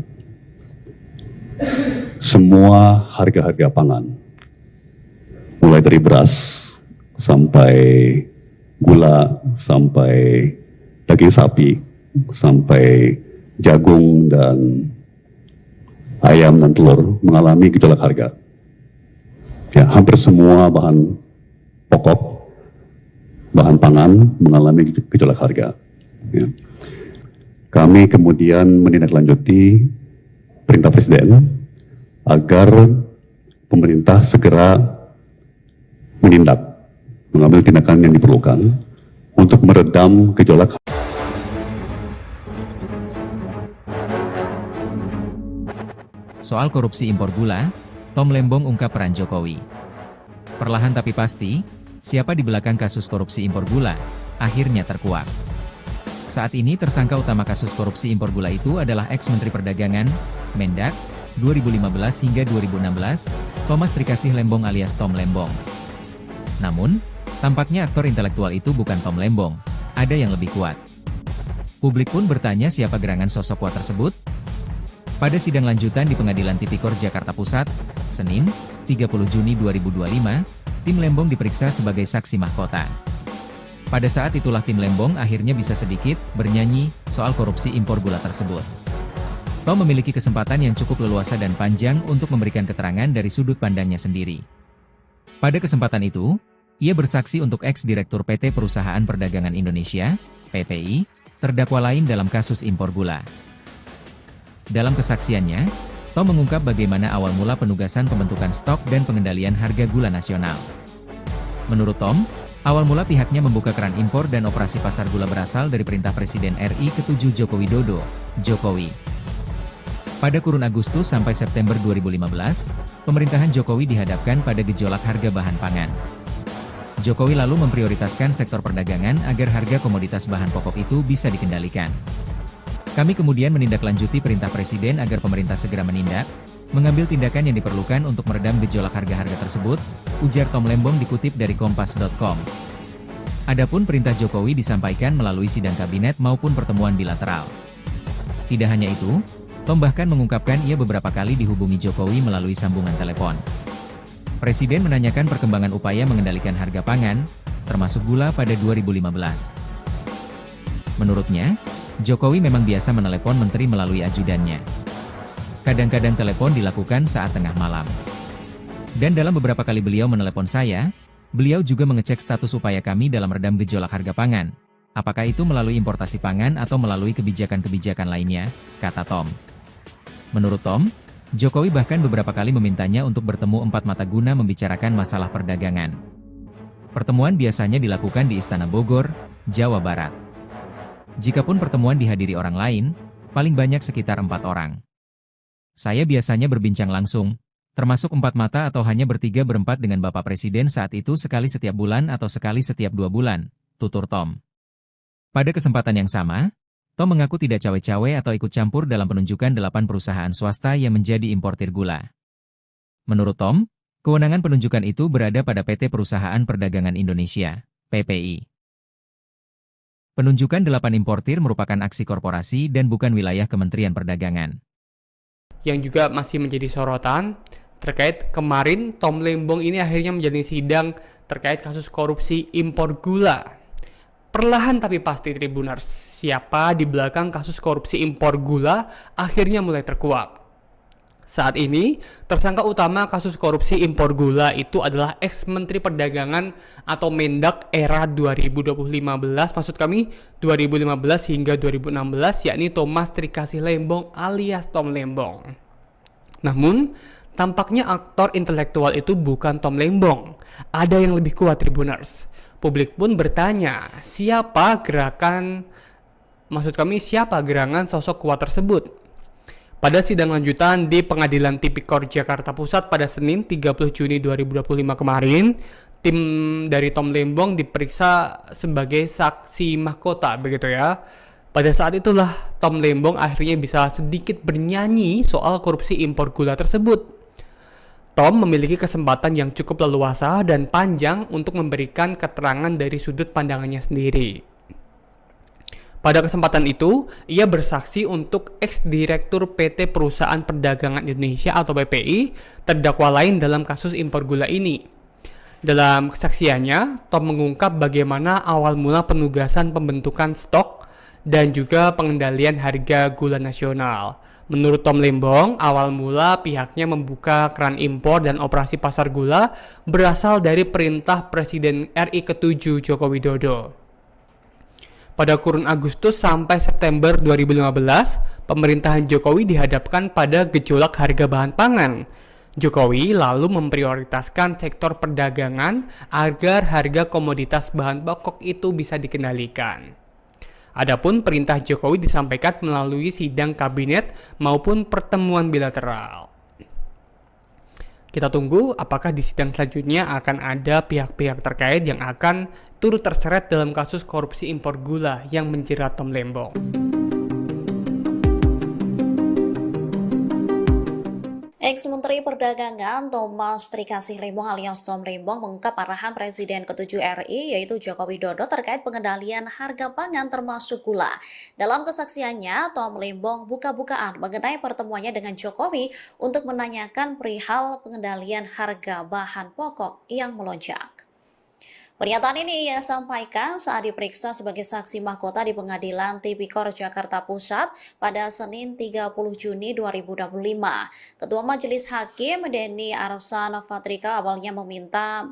semua harga-harga pangan, mulai dari beras, sampai gula, sampai daging sapi, sampai jagung dan ayam dan telur mengalami gejolak harga. Ya, hampir semua bahan pokok, bahan pangan mengalami gejolak harga. Ya. Kami kemudian menindaklanjuti perintah Presiden agar pemerintah segera mengambil tindakan yang diperlukan untuk meredam gejolak. Soal korupsi impor gula, Tom Lembong ungkap peran Jokowi. Perlahan tapi pasti, siapa di belakang kasus korupsi impor gula, akhirnya terkuak. Saat ini tersangka utama kasus korupsi impor gula itu adalah ex-Menteri Perdagangan, Mendak, 2015 hingga 2016, Thomas Trikasih Lembong alias Tom Lembong. Namun, tampaknya aktor intelektual itu bukan Tom Lembong, ada yang lebih kuat. Publik pun bertanya siapa gerangan sosok kuat tersebut? Pada sidang lanjutan di Pengadilan Tipikor Jakarta Pusat, Senin, 30 Juni 2025, tim Lembong diperiksa sebagai saksi mahkota. Pada saat itulah tim Lembong akhirnya bisa sedikit bernyanyi soal korupsi impor gula tersebut. Tom memiliki kesempatan yang cukup leluasa dan panjang untuk memberikan keterangan dari sudut pandangnya sendiri. Pada kesempatan itu, ia bersaksi untuk ex-direktur PT Perusahaan Perdagangan Indonesia, PPI, terdakwa lain dalam kasus impor gula. Dalam kesaksiannya, Tom mengungkap bagaimana awal mula penugasan pembentukan stok dan pengendalian harga gula nasional. Menurut Tom, awal mula pihaknya membuka keran impor dan operasi pasar gula berasal dari perintah Presiden RI ke-7 Joko Widodo, Jokowi. Pada kurun Agustus sampai September 2015, pemerintahan Jokowi dihadapkan pada gejolak harga bahan pangan. Jokowi lalu memprioritaskan sektor perdagangan agar harga komoditas bahan pokok itu bisa dikendalikan. Kami kemudian menindaklanjuti perintah Presiden agar pemerintah segera menindak, mengambil tindakan yang diperlukan untuk meredam gejolak harga-harga tersebut, ujar Tom Lembong dikutip dari Kompas.com. Adapun perintah Jokowi disampaikan melalui sidang kabinet maupun pertemuan bilateral. Tidak hanya itu, Tom bahkan mengungkapkan ia beberapa kali dihubungi Jokowi melalui sambungan telepon. Presiden menanyakan perkembangan upaya mengendalikan harga pangan, termasuk gula pada 2015. Menurutnya, Jokowi memang biasa menelepon menteri melalui ajudannya. Kadang-kadang telepon dilakukan saat tengah malam. Dan dalam beberapa kali beliau menelepon saya, beliau juga mengecek status upaya kami dalam redam gejolak harga pangan. Apakah itu melalui importasi pangan atau melalui kebijakan-kebijakan lainnya, kata Tom. Menurut Tom, Jokowi bahkan beberapa kali memintanya untuk bertemu empat mata guna membicarakan masalah perdagangan. Pertemuan biasanya dilakukan di Istana Bogor, Jawa Barat. Jikapun pertemuan dihadiri orang lain, paling banyak sekitar 4 orang. Saya biasanya berbincang langsung, termasuk 4 mata atau hanya bertiga berempat dengan Bapak Presiden saat itu sekali setiap bulan atau sekali setiap 2 bulan, tutur Tom. Pada kesempatan yang sama, Tom mengaku tidak cawe-cawe atau ikut campur dalam penunjukan 8 perusahaan swasta yang menjadi importir gula. Menurut Tom, kewenangan penunjukan itu berada pada PT Perusahaan Perdagangan Indonesia, PPI. Penunjukan 8 importir merupakan aksi korporasi dan bukan wilayah Kementerian Perdagangan. Yang juga masih menjadi sorotan terkait kemarin Tom Lembong ini akhirnya menjalani sidang terkait kasus korupsi impor gula. Perlahan tapi pasti Tribuners, siapa di belakang kasus korupsi impor gula akhirnya mulai terkuak. Saat ini, tersangka utama kasus korupsi impor gula itu adalah ex-Menteri Perdagangan atau Mendak era 2015, maksud kami 2015 hingga 2016, yakni Thomas Trikasih Lembong alias Tom Lembong. Namun, tampaknya aktor intelektual itu bukan Tom Lembong. Ada yang lebih kuat Tribuners. Publik pun bertanya, siapa gerangan sosok kuat tersebut? Pada sidang lanjutan di Pengadilan Tipikor Jakarta Pusat pada Senin 30 Juni 2025 kemarin, tim dari Tom Lembong diperiksa sebagai saksi mahkota, begitu ya. Pada saat itulah Tom Lembong akhirnya bisa sedikit bernyanyi soal korupsi impor gula tersebut. Tom memiliki kesempatan yang cukup leluasa dan panjang untuk memberikan keterangan dari sudut pandangannya sendiri. Pada kesempatan itu, ia bersaksi untuk ex-direktur PT Perusahaan Perdagangan Indonesia atau PPI, terdakwa lain dalam kasus impor gula ini. Dalam kesaksiannya, Tom mengungkap bagaimana awal mula penugasan pembentukan stok dan juga pengendalian harga gula nasional. Menurut Tom Lembong, awal mula pihaknya membuka keran impor dan operasi pasar gula berasal dari perintah Presiden RI ke-7 Joko Widodo. Pada kurun Agustus sampai September 2015, pemerintahan Jokowi dihadapkan pada gejolak harga bahan pangan. Jokowi lalu memprioritaskan sektor perdagangan agar harga komoditas bahan pokok itu bisa dikendalikan. Adapun perintah Jokowi disampaikan melalui sidang kabinet maupun pertemuan bilateral. Kita tunggu apakah di sidang selanjutnya akan ada pihak-pihak terkait yang akan turut terseret dalam kasus korupsi impor gula yang menjerat Tom Lembong. Ex-Menteri Perdagangan Thomas Trikasih Lembong alias Tom Lembong mengungkap arahan Presiden ke-7 RI yaitu Joko Widodo terkait pengendalian harga pangan termasuk gula. Dalam kesaksiannya, Tom Lembong buka-bukaan mengenai pertemuannya dengan Jokowi untuk menanyakan perihal pengendalian harga bahan pokok yang melonjak. Pernyataan ini ia sampaikan saat diperiksa sebagai saksi mahkota di Pengadilan Tipikor Jakarta Pusat pada Senin 30 Juni 2025. Ketua Majelis Hakim Denny Arsan Fatrika awalnya meminta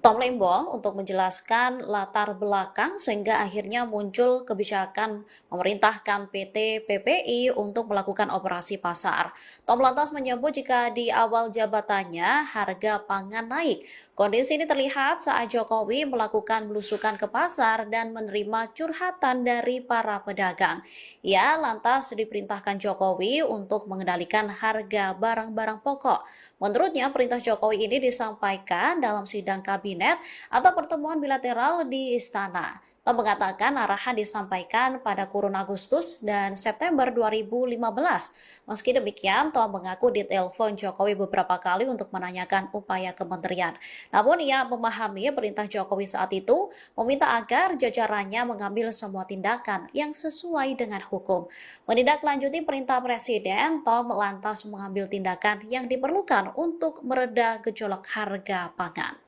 Tom Lembong untuk menjelaskan latar belakang sehingga akhirnya muncul kebijakan memerintahkan PT PPI untuk melakukan operasi pasar. Tom lantas menyebut jika di awal jabatannya harga pangan naik. Kondisi ini terlihat saat Jokowi melakukan belusukan ke pasar dan menerima curhatan dari para pedagang. Ia lantas diperintahkan Jokowi untuk mengendalikan harga barang-barang pokok. Menurutnya perintah Jokowi ini disampaikan dalam sidang kabinet atau pertemuan bilateral di istana. Tom mengatakan arahan disampaikan pada kurun Agustus dan September 2015. Meski demikian, Tom mengaku ditelepon Jokowi beberapa kali untuk menanyakan upaya kementerian. Namun ia memahami perintah Jokowi saat itu meminta agar jajarannya mengambil semua tindakan yang sesuai dengan hukum. Menindaklanjuti perintah Presiden, Tom lantas mengambil tindakan yang diperlukan untuk mereda gejolak harga pangan.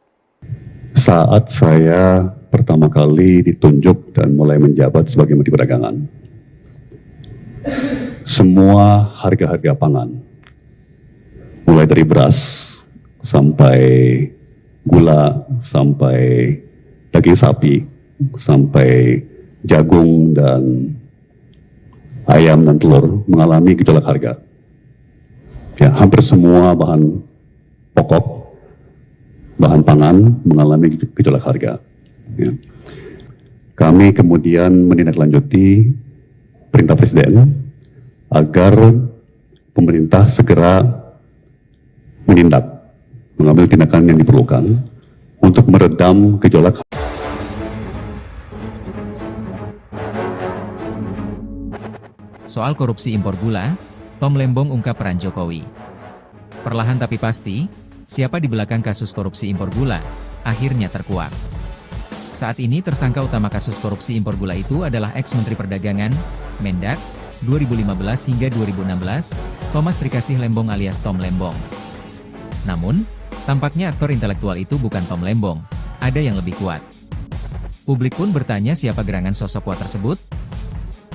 Saat saya pertama kali ditunjuk dan mulai menjabat sebagai Menteri Perdagangan, semua harga-harga pangan, mulai dari beras sampai gula, sampai daging sapi, sampai jagung dan ayam dan telur mengalami gejolak harga. Ya, hampir semua bahan pokok, bahan pangan mengalami gejolak harga. Ya. Kami kemudian menindaklanjuti perintah Presiden agar pemerintah segera mengambil tindakan yang diperlukan untuk meredam gejolak. Soal korupsi impor gula, Tom Lembong ungkap peran Jokowi. Perlahan tapi pasti, siapa di belakang kasus korupsi impor gula, akhirnya terkuak. Saat ini tersangka utama kasus korupsi impor gula itu adalah ex-Menteri Perdagangan, Mendak, 2015 hingga 2016, Thomas Trikasih Lembong alias Tom Lembong. Namun, tampaknya aktor intelektual itu bukan Tom Lembong, ada yang lebih kuat. Publik pun bertanya siapa gerangan sosok kuat tersebut?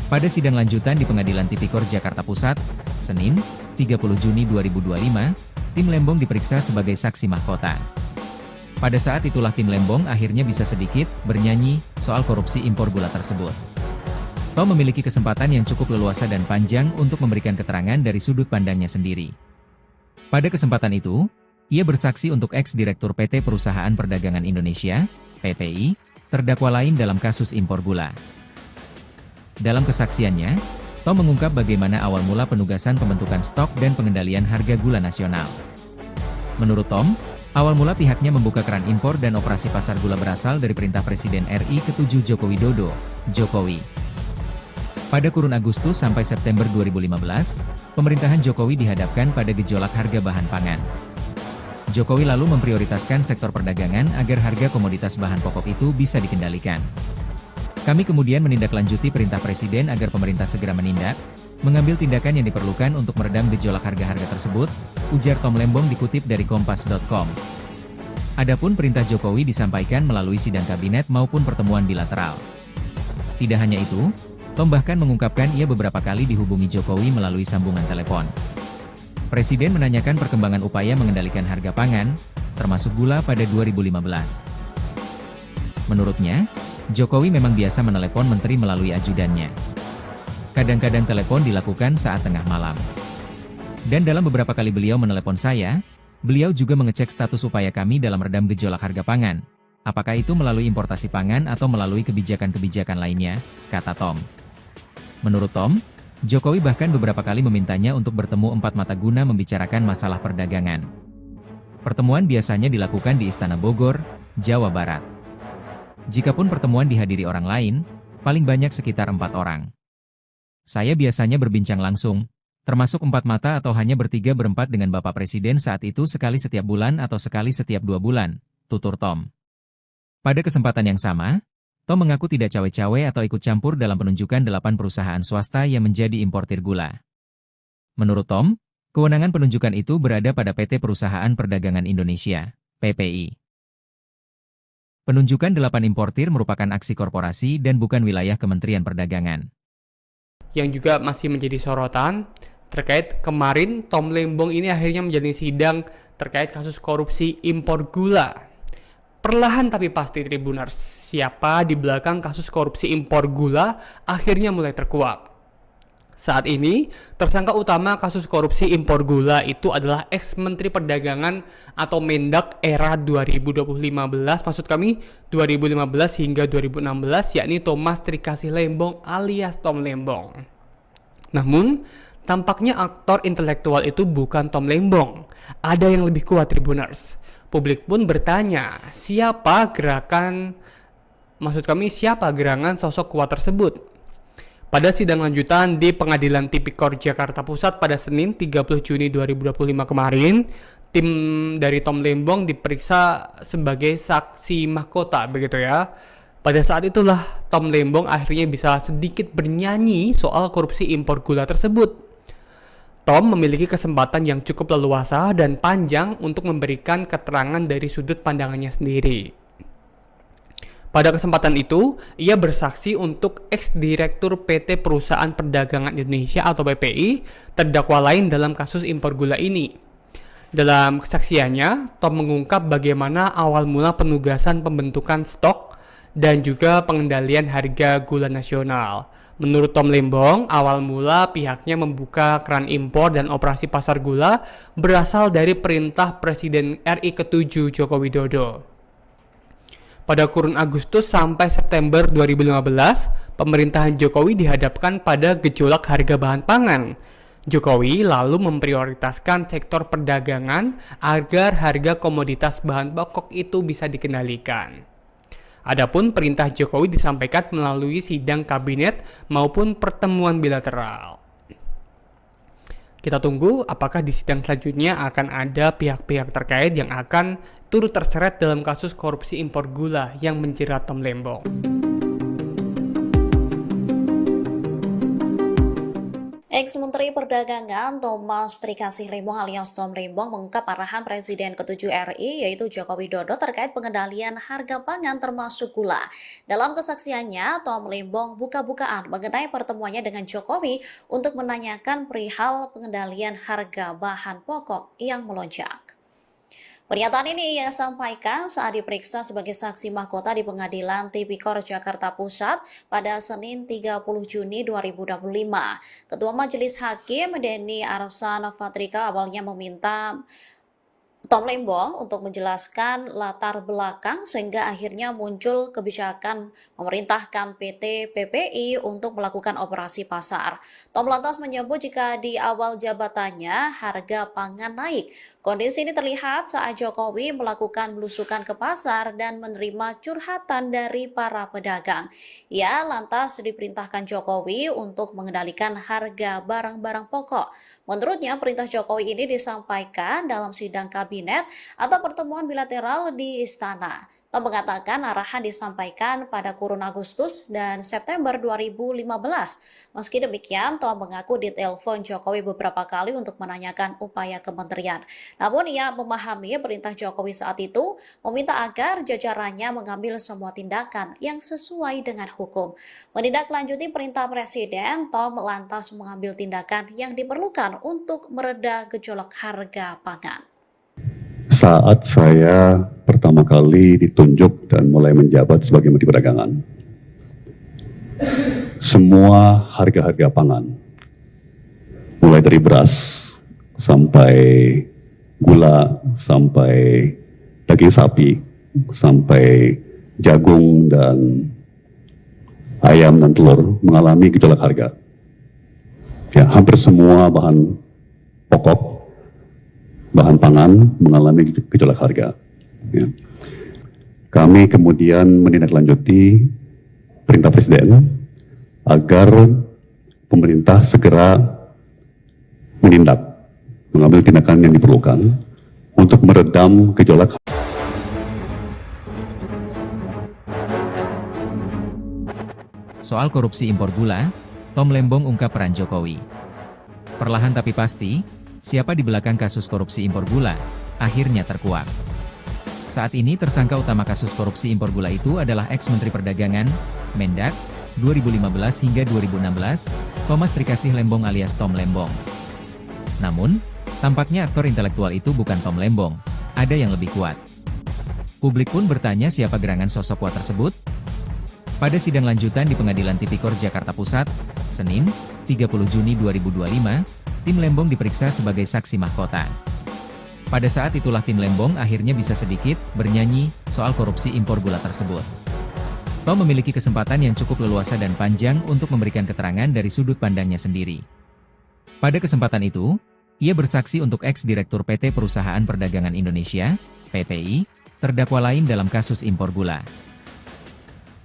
Pada sidang lanjutan di Pengadilan Tipikor Jakarta Pusat, Senin, 30 Juni 2025, tim Lembong diperiksa sebagai saksi mahkota. Pada saat itulah tim Lembong akhirnya bisa sedikit bernyanyi soal korupsi impor gula tersebut. Tom memiliki kesempatan yang cukup leluasa dan panjang untuk memberikan keterangan dari sudut pandangnya sendiri. Pada kesempatan itu, ia bersaksi untuk ex-direktur PT Perusahaan Perdagangan Indonesia, PPI, terdakwa lain dalam kasus impor gula. Dalam kesaksiannya, Tom mengungkap bagaimana awal mula penugasan pembentukan stok dan pengendalian harga gula nasional. Menurut Tom, awal mula pihaknya membuka keran impor dan operasi pasar gula berasal dari perintah Presiden RI ke-7 Joko Widodo, Jokowi. Pada kurun Agustus sampai September 2015, pemerintahan Jokowi dihadapkan pada gejolak harga bahan pangan. Jokowi lalu memprioritaskan sektor perdagangan agar harga komoditas bahan pokok itu bisa dikendalikan. Kami kemudian menindaklanjuti perintah Presiden agar pemerintah segera menindak, mengambil tindakan yang diperlukan untuk meredam gejolak harga-harga tersebut, ujar Tom Lembong dikutip dari Kompas.com. Adapun perintah Jokowi disampaikan melalui sidang kabinet maupun pertemuan bilateral. Tidak hanya itu, Tom bahkan mengungkapkan ia beberapa kali dihubungi Jokowi melalui sambungan telepon. Presiden menanyakan perkembangan upaya mengendalikan harga pangan, termasuk gula pada 2015. Menurutnya, Jokowi memang biasa menelepon menteri melalui ajudannya. Kadang-kadang telepon dilakukan saat tengah malam. Dan dalam beberapa kali beliau menelepon saya, beliau juga mengecek status upaya kami dalam redam gejolak harga pangan. Apakah itu melalui importasi pangan atau melalui kebijakan-kebijakan lainnya, kata Tom. Menurut Tom, Jokowi bahkan beberapa kali memintanya untuk bertemu empat mata guna membicarakan masalah perdagangan. Pertemuan biasanya dilakukan di Istana Bogor, Jawa Barat. Jikapun pertemuan dihadiri orang lain, paling banyak sekitar 4 orang. Saya biasanya berbincang langsung, termasuk 4 mata atau hanya bertiga berempat dengan Bapak Presiden saat itu sekali setiap bulan atau sekali setiap 2 bulan, tutur Tom. Pada kesempatan yang sama, Tom mengaku tidak cawe-cawe atau ikut campur dalam penunjukan 8 perusahaan swasta yang menjadi importir gula. Menurut Tom, kewenangan penunjukan itu berada pada PT Perusahaan Perdagangan Indonesia, PPI. Penunjukan 8 importir merupakan aksi korporasi dan bukan wilayah Kementerian Perdagangan. Yang juga masih menjadi sorotan terkait kemarin Tom Lembong ini akhirnya menjalani sidang terkait kasus korupsi impor gula. Perlahan tapi pasti Tribuners, siapa di belakang kasus korupsi impor gula akhirnya mulai terkuak. Saat ini, tersangka utama kasus korupsi impor gula itu adalah ex-Menteri Perdagangan atau Mendak era 2015, maksud kami 2015 hingga 2016, yakni Thomas Trikasih Lembong alias Tom Lembong. Namun, tampaknya aktor intelektual itu bukan Tom Lembong. Ada yang lebih kuat Tribuners. Publik pun bertanya, siapa gerangan sosok kuat tersebut? Pada sidang lanjutan di Pengadilan Tipikor Jakarta Pusat pada Senin 30 Juni 2025 kemarin, tim dari Tom Lembong diperiksa sebagai saksi mahkota, begitu ya. Pada saat itulah Tom Lembong akhirnya bisa sedikit bernyanyi soal korupsi impor gula tersebut. Tom memiliki kesempatan yang cukup leluasa dan panjang untuk memberikan keterangan dari sudut pandangannya sendiri. Pada kesempatan itu, ia bersaksi untuk ex-direktur PT Perusahaan Perdagangan Indonesia atau PPI, terdakwa lain dalam kasus impor gula ini. Dalam kesaksiannya, Tom mengungkap bagaimana awal mula penugasan pembentukan stok dan juga pengendalian harga gula nasional. Menurut Tom Lembong, awal mula pihaknya membuka keran impor dan operasi pasar gula berasal dari perintah Presiden RI ke-7 Joko Widodo. Pada kurun Agustus sampai September 2015, pemerintahan Jokowi dihadapkan pada gejolak harga bahan pangan. Jokowi lalu memprioritaskan sektor perdagangan agar harga komoditas bahan pokok itu bisa dikendalikan. Adapun perintah Jokowi disampaikan melalui sidang kabinet maupun pertemuan bilateral. Kita tunggu apakah di sidang selanjutnya akan ada pihak-pihak terkait yang akan turut terseret dalam kasus korupsi impor gula yang menjerat Tom Lembong. Ex-Menteri Perdagangan Thomas Trikasih Lembong alias Tom Lembong mengungkap arahan Presiden ke-7 RI yaitu Joko Widodo terkait pengendalian harga pangan termasuk gula. Dalam kesaksiannya, Tom Lembong buka-bukaan mengenai pertemuannya dengan Jokowi untuk menanyakan perihal pengendalian harga bahan pokok yang melonjak. Pernyataan ini ia sampaikan saat diperiksa sebagai saksi mahkota di Pengadilan Tipikor Jakarta Pusat pada Senin 30 Juni 2025. Ketua Majelis Hakim Denny Arsan Fatrika awalnya meminta Tom Lembong untuk menjelaskan latar belakang sehingga akhirnya muncul kebijakan memerintahkan PT PPI untuk melakukan operasi pasar. Tom lantas menyebut jika di awal jabatannya harga pangan naik. Kondisi ini terlihat saat Jokowi melakukan belusukan ke pasar dan menerima curhatan dari para pedagang. Ia lantas diperintahkan Jokowi untuk mengendalikan harga barang-barang pokok. Menurutnya perintah Jokowi ini disampaikan dalam sidang kabinet kabinet atau pertemuan bilateral di istana. Tom mengatakan arahan disampaikan pada kurun Agustus dan September 2015. Meski demikian, Tom mengaku ditelepon Jokowi beberapa kali untuk menanyakan upaya kementerian. Namun ia memahami perintah Jokowi saat itu meminta agar jajarannya mengambil semua tindakan yang sesuai dengan hukum. Menindaklanjuti perintah Presiden, Tom lantas mengambil tindakan yang diperlukan untuk mereda gejolak harga pangan. Saat saya pertama kali ditunjuk dan mulai menjabat sebagai Menteri Perdagangan, semua harga-harga pangan, mulai dari beras sampai gula, sampai daging sapi, sampai jagung dan ayam dan telur mengalami gejolak harga. Ya, hampir semua bahan pokok, bahan pangan mengalami gejolak harga. Ya. Kami kemudian menindaklanjuti perintah Presiden agar pemerintah segera mengambil tindakan yang diperlukan untuk meredam gejolak. Soal korupsi impor gula, Tom Lembong ungkap peran Jokowi. Perlahan tapi pasti, siapa di belakang kasus korupsi impor gula, akhirnya terkuak. Saat ini tersangka utama kasus korupsi impor gula itu adalah ex-Menteri Perdagangan, Mendak, 2015 hingga 2016, Thomas Trikasih Lembong alias Tom Lembong. Namun, tampaknya aktor intelektual itu bukan Tom Lembong, ada yang lebih kuat. Publik pun bertanya siapa gerangan sosok kuat tersebut. Pada sidang lanjutan di Pengadilan Tipikor Jakarta Pusat, Senin, 30 Juni 2025, tim Lembong diperiksa sebagai saksi mahkota. Pada saat itulah tim Lembong akhirnya bisa sedikit bernyanyi soal korupsi impor gula tersebut. Tom memiliki kesempatan yang cukup leluasa dan panjang untuk memberikan keterangan dari sudut pandangnya sendiri. Pada kesempatan itu, ia bersaksi untuk ex-direktur PT Perusahaan Perdagangan Indonesia, PPI, terdakwa lain dalam kasus impor gula.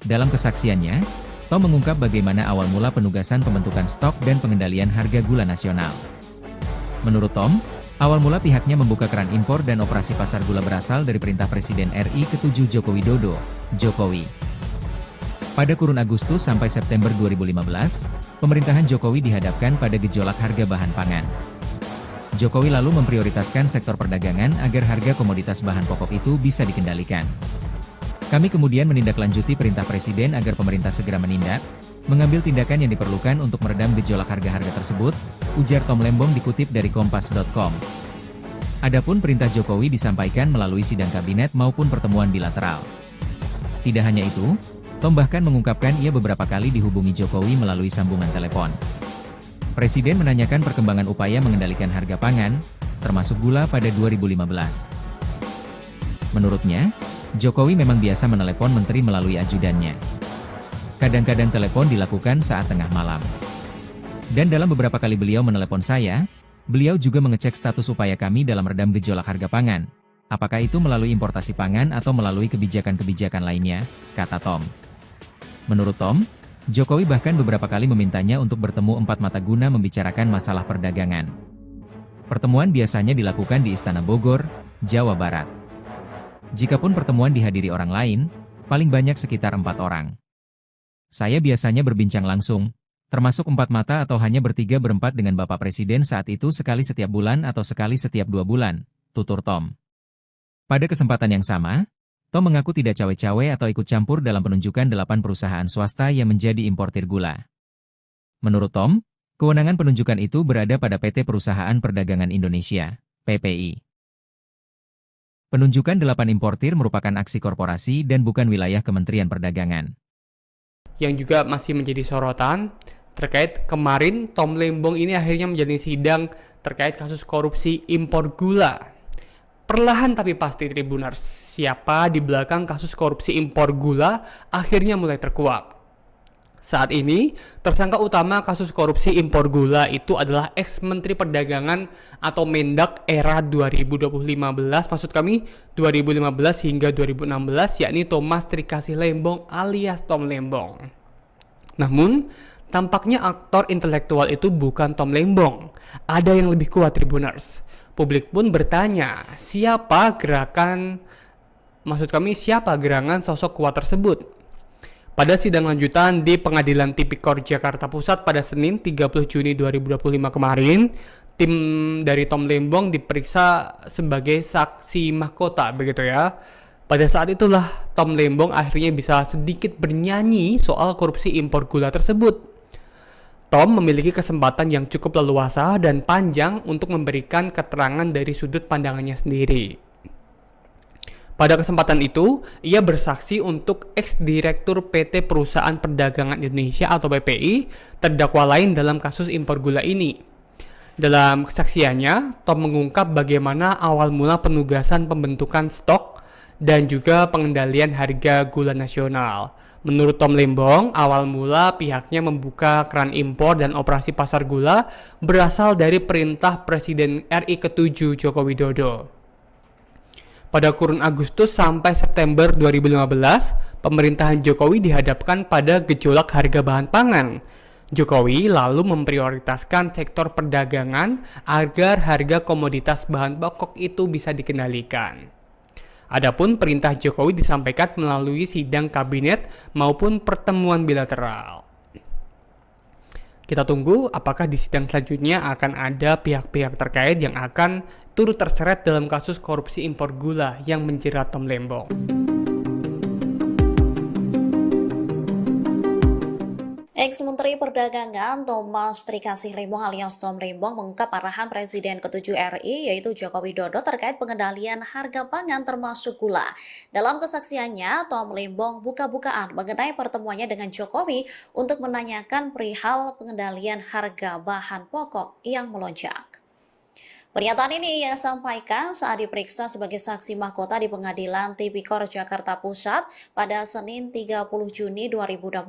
Dalam kesaksiannya, Tom mengungkap bagaimana awal mula penugasan pembentukan stok dan pengendalian harga gula nasional. Menurut Tom, awal mula pihaknya membuka keran impor dan operasi pasar gula berasal dari perintah Presiden RI ke-7 Joko Widodo, Jokowi. Pada kurun Agustus sampai September 2015, pemerintahan Jokowi dihadapkan pada gejolak harga bahan pangan. Jokowi lalu memprioritaskan sektor perdagangan agar harga komoditas bahan pokok itu bisa dikendalikan. Kami kemudian menindaklanjuti perintah Presiden agar pemerintah segera menindak, mengambil tindakan yang diperlukan untuk meredam gejolak harga-harga tersebut, ujar Tom Lembong dikutip dari Kompas.com. Adapun perintah Jokowi disampaikan melalui sidang kabinet maupun pertemuan bilateral. Tidak hanya itu, Tom bahkan mengungkapkan ia beberapa kali dihubungi Jokowi melalui sambungan telepon. Presiden menanyakan perkembangan upaya mengendalikan harga pangan, termasuk gula pada 2015. Menurutnya, Jokowi memang biasa menelepon menteri melalui ajudannya. Kadang-kadang telepon dilakukan saat tengah malam. Dan dalam beberapa kali beliau menelepon saya, beliau juga mengecek status upaya kami dalam redam gejolak harga pangan. Apakah itu melalui importasi pangan atau melalui kebijakan-kebijakan lainnya, kata Tom. Menurut Tom, Jokowi bahkan beberapa kali memintanya untuk bertemu empat mata guna membicarakan masalah perdagangan. Pertemuan biasanya dilakukan di Istana Bogor, Jawa Barat. Jikapun pertemuan dihadiri orang lain, paling banyak sekitar 4 orang. Saya biasanya berbincang langsung, termasuk 4 mata atau hanya bertiga berempat dengan Bapak Presiden saat itu sekali setiap bulan atau sekali setiap 2 bulan, tutur Tom. Pada kesempatan yang sama, Tom mengaku tidak cawe-cawe atau ikut campur dalam penunjukan 8 perusahaan swasta yang menjadi importir gula. Menurut Tom, kewenangan penunjukan itu berada pada PT Perusahaan Perdagangan Indonesia, PPI. Penunjukan 8 importir merupakan aksi korporasi dan bukan wilayah Kementerian Perdagangan. Yang juga masih menjadi sorotan terkait kemarin Tom Lembong ini akhirnya menjalani sidang terkait kasus korupsi impor gula. Perlahan tapi pasti Tribuners, siapa di belakang kasus korupsi impor gula akhirnya mulai terkuak. Saat ini, tersangka utama kasus korupsi impor gula itu adalah ex-Menteri Perdagangan atau Mendak era 2015, maksud kami 2015 hingga 2016, yakni Thomas Trikasih Lembong alias Tom Lembong. Namun, tampaknya aktor intelektual itu bukan Tom Lembong. Ada yang lebih kuat Tribuners. Publik pun bertanya, siapa gerangan sosok kuat tersebut? Pada sidang lanjutan di Pengadilan Tipikor Jakarta Pusat pada Senin 30 Juni 2025 kemarin, tim dari Tom Lembong diperiksa sebagai saksi mahkota, begitu ya. Pada saat itulah Tom Lembong akhirnya bisa sedikit bernyanyi soal korupsi impor gula tersebut. Tom memiliki kesempatan yang cukup leluasa dan panjang untuk memberikan keterangan dari sudut pandangannya sendiri. Pada kesempatan itu, ia bersaksi untuk ex-direktur PT Perusahaan Perdagangan Indonesia atau PPI, terdakwa lain dalam kasus impor gula ini. Dalam kesaksiannya, Tom mengungkap bagaimana awal mula penugasan pembentukan stok dan juga pengendalian harga gula nasional. Menurut Tom Lembong, awal mula pihaknya membuka keran impor dan operasi pasar gula berasal dari perintah Presiden RI ke-7 Joko Widodo. Pada kurun Agustus sampai September 2015, pemerintahan Jokowi dihadapkan pada gejolak harga bahan pangan. Jokowi lalu memprioritaskan sektor perdagangan agar harga komoditas bahan pokok itu bisa dikendalikan. Adapun perintah Jokowi disampaikan melalui sidang kabinet maupun pertemuan bilateral. Kita tunggu apakah di sidang selanjutnya akan ada pihak-pihak terkait yang akan turut terseret dalam kasus korupsi impor gula yang menjerat Tom Lembong. Ex-Menteri Perdagangan Thomas Trikasih Lembong alias Tom Lembong mengungkap arahan Presiden ke-7 RI yaitu Joko Widodo terkait pengendalian harga pangan termasuk gula. Dalam kesaksiannya, Tom Lembong buka-bukaan mengenai pertemuannya dengan Jokowi untuk menanyakan perihal pengendalian harga bahan pokok yang melonjak. Pernyataan ini ia sampaikan saat diperiksa sebagai saksi mahkota di Pengadilan Tipikor Jakarta Pusat pada Senin 30 Juni 2025.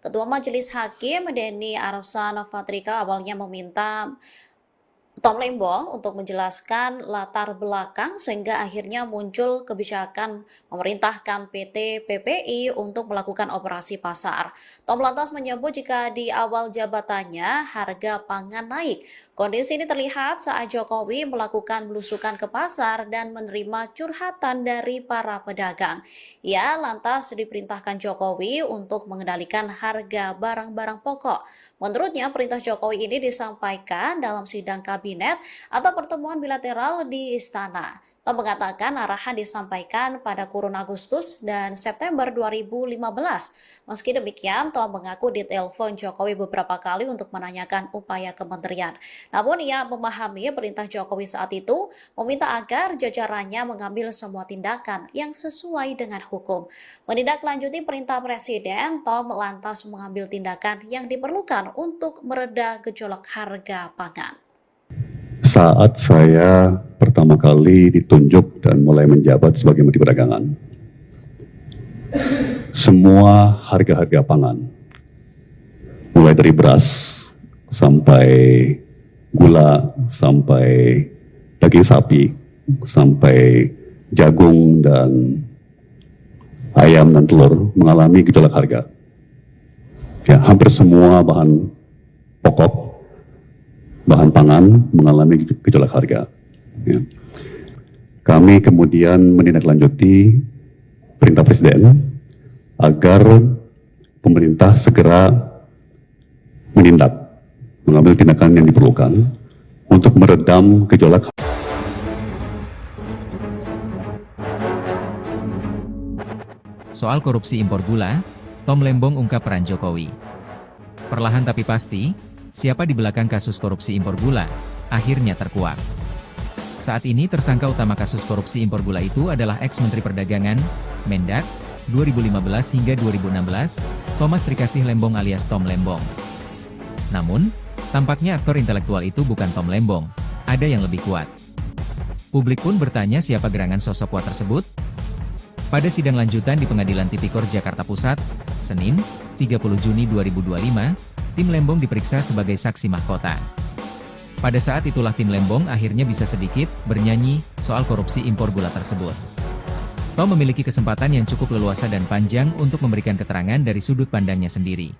Ketua Majelis Hakim Denny Arsan Fatrika awalnya meminta Tom Lembong untuk menjelaskan latar belakang sehingga akhirnya muncul kebijakan memerintahkan PT PPI untuk melakukan operasi pasar. Tom lantas menyebut jika di awal jabatannya harga pangan naik. Kondisi ini terlihat saat Jokowi melakukan belusukan ke pasar dan menerima curhatan dari para pedagang. Ia lantas diperintahkan Jokowi untuk mengendalikan harga barang-barang pokok. Menurutnya, perintah Jokowi ini disampaikan dalam sidang kabinet atau pertemuan bilateral di Istana. Tom mengatakan arahan disampaikan pada kurun Agustus dan September 2015. Meski demikian, Tom mengaku ditelepon Jokowi beberapa kali untuk menanyakan upaya kementerian. Namun ia memahami perintah Jokowi saat itu meminta agar jajarannya mengambil semua tindakan yang sesuai dengan hukum. Menindaklanjuti perintah Presiden, Tom lantas mengambil tindakan yang diperlukan untuk mereda gejolak harga pangan. Saat saya pertama kali ditunjuk dan mulai menjabat sebagai Menteri Perdagangan, semua harga-harga pangan, mulai dari beras sampai gula, sampai daging sapi, sampai jagung dan ayam dan telur mengalami gejolak harga. Ya, hampir semua bahan pokok, bahan pangan mengalami gejolak harga. Ya. Kami kemudian menindaklanjuti perintah Presiden agar pemerintah segera mengambil tindakan yang diperlukan untuk meredam gejolak. Soal korupsi impor gula, Tom Lembong ungkap peran Jokowi. Perlahan tapi pasti, siapa di belakang kasus korupsi impor gula, akhirnya terkuak. Saat ini tersangka utama kasus korupsi impor gula itu adalah ex-Menteri Perdagangan, Mendak, 2015 hingga 2016, Thomas Trikasih Lembong alias Tom Lembong. Namun, tampaknya aktor intelektual itu bukan Tom Lembong, ada yang lebih kuat. Publik pun bertanya siapa gerangan sosok kuat tersebut? Pada sidang lanjutan di Pengadilan Tipikor Jakarta Pusat, Senin, 30 Juni 2025, tim Lembong diperiksa sebagai saksi mahkota. Pada saat itulah tim Lembong akhirnya bisa sedikit bernyanyi soal korupsi impor gula tersebut. Tom memiliki kesempatan yang cukup leluasa dan panjang untuk memberikan keterangan dari sudut pandangnya sendiri.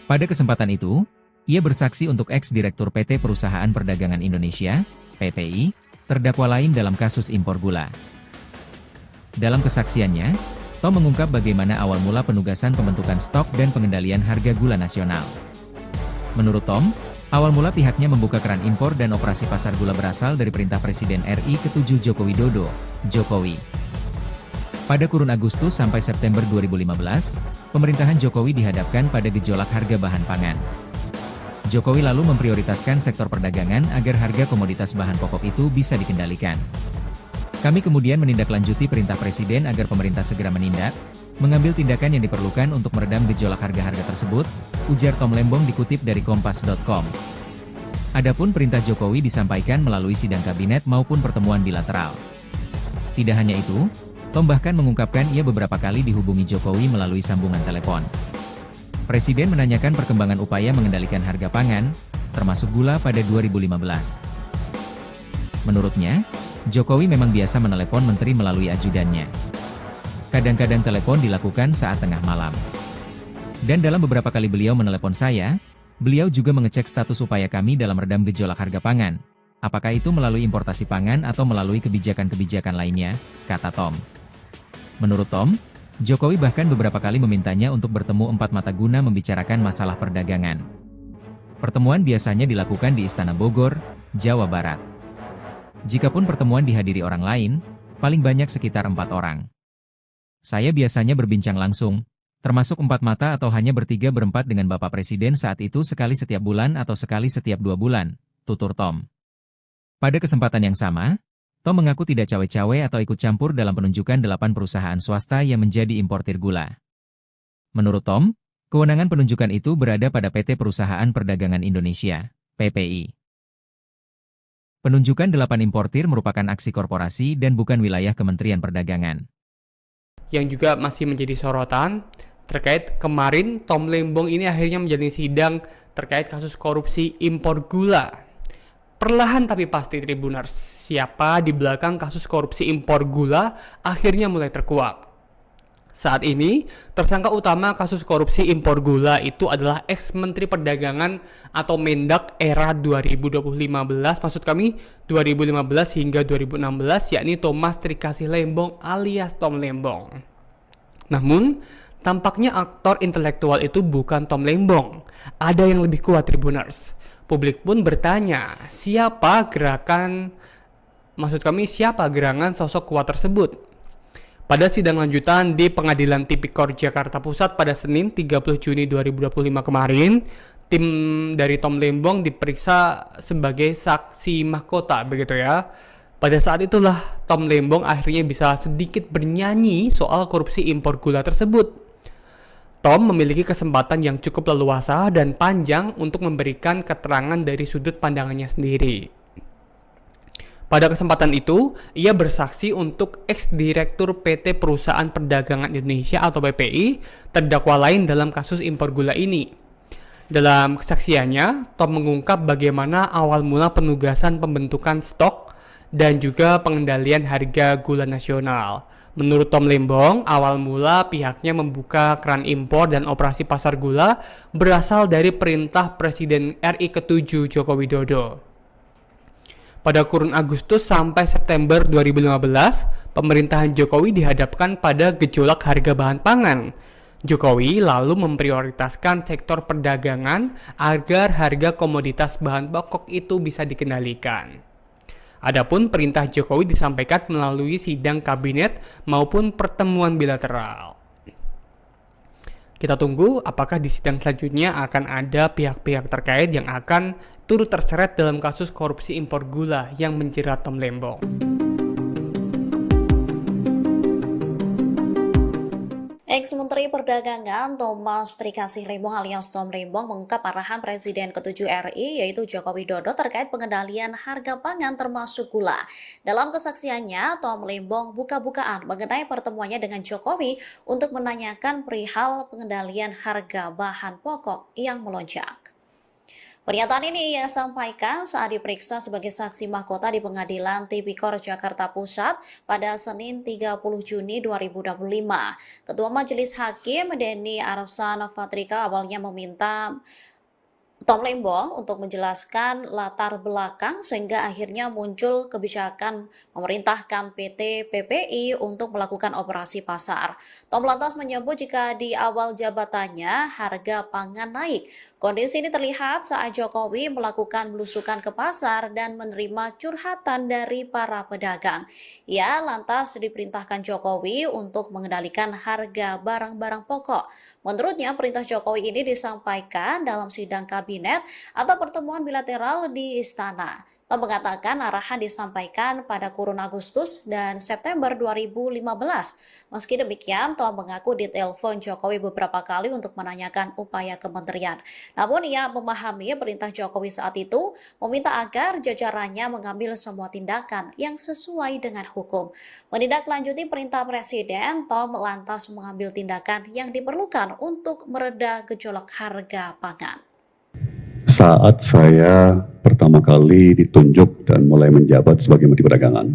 Pada kesempatan itu, ia bersaksi untuk ex-direktur PT Perusahaan Perdagangan Indonesia, PPI, terdakwa lain dalam kasus impor gula. Dalam kesaksiannya, Tom mengungkap bagaimana awal mula penugasan pembentukan stok dan pengendalian harga gula nasional. Menurut Tom, awal mula pihaknya membuka keran impor dan operasi pasar gula berasal dari perintah Presiden RI ke-7 Joko Widodo, Jokowi. Pada kurun Agustus sampai September 2015, pemerintahan Jokowi dihadapkan pada gejolak harga bahan pangan. Jokowi lalu memprioritaskan sektor perdagangan agar harga komoditas bahan pokok itu bisa dikendalikan. Kami kemudian menindaklanjuti perintah Presiden agar pemerintah segera menindak, mengambil tindakan yang diperlukan untuk meredam gejolak harga-harga tersebut, ujar Tom Lembong dikutip dari Kompas.com. Adapun perintah Jokowi disampaikan melalui sidang kabinet maupun pertemuan bilateral. Tidak hanya itu, Tom bahkan mengungkapkan ia beberapa kali dihubungi Jokowi melalui sambungan telepon. Presiden menanyakan perkembangan upaya mengendalikan harga pangan, termasuk gula pada 2015. Menurutnya, Jokowi memang biasa menelepon menteri melalui ajudannya. Kadang-kadang telepon dilakukan saat tengah malam. Dan dalam beberapa kali beliau menelepon saya, beliau juga mengecek status upaya kami dalam redam gejolak harga pangan. Apakah itu melalui importasi pangan atau melalui kebijakan-kebijakan lainnya, kata Tom. Menurut Tom, Jokowi bahkan beberapa kali memintanya untuk bertemu empat mata guna membicarakan masalah perdagangan. Pertemuan biasanya dilakukan di Istana Bogor, Jawa Barat. Jikapun pertemuan dihadiri orang lain, paling banyak sekitar 4 orang. Saya biasanya berbincang langsung, termasuk 4 mata atau hanya bertiga-berempat dengan Bapak Presiden saat itu sekali setiap bulan atau sekali setiap 2 bulan, tutur Tom. Pada kesempatan yang sama, Tom mengaku tidak cawe-cawe atau ikut campur dalam penunjukan 8 perusahaan swasta yang menjadi importir gula. Menurut Tom, kewenangan penunjukan itu berada pada PT Perusahaan Perdagangan Indonesia, PPI. Penunjukan 8 importir merupakan aksi korporasi dan bukan wilayah Kementerian Perdagangan. Yang juga masih menjadi sorotan, terkait kemarin Tom Lembong ini akhirnya menjalani sidang terkait kasus korupsi impor gula. Perlahan tapi pasti Tribuners, siapa di belakang kasus korupsi impor gula akhirnya mulai terkuak. Saat ini, tersangka utama kasus korupsi impor gula itu adalah ex-Menteri Perdagangan atau Mendak era 2015, maksud kami 2015 hingga 2016, yakni Thomas Trikasih Lembong alias Tom Lembong. Namun, tampaknya aktor intelektual itu bukan Tom Lembong. Ada yang lebih kuat Tribuners. Publik pun bertanya, siapa gerangan sosok kuat tersebut? Pada sidang lanjutan di Pengadilan Tipikor Jakarta Pusat pada Senin 30 Juni 2025 kemarin, tim dari Tom Lembong diperiksa sebagai saksi mahkota, begitu ya. Pada saat itulah Tom Lembong akhirnya bisa sedikit bernyanyi soal korupsi impor gula tersebut. Tom memiliki kesempatan yang cukup leluasa dan panjang untuk memberikan keterangan dari sudut pandangannya sendiri. Pada kesempatan itu, ia bersaksi untuk ex-direktur PT Perusahaan Perdagangan Indonesia atau PPI, terdakwa lain dalam kasus impor gula ini. Dalam kesaksiannya, Tom mengungkap bagaimana awal mula penugasan pembentukan stok dan juga pengendalian harga gula nasional. Menurut Tom Lembong, awal mula pihaknya membuka keran impor dan operasi pasar gula berasal dari perintah Presiden RI ke-7 Joko Widodo. Pada kurun Agustus sampai September 2015, pemerintahan Jokowi dihadapkan pada gejolak harga bahan pangan. Jokowi lalu memprioritaskan sektor perdagangan agar harga komoditas bahan pokok itu bisa dikendalikan. Adapun perintah Jokowi disampaikan melalui sidang kabinet maupun pertemuan bilateral. Kita tunggu apakah di sidang selanjutnya akan ada pihak-pihak terkait yang akan turut terseret dalam kasus korupsi impor gula yang menjerat Tom Lembong. Ex-Menteri Perdagangan Thomas Trikasih Lembong alias Tom Lembong mengungkap arahan Presiden ke-7 RI yaitu Joko Widodo terkait pengendalian harga pangan termasuk gula. Dalam kesaksiannya, Tom Lembong buka-bukaan mengenai pertemuannya dengan Jokowi untuk menanyakan perihal pengendalian harga bahan pokok yang melonjak. Pernyataan ini ia sampaikan saat diperiksa sebagai saksi mahkota di Pengadilan Tipikor Jakarta Pusat pada Senin 30 Juni 2025. Ketua Majelis Hakim Denny Arsan Fatrika awalnya meminta Tom Lembong untuk menjelaskan latar belakang sehingga akhirnya muncul kebijakan memerintahkan PT PPI untuk melakukan operasi pasar. Tom lantas menyebut jika di awal jabatannya harga pangan naik. Kondisi ini terlihat saat Jokowi melakukan belusukan ke pasar dan menerima curhatan dari para pedagang. Ia lantas diperintahkan Jokowi untuk mengendalikan harga barang-barang pokok. Menurutnya, perintah Jokowi ini disampaikan dalam sidang kabinet atau pertemuan bilateral di Istana. Tom mengatakan arahan disampaikan pada kurun Agustus dan September 2015. Meski demikian, Tom mengaku ditelepon Jokowi beberapa kali untuk menanyakan upaya kementerian. Namun ia memahami perintah Jokowi saat itu meminta agar jajarannya mengambil semua tindakan yang sesuai dengan hukum. Menindaklanjuti perintah Presiden, Tom lantas mengambil tindakan yang diperlukan untuk mereda gejolak harga pangan. Saat saya pertama kali ditunjuk dan mulai menjabat sebagai Menteri Perdagangan,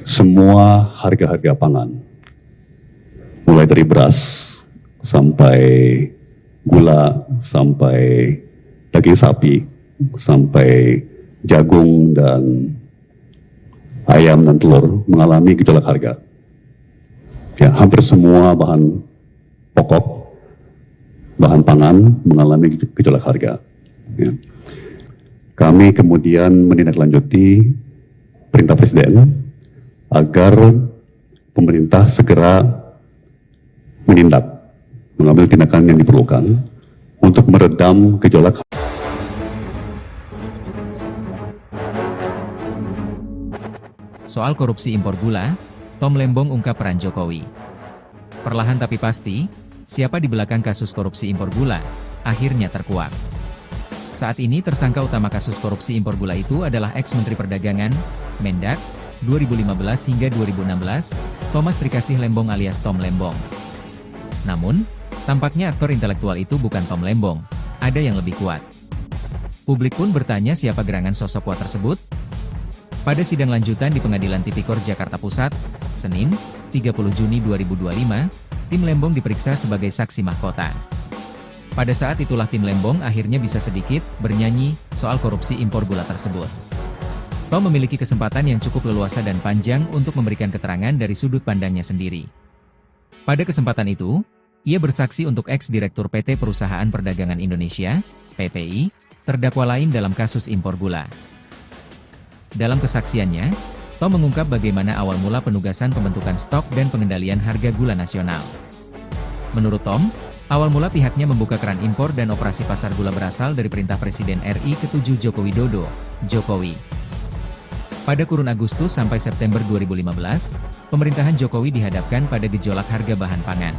semua harga-harga pangan, mulai dari beras sampai gula, sampai daging sapi, sampai jagung dan ayam dan telur mengalami gejolak harga. Ya, hampir semua bahan pokok, bahan pangan mengalami gejolak harga. Ya. Kami kemudian menindaklanjuti perintah Presiden agar pemerintah segera mengambil tindakan yang diperlukan untuk meredam gejolak. Soal korupsi impor gula, Tom Lembong ungkap peran Jokowi. Perlahan tapi pasti, siapa di belakang kasus korupsi impor gula, akhirnya terkuak. Saat ini tersangka utama kasus korupsi impor gula itu adalah ex-Menteri Perdagangan, Mendak, 2015 hingga 2016, Thomas Trikasih Lembong alias Tom Lembong. Namun, tampaknya aktor intelektual itu bukan Tom Lembong, ada yang lebih kuat. Publik pun bertanya siapa gerangan sosok kuat tersebut. Pada sidang lanjutan di Pengadilan Tipikor Jakarta Pusat, Senin, 30 Juni 2025, tim Lembong diperiksa sebagai saksi mahkota. Pada saat itulah tim Lembong akhirnya bisa sedikit bernyanyi soal korupsi impor gula tersebut. Tom memiliki kesempatan yang cukup leluasa dan panjang untuk memberikan keterangan dari sudut pandangnya sendiri. Pada kesempatan itu, ia bersaksi untuk ex-direktur PT Perusahaan Perdagangan Indonesia, PPI, terdakwa lain dalam kasus impor gula. Dalam kesaksiannya, Tom mengungkap bagaimana awal mula penugasan pembentukan stok dan pengendalian harga gula nasional. Menurut Tom, awal mula pihaknya membuka keran impor dan operasi pasar gula berasal dari perintah Presiden RI ke-7 Joko Widodo, Jokowi. Pada kurun Agustus sampai September 2015, pemerintahan Jokowi dihadapkan pada gejolak harga bahan pangan.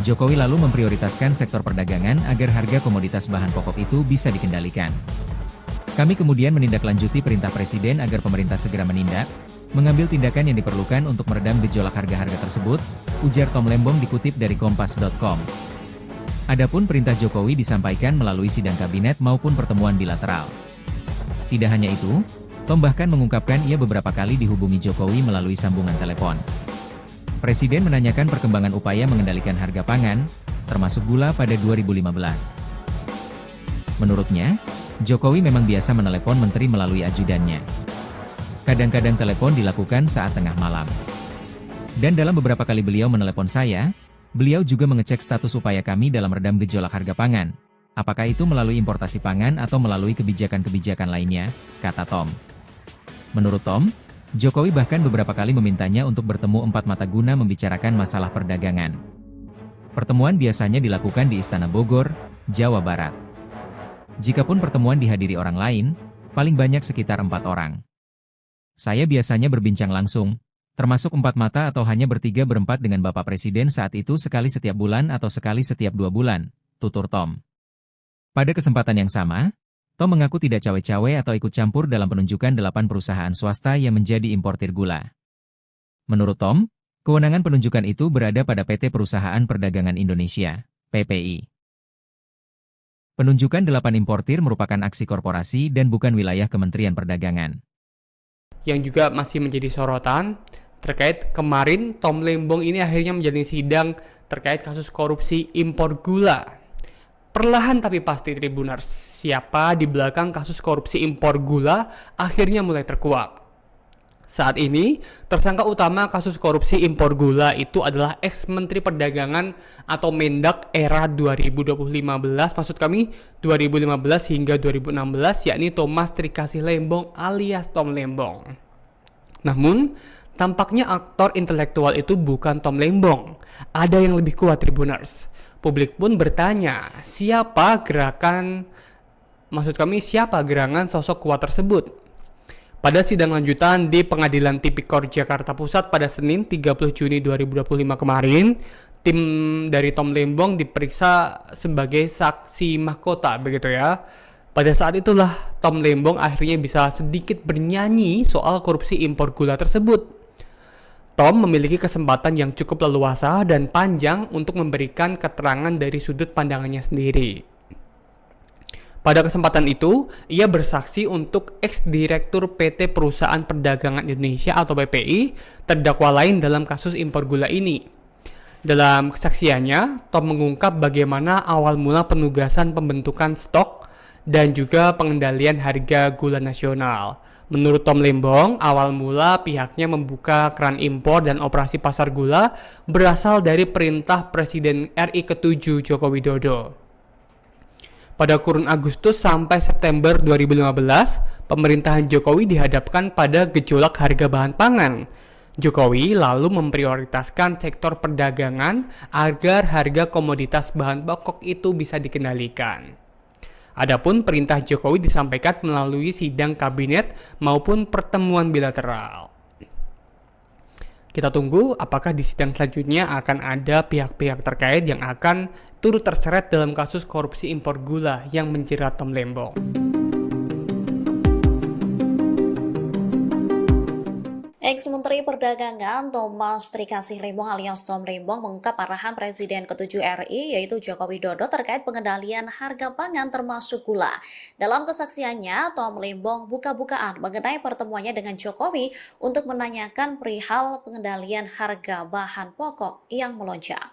Jokowi lalu memprioritaskan sektor perdagangan agar harga komoditas bahan pokok itu bisa dikendalikan. Kami kemudian menindaklanjuti perintah Presiden agar pemerintah segera menindak, mengambil tindakan yang diperlukan untuk meredam gejolak harga-harga tersebut, ujar Tom Lembong dikutip dari Kompas.com. Adapun perintah Jokowi disampaikan melalui sidang kabinet maupun pertemuan bilateral. Tidak hanya itu, Tom bahkan mengungkapkan ia beberapa kali dihubungi Jokowi melalui sambungan telepon. Presiden menanyakan perkembangan upaya mengendalikan harga pangan, termasuk gula pada 2015. Menurutnya, Jokowi memang biasa menelepon menteri melalui ajudannya. Kadang-kadang telepon dilakukan saat tengah malam. Dan dalam beberapa kali beliau menelepon saya, beliau juga mengecek status upaya kami dalam redam gejolak harga pangan. Apakah itu melalui importasi pangan atau melalui kebijakan-kebijakan lainnya, kata Tom. Menurut Tom, Jokowi bahkan beberapa kali memintanya untuk bertemu empat mata guna membicarakan masalah perdagangan. Pertemuan biasanya dilakukan di Istana Bogor, Jawa Barat. Jikapun pertemuan dihadiri orang lain, paling banyak sekitar 4 orang. Saya biasanya berbincang langsung, termasuk 4 mata atau hanya bertiga-berempat dengan Bapak Presiden saat itu sekali setiap bulan atau sekali setiap 2 bulan, tutur Tom. Pada kesempatan yang sama, Tom mengaku tidak cawe-cawe atau ikut campur dalam penunjukan 8 perusahaan swasta yang menjadi importir gula. Menurut Tom, kewenangan penunjukan itu berada pada PT Perusahaan Perdagangan Indonesia, PPI. Penunjukan 8 importir merupakan aksi korporasi dan bukan wilayah Kementerian Perdagangan. Yang juga masih menjadi sorotan terkait kemarin Tom Lembong ini akhirnya menjalani sidang terkait kasus korupsi impor gula. Perlahan tapi pasti Tribuners, siapa di belakang kasus korupsi impor gula akhirnya mulai terkuak. Saat ini, tersangka utama kasus korupsi impor gula itu adalah ex-Menteri Perdagangan atau Mendak era 2015, maksud kami 2015 hingga 2016, yakni Thomas Trikasih Lembong alias Tom Lembong. Namun, tampaknya aktor intelektual itu bukan Tom Lembong. Ada yang lebih kuat Tribuners. Publik pun bertanya, siapa gerangan sosok kuat tersebut? Pada sidang lanjutan di Pengadilan Tipikor Jakarta Pusat pada Senin 30 Juni 2025 kemarin, tim dari Tom Lembong diperiksa sebagai saksi mahkota, begitu ya. Pada saat itulah Tom Lembong akhirnya bisa sedikit bernyanyi soal korupsi impor gula tersebut. Tom memiliki kesempatan yang cukup leluasa dan panjang untuk memberikan keterangan dari sudut pandangannya sendiri. Pada kesempatan itu, ia bersaksi untuk ex-direktur PT Perusahaan Perdagangan Indonesia atau PPI, terdakwa lain dalam kasus impor gula ini. Dalam kesaksiannya, Tom mengungkap bagaimana awal mula penugasan pembentukan stok dan juga pengendalian harga gula nasional. Menurut Tom Lembong, awal mula pihaknya membuka keran impor dan operasi pasar gula berasal dari perintah Presiden RI ke-7 Joko Widodo. Pada kurun Agustus sampai September 2015, pemerintahan Jokowi dihadapkan pada gejolak harga bahan pangan. Jokowi lalu memprioritaskan sektor perdagangan agar harga komoditas bahan pokok itu bisa dikendalikan. Adapun perintah Jokowi disampaikan melalui sidang kabinet maupun pertemuan bilateral. Kita tunggu apakah di sidang selanjutnya akan ada pihak-pihak terkait yang akan turut terseret dalam kasus korupsi impor gula yang menjerat Tom Lembong. Ex-Menteri Perdagangan Thomas Trikasih Lembong alias Tom Lembong mengungkap arahan Presiden ke-7 RI yaitu Joko Widodo terkait pengendalian harga pangan termasuk gula. Dalam kesaksiannya, Tom Lembong buka-bukaan mengenai pertemuannya dengan Jokowi untuk menanyakan perihal pengendalian harga bahan pokok yang melonjak.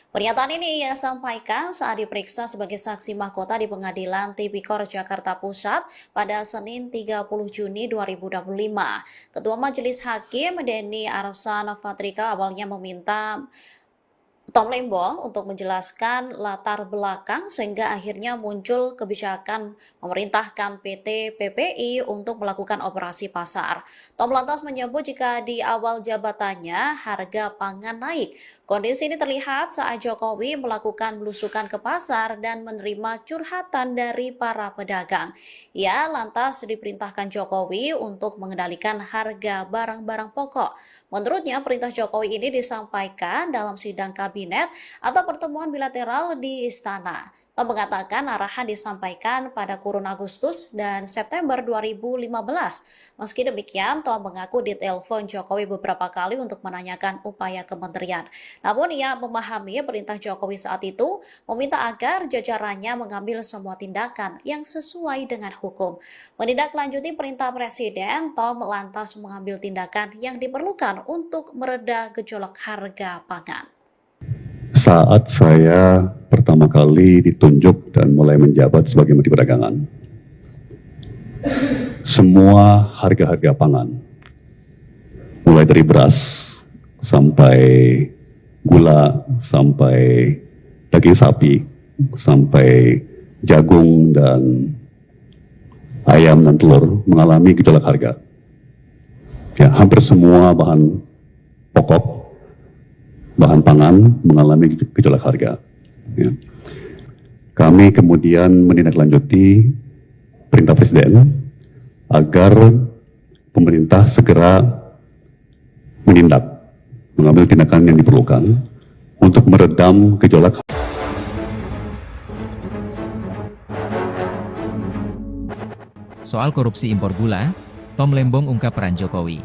Pernyataan ini ia sampaikan saat diperiksa sebagai saksi mahkota di Pengadilan Tipikor Jakarta Pusat pada Senin 30 Juni 2025. Ketua Majelis Hakim Denny Arsan Fatrika awalnya meminta Tom Lembong untuk menjelaskan latar belakang sehingga akhirnya muncul kebijakan memerintahkan PT PPI untuk melakukan operasi pasar. Tom lantas menyebut jika di awal jabatannya harga pangan naik. Kondisi ini terlihat saat Jokowi melakukan belusukan ke pasar dan menerima curhatan dari para pedagang. Ia lantas diperintahkan Jokowi untuk mengendalikan harga barang-barang pokok. Menurutnya, perintah Jokowi ini disampaikan dalam sidang kabinet atau pertemuan bilateral di Istana. Tom mengatakan arahan disampaikan pada kurun Agustus dan September 2015. Meski demikian, Tom mengaku ditelepon Jokowi beberapa kali untuk menanyakan upaya kementerian. Namun ia memahami perintah Jokowi saat itu meminta agar jajarannya mengambil semua tindakan yang sesuai dengan hukum. Menindaklanjuti perintah Presiden, Tom lantas mengambil tindakan yang diperlukan untuk mereda gejolak harga pangan. Saat saya pertama kali ditunjuk dan mulai menjabat sebagai Menteri Perdagangan, semua harga-harga pangan, mulai dari beras sampai gula, sampai daging sapi, sampai jagung dan ayam dan telur mengalami gejolak harga. Ya, hampir semua bahan pokok, bahan pangan mengalami gejolak harga. Ya. Kami kemudian menindaklanjuti perintah Presiden agar pemerintah segera mengambil tindakan yang diperlukan untuk meredam gejolak. Soal korupsi impor gula, Tom Lembong ungkap peran Jokowi.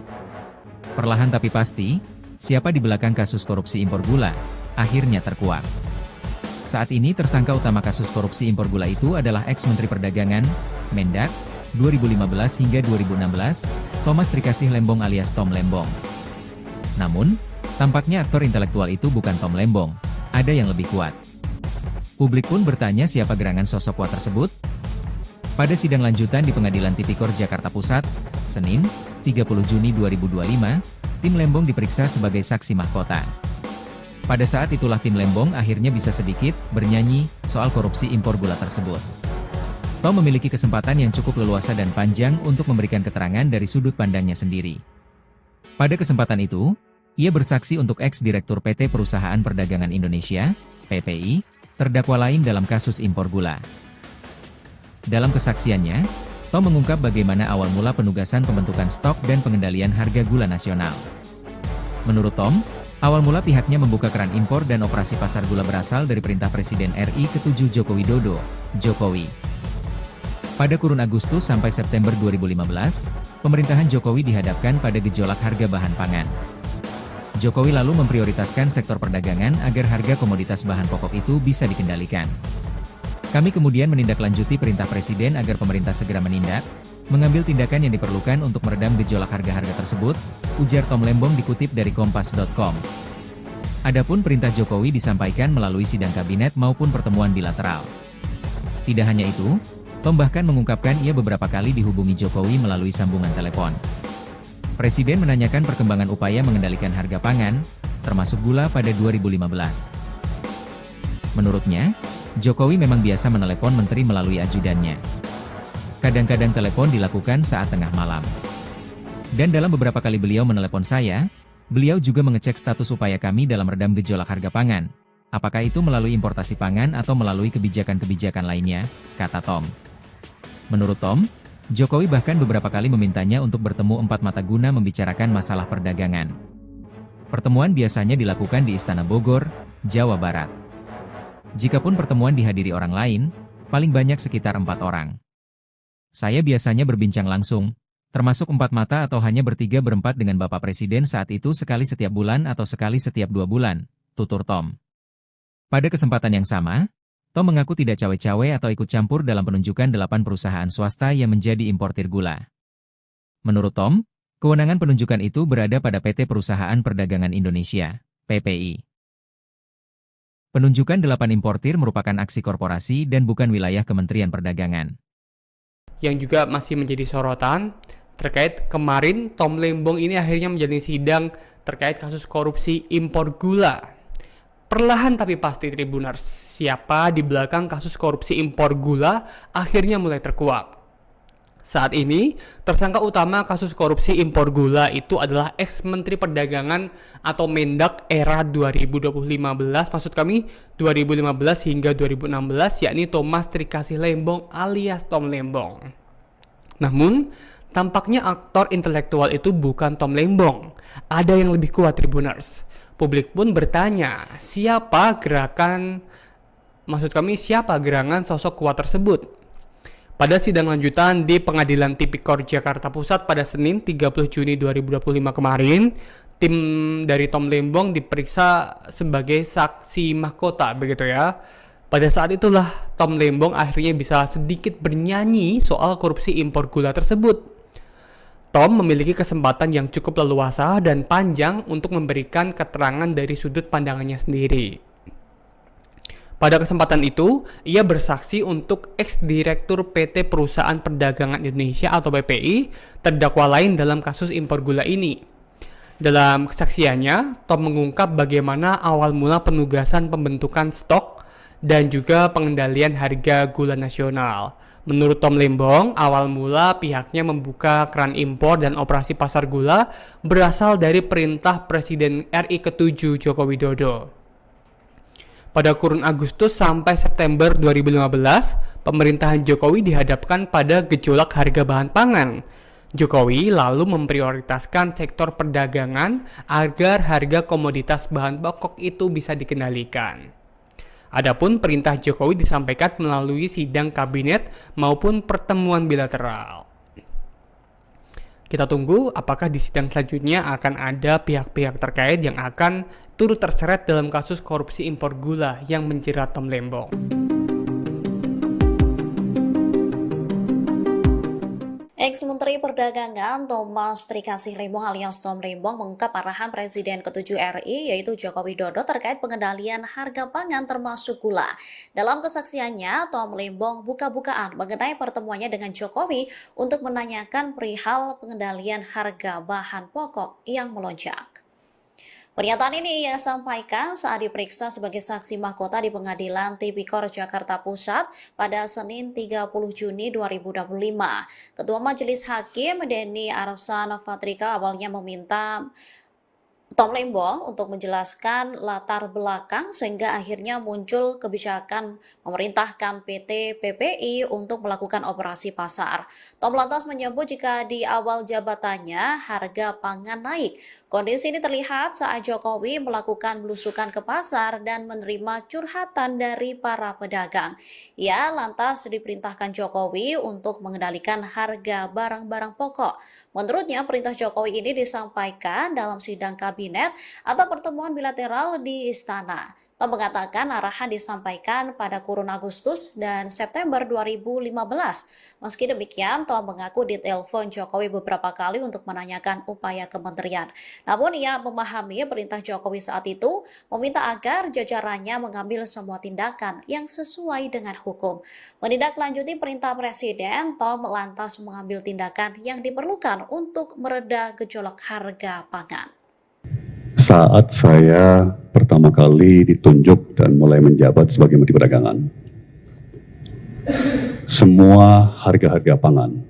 Perlahan tapi pasti, siapa di belakang kasus korupsi impor gula akhirnya terkuak. Saat ini tersangka utama kasus korupsi impor gula itu adalah ex-Menteri Perdagangan, Mendak, 2015 hingga 2016, Thomas Trikasih Lembong alias Tom Lembong. Namun, tampaknya aktor intelektual itu bukan Tom Lembong, ada yang lebih kuat. Publik pun bertanya siapa gerangan sosok kuat tersebut. Pada sidang lanjutan di Pengadilan Tipikor Jakarta Pusat, Senin, 30 Juni 2025, tim Lembong diperiksa sebagai saksi mahkota. Pada saat itulah tim Lembong akhirnya bisa sedikit bernyanyi soal korupsi impor gula tersebut. Tom memiliki kesempatan yang cukup leluasa dan panjang untuk memberikan keterangan dari sudut pandangnya sendiri. Pada kesempatan itu, ia bersaksi untuk ex-direktur PT Perusahaan Perdagangan Indonesia, PPI, terdakwa lain dalam kasus impor gula. Dalam kesaksiannya, Tom mengungkap bagaimana awal mula penugasan pembentukan stok dan pengendalian harga gula nasional. Menurut Tom, awal mula pihaknya membuka keran impor dan operasi pasar gula berasal dari perintah Presiden RI ke-7 Joko Widodo, Jokowi. Pada kurun Agustus sampai September 2015, pemerintahan Jokowi dihadapkan pada gejolak harga bahan pangan. Jokowi lalu memprioritaskan sektor perdagangan agar harga komoditas bahan pokok itu bisa dikendalikan. Kami kemudian menindaklanjuti perintah Presiden agar pemerintah segera menindak, mengambil tindakan yang diperlukan untuk meredam gejolak harga-harga tersebut, ujar Tom Lembong dikutip dari Kompas.com. Adapun perintah Jokowi disampaikan melalui sidang kabinet maupun pertemuan bilateral. Tidak hanya itu, Tom bahkan mengungkapkan ia beberapa kali dihubungi Jokowi melalui sambungan telepon. Presiden menanyakan perkembangan upaya mengendalikan harga pangan, termasuk gula pada 2015. Menurutnya, Jokowi memang biasa menelepon menteri melalui ajudannya. Kadang-kadang telepon dilakukan saat tengah malam. Dan dalam beberapa kali beliau menelepon saya, beliau juga mengecek status upaya kami dalam redam gejolak harga pangan. Apakah itu melalui importasi pangan atau melalui kebijakan-kebijakan lainnya, kata Tom. Menurut Tom, Jokowi bahkan beberapa kali memintanya untuk bertemu empat mata guna membicarakan masalah perdagangan. Pertemuan biasanya dilakukan di Istana Bogor, Jawa Barat. Jikapun pertemuan dihadiri orang lain, paling banyak sekitar 4 orang. Saya biasanya berbincang langsung, termasuk 4 mata atau hanya bertiga-berempat dengan Bapak Presiden saat itu sekali setiap bulan atau sekali setiap 2 bulan, tutur Tom. Pada kesempatan yang sama, Tom mengaku tidak cawe-cawe atau ikut campur dalam penunjukan 8 perusahaan swasta yang menjadi importir gula. Menurut Tom, kewenangan penunjukan itu berada pada PT Perusahaan Perdagangan Indonesia, PPI. Penunjukan 8 importir merupakan aksi korporasi dan bukan wilayah Kementerian Perdagangan. Yang juga masih menjadi sorotan terkait kemarin Tom Lembong ini akhirnya menjalani sidang terkait kasus korupsi impor gula. Perlahan tapi pasti Tribuners, siapa di belakang kasus korupsi impor gula akhirnya mulai terkuak. Saat ini, tersangka utama kasus korupsi impor gula itu adalah ex-Menteri Perdagangan atau Mendak era 2015, maksud kami 2015 hingga 2016, yakni Thomas Trikasih Lembong alias Tom Lembong. Namun, tampaknya aktor intelektual itu bukan Tom Lembong. Ada yang lebih kuat Tribuners. Publik pun bertanya, siapa gerangan sosok kuat tersebut? Pada sidang lanjutan di Pengadilan Tipikor Jakarta Pusat pada Senin 30 Juni 2025 kemarin, tim dari Tom Lembong diperiksa sebagai saksi mahkota, begitu ya. Pada saat itulah Tom Lembong akhirnya bisa sedikit bernyanyi soal korupsi impor gula tersebut. Tom memiliki kesempatan yang cukup leluasa dan panjang untuk memberikan keterangan dari sudut pandangannya sendiri. Pada kesempatan itu, ia bersaksi untuk ex-direktur PT Perusahaan Perdagangan Indonesia atau PPI, terdakwa lain dalam kasus impor gula ini. Dalam kesaksiannya, Tom mengungkap bagaimana awal mula penugasan pembentukan stok dan juga pengendalian harga gula nasional. Menurut Tom Lembong, awal mula pihaknya membuka keran impor dan operasi pasar gula berasal dari perintah Presiden RI ke-7 Joko Widodo. Pada kurun Agustus sampai September 2015, pemerintahan Jokowi dihadapkan pada gejolak harga bahan pangan. Jokowi lalu memprioritaskan sektor perdagangan agar harga komoditas bahan pokok itu bisa dikendalikan. Adapun perintah Jokowi disampaikan melalui sidang kabinet maupun pertemuan bilateral. Kita tunggu apakah di sidang selanjutnya akan ada pihak-pihak terkait yang akan turut terseret dalam kasus korupsi impor gula yang menjerat Tom Lembong. Ex-Menteri Perdagangan Thomas Trikasih Lembong alias Tom Lembong mengungkap arahan Presiden ke-7 RI yaitu Joko Widodo terkait pengendalian harga pangan termasuk gula. Dalam kesaksiannya, Tom Lembong buka-bukaan mengenai pertemuannya dengan Jokowi untuk menanyakan perihal pengendalian harga bahan pokok yang melonjak. Pernyataan ini ia sampaikan saat diperiksa sebagai saksi mahkota di Pengadilan Tipikor Jakarta Pusat pada Senin 30 Juni 2025. Ketua Majelis Hakim Denny Arsan Fatrika awalnya meminta Tom Lembong untuk menjelaskan latar belakang sehingga akhirnya muncul kebijakan memerintahkan PT PPI untuk melakukan operasi pasar. Tom lantas menyebut jika di awal jabatannya harga pangan naik. Kondisi ini terlihat saat Jokowi melakukan belusukan ke pasar dan menerima curhatan dari para pedagang. Ia lantas diperintahkan Jokowi untuk mengendalikan harga barang-barang pokok. Menurutnya perintah Jokowi ini disampaikan dalam sidang kabinet atau pertemuan bilateral di istana. Tom mengatakan arahan disampaikan pada kurun Agustus dan September 2015. Meski demikian, Tom mengaku ditelepon Jokowi beberapa kali untuk menanyakan upaya kementerian. Namun ia memahami perintah Jokowi saat itu meminta agar jajarannya mengambil semua tindakan yang sesuai dengan hukum. Menindaklanjuti perintah Presiden, Tom lantas mengambil tindakan yang diperlukan untuk mereda gejolak harga pangan. Saat saya pertama kali ditunjuk dan mulai menjabat sebagai Menteri Perdagangan, semua harga-harga pangan,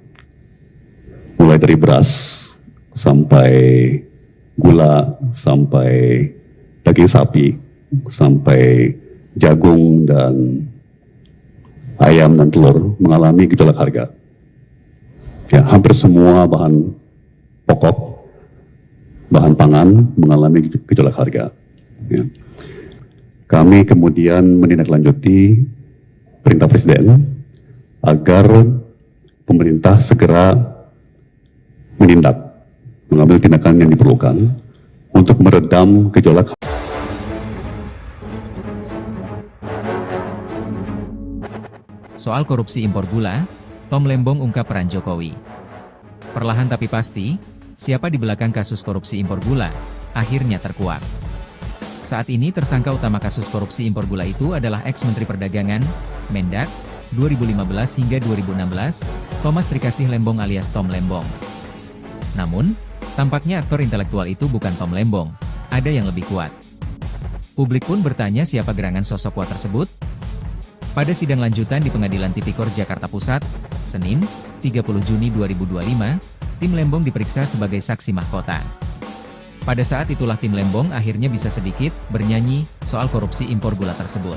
mulai dari beras sampai gula, sampai daging sapi, sampai jagung dan ayam dan telur mengalami gejolak harga. Ya, hampir semua bahan pokok, bahan pangan mengalami gejolak harga. Ya. Kami kemudian menindaklanjuti perintah Presiden agar pemerintah segera menindak, mengambil tindakan yang diperlukan untuk meredam gejolak. Soal korupsi impor gula, Tom Lembong ungkap peran Jokowi. Perlahan tapi pasti, siapa di belakang kasus korupsi impor gula, akhirnya terkuak. Saat ini tersangka utama kasus korupsi impor gula itu adalah ex-Menteri Perdagangan, Mendak, 2015 hingga 2016, Thomas Trikasih Lembong alias Tom Lembong. Namun, tampaknya aktor intelektual itu bukan Tom Lembong, ada yang lebih kuat. Publik pun bertanya siapa gerangan sosok kuat tersebut? Pada sidang lanjutan di Pengadilan Tipikor Jakarta Pusat, Senin, 30 Juni 2025, tim Lembong diperiksa sebagai saksi mahkota. Pada saat itulah tim Lembong akhirnya bisa sedikit bernyanyi soal korupsi impor gula tersebut.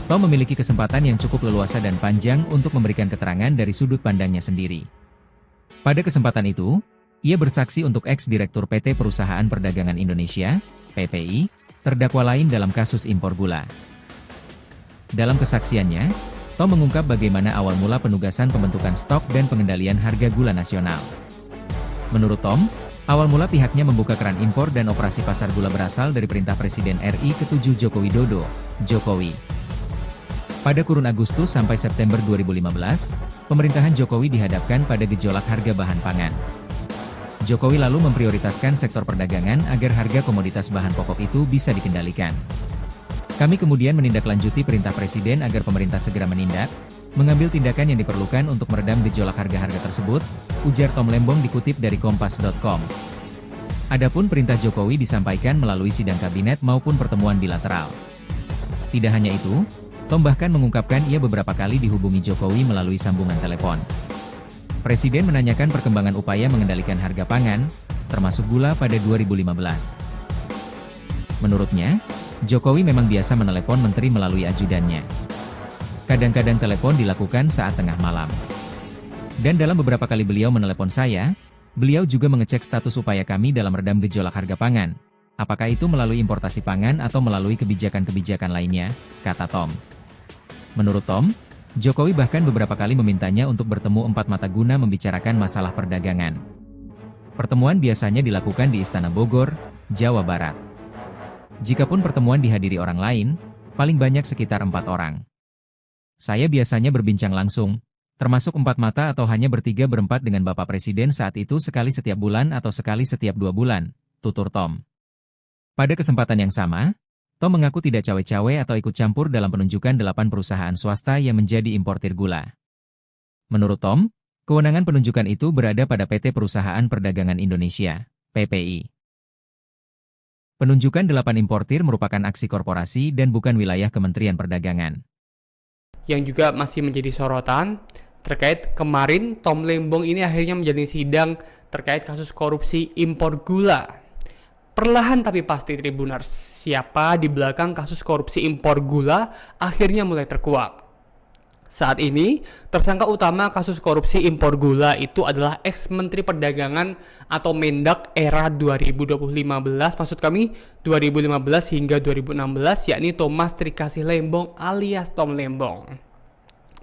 Tom memiliki kesempatan yang cukup leluasa dan panjang untuk memberikan keterangan dari sudut pandangnya sendiri. Pada kesempatan itu, ia bersaksi untuk ex-direktur PT Perusahaan Perdagangan Indonesia, PPI, terdakwa lain dalam kasus impor gula. Dalam kesaksiannya, Tom mengungkap bagaimana awal mula penugasan pembentukan stok dan pengendalian harga gula nasional. Menurut Tom, awal mula pihaknya membuka keran impor dan operasi pasar gula berasal dari perintah Presiden RI ke-7 Joko Widodo, Jokowi. Pada kurun Agustus sampai September 2015, pemerintahan Jokowi dihadapkan pada gejolak harga bahan pangan. Jokowi lalu memprioritaskan sektor perdagangan agar harga komoditas bahan pokok itu bisa dikendalikan. Kami kemudian menindaklanjuti perintah Presiden agar pemerintah segera menindak, mengambil tindakan yang diperlukan untuk meredam gejolak harga-harga tersebut, ujar Tom Lembong dikutip dari Kompas.com. Adapun perintah Jokowi disampaikan melalui sidang kabinet maupun pertemuan bilateral. Tidak hanya itu, Tom bahkan mengungkapkan ia beberapa kali dihubungi Jokowi melalui sambungan telepon. Presiden menanyakan perkembangan upaya mengendalikan harga pangan, termasuk gula pada 2015. Menurutnya, Jokowi memang biasa menelepon menteri melalui ajudannya. Kadang-kadang telepon dilakukan saat tengah malam. Dan dalam beberapa kali beliau menelepon saya, beliau juga mengecek status upaya kami dalam redam gejolak harga pangan. Apakah itu melalui importasi pangan atau melalui kebijakan-kebijakan lainnya, kata Tom. Menurut Tom, Jokowi bahkan beberapa kali memintanya untuk bertemu empat mata guna membicarakan masalah perdagangan. Pertemuan biasanya dilakukan di Istana Bogor, Jawa Barat. Jikapun pertemuan dihadiri orang lain, paling banyak sekitar 4 orang. Saya biasanya berbincang langsung, termasuk empat mata atau hanya bertiga berempat dengan Bapak Presiden saat itu sekali setiap bulan atau sekali setiap 2 bulan, tutur Tom. Pada kesempatan yang sama, Tom mengaku tidak cawe-cawe atau ikut campur dalam penunjukan 8 perusahaan swasta yang menjadi importir gula. Menurut Tom, kewenangan penunjukan itu berada pada PT Perusahaan Perdagangan Indonesia, PPI. Penunjukan 8 importir merupakan aksi korporasi dan bukan wilayah Kementerian Perdagangan. Yang juga masih menjadi sorotan terkait kemarin Tom Lembong ini akhirnya menjalani sidang terkait kasus korupsi impor gula. Perlahan tapi pasti Tribuners, siapa di belakang kasus korupsi impor gula akhirnya mulai terkuak. Saat ini, tersangka utama kasus korupsi impor gula itu adalah ex-Menteri Perdagangan atau Mendak era 2015, maksud kami 2015 hingga 2016, yakni Thomas Trikasih Lembong alias Tom Lembong.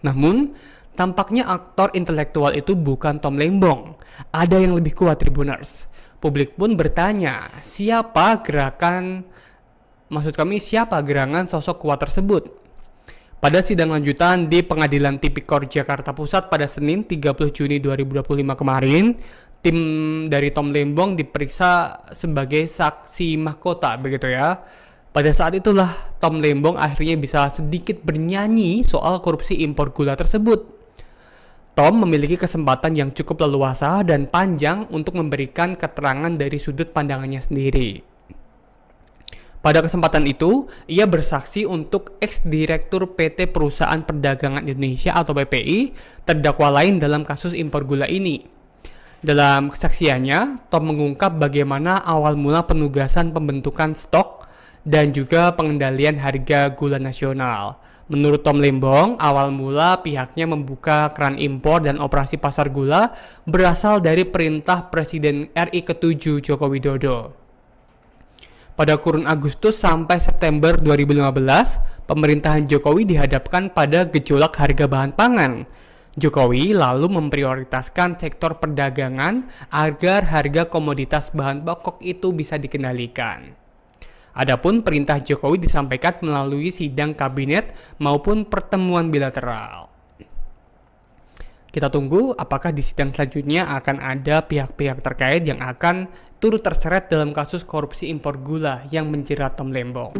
Namun, tampaknya aktor intelektual itu bukan Tom Lembong. Ada yang lebih kuat Tribuners. Publik pun bertanya, siapa gerangan sosok kuat tersebut? Pada sidang lanjutan di Pengadilan Tipikor Jakarta Pusat pada Senin 30 Juni 2025 kemarin, tim dari Tom Lembong diperiksa sebagai saksi mahkota, begitu ya. Pada saat itulah Tom Lembong akhirnya bisa sedikit bernyanyi soal korupsi impor gula tersebut. Tom memiliki kesempatan yang cukup leluasa dan panjang untuk memberikan keterangan dari sudut pandangannya sendiri. Pada kesempatan itu, ia bersaksi untuk ex-direktur PT Perusahaan Perdagangan Indonesia atau PPI, terdakwa lain dalam kasus impor gula ini. Dalam kesaksiannya, Tom mengungkap bagaimana awal mula penugasan pembentukan stok dan juga pengendalian harga gula nasional. Menurut Tom Lembong, awal mula pihaknya membuka keran impor dan operasi pasar gula berasal dari perintah Presiden RI ke-7 Joko Widodo. Pada kurun Agustus sampai September 2015, pemerintahan Jokowi dihadapkan pada gejolak harga bahan pangan. Jokowi lalu memprioritaskan sektor perdagangan agar harga komoditas bahan pokok itu bisa dikendalikan. Adapun perintah Jokowi disampaikan melalui sidang kabinet maupun pertemuan bilateral. Kita tunggu apakah di sidang selanjutnya akan ada pihak-pihak terkait yang akan turut terseret dalam kasus korupsi impor gula yang menjerat Tom Lembong.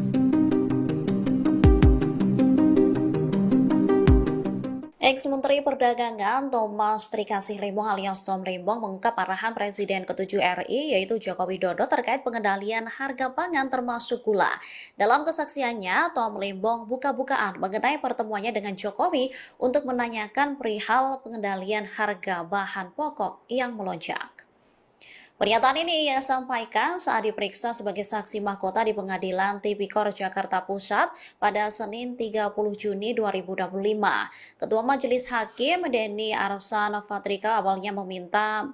Ex-Menteri Perdagangan Thomas Trikasih Lembong alias Tom Lembong mengungkap arahan Presiden ke-7 RI yaitu Joko Widodo terkait pengendalian harga pangan termasuk gula. Dalam kesaksiannya, Tom Lembong buka-bukaan mengenai pertemuannya dengan Jokowi untuk menanyakan perihal pengendalian harga bahan pokok yang melonjak. Pernyataan ini ia sampaikan saat diperiksa sebagai saksi mahkota di Pengadilan Tipikor Jakarta Pusat pada Senin 30 Juni 2025. Ketua Majelis Hakim Denny Arsan Fatrika awalnya meminta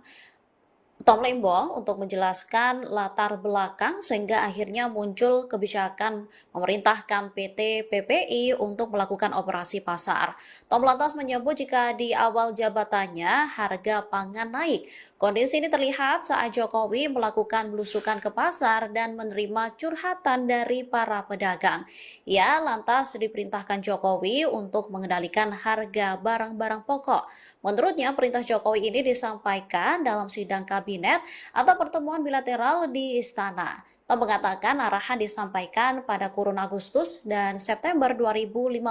Tom Lembong untuk menjelaskan latar belakang sehingga akhirnya muncul kebijakan memerintahkan PT PPI untuk melakukan operasi pasar. Tom lantas menyebut jika di awal jabatannya harga pangan naik. Kondisi ini terlihat saat Jokowi melakukan belusukan ke pasar dan menerima curhatan dari para pedagang. Ia lantas diperintahkan Jokowi untuk mengendalikan harga barang-barang pokok. Menurutnya, perintah Jokowi ini disampaikan dalam sidang kabinet atau pertemuan bilateral di Istana. Tom mengatakan arahan disampaikan pada kurun Agustus dan September 2015.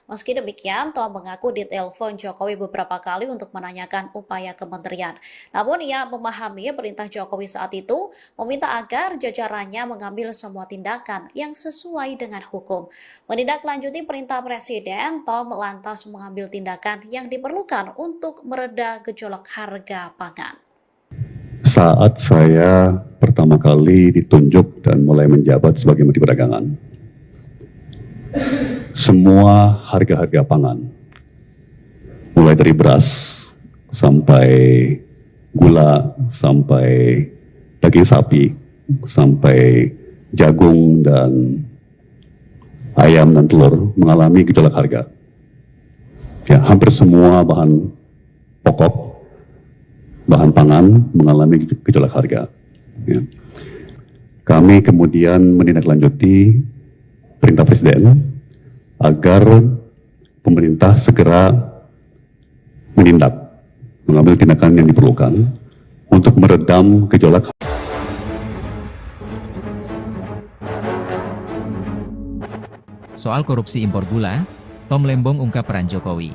Meski demikian, Tom mengaku ditelepon Jokowi beberapa kali untuk menanyakan upaya kementerian. Namun ia memahami perintah Jokowi saat itu meminta agar jajarannya mengambil semua tindakan yang sesuai dengan hukum. Menindaklanjuti perintah Presiden, Tom lantas mengambil tindakan yang diperlukan untuk mereda gejolak harga pangan. Saat saya pertama kali ditunjuk dan mulai menjabat sebagai Menteri Perdagangan, semua harga-harga pangan, mulai dari beras sampai gula, sampai daging sapi, sampai jagung dan ayam dan telur mengalami gejolak harga. Ya, hampir semua bahan pokok, bahan pangan mengalami gejolak harga. Ya. Kami kemudian menindaklanjuti perintah Presiden agar pemerintah segera mengambil tindakan yang diperlukan untuk meredam gejolak. Soal korupsi impor gula, Tom Lembong ungkap peran Jokowi.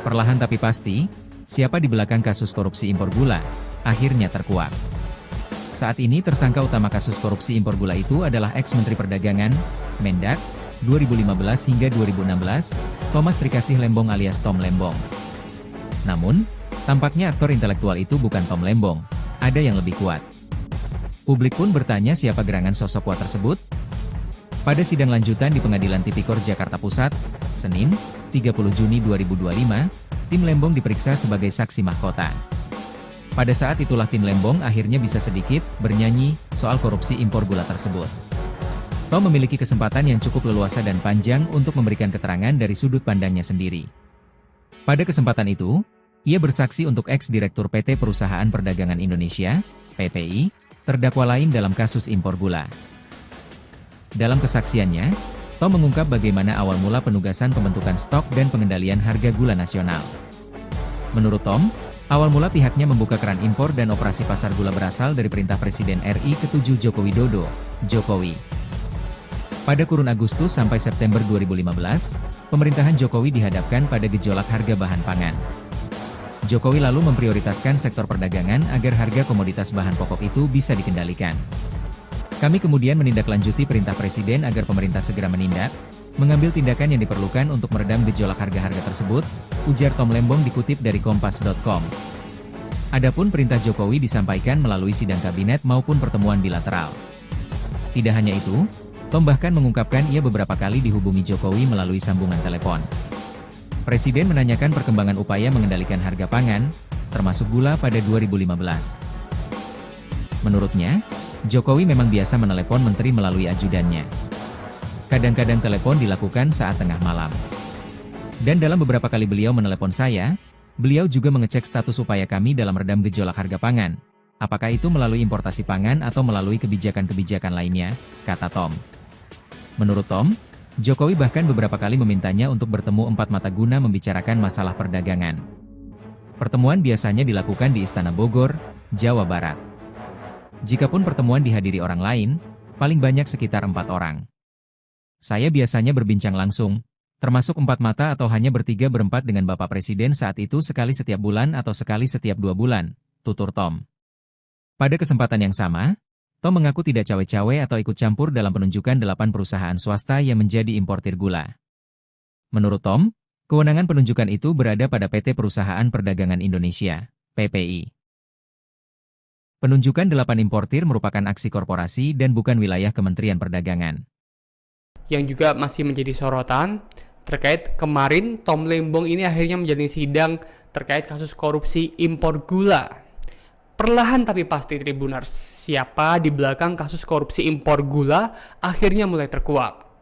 Perlahan tapi pasti, siapa di belakang kasus korupsi impor gula, akhirnya terkuak. Saat ini tersangka utama kasus korupsi impor gula itu adalah ex-Menteri Perdagangan, Mendak, 2015 hingga 2016, Thomas Trikasih Lembong alias Tom Lembong. Namun, tampaknya aktor intelektual itu bukan Tom Lembong, ada yang lebih kuat. Publik pun bertanya siapa gerangan sosok kuat tersebut. Pada sidang lanjutan di Pengadilan Tipikor Jakarta Pusat, Senin, 30 Juni 2025, tim Lembong diperiksa sebagai saksi mahkota. Pada saat itulah tim Lembong akhirnya bisa sedikit bernyanyi soal korupsi impor gula tersebut. Tom memiliki kesempatan yang cukup leluasa dan panjang untuk memberikan keterangan dari sudut pandangnya sendiri. Pada kesempatan itu, ia bersaksi untuk ex-direktur PT Perusahaan Perdagangan Indonesia, PPI, terdakwa lain dalam kasus impor gula. Dalam kesaksiannya, Tom mengungkap bagaimana awal mula penugasan pembentukan stok dan pengendalian harga gula nasional. Menurut Tom, awal mula pihaknya membuka keran impor dan operasi pasar gula berasal dari perintah Presiden RI ke-7 Joko Widodo, Jokowi. Pada kurun Agustus sampai September 2015, pemerintahan Jokowi dihadapkan pada gejolak harga bahan pangan. Jokowi lalu memprioritaskan sektor perdagangan agar harga komoditas bahan pokok itu bisa dikendalikan. Kami kemudian menindaklanjuti perintah Presiden agar pemerintah segera menindak, mengambil tindakan yang diperlukan untuk meredam gejolak harga-harga tersebut, ujar Tom Lembong dikutip dari Kompas.com. Adapun perintah Jokowi disampaikan melalui sidang kabinet maupun pertemuan bilateral. Tidak hanya itu, Tom bahkan mengungkapkan ia beberapa kali dihubungi Jokowi melalui sambungan telepon. Presiden menanyakan perkembangan upaya mengendalikan harga pangan, termasuk gula pada 2015. Menurutnya, Jokowi memang biasa menelepon menteri melalui ajudannya. Kadang-kadang telepon dilakukan saat tengah malam. Dan dalam beberapa kali beliau menelepon saya, beliau juga mengecek status upaya kami dalam redam gejolak harga pangan. Apakah itu melalui importasi pangan atau melalui kebijakan-kebijakan lainnya, kata Tom. Menurut Tom, Jokowi bahkan beberapa kali memintanya untuk bertemu empat mata guna membicarakan masalah perdagangan. Pertemuan biasanya dilakukan di Istana Bogor, Jawa Barat. Jikapun pertemuan dihadiri orang lain, paling banyak sekitar 4 orang. Saya biasanya berbincang langsung, termasuk 4 mata atau hanya bertiga-berempat dengan Bapak Presiden saat itu sekali setiap bulan atau sekali setiap 2 bulan, tutur Tom. Pada kesempatan yang sama, Tom mengaku tidak cawe-cawe atau ikut campur dalam penunjukan 8 perusahaan swasta yang menjadi importir gula. Menurut Tom, kewenangan penunjukan itu berada pada PT Perusahaan Perdagangan Indonesia, PPI. Penunjukan 8 importir merupakan aksi korporasi dan bukan wilayah Kementerian Perdagangan. Yang juga masih menjadi sorotan, terkait kemarin Tom Lembong ini akhirnya menjalani sidang terkait kasus korupsi impor gula. Perlahan tapi pasti Tribuners, siapa di belakang kasus korupsi impor gula akhirnya mulai terkuak.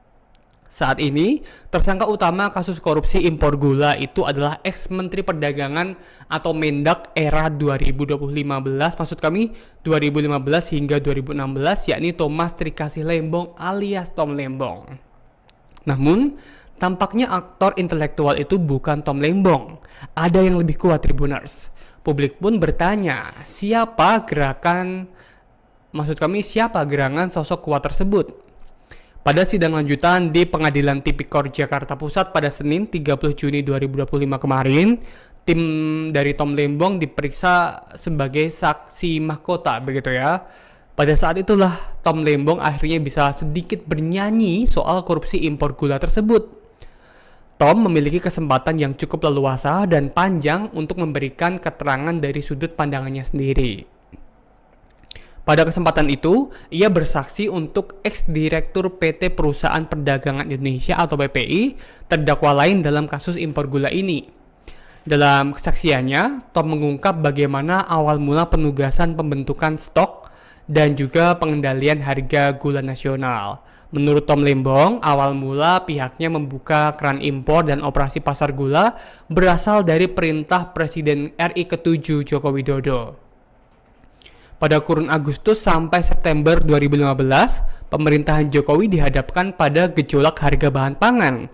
Saat ini, tersangka utama kasus korupsi impor gula itu adalah ex-Menteri Perdagangan atau Mendak era 2015, maksud kami 2015 hingga 2016, yakni Thomas Trikasih Lembong alias Tom Lembong. Namun, tampaknya aktor intelektual itu bukan Tom Lembong. Ada yang lebih kuat Tribuners. Publik pun bertanya, siapa gerangan sosok kuat tersebut? Pada sidang lanjutan di Pengadilan Tipikor Jakarta Pusat pada Senin 30 Juni 2025 kemarin, tim dari Tom Lembong diperiksa sebagai saksi mahkota, begitu ya. Pada saat itulah Tom Lembong akhirnya bisa sedikit bernyanyi soal korupsi impor gula tersebut. Tom memiliki kesempatan yang cukup leluasa dan panjang untuk memberikan keterangan dari sudut pandangannya sendiri. Pada kesempatan itu, ia bersaksi untuk ex-direktur PT Perusahaan Perdagangan Indonesia atau PPI, terdakwa lain dalam kasus impor gula ini. Dalam kesaksiannya, Tom mengungkap bagaimana awal mula penugasan pembentukan stok dan juga pengendalian harga gula nasional. Menurut Tom Lembong, awal mula pihaknya membuka keran impor dan operasi pasar gula berasal dari perintah Presiden RI ke-7 Joko Widodo. Pada kurun Agustus sampai September 2015, pemerintahan Jokowi dihadapkan pada gejolak harga bahan pangan.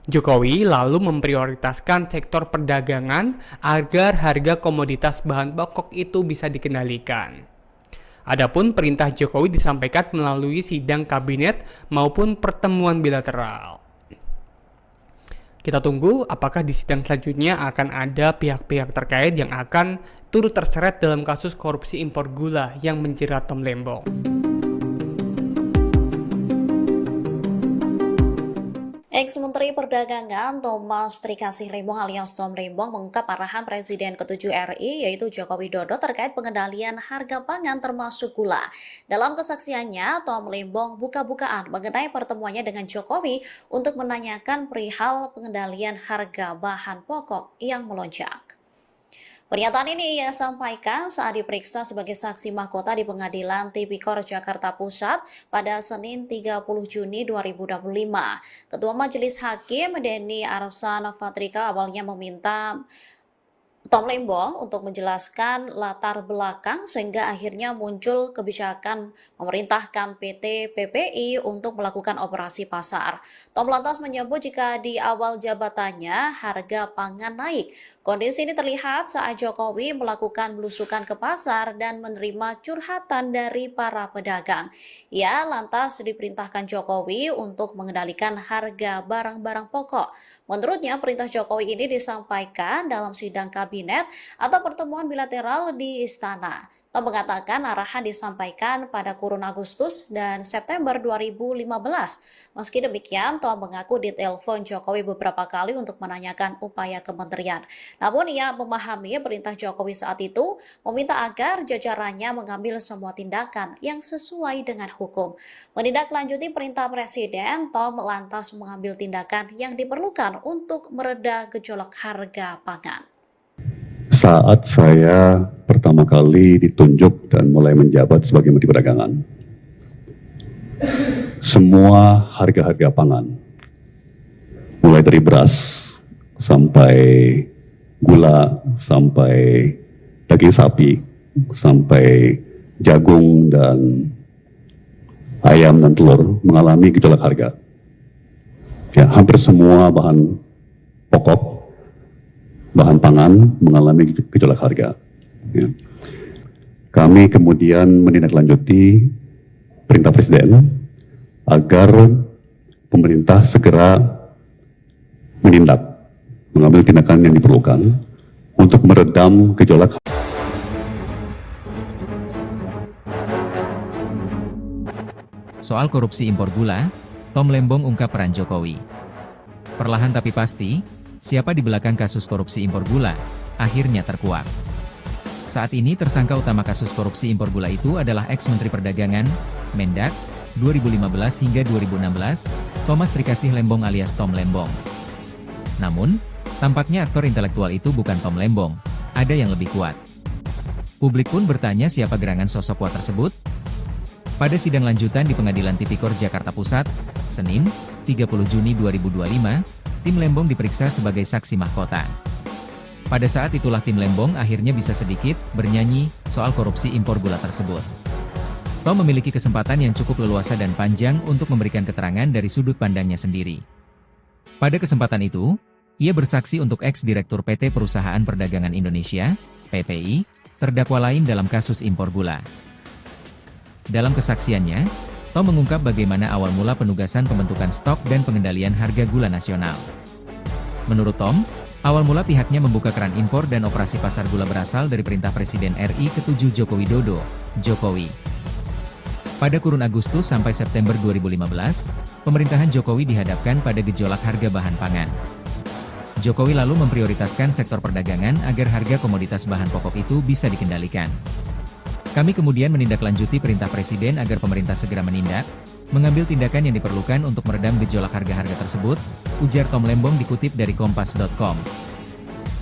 Jokowi lalu memprioritaskan sektor perdagangan agar harga komoditas bahan pokok itu bisa dikendalikan. Adapun perintah Jokowi disampaikan melalui sidang kabinet maupun pertemuan bilateral. Kita tunggu apakah di sidang selanjutnya akan ada pihak-pihak terkait yang akan turut terseret dalam kasus korupsi impor gula yang menjerat Tom Lembong. Ex-Menteri Perdagangan Thomas Trikasih Lembong alias Tom Lembong mengungkap arahan Presiden ke-7 RI yaitu Joko Widodo terkait pengendalian harga pangan termasuk gula. Dalam kesaksiannya, Tom Lembong buka-bukaan mengenai pertemuannya dengan Jokowi untuk menanyakan perihal pengendalian harga bahan pokok yang melonjak. Pernyataan ini ia sampaikan saat diperiksa sebagai saksi mahkota di Pengadilan Tipikor Jakarta Pusat pada Senin 30 Juni 2025. Ketua Majelis Hakim Denny Arsan Fatrika awalnya meminta Tom Lembong untuk menjelaskan latar belakang sehingga akhirnya muncul kebijakan memerintahkan PT PPI untuk melakukan operasi pasar. Tom lantas menyebut jika di awal jabatannya harga pangan naik. Kondisi ini terlihat saat Jokowi melakukan belusukan ke pasar dan menerima curhatan dari para pedagang. Ia lantas diperintahkan Jokowi untuk mengendalikan harga barang-barang pokok. Menurutnya, perintah Jokowi ini disampaikan dalam sidang kabinet atau pertemuan bilateral di Istana. Tom mengatakan arahan disampaikan pada kurun Agustus dan September 2015. Meski demikian, Tom mengaku ditelepon Jokowi beberapa kali untuk menanyakan upaya kementerian. Namun ia memahami perintah Jokowi saat itu meminta agar jajarannya mengambil semua tindakan yang sesuai dengan hukum. Menindaklanjuti perintah Presiden, Tom lantas mengambil tindakan yang diperlukan untuk mereda gejolak harga pangan. Saat saya pertama kali ditunjuk dan mulai menjabat sebagai Menteri Perdagangan, semua harga-harga pangan, mulai dari beras sampai gula, sampai daging sapi, sampai jagung dan ayam dan telur mengalami gejolak harga. Ya, hampir semua bahan pokok, bahan pangan mengalami gejolak harga. Ya. Kami kemudian menindaklanjuti perintah Presiden agar pemerintah segera menindak, mengambil tindakan yang diperlukan untuk meredam gejolak. Soal korupsi impor gula, Tom Lembong ungkap peran Jokowi. Perlahan tapi pasti, siapa di belakang kasus korupsi impor gula, akhirnya terkuak. Saat ini tersangka utama kasus korupsi impor gula itu adalah ex-Menteri Perdagangan, Mendak, 2015 hingga 2016, Thomas Trikasih Lembong alias Tom Lembong. Namun, tampaknya aktor intelektual itu bukan Tom Lembong, ada yang lebih kuat. Publik pun bertanya siapa gerangan sosok kuat tersebut. Pada sidang lanjutan di Pengadilan Tipikor Jakarta Pusat, Senin, 30 Juni 2025, tim Lembong diperiksa sebagai saksi mahkota. Pada saat itulah tim Lembong akhirnya bisa sedikit bernyanyi soal korupsi impor gula tersebut. Tom memiliki kesempatan yang cukup leluasa dan panjang untuk memberikan keterangan dari sudut pandangnya sendiri. Pada kesempatan itu, ia bersaksi untuk ex-direktur PT Perusahaan Perdagangan Indonesia, PPI, terdakwa lain dalam kasus impor gula. Dalam kesaksiannya, Tom mengungkap bagaimana awal mula penugasan pembentukan stok dan pengendalian harga gula nasional. Menurut Tom, awal mula pihaknya membuka keran impor dan operasi pasar gula berasal dari perintah Presiden RI ke-7 Joko Widodo, Jokowi. Pada kurun Agustus sampai September 2015, pemerintahan Jokowi dihadapkan pada gejolak harga bahan pangan. Jokowi lalu memprioritaskan sektor perdagangan agar harga komoditas bahan pokok itu bisa dikendalikan. Kami kemudian menindaklanjuti perintah Presiden agar pemerintah segera menindak, mengambil tindakan yang diperlukan untuk meredam gejolak harga-harga tersebut, ujar Tom Lembong dikutip dari Kompas.com.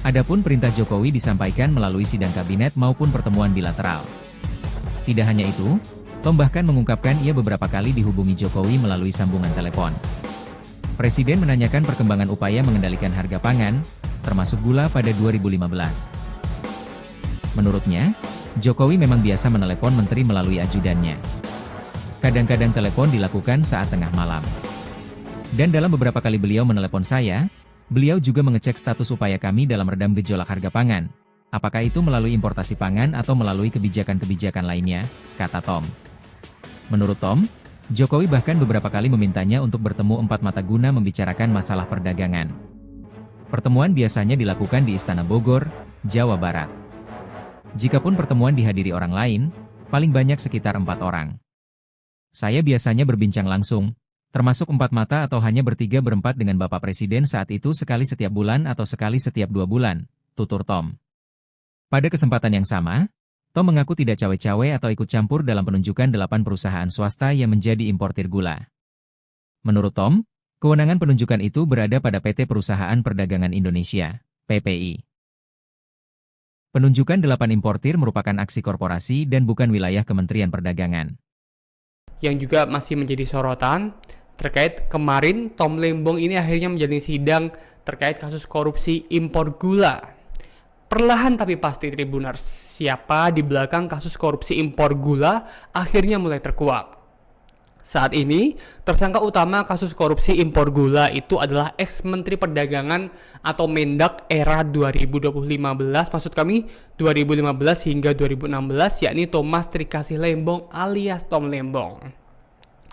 Adapun perintah Jokowi disampaikan melalui sidang kabinet maupun pertemuan bilateral. Tidak hanya itu, Tom bahkan mengungkapkan ia beberapa kali dihubungi Jokowi melalui sambungan telepon. Presiden menanyakan perkembangan upaya mengendalikan harga pangan, termasuk gula pada 2015. Menurutnya, Jokowi memang biasa menelepon menteri melalui ajudannya. Kadang-kadang telepon dilakukan saat tengah malam. Dan dalam beberapa kali beliau menelepon saya, beliau juga mengecek status upaya kami dalam redam gejolak harga pangan. Apakah itu melalui importasi pangan atau melalui kebijakan-kebijakan lainnya, kata Tom. Menurut Tom, Jokowi bahkan beberapa kali memintanya untuk bertemu empat mata guna membicarakan masalah perdagangan. Pertemuan biasanya dilakukan di Istana Bogor, Jawa Barat. Jikapun pertemuan dihadiri orang lain, paling banyak sekitar 4 orang. Saya biasanya berbincang langsung, termasuk 4 mata atau hanya bertiga berempat dengan Bapak Presiden saat itu sekali setiap bulan atau sekali setiap 2 bulan, tutur Tom. Pada kesempatan yang sama, Tom mengaku tidak cawe-cawe atau ikut campur dalam penunjukan 8 perusahaan swasta yang menjadi importir gula. Menurut Tom, kewenangan penunjukan itu berada pada PT Perusahaan Perdagangan Indonesia, PPI. Penunjukan 8 importir merupakan aksi korporasi dan bukan wilayah Kementerian Perdagangan. Yang juga masih menjadi sorotan terkait kemarin Tom Lembong ini akhirnya menjalani sidang terkait kasus korupsi impor gula. Perlahan tapi pasti Tribuners, siapa di belakang kasus korupsi impor gula akhirnya mulai terkuak. Saat ini, tersangka utama kasus korupsi impor gula itu adalah ex-Menteri Perdagangan atau Mendak era 2015, maksud kami 2015 hingga 2016, yakni Thomas Trikasih Lembong alias Tom Lembong.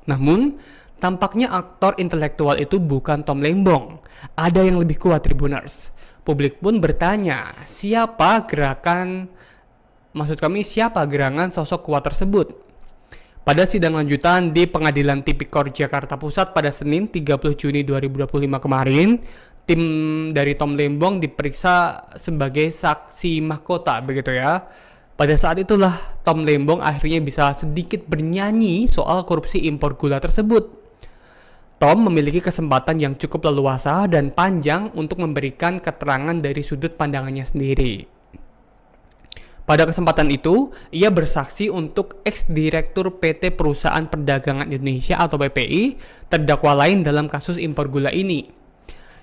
Namun, tampaknya aktor intelektual itu bukan Tom Lembong. Ada yang lebih kuat Tribuners. Publik pun bertanya, siapa gerangan sosok kuat tersebut? Pada sidang lanjutan di Pengadilan Tipikor Jakarta Pusat pada Senin 30 Juni 2025 kemarin, tim dari Tom Lembong diperiksa sebagai saksi mahkota, begitu ya. Pada saat itulah Tom Lembong akhirnya bisa sedikit bernyanyi soal korupsi impor gula tersebut. Tom memiliki kesempatan yang cukup leluasa dan panjang untuk memberikan keterangan dari sudut pandangannya sendiri. Pada kesempatan itu, ia bersaksi untuk ex-direktur PT Perusahaan Perdagangan Indonesia atau PPI, terdakwa lain dalam kasus impor gula ini.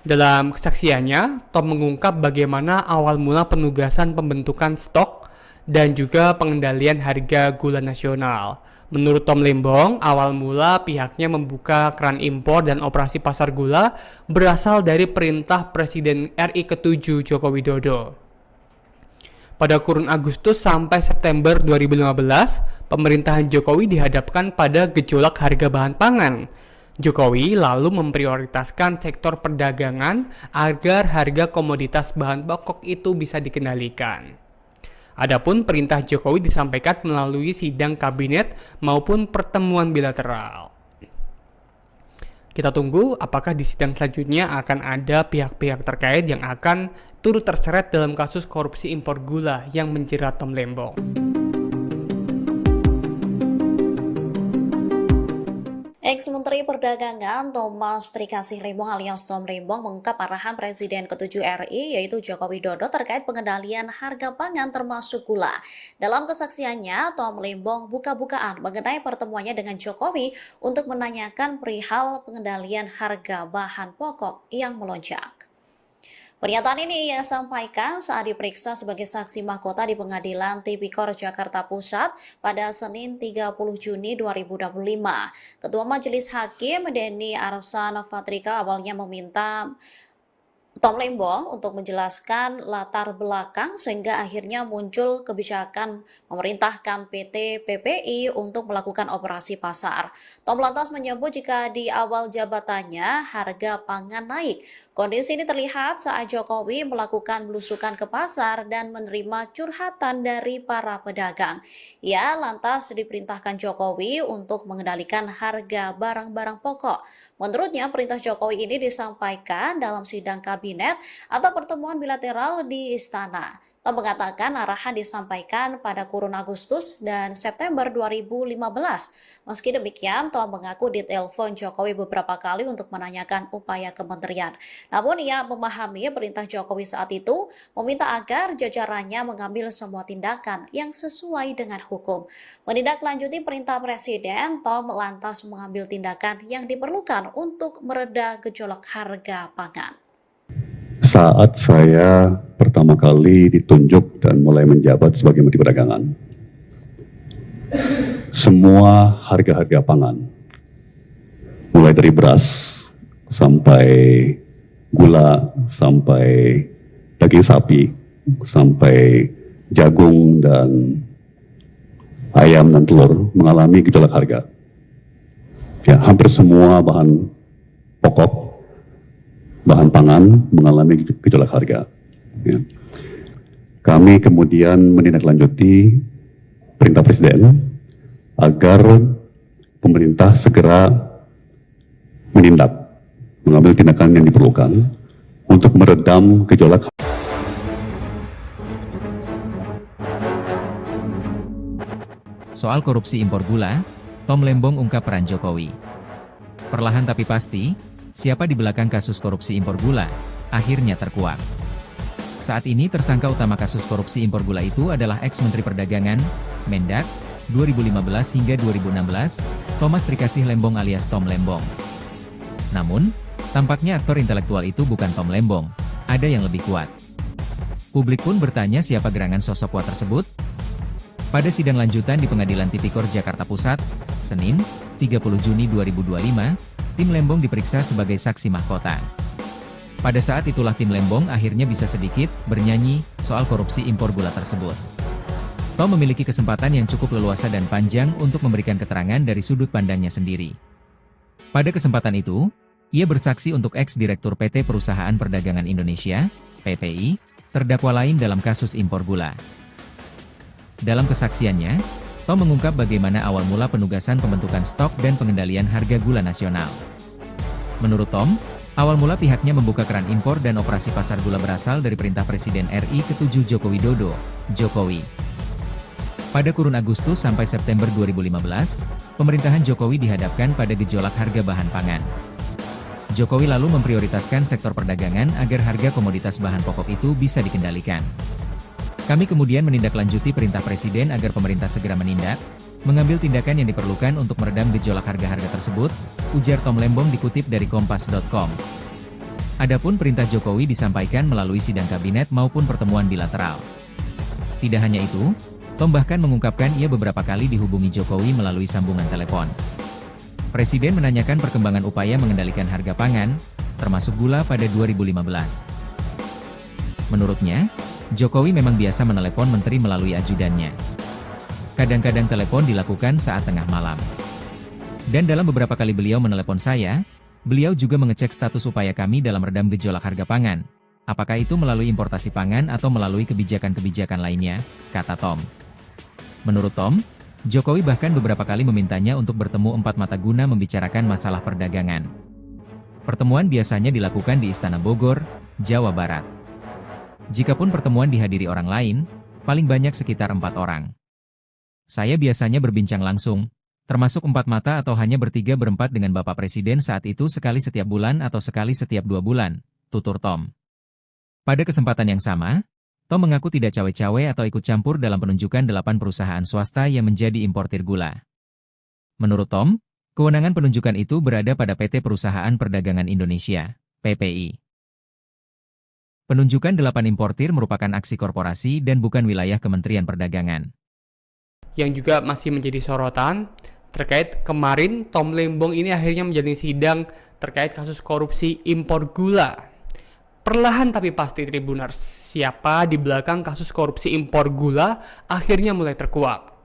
Dalam kesaksiannya, Tom mengungkap bagaimana awal mula penugasan pembentukan stok dan juga pengendalian harga gula nasional. Menurut Tom Lembong, awal mula pihaknya membuka keran impor dan operasi pasar gula berasal dari perintah Presiden RI ke-7 Joko Widodo. Pada kurun Agustus sampai September 2015, pemerintahan Jokowi dihadapkan pada gejolak harga bahan pangan. Jokowi lalu memprioritaskan sektor perdagangan agar harga komoditas bahan pokok itu bisa dikendalikan. Adapun perintah Jokowi disampaikan melalui sidang kabinet maupun pertemuan bilateral. Kita tunggu apakah di sidang selanjutnya akan ada pihak-pihak terkait yang akan turut terseret dalam kasus korupsi impor gula yang menjerat Tom Lembong. Ex-Menteri Perdagangan Thomas Trikasih Lembong alias Tom Lembong mengungkap arahan Presiden ke-7 RI yaitu Joko Widodo terkait pengendalian harga pangan termasuk gula. Dalam kesaksiannya, Tom Lembong buka-bukaan mengenai pertemuannya dengan Jokowi untuk menanyakan perihal pengendalian harga bahan pokok yang melonjak. Pernyataan ini ia sampaikan saat diperiksa sebagai saksi mahkota di Pengadilan Tipikor Jakarta Pusat pada Senin 30 Juni 2025. Ketua Majelis Hakim Denny Arsan Fatrika awalnya meminta Tom Lembong untuk menjelaskan latar belakang sehingga akhirnya muncul kebijakan memerintahkan PT PPI untuk melakukan operasi pasar. Tom lantas menyebut jika di awal jabatannya harga pangan naik. Kondisi ini terlihat saat Jokowi melakukan belusukan ke pasar dan menerima curhatan dari para pedagang. Ia lantas diperintahkan Jokowi untuk mengendalikan harga barang-barang pokok. Menurutnya perintah Jokowi ini disampaikan dalam sidang kabinet atau pertemuan bilateral di istana. Tom mengatakan arahan disampaikan pada kurun Agustus dan September 2015. Meski demikian, Tom mengaku ditelepon Jokowi beberapa kali untuk menanyakan upaya kementerian. Namun ia memahami perintah Jokowi saat itu meminta agar jajarannya mengambil semua tindakan yang sesuai dengan hukum. Menindaklanjuti perintah Presiden, Tom lantas mengambil tindakan yang diperlukan untuk mereda gejolak harga pangan. Saat saya pertama kali ditunjuk dan mulai menjabat sebagai Menteri Perdagangan, semua harga-harga pangan, mulai dari beras, sampai gula, sampai daging sapi, sampai jagung dan ayam dan telur mengalami gejolak harga. Ya, hampir semua bahan pokok, bahan pangan mengalami gejolak harga. Ya. Kami kemudian menindaklanjuti perintah Presiden agar pemerintah segera menindak, mengambil tindakan yang diperlukan untuk meredam gejolak. Soal korupsi impor gula, Tom Lembong ungkap peran Jokowi. Perlahan tapi pasti, siapa di belakang kasus korupsi impor gula, akhirnya terkuak. Saat ini tersangka utama kasus korupsi impor gula itu adalah ex-Menteri Perdagangan, Mendak, 2015 hingga 2016, Thomas Trikasih Lembong alias Tom Lembong. Namun, tampaknya aktor intelektual itu bukan Tom Lembong, ada yang lebih kuat. Publik pun bertanya siapa gerangan sosok kuat tersebut. Pada sidang lanjutan di Pengadilan Tipikor Jakarta Pusat, Senin, 30 Juni 2025, tim Lembong diperiksa sebagai saksi mahkota. Pada saat itulah tim Lembong akhirnya bisa sedikit bernyanyi soal korupsi impor gula tersebut. Tom memiliki kesempatan yang cukup leluasa dan panjang untuk memberikan keterangan dari sudut pandangnya sendiri. Pada kesempatan itu, ia bersaksi untuk ex-direktur PT Perusahaan Perdagangan Indonesia, PPI, terdakwa lain dalam kasus impor gula. Dalam kesaksiannya, Tom mengungkap bagaimana awal mula penugasan pembentukan stok dan pengendalian harga gula nasional. Menurut Tom, awal mula pihaknya membuka keran impor dan operasi pasar gula berasal dari perintah Presiden RI ke-7 Joko Widodo, Jokowi. Pada kurun Agustus sampai September 2015, pemerintahan Jokowi dihadapkan pada gejolak harga bahan pangan. Jokowi lalu memprioritaskan sektor perdagangan agar harga komoditas bahan pokok itu bisa dikendalikan. Kami kemudian menindaklanjuti perintah Presiden agar pemerintah segera menindak, mengambil tindakan yang diperlukan untuk meredam gejolak harga-harga tersebut, ujar Tom Lembong dikutip dari Kompas.com. Adapun perintah Jokowi disampaikan melalui sidang kabinet maupun pertemuan bilateral. Tidak hanya itu, Tom bahkan mengungkapkan ia beberapa kali dihubungi Jokowi melalui sambungan telepon. Presiden menanyakan perkembangan upaya mengendalikan harga pangan, termasuk gula pada 2015. Menurutnya, Jokowi memang biasa menelepon menteri melalui ajudannya. Kadang-kadang telepon dilakukan saat tengah malam. Dan dalam beberapa kali beliau menelepon saya, beliau juga mengecek status upaya kami dalam redam gejolak harga pangan. Apakah itu melalui importasi pangan atau melalui kebijakan-kebijakan lainnya, kata Tom. Menurut Tom, Jokowi bahkan beberapa kali memintanya untuk bertemu empat mata guna membicarakan masalah perdagangan. Pertemuan biasanya dilakukan di Istana Bogor, Jawa Barat. Jikapun pertemuan dihadiri orang lain, paling banyak sekitar 4 orang. Saya biasanya berbincang langsung, termasuk 4 mata atau hanya bertiga berempat dengan Bapak Presiden saat itu sekali setiap bulan atau sekali setiap 2 bulan, tutur Tom. Pada kesempatan yang sama, Tom mengaku tidak cawe-cawe atau ikut campur dalam penunjukan 8 perusahaan swasta yang menjadi importir gula. Menurut Tom, kewenangan penunjukan itu berada pada PT Perusahaan Perdagangan Indonesia, PPI. Penunjukan 8 importir merupakan aksi korporasi dan bukan wilayah Kementerian Perdagangan. Yang juga masih menjadi sorotan terkait kemarin Tom Lembong ini akhirnya menjalani sidang terkait kasus korupsi impor gula. Perlahan tapi pasti Tribuners, siapa di belakang kasus korupsi impor gula akhirnya mulai terkuak.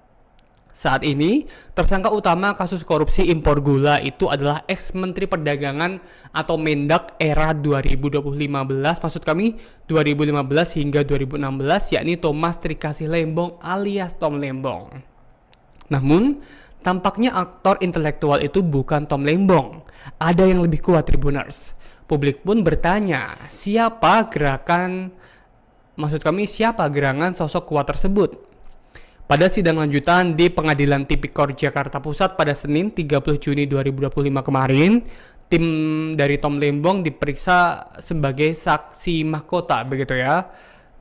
Saat ini, tersangka utama kasus korupsi impor gula itu adalah ex-Menteri Perdagangan atau Mendak era 2015, maksud kami 2015 hingga 2016, yakni Thomas Trikasih Lembong alias Tom Lembong. Namun, tampaknya aktor intelektual itu bukan Tom Lembong. Ada yang lebih kuat Tribuners. Publik pun bertanya, siapa gerangan sosok kuat tersebut? Pada sidang lanjutan di Pengadilan Tipikor Jakarta Pusat pada Senin 30 Juni 2025 kemarin, tim dari Tom Lembong diperiksa sebagai saksi mahkota, begitu ya.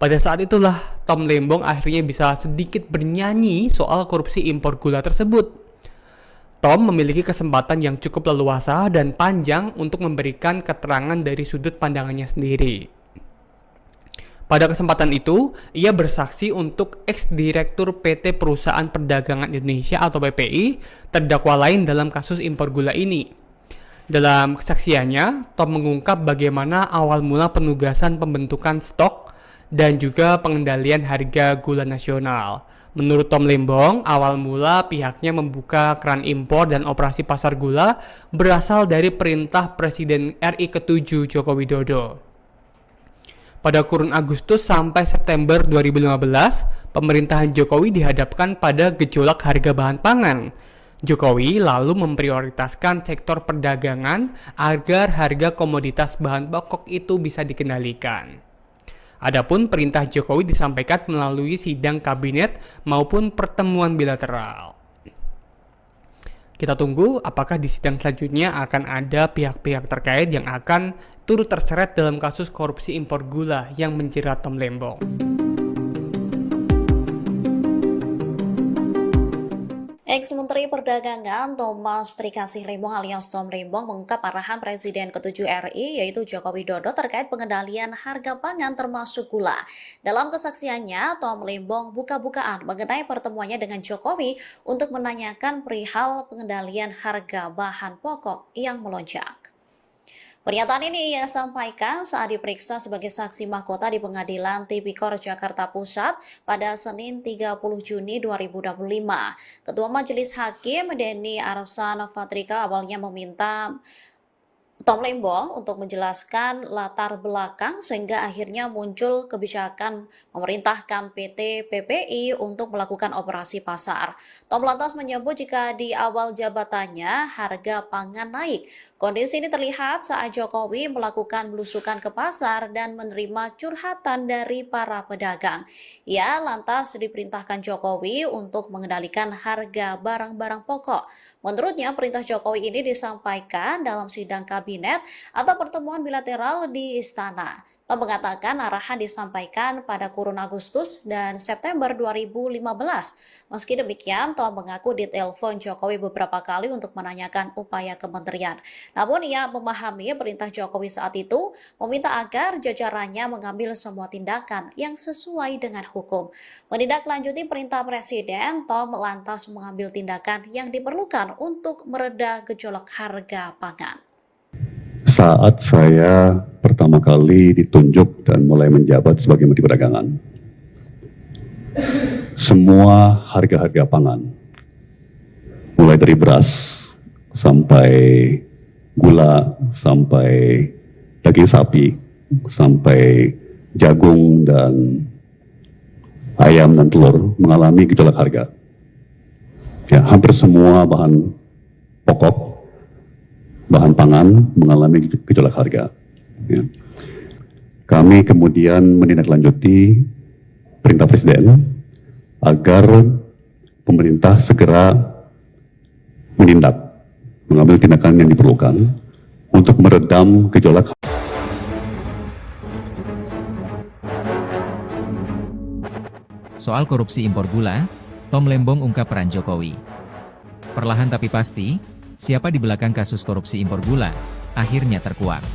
Pada saat itulah Tom Lembong akhirnya bisa sedikit bernyanyi soal korupsi impor gula tersebut. Tom memiliki kesempatan yang cukup leluasa dan panjang untuk memberikan keterangan dari sudut pandangannya sendiri. Pada kesempatan itu, ia bersaksi untuk ex-direktur PT Perusahaan Perdagangan Indonesia atau PPI, terdakwa lain dalam kasus impor gula ini. Dalam kesaksiannya, Tom mengungkap bagaimana awal mula penugasan pembentukan stok dan juga pengendalian harga gula nasional. Menurut Tom Lembong, awal mula pihaknya membuka keran impor dan operasi pasar gula berasal dari perintah Presiden RI ke-7 Joko Widodo. Pada kurun Agustus sampai September 2015, pemerintahan Jokowi dihadapkan pada gejolak harga bahan pangan. Jokowi lalu memprioritaskan sektor perdagangan agar harga komoditas bahan pokok itu bisa dikendalikan. Adapun perintah Jokowi disampaikan melalui sidang kabinet maupun pertemuan bilateral. Kita tunggu apakah di sidang selanjutnya akan ada pihak-pihak terkait yang akan turut terseret dalam kasus korupsi impor gula yang menjerat Tom Lembong. Ex-Menteri Perdagangan Thomas Trikasih Lembong alias Tom Lembong mengungkap arahan Presiden ke-7 RI yaitu Joko Widodo terkait pengendalian harga pangan termasuk gula. Dalam kesaksiannya, Tom Lembong buka-bukaan mengenai pertemuannya dengan Jokowi untuk menanyakan perihal pengendalian harga bahan pokok yang melonjak. Pernyataan ini ia sampaikan saat diperiksa sebagai saksi mahkota di Pengadilan Tipikor Jakarta Pusat pada Senin 30 Juni 2025. Ketua Majelis Hakim Denny Arsan Fatrika awalnya meminta Tom Lembong untuk menjelaskan latar belakang sehingga akhirnya muncul kebijakan memerintahkan PT PPI untuk melakukan operasi pasar. Tom lantas menyebut jika di awal jabatannya harga pangan naik. Kondisi ini terlihat saat Jokowi melakukan belusukan ke pasar dan menerima curhatan dari para pedagang. Ia lantas diperintahkan Jokowi untuk mengendalikan harga barang-barang pokok. Menurutnya perintah Jokowi ini disampaikan dalam sidang kabinet atau pertemuan bilateral di istana. Tom mengatakan arahan disampaikan pada kurun Agustus dan September 2015. Meski demikian, Tom mengaku ditelepon Jokowi beberapa kali untuk menanyakan upaya kementerian. Namun ia memahami perintah Jokowi saat itu meminta agar jajarannya mengambil semua tindakan yang sesuai dengan hukum. Menindaklanjuti perintah Presiden, Tom lantas mengambil tindakan yang diperlukan untuk mereda gejolak harga pangan. Saat saya pertama kali ditunjuk dan mulai menjabat sebagai Menteri Perdagangan, semua harga-harga pangan, mulai dari beras sampai gula, sampai daging sapi, sampai jagung dan ayam dan telur mengalami gejolak harga. Ya, hampir semua bahan pokok, bahan pangan mengalami gejolak harga. Ya. Kami kemudian menindaklanjuti perintah Presiden agar pemerintah segera menindak, mengambil tindakan yang diperlukan untuk meredam gejolak. Soal korupsi impor gula, Tom Lembong ungkap peran Jokowi. Perlahan tapi pasti, siapa di belakang kasus korupsi impor gula, akhirnya terkuak.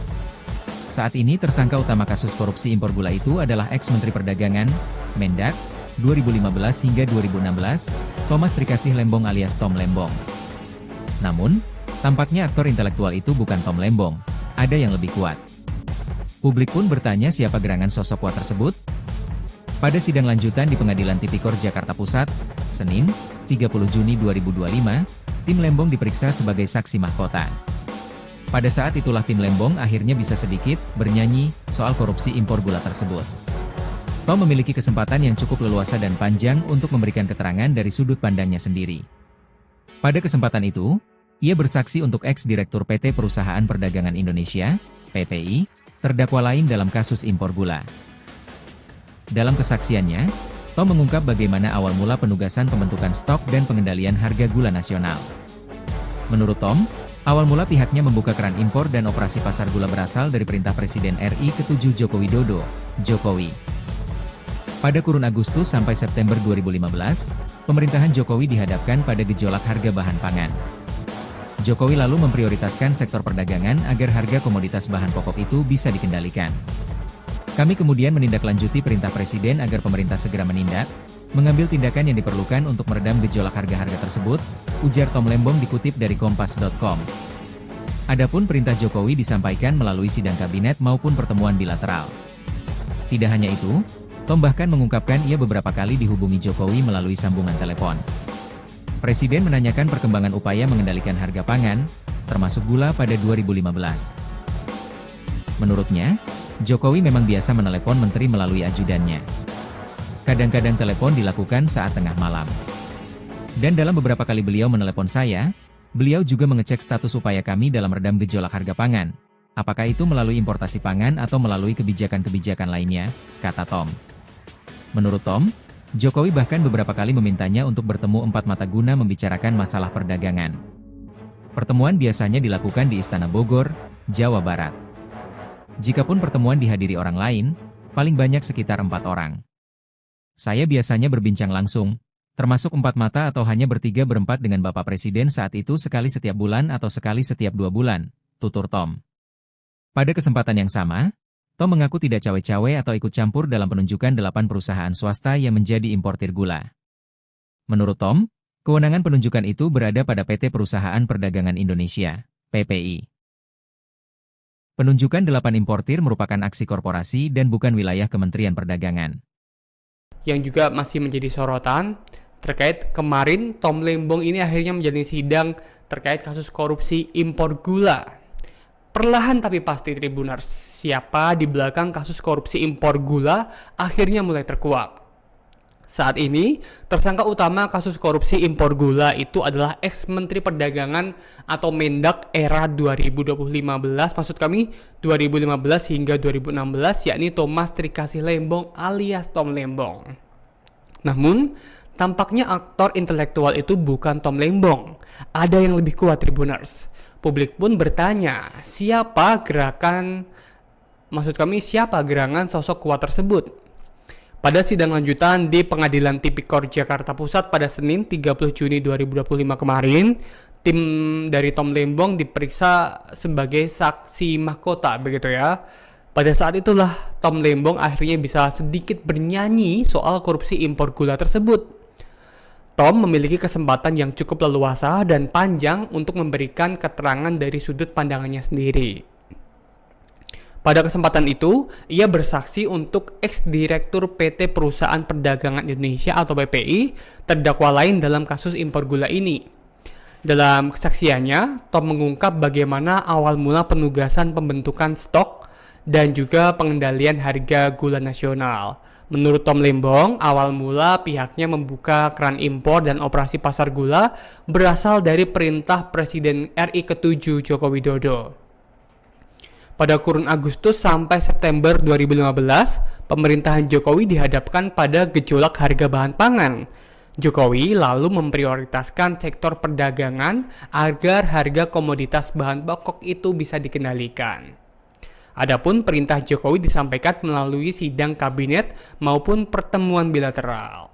Saat ini tersangka utama kasus korupsi impor gula itu adalah ex-Menteri Perdagangan, Mendak, 2015 hingga 2016, Thomas Trikasih Lembong alias Tom Lembong. Namun, tampaknya aktor intelektual itu bukan Tom Lembong, ada yang lebih kuat. Publik pun bertanya siapa gerangan sosok kuat tersebut? Pada sidang lanjutan di Pengadilan Tipikor Jakarta Pusat, Senin, 30 Juni 2025, tim Lembong diperiksa sebagai saksi mahkota. Pada saat itulah tim Lembong akhirnya bisa sedikit bernyanyi soal korupsi impor gula tersebut. Tom memiliki kesempatan yang cukup leluasa dan panjang untuk memberikan keterangan dari sudut pandangnya sendiri. Pada kesempatan itu, ia bersaksi untuk ex-direktur PT Perusahaan Perdagangan Indonesia, PPI, terdakwa lain dalam kasus impor gula. Dalam kesaksiannya, Tom mengungkap bagaimana awal mula penugasan pembentukan stok dan pengendalian harga gula nasional. Menurut Tom, awal mula pihaknya membuka keran impor dan operasi pasar gula berasal dari perintah Presiden RI ke-7 Joko Widodo, Jokowi. Pada kurun Agustus sampai September 2015, pemerintahan Jokowi dihadapkan pada gejolak harga bahan pangan. Jokowi lalu memprioritaskan sektor perdagangan agar harga komoditas bahan pokok itu bisa dikendalikan. Kami kemudian menindaklanjuti perintah Presiden agar pemerintah segera menindak, mengambil tindakan yang diperlukan untuk meredam gejolak harga-harga tersebut, ujar Tom Lembong dikutip dari Kompas.com. Adapun perintah Jokowi disampaikan melalui sidang kabinet maupun pertemuan bilateral. Tidak hanya itu, Tom bahkan mengungkapkan ia beberapa kali dihubungi Jokowi melalui sambungan telepon. Presiden menanyakan perkembangan upaya mengendalikan harga pangan, termasuk gula pada 2015. Menurutnya, Jokowi memang biasa menelepon menteri melalui ajudannya. Kadang-kadang telepon dilakukan saat tengah malam. Dan dalam beberapa kali beliau menelepon saya, beliau juga mengecek status upaya kami dalam redam gejolak harga pangan. Apakah itu melalui importasi pangan atau melalui kebijakan-kebijakan lainnya, kata Tom. Menurut Tom, Jokowi bahkan beberapa kali memintanya untuk bertemu empat mata guna membicarakan masalah perdagangan. Pertemuan biasanya dilakukan di Istana Bogor, Jawa Barat. Jikapun pertemuan dihadiri orang lain, paling banyak sekitar 4 orang. Saya biasanya berbincang langsung, termasuk 4 mata atau hanya bertiga berempat dengan Bapak Presiden saat itu sekali setiap bulan atau sekali setiap 2 bulan, tutur Tom. Pada kesempatan yang sama, Tom mengaku tidak cawe-cawe atau ikut campur dalam penunjukan 8 perusahaan swasta yang menjadi importir gula. Menurut Tom, kewenangan penunjukan itu berada pada PT Perusahaan Perdagangan Indonesia, PPI. Penunjukan 8 importir merupakan aksi korporasi dan bukan wilayah Kementerian Perdagangan. Yang juga masih menjadi sorotan, terkait kemarin Tom Lembong ini akhirnya menjalani sidang terkait kasus korupsi impor gula. Perlahan tapi pasti Tribuners, siapa di belakang kasus korupsi impor gula akhirnya mulai terkuak. Saat ini, tersangka utama kasus korupsi impor gula itu adalah ex-Menteri Perdagangan atau Mendak era 2015, maksud kami 2015 hingga 2016, yakni Thomas Trikasih Lembong alias Tom Lembong. Namun, tampaknya aktor intelektual itu bukan Tom Lembong. Ada yang lebih kuat Tribuners. Publik pun bertanya, siapa gerangan sosok kuat tersebut? Pada sidang lanjutan di Pengadilan Tipikor Jakarta Pusat pada Senin 30 Juni 2025 kemarin, tim dari Tom Lembong diperiksa sebagai saksi mahkota, begitu ya. Pada saat itulah Tom Lembong akhirnya bisa sedikit bernyanyi soal korupsi impor gula tersebut. Tom memiliki kesempatan yang cukup leluasa dan panjang untuk memberikan keterangan dari sudut pandangannya sendiri. Pada kesempatan itu, ia bersaksi untuk ex-direktur PT Perusahaan Perdagangan Indonesia atau PPI, terdakwa lain dalam kasus impor gula ini. Dalam kesaksiannya, Tom mengungkap bagaimana awal mula penugasan pembentukan stok dan juga pengendalian harga gula nasional. Menurut Tom Lembong, awal mula pihaknya membuka keran impor dan operasi pasar gula berasal dari perintah Presiden RI ke-7 Joko Widodo. Pada kurun Agustus sampai September 2015, pemerintahan Jokowi dihadapkan pada gejolak harga bahan pangan. Jokowi lalu memprioritaskan sektor perdagangan agar harga komoditas bahan pokok itu bisa dikendalikan. Adapun perintah Jokowi disampaikan melalui sidang kabinet maupun pertemuan bilateral.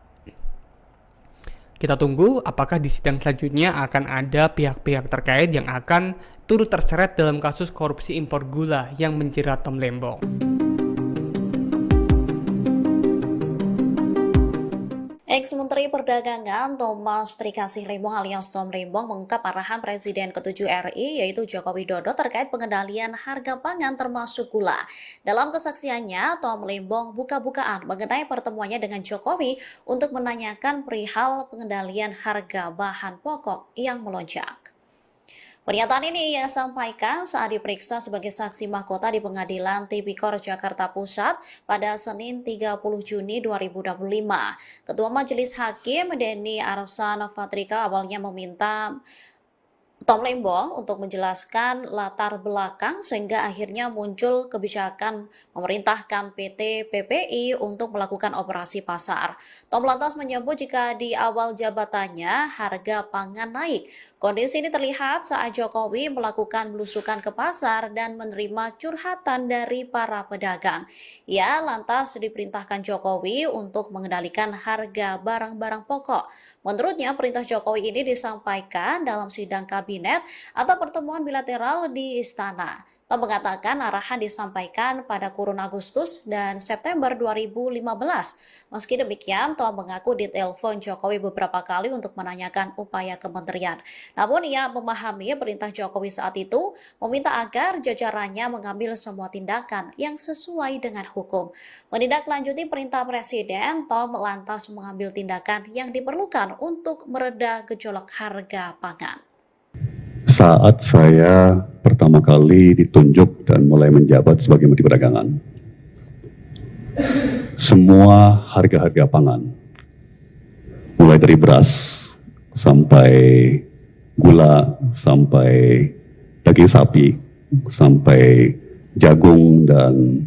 Kita tunggu apakah di sidang selanjutnya akan ada pihak-pihak terkait yang akan turut terseret dalam kasus korupsi impor gula yang menjerat Tom Lembong. Ex-Menteri Perdagangan Thomas Trikasih Lembong alias Tom Lembong mengungkap arahan Presiden ke-7 RI yaitu Joko Widodo terkait pengendalian harga pangan termasuk gula. Dalam kesaksiannya, Tom Lembong buka-bukaan mengenai pertemuannya dengan Jokowi untuk menanyakan perihal pengendalian harga bahan pokok yang melonjak. Pernyataan ini ia sampaikan saat diperiksa sebagai saksi mahkota di Pengadilan Tipikor Jakarta Pusat pada Senin 30 Juni 2025. Ketua Majelis Hakim Denny Arsan Fatrika awalnya meminta Tom Lembong untuk menjelaskan latar belakang sehingga akhirnya muncul kebijakan memerintahkan PT PPI untuk melakukan operasi pasar. Tom lantas menyebut jika di awal jabatannya harga pangan naik. Kondisi ini terlihat saat Jokowi melakukan belusukan ke pasar dan menerima curhatan dari para pedagang. Ia lantas diperintahkan Jokowi untuk mengendalikan harga barang-barang pokok. Menurutnya perintah Jokowi ini disampaikan dalam sidang kabinet kabinet atau pertemuan bilateral di istana. Tom mengatakan arahan disampaikan pada kurun Agustus dan September 2015. Meski demikian, Tom mengaku ditelepon Jokowi beberapa kali untuk menanyakan upaya kementerian. Namun ia memahami perintah Jokowi saat itu meminta agar jajarannya mengambil semua tindakan yang sesuai dengan hukum. Menindaklanjuti perintah Presiden, Tom lantas mengambil tindakan yang diperlukan untuk mereda gejolak harga pangan. Saat saya pertama kali ditunjuk dan mulai menjabat sebagai Menteri Perdagangan, semua harga-harga pangan, mulai dari beras sampai gula, sampai daging sapi, sampai jagung dan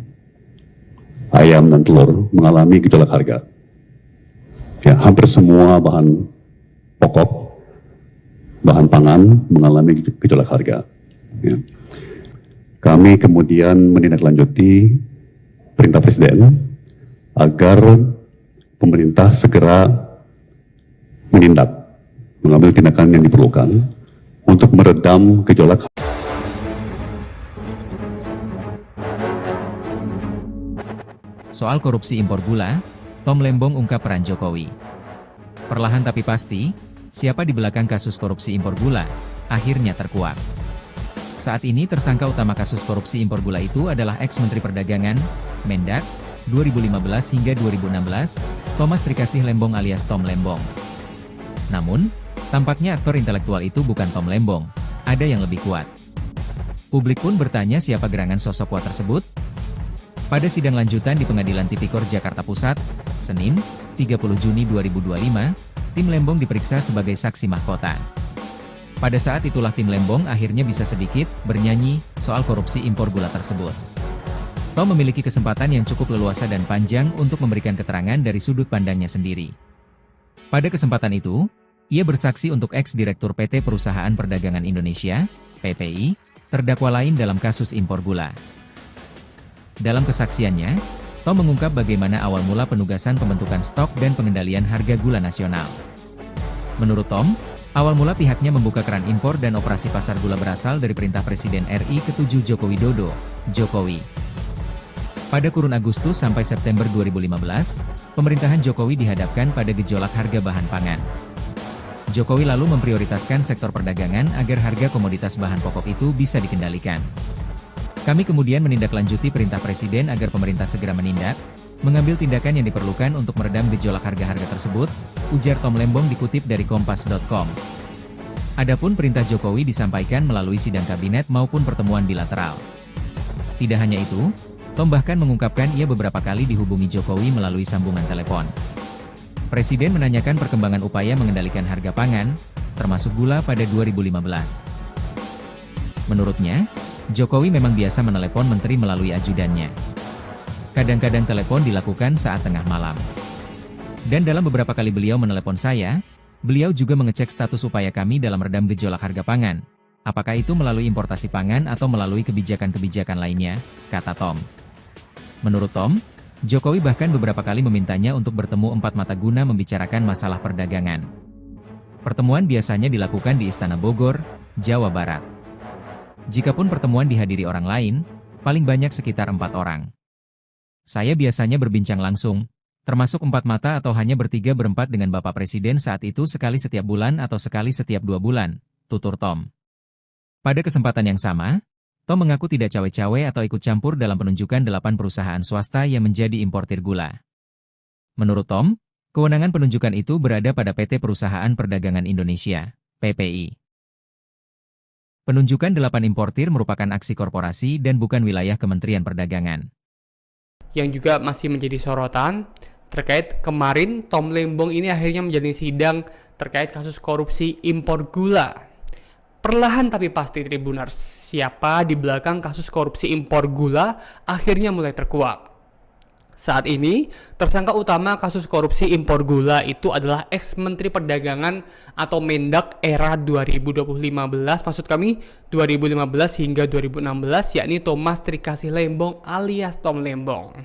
ayam dan telur mengalami gejolak harga. Ya, hampir semua bahan pokok, bahan pangan mengalami gejolak harga. Ya. Kami kemudian menindaklanjuti perintah Presiden agar pemerintah segera mengambil tindakan yang diperlukan untuk meredam gejolak. Soal korupsi impor gula, Tom Lembong ungkap peran Jokowi. Perlahan tapi pasti, siapa di belakang kasus korupsi impor gula, akhirnya terkuak. Saat ini tersangka utama kasus korupsi impor gula itu adalah ex-Menteri Perdagangan, Mendak, 2015 hingga 2016, Thomas Trikasih Lembong alias Tom Lembong. Namun, tampaknya aktor intelektual itu bukan Tom Lembong, ada yang lebih kuat. Publik pun bertanya siapa gerangan sosok kuat tersebut. Pada sidang lanjutan di Pengadilan Tipikor Jakarta Pusat, Senin, 30 Juni 2025, tim Lembong diperiksa sebagai saksi mahkota. Pada saat itulah tim Lembong akhirnya bisa sedikit bernyanyi soal korupsi impor gula tersebut. Tom memiliki kesempatan yang cukup leluasa dan panjang untuk memberikan keterangan dari sudut pandangnya sendiri. Pada kesempatan itu, ia bersaksi untuk ex-direktur PT Perusahaan Perdagangan Indonesia, PPI, terdakwa lain dalam kasus impor gula. Dalam kesaksiannya, Tom mengungkap bagaimana awal mula penugasan pembentukan stok dan pengendalian harga gula nasional. Menurut Tom, awal mula pihaknya membuka keran impor dan operasi pasar gula berasal dari perintah Presiden RI ke-7 Joko Widodo, Jokowi. Pada kurun Agustus sampai September 2015, pemerintahan Jokowi dihadapkan pada gejolak harga bahan pangan. Jokowi lalu memprioritaskan sektor perdagangan agar harga komoditas bahan pokok itu bisa dikendalikan. Kami kemudian menindaklanjuti perintah Presiden agar pemerintah segera menindak, mengambil tindakan yang diperlukan untuk meredam gejolak harga-harga tersebut, ujar Tom Lembong dikutip dari Kompas.com. Adapun perintah Jokowi disampaikan melalui sidang kabinet maupun pertemuan bilateral. Tidak hanya itu, Tom bahkan mengungkapkan ia beberapa kali dihubungi Jokowi melalui sambungan telepon. Presiden menanyakan perkembangan upaya mengendalikan harga pangan, termasuk gula pada 2015. Menurutnya, Jokowi memang biasa menelepon menteri melalui ajudannya. Kadang-kadang telepon dilakukan saat tengah malam. Dan dalam beberapa kali beliau menelepon saya, beliau juga mengecek status upaya kami dalam redam gejolak harga pangan. Apakah itu melalui importasi pangan atau melalui kebijakan-kebijakan lainnya, kata Tom. Menurut Tom, Jokowi bahkan beberapa kali memintanya untuk bertemu empat mata guna membicarakan masalah perdagangan. Pertemuan biasanya dilakukan di Istana Bogor, Jawa Barat. Jikapun pertemuan dihadiri orang lain, paling banyak sekitar 4 orang. Saya biasanya berbincang langsung, termasuk 4 mata atau hanya bertiga berempat dengan Bapak Presiden saat itu sekali setiap bulan atau sekali setiap 2 bulan, tutur Tom. Pada kesempatan yang sama, Tom mengaku tidak cawe-cawe atau ikut campur dalam penunjukan 8 perusahaan swasta yang menjadi importir gula. Menurut Tom, kewenangan penunjukan itu berada pada PT Perusahaan Perdagangan Indonesia, PPI. Penunjukan 8 importir merupakan aksi korporasi dan bukan wilayah Kementerian Perdagangan. Yang juga masih menjadi sorotan terkait kemarin Tom Lembong ini akhirnya menjalani sidang terkait kasus korupsi impor gula. Perlahan tapi pasti Tribuners, siapa di belakang kasus korupsi impor gula akhirnya mulai terkuak. Saat ini, tersangka utama kasus korupsi impor gula itu adalah ex-Menteri Perdagangan atau Mendak era 2015, maksud kami 2015 hingga 2016, yakni Thomas Trikasih Lembong alias Tom Lembong.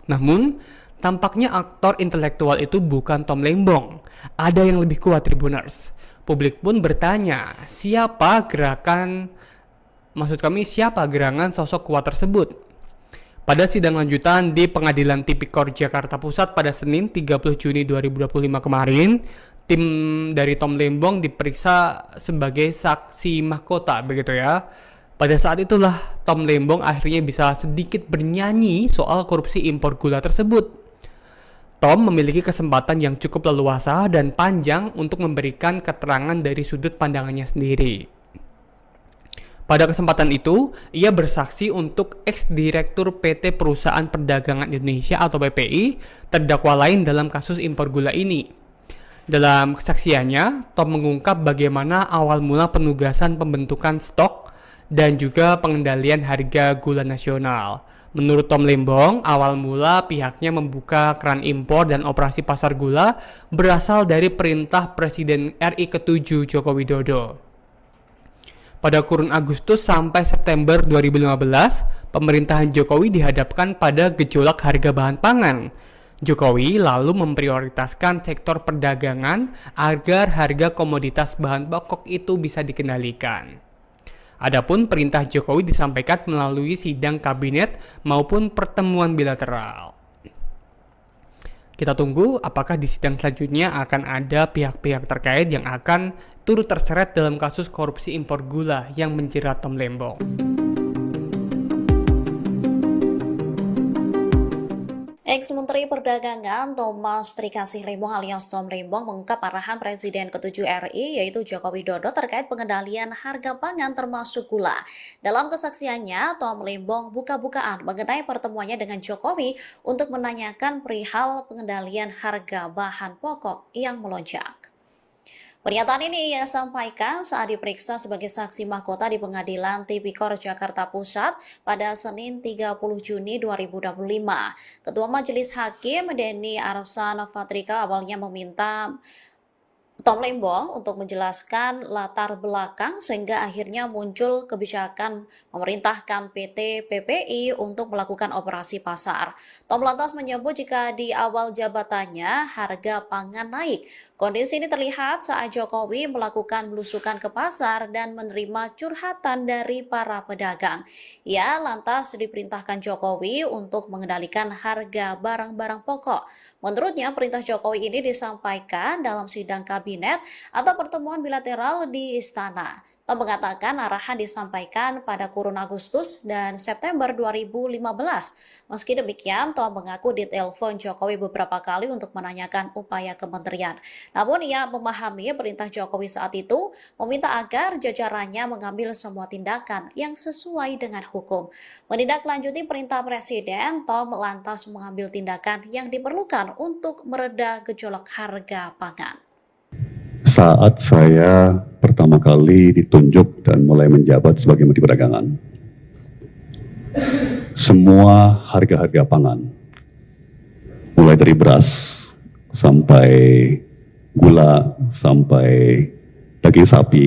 Namun, tampaknya aktor intelektual itu bukan Tom Lembong. Ada yang lebih kuat Tribuners. Publik pun bertanya, siapa gerangan sosok kuat tersebut? Pada sidang lanjutan di Pengadilan Tipikor Jakarta Pusat pada Senin 30 Juni 2025 kemarin, tim dari Tom Lembong diperiksa sebagai saksi mahkota, begitu ya. Pada saat itulah Tom Lembong akhirnya bisa sedikit bernyanyi soal korupsi impor gula tersebut. Tom memiliki kesempatan yang cukup leluasa dan panjang untuk memberikan keterangan dari sudut pandangannya sendiri. Pada kesempatan itu, ia bersaksi untuk ex-direktur PT Perusahaan Perdagangan Indonesia atau PPI, terdakwa lain dalam kasus impor gula ini. Dalam kesaksiannya, Tom mengungkap bagaimana awal mula penugasan pembentukan stok dan juga pengendalian harga gula nasional. Menurut Tom Lembong, awal mula pihaknya membuka keran impor dan operasi pasar gula berasal dari perintah Presiden RI ke-7 Joko Widodo. Pada kurun Agustus sampai September 2015, pemerintahan Jokowi dihadapkan pada gejolak harga bahan pangan. Jokowi lalu memprioritaskan sektor perdagangan agar harga komoditas bahan pokok itu bisa dikendalikan. Adapun perintah Jokowi disampaikan melalui sidang kabinet maupun pertemuan bilateral. Kita tunggu apakah di sidang selanjutnya akan ada pihak-pihak terkait yang akan turut terseret dalam kasus korupsi impor gula yang menjerat Tom Lembong. Ex-Menteri Perdagangan Thomas Trikasih Lembong alias Tom Lembong mengungkap arahan Presiden ke-7 RI yaitu Joko Widodo terkait pengendalian harga pangan termasuk gula. Dalam kesaksiannya, Tom Lembong buka-bukaan mengenai pertemuannya dengan Jokowi untuk menanyakan perihal pengendalian harga bahan pokok yang melonjak. Pernyataan ini ia sampaikan saat diperiksa sebagai saksi mahkota di Pengadilan Tipikor Jakarta Pusat pada Senin 30 Juni 2025. Ketua Majelis Hakim Denny Arsan Fatrika awalnya meminta Tom Lembong untuk menjelaskan latar belakang sehingga akhirnya muncul kebijakan memerintahkan PT PPI untuk melakukan operasi pasar. Tom lantas menyebut jika di awal jabatannya harga pangan naik. Kondisi ini terlihat saat Jokowi melakukan belusukan ke pasar dan menerima curhatan dari para pedagang. Ia lantas diperintahkan Jokowi untuk mengendalikan harga barang-barang pokok. Menurutnya perintah Jokowi ini disampaikan dalam sidang kabinet atau pertemuan bilateral di istana. Tom mengatakan arahan disampaikan pada kurun Agustus dan September 2015. Meski demikian, Tom mengaku ditelepon Jokowi beberapa kali untuk menanyakan upaya kementerian. Namun ia memahami perintah Jokowi saat itu meminta agar jajarannya mengambil semua tindakan yang sesuai dengan hukum. Menindaklanjuti perintah Presiden, Tom lantas mengambil tindakan yang diperlukan untuk mereda gejolak harga pangan. Saat saya pertama kali ditunjuk dan mulai menjabat sebagai Menteri Perdagangan, semua harga-harga pangan, mulai dari beras sampai gula, sampai daging sapi,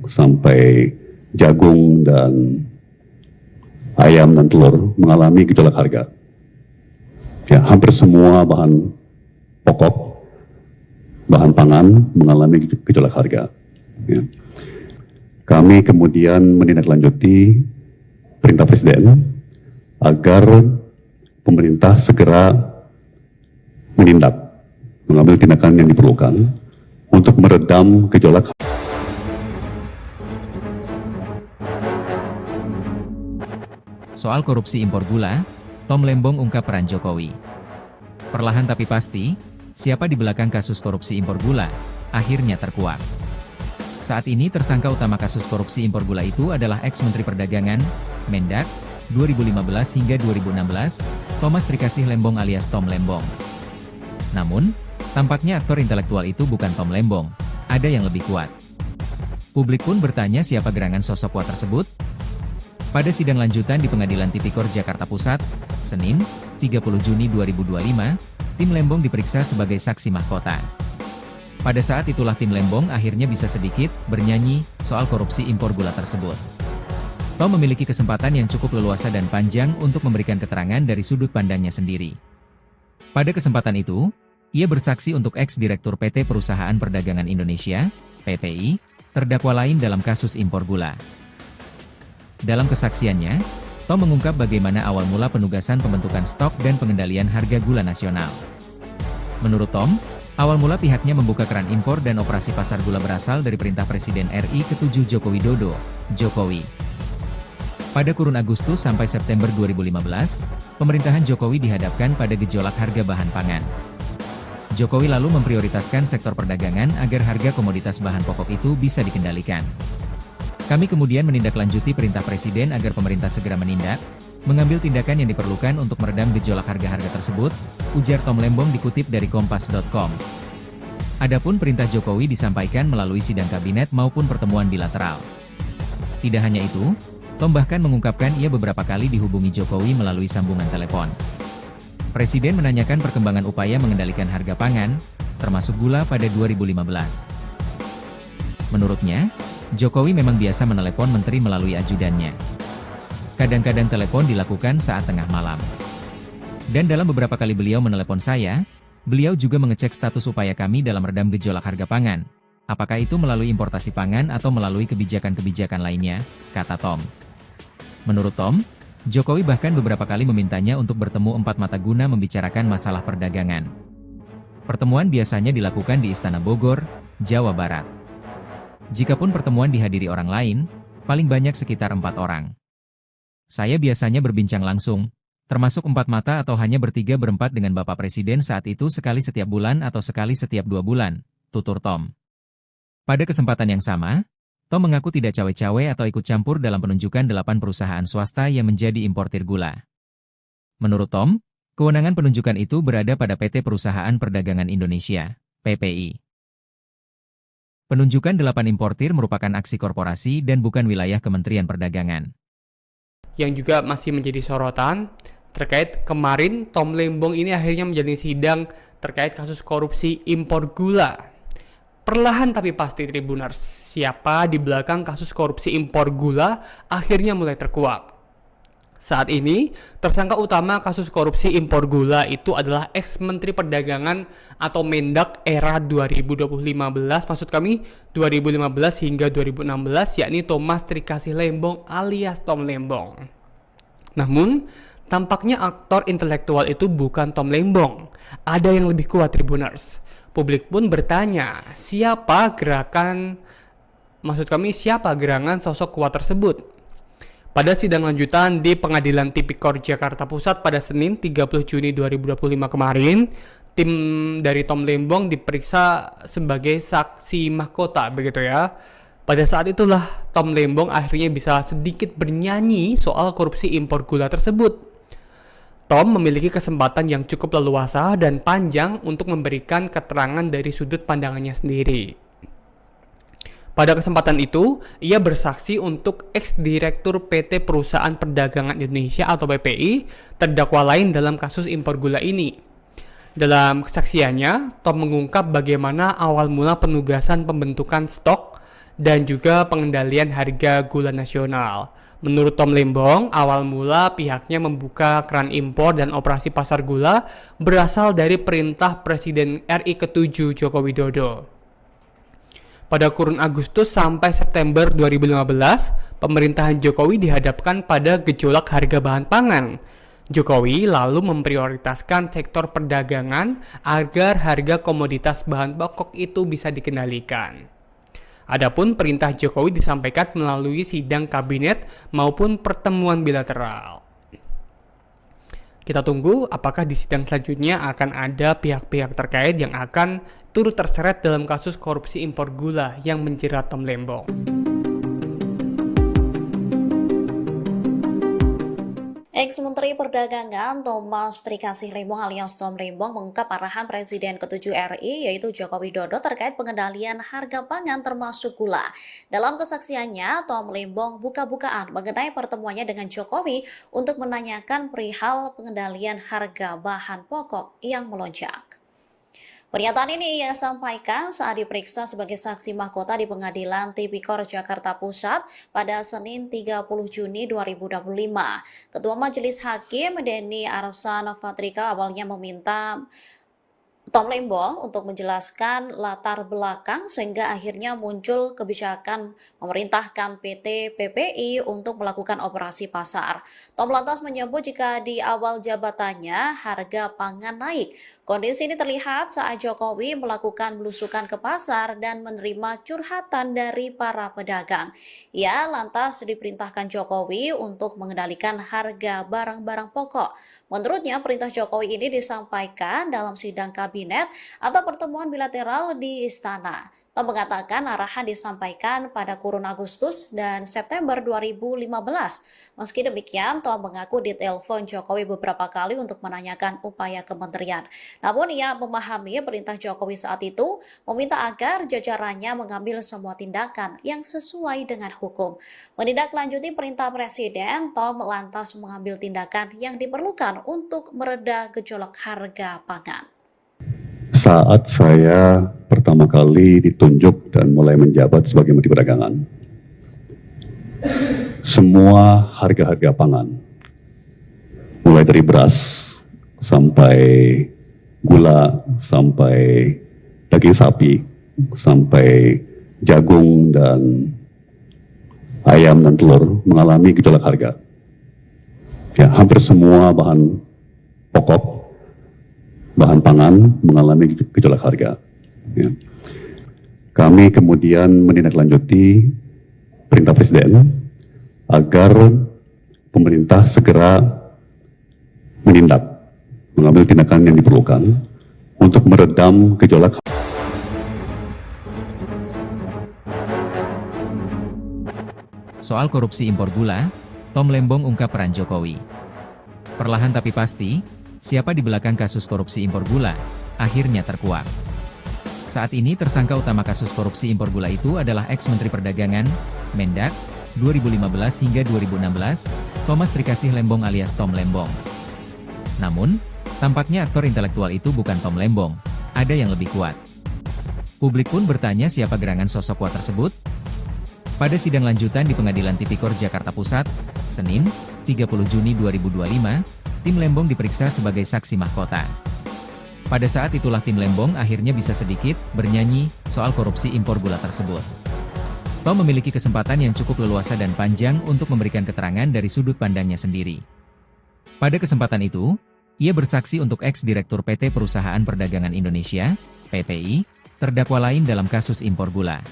sampai jagung dan ayam dan telur mengalami gejolak harga. Ya, hampir semua bahan pokok, bahan pangan mengalami gejolak harga. Ya. Kami kemudian menindaklanjuti perintah Presiden agar pemerintah segera mengambil tindakan yang diperlukan untuk meredam gejolak. Soal korupsi impor gula, Tom Lembong ungkap peran Jokowi. Perlahan tapi pasti, siapa di belakang kasus korupsi impor gula, akhirnya terkuak. Saat ini tersangka utama kasus korupsi impor gula itu adalah ex-Menteri Perdagangan, Mendak, 2015 hingga 2016, Thomas Trikasih Lembong alias Tom Lembong. Namun, tampaknya aktor intelektual itu bukan Tom Lembong, ada yang lebih kuat. Publik pun bertanya siapa gerangan sosok kuat tersebut? Pada sidang lanjutan di Pengadilan Tipikor Jakarta Pusat, Senin, 30 Juni 2025, tim Lembong diperiksa sebagai saksi mahkota. Pada saat itulah tim Lembong akhirnya bisa sedikit bernyanyi soal korupsi impor gula tersebut. Tom memiliki kesempatan yang cukup leluasa dan panjang untuk memberikan keterangan dari sudut pandangnya sendiri. Pada kesempatan itu, ia bersaksi untuk ex-direktur PT Perusahaan Perdagangan Indonesia, PPI, terdakwa lain dalam kasus impor gula. Dalam kesaksiannya, Tom mengungkap bagaimana awal mula penugasan pembentukan stok dan pengendalian harga gula nasional. Menurut Tom, awal mula pihaknya membuka keran impor dan operasi pasar gula berasal dari perintah Presiden RI ke-7 Joko Widodo, Jokowi. Pada kurun Agustus sampai September 2015, pemerintahan Jokowi dihadapkan pada gejolak harga bahan pangan. Jokowi lalu memprioritaskan sektor perdagangan agar harga komoditas bahan pokok itu bisa dikendalikan. Kami kemudian menindaklanjuti perintah Presiden agar pemerintah segera menindak, mengambil tindakan yang diperlukan untuk meredam gejolak harga-harga tersebut, ujar Tom Lembong dikutip dari Kompas.com. Adapun perintah Jokowi disampaikan melalui sidang kabinet maupun pertemuan bilateral. Tidak hanya itu, Tom bahkan mengungkapkan ia beberapa kali dihubungi Jokowi melalui sambungan telepon. Presiden menanyakan perkembangan upaya mengendalikan harga pangan, termasuk gula pada 2015. Menurutnya, Jokowi memang biasa menelepon menteri melalui ajudannya. Kadang-kadang telepon dilakukan saat tengah malam. Dan dalam beberapa kali beliau menelepon saya, beliau juga mengecek status upaya kami dalam redam gejolak harga pangan. Apakah itu melalui importasi pangan atau melalui kebijakan-kebijakan lainnya, kata Tom. Menurut Tom, Jokowi bahkan beberapa kali memintanya untuk bertemu empat mata guna membicarakan masalah perdagangan. Pertemuan biasanya dilakukan di Istana Bogor, Jawa Barat. Jikapun pertemuan dihadiri orang lain, paling banyak sekitar 4 orang. Saya biasanya berbincang langsung, termasuk 4 mata atau hanya bertiga berempat dengan Bapak Presiden saat itu sekali setiap bulan atau sekali setiap 2 bulan, tutur Tom. Pada kesempatan yang sama, Tom mengaku tidak cawe-cawe atau ikut campur dalam penunjukan 8 perusahaan swasta yang menjadi importir gula. Menurut Tom, kewenangan penunjukan itu berada pada PT Perusahaan Perdagangan Indonesia, PPI. Penunjukan 8 importir merupakan aksi korporasi dan bukan wilayah Kementerian Perdagangan. Yang juga masih menjadi sorotan, terkait kemarin Tom Lembong ini akhirnya menjalani sidang terkait kasus korupsi impor gula. Perlahan tapi pasti Tribuners, siapa di belakang kasus korupsi impor gula akhirnya mulai terkuak. Saat ini, tersangka utama kasus korupsi impor gula itu adalah ex-Menteri Perdagangan atau Mendak era 2015, maksud kami 2015 hingga 2016, yakni Thomas Trikasih Lembong alias Tom Lembong. Namun, tampaknya aktor intelektual itu bukan Tom Lembong. Ada yang lebih kuat Tribuners. Publik pun bertanya, siapa gerangan sosok kuat tersebut? Pada sidang lanjutan di Pengadilan Tipikor Jakarta Pusat pada Senin 30 Juni 2025 kemarin, tim dari Tom Lembong diperiksa sebagai saksi mahkota, begitu ya. Pada saat itulah Tom Lembong akhirnya bisa sedikit bernyanyi soal korupsi impor gula tersebut. Tom memiliki kesempatan yang cukup leluasa dan panjang untuk memberikan keterangan dari sudut pandangannya sendiri. Pada kesempatan itu, ia bersaksi untuk ex-direktur PT Perusahaan Perdagangan Indonesia atau PPI, terdakwa lain dalam kasus impor gula ini. Dalam kesaksiannya, Tom mengungkap bagaimana awal mula penugasan pembentukan stok dan juga pengendalian harga gula nasional. Menurut Tom Lembong, awal mula pihaknya membuka keran impor dan operasi pasar gula berasal dari perintah Presiden RI ke-7 Joko Widodo. Pada kurun Agustus sampai September 2015, pemerintahan Jokowi dihadapkan pada gejolak harga bahan pangan. Jokowi lalu memprioritaskan sektor perdagangan agar harga komoditas bahan pokok itu bisa dikendalikan. Adapun perintah Jokowi disampaikan melalui sidang kabinet maupun pertemuan bilateral. Kita tunggu apakah di sidang selanjutnya akan ada pihak-pihak terkait yang akan turut terseret dalam kasus korupsi impor gula yang menjerat Tom Lembong. Ex-Menteri Perdagangan Thomas Trikasih Lembong alias Tom Lembong mengungkap arahan Presiden ke-7 RI yaitu Joko Widodo terkait pengendalian harga pangan termasuk gula. Dalam kesaksiannya, Tom Lembong buka-bukaan mengenai pertemuannya dengan Jokowi untuk menanyakan perihal pengendalian harga bahan pokok yang melonjak. Pernyataan ini ia sampaikan saat diperiksa sebagai saksi mahkota di Pengadilan Tipikor Jakarta Pusat pada Senin 30 Juni 2025. Ketua Majelis Hakim Denny Arsan Fatrika awalnya meminta Tom Lembong untuk menjelaskan latar belakang sehingga akhirnya muncul kebijakan memerintahkan PT PPI untuk melakukan operasi pasar. Tom lantas menyebut jika di awal jabatannya harga pangan naik. Kondisi ini terlihat saat Jokowi melakukan belusukan ke pasar dan menerima curhatan dari para pedagang. Ia lantas diperintahkan Jokowi untuk mengendalikan harga barang-barang pokok. Menurutnya, perintah Jokowi ini disampaikan dalam sidang kabinet atau pertemuan bilateral di istana. Tom mengatakan arahan disampaikan pada kurun Agustus dan September 2015. Meski demikian, Tom mengaku ditelepon Jokowi beberapa kali untuk menanyakan upaya kementerian. Namun ia memahami perintah Jokowi saat itu meminta agar jajarannya mengambil semua tindakan yang sesuai dengan hukum. Menindaklanjuti perintah Presiden, Tom lantas mengambil tindakan yang diperlukan untuk mereda gejolak harga pangan. Saat saya pertama kali ditunjuk dan mulai menjabat sebagai Menteri Perdagangan, semua harga-harga pangan, mulai dari beras sampai gula, sampai daging sapi, sampai jagung dan ayam dan telur mengalami gejolak harga. Ya, hampir semua bahan pokok, bahan pangan mengalami gejolak harga. Ya. Kami kemudian menindaklanjuti perintah Presiden agar pemerintah segera mengambil tindakan yang diperlukan untuk meredam gejolak. Soal korupsi impor gula, Tom Lembong ungkap peran Jokowi. Perlahan tapi pasti, siapa di belakang kasus korupsi impor gula, akhirnya terkuak. Saat ini tersangka utama kasus korupsi impor gula itu adalah ex-Menteri Perdagangan, Mendak, 2015 hingga 2016, Thomas Trikasih Lembong alias Tom Lembong. Namun, tampaknya aktor intelektual itu bukan Tom Lembong, ada yang lebih kuat. Publik pun bertanya siapa gerangan sosok kuat tersebut. Pada sidang lanjutan di Pengadilan Tipikor Jakarta Pusat, Senin, 30 Juni 2025, tim Lembong diperiksa sebagai saksi mahkota. Pada saat itulah tim Lembong akhirnya bisa sedikit bernyanyi soal korupsi impor gula tersebut. Tom memiliki kesempatan yang cukup leluasa dan panjang untuk memberikan keterangan dari sudut pandangnya sendiri. Pada kesempatan itu, ia bersaksi untuk ex-direktur PT Perusahaan Perdagangan Indonesia, PPI, terdakwa lain dalam kasus impor gula.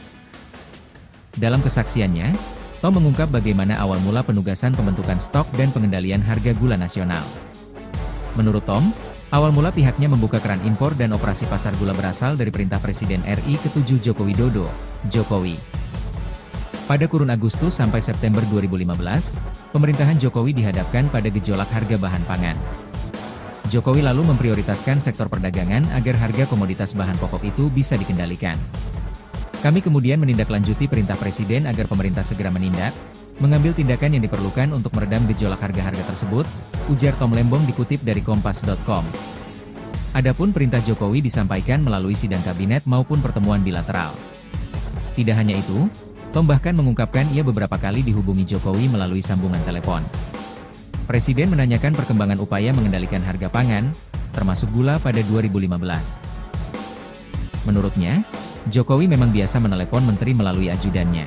Dalam kesaksiannya, Tom mengungkap bagaimana awal mula penugasan pembentukan stok dan pengendalian harga gula nasional. Menurut Tom, awal mula pihaknya membuka keran impor dan operasi pasar gula berasal dari perintah Presiden RI ke-7 Joko Widodo, Jokowi. Pada kurun Agustus sampai September 2015, pemerintahan Jokowi dihadapkan pada gejolak harga bahan pangan. Jokowi lalu memprioritaskan sektor perdagangan agar harga komoditas bahan pokok itu bisa dikendalikan. Kami kemudian menindaklanjuti perintah Presiden agar pemerintah segera menindak, mengambil tindakan yang diperlukan untuk meredam gejolak harga-harga tersebut, ujar Tom Lembong dikutip dari Kompas.com. Adapun perintah Jokowi disampaikan melalui sidang kabinet maupun pertemuan bilateral. Tidak hanya itu, Tom bahkan mengungkapkan ia beberapa kali dihubungi Jokowi melalui sambungan telepon. Presiden menanyakan perkembangan upaya mengendalikan harga pangan, termasuk gula pada 2015. Menurutnya, Jokowi memang biasa menelepon menteri melalui ajudannya.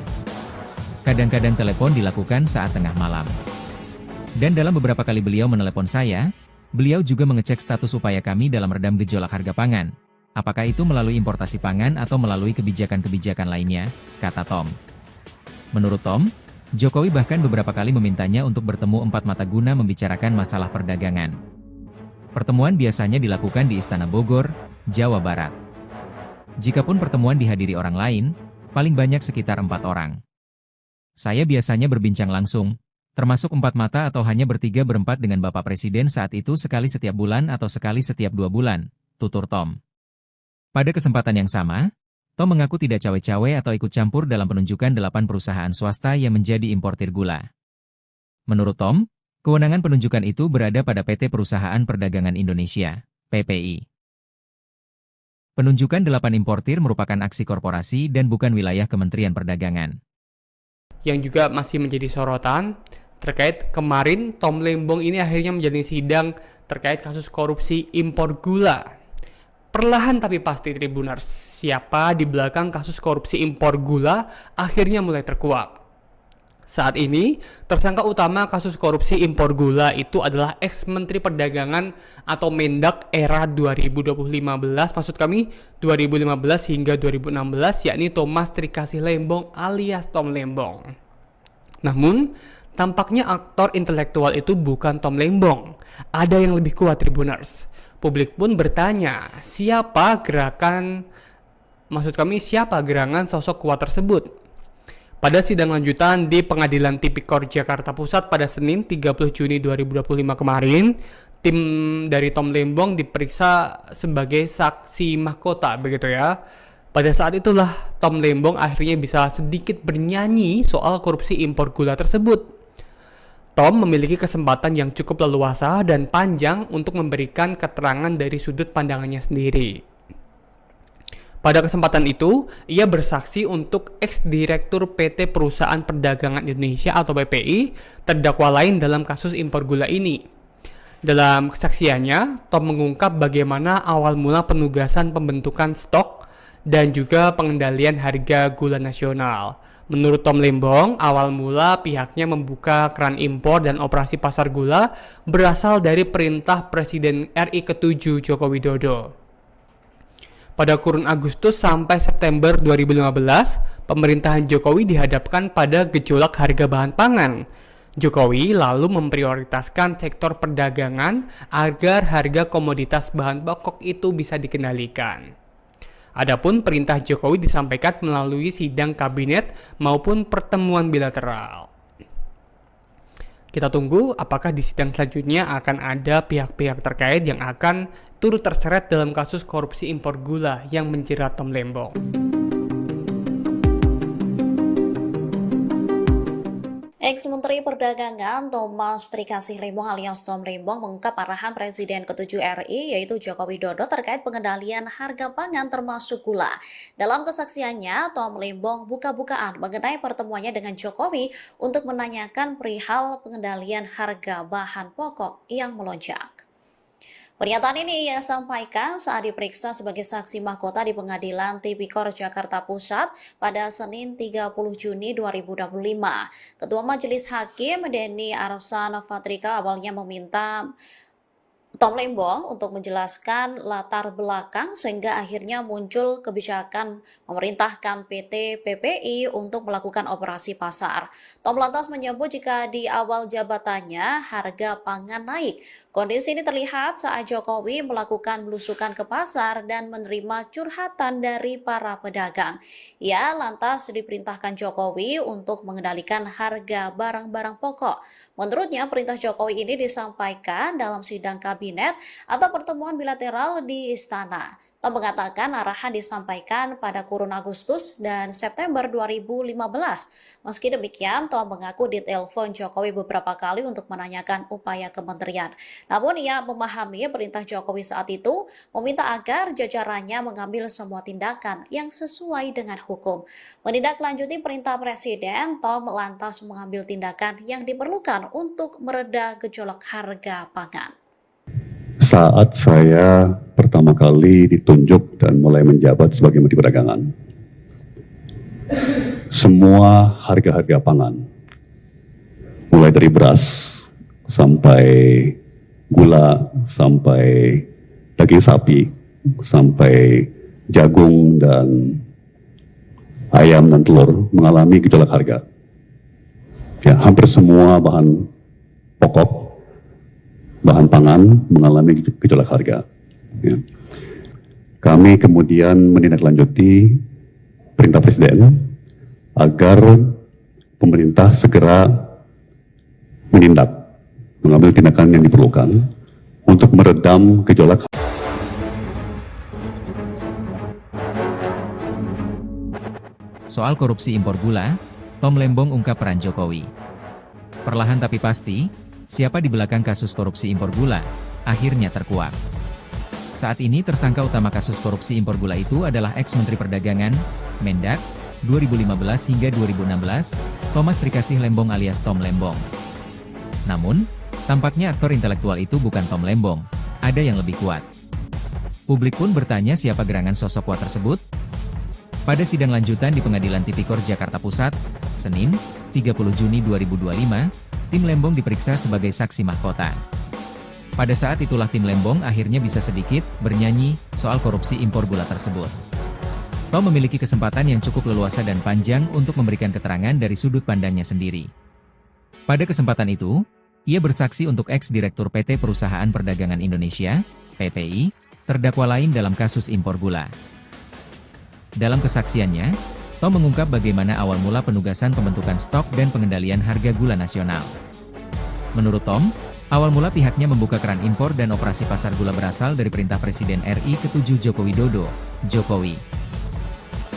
Kadang-kadang telepon dilakukan saat tengah malam. Dan dalam beberapa kali beliau menelepon saya, beliau juga mengecek status upaya kami dalam redam gejolak harga pangan. Apakah itu melalui importasi pangan atau melalui kebijakan-kebijakan lainnya, kata Tom. Menurut Tom, Jokowi bahkan beberapa kali memintanya untuk bertemu empat mata guna membicarakan masalah perdagangan. Pertemuan biasanya dilakukan di Istana Bogor, Jawa Barat. Jikapun pertemuan dihadiri orang lain, paling banyak sekitar 4 orang. Saya biasanya berbincang langsung, termasuk 4 mata atau hanya bertiga-berempat dengan Bapak Presiden saat itu sekali setiap bulan atau sekali setiap 2 bulan, tutur Tom. Pada kesempatan yang sama, Tom mengaku tidak cawe-cawe atau ikut campur dalam penunjukan 8 perusahaan swasta yang menjadi importir gula. Menurut Tom, kewenangan penunjukan itu berada pada PT Perusahaan Perdagangan Indonesia, PPI. Penunjukan 8 importir merupakan aksi korporasi dan bukan wilayah Kementerian Perdagangan. Yang juga masih menjadi sorotan terkait kemarin Tom Lembong ini akhirnya menjalani sidang terkait kasus korupsi impor gula. Perlahan tapi pasti Tribuners, siapa di belakang kasus korupsi impor gula akhirnya mulai terkuak. Saat ini, tersangka utama kasus korupsi impor gula itu adalah ex-Menteri Perdagangan atau Mendak era 2015, maksud kami 2015 hingga 2016, yakni Thomas Trikasih Lembong alias Tom Lembong. Namun, tampaknya aktor intelektual itu bukan Tom Lembong. Ada yang lebih kuat Tribuners. Publik pun bertanya, siapa gerangan sosok kuat tersebut? Pada sidang lanjutan di Pengadilan Tipikor Jakarta Pusat pada Senin 30 Juni 2025 kemarin, tim dari Tom Lembong diperiksa sebagai saksi mahkota, begitu ya. Pada saat itulah Tom Lembong akhirnya bisa sedikit bernyanyi soal korupsi impor gula tersebut. Tom memiliki kesempatan yang cukup leluasa dan panjang untuk memberikan keterangan dari sudut pandangannya sendiri. Pada kesempatan itu, ia bersaksi untuk ex-direktur PT Perusahaan Perdagangan Indonesia atau PPI, terdakwa lain dalam kasus impor gula ini. Dalam kesaksiannya, Tom mengungkap bagaimana awal mula penugasan pembentukan stok dan juga pengendalian harga gula nasional. Menurut Tom Lembong, awal mula pihaknya membuka keran impor dan operasi pasar gula berasal dari perintah Presiden RI ke-7 Joko Widodo. Pada kurun Agustus sampai September 2015, pemerintahan Jokowi dihadapkan pada gejolak harga bahan pangan. Jokowi lalu memprioritaskan sektor perdagangan agar harga komoditas bahan pokok itu bisa dikendalikan. Adapun perintah Jokowi disampaikan melalui sidang kabinet maupun pertemuan bilateral. Kita tunggu apakah di sidang selanjutnya akan ada pihak-pihak terkait yang akan turut terseret dalam kasus korupsi impor gula yang menjerat Tom Lembong. Ex-Menteri Perdagangan Thomas Trikasih Lembong alias Tom Lembong mengungkap arahan Presiden ke-7 RI yaitu Joko Widodo terkait pengendalian harga pangan termasuk gula. Dalam kesaksiannya, Tom Lembong buka-bukaan mengenai pertemuannya dengan Jokowi untuk menanyakan perihal pengendalian harga bahan pokok yang melonjak. Pernyataan ini ia sampaikan saat diperiksa sebagai saksi mahkota di Pengadilan Tipikor Jakarta Pusat pada Senin 30 Juni 2025. Ketua Majelis Hakim Denny Arsan Fatrika awalnya meminta Tom Lembong untuk menjelaskan latar belakang sehingga akhirnya muncul kebijakan memerintahkan PT PPI untuk melakukan operasi pasar. Tom lantas menyebut jika di awal jabatannya harga pangan naik. Kondisi ini terlihat saat Jokowi melakukan belusukan ke pasar dan menerima curhatan dari para pedagang. Ia lantas diperintahkan Jokowi untuk mengendalikan harga barang-barang pokok. Menurutnya, perintah Jokowi ini disampaikan dalam sidang kabinet atau pertemuan bilateral di Istana. Tom mengatakan arahan disampaikan pada kurun Agustus dan September 2015. Meski demikian, Tom mengaku ditelepon Jokowi beberapa kali untuk menanyakan upaya kementerian. Namun ia memahami perintah Jokowi saat itu meminta agar jajarannya mengambil semua tindakan yang sesuai dengan hukum. Menindaklanjuti perintah Presiden, Tom lantas mengambil tindakan yang diperlukan untuk mereda gejolak harga pangan. Saat saya pertama kali ditunjuk dan mulai menjabat sebagai Menteri Perdagangan, semua harga-harga pangan, mulai dari beras sampai gula, sampai daging sapi, sampai jagung dan ayam dan telur mengalami gejolak harga. Ya, hampir semua bahan pokok, bahan pangan mengalami gejolak harga. Ya. Kami kemudian menindaklanjuti perintah Presiden agar pemerintah segera menindak, mengambil tindakan yang diperlukan untuk meredam gejolak. Soal korupsi impor gula, Tom Lembong ungkap peran Jokowi. Perlahan tapi pasti, siapa di belakang kasus korupsi impor gula, akhirnya terkuak. Saat ini tersangka utama kasus korupsi impor gula itu adalah ex-Menteri Perdagangan, Mendak, 2015 hingga 2016, Thomas Trikasih Lembong alias Tom Lembong. Namun, tampaknya aktor intelektual itu bukan Tom Lembong, ada yang lebih kuat. Publik pun bertanya siapa gerangan sosok kuat tersebut. Pada sidang lanjutan di Pengadilan Tipikor Jakarta Pusat, Senin, 30 Juni 2025, tim Lembong diperiksa sebagai saksi mahkota. Pada saat itulah tim Lembong akhirnya bisa sedikit bernyanyi soal korupsi impor gula tersebut. Tom memiliki kesempatan yang cukup leluasa dan panjang untuk memberikan keterangan dari sudut pandangnya sendiri. Pada kesempatan itu, ia bersaksi untuk ex-direktur PT Perusahaan Perdagangan Indonesia, PPI, terdakwa lain dalam kasus impor gula. Dalam kesaksiannya, Tom mengungkap bagaimana awal mula penugasan pembentukan stok dan pengendalian harga gula nasional. Menurut Tom, awal mula pihaknya membuka keran impor dan operasi pasar gula berasal dari perintah Presiden RI ke-7 Joko Widodo, Jokowi.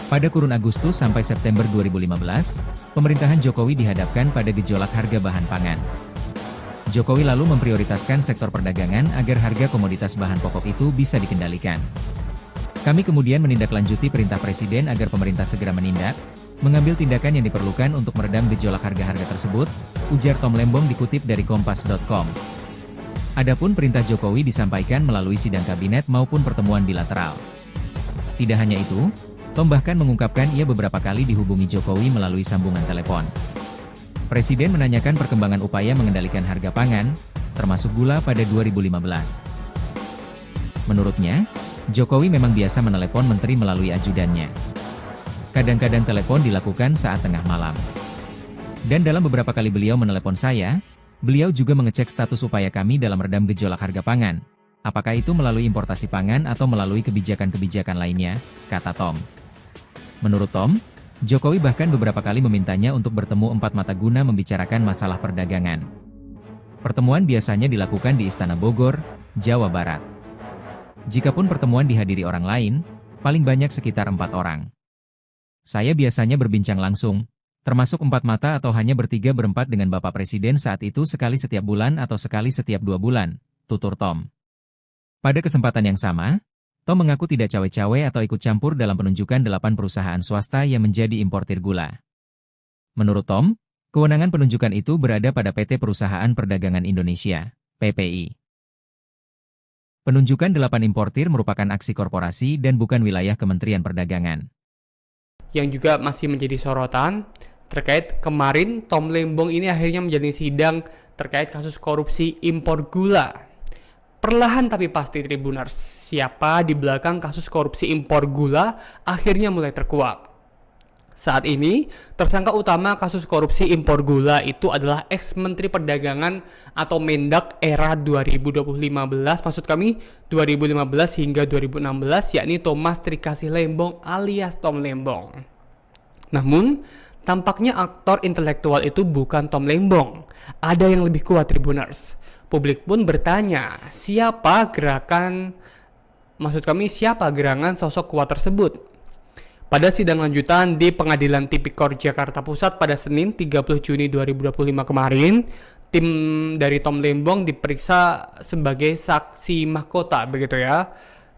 Pada kurun Agustus sampai September 2015, pemerintahan Jokowi dihadapkan pada gejolak harga bahan pangan. Jokowi lalu memprioritaskan sektor perdagangan agar harga komoditas bahan pokok itu bisa dikendalikan. Kami kemudian menindaklanjuti perintah Presiden agar pemerintah segera menindak, mengambil tindakan yang diperlukan untuk meredam gejolak harga-harga tersebut, ujar Tom Lembong dikutip dari Kompas.com. Adapun perintah Jokowi disampaikan melalui sidang kabinet maupun pertemuan bilateral. Tidak hanya itu, Tom bahkan mengungkapkan ia beberapa kali dihubungi Jokowi melalui sambungan telepon. Presiden menanyakan perkembangan upaya mengendalikan harga pangan, termasuk gula pada 2015. Menurutnya, Jokowi memang biasa menelepon menteri melalui ajudannya. Kadang-kadang telepon dilakukan saat tengah malam. Dan dalam beberapa kali beliau menelepon saya, beliau juga mengecek status upaya kami dalam redam gejolak harga pangan. Apakah itu melalui importasi pangan atau melalui kebijakan-kebijakan lainnya, kata Tom. Menurut Tom, Jokowi bahkan beberapa kali memintanya untuk bertemu empat mata guna membicarakan masalah perdagangan. Pertemuan biasanya dilakukan di Istana Bogor, Jawa Barat. Jikapun pertemuan dihadiri orang lain, paling banyak sekitar 4 orang. Saya biasanya berbincang langsung, termasuk 4 mata atau hanya bertiga berempat dengan Bapak Presiden saat itu sekali setiap bulan atau sekali setiap 2 bulan, tutur Tom. Pada kesempatan yang sama, Tom mengaku tidak cawe-cawe atau ikut campur dalam penunjukan 8 perusahaan swasta yang menjadi importir gula. Menurut Tom, kewenangan penunjukan itu berada pada PT Perusahaan Perdagangan Indonesia, PPI. Penunjukan 8 importir merupakan aksi korporasi dan bukan wilayah Kementerian Perdagangan. Yang juga masih menjadi sorotan, terkait kemarin Tom Lembong ini akhirnya menjalani sidang terkait kasus korupsi impor gula. Perlahan tapi pasti Tribuners, siapa di belakang kasus korupsi impor gula akhirnya mulai terkuak. Saat ini, tersangka utama kasus korupsi impor gula itu adalah ex-Menteri Perdagangan atau Mendak era 2015, maksud kami 2015 hingga 2016, yakni Thomas Trikasih Lembong alias Tom Lembong. Namun, tampaknya aktor intelektual itu bukan Tom Lembong. Ada yang lebih kuat Tribuners. Publik pun bertanya, siapa gerangan sosok kuat tersebut? Pada sidang lanjutan di Pengadilan Tipikor Jakarta Pusat pada Senin 30 Juni 2025 kemarin, tim dari Tom Lembong diperiksa sebagai saksi mahkota, begitu ya.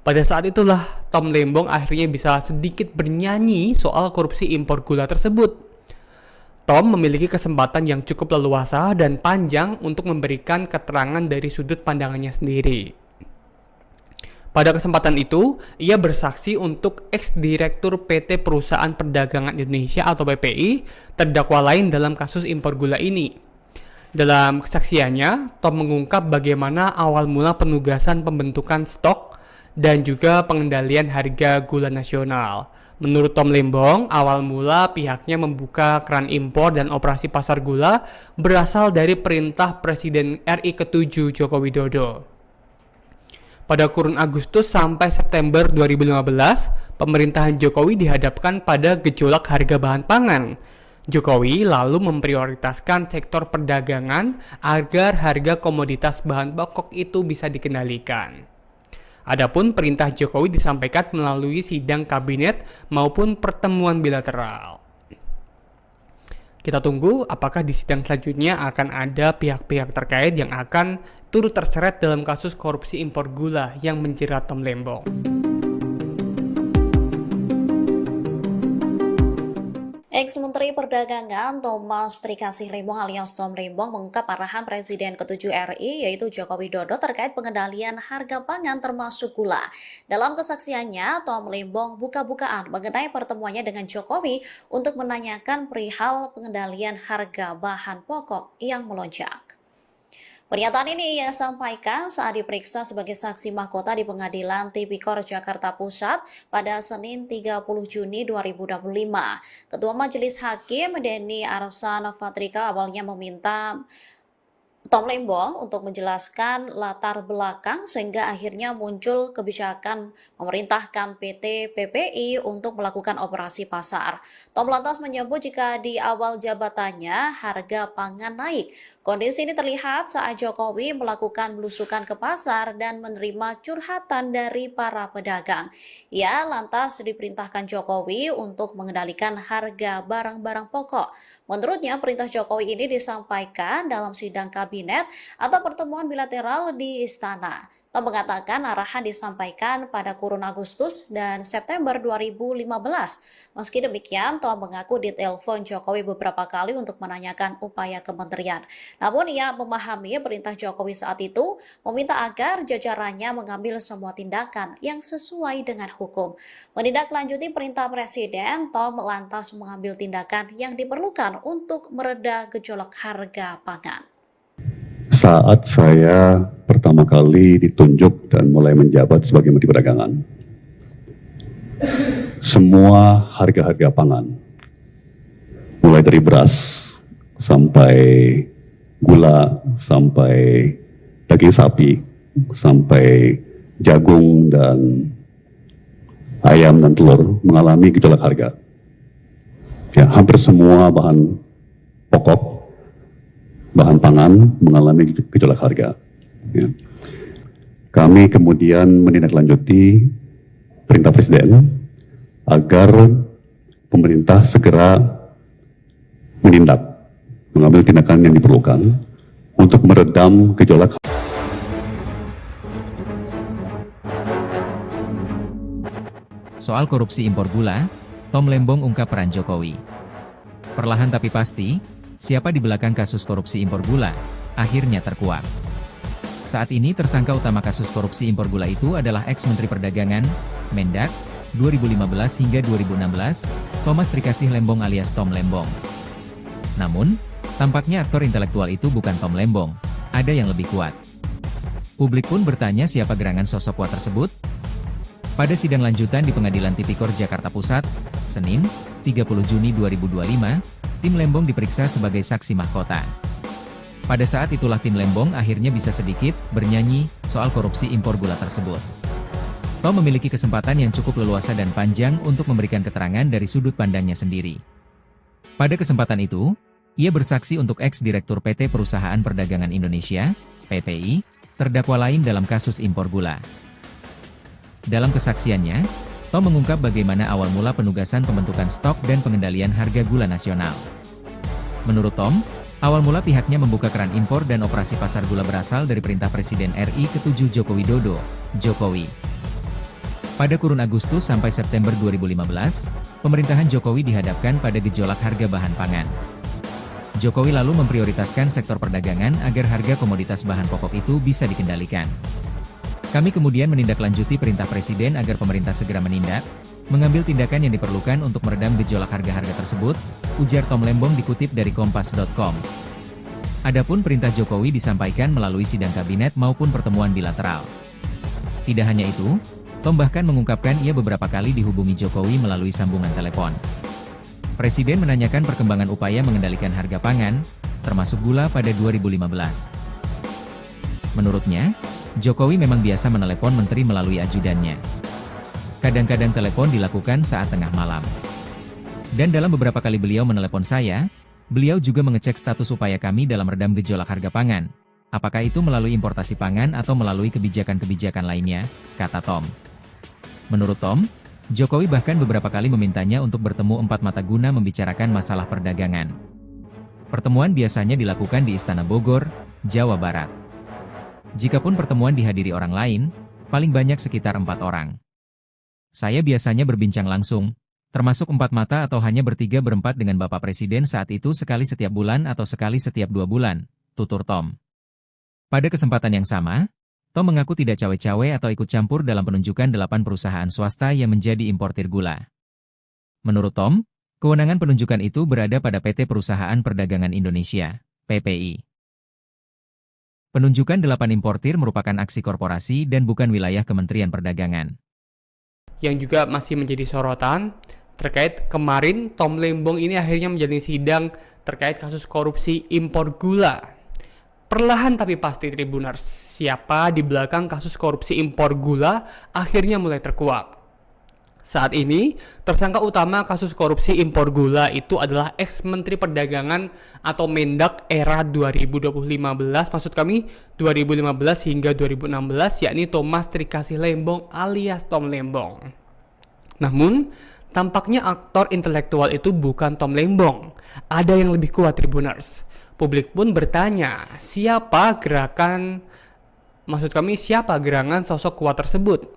Pada saat itulah Tom Lembong akhirnya bisa sedikit bernyanyi soal korupsi impor gula tersebut. Tom memiliki kesempatan yang cukup leluasa dan panjang untuk memberikan keterangan dari sudut pandangannya sendiri. Pada kesempatan itu, ia bersaksi untuk ex-direktur PT Perusahaan Perdagangan Indonesia atau PPI, terdakwa lain dalam kasus impor gula ini. Dalam kesaksiannya, Tom mengungkap bagaimana awal mula penugasan pembentukan stok dan juga pengendalian harga gula nasional. Menurut Tom Lembong, awal mula pihaknya membuka keran impor dan operasi pasar gula berasal dari perintah Presiden RI ke-7 Joko Widodo. Pada kurun Agustus sampai September 2015, pemerintahan Jokowi dihadapkan pada gejolak harga bahan pangan. Jokowi lalu memprioritaskan sektor perdagangan agar harga komoditas bahan pokok itu bisa dikendalikan. Adapun perintah Jokowi disampaikan melalui sidang kabinet maupun pertemuan bilateral. Kita tunggu apakah di sidang selanjutnya akan ada pihak-pihak terkait yang akan turut terseret dalam kasus korupsi impor gula yang menjerat Tom Lembong. Ex-Menteri Perdagangan Thomas Trikasih Lembong alias Tom Lembong mengungkap arahan Presiden ke-7 RI yaitu Joko Widodo terkait pengendalian harga pangan termasuk gula. Dalam kesaksiannya, Tom Lembong buka-bukaan mengenai pertemuannya dengan Jokowi untuk menanyakan perihal pengendalian harga bahan pokok yang melonjak. Pernyataan ini ia sampaikan saat diperiksa sebagai saksi mahkota di Pengadilan Tipikor Jakarta Pusat pada Senin 30 Juni 2025. Ketua Majelis Hakim Denny Arsan Fatrika awalnya meminta Tom Lembong untuk menjelaskan latar belakang sehingga akhirnya muncul kebijakan memerintahkan PT PPI untuk melakukan operasi pasar. Tom lantas menyebut jika di awal jabatannya harga pangan naik. Kondisi ini terlihat saat Jokowi melakukan belusukan ke pasar dan menerima curhatan dari para pedagang. Ia lantas diperintahkan Jokowi untuk mengendalikan harga barang-barang pokok. Menurutnya perintah Jokowi ini disampaikan dalam sidang kabinet atau pertemuan bilateral di istana. Tom mengatakan arahan disampaikan pada kurun Agustus dan September 2015. Meski demikian, Tom mengaku ditelepon Jokowi beberapa kali untuk menanyakan upaya kementerian. Namun ia memahami perintah Jokowi saat itu meminta agar jajarannya mengambil semua tindakan yang sesuai dengan hukum. Menindaklanjuti perintah Presiden, Tom lantas mengambil tindakan yang diperlukan untuk mereda gejolak harga pangan. Saat saya pertama kali ditunjuk dan mulai menjabat sebagai Menteri Perdagangan, semua harga-harga pangan, mulai dari beras sampai gula, sampai daging sapi, sampai jagung dan ayam dan telur mengalami gejolak harga. Ya, hampir semua bahan pokok, bahan pangan mengalami gejolak harga. Ya. Kami kemudian menindaklanjuti perintah Presiden agar pemerintah segera menindak, mengambil tindakan yang diperlukan untuk meredam gejolak. Soal korupsi impor gula, Tom Lembong ungkap peran Jokowi. Perlahan tapi pasti, siapa di belakang kasus korupsi impor gula, akhirnya terkuak. Saat ini tersangka utama kasus korupsi impor gula itu adalah ex-Menteri Perdagangan, Mendak, 2015 hingga 2016, Thomas Trikasih Lembong alias Tom Lembong. Namun, tampaknya aktor intelektual itu bukan Tom Lembong, ada yang lebih kuat. Publik pun bertanya siapa gerangan sosok kuat tersebut? Pada sidang lanjutan di Pengadilan Tipikor Jakarta Pusat, Senin, 30 Juni 2025, tim Lembong diperiksa sebagai saksi mahkota. Pada saat itulah tim Lembong akhirnya bisa sedikit bernyanyi soal korupsi impor gula tersebut. Tom memiliki kesempatan yang cukup leluasa dan panjang untuk memberikan keterangan dari sudut pandangnya sendiri. Pada kesempatan itu, ia bersaksi untuk ex-direktur PT Perusahaan Perdagangan Indonesia, PPI, terdakwa lain dalam kasus impor gula. Dalam kesaksiannya, Tom mengungkap bagaimana awal mula penugasan pembentukan stok dan pengendalian harga gula nasional. Menurut Tom, awal mula pihaknya membuka keran impor dan operasi pasar gula berasal dari perintah Presiden RI ke-7 Joko Widodo, Jokowi. Pada kurun Agustus sampai September 2015, pemerintahan Jokowi dihadapkan pada gejolak harga bahan pangan. Jokowi lalu memprioritaskan sektor perdagangan agar harga komoditas bahan pokok itu bisa dikendalikan. Kami kemudian menindaklanjuti perintah Presiden agar pemerintah segera menindak, mengambil tindakan yang diperlukan untuk meredam gejolak harga-harga tersebut, ujar Tom Lembong dikutip dari Kompas.com. Adapun perintah Jokowi disampaikan melalui sidang kabinet maupun pertemuan bilateral. Tidak hanya itu, Tom bahkan mengungkapkan ia beberapa kali dihubungi Jokowi melalui sambungan telepon. Presiden menanyakan perkembangan upaya mengendalikan harga pangan, termasuk gula pada 2015. Menurutnya, Jokowi memang biasa menelepon menteri melalui ajudannya. Kadang-kadang telepon dilakukan saat tengah malam. Dan dalam beberapa kali beliau menelepon saya, beliau juga mengecek status upaya kami dalam redam gejolak harga pangan. Apakah itu melalui importasi pangan atau melalui kebijakan-kebijakan lainnya, kata Tom. Menurut Tom, Jokowi bahkan beberapa kali memintanya untuk bertemu empat mata guna membicarakan masalah perdagangan. Pertemuan biasanya dilakukan di Istana Bogor, Jawa Barat. Jikapun pertemuan dihadiri orang lain, paling banyak sekitar 4 orang. Saya biasanya berbincang langsung, termasuk empat mata atau hanya bertiga berempat dengan Bapak Presiden saat itu sekali setiap bulan atau sekali setiap 2 bulan, tutur Tom. Pada kesempatan yang sama, Tom mengaku tidak cawe-cawe atau ikut campur dalam penunjukan 8 perusahaan swasta yang menjadi importir gula. Menurut Tom, kewenangan penunjukan itu berada pada PT Perusahaan Perdagangan Indonesia, PPI. Penunjukan 8 importir merupakan aksi korporasi dan bukan wilayah Kementerian Perdagangan. Yang juga masih menjadi sorotan terkait kemarin Tom Lembong ini akhirnya menjalani sidang terkait kasus korupsi impor gula. Perlahan tapi pasti Tribuners, siapa di belakang kasus korupsi impor gula akhirnya mulai terkuak. Saat ini, tersangka utama kasus korupsi impor gula itu adalah ex-Menteri Perdagangan atau Mendak era 2015, maksud kami 2015 hingga 2016, yakni Thomas Trikasih Lembong alias Tom Lembong. Namun, tampaknya aktor intelektual itu bukan Tom Lembong. Ada yang lebih kuat Tribuners. Publik pun bertanya, siapa gerangan sosok kuat tersebut?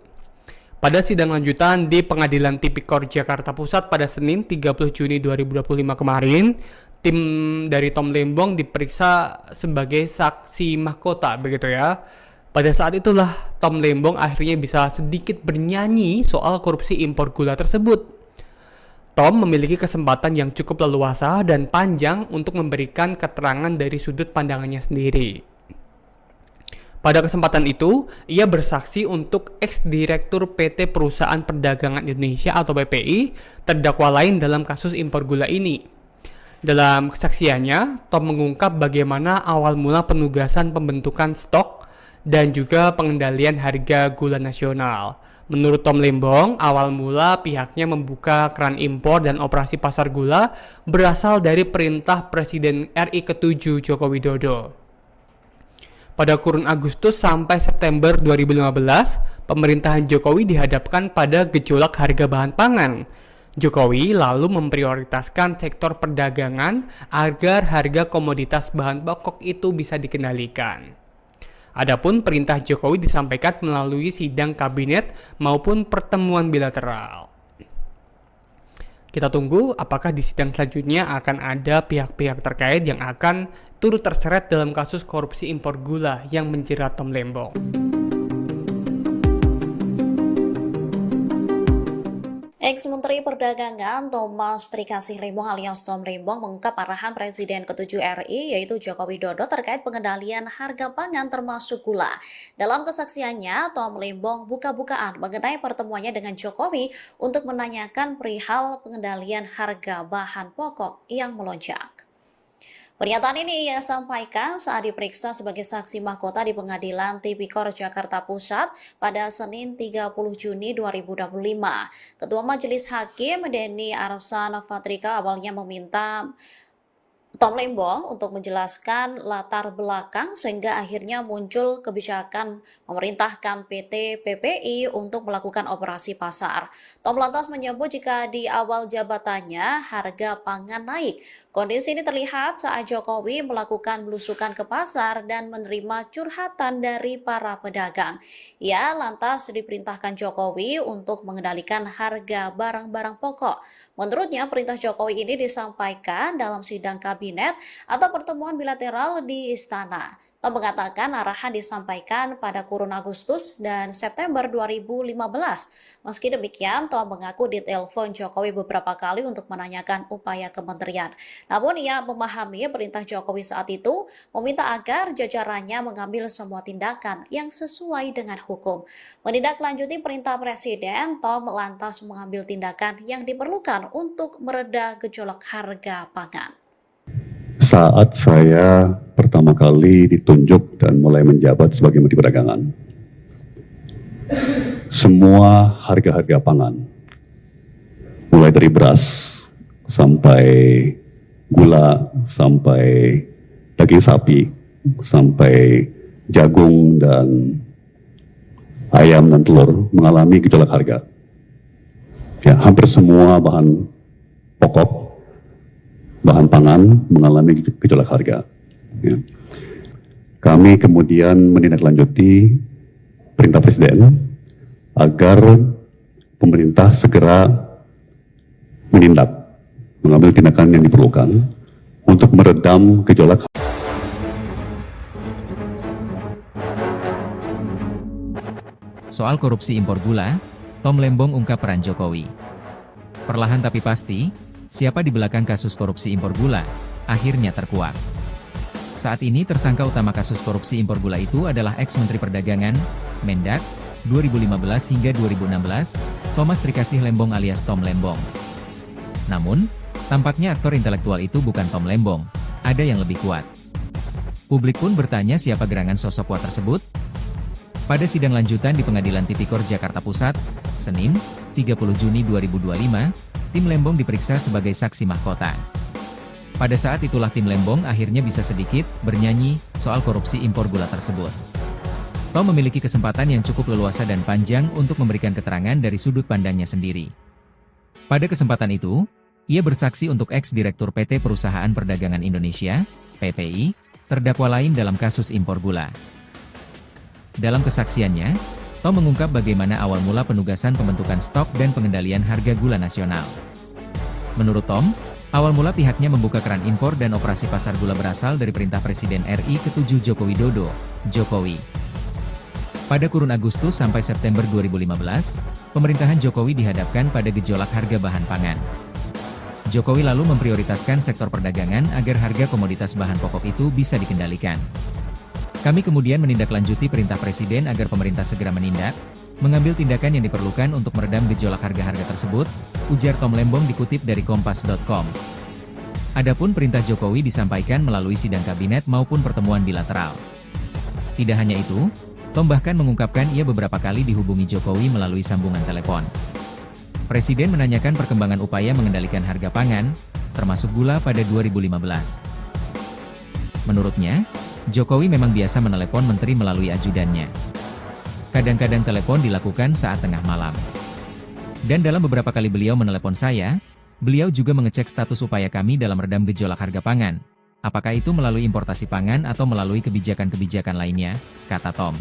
Pada sidang lanjutan di Pengadilan Tipikor Jakarta Pusat pada Senin 30 Juni 2025 kemarin, tim dari Tom Lembong diperiksa sebagai saksi mahkota, begitu ya. Pada saat itulah Tom Lembong akhirnya bisa sedikit bernyanyi soal korupsi impor gula tersebut. Tom memiliki kesempatan yang cukup leluasa dan panjang untuk memberikan keterangan dari sudut pandangannya sendiri. Pada kesempatan itu, ia bersaksi untuk ex-direktur PT Perusahaan Perdagangan Indonesia atau PPI, terdakwa lain dalam kasus impor gula ini. Dalam kesaksiannya, Tom mengungkap bagaimana awal mula penugasan pembentukan stok dan juga pengendalian harga gula nasional. Menurut Tom Lembong, awal mula pihaknya membuka keran impor dan operasi pasar gula berasal dari perintah Presiden RI ke-7 Joko Widodo. Pada kurun Agustus sampai September 2015, pemerintahan Jokowi dihadapkan pada gejolak harga bahan pangan. Jokowi lalu memprioritaskan sektor perdagangan agar harga komoditas bahan pokok itu bisa dikendalikan. Adapun perintah Jokowi disampaikan melalui sidang kabinet maupun pertemuan bilateral. Kita tunggu apakah di sidang selanjutnya akan ada pihak-pihak terkait yang akan turut terseret dalam kasus korupsi impor gula yang menjerat Tom Lembong. Ex-Menteri Perdagangan Thomas Trikasih Lembong alias Tom Lembong mengungkap arahan Presiden ke-7 RI yaitu Joko Widodo terkait pengendalian harga pangan termasuk gula. Dalam kesaksiannya, Tom Lembong buka-bukaan mengenai pertemuannya dengan Jokowi untuk menanyakan perihal pengendalian harga bahan pokok yang melonjak. Pernyataan ini ia sampaikan saat diperiksa sebagai saksi mahkota di Pengadilan Tipikor Jakarta Pusat pada Senin 30 Juni 2025. Ketua Majelis Hakim Denny Arsan Fatrika awalnya meminta Tom Lembong untuk menjelaskan latar belakang sehingga akhirnya muncul kebijakan memerintahkan PT PPI untuk melakukan operasi pasar. Tom lantas menyebut jika di awal jabatannya harga pangan naik. Kondisi ini terlihat saat Jokowi melakukan belusukan ke pasar dan menerima curhatan dari para pedagang. Ia lantas diperintahkan Jokowi untuk mengendalikan harga barang-barang pokok. Menurutnya, perintah Jokowi ini disampaikan dalam sidang kabinet atau pertemuan bilateral di Istana. Tom mengatakan arahan disampaikan pada kurun Agustus dan September 2015. Meski demikian, Tom mengaku ditelepon Jokowi beberapa kali untuk menanyakan upaya kementerian. Namun ia memahami perintah Jokowi saat itu meminta agar jajarannya mengambil semua tindakan yang sesuai dengan hukum. Menindaklanjuti perintah Presiden, Tom lantas mengambil tindakan yang diperlukan untuk mereda gejolak harga pangan. Saat saya pertama kali ditunjuk dan mulai menjabat sebagai Menteri Perdagangan, semua harga-harga pangan, mulai dari beras sampai gula, sampai daging sapi, sampai jagung dan ayam dan telur mengalami gejolak harga. Ya, hampir semua bahan pokok, bahan pangan mengalami gejolak harga. Ya. Kami kemudian menindaklanjuti perintah Presiden agar pemerintah segera mengambil tindakan yang diperlukan untuk meredam gejolak. Soal korupsi impor gula, Tom Lembong ungkap peran Jokowi. Perlahan tapi pasti, siapa di belakang kasus korupsi impor gula, akhirnya terkuak. Saat ini tersangka utama kasus korupsi impor gula itu adalah ex-Menteri Perdagangan, Mendak, 2015 hingga 2016, Thomas Trikasih Lembong alias Tom Lembong. Namun, tampaknya aktor intelektual itu bukan Tom Lembong, ada yang lebih kuat. Publik pun bertanya siapa gerangan sosok kuat tersebut. Pada sidang lanjutan di Pengadilan Tipikor Jakarta Pusat, Senin, 30 Juni 2025, tim Lembong diperiksa sebagai saksi mahkota. Pada saat itulah tim Lembong akhirnya bisa sedikit bernyanyi soal korupsi impor gula tersebut. Tom memiliki kesempatan yang cukup leluasa dan panjang untuk memberikan keterangan dari sudut pandangnya sendiri. Pada kesempatan itu, ia bersaksi untuk ex-direktur PT Perusahaan Perdagangan Indonesia, PPI, terdakwa lain dalam kasus impor gula. Dalam kesaksiannya, Tom mengungkap bagaimana awal mula penugasan pembentukan stok dan pengendalian harga gula nasional. Menurut Tom, awal mula pihaknya membuka keran impor dan operasi pasar gula berasal dari perintah Presiden RI ke-7 Joko Widodo, Jokowi. Pada kurun Agustus sampai September 2015, pemerintahan Jokowi dihadapkan pada gejolak harga bahan pangan. Jokowi lalu memprioritaskan sektor perdagangan agar harga komoditas bahan pokok itu bisa dikendalikan. Kami kemudian menindaklanjuti perintah Presiden agar pemerintah segera menindak, mengambil tindakan yang diperlukan untuk meredam gejolak harga-harga tersebut, ujar Tom Lembong dikutip dari Kompas.com. Adapun perintah Jokowi disampaikan melalui sidang kabinet maupun pertemuan bilateral. Tidak hanya itu, Tom bahkan mengungkapkan ia beberapa kali dihubungi Jokowi melalui sambungan telepon. Presiden menanyakan perkembangan upaya mengendalikan harga pangan, termasuk gula pada 2015. Menurutnya, Jokowi memang biasa menelepon menteri melalui ajudannya. Kadang-kadang telepon dilakukan saat tengah malam. Dan dalam beberapa kali beliau menelepon saya, beliau juga mengecek status upaya kami dalam redam gejolak harga pangan. Apakah itu melalui importasi pangan atau melalui kebijakan-kebijakan lainnya, kata Tom.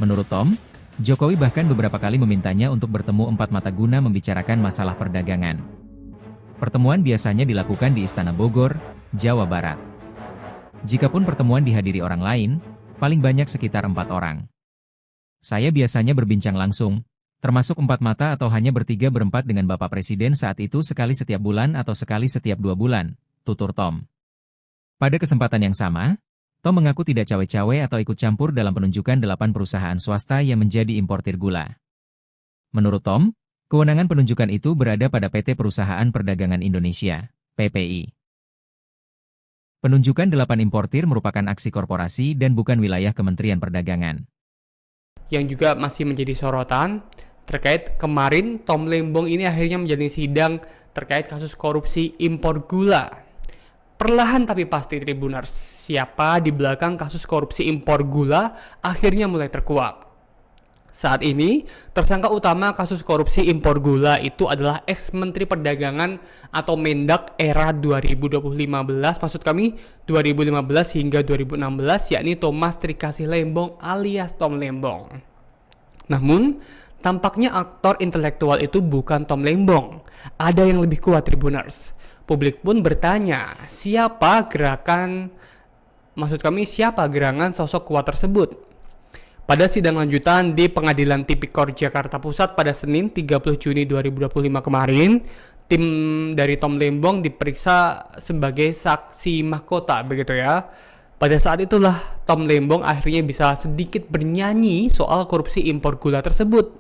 Menurut Tom, Jokowi bahkan beberapa kali memintanya untuk bertemu empat mata guna membicarakan masalah perdagangan. Pertemuan biasanya dilakukan di Istana Bogor, Jawa Barat. Jikapun pertemuan dihadiri orang lain, paling banyak sekitar 4 orang. Saya biasanya berbincang langsung, termasuk 4 mata atau hanya bertiga-berempat dengan Bapak Presiden saat itu sekali setiap bulan atau sekali setiap 2 bulan, tutur Tom. Pada kesempatan yang sama, Tom mengaku tidak cawe-cawe atau ikut campur dalam penunjukan 8 perusahaan swasta yang menjadi importir gula. Menurut Tom, kewenangan penunjukan itu berada pada PT Perusahaan Perdagangan Indonesia, PPI. Penunjukan 8 importir merupakan aksi korporasi dan bukan wilayah Kementerian Perdagangan. Yang juga masih menjadi sorotan terkait kemarin Tom Lembong ini akhirnya menjalani sidang terkait kasus korupsi impor gula. Perlahan tapi pasti Tribuners, siapa di belakang kasus korupsi impor gula akhirnya mulai terkuak. Saat ini, tersangka utama kasus korupsi impor gula itu adalah ex-Menteri Perdagangan atau Mendak era 2015, maksud kami 2015 hingga 2016, yakni Thomas Trikasih Lembong alias Tom Lembong. Namun, tampaknya aktor intelektual itu bukan Tom Lembong. Ada yang lebih kuat Tribuners. Publik pun bertanya, siapa gerangan sosok kuat tersebut? Pada sidang lanjutan di Pengadilan Tipikor Jakarta Pusat pada Senin 30 Juni 2025 kemarin, tim dari Tom Lembong diperiksa sebagai saksi mahkota, begitu ya. Pada saat itulah Tom Lembong akhirnya bisa sedikit bernyanyi soal korupsi impor gula tersebut.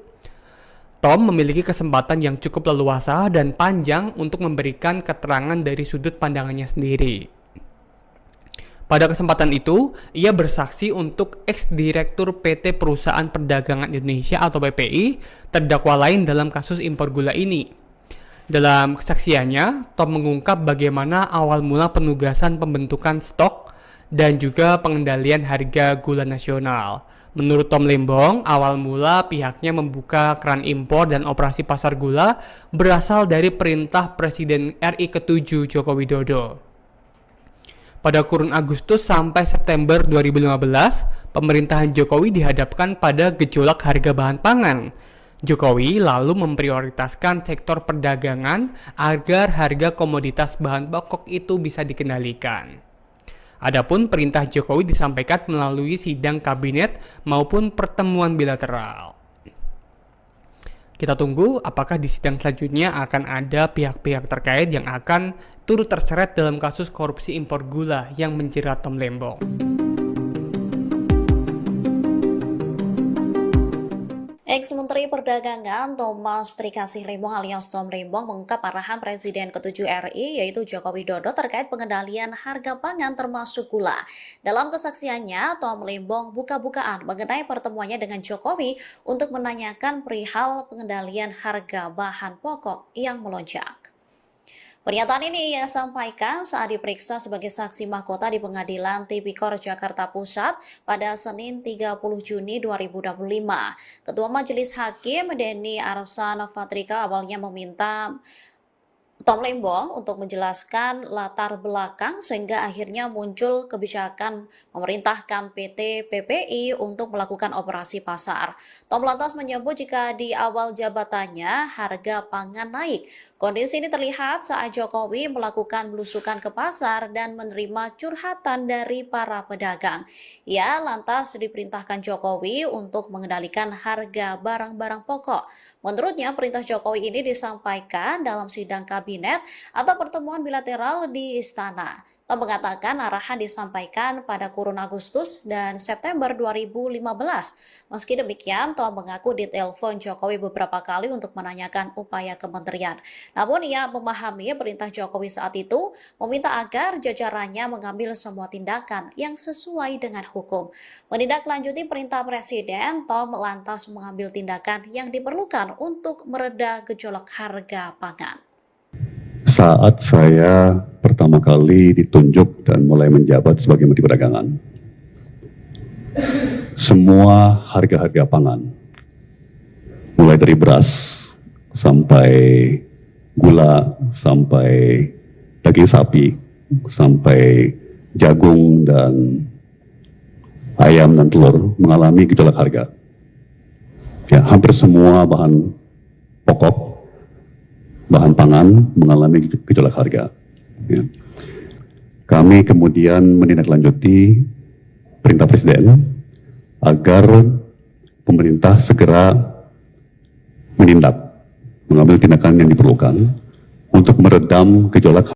Tom memiliki kesempatan yang cukup leluasa dan panjang untuk memberikan keterangan dari sudut pandangannya sendiri. Pada kesempatan itu, ia bersaksi untuk ex-direktur PT Perusahaan Perdagangan Indonesia atau PPI, terdakwa lain dalam kasus impor gula ini. Dalam kesaksiannya, Tom mengungkap bagaimana awal mula penugasan pembentukan stok dan juga pengendalian harga gula nasional. Menurut Tom Lembong, awal mula pihaknya membuka keran impor dan operasi pasar gula berasal dari perintah Presiden RI ke-7 Joko Widodo. Pada kurun Agustus sampai September 2015, pemerintahan Jokowi dihadapkan pada gejolak harga bahan pangan. Jokowi lalu memprioritaskan sektor perdagangan agar harga komoditas bahan pokok itu bisa dikendalikan. Adapun perintah Jokowi disampaikan melalui sidang kabinet maupun pertemuan bilateral. Kita tunggu apakah di sidang selanjutnya akan ada pihak-pihak terkait yang akan turut terseret dalam kasus korupsi impor gula yang menjerat Tom Lembong. Ex-Menteri Perdagangan Thomas Trikasih Lembong alias Tom Lembong mengungkap arahan Presiden ke-7 RI yaitu Joko Widodo terkait pengendalian harga pangan termasuk gula. Dalam kesaksiannya, Tom Lembong buka-bukaan mengenai pertemuannya dengan Jokowi untuk menanyakan perihal pengendalian harga bahan pokok yang melonjak. Pernyataan ini ia sampaikan saat diperiksa sebagai saksi mahkota di Pengadilan Tipikor Jakarta Pusat pada Senin 30 Juni 2025. Ketua Majelis Hakim Denny Arsan Fatrika awalnya meminta Tom Lembong untuk menjelaskan latar belakang sehingga akhirnya muncul kebijakan memerintahkan PT PPI untuk melakukan operasi pasar. Tom lantas menyebut jika di awal jabatannya harga pangan naik. Kondisi ini terlihat saat Jokowi melakukan belusukan ke pasar dan menerima curhatan dari para pedagang. Ia lantas diperintahkan Jokowi untuk mengendalikan harga barang-barang pokok. Menurutnya, perintah Jokowi ini disampaikan dalam sidang kabinet atau pertemuan bilateral di Istana. Tom mengatakan arahan disampaikan pada kurun Agustus dan September 2015. Meski demikian, Tom mengaku ditelepon Jokowi beberapa kali untuk menanyakan upaya kementerian. Namun ia memahami perintah Jokowi saat itu meminta agar jajarannya mengambil semua tindakan yang sesuai dengan hukum. Menindaklanjuti perintah Presiden, Tom lantas mengambil tindakan yang diperlukan untuk mereda gejolak harga pangan. Saat saya pertama kali ditunjuk dan mulai menjabat sebagai Menteri Perdagangan, semua harga-harga pangan, mulai dari beras sampai gula, sampai daging sapi, sampai jagung dan ayam dan telur mengalami gejolak harga. Ya, hampir semua bahan pokok, bahan pangan mengalami gejolak harga. Ya. Kami kemudian menindaklanjuti perintah Presiden agar pemerintah segera menindak, mengambil tindakan yang diperlukan untuk meredam gejolak.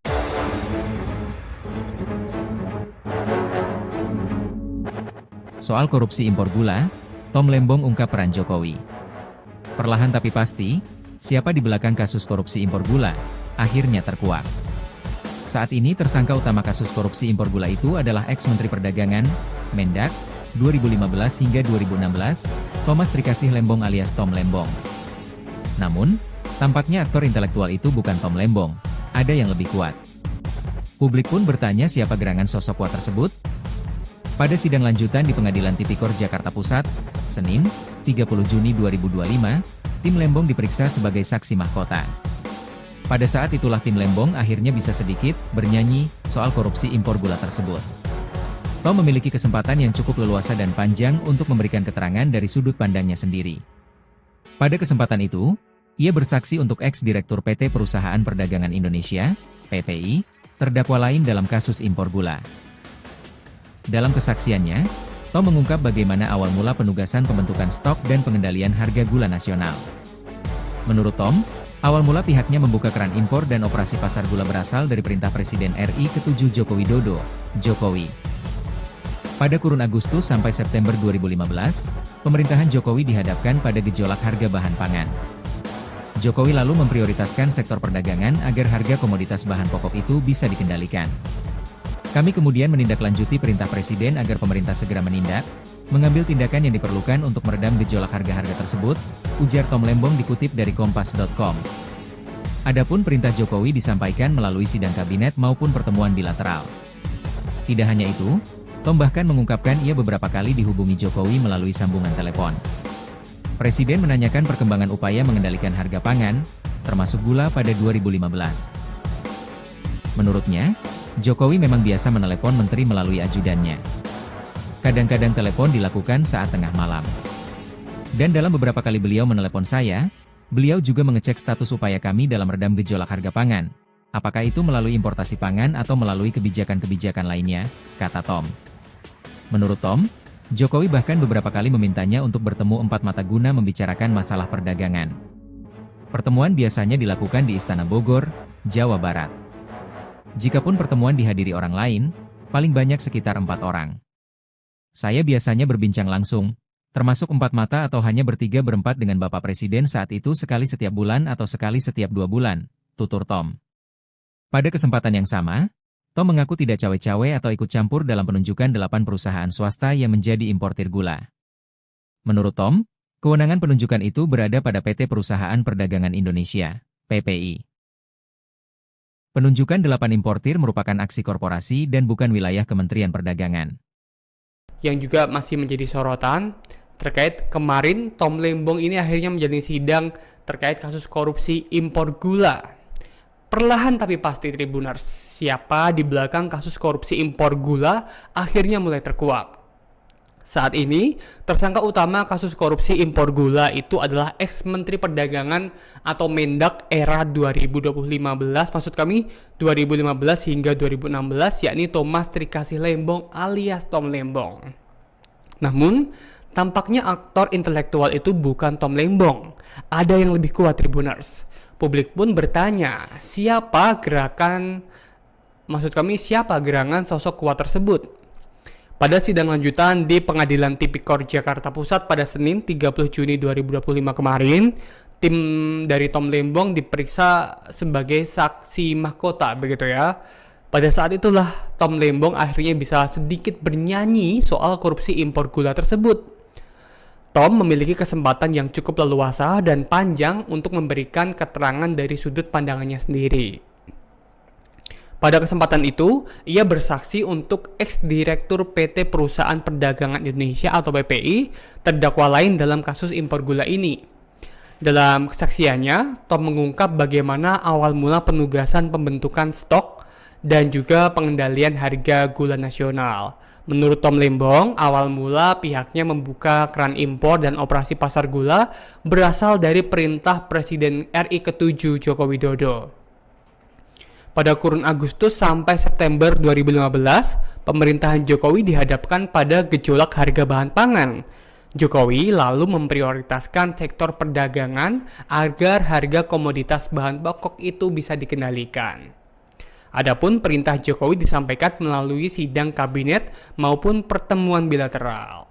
Soal korupsi impor gula, Tom Lembong ungkap peran Jokowi. Perlahan tapi pasti, siapa di belakang kasus korupsi impor gula, akhirnya terkuak. Saat ini tersangka utama kasus korupsi impor gula itu adalah ex-Menteri Perdagangan, Mendak, 2015 hingga 2016, Thomas Trikasih Lembong alias Tom Lembong. Namun, tampaknya aktor intelektual itu bukan Tom Lembong, ada yang lebih kuat. Publik pun bertanya siapa gerangan sosok kuat tersebut? Pada sidang lanjutan di Pengadilan Tipikor Jakarta Pusat, Senin, 30 Juni 2025, tim Lembong diperiksa sebagai saksi mahkota. Pada saat itulah tim Lembong akhirnya bisa sedikit bernyanyi soal korupsi impor gula tersebut. Tom memiliki kesempatan yang cukup leluasa dan panjang untuk memberikan keterangan dari sudut pandangnya sendiri. Pada kesempatan itu, ia bersaksi untuk ex-direktur PT Perusahaan Perdagangan Indonesia, PPI, terdakwa lain dalam kasus impor gula. Dalam kesaksiannya, Tom mengungkap bagaimana awal mula penugasan pembentukan stok dan pengendalian harga gula nasional. Menurut Tom, awal mula pihaknya membuka keran impor dan operasi pasar gula berasal dari perintah Presiden RI ke-7 Joko Widodo, Jokowi. Pada kurun Agustus sampai September 2015, pemerintahan Jokowi dihadapkan pada gejolak harga bahan pangan. Jokowi lalu memprioritaskan sektor perdagangan agar harga komoditas bahan pokok itu bisa dikendalikan. Kami kemudian menindaklanjuti perintah Presiden agar pemerintah segera menindak, mengambil tindakan yang diperlukan untuk meredam gejolak harga-harga tersebut, ujar Tom Lembong dikutip dari Kompas.com. Adapun perintah Jokowi disampaikan melalui sidang kabinet maupun pertemuan bilateral. Tidak hanya itu, Tom bahkan mengungkapkan ia beberapa kali dihubungi Jokowi melalui sambungan telepon. Presiden menanyakan perkembangan upaya mengendalikan harga pangan, termasuk gula pada 2015. Menurutnya, Jokowi memang biasa menelepon menteri melalui ajudannya. Kadang-kadang telepon dilakukan saat tengah malam. Dan dalam beberapa kali beliau menelepon saya, beliau juga mengecek status upaya kami dalam redam gejolak harga pangan. Apakah itu melalui importasi pangan atau melalui kebijakan-kebijakan lainnya, kata Tom. Menurut Tom, Jokowi bahkan beberapa kali memintanya untuk bertemu empat mata guna membicarakan masalah perdagangan. Pertemuan biasanya dilakukan di Istana Bogor, Jawa Barat. Jikapun pertemuan dihadiri orang lain, paling banyak sekitar 4 orang. Saya biasanya berbincang langsung, termasuk 4 mata atau hanya bertiga berempat dengan Bapak Presiden saat itu sekali setiap bulan atau sekali setiap 2 bulan, tutur Tom. Pada kesempatan yang sama, Tom mengaku tidak cawe-cawe atau ikut campur dalam penunjukan 8 perusahaan swasta yang menjadi importir gula. Menurut Tom, kewenangan penunjukan itu berada pada PT Perusahaan Perdagangan Indonesia, PPI. Penunjukan 8 importir merupakan aksi korporasi dan bukan wilayah Kementerian Perdagangan. Yang juga masih menjadi sorotan terkait kemarin Tom Lembong ini akhirnya menjalani sidang terkait kasus korupsi impor gula. Perlahan tapi pasti Tribuners, siapa di belakang kasus korupsi impor gula akhirnya mulai terkuak. Saat ini, tersangka utama kasus korupsi impor gula itu adalah ex-Menteri Perdagangan atau Mendak era 2015, maksud kami 2015 hingga 2016, yakni Thomas Trikasih Lembong alias Tom Lembong. Namun, tampaknya aktor intelektual itu bukan Tom Lembong. Ada yang lebih kuat Tribuners. Publik pun bertanya, siapa gerangan sosok kuat tersebut? Pada sidang lanjutan di Pengadilan Tipikor Jakarta Pusat pada Senin 30 Juni 2025 kemarin, tim dari Tom Lembong diperiksa sebagai saksi mahkota, begitu ya. Pada saat itulah Tom Lembong akhirnya bisa sedikit bernyanyi soal korupsi impor gula tersebut. Tom memiliki kesempatan yang cukup leluasa dan panjang untuk memberikan keterangan dari sudut pandangannya sendiri. Pada kesempatan itu, ia bersaksi untuk ex-direktur PT Perusahaan Perdagangan Indonesia atau PPI, terdakwa lain dalam kasus impor gula ini. Dalam kesaksiannya, Tom mengungkap bagaimana awal mula penugasan pembentukan stok dan juga pengendalian harga gula nasional. Menurut Tom Lembong, awal mula pihaknya membuka keran impor dan operasi pasar gula berasal dari perintah Presiden RI ke-7 Joko Widodo. Pada kurun Agustus sampai September 2015, pemerintahan Jokowi dihadapkan pada gejolak harga bahan pangan. Jokowi lalu memprioritaskan sektor perdagangan agar harga komoditas bahan pokok itu bisa dikendalikan. Adapun perintah Jokowi disampaikan melalui sidang kabinet maupun pertemuan bilateral.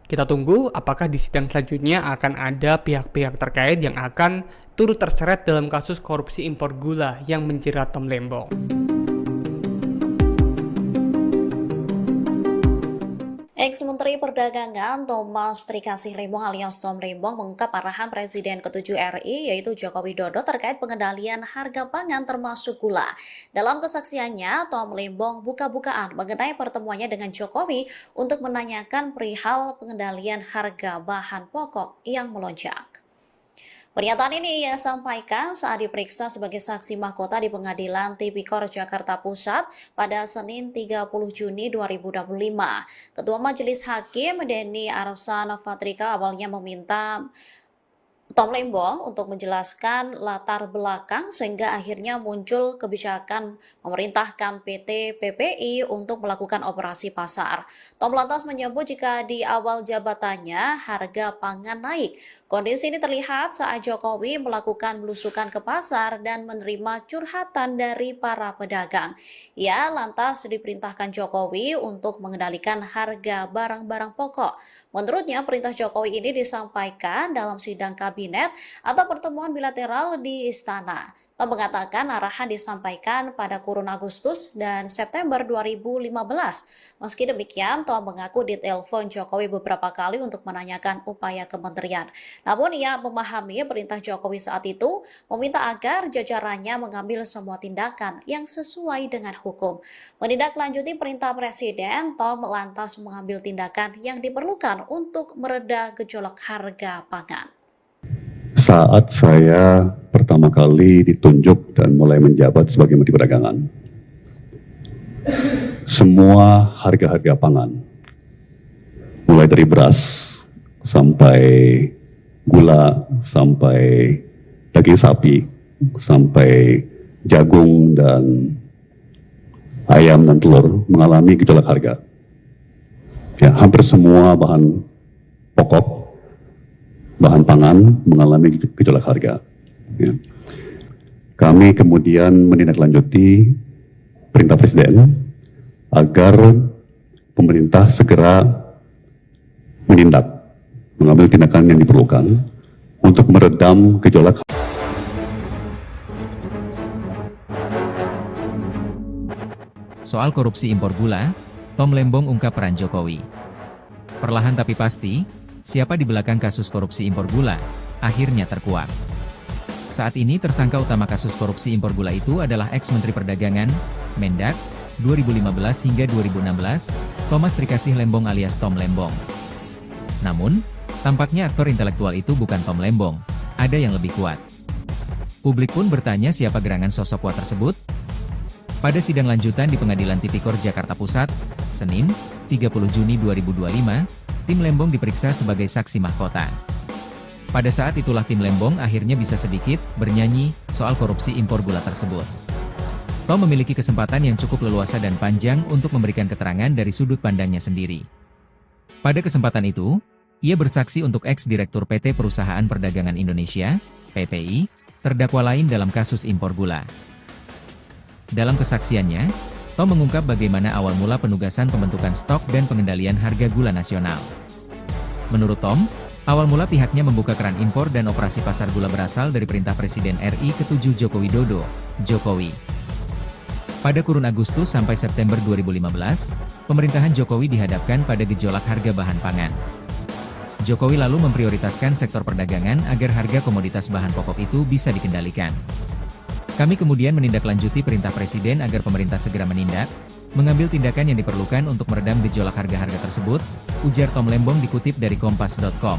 Kita tunggu apakah di sidang selanjutnya akan ada pihak-pihak terkait yang akan turut terseret dalam kasus korupsi impor gula yang menjerat Tom Lembong. Ex-Menteri Perdagangan Thomas Trikasih Lembong alias Tom Lembong mengungkap arahan Presiden ke-7 RI yaitu Joko Widodo terkait pengendalian harga pangan termasuk gula. Dalam kesaksiannya, Tom Lembong buka-bukaan mengenai pertemuannya dengan Jokowi untuk menanyakan perihal pengendalian harga bahan pokok yang melonjak. Pernyataan ini ia sampaikan saat diperiksa sebagai saksi mahkota di Pengadilan Tipikor Jakarta Pusat pada Senin 30 Juni 2025. Ketua Majelis Hakim Denny Arsan Fatrika awalnya meminta Tom Lembong untuk menjelaskan latar belakang sehingga akhirnya muncul kebijakan memerintahkan PT PPI untuk melakukan operasi pasar. Tom lantas menyebut jika di awal jabatannya harga pangan naik. Kondisi ini terlihat saat Jokowi melakukan belusukan ke pasar dan menerima curhatan dari para pedagang. Ia lantas diperintahkan Jokowi untuk mengendalikan harga barang-barang pokok. Menurutnya, perintah Jokowi ini disampaikan dalam sidang kabinet atau pertemuan bilateral di Istana. Tom mengatakan arahan disampaikan pada kurun Agustus dan September 2015. Meski demikian, Tom mengaku ditelepon Jokowi beberapa kali untuk menanyakan upaya kementerian. Namun ia memahami perintah Jokowi saat itu meminta agar jajarannya mengambil semua tindakan yang sesuai dengan hukum. Menindaklanjuti perintah Presiden, Tom lantas mengambil tindakan yang diperlukan untuk mereda gejolak harga pangan. Saat saya pertama kali ditunjuk dan mulai menjabat sebagai Menteri Perdagangan, semua harga-harga pangan, mulai dari beras, sampai gula, sampai daging sapi, sampai jagung dan ayam dan telur mengalami gejolak harga. Ya, hampir semua bahan pokok, bahan pangan mengalami gejolak harga. Ya. Kami kemudian menindaklanjuti perintah Presiden agar pemerintah segera menindak, mengambil tindakan yang diperlukan untuk meredam gejolak. Soal korupsi impor gula, Tom Lembong ungkap peran Jokowi. Perlahan tapi pasti, siapa di belakang kasus korupsi impor gula, akhirnya terkuak. Saat ini tersangka utama kasus korupsi impor gula itu adalah ex-Menteri Perdagangan, Mendak, 2015 hingga 2016, Thomas Trikasih Lembong alias Tom Lembong. Namun, tampaknya aktor intelektual itu bukan Tom Lembong, ada yang lebih kuat. Publik pun bertanya siapa gerangan sosok kuat tersebut. Pada sidang lanjutan di Pengadilan Tipikor Jakarta Pusat, Senin, 30 Juni 2025, tim Lembong diperiksa sebagai saksi mahkota. Pada saat itulah tim Lembong akhirnya bisa sedikit bernyanyi soal korupsi impor gula tersebut. Tom memiliki kesempatan yang cukup leluasa dan panjang untuk memberikan keterangan dari sudut pandangnya sendiri. Pada kesempatan itu, ia bersaksi untuk ex-direktur PT Perusahaan Perdagangan Indonesia, PPI, terdakwa lain dalam kasus impor gula. Dalam kesaksiannya, Tom mengungkap bagaimana awal mula penugasan pembentukan stok dan pengendalian harga gula nasional. Menurut Tom, awal mula pihaknya membuka keran impor dan operasi pasar gula berasal dari perintah Presiden RI ke-7 Joko Widodo, Jokowi. Pada kurun Agustus sampai September 2015, pemerintahan Jokowi dihadapkan pada gejolak harga bahan pangan. Jokowi lalu memprioritaskan sektor perdagangan agar harga komoditas bahan pokok itu bisa dikendalikan. Kami kemudian menindaklanjuti perintah Presiden agar pemerintah segera menindak, mengambil tindakan yang diperlukan untuk meredam gejolak harga-harga tersebut, ujar Tom Lembong dikutip dari Kompas.com.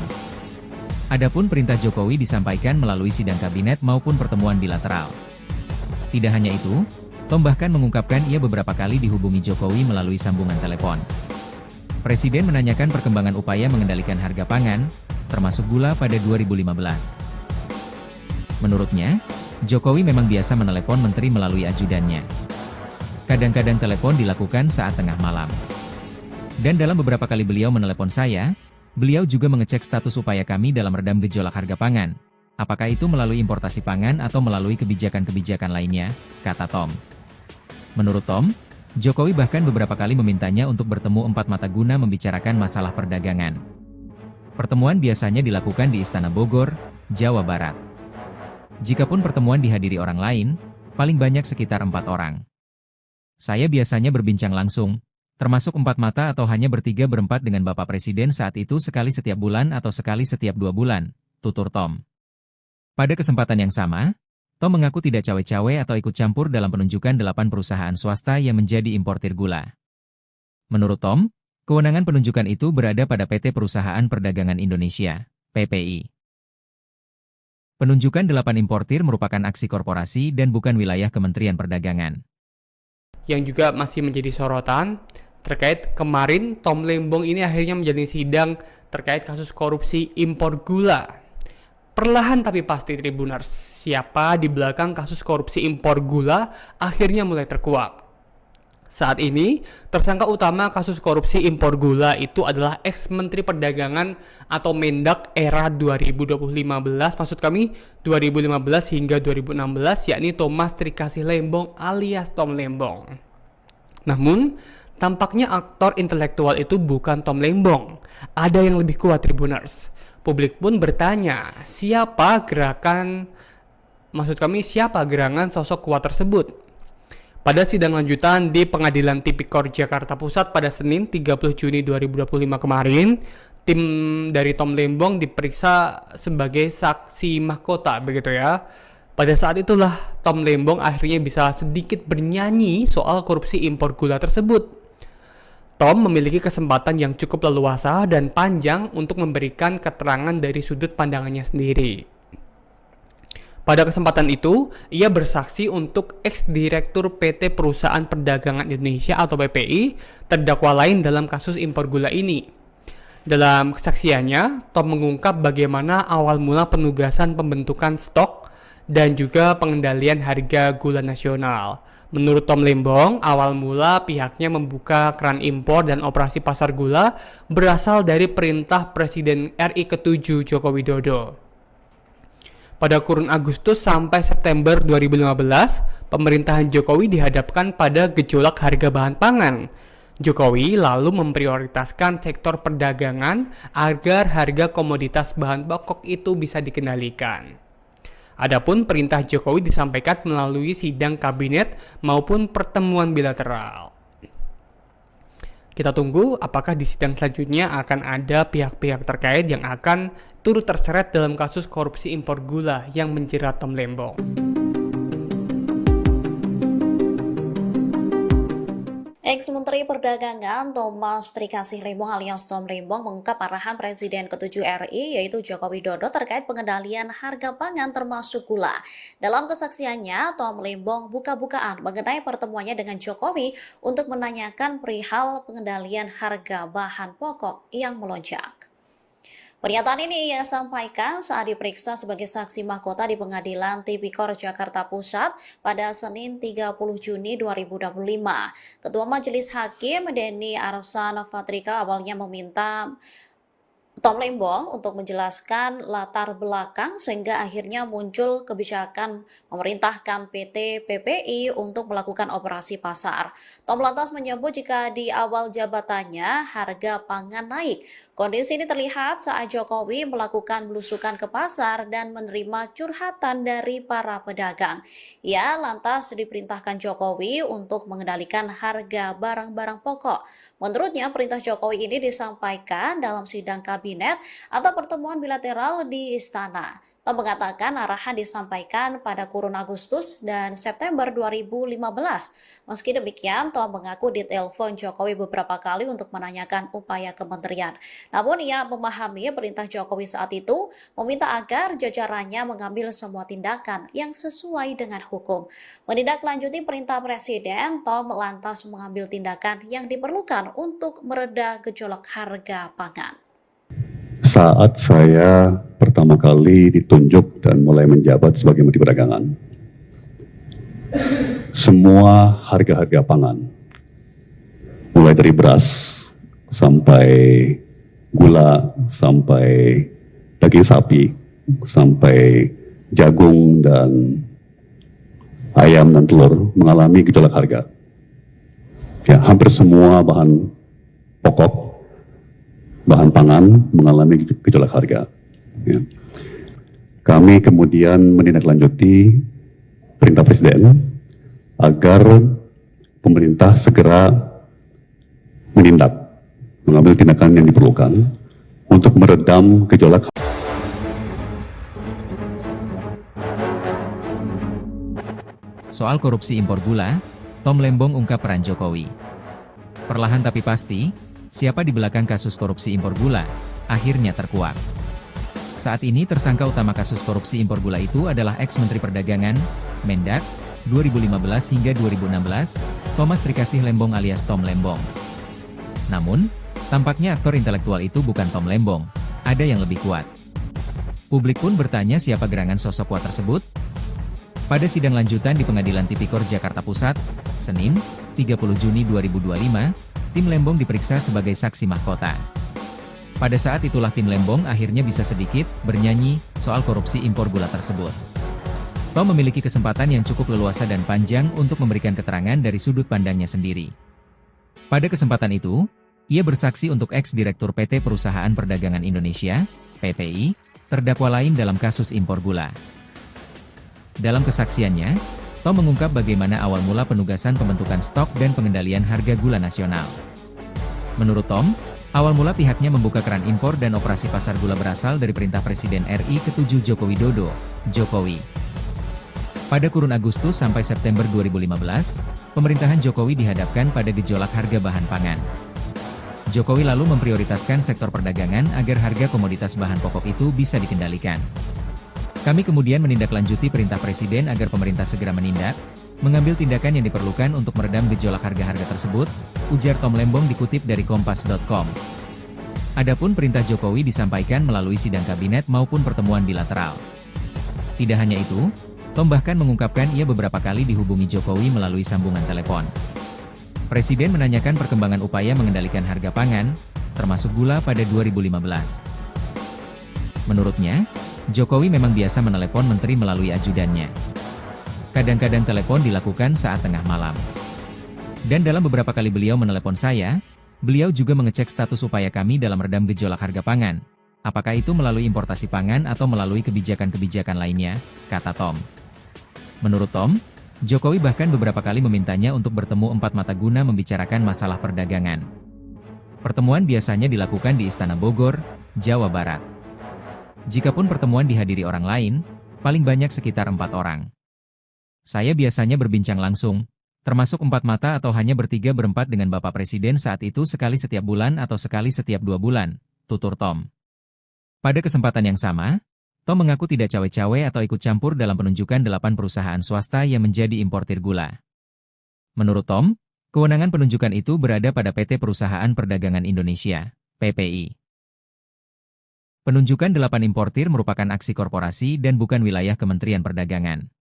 Adapun perintah Jokowi disampaikan melalui sidang kabinet maupun pertemuan bilateral. Tidak hanya itu, Tom bahkan mengungkapkan ia beberapa kali dihubungi Jokowi melalui sambungan telepon. Presiden menanyakan perkembangan upaya mengendalikan harga pangan, termasuk gula pada 2015. Menurutnya, Jokowi memang biasa menelepon menteri melalui ajudannya. Kadang-kadang telepon dilakukan saat tengah malam. Dan dalam beberapa kali beliau menelepon saya, beliau juga mengecek status upaya kami dalam redam gejolak harga pangan. Apakah itu melalui importasi pangan atau melalui kebijakan-kebijakan lainnya, kata Tom. Menurut Tom, Jokowi bahkan beberapa kali memintanya untuk bertemu empat mata guna membicarakan masalah perdagangan. Pertemuan biasanya dilakukan di Istana Bogor, Jawa Barat. Jikapun pertemuan dihadiri orang lain, paling banyak sekitar 4 orang. Saya biasanya berbincang langsung, termasuk 4 mata atau hanya bertiga berempat dengan Bapak Presiden saat itu sekali setiap bulan atau sekali setiap 2 bulan, tutur Tom. Pada kesempatan yang sama, Tom mengaku tidak cawe-cawe atau ikut campur dalam penunjukan 8 perusahaan swasta yang menjadi importir gula. Menurut Tom, kewenangan penunjukan itu berada pada PT Perusahaan Perdagangan Indonesia, PPI. Penunjukan 8 importir merupakan aksi korporasi dan bukan wilayah Kementerian Perdagangan. Yang juga masih menjadi sorotan terkait kemarin Tom Lembong ini akhirnya menjalani sidang terkait kasus korupsi impor gula. Perlahan tapi pasti Tribuners, siapa di belakang kasus korupsi impor gula akhirnya mulai terkuak. Saat ini, tersangka utama kasus korupsi impor gula itu adalah ex-Menteri Perdagangan atau Mendak era 2015, maksud kami 2015 hingga 2016, yakni Thomas Trikasih Lembong alias Tom Lembong. Namun, tampaknya aktor intelektual itu bukan Tom Lembong. Ada yang lebih kuat Tribuners. Publik pun bertanya, siapa gerangan sosok kuat tersebut? Pada sidang lanjutan di Pengadilan Tipikor Jakarta Pusat pada Senin 30 Juni 2025 kemarin, tim dari Tom Lembong diperiksa sebagai saksi mahkota, begitu ya. Pada saat itulah Tom Lembong akhirnya bisa sedikit bernyanyi soal korupsi impor gula tersebut. Tom memiliki kesempatan yang cukup leluasa dan panjang untuk memberikan keterangan dari sudut pandangannya sendiri. Pada kesempatan itu, ia bersaksi untuk ex-direktur PT Perusahaan Perdagangan Indonesia atau PPI, terdakwa lain dalam kasus impor gula ini. Dalam kesaksiannya, Tom mengungkap bagaimana awal mula penugasan pembentukan stok dan juga pengendalian harga gula nasional. Menurut Tom Lembong, awal mula pihaknya membuka keran impor dan operasi pasar gula berasal dari perintah Presiden RI ke-7 Joko Widodo. Pada kurun Agustus sampai September 2015, pemerintahan Jokowi dihadapkan pada gejolak harga bahan pangan. Jokowi lalu memprioritaskan sektor perdagangan agar harga komoditas bahan pokok itu bisa dikendalikan. Adapun perintah Jokowi disampaikan melalui sidang kabinet maupun pertemuan bilateral. Kita tunggu apakah di sidang selanjutnya akan ada pihak-pihak terkait yang akan turut terseret dalam kasus korupsi impor gula yang menjerat Tom Lembong. Ex-Menteri Perdagangan Thomas Trikasih Lembong alias Tom Lembong mengungkap arahan Presiden ke-7 RI yaitu Joko Widodo terkait pengendalian harga pangan termasuk gula. Dalam kesaksiannya, Tom Lembong buka-bukaan mengenai pertemuannya dengan Jokowi untuk menanyakan perihal pengendalian harga bahan pokok yang melonjak. Pernyataan ini ia sampaikan saat diperiksa sebagai saksi mahkota di Pengadilan Tipikor Jakarta Pusat pada Senin 30 Juni 2025. Ketua Majelis Hakim Denny Arsan Fatrika awalnya meminta Tom Lembong untuk menjelaskan latar belakang sehingga akhirnya muncul kebijakan memerintahkan PT PPI untuk melakukan operasi pasar. Tom lantas menyebut jika di awal jabatannya harga pangan naik. Kondisi ini terlihat saat Jokowi melakukan belusukan ke pasar dan menerima curhatan dari para pedagang. Ia lantas diperintahkan Jokowi untuk mengendalikan harga barang-barang pokok. Menurutnya perintah Jokowi ini disampaikan dalam sidang kabinet atau pertemuan bilateral di istana. Tom mengatakan arahan disampaikan pada kurun Agustus dan September 2015. Meski demikian, Tom mengaku ditelepon Jokowi beberapa kali untuk menanyakan upaya kementerian. Namun ia memahami perintah Jokowi saat itu meminta agar jajarannya mengambil semua tindakan yang sesuai dengan hukum. Menindaklanjuti perintah Presiden, Tom lantas mengambil tindakan yang diperlukan untuk mereda gejolak harga pangan. Saat saya pertama kali ditunjuk dan mulai menjabat sebagai Menteri Perdagangan, semua harga-harga pangan, mulai dari beras sampai gula, sampai daging sapi, sampai jagung dan ayam dan telur mengalami gejolak harga. Ya, hampir semua bahan pokok, bahan pangan mengalami gejolak harga. Ya. Kami kemudian menindaklanjuti perintah Presiden agar pemerintah segera mengambil tindakan yang diperlukan untuk meredam gejolak. Soal korupsi impor gula, Tom Lembong ungkap peran Jokowi. Perlahan tapi pasti, siapa di belakang kasus korupsi impor gula, akhirnya terkuak. Saat ini tersangka utama kasus korupsi impor gula itu adalah ex-Menteri Perdagangan, Mendak, 2015 hingga 2016, Thomas Trikasih Lembong alias Tom Lembong. Namun, tampaknya aktor intelektual itu bukan Tom Lembong, ada yang lebih kuat. Publik pun bertanya siapa gerangan sosok kuat tersebut? Pada sidang lanjutan di Pengadilan Tipikor Jakarta Pusat, Senin, 30 Juni 2025, tim Lembong diperiksa sebagai saksi mahkota. Pada saat itulah tim Lembong akhirnya bisa sedikit bernyanyi soal korupsi impor gula tersebut. Tom memiliki kesempatan yang cukup leluasa dan panjang untuk memberikan keterangan dari sudut pandangnya sendiri. Pada kesempatan itu, ia bersaksi untuk ex-direktur PT Perusahaan Perdagangan Indonesia, PPI, terdakwa lain dalam kasus impor gula. Dalam kesaksiannya, Tom mengungkap bagaimana awal mula penugasan pembentukan stok dan pengendalian harga gula nasional. Menurut Tom, awal mula pihaknya membuka keran impor dan operasi pasar gula berasal dari perintah Presiden RI ke-7 Joko Widodo, Jokowi. Pada kurun Agustus sampai September 2015, pemerintahan Jokowi dihadapkan pada gejolak harga bahan pangan. Jokowi lalu memprioritaskan sektor perdagangan agar harga komoditas bahan pokok itu bisa dikendalikan. Kami kemudian menindaklanjuti perintah Presiden agar pemerintah segera menindak, mengambil tindakan yang diperlukan untuk meredam gejolak harga-harga tersebut, ujar Tom Lembong dikutip dari Kompas.com. Adapun perintah Jokowi disampaikan melalui sidang kabinet maupun pertemuan bilateral. Tidak hanya itu, Tom bahkan mengungkapkan ia beberapa kali dihubungi Jokowi melalui sambungan telepon. Presiden menanyakan perkembangan upaya mengendalikan harga pangan, termasuk gula pada 2015. Menurutnya, Jokowi memang biasa menelepon menteri melalui ajudannya. Kadang-kadang telepon dilakukan saat tengah malam. Dan dalam beberapa kali beliau menelepon saya, beliau juga mengecek status upaya kami dalam redam gejolak harga pangan. Apakah itu melalui importasi pangan atau melalui kebijakan-kebijakan lainnya, kata Tom. Menurut Tom, Jokowi bahkan beberapa kali memintanya untuk bertemu empat mata guna membicarakan masalah perdagangan. Pertemuan biasanya dilakukan di Istana Bogor, Jawa Barat. Jikapun pertemuan dihadiri orang lain, paling banyak sekitar 4 orang. Saya biasanya berbincang langsung, termasuk 4 mata atau hanya bertiga-berempat dengan Bapak Presiden saat itu sekali setiap bulan atau sekali setiap 2 bulan, tutur Tom. Pada kesempatan yang sama, Tom mengaku tidak cawe-cawe atau ikut campur dalam penunjukan 8 perusahaan swasta yang menjadi importir gula. Menurut Tom, kewenangan penunjukan itu berada pada PT Perusahaan Perdagangan Indonesia, PPI. Penunjukan 8 importir merupakan aksi korporasi dan bukan wilayah Kementerian Perdagangan.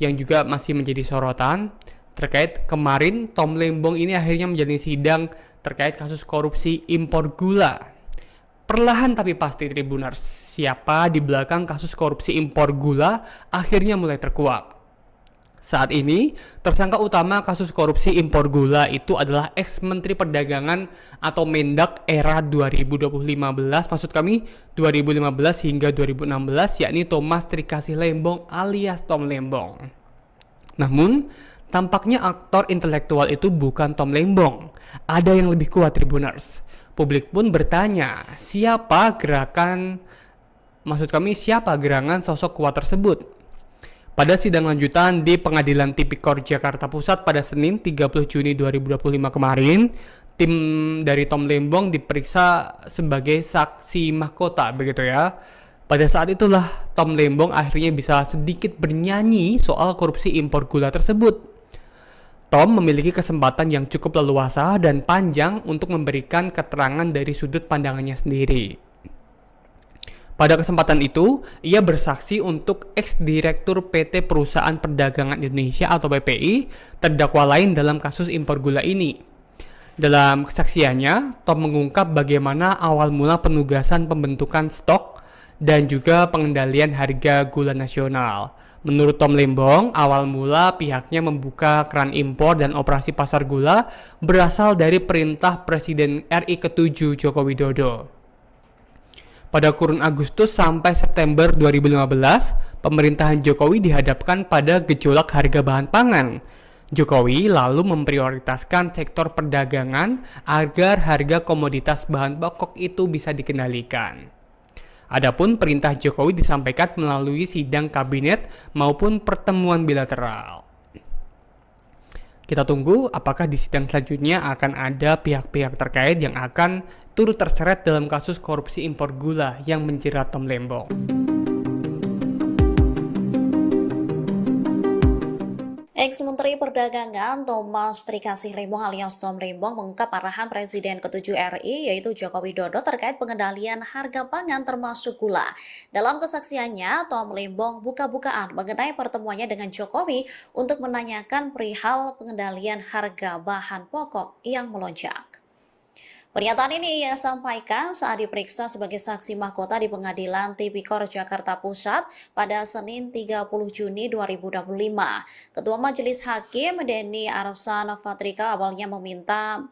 Yang juga masih menjadi sorotan, terkait kemarin Tom Lembong ini akhirnya menjalani sidang terkait kasus korupsi impor gula. Perlahan tapi pasti Tribuners, siapa di belakang kasus korupsi impor gula akhirnya mulai terkuak. Saat ini, tersangka utama kasus korupsi impor gula itu adalah ex-Menteri Perdagangan atau Mendak era 2015, maksud kami 2015 hingga 2016, yakni Thomas Trikasih Lembong alias Tom Lembong. Namun, tampaknya aktor intelektual itu bukan Tom Lembong. Ada yang lebih kuat Tribuners. Publik pun bertanya, siapa gerangan sosok kuat tersebut? Pada sidang lanjutan di Pengadilan Tipikor Jakarta Pusat pada Senin 30 Juni 2025 kemarin, tim dari Tom Lembong diperiksa sebagai saksi mahkota, begitu ya. Pada saat itulah Tom Lembong akhirnya bisa sedikit bernyanyi soal korupsi impor gula tersebut. Tom memiliki kesempatan yang cukup leluasa dan panjang untuk memberikan keterangan dari sudut pandangannya sendiri. Pada kesempatan itu, ia bersaksi untuk ex-direktur PT Perusahaan Perdagangan Indonesia atau PPI, terdakwa lain dalam kasus impor gula ini. Dalam kesaksiannya, Tom mengungkap bagaimana awal mula penugasan pembentukan stok dan juga pengendalian harga gula nasional. Menurut Tom Lembong, awal mula pihaknya membuka keran impor dan operasi pasar gula berasal dari perintah Presiden RI ke-7 Joko Widodo. Pada kurun Agustus sampai September 2015, pemerintahan Jokowi dihadapkan pada gejolak harga bahan pangan. Jokowi lalu memprioritaskan sektor perdagangan agar harga komoditas bahan pokok itu bisa dikendalikan. Adapun perintah Jokowi disampaikan melalui sidang kabinet maupun pertemuan bilateral. Kita tunggu apakah di sidang selanjutnya akan ada pihak-pihak terkait yang akan turut terseret dalam kasus korupsi impor gula yang menjerat Tom Lembong. Ex-Menteri Perdagangan Thomas Trikasih Lembong alias Tom Lembong mengungkap arahan Presiden ke-7 RI yaitu Joko Widodo terkait pengendalian harga pangan termasuk gula. Dalam kesaksiannya, Tom Lembong buka-bukaan mengenai pertemuannya dengan Jokowi untuk menanyakan perihal pengendalian harga bahan pokok yang melonjak. Pernyataan ini ia sampaikan saat diperiksa sebagai saksi mahkota di Pengadilan Tipikor Jakarta Pusat pada Senin 30 Juni 2025. Ketua Majelis Hakim Denny Arsan Fatrika awalnya meminta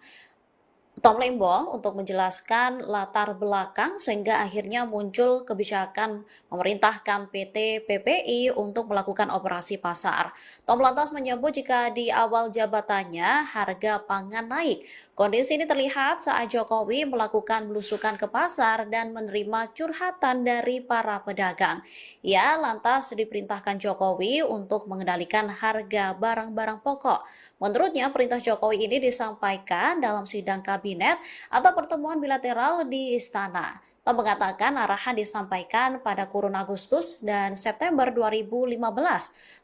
Tom Lembong untuk menjelaskan latar belakang sehingga akhirnya muncul kebijakan memerintahkan PT PPI untuk melakukan operasi pasar. Tom lantas menyebut jika di awal jabatannya harga pangan naik. Kondisi ini terlihat saat Jokowi melakukan belusukan ke pasar dan menerima curhatan dari para pedagang. Ia lantas diperintahkan Jokowi untuk mengendalikan harga barang-barang pokok. Menurutnya perintah Jokowi ini disampaikan dalam sidang kabinet kabinet atau pertemuan bilateral di istana. Tom mengatakan arahan disampaikan pada kurun Agustus dan September 2015.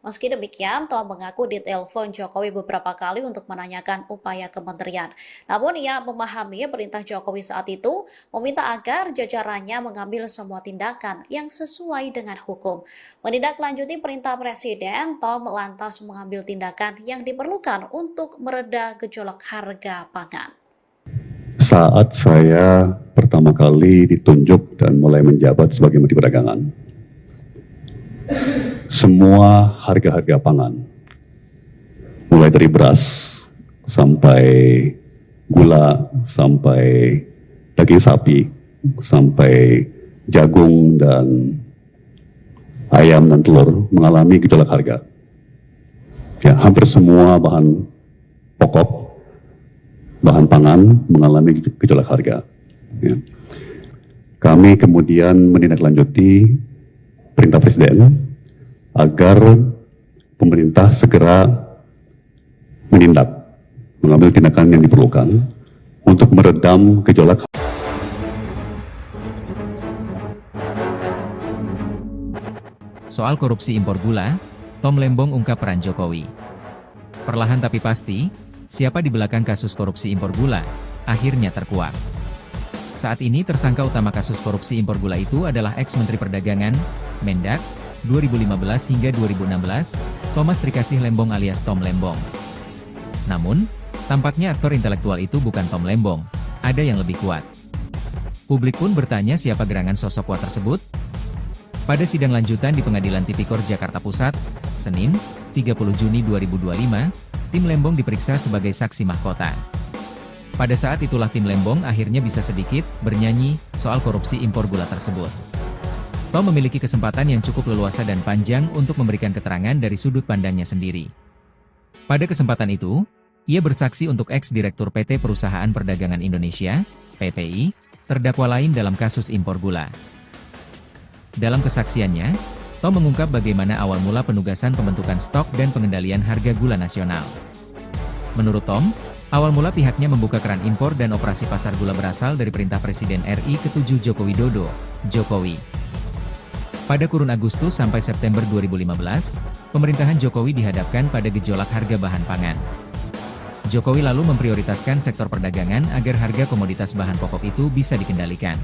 Meski demikian, Tom mengaku ditelepon Jokowi beberapa kali untuk menanyakan upaya kementerian. Namun ia memahami perintah Jokowi saat itu meminta agar jajarannya mengambil semua tindakan yang sesuai dengan hukum. Menindaklanjuti perintah Presiden, Tom lantas mengambil tindakan yang diperlukan untuk mereda gejolak harga pangan. Saat saya pertama kali ditunjuk dan mulai menjabat sebagai Menteri Perdagangan, semua harga-harga pangan, mulai dari beras sampai gula, sampai daging sapi, sampai jagung dan ayam dan telur mengalami gejolak harga. Ya, hampir semua bahan pokok, bahan pangan mengalami gejolak harga. Ya. Kami kemudian menindaklanjuti perintah Presiden agar pemerintah segera menindak, mengambil tindakan yang diperlukan untuk meredam gejolak. Soal korupsi impor gula, Tom Lembong ungkap peran Jokowi. Perlahan tapi pasti, siapa di belakang kasus korupsi impor gula, akhirnya terkuak. Saat ini tersangka utama kasus korupsi impor gula itu adalah ex-Menteri Perdagangan, Mendak, 2015 hingga 2016, Thomas Trikasih Lembong alias Tom Lembong. Namun, tampaknya aktor intelektual itu bukan Tom Lembong, ada yang lebih kuat. Publik pun bertanya siapa gerangan sosok kuat tersebut. Pada sidang lanjutan di Pengadilan Tipikor Jakarta Pusat, Senin, 30 Juni 2025, tim Lembong diperiksa sebagai saksi mahkota. Pada saat itulah tim Lembong akhirnya bisa sedikit bernyanyi soal korupsi impor gula tersebut. Tom memiliki kesempatan yang cukup leluasa dan panjang untuk memberikan keterangan dari sudut pandangnya sendiri. Pada kesempatan itu, ia bersaksi untuk ex-direktur PT Perusahaan Perdagangan Indonesia, PPI, terdakwa lain dalam kasus impor gula. Dalam kesaksiannya, Tom mengungkap bagaimana awal mula penugasan pembentukan stok dan pengendalian harga gula nasional. Menurut Tom, awal mula pihaknya membuka keran impor dan operasi pasar gula berasal dari perintah Presiden RI ke-7 Joko Widodo, Jokowi. Pada kurun Agustus sampai September 2015, pemerintahan Jokowi dihadapkan pada gejolak harga bahan pangan. Jokowi lalu memprioritaskan sektor perdagangan agar harga komoditas bahan pokok itu bisa dikendalikan.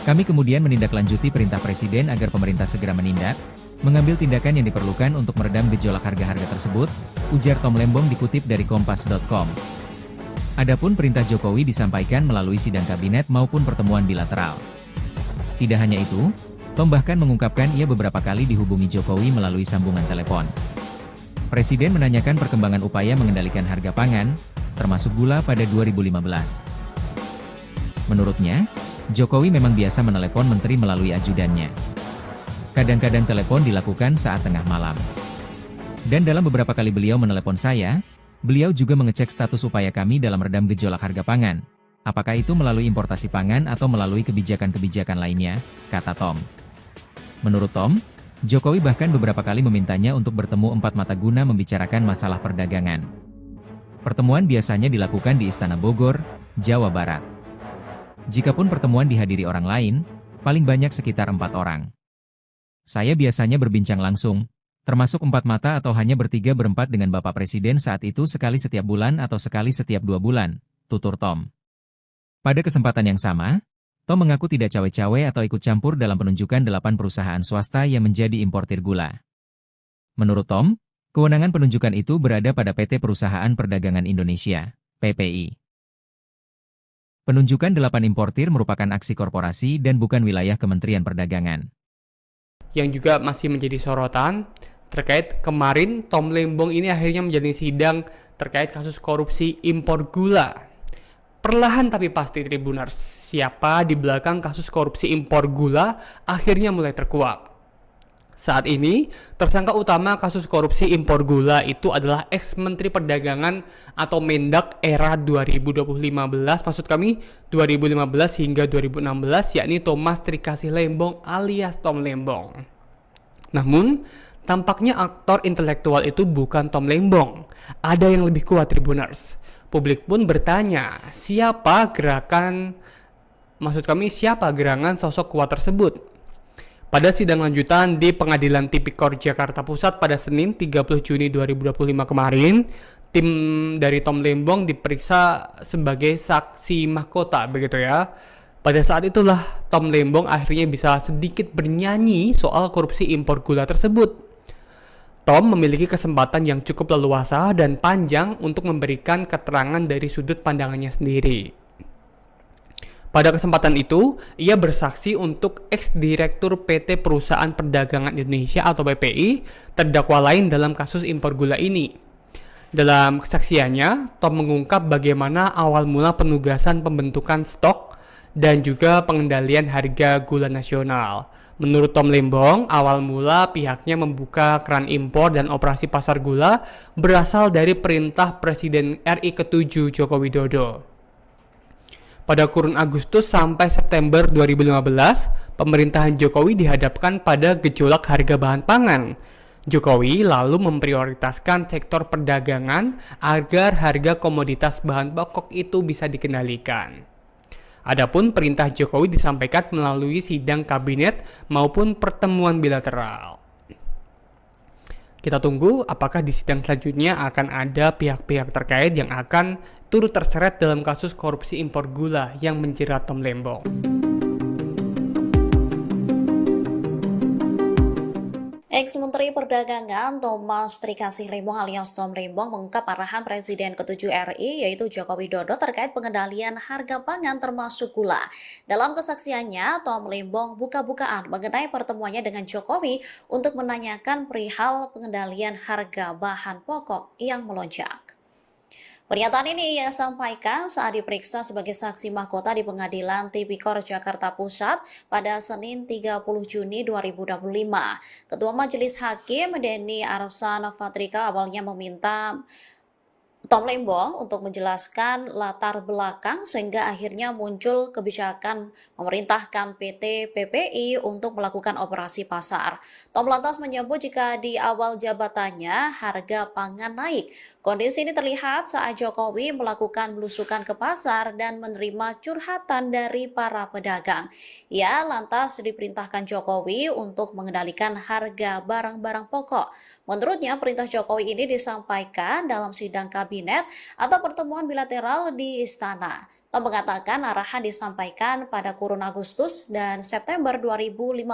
Kami kemudian menindaklanjuti perintah Presiden agar pemerintah segera menindak, mengambil tindakan yang diperlukan untuk meredam gejolak harga-harga tersebut, ujar Tom Lembong dikutip dari Kompas.com. Adapun perintah Jokowi disampaikan melalui sidang kabinet maupun pertemuan bilateral. Tidak hanya itu, Tom bahkan mengungkapkan ia beberapa kali dihubungi Jokowi melalui sambungan telepon. Presiden menanyakan perkembangan upaya mengendalikan harga pangan, termasuk gula pada 2015. Menurutnya, Jokowi memang biasa menelepon menteri melalui ajudannya. Kadang-kadang telepon dilakukan saat tengah malam. Dan dalam beberapa kali beliau menelepon saya, beliau juga mengecek status upaya kami dalam redam gejolak harga pangan. Apakah itu melalui importasi pangan atau melalui kebijakan-kebijakan lainnya, kata Tom. Menurut Tom, Jokowi bahkan beberapa kali memintanya untuk bertemu empat mata guna membicarakan masalah perdagangan. Pertemuan biasanya dilakukan di Istana Bogor, Jawa Barat. Jikapun pertemuan dihadiri orang lain, paling banyak sekitar 4 orang. Saya biasanya berbincang langsung, termasuk 4 mata atau hanya bertiga berempat dengan Bapak Presiden saat itu sekali setiap bulan atau sekali setiap 2 bulan, tutur Tom. Pada kesempatan yang sama, Tom mengaku tidak cawe-cawe atau ikut campur dalam penunjukan 8 perusahaan swasta yang menjadi importir gula. Menurut Tom, kewenangan penunjukan itu berada pada PT Perusahaan Perdagangan Indonesia, PPI. Penunjukan 8 importir merupakan aksi korporasi dan bukan wilayah Kementerian Perdagangan. Yang juga masih menjadi sorotan terkait kemarin Tom Lembong ini akhirnya menjalani sidang terkait kasus korupsi impor gula. Perlahan tapi pasti Tribuners, siapa di belakang kasus korupsi impor gula akhirnya mulai terkuak. Saat ini, tersangka utama kasus korupsi impor gula itu adalah ex-Menteri Perdagangan atau Mendak era 2015, maksud kami 2015 hingga 2016, yakni Thomas Trikasih Lembong alias Tom Lembong. Namun, tampaknya aktor intelektual itu bukan Tom Lembong. Ada yang lebih kuat Tribuners. Publik pun bertanya, siapa gerangan sosok kuat tersebut? Pada sidang lanjutan di Pengadilan Tipikor Jakarta Pusat pada Senin 30 Juni 2025 kemarin, tim dari Tom Lembong diperiksa sebagai saksi mahkota, begitu ya. Pada saat itulah Tom Lembong akhirnya bisa sedikit bernyanyi soal korupsi impor gula tersebut. Tom memiliki kesempatan yang cukup leluasa dan panjang untuk memberikan keterangan dari sudut pandangannya sendiri. Pada kesempatan itu, ia bersaksi untuk ex-direktur PT Perusahaan Perdagangan Indonesia atau PPI, terdakwa lain dalam kasus impor gula ini. Dalam kesaksiannya, Tom mengungkap bagaimana awal mula penugasan pembentukan stok dan juga pengendalian harga gula nasional. Menurut Tom Lembong, awal mula pihaknya membuka keran impor dan operasi pasar gula berasal dari perintah Presiden RI ke-7 Joko Widodo. Pada kurun Agustus sampai September 2015, pemerintahan Jokowi dihadapkan pada gejolak harga bahan pangan. Jokowi lalu memprioritaskan sektor perdagangan agar harga komoditas bahan pokok itu bisa dikendalikan. Adapun perintah Jokowi disampaikan melalui sidang kabinet maupun pertemuan bilateral. Kita tunggu apakah di sidang selanjutnya akan ada pihak-pihak terkait yang akan turut terseret dalam kasus korupsi impor gula yang menjerat Tom Lembong. Ex-Menteri Perdagangan Thomas Trikasih Lembong alias Tom Lembong mengungkap arahan Presiden ke-7 RI yaitu Joko Widodo terkait pengendalian harga pangan termasuk gula. Dalam kesaksiannya, Tom Lembong buka-bukaan mengenai pertemuannya dengan Jokowi untuk menanyakan perihal pengendalian harga bahan pokok yang melonjak. Pernyataan ini ia sampaikan saat diperiksa sebagai saksi mahkota di Pengadilan Tipikor Jakarta Pusat pada Senin 30 Juni 2025. Ketua Majelis Hakim Denny Arsan Fatrika awalnya meminta Tom Lembong untuk menjelaskan latar belakang sehingga akhirnya muncul kebijakan memerintahkan PT PPI untuk melakukan operasi pasar. Tom lantas menyebut jika di awal jabatannya harga pangan naik. Kondisi ini terlihat saat Jokowi melakukan belusukan ke pasar dan menerima curhatan dari para pedagang. Ia lantas diperintahkan Jokowi untuk mengendalikan harga barang-barang pokok. Menurutnya, perintah Jokowi ini disampaikan dalam sidang kabinet atau pertemuan bilateral di Istana. Tom mengatakan arahan disampaikan pada kurun Agustus dan September 2015.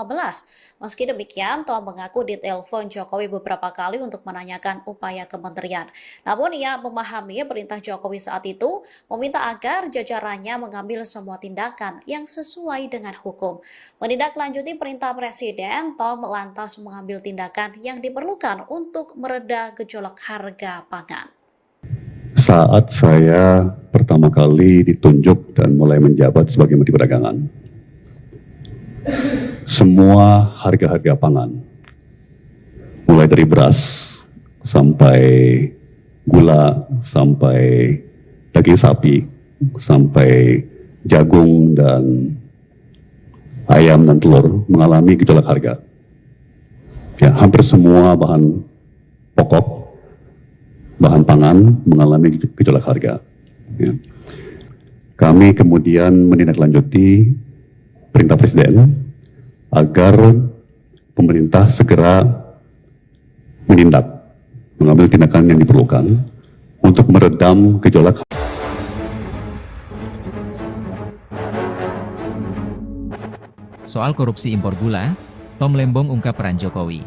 Meski demikian, Tom mengaku ditelepon Jokowi beberapa kali untuk menanyakan upaya kementerian. Namun ia memahami perintah Jokowi saat itu meminta agar jajarannya mengambil semua tindakan yang sesuai dengan hukum. Menindaklanjuti perintah Presiden, Tom lantas mengambil tindakan yang diperlukan untuk mereda gejolak harga pangan. Saat saya pertama kali ditunjuk dan mulai menjabat sebagai Menteri Perdagangan, semua harga-harga pangan, mulai dari beras sampai gula, sampai daging sapi, sampai jagung dan ayam dan telur mengalami gejolak harga. Ya, hampir semua bahan pokok, bahan pangan mengalami gejolak harga. Ya. Kami kemudian menindaklanjuti perintah Presiden agar pemerintah segera menindak, mengambil tindakan yang diperlukan untuk meredam gejolak. Soal korupsi impor gula, Tom Lembong ungkap peran Jokowi.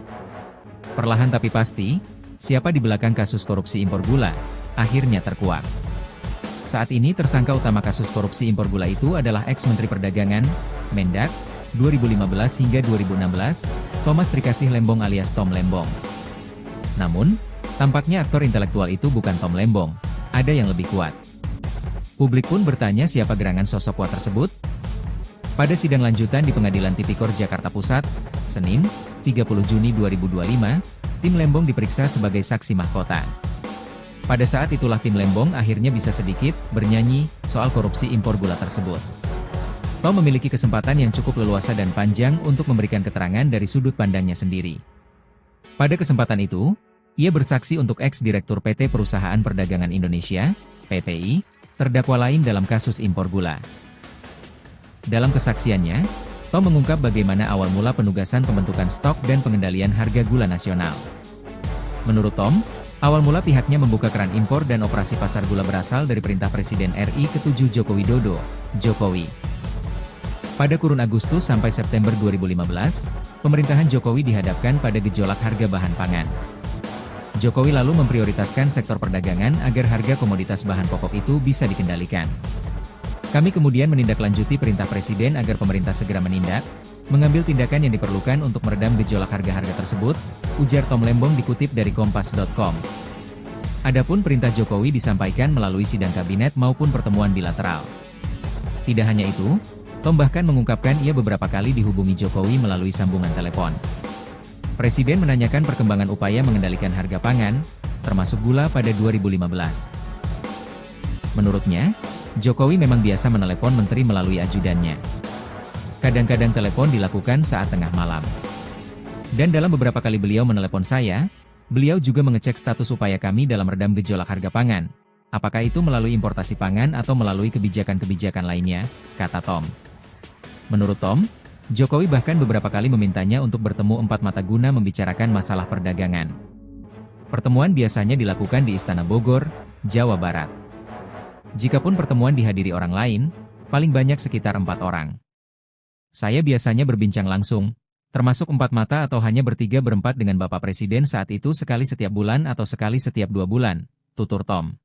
Perlahan tapi pasti, siapa di belakang kasus korupsi impor gula, akhirnya terkuak. Saat ini tersangka utama kasus korupsi impor gula itu adalah ex-Menteri Perdagangan, Mendak, 2015 hingga 2016, Thomas Trikasih Lembong alias Tom Lembong. Namun, tampaknya aktor intelektual itu bukan Tom Lembong, ada yang lebih kuat. Publik pun bertanya siapa gerangan sosok kuat tersebut? Pada sidang lanjutan di Pengadilan Tipikor Jakarta Pusat, Senin, 30 Juni 2025, tim Lembong diperiksa sebagai saksi mahkota. Pada saat itulah tim Lembong akhirnya bisa sedikit bernyanyi soal korupsi impor gula tersebut. Tom memiliki kesempatan yang cukup leluasa dan panjang untuk memberikan keterangan dari sudut pandangnya sendiri. Pada kesempatan itu, ia bersaksi untuk ex-direktur PT Perusahaan Perdagangan Indonesia, PPI, terdakwa lain dalam kasus impor gula. Dalam kesaksiannya, Tom mengungkap bagaimana awal mula penugasan pembentukan stok dan pengendalian harga gula nasional. Menurut Tom, awal mula pihaknya membuka keran impor dan operasi pasar gula berasal dari perintah Presiden RI ke-7 Joko Widodo, Jokowi. Pada kurun Agustus sampai September 2015, pemerintahan Jokowi dihadapkan pada gejolak harga bahan pangan. Jokowi lalu memprioritaskan sektor perdagangan agar harga komoditas bahan pokok itu bisa dikendalikan. Kami kemudian menindaklanjuti perintah Presiden agar pemerintah segera menindak, mengambil tindakan yang diperlukan untuk meredam gejolak harga-harga tersebut, ujar Tom Lembong dikutip dari Kompas.com. Adapun perintah Jokowi disampaikan melalui sidang kabinet maupun pertemuan bilateral. Tidak hanya itu, Tom bahkan mengungkapkan ia beberapa kali dihubungi Jokowi melalui sambungan telepon. Presiden menanyakan perkembangan upaya mengendalikan harga pangan, termasuk gula pada 2015. Menurutnya, Jokowi memang biasa menelepon menteri melalui ajudannya. Kadang-kadang telepon dilakukan saat tengah malam. Dan dalam beberapa kali beliau menelepon saya, beliau juga mengecek status upaya kami dalam redam gejolak harga pangan. Apakah itu melalui importasi pangan atau melalui kebijakan-kebijakan lainnya, kata Tom. Menurut Tom, Jokowi bahkan beberapa kali memintanya untuk bertemu empat mata guna membicarakan masalah perdagangan. Pertemuan biasanya dilakukan di Istana Bogor, Jawa Barat. Jikapun pertemuan dihadiri orang lain, paling banyak sekitar 4 orang. Saya biasanya berbincang langsung, termasuk 4 mata atau hanya bertiga berempat dengan Bapak Presiden saat itu sekali setiap bulan atau sekali setiap 2 bulan, tutur Tom.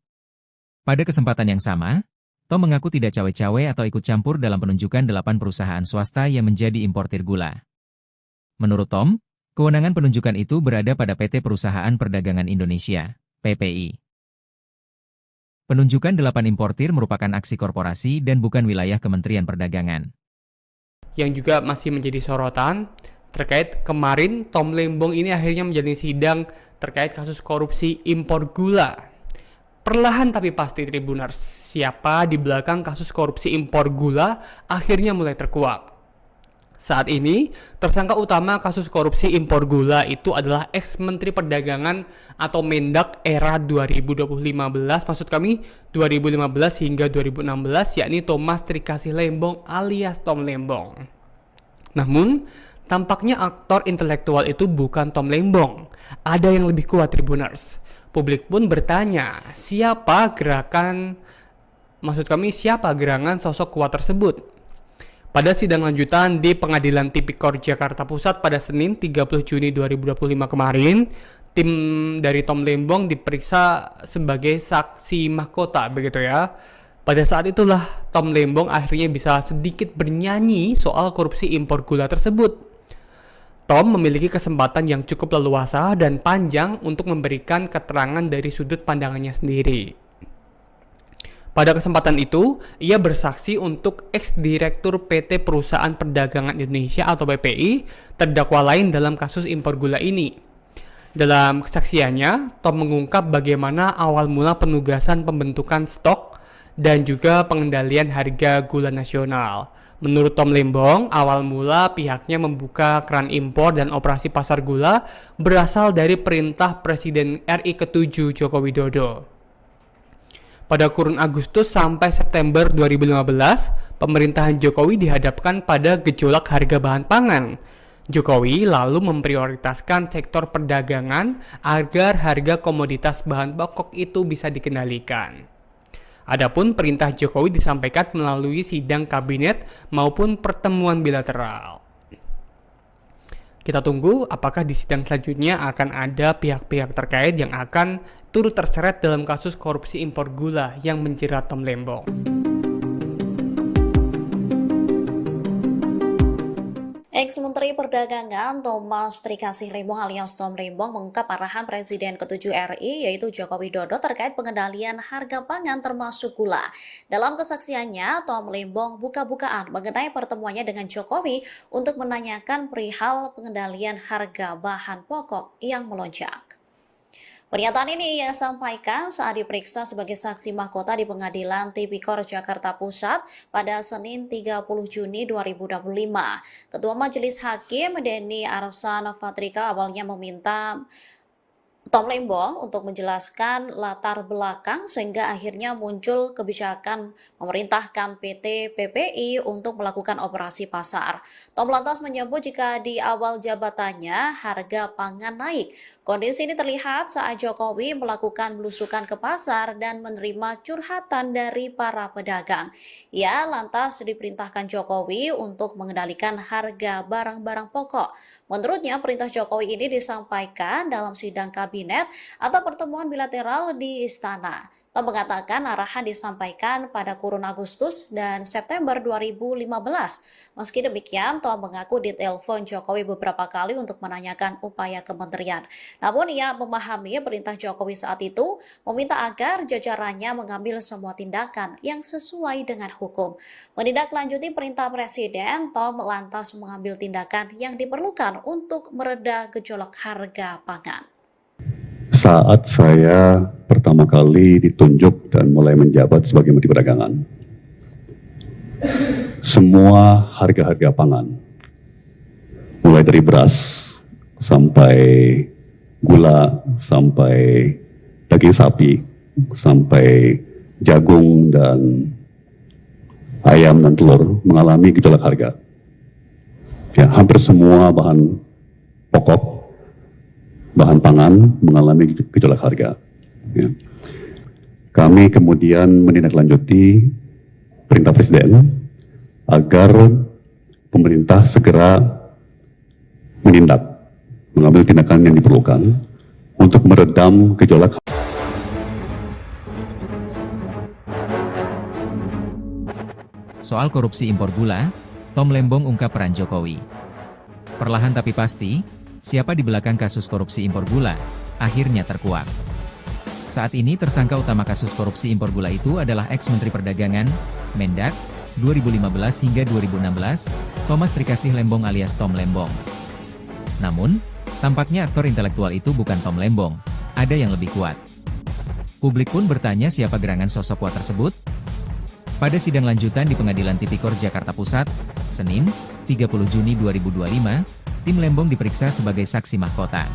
Pada kesempatan yang sama, Tom mengaku tidak cawe-cawe atau ikut campur dalam penunjukan 8 perusahaan swasta yang menjadi importir gula. Menurut Tom, kewenangan penunjukan itu berada pada PT Perusahaan Perdagangan Indonesia, PPI. Penunjukan 8 importir merupakan aksi korporasi dan bukan wilayah Kementerian Perdagangan. Yang juga masih menjadi sorotan terkait kemarin Tom Lembong ini akhirnya menjalani sidang terkait kasus korupsi impor gula. Perlahan tapi pasti Tribuners, siapa di belakang kasus korupsi impor gula akhirnya mulai terkuak. Saat ini, tersangka utama kasus korupsi impor gula itu adalah ex-Menteri Perdagangan atau Mendak era 2015, maksud kami 2015 hingga 2016, yakni Thomas Trikasih Lembong alias Tom Lembong. Namun, tampaknya aktor intelektual itu bukan Tom Lembong. Ada yang lebih kuat Tribuners. Publik pun bertanya, siapa gerangan sosok kuat tersebut? Pada sidang lanjutan di Pengadilan Tipikor Jakarta Pusat pada Senin 30 Juni 2025 kemarin, tim dari Tom Lembong diperiksa sebagai saksi mahkota, begitu ya. Pada saat itulah Tom Lembong akhirnya bisa sedikit bernyanyi soal korupsi impor gula tersebut. Tom memiliki kesempatan yang cukup leluasa dan panjang untuk memberikan keterangan dari sudut pandangannya sendiri. Pada kesempatan itu, ia bersaksi untuk ex-direktur PT Perusahaan Perdagangan Indonesia atau PPI, terdakwa lain dalam kasus impor gula ini. Dalam kesaksiannya, Tom mengungkap bagaimana awal mula penugasan pembentukan stok dan juga pengendalian harga gula nasional. Menurut Tom Lembong, awal mula pihaknya membuka keran impor dan operasi pasar gula berasal dari perintah Presiden RI ke-7 Joko Widodo. Pada kurun Agustus sampai September 2015, pemerintahan Jokowi dihadapkan pada gejolak harga bahan pangan. Jokowi lalu memprioritaskan sektor perdagangan agar harga komoditas bahan pokok itu bisa dikendalikan. Adapun perintah Jokowi disampaikan melalui sidang kabinet maupun pertemuan bilateral. Kita tunggu apakah di sidang selanjutnya akan ada pihak-pihak terkait yang akan turut terseret dalam kasus korupsi impor gula yang menjerat Tom Lembong. Ex-Menteri Perdagangan Thomas Trikasih Lembong alias Tom Lembong mengungkap arahan Presiden ke-7 RI yaitu Joko Widodo terkait pengendalian harga pangan termasuk gula. Dalam kesaksiannya, Tom Lembong buka-bukaan mengenai pertemuannya dengan Jokowi untuk menanyakan perihal pengendalian harga bahan pokok yang melonjak. Pernyataan ini ia sampaikan saat diperiksa sebagai saksi mahkota di Pengadilan Tipikor Jakarta Pusat pada Senin 30 Juni 2025. Ketua Majelis Hakim Denny Arsan Fatrika awalnya meminta Tom Lembong untuk menjelaskan latar belakang sehingga akhirnya muncul kebijakan memerintahkan PT PPI untuk melakukan operasi pasar. Tom lantas menyebut jika di awal jabatannya harga pangan naik. Kondisi ini terlihat saat Jokowi melakukan belusukan ke pasar dan menerima curhatan dari para pedagang. Ia lantas diperintahkan Jokowi untuk mengendalikan harga barang-barang pokok. Menurutnya, perintah Jokowi ini disampaikan dalam sidang kabinet atau pertemuan bilateral di istana. Tom mengatakan arahan disampaikan pada kurun Agustus dan September 2015. Meski demikian, Tom mengaku ditelepon Jokowi beberapa kali untuk menanyakan upaya kementerian. Namun ia memahami perintah Jokowi saat itu meminta agar jajarannya mengambil semua tindakan yang sesuai dengan hukum. Menindaklanjuti perintah Presiden, Tom lantas mengambil tindakan yang diperlukan untuk mereda gejolak harga pangan. Saat saya pertama kali ditunjuk dan mulai menjabat sebagai Menteri Perdagangan, semua harga-harga pangan, mulai dari beras sampai gula, sampai daging sapi, sampai jagung dan ayam dan telur mengalami gejolak harga. Ya, hampir semua bahan pokok, bahan pangan mengalami gejolak harga. Ya. Kami kemudian menindaklanjuti perintah Presiden agar pemerintah segera menindak, mengambil tindakan yang diperlukan untuk meredam gejolak. Soal korupsi impor gula, Tom Lembong ungkap peran Jokowi. Perlahan tapi pasti, siapa di belakang kasus korupsi impor gula, akhirnya terkuak. Saat ini tersangka utama kasus korupsi impor gula itu adalah ex-Menteri Perdagangan, Mendak, 2015 hingga 2016, Thomas Trikasih Lembong alias Tom Lembong. Namun, tampaknya aktor intelektual itu bukan Tom Lembong, ada yang lebih kuat. Publik pun bertanya siapa gerangan sosok kuat tersebut. Pada sidang lanjutan di Pengadilan Tipikor Jakarta Pusat, Senin, 30 Juni 2025, tim Lembong diperiksa sebagai saksi mahkota.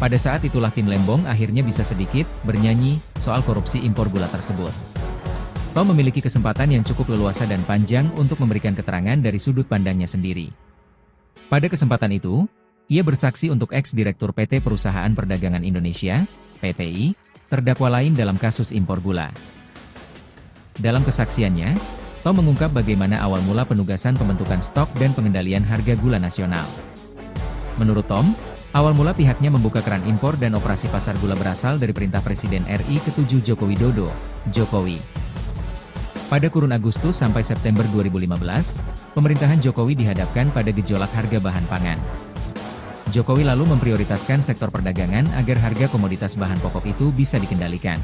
Pada saat itulah tim Lembong akhirnya bisa sedikit bernyanyi soal korupsi impor gula tersebut. Tom memiliki kesempatan yang cukup leluasa dan panjang untuk memberikan keterangan dari sudut pandangnya sendiri. Pada kesempatan itu, ia bersaksi untuk ex-direktur PT Perusahaan Perdagangan Indonesia, PPI, terdakwa lain dalam kasus impor gula. Dalam kesaksiannya, Tom mengungkap bagaimana awal mula penugasan pembentukan stok dan pengendalian harga gula nasional. Menurut Tom, awal mula pihaknya membuka keran impor dan operasi pasar gula berasal dari perintah Presiden RI ke-7 Joko Widodo, Jokowi. Pada kurun Agustus sampai September 2015, pemerintahan Jokowi dihadapkan pada gejolak harga bahan pangan. Jokowi lalu memprioritaskan sektor perdagangan agar harga komoditas bahan pokok itu bisa dikendalikan.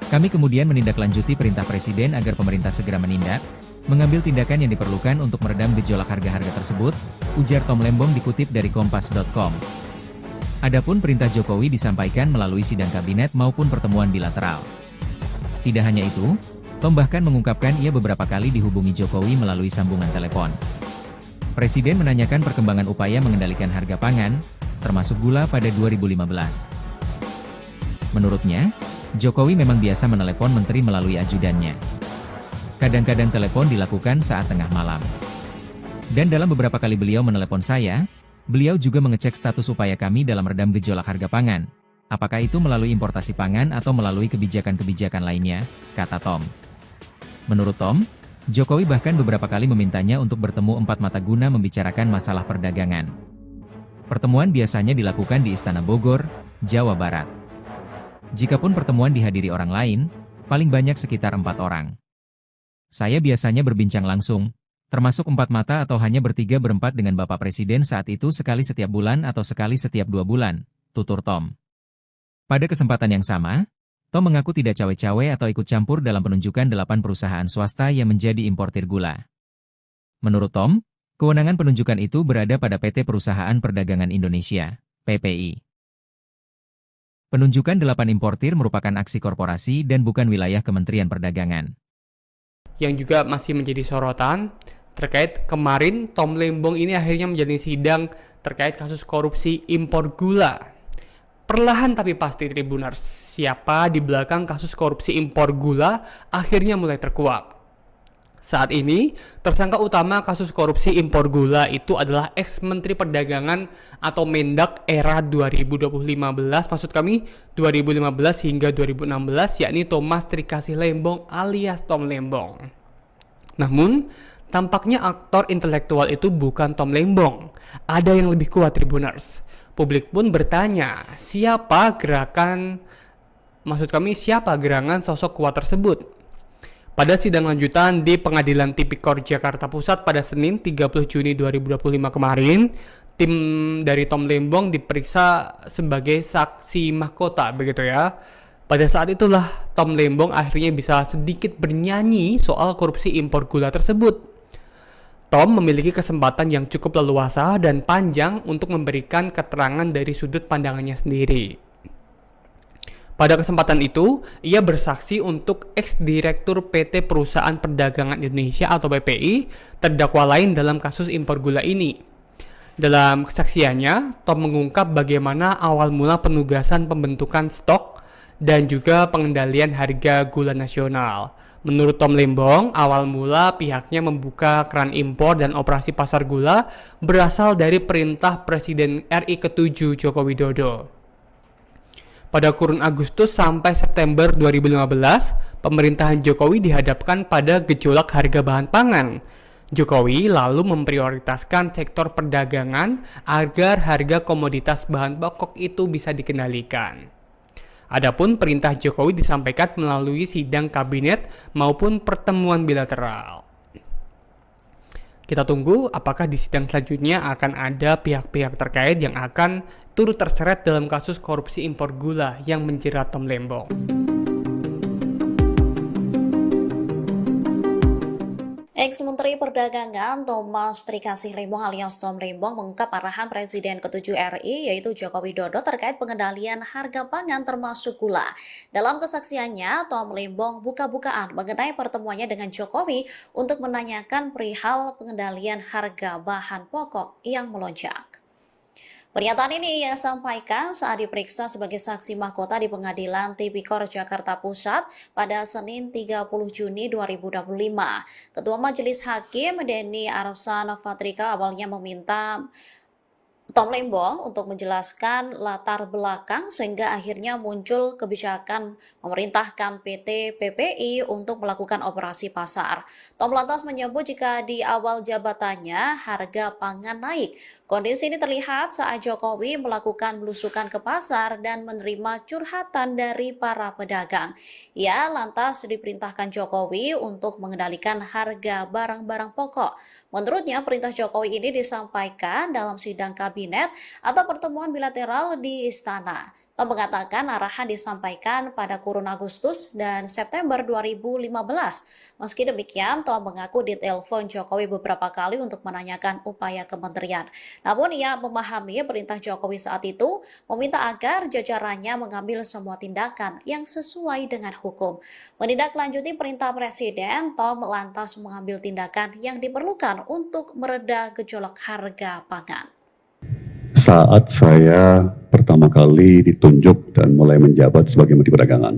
Kami kemudian menindaklanjuti perintah Presiden agar pemerintah segera menindak, mengambil tindakan yang diperlukan untuk meredam gejolak harga-harga tersebut, ujar Tom Lembong dikutip dari Kompas.com. Adapun perintah Jokowi disampaikan melalui sidang kabinet maupun pertemuan bilateral. Tidak hanya itu, Tom bahkan mengungkapkan ia beberapa kali dihubungi Jokowi melalui sambungan telepon. Presiden menanyakan perkembangan upaya mengendalikan harga pangan, termasuk gula pada 2015. Menurutnya, Jokowi memang biasa menelepon menteri melalui ajudannya. Kadang-kadang telepon dilakukan saat tengah malam. Dan dalam beberapa kali beliau menelepon saya, beliau juga mengecek status upaya kami dalam redam gejolak harga pangan. Apakah itu melalui importasi pangan atau melalui kebijakan-kebijakan lainnya, kata Tom. Menurut Tom, Jokowi bahkan beberapa kali memintanya untuk bertemu empat mata guna membicarakan masalah perdagangan. Pertemuan biasanya dilakukan di Istana Bogor, Jawa Barat. Jikapun pertemuan dihadiri orang lain, paling banyak sekitar 4 orang. Saya biasanya berbincang langsung, termasuk 4 mata atau hanya bertiga berempat dengan Bapak Presiden saat itu sekali setiap bulan atau sekali setiap 2 bulan, tutur Tom. Pada kesempatan yang sama, Tom mengaku tidak cawe-cawe atau ikut campur dalam penunjukan 8 perusahaan swasta yang menjadi importir gula. Menurut Tom, kewenangan penunjukan itu berada pada PT Perusahaan Perdagangan Indonesia, PPI. Penunjukan 8 importir merupakan aksi korporasi dan bukan wilayah Kementerian Perdagangan. Yang juga masih menjadi sorotan terkait kemarin Tom Lembong ini akhirnya menjalani sidang terkait kasus korupsi impor gula. Perlahan tapi pasti Tribuners, siapa di belakang kasus korupsi impor gula akhirnya mulai terkuak. Saat ini, tersangka utama kasus korupsi impor gula itu adalah ex-Menteri Perdagangan atau Mendak era 2015, maksud kami 2015 hingga 2016, yakni Thomas Trikasih Lembong alias Tom Lembong. Namun, tampaknya aktor intelektual itu bukan Tom Lembong. Ada yang lebih kuat Tribuners. Publik pun bertanya, siapa gerangan sosok kuat tersebut? Pada sidang lanjutan di Pengadilan Tipikor Jakarta Pusat pada Senin 30 Juni 2025 kemarin, tim dari Tom Lembong diperiksa sebagai saksi mahkota, begitu ya. Pada saat itulah Tom Lembong akhirnya bisa sedikit bernyanyi soal korupsi impor gula tersebut. Tom memiliki kesempatan yang cukup leluasa dan panjang untuk memberikan keterangan dari sudut pandangannya sendiri. Pada kesempatan itu, ia bersaksi untuk ex-direktur PT Perusahaan Perdagangan Indonesia atau PPI, terdakwa lain dalam kasus impor gula ini. Dalam kesaksiannya, Tom mengungkap bagaimana awal mula penugasan pembentukan stok dan juga pengendalian harga gula nasional. Menurut Tom Lembong, awal mula pihaknya membuka keran impor dan operasi pasar gula berasal dari perintah Presiden RI ke-7 Joko Widodo. Pada kurun Agustus sampai September 2015, pemerintahan Jokowi dihadapkan pada gejolak harga bahan pangan. Jokowi lalu memprioritaskan sektor perdagangan agar harga komoditas bahan pokok itu bisa dikendalikan. Adapun perintah Jokowi disampaikan melalui sidang kabinet maupun pertemuan bilateral. Kita tunggu apakah di sidang selanjutnya akan ada pihak-pihak terkait yang akan turut terseret dalam kasus korupsi impor gula yang menjerat Tom Lembong. Ex-Menteri Perdagangan Thomas Trikasih Lembong alias Tom Lembong mengungkap arahan Presiden ke-7 RI yaitu Joko Widodo terkait pengendalian harga pangan termasuk gula. Dalam kesaksiannya, Tom Lembong buka-bukaan mengenai pertemuannya dengan Jokowi untuk menanyakan perihal pengendalian harga bahan pokok yang melonjak. Pernyataan ini ia sampaikan saat diperiksa sebagai saksi mahkota di Pengadilan Tipikor Jakarta Pusat pada Senin 30 Juni 2025. Ketua Majelis Hakim Denny Arsan Fatrika awalnya meminta Tom Lembong untuk menjelaskan latar belakang sehingga akhirnya muncul kebijakan memerintahkan PT PPI untuk melakukan operasi pasar. Tom lantas menyebut jika di awal jabatannya harga pangan naik. Kondisi ini terlihat saat Jokowi melakukan belusukan ke pasar dan menerima curhatan dari para pedagang. Ia lantas diperintahkan Jokowi untuk mengendalikan harga barang-barang pokok. Menurutnya perintah Jokowi ini disampaikan dalam sidang kabinet atau pertemuan bilateral di istana. Tom mengatakan arahan disampaikan pada kurun Agustus dan September 2015. Meski demikian, Tom mengaku ditelepon Jokowi beberapa kali untuk menanyakan upaya kementerian. Namun ia memahami perintah Jokowi saat itu meminta agar jajarannya mengambil semua tindakan yang sesuai dengan hukum. Menindaklanjuti perintah Presiden, Tom lantas mengambil tindakan yang diperlukan untuk mereda gejolak harga pangan. Saat saya pertama kali ditunjuk dan mulai menjabat sebagai Menteri Perdagangan,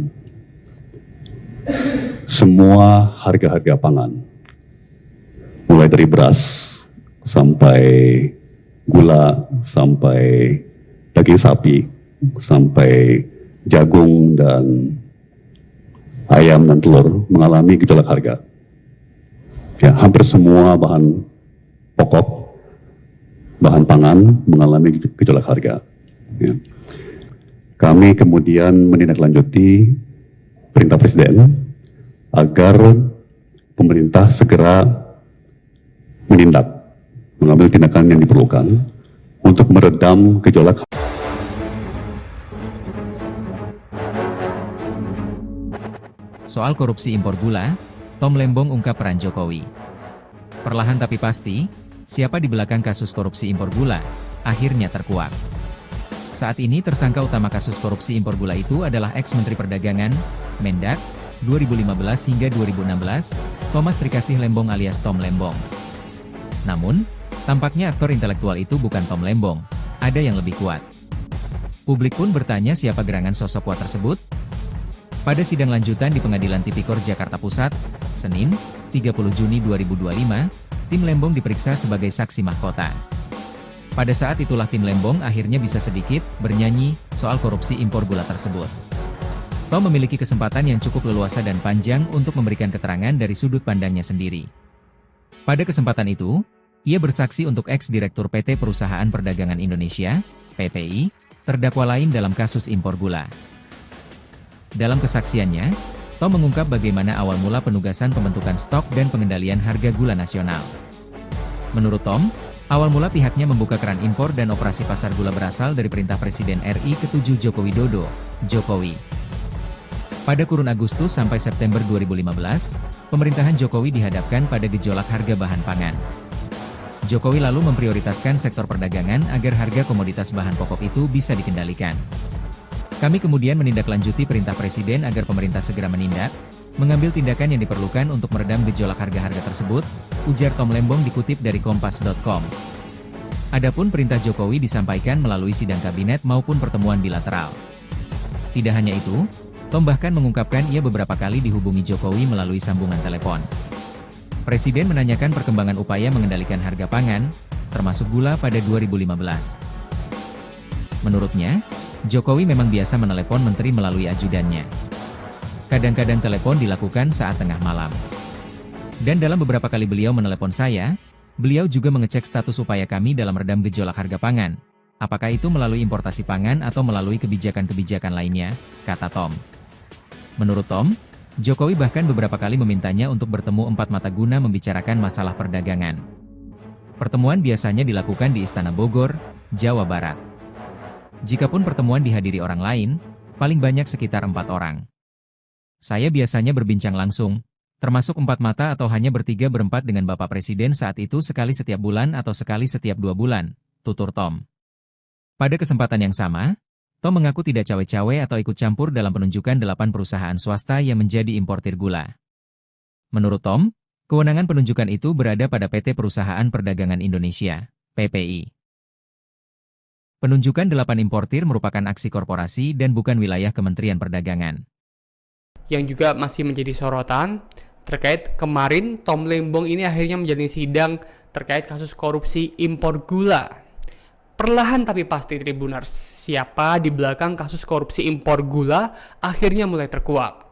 semua harga-harga pangan, mulai dari beras sampai gula, sampai daging sapi, sampai jagung dan ayam dan telur mengalami gejolak harga. Ya, hampir semua bahan pokok, bahan pangan mengalami gejolak harga. Ya. Kami kemudian menindaklanjuti perintah Presiden agar pemerintah segera mengambil tindakan yang diperlukan untuk meredam gejolak. Soal korupsi impor gula, Tom Lembong ungkap peran Jokowi. Perlahan tapi pasti, siapa di belakang kasus korupsi impor gula akhirnya terkuak. Saat ini tersangka utama kasus korupsi impor gula itu adalah ex-Menteri Perdagangan, Mendak, 2015 hingga 2016, Thomas Trikasih Lembong alias Tom Lembong. Namun, tampaknya aktor intelektual itu bukan Tom Lembong, ada yang lebih kuat. Publik pun bertanya siapa gerangan sosok kuat tersebut. Pada sidang lanjutan di Pengadilan Tipikor Jakarta Pusat, Senin, 30 Juni 2025, tim Lembong diperiksa sebagai saksi mahkota. Pada saat itulah tim Lembong akhirnya bisa sedikit bernyanyi soal korupsi impor gula tersebut. Tom memiliki kesempatan yang cukup leluasa dan panjang untuk memberikan keterangan dari sudut pandangnya sendiri. Pada kesempatan itu, ia bersaksi untuk ex-direktur PT Perusahaan Perdagangan Indonesia, PPI, terdakwa lain dalam kasus impor gula. Dalam kesaksiannya, Tom mengungkap bagaimana awal mula penugasan pembentukan stok dan pengendalian harga gula nasional. Menurut Tom, awal mula pihaknya membuka keran impor dan operasi pasar gula berasal dari perintah Presiden RI ke-7 Joko Widodo, Jokowi. Pada kurun Agustus sampai September 2015, pemerintahan Jokowi dihadapkan pada gejolak harga bahan pangan. Jokowi lalu memprioritaskan sektor perdagangan agar harga komoditas bahan pokok itu bisa dikendalikan. Kami kemudian menindaklanjuti perintah Presiden agar pemerintah segera menindak, mengambil tindakan yang diperlukan untuk meredam gejolak harga-harga tersebut, ujar Tom Lembong dikutip dari Kompas.com. Adapun perintah Jokowi disampaikan melalui sidang kabinet maupun pertemuan bilateral. Tidak hanya itu, Tom bahkan mengungkapkan ia beberapa kali dihubungi Jokowi melalui sambungan telepon. Presiden menanyakan perkembangan upaya mengendalikan harga pangan, termasuk gula pada 2015. Menurutnya, Jokowi memang biasa menelepon menteri melalui ajudannya. Kadang-kadang telepon dilakukan saat tengah malam. Dan dalam beberapa kali beliau menelepon saya, beliau juga mengecek status upaya kami dalam redam gejolak harga pangan. Apakah itu melalui importasi pangan atau melalui kebijakan-kebijakan lainnya, kata Tom. Menurut Tom, Jokowi bahkan beberapa kali memintanya untuk bertemu empat mata guna membicarakan masalah perdagangan. Pertemuan biasanya dilakukan di Istana Bogor, Jawa Barat. Jikapun pertemuan dihadiri orang lain, paling banyak sekitar 4 orang. Saya biasanya berbincang langsung, termasuk 4 mata atau hanya bertiga-berempat dengan Bapak Presiden saat itu sekali setiap bulan atau sekali setiap 2 bulan, tutur Tom. Pada kesempatan yang sama, Tom mengaku tidak cawe-cawe atau ikut campur dalam penunjukan 8 perusahaan swasta yang menjadi importir gula. Menurut Tom, kewenangan penunjukan itu berada pada PT Perusahaan Perdagangan Indonesia, PPI. Penunjukan 8 importir merupakan aksi korporasi dan bukan wilayah Kementerian Perdagangan. Yang juga masih menjadi sorotan, terkait kemarin Tom Lembong ini akhirnya menjalani sidang terkait kasus korupsi impor gula. Perlahan tapi pasti Tribuners, siapa di belakang kasus korupsi impor gula akhirnya mulai terkuak.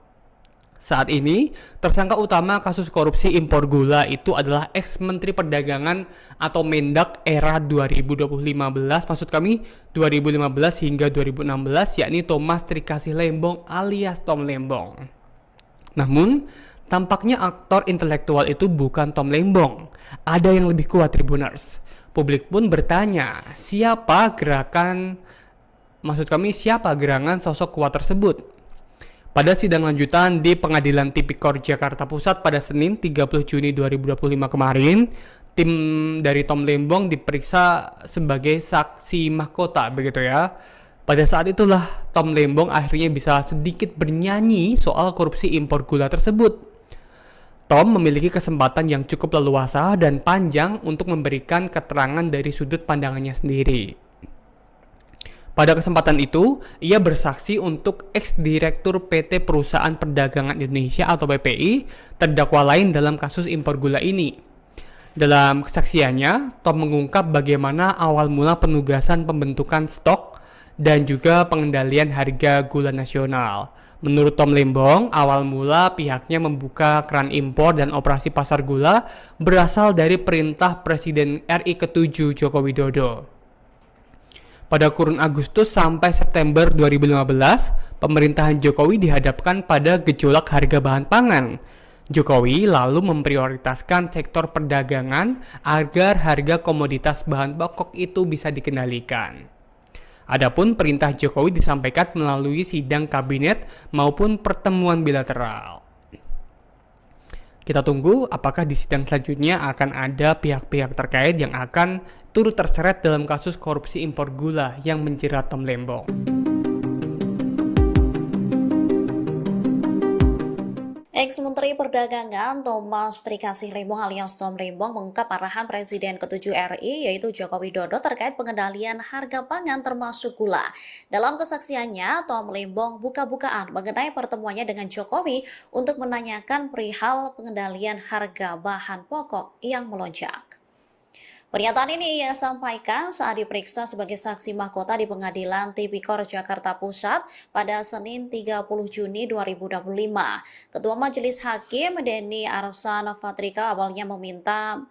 Saat ini, tersangka utama kasus korupsi impor gula itu adalah ex-Menteri Perdagangan atau Mendak era 2015, maksud kami 2015 hingga 2016, yakni Thomas Trikasih Lembong alias Tom Lembong. Namun, tampaknya aktor intelektual itu bukan Tom Lembong. Ada yang lebih kuat Tribuners. Publik pun bertanya, siapa gerangan sosok kuat tersebut? Pada sidang lanjutan di Pengadilan Tipikor Jakarta Pusat pada Senin 30 Juni 2025 kemarin, tim dari Tom Lembong diperiksa sebagai saksi mahkota, begitu ya. Pada saat itulah Tom Lembong akhirnya bisa sedikit bernyanyi soal korupsi impor gula tersebut. Tom memiliki kesempatan yang cukup leluasa dan panjang untuk memberikan keterangan dari sudut pandangannya sendiri. Pada kesempatan itu, ia bersaksi untuk ex-direktur PT Perusahaan Perdagangan Indonesia atau PPI, terdakwa lain dalam kasus impor gula ini. Dalam kesaksiannya, Tom mengungkap bagaimana awal mula penugasan pembentukan stok dan juga pengendalian harga gula nasional. Menurut Tom Lembong, awal mula pihaknya membuka keran impor dan operasi pasar gula berasal dari perintah Presiden RI ke-7 Joko Widodo. Pada kurun Agustus sampai September 2015, pemerintahan Jokowi dihadapkan pada gejolak harga bahan pangan. Jokowi lalu memprioritaskan sektor perdagangan agar harga komoditas bahan pokok itu bisa dikendalikan. Adapun perintah Jokowi disampaikan melalui sidang kabinet maupun pertemuan bilateral. Kita tunggu apakah di sidang selanjutnya akan ada pihak-pihak terkait yang akan turut terseret dalam kasus korupsi impor gula yang menjerat Tom Lembong. Ex-Menteri Perdagangan Thomas Trikasih Lembong alias Tom Lembong mengungkap arahan Presiden ke-7 RI yaitu Joko Widodo terkait pengendalian harga pangan termasuk gula. Dalam kesaksiannya, Tom Lembong buka-bukaan mengenai pertemuannya dengan Jokowi untuk menanyakan perihal pengendalian harga bahan pokok yang melonjak. Pernyataan ini ia sampaikan saat diperiksa sebagai saksi mahkota di Pengadilan Tipikor Jakarta Pusat pada Senin 30 Juni 2025. Ketua Majelis Hakim Denny Arsan Fatrika awalnya meminta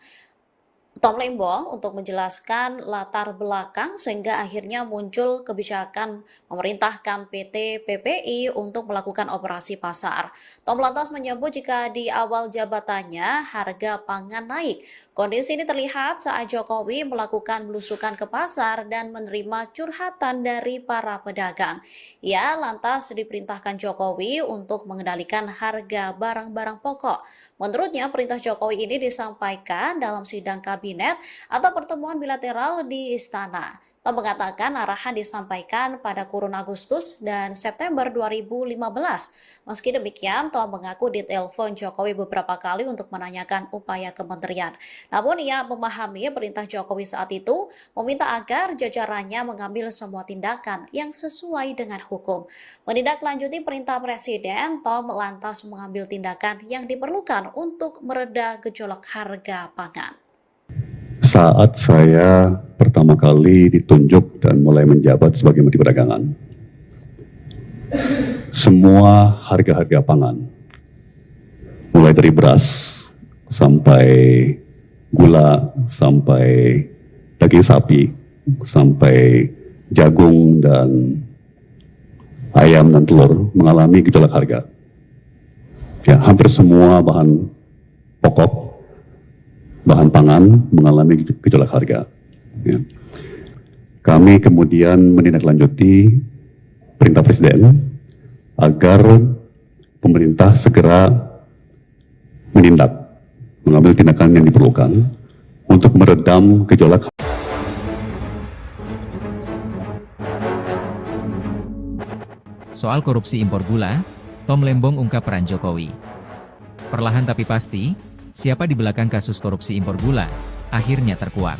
Tom Lembong untuk menjelaskan latar belakang sehingga akhirnya muncul kebijakan memerintahkan PT PPI untuk melakukan operasi pasar. Tom lantas menyebut jika di awal jabatannya harga pangan naik. Kondisi ini terlihat saat Jokowi melakukan belusukan ke pasar dan menerima curhatan dari para pedagang. Ia lantas diperintahkan Jokowi untuk mengendalikan harga barang-barang pokok. Menurutnya perintah Jokowi ini disampaikan dalam sidang kabinet atau pertemuan bilateral di istana. Tom mengatakan arahan disampaikan pada kurun Agustus dan September 2015. Meski demikian, Tom mengaku ditelepon Jokowi beberapa kali untuk menanyakan upaya kementerian. Namun ia memahami perintah Jokowi saat itu meminta agar jajarannya mengambil semua tindakan yang sesuai dengan hukum. Menindaklanjuti perintah Presiden, Tom lantas mengambil tindakan yang diperlukan untuk mereda gejolak harga pangan. Saat saya pertama kali ditunjuk dan mulai menjabat sebagai Menteri Perdagangan, semua harga-harga pangan, mulai dari beras sampai gula, sampai daging sapi, sampai jagung dan ayam dan telur mengalami gejolak harga. Ya, hampir semua bahan pokok, bahan pangan mengalami gejolak harga. Ya. Kami kemudian menindaklanjuti perintah Presiden agar pemerintah segera mengambil tindakan yang diperlukan untuk meredam gejolak. Soal korupsi impor gula, Tom Lembong ungkap peran Jokowi. Perlahan tapi pasti, siapa di belakang kasus korupsi impor gula, akhirnya terkuak.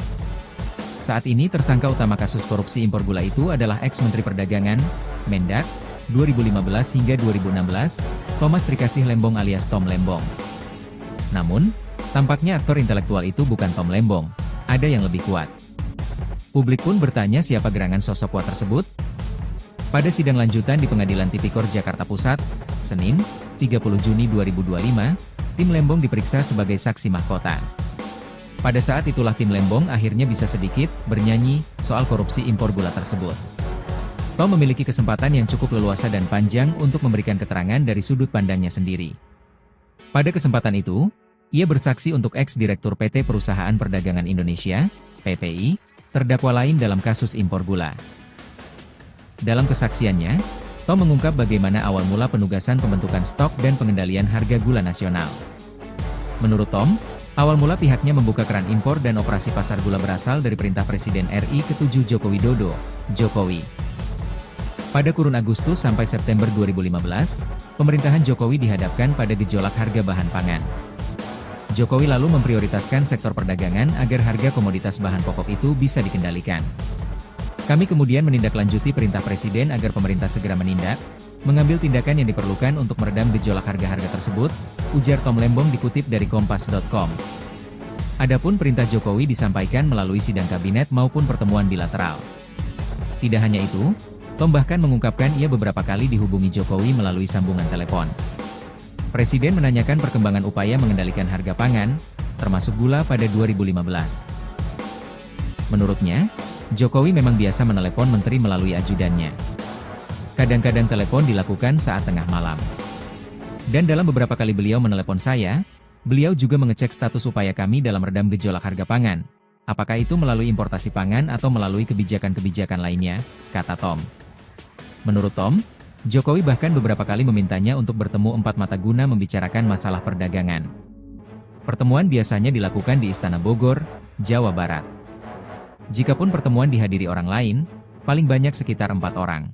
Saat ini tersangka utama kasus korupsi impor gula itu adalah ex-Menteri Perdagangan, Mendak, 2015 hingga 2016, Thomas Trikasih Lembong alias Tom Lembong. Namun, tampaknya aktor intelektual itu bukan Tom Lembong, ada yang lebih kuat. Publik pun bertanya siapa gerangan sosok kuat tersebut? Pada sidang lanjutan di Pengadilan Tipikor Jakarta Pusat, Senin, 30 Juni 2025, tim Lembong diperiksa sebagai saksi mahkota. Pada saat itulah tim Lembong akhirnya bisa sedikit bernyanyi soal korupsi impor gula tersebut. Tom memiliki kesempatan yang cukup leluasa dan panjang untuk memberikan keterangan dari sudut pandangnya sendiri. Pada kesempatan itu, ia bersaksi untuk ex-direktur PT Perusahaan Perdagangan Indonesia, PPI, terdakwa lain dalam kasus impor gula. Dalam kesaksiannya, Tom mengungkap bagaimana awal mula penugasan pembentukan stok dan pengendalian harga gula nasional. Menurut Tom, awal mula pihaknya membuka keran impor dan operasi pasar gula berasal dari perintah Presiden RI ke-7 Joko Widodo, Jokowi. Pada kurun Agustus sampai September 2015, pemerintahan Jokowi dihadapkan pada gejolak harga bahan pangan. Jokowi lalu memprioritaskan sektor perdagangan agar harga komoditas bahan pokok itu bisa dikendalikan. Kami kemudian menindaklanjuti perintah Presiden agar pemerintah segera menindak, mengambil tindakan yang diperlukan untuk meredam gejolak harga-harga tersebut, ujar Tom Lembong dikutip dari Kompas.com. Adapun perintah Jokowi disampaikan melalui sidang kabinet maupun pertemuan bilateral. Tidak hanya itu, Tom bahkan mengungkapkan ia beberapa kali dihubungi Jokowi melalui sambungan telepon. Presiden menanyakan perkembangan upaya mengendalikan harga pangan, termasuk gula pada 2015. Menurutnya, Jokowi memang biasa menelepon menteri melalui ajudannya. Kadang-kadang telepon dilakukan saat tengah malam. Dan dalam beberapa kali beliau menelepon saya, beliau juga mengecek status upaya kami dalam redam gejolak harga pangan. Apakah itu melalui importasi pangan atau melalui kebijakan-kebijakan lainnya, kata Tom. Menurut Tom, Jokowi bahkan beberapa kali memintanya untuk bertemu empat mata guna membicarakan masalah perdagangan. Pertemuan biasanya dilakukan di Istana Bogor, Jawa Barat. Jikapun pertemuan dihadiri orang lain, paling banyak sekitar 4 orang.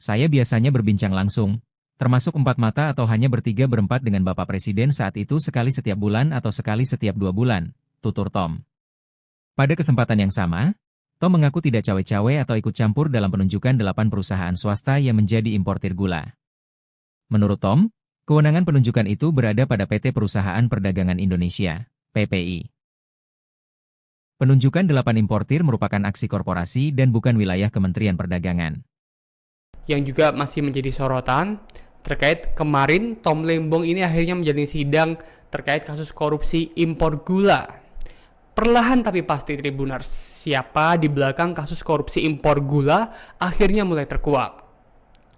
Saya biasanya berbincang langsung, termasuk 4 mata atau hanya bertiga berempat dengan Bapak Presiden saat itu sekali setiap bulan atau sekali setiap 2 bulan, tutur Tom. Pada kesempatan yang sama, Tom mengaku tidak cawe-cawe atau ikut campur dalam penunjukan 8 perusahaan swasta yang menjadi importir gula. Menurut Tom, kewenangan penunjukan itu berada pada PT Perusahaan Perdagangan Indonesia, PPI. Penunjukan 8 importir merupakan aksi korporasi dan bukan wilayah Kementerian Perdagangan. Yang juga masih menjadi sorotan terkait kemarin Tom Lembong ini akhirnya menjalani sidang terkait kasus korupsi impor gula. Perlahan tapi pasti Tribuners, siapa di belakang kasus korupsi impor gula akhirnya mulai terkuak.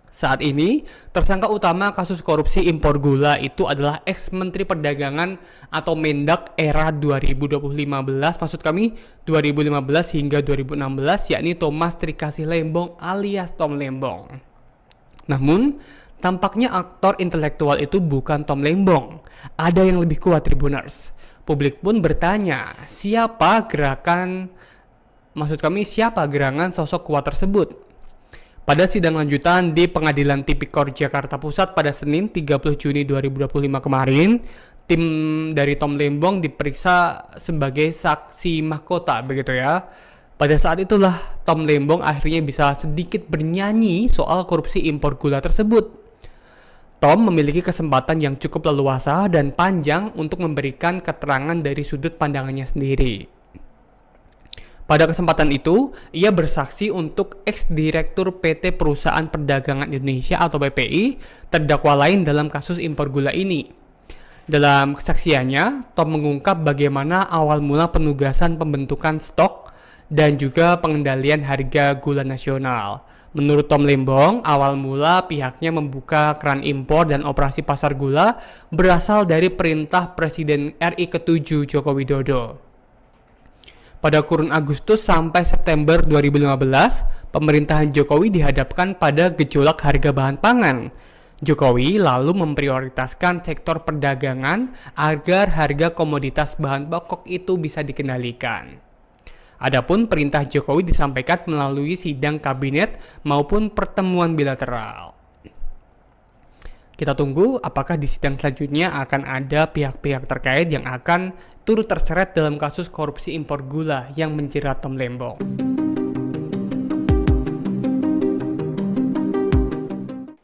Saat ini, tersangka utama kasus korupsi impor gula itu adalah ex-Menteri Perdagangan atau Mendak era 2015, maksud kami 2015 hingga 2016, yakni Thomas Trikasih Lembong alias Tom Lembong. Namun, tampaknya aktor intelektual itu bukan Tom Lembong. Ada yang lebih kuat Tribuners. Publik pun bertanya, siapa gerangan sosok kuat tersebut? Pada sidang lanjutan di Pengadilan Tipikor Jakarta Pusat pada Senin 30 Juni 2025 kemarin, tim dari Tom Lembong diperiksa sebagai saksi mahkota, begitu ya. Pada saat itulah Tom Lembong akhirnya bisa sedikit bernyanyi soal korupsi impor gula tersebut. Tom memiliki kesempatan yang cukup leluasa dan panjang untuk memberikan keterangan dari sudut pandangannya sendiri. Pada kesempatan itu, ia bersaksi untuk ex-direktur PT Perusahaan Perdagangan Indonesia atau PPI, terdakwa lain dalam kasus impor gula ini. Dalam kesaksiannya, Tom mengungkap bagaimana awal mula penugasan pembentukan stok dan juga pengendalian harga gula nasional. Menurut Tom Lembong, awal mula pihaknya membuka keran impor dan operasi pasar gula berasal dari perintah Presiden RI ke-7 Joko Widodo. Pada kurun Agustus sampai September 2015, pemerintahan Jokowi dihadapkan pada gejolak harga bahan pangan. Jokowi lalu memprioritaskan sektor perdagangan agar harga komoditas bahan pokok itu bisa dikendalikan. Adapun perintah Jokowi disampaikan melalui sidang kabinet maupun pertemuan bilateral. Kita tunggu apakah di sidang selanjutnya akan ada pihak-pihak terkait yang akan turut terseret dalam kasus korupsi impor gula yang menjerat Tom Lembong.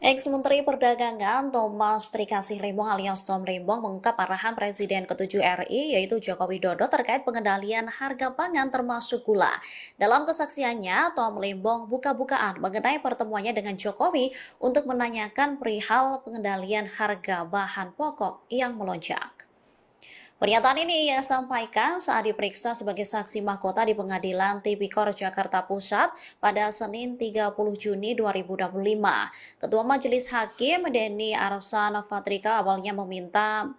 Ex-Menteri Perdagangan Thomas Trikasih Lembong alias Tom Lembong mengungkap arahan Presiden ke-7 RI yaitu Joko Widodo terkait pengendalian harga pangan termasuk gula. Dalam kesaksiannya, Tom Lembong buka-bukaan mengenai pertemuannya dengan Jokowi untuk menanyakan perihal pengendalian harga bahan pokok yang melonjak. Pernyataan ini ia sampaikan saat diperiksa sebagai saksi mahkota di Pengadilan Tipikor Jakarta Pusat pada Senin 30 Juni 2025. Ketua Majelis Hakim Denny Arsan Fatrika awalnya meminta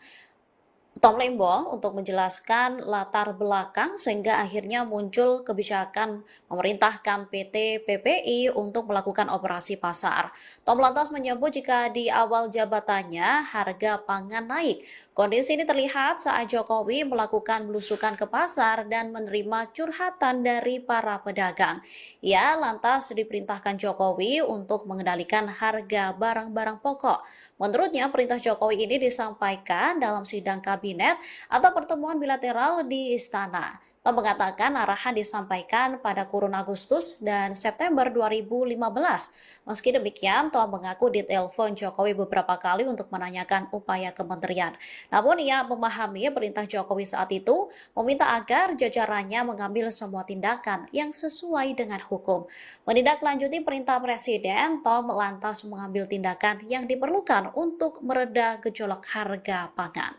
Tom Lembong untuk menjelaskan latar belakang sehingga akhirnya muncul kebijakan memerintahkan PT PPI untuk melakukan operasi pasar. Tom lantas menyebut jika di awal jabatannya harga pangan naik. Kondisi ini terlihat saat Jokowi melakukan belusukan ke pasar dan menerima curhatan dari para pedagang. Ia lantas diperintahkan Jokowi untuk mengendalikan harga barang-barang pokok. Menurutnya, perintah Jokowi ini disampaikan dalam sidang kabinet atau pertemuan bilateral di Istana. Tom mengatakan arahan disampaikan pada kurun Agustus dan September 2015. Meski demikian, Tom mengaku ditelepon Jokowi beberapa kali untuk menanyakan upaya kementerian. Namun ia memahami perintah Jokowi saat itu meminta agar jajarannya mengambil semua tindakan yang sesuai dengan hukum. Menindaklanjuti perintah Presiden, Tom lantas mengambil tindakan yang diperlukan untuk mereda gejolak harga pangan.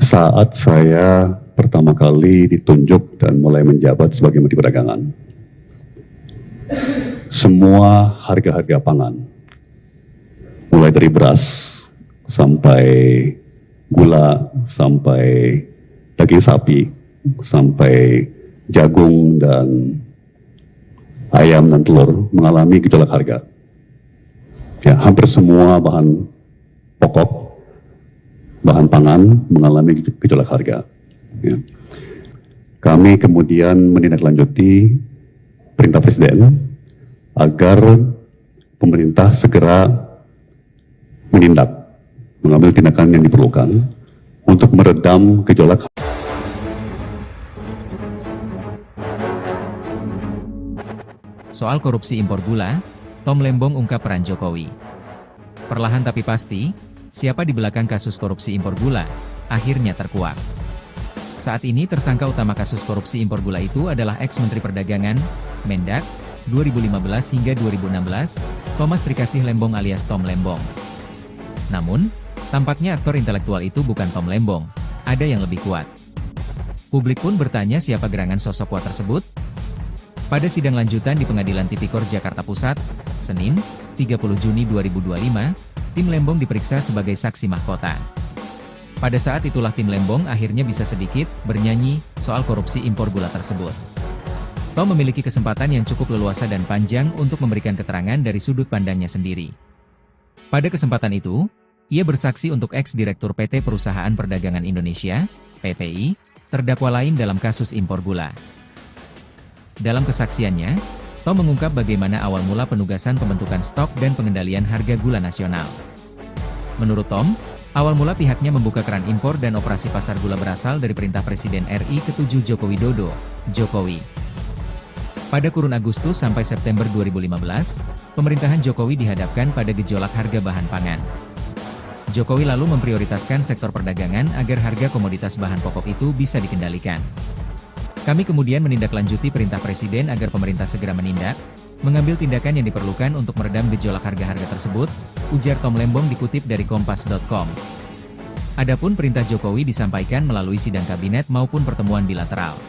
Saat saya pertama kali ditunjuk dan mulai menjabat sebagai Menteri Perdagangan, semua harga-harga pangan, mulai dari beras sampai gula, sampai daging sapi, sampai jagung dan ayam dan telur mengalami gejolak harga. Ya, hampir semua bahan pokok, bahan pangan mengalami gejolak harga. Ya. Kami kemudian menindaklanjuti perintah Presiden agar pemerintah segera mengambil tindakan yang diperlukan untuk meredam gejolak. Soal korupsi impor gula, Tom Lembong ungkap peran Jokowi. Perlahan tapi pasti, siapa di belakang kasus korupsi impor gula, akhirnya terkuak. Saat ini tersangka utama kasus korupsi impor gula itu adalah ex-Menteri Perdagangan, Mendak, 2015 hingga 2016, Thomas Trikasih Lembong alias Tom Lembong. Namun, tampaknya aktor intelektual itu bukan Tom Lembong, ada yang lebih kuat. Publik pun bertanya siapa gerangan sosok kuat tersebut. Pada sidang lanjutan di Pengadilan Tipikor Jakarta Pusat, Senin, 30 Juni 2025, tim Lembong diperiksa sebagai saksi mahkota. Pada saat itulah tim Lembong akhirnya bisa sedikit bernyanyi soal korupsi impor gula tersebut. Tom memiliki kesempatan yang cukup leluasa dan panjang untuk memberikan keterangan dari sudut pandangnya sendiri. Pada kesempatan itu, ia bersaksi untuk ex-direktur PT Perusahaan Perdagangan Indonesia, PPI, terdakwa lain dalam kasus impor gula. Dalam kesaksiannya, Tom mengungkap bagaimana awal mula penugasan pembentukan stok dan pengendalian harga gula nasional. Menurut Tom, awal mula pihaknya membuka keran impor dan operasi pasar gula berasal dari perintah Presiden RI ke-7 Joko Widodo, Jokowi. Pada kurun Agustus sampai September 2015, pemerintahan Jokowi dihadapkan pada gejolak harga bahan pangan. Jokowi lalu memprioritaskan sektor perdagangan agar harga komoditas bahan pokok itu bisa dikendalikan. Kami kemudian menindaklanjuti perintah Presiden agar pemerintah segera menindak, mengambil tindakan yang diperlukan untuk meredam gejolak harga-harga tersebut, ujar Tom Lembong dikutip dari Kompas.com. Adapun perintah Jokowi disampaikan melalui sidang kabinet maupun pertemuan bilateral.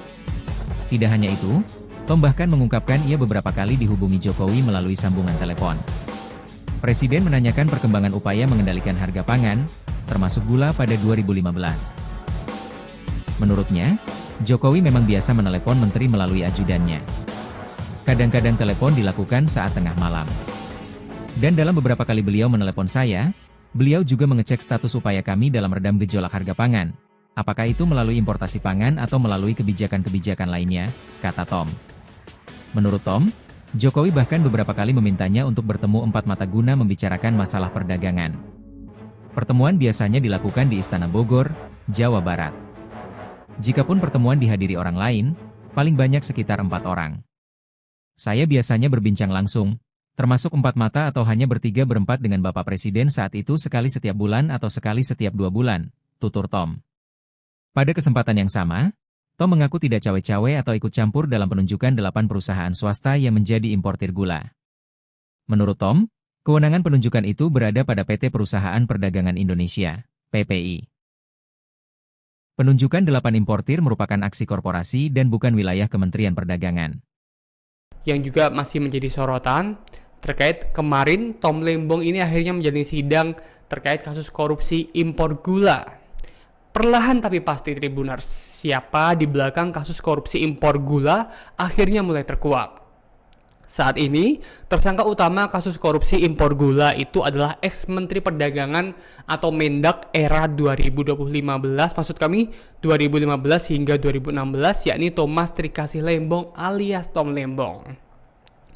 Tidak hanya itu, Tom bahkan mengungkapkan ia beberapa kali dihubungi Jokowi melalui sambungan telepon. Presiden menanyakan perkembangan upaya mengendalikan harga pangan, termasuk gula pada 2015. Menurutnya, Jokowi memang biasa menelepon menteri melalui ajudannya. Kadang-kadang telepon dilakukan saat tengah malam. Dan dalam beberapa kali beliau menelepon saya, beliau juga mengecek status upaya kami dalam redam gejolak harga pangan. Apakah itu melalui importasi pangan atau melalui kebijakan-kebijakan lainnya, kata Tom. Menurut Tom, Jokowi bahkan beberapa kali memintanya untuk bertemu empat mata guna membicarakan masalah perdagangan. Pertemuan biasanya dilakukan di Istana Bogor, Jawa Barat. Jikapun pertemuan dihadiri orang lain, paling banyak sekitar 4 orang. Saya biasanya berbincang langsung, termasuk 4 mata atau hanya bertiga-berempat dengan Bapak Presiden saat itu sekali setiap bulan atau sekali setiap 2 bulan, tutur Tom. Pada kesempatan yang sama, Tom mengaku tidak cawe-cawe atau ikut campur dalam penunjukan 8 perusahaan swasta yang menjadi importir gula. Menurut Tom, kewenangan penunjukan itu berada pada PT Perusahaan Perdagangan Indonesia, PPI. Penunjukan 8 importir merupakan aksi korporasi dan bukan wilayah Kementerian Perdagangan. Yang juga masih menjadi sorotan terkait kemarin Tom Lembong ini akhirnya menjalani sidang terkait kasus korupsi impor gula. Perlahan tapi pasti Tribuners, siapa di belakang kasus korupsi impor gula akhirnya mulai terkuak. Saat ini, tersangka utama kasus korupsi impor gula itu adalah ex-Menteri Perdagangan atau Mendak era 2015, maksud kami 2015 hingga 2016, yakni Thomas Trikasih Lembong alias Tom Lembong.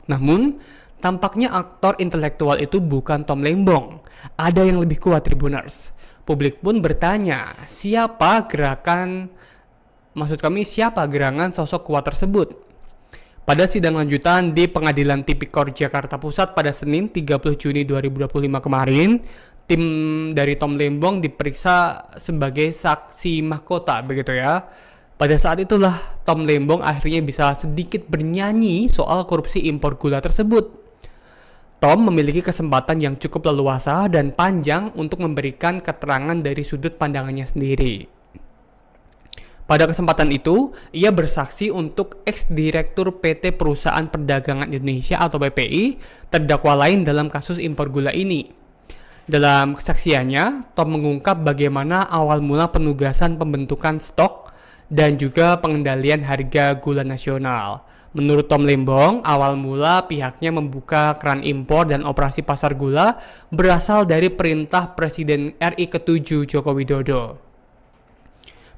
Namun, tampaknya aktor intelektual itu bukan Tom Lembong. Ada yang lebih kuat Tribuners. Publik pun bertanya, siapa gerangan sosok kuat tersebut? Pada sidang lanjutan di Pengadilan Tipikor Jakarta Pusat pada Senin 30 Juni 2025 kemarin, tim dari Tom Lembong diperiksa sebagai saksi mahkota, begitu ya. Pada saat itulah Tom Lembong akhirnya bisa sedikit bernyanyi soal korupsi impor gula tersebut. Tom memiliki kesempatan yang cukup leluasa dan panjang untuk memberikan keterangan dari sudut pandangannya sendiri. Pada kesempatan itu, ia bersaksi untuk ex-direktur PT Perusahaan Perdagangan Indonesia atau PPI, terdakwa lain dalam kasus impor gula ini. Dalam kesaksiannya, Tom mengungkap bagaimana awal mula penugasan pembentukan stok dan juga pengendalian harga gula nasional. Menurut Tom Lembong, awal mula pihaknya membuka keran impor dan operasi pasar gula berasal dari perintah Presiden RI ke-7 Joko Widodo.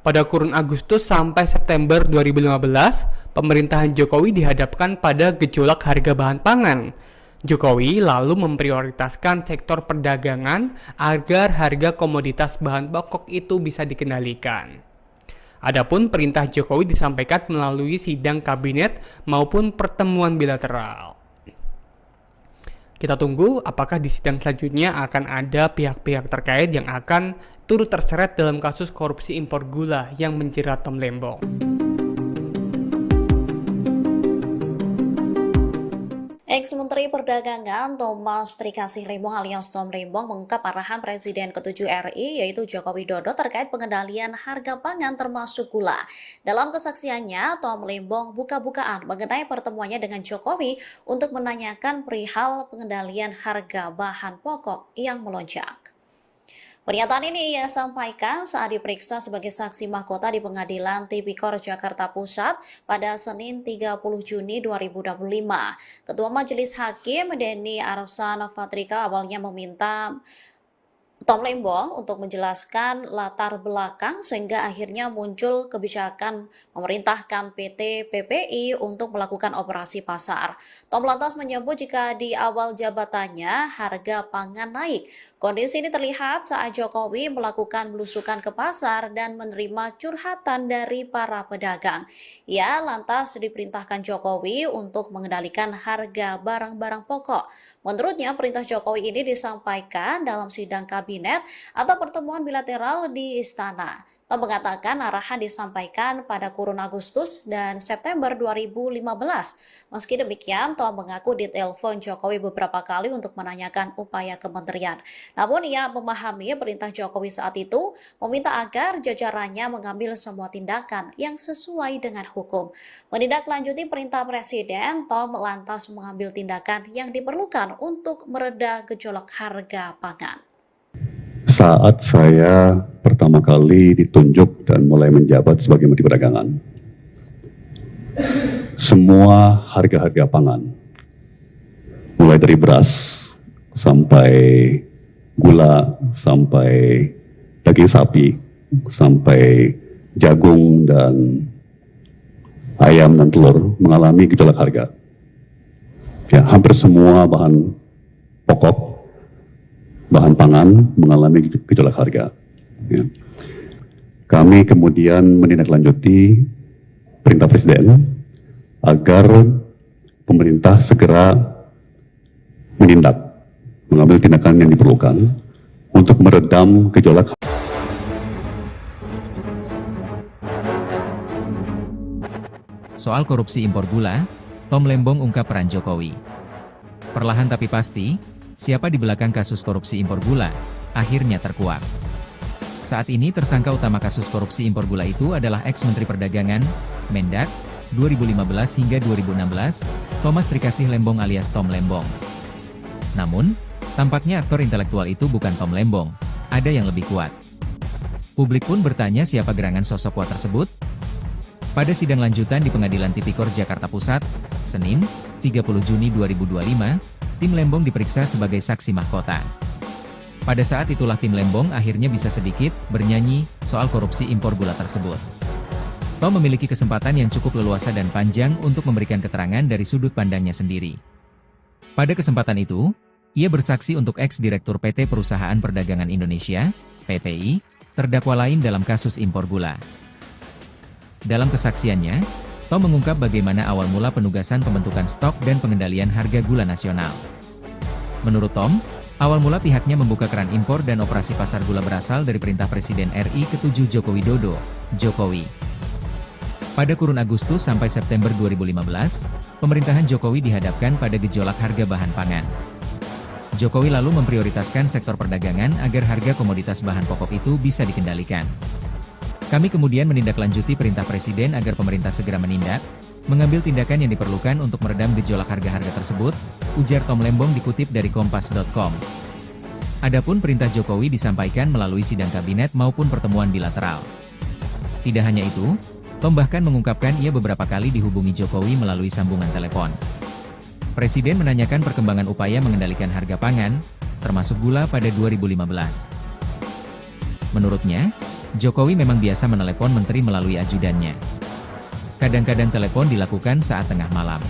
Pada kurun Agustus sampai September 2015, pemerintahan Jokowi dihadapkan pada gejolak harga bahan pangan. Jokowi lalu memprioritaskan sektor perdagangan agar harga komoditas bahan pokok itu bisa dikendalikan. Adapun perintah Jokowi disampaikan melalui sidang kabinet maupun pertemuan bilateral. Kita tunggu apakah di sidang selanjutnya akan ada pihak-pihak terkait yang akan turut terseret dalam kasus korupsi impor gula yang menjerat Tom Lembong. Ex-Menteri Perdagangan Thomas Trikasih Lembong alias Tom Lembong mengungkap arahan Presiden ke-7 RI yaitu Joko Widodo terkait pengendalian harga pangan termasuk gula. Dalam kesaksiannya, Tom Lembong buka-bukaan mengenai pertemuannya dengan Jokowi untuk menanyakan perihal pengendalian harga bahan pokok yang melonjak. Pernyataan ini ia sampaikan saat diperiksa sebagai saksi mahkota di Pengadilan Tipikor Jakarta Pusat pada Senin 30 Juni 2025. Ketua Majelis Hakim Denny Arsan Fatrika awalnya meminta Tom Lembong untuk menjelaskan latar belakang sehingga akhirnya muncul kebijakan memerintahkan PT PPI untuk melakukan operasi pasar. Tom lantas menyebut jika di awal jabatannya harga pangan naik. Kondisi ini terlihat saat Jokowi melakukan belusukan ke pasar dan menerima curhatan dari para pedagang. Ia lantas diperintahkan Jokowi untuk mengendalikan harga barang-barang pokok. Menurutnya, perintah Jokowi ini disampaikan dalam sidang kabinet atau pertemuan bilateral di Istana. Tom mengatakan arahan disampaikan pada kurun Agustus dan September 2015. Meski demikian, Tom mengaku ditelepon Jokowi beberapa kali untuk menanyakan upaya kementerian. Namun ia memahami perintah Jokowi saat itu meminta agar jajarannya mengambil semua tindakan yang sesuai dengan hukum. Menindaklanjuti perintah Presiden, Tom lantas mengambil tindakan yang diperlukan untuk mereda gejolak harga pangan. Saat saya pertama kali ditunjuk dan mulai menjabat sebagai Menteri Perdagangan, semua harga-harga pangan, mulai dari beras sampai gula, sampai daging sapi, sampai jagung dan ayam dan telur mengalami gejolak harga. Ya, hampir semua bahan pokok, bahan pangan mengalami gejolak harga. Ya. Kami kemudian menindaklanjuti perintah Presiden agar pemerintah segera mengambil tindakan yang diperlukan untuk meredam gejolak. Soal korupsi impor gula, Tom Lembong ungkap peran Jokowi. Perlahan tapi pasti, siapa di belakang kasus korupsi impor gula, akhirnya terkuak. Saat ini tersangka utama kasus korupsi impor gula itu adalah ex-Menteri Perdagangan, Mendak, 2015 hingga 2016, Thomas Trikasih Lembong alias Tom Lembong. Namun, tampaknya aktor intelektual itu bukan Tom Lembong, ada yang lebih kuat. Publik pun bertanya siapa gerangan sosok kuat tersebut? Pada sidang lanjutan di Pengadilan Tipikor Jakarta Pusat, Senin, 30 Juni 2025, tim Lembong diperiksa sebagai saksi mahkota. Pada saat itulah tim Lembong akhirnya bisa sedikit bernyanyi soal korupsi impor gula tersebut. Tom memiliki kesempatan yang cukup leluasa dan panjang untuk memberikan keterangan dari sudut pandangnya sendiri. Pada kesempatan itu, ia bersaksi untuk ex-direktur PT Perusahaan Perdagangan Indonesia, PPI, terdakwa lain dalam kasus impor gula. Dalam kesaksiannya, Tom mengungkap bagaimana awal mula penugasan pembentukan stok dan pengendalian harga gula nasional. Menurut Tom, awal mula pihaknya membuka keran impor dan operasi pasar gula berasal dari perintah Presiden RI ke-7 Joko Widodo, Jokowi. Pada kurun Agustus sampai September 2015, pemerintahan Jokowi dihadapkan pada gejolak harga bahan pangan. Jokowi lalu memprioritaskan sektor perdagangan agar harga komoditas bahan pokok itu bisa dikendalikan. Kami kemudian menindaklanjuti perintah Presiden agar pemerintah segera menindak, mengambil tindakan yang diperlukan untuk meredam gejolak harga-harga tersebut, ujar Tom Lembong dikutip dari Kompas.com. Adapun perintah Jokowi disampaikan melalui sidang kabinet maupun pertemuan bilateral. Tidak hanya itu, Tom bahkan mengungkapkan ia beberapa kali dihubungi Jokowi melalui sambungan telepon. Presiden menanyakan perkembangan upaya mengendalikan harga pangan, termasuk gula pada 2015. Menurutnya, Jokowi memang biasa menelepon menteri melalui ajudannya. Kadang-kadang telepon dilakukan saat tengah malam.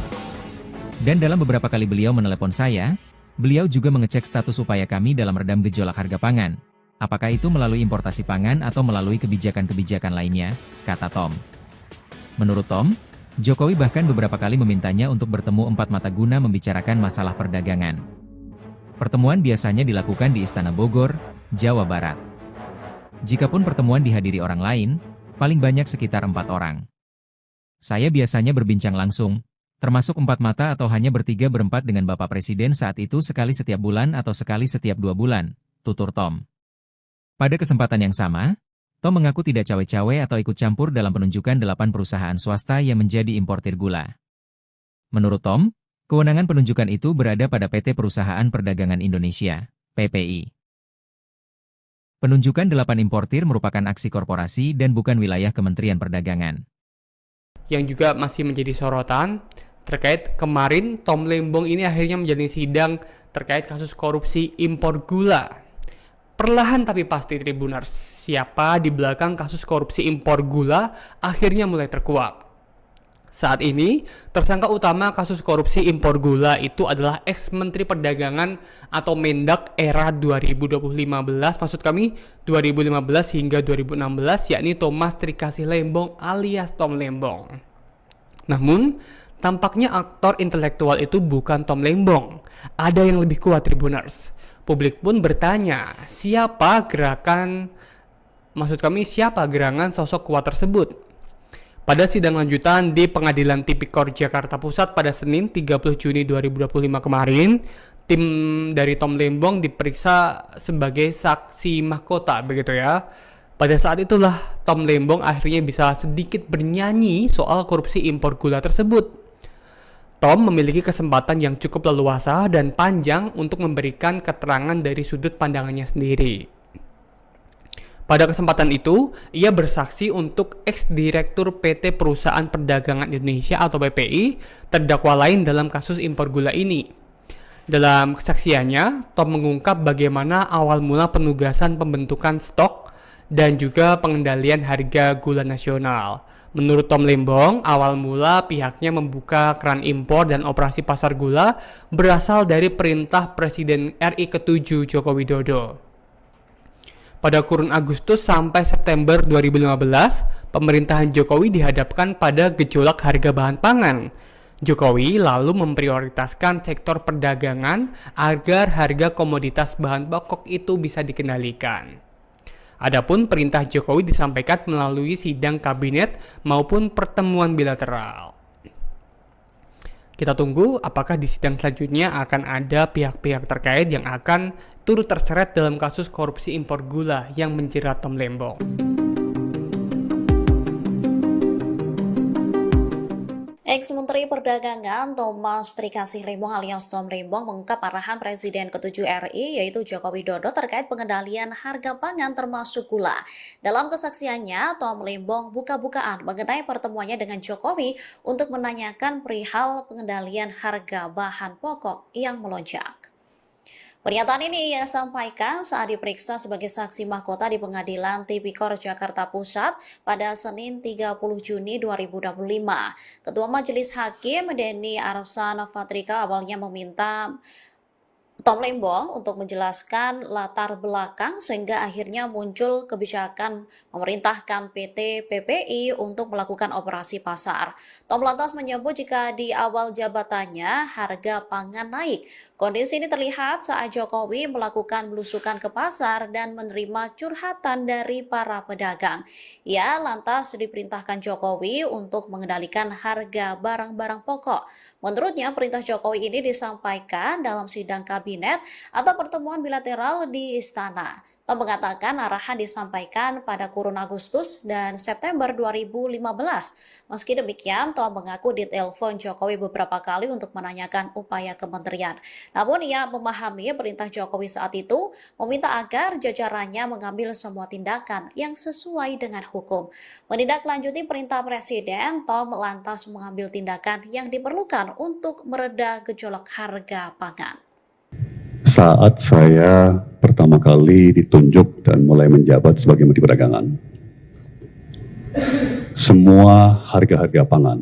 Dan dalam beberapa kali beliau menelepon saya, beliau juga mengecek status upaya kami dalam redam gejolak harga pangan. Apakah itu melalui importasi pangan atau melalui kebijakan-kebijakan lainnya, kata Tom. Menurut Tom, Jokowi bahkan beberapa kali memintanya untuk bertemu empat mata guna membicarakan masalah perdagangan. Pertemuan biasanya dilakukan di Istana Bogor, Jawa Barat. Jikapun pertemuan dihadiri orang lain, paling banyak sekitar 4 orang. Saya biasanya berbincang langsung, termasuk 4 mata atau hanya bertiga berempat dengan Bapak Presiden saat itu sekali setiap bulan atau sekali setiap 2 bulan, tutur Tom. Pada kesempatan yang sama, Tom mengaku tidak cawe-cawe atau ikut campur dalam penunjukan 8 perusahaan swasta yang menjadi importir gula. Menurut Tom, kewenangan penunjukan itu berada pada PT Perusahaan Perdagangan Indonesia, PPI. Penunjukan 8 importir merupakan aksi korporasi dan bukan wilayah Kementerian Perdagangan. Yang juga masih menjadi sorotan terkait kemarin Tom Lembong ini akhirnya menjalani sidang terkait kasus korupsi impor gula. Perlahan tapi pasti Tribuners, siapa di belakang kasus korupsi impor gula akhirnya mulai terkuak. Saat ini, tersangka utama kasus korupsi impor gula itu adalah ex-Menteri Perdagangan atau Mendak era 2015, maksud kami 2015 hingga 2016, yakni Thomas Trikasih Lembong alias Tom Lembong. Namun, tampaknya aktor intelektual itu bukan Tom Lembong. Ada yang lebih kuat Tribuners. Publik pun bertanya, siapa gerangan sosok kuat tersebut? Pada sidang lanjutan di Pengadilan Tipikor Jakarta Pusat pada Senin 30 Juni 2025 kemarin, tim dari Tom Lembong diperiksa sebagai saksi mahkota, begitu ya. Pada saat itulah Tom Lembong akhirnya bisa sedikit bernyanyi soal korupsi impor gula tersebut. Tom memiliki kesempatan yang cukup leluasa dan panjang untuk memberikan keterangan dari sudut pandangannya sendiri. Pada kesempatan itu, ia bersaksi untuk ex-direktur PT Perusahaan Perdagangan Indonesia atau PPI, terdakwa lain dalam kasus impor gula ini. Dalam kesaksiannya, Tom mengungkap bagaimana awal mula penugasan pembentukan stok dan juga pengendalian harga gula nasional. Menurut Tom Lembong, awal mula pihaknya membuka keran impor dan operasi pasar gula berasal dari perintah Presiden RI ke-7 Joko Widodo. Pada kurun Agustus sampai September 2015, pemerintahan Jokowi dihadapkan pada gejolak harga bahan pangan. Jokowi lalu memprioritaskan sektor perdagangan agar harga komoditas bahan pokok itu bisa dikendalikan. Adapun perintah Jokowi disampaikan melalui sidang kabinet maupun pertemuan bilateral. Kita tunggu apakah di sidang selanjutnya akan ada pihak-pihak terkait yang akan turut terseret dalam kasus korupsi impor gula yang menjerat Tom Lembong. Ex-Menteri Perdagangan Thomas Trikasih Lembong alias Tom Lembong mengungkap arahan Presiden ke-7 RI yaitu Joko Widodo terkait pengendalian harga pangan termasuk gula. Dalam kesaksiannya, Tom Lembong buka-bukaan mengenai pertemuannya dengan Jokowi untuk menanyakan perihal pengendalian harga bahan pokok yang melonjak. Pernyataan ini ia sampaikan saat diperiksa sebagai saksi mahkota di Pengadilan Tipikor Jakarta Pusat pada Senin 30 Juni 2025. Ketua Majelis Hakim Denny Arsan Fatrika awalnya meminta Tom Lembong untuk menjelaskan latar belakang sehingga akhirnya muncul kebijakan memerintahkan PT PPI untuk melakukan operasi pasar. Tom lantas menyebut jika di awal jabatannya harga pangan naik. Kondisi ini terlihat saat Jokowi melakukan belusukan ke pasar dan menerima curhatan dari para pedagang. Ia lantas diperintahkan Jokowi untuk mengendalikan harga barang-barang pokok. Menurutnya, perintah Jokowi ini disampaikan dalam sidang kabinet atau pertemuan bilateral di Istana. Tom mengatakan arahan disampaikan pada kurun Agustus dan September 2015. Meski demikian, Tom mengaku ditelepon Jokowi beberapa kali untuk menanyakan upaya kementerian. Namun ia memahami perintah Jokowi saat itu meminta agar jajarannya mengambil semua tindakan yang sesuai dengan hukum. Menindaklanjuti perintah Presiden, Tom lantas mengambil tindakan yang diperlukan untuk mereda gejolak harga pangan. Saat saya pertama kali ditunjuk dan mulai menjabat sebagai Menteri Perdagangan, semua harga-harga pangan,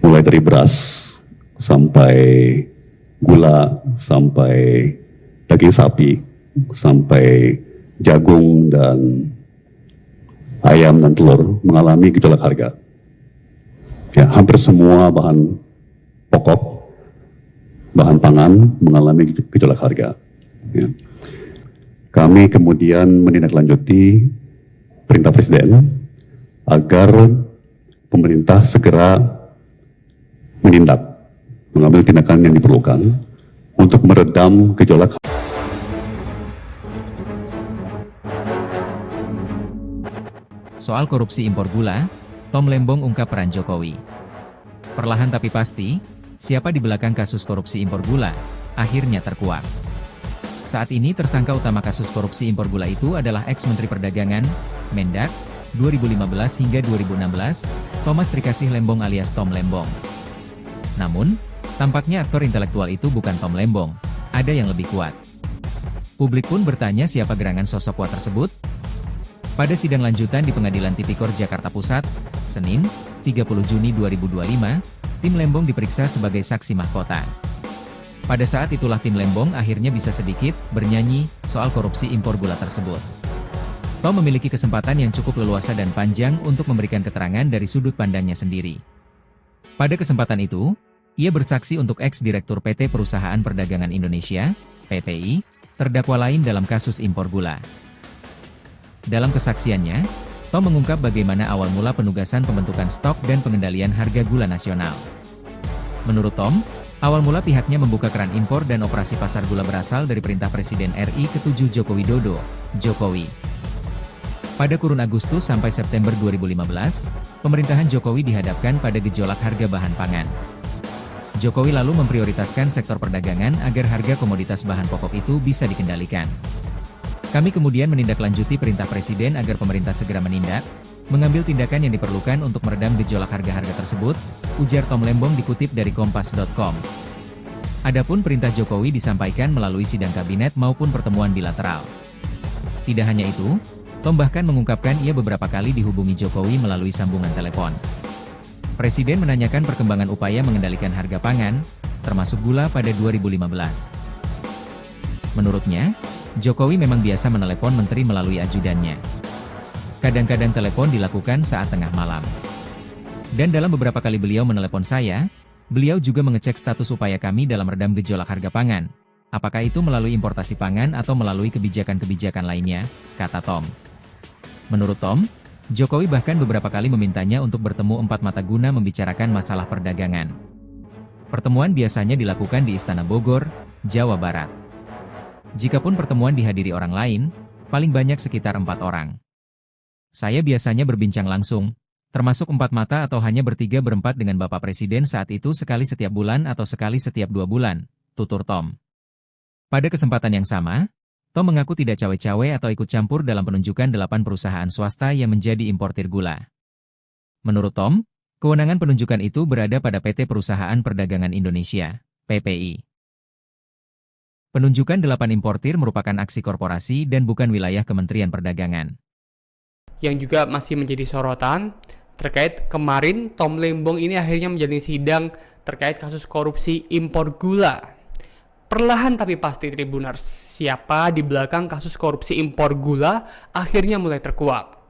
mulai dari beras, sampai gula, sampai daging sapi, sampai jagung dan ayam dan telur mengalami gejolak harga. Ya, hampir semua bahan pokok, bahan pangan mengalami gejolak harga. Ya. Kami kemudian menindaklanjuti perintah Presiden agar pemerintah segera menindak, mengambil tindakan yang diperlukan untuk meredam gejolak. Soal korupsi impor gula, Tom Lembong ungkap peran Jokowi. Perlahan tapi pasti, siapa di belakang kasus korupsi impor gula, akhirnya terkuak. Saat ini tersangka utama kasus korupsi impor gula itu adalah ex-Menteri Perdagangan, Mendak, 2015 hingga 2016, Thomas Trikasih Lembong alias Tom Lembong. Namun, tampaknya aktor intelektual itu bukan Tom Lembong, ada yang lebih kuat. Publik pun bertanya siapa gerangan sosok kuat tersebut. Pada sidang lanjutan di Pengadilan Tipikor Jakarta Pusat, Senin, 30 Juni 2025, tim Lembong diperiksa sebagai saksi mahkota. Pada saat itulah tim Lembong akhirnya bisa sedikit bernyanyi soal korupsi impor gula tersebut. Tom memiliki kesempatan yang cukup leluasa dan panjang untuk memberikan keterangan dari sudut pandangnya sendiri. Pada kesempatan itu, ia bersaksi untuk ex-direktur PT Perusahaan Perdagangan Indonesia, PPI, terdakwa lain dalam kasus impor gula. Dalam kesaksiannya, Tom mengungkap bagaimana awal mula penugasan pembentukan stok dan pengendalian harga gula nasional. Menurut Tom, awal mula pihaknya membuka keran impor dan operasi pasar gula berasal dari perintah Presiden RI ke-7 Joko Widodo, Jokowi. Pada kurun Agustus sampai September 2015, pemerintahan Jokowi dihadapkan pada gejolak harga bahan pangan. Jokowi lalu memprioritaskan sektor perdagangan agar harga komoditas bahan pokok itu bisa dikendalikan. Kami kemudian menindaklanjuti perintah Presiden agar pemerintah segera menindak, mengambil tindakan yang diperlukan untuk meredam gejolak harga-harga tersebut, ujar Tom Lembong dikutip dari Kompas.com. Adapun perintah Jokowi disampaikan melalui sidang kabinet maupun pertemuan bilateral. Tidak hanya itu, Tom bahkan mengungkapkan ia beberapa kali dihubungi Jokowi melalui sambungan telepon. Presiden menanyakan perkembangan upaya mengendalikan harga pangan, termasuk gula pada 2015. Menurutnya, Jokowi memang biasa menelepon menteri melalui ajudannya. Kadang-kadang telepon dilakukan saat tengah malam. Dan dalam beberapa kali beliau menelepon saya, beliau juga mengecek status upaya kami dalam redam gejolak harga pangan. Apakah itu melalui importasi pangan atau melalui kebijakan-kebijakan lainnya, kata Tom. Menurut Tom, Jokowi bahkan beberapa kali memintanya untuk bertemu empat mata guna membicarakan masalah perdagangan. Pertemuan biasanya dilakukan di Istana Bogor, Jawa Barat. Jikapun pertemuan dihadiri orang lain, paling banyak sekitar 4 orang. Saya biasanya berbincang langsung, termasuk 4 mata atau hanya bertiga berempat dengan Bapak Presiden saat itu sekali setiap bulan atau sekali setiap 2 bulan, tutur Tom. Pada kesempatan yang sama, Tom mengaku tidak cawe-cawe atau ikut campur dalam penunjukan 8 perusahaan swasta yang menjadi importir gula. Menurut Tom, kewenangan penunjukan itu berada pada PT Perusahaan Perdagangan Indonesia, PPI. Penunjukan 8 importir merupakan aksi korporasi dan bukan wilayah Kementerian Perdagangan. Yang juga masih menjadi sorotan terkait kemarin Tom Lembong ini akhirnya menjalani sidang terkait kasus korupsi impor gula. Perlahan tapi pasti Tribuners, siapa di belakang kasus korupsi impor gula akhirnya mulai terkuak.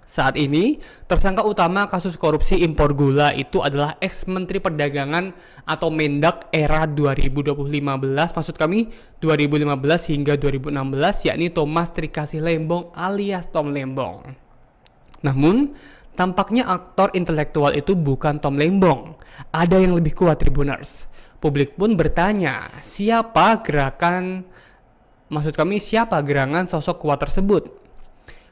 Saat ini, tersangka utama kasus korupsi impor gula itu adalah ex-Menteri Perdagangan atau Mendak era 2015, maksud kami 2015 hingga 2016, yakni Thomas Trikasih Lembong alias Tom Lembong. Namun, tampaknya aktor intelektual itu bukan Tom Lembong. Ada yang lebih kuat Tribuners. Publik pun bertanya, siapa gerangan sosok kuat tersebut?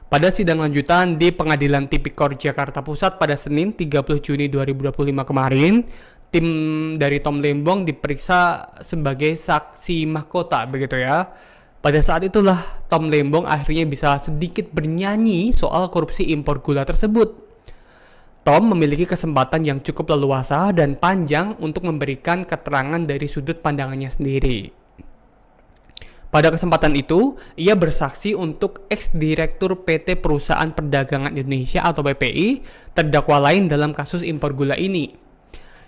Pada sidang lanjutan di Pengadilan Tipikor Jakarta Pusat pada Senin 30 Juni 2025 kemarin, tim dari Tom Lembong diperiksa sebagai saksi mahkota, begitu ya. Pada saat itulah Tom Lembong akhirnya bisa sedikit bernyanyi soal korupsi impor gula tersebut. Tom memiliki kesempatan yang cukup leluasa dan panjang untuk memberikan keterangan dari sudut pandangannya sendiri. Pada kesempatan itu, ia bersaksi untuk ex-direktur PT Perusahaan Perdagangan Indonesia atau PPI, terdakwa lain dalam kasus impor gula ini.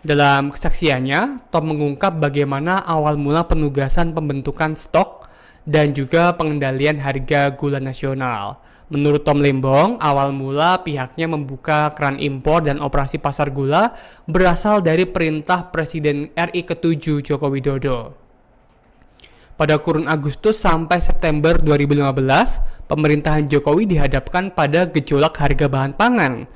Dalam kesaksiannya, Tom mengungkap bagaimana awal mula penugasan pembentukan stok dan juga pengendalian harga gula nasional. Menurut Tom Lembong, awal mula pihaknya membuka keran impor dan operasi pasar gula berasal dari perintah Presiden RI ke-7 Joko Widodo. Pada kurun Agustus sampai September 2015, pemerintahan Jokowi dihadapkan pada gejolak harga bahan pangan.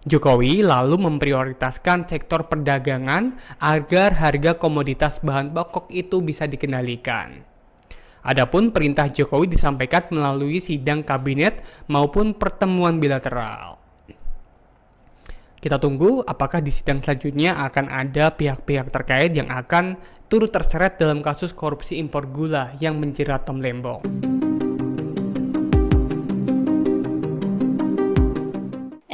Jokowi lalu memprioritaskan sektor perdagangan agar harga komoditas bahan pokok itu bisa dikendalikan. Adapun perintah Jokowi disampaikan melalui sidang kabinet maupun pertemuan bilateral. Kita tunggu apakah di sidang selanjutnya akan ada pihak-pihak terkait yang akan turut terseret dalam kasus korupsi impor gula yang menjerat Tom Lembong.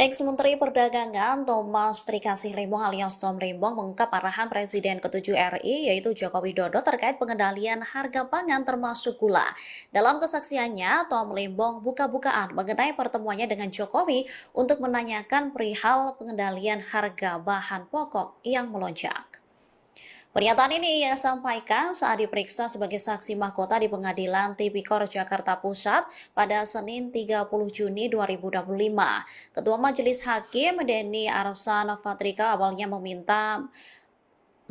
Ex-Menteri Perdagangan Thomas Trikasih Lembong alias Tom Lembong mengungkap arahan Presiden ke-7 RI yaitu Joko Widodo terkait pengendalian harga pangan termasuk gula. Dalam kesaksiannya, Tom Lembong buka-bukaan mengenai pertemuannya dengan Jokowi untuk menanyakan perihal pengendalian harga bahan pokok yang melonjak. Pernyataan ini ia sampaikan saat diperiksa sebagai saksi mahkota di Pengadilan Tipikor Jakarta Pusat pada Senin 30 Juni 2025. Ketua Majelis Hakim Denny Arsan Fatrika awalnya meminta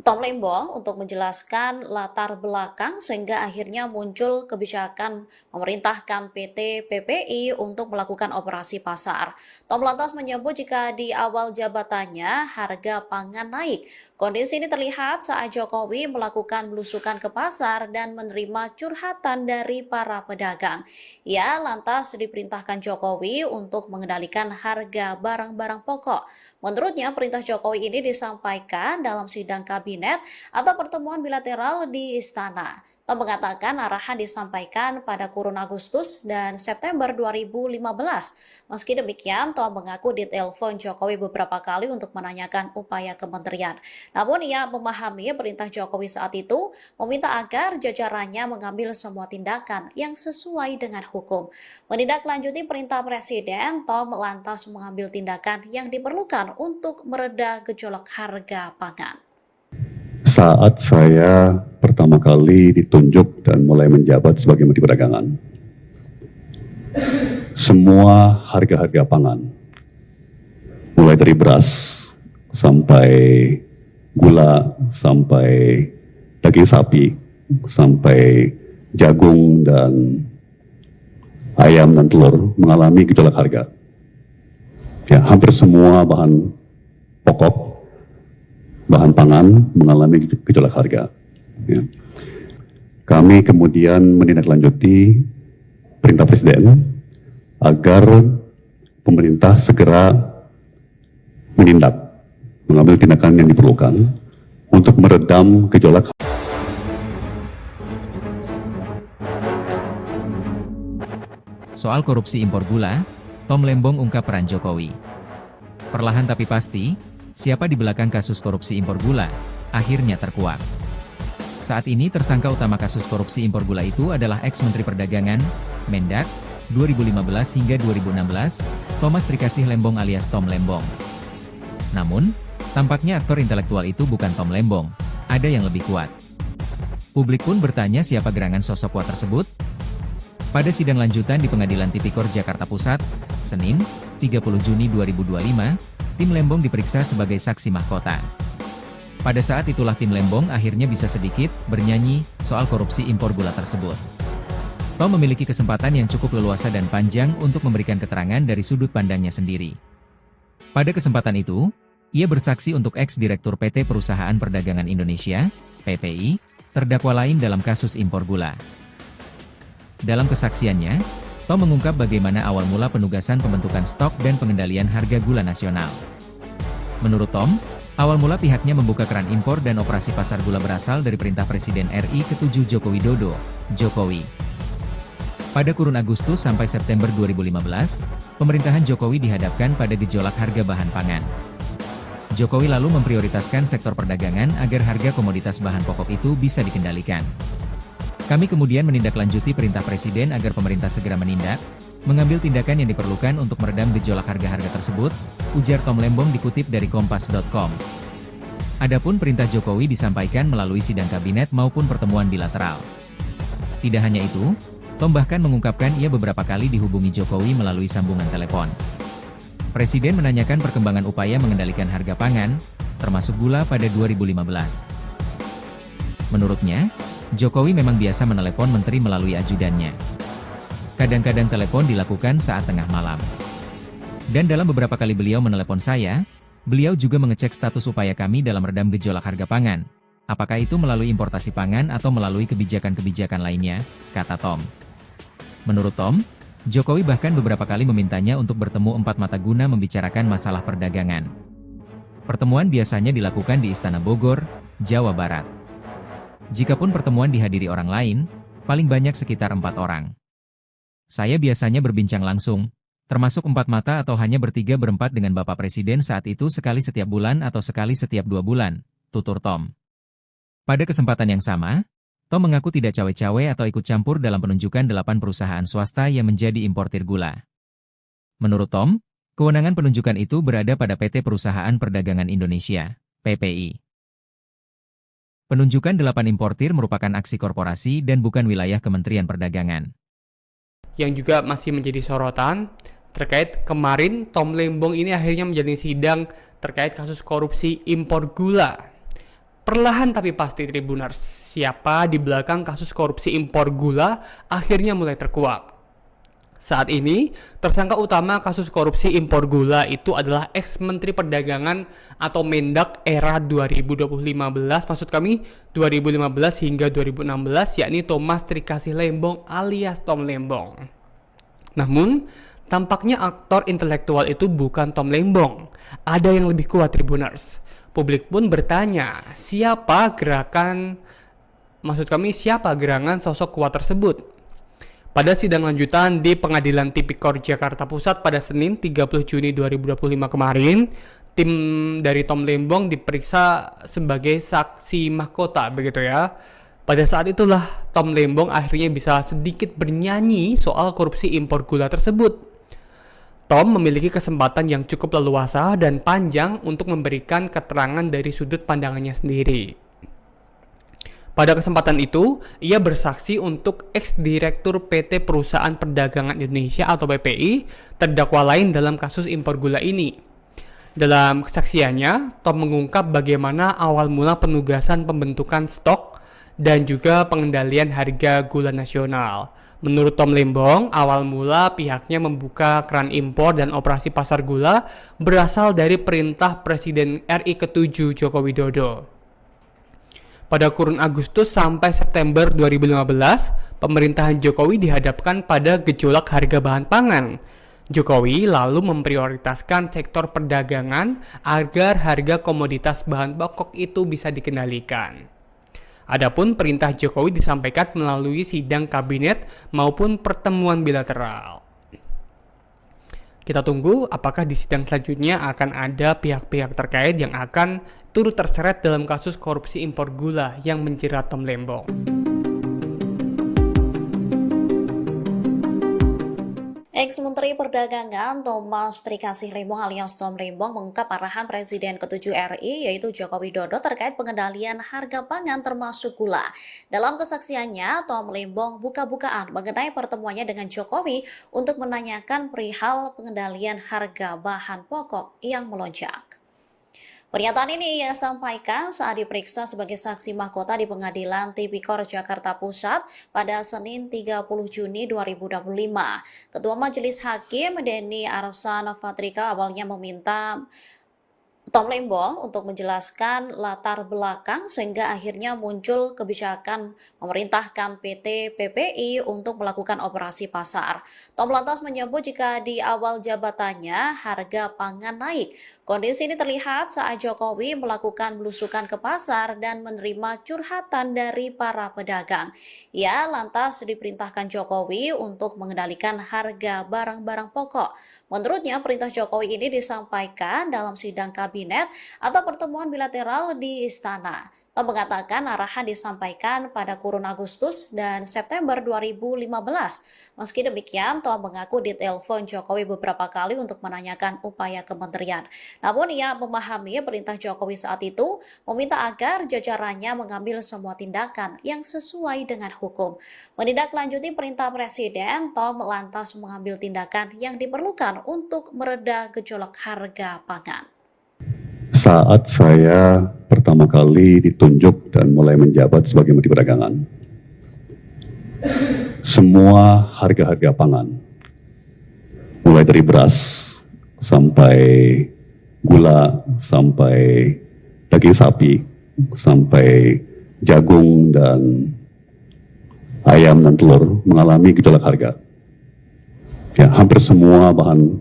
Tom Lembong untuk menjelaskan latar belakang sehingga akhirnya muncul kebijakan memerintahkan PT PPI untuk melakukan operasi pasar. Tom lantas menyebut jika di awal jabatannya harga pangan naik. Kondisi ini terlihat saat Jokowi melakukan belusukan ke pasar dan menerima curhatan dari para pedagang. Ia lantas diperintahkan Jokowi untuk mengendalikan harga barang-barang pokok. Menurutnya perintah Jokowi ini disampaikan dalam sidang kabinet atau pertemuan bilateral di istana. Tom mengatakan arahan disampaikan pada kurun Agustus dan September 2015. Meski demikian, Tom mengaku ditelepon Jokowi beberapa kali untuk menanyakan upaya kementerian. Namun ia memahami perintah Jokowi saat itu meminta agar jajarannya mengambil semua tindakan yang sesuai dengan hukum. Menindaklanjuti perintah Presiden, Tom lantas mengambil tindakan yang diperlukan untuk mereda gejolak harga pangan. Saat saya pertama kali ditunjuk dan mulai menjabat sebagai Menteri Perdagangan, semua harga-harga pangan, mulai dari beras sampai gula, sampai daging sapi, sampai jagung dan ayam dan telur mengalami gejolak harga. Ya, hampir semua bahan pokok, bahan pangan mengalami gejolak harga. Ya. Kami kemudian menindaklanjuti perintah Presiden agar pemerintah segera menindak, mengambil tindakan yang diperlukan untuk meredam gejolak. Soal korupsi impor gula, Tom Lembong ungkap peran Jokowi. Perlahan tapi pasti, siapa di belakang kasus korupsi impor gula, akhirnya terkuak. Saat ini tersangka utama kasus korupsi impor gula itu adalah ex-Menteri Perdagangan, Mendak, 2015 hingga 2016, Thomas Trikasih Lembong alias Tom Lembong. Namun, tampaknya aktor intelektual itu bukan Tom Lembong, ada yang lebih kuat. Publik pun bertanya siapa gerangan sosok kuat tersebut? Pada sidang lanjutan di Pengadilan Tipikor Jakarta Pusat, Senin, 30 Juni 2025, tim Lembong diperiksa sebagai saksi mahkota. Pada saat itulah tim Lembong akhirnya bisa sedikit bernyanyi soal korupsi impor gula tersebut. Tom memiliki kesempatan yang cukup leluasa dan panjang untuk memberikan keterangan dari sudut pandangnya sendiri. Pada kesempatan itu, ia bersaksi untuk ex-direktur PT Perusahaan Perdagangan Indonesia, PPI, terdakwa lain dalam kasus impor gula. Dalam kesaksiannya, Tom mengungkap bagaimana awal mula penugasan pembentukan stok dan pengendalian harga gula nasional. Menurut Tom, awal mula pihaknya membuka keran impor dan operasi pasar gula berasal dari perintah Presiden RI ke-7 Joko Widodo, Jokowi. Pada kurun Agustus sampai September 2015, pemerintahan Jokowi dihadapkan pada gejolak harga bahan pangan. Jokowi lalu memprioritaskan sektor perdagangan agar harga komoditas bahan pokok itu bisa dikendalikan. Kami kemudian menindaklanjuti perintah Presiden agar pemerintah segera menindak, mengambil tindakan yang diperlukan untuk meredam gejolak harga-harga tersebut, ujar Tom Lembong dikutip dari Kompas.com. Adapun perintah Jokowi disampaikan melalui sidang kabinet maupun pertemuan bilateral. Tidak hanya itu, Tom bahkan mengungkapkan ia beberapa kali dihubungi Jokowi melalui sambungan telepon. Presiden menanyakan perkembangan upaya mengendalikan harga pangan, termasuk gula pada 2015. Menurutnya, Jokowi memang biasa menelepon menteri melalui ajudannya. Kadang-kadang telepon dilakukan saat tengah malam. Dan dalam beberapa kali beliau menelepon saya, beliau juga mengecek status upaya kami dalam redam gejolak harga pangan. Apakah itu melalui importasi pangan atau melalui kebijakan-kebijakan lainnya, kata Tom. Menurut Tom, Jokowi bahkan beberapa kali memintanya untuk bertemu empat mata guna membicarakan masalah perdagangan. Pertemuan biasanya dilakukan di Istana Bogor, Jawa Barat. Jikapun pertemuan dihadiri orang lain, paling banyak sekitar 4 orang. Saya biasanya berbincang langsung, termasuk 4 mata atau hanya bertiga berempat dengan Bapak Presiden saat itu sekali setiap bulan atau sekali setiap 2 bulan, tutur Tom. Pada kesempatan yang sama, Tom mengaku tidak cawe-cawe atau ikut campur dalam penunjukan 8 perusahaan swasta yang menjadi importir gula. Menurut Tom, kewenangan penunjukan itu berada pada PT Perusahaan Perdagangan Indonesia, PPI. Penunjukan 8 importir merupakan aksi korporasi dan bukan wilayah Kementerian Perdagangan. Yang juga masih menjadi sorotan terkait kemarin Tom Lembong ini akhirnya menjalani sidang terkait kasus korupsi impor gula. Perlahan tapi pasti Tribuners, siapa di belakang kasus korupsi impor gula akhirnya mulai terkuak. Saat ini, tersangka utama kasus korupsi impor gula itu adalah ex-Menteri Perdagangan atau Mendak era 2015, maksud kami 2015 hingga 2016, yakni Thomas Trikasih Lembong alias Tom Lembong. Namun, tampaknya aktor intelektual itu bukan Tom Lembong. Ada yang lebih kuat Tribuners. Publik pun bertanya, siapa gerangan sosok kuat tersebut? Pada sidang lanjutan di Pengadilan Tipikor Jakarta Pusat pada Senin 30 Juni 2025 kemarin, tim dari Tom Lembong diperiksa sebagai saksi mahkota, begitu ya. Pada saat itulah Tom Lembong akhirnya bisa sedikit bernyanyi soal korupsi impor gula tersebut. Tom memiliki kesempatan yang cukup leluasa dan panjang untuk memberikan keterangan dari sudut pandangannya sendiri. Pada kesempatan itu, ia bersaksi untuk ex-direktur PT Perusahaan Perdagangan Indonesia atau PPI, terdakwa lain dalam kasus impor gula ini. Dalam kesaksiannya, Tom mengungkap bagaimana awal mula penugasan pembentukan stok dan juga pengendalian harga gula nasional. Menurut Tom Lembong, awal mula pihaknya membuka keran impor dan operasi pasar gula berasal dari perintah Presiden RI ke-7 Joko Widodo. Pada kurun Agustus sampai September 2015, pemerintahan Jokowi dihadapkan pada gejolak harga bahan pangan. Jokowi lalu memprioritaskan sektor perdagangan agar harga komoditas bahan pokok itu bisa dikendalikan. Adapun perintah Jokowi disampaikan melalui sidang kabinet maupun pertemuan bilateral. Kita tunggu apakah di sidang selanjutnya akan ada pihak-pihak terkait yang akan turut terseret dalam kasus korupsi impor gula yang menjerat Tom Lembong. Ex-Menteri Perdagangan Thomas Trikasih Lembong alias Tom Lembong mengungkap arahan Presiden ke-7 RI yaitu Joko Widodo terkait pengendalian harga pangan termasuk gula. Dalam kesaksiannya, Tom Lembong buka-bukaan mengenai pertemuannya dengan Jokowi untuk menanyakan perihal pengendalian harga bahan pokok yang melonjak. Pernyataan ini ia sampaikan saat diperiksa sebagai saksi mahkota di Pengadilan Tipikor Jakarta Pusat pada Senin 30 Juni 2025. Ketua Majelis Hakim Denny Arsan Fatrika awalnya meminta Tom Lembong untuk menjelaskan latar belakang sehingga akhirnya muncul kebijakan memerintahkan PT PPI untuk melakukan operasi pasar. Tom lantas menyebut jika di awal jabatannya harga pangan naik. Kondisi ini terlihat saat Jokowi melakukan belusukan ke pasar dan menerima curhatan dari para pedagang. Ia lantas diperintahkan Jokowi untuk mengendalikan harga barang-barang pokok. Menurutnya perintah Jokowi ini disampaikan dalam sidang kabinet kabinet atau pertemuan bilateral di istana. Tom mengatakan arahan disampaikan pada kurun Agustus dan September 2015. Meski demikian, Tom mengaku ditelepon Jokowi beberapa kali untuk menanyakan upaya kementerian. Namun ia memahami perintah Jokowi saat itu meminta agar jajarannya mengambil semua tindakan yang sesuai dengan hukum. Menindaklanjuti perintah Presiden, Tom lantas mengambil tindakan yang diperlukan untuk mereda gejolak harga pangan. Saat saya pertama kali ditunjuk dan mulai menjabat sebagai Menteri Perdagangan, semua harga-harga pangan, mulai dari beras sampai gula, sampai daging sapi, sampai jagung dan ayam dan telur mengalami gejolak harga. Ya, hampir semua bahan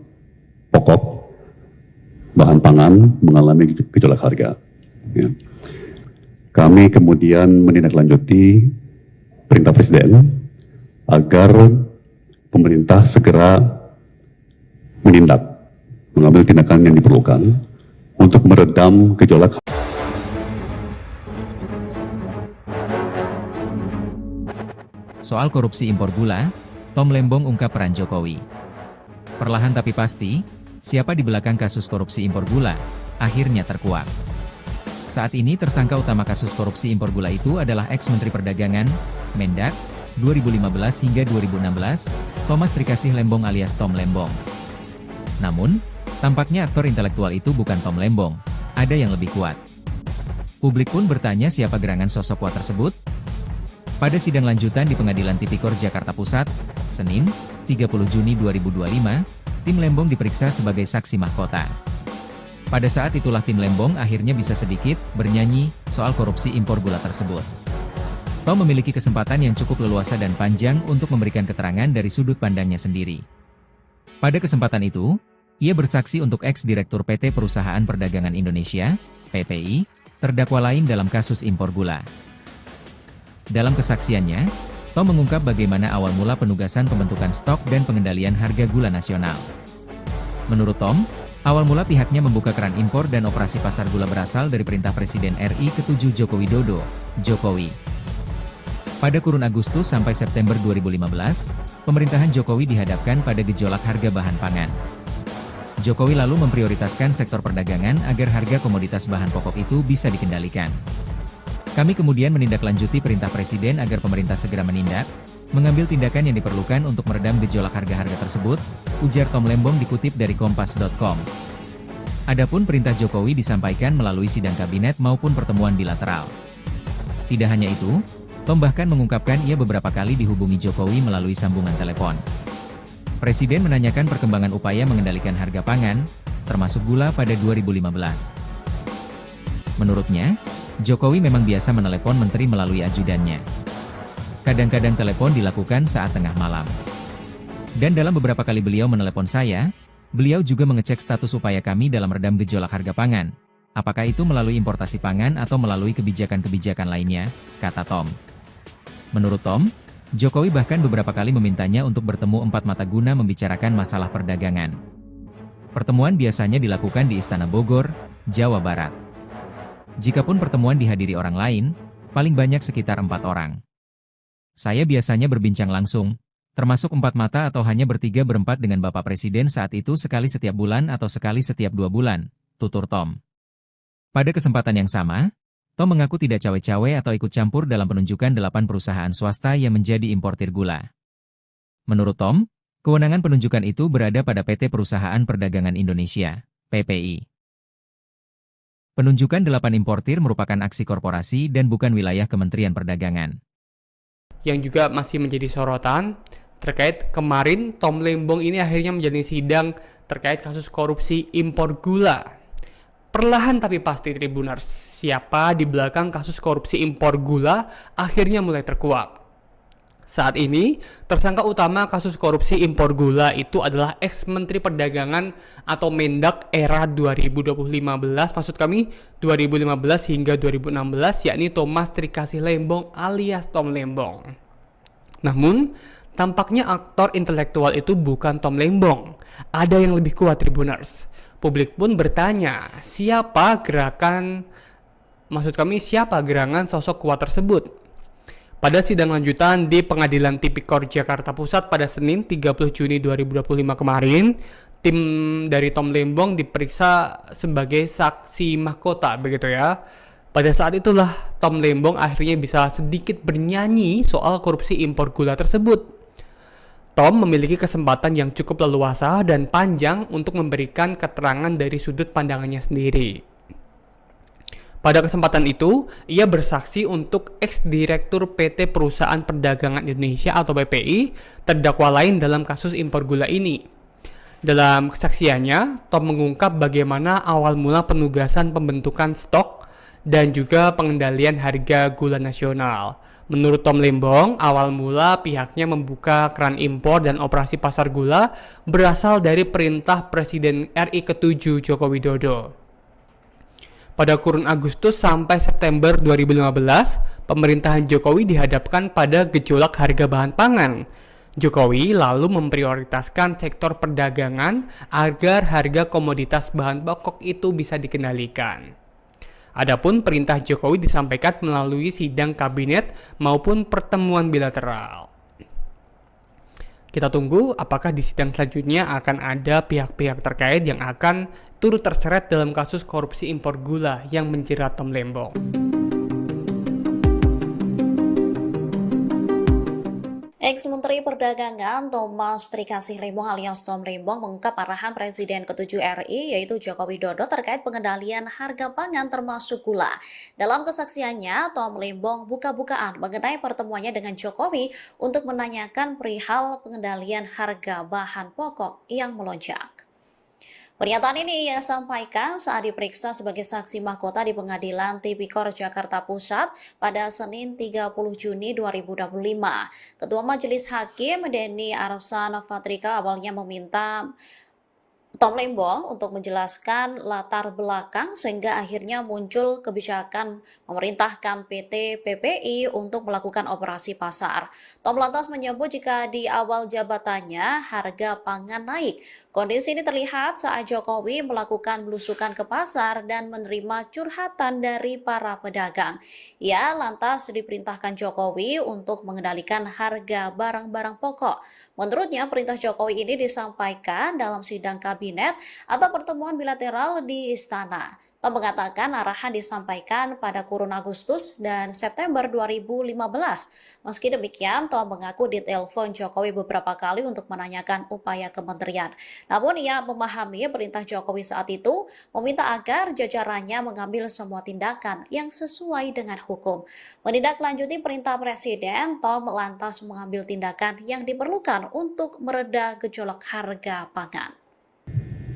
pokok, bahan pangan mengalami gejolak harga. Ya. Kami kemudian menindaklanjuti perintah Presiden agar pemerintah segera mengambil tindakan yang diperlukan untuk meredam gejolak. Soal korupsi impor gula, Tom Lembong ungkap peran Jokowi. Perlahan tapi pasti, siapa di belakang kasus korupsi impor gula, akhirnya terkuak. Saat ini tersangka utama kasus korupsi impor gula itu adalah ex-Menteri Perdagangan, Mendak, 2015 hingga 2016, Thomas Trikasih Lembong alias Tom Lembong. Namun, tampaknya aktor intelektual itu bukan Tom Lembong, ada yang lebih kuat. Publik pun bertanya siapa gerangan sosok kuat tersebut. Pada sidang lanjutan di Pengadilan Tipikor Jakarta Pusat, Senin, 30 Juni 2025, tim Lembong diperiksa sebagai saksi mahkota. Pada saat itulah tim Lembong akhirnya bisa sedikit bernyanyi soal korupsi impor gula tersebut. Tom memiliki kesempatan yang cukup leluasa dan panjang untuk memberikan keterangan dari sudut pandangnya sendiri. Pada kesempatan itu, ia bersaksi untuk ex-direktur PT Perusahaan Perdagangan Indonesia, PPI, terdakwa lain dalam kasus impor gula. Dalam kesaksiannya, Tom mengungkap bagaimana awal mula penugasan pembentukan stok dan pengendalian harga gula nasional. Menurut Tom, awal mula pihaknya membuka keran impor dan operasi pasar gula berasal dari perintah Presiden RI ke-7 Joko Widodo, Jokowi. Pada kurun Agustus sampai September 2015, pemerintahan Jokowi dihadapkan pada gejolak harga bahan pangan. Jokowi lalu memprioritaskan sektor perdagangan agar harga komoditas bahan pokok itu bisa dikendalikan. Kami kemudian menindaklanjuti perintah Presiden agar pemerintah segera menindak, mengambil tindakan yang diperlukan untuk meredam gejolak harga-harga tersebut, ujar Tom Lembong dikutip dari Kompas.com. Adapun perintah Jokowi disampaikan melalui sidang kabinet maupun pertemuan bilateral. Tidak hanya itu, Tom bahkan mengungkapkan ia beberapa kali dihubungi Jokowi melalui sambungan telepon. Presiden menanyakan perkembangan upaya mengendalikan harga pangan, termasuk gula pada 2015. Menurutnya, Jokowi memang biasa menelepon menteri melalui ajudannya. Kadang-kadang telepon dilakukan saat tengah malam. Dan dalam beberapa kali beliau menelepon saya, beliau juga mengecek status upaya kami dalam redam gejolak harga pangan. Apakah itu melalui importasi pangan atau melalui kebijakan-kebijakan lainnya, kata Tom. Menurut Tom, Jokowi bahkan beberapa kali memintanya untuk bertemu empat mata guna membicarakan masalah perdagangan. Pertemuan biasanya dilakukan di Istana Bogor, Jawa Barat. Jikapun pertemuan dihadiri orang lain, paling banyak sekitar 4 orang. Saya biasanya berbincang langsung, termasuk 4 mata atau hanya bertiga-berempat dengan Bapak Presiden saat itu sekali setiap bulan atau sekali setiap 2 bulan, tutur Tom. Pada kesempatan yang sama, Tom mengaku tidak cawe-cawe atau ikut campur dalam penunjukan 8 perusahaan swasta yang menjadi importir gula. Menurut Tom, kewenangan penunjukan itu berada pada PT Perusahaan Perdagangan Indonesia, PPI. Penunjukan 8 importir merupakan aksi korporasi dan bukan wilayah Kementerian Perdagangan. Yang juga masih menjadi sorotan terkait kemarin Tom Lembong ini akhirnya menjalani sidang terkait kasus korupsi impor gula. Perlahan tapi pasti Tribuners, siapa di belakang kasus korupsi impor gula akhirnya mulai terkuak. Saat ini, tersangka utama kasus korupsi impor gula itu adalah ex-Menteri Perdagangan atau Mendak era 2015, maksud kami 2015 hingga 2016, yakni Thomas Trikasih Lembong alias Tom Lembong. Namun, tampaknya aktor intelektual itu bukan Tom Lembong. Ada yang lebih kuat Tribuners. Publik pun bertanya, siapa gerangan sosok kuat tersebut? Pada sidang lanjutan di Pengadilan Tipikor Jakarta Pusat pada Senin 30 Juni 2025 kemarin, tim dari Tom Lembong diperiksa sebagai saksi mahkota, begitu ya. Pada saat itulah Tom Lembong akhirnya bisa sedikit bernyanyi soal korupsi impor gula tersebut. Tom memiliki kesempatan yang cukup leluasa dan panjang untuk memberikan keterangan dari sudut pandangannya sendiri. Pada kesempatan itu, ia bersaksi untuk ex-direktur PT Perusahaan Perdagangan Indonesia atau PPI, terdakwa lain dalam kasus impor gula ini. Dalam kesaksiannya, Tom mengungkap bagaimana awal mula penugasan pembentukan stok dan juga pengendalian harga gula nasional. Menurut Tom Lembong, awal mula pihaknya membuka keran impor dan operasi pasar gula berasal dari perintah Presiden RI ke-7 Joko Widodo. Pada kurun Agustus sampai September 2015, pemerintahan Jokowi dihadapkan pada gejolak harga bahan pangan. Jokowi lalu memprioritaskan sektor perdagangan agar harga komoditas bahan pokok itu bisa dikendalikan. Adapun perintah Jokowi disampaikan melalui sidang kabinet maupun pertemuan bilateral. Kita tunggu apakah di sidang selanjutnya akan ada pihak-pihak terkait yang akan turut terseret dalam kasus korupsi impor gula yang menjerat Tom Lembong. Ex-Menteri Perdagangan Thomas Trikasih Lembong alias Tom Lembong mengungkap arahan Presiden ke-7 RI yaitu Joko Widodo terkait pengendalian harga pangan termasuk gula. Dalam kesaksiannya, Tom Lembong buka-bukaan mengenai pertemuannya dengan Jokowi untuk menanyakan perihal pengendalian harga bahan pokok yang melonjak. Pernyataan ini ia sampaikan saat diperiksa sebagai saksi mahkota di Pengadilan Tipikor Jakarta Pusat pada Senin 30 Juni 2025. Ketua Majelis Hakim Denny Arsan Fatrika awalnya meminta Tom Lembong untuk menjelaskan latar belakang sehingga akhirnya muncul kebijakan memerintahkan PT PPI untuk melakukan operasi pasar. Tom lantas menyebut jika di awal jabatannya harga pangan naik. Kondisi ini terlihat saat Jokowi melakukan belusukan ke pasar dan menerima curhatan dari para pedagang. Ia lantas diperintahkan Jokowi untuk mengendalikan harga barang-barang pokok. Menurutnya, perintah Jokowi ini disampaikan dalam sidang kabinet atau pertemuan bilateral di Istana. Tom mengatakan arahan disampaikan pada kurun Agustus dan September 2015. Meski demikian, Tom mengaku ditelepon Jokowi beberapa kali untuk menanyakan upaya kementerian. Namun ia memahami perintah Jokowi saat itu meminta agar jajarannya mengambil semua tindakan yang sesuai dengan hukum. Menindaklanjuti perintah Presiden, Tom lantas mengambil tindakan yang diperlukan untuk mereda gejolak harga pangan.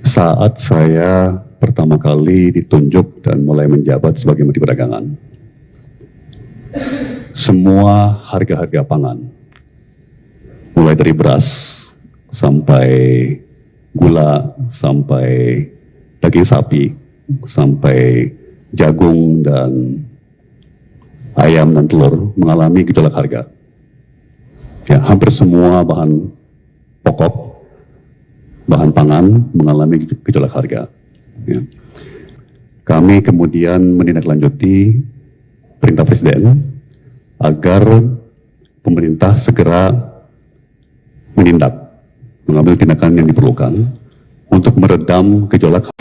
Saat saya pertama kali ditunjuk dan mulai menjabat sebagai Menteri Perdagangan, semua harga-harga pangan, mulai dari beras sampai gula, sampai daging sapi, sampai jagung dan ayam dan telur mengalami gejolak harga. Ya, hampir semua bahan pokok, bahan pangan mengalami gejolak harga. Ya. Kami kemudian menindaklanjuti perintah Presiden agar pemerintah segera mengambil tindakan yang diperlukan untuk meredam gejolak.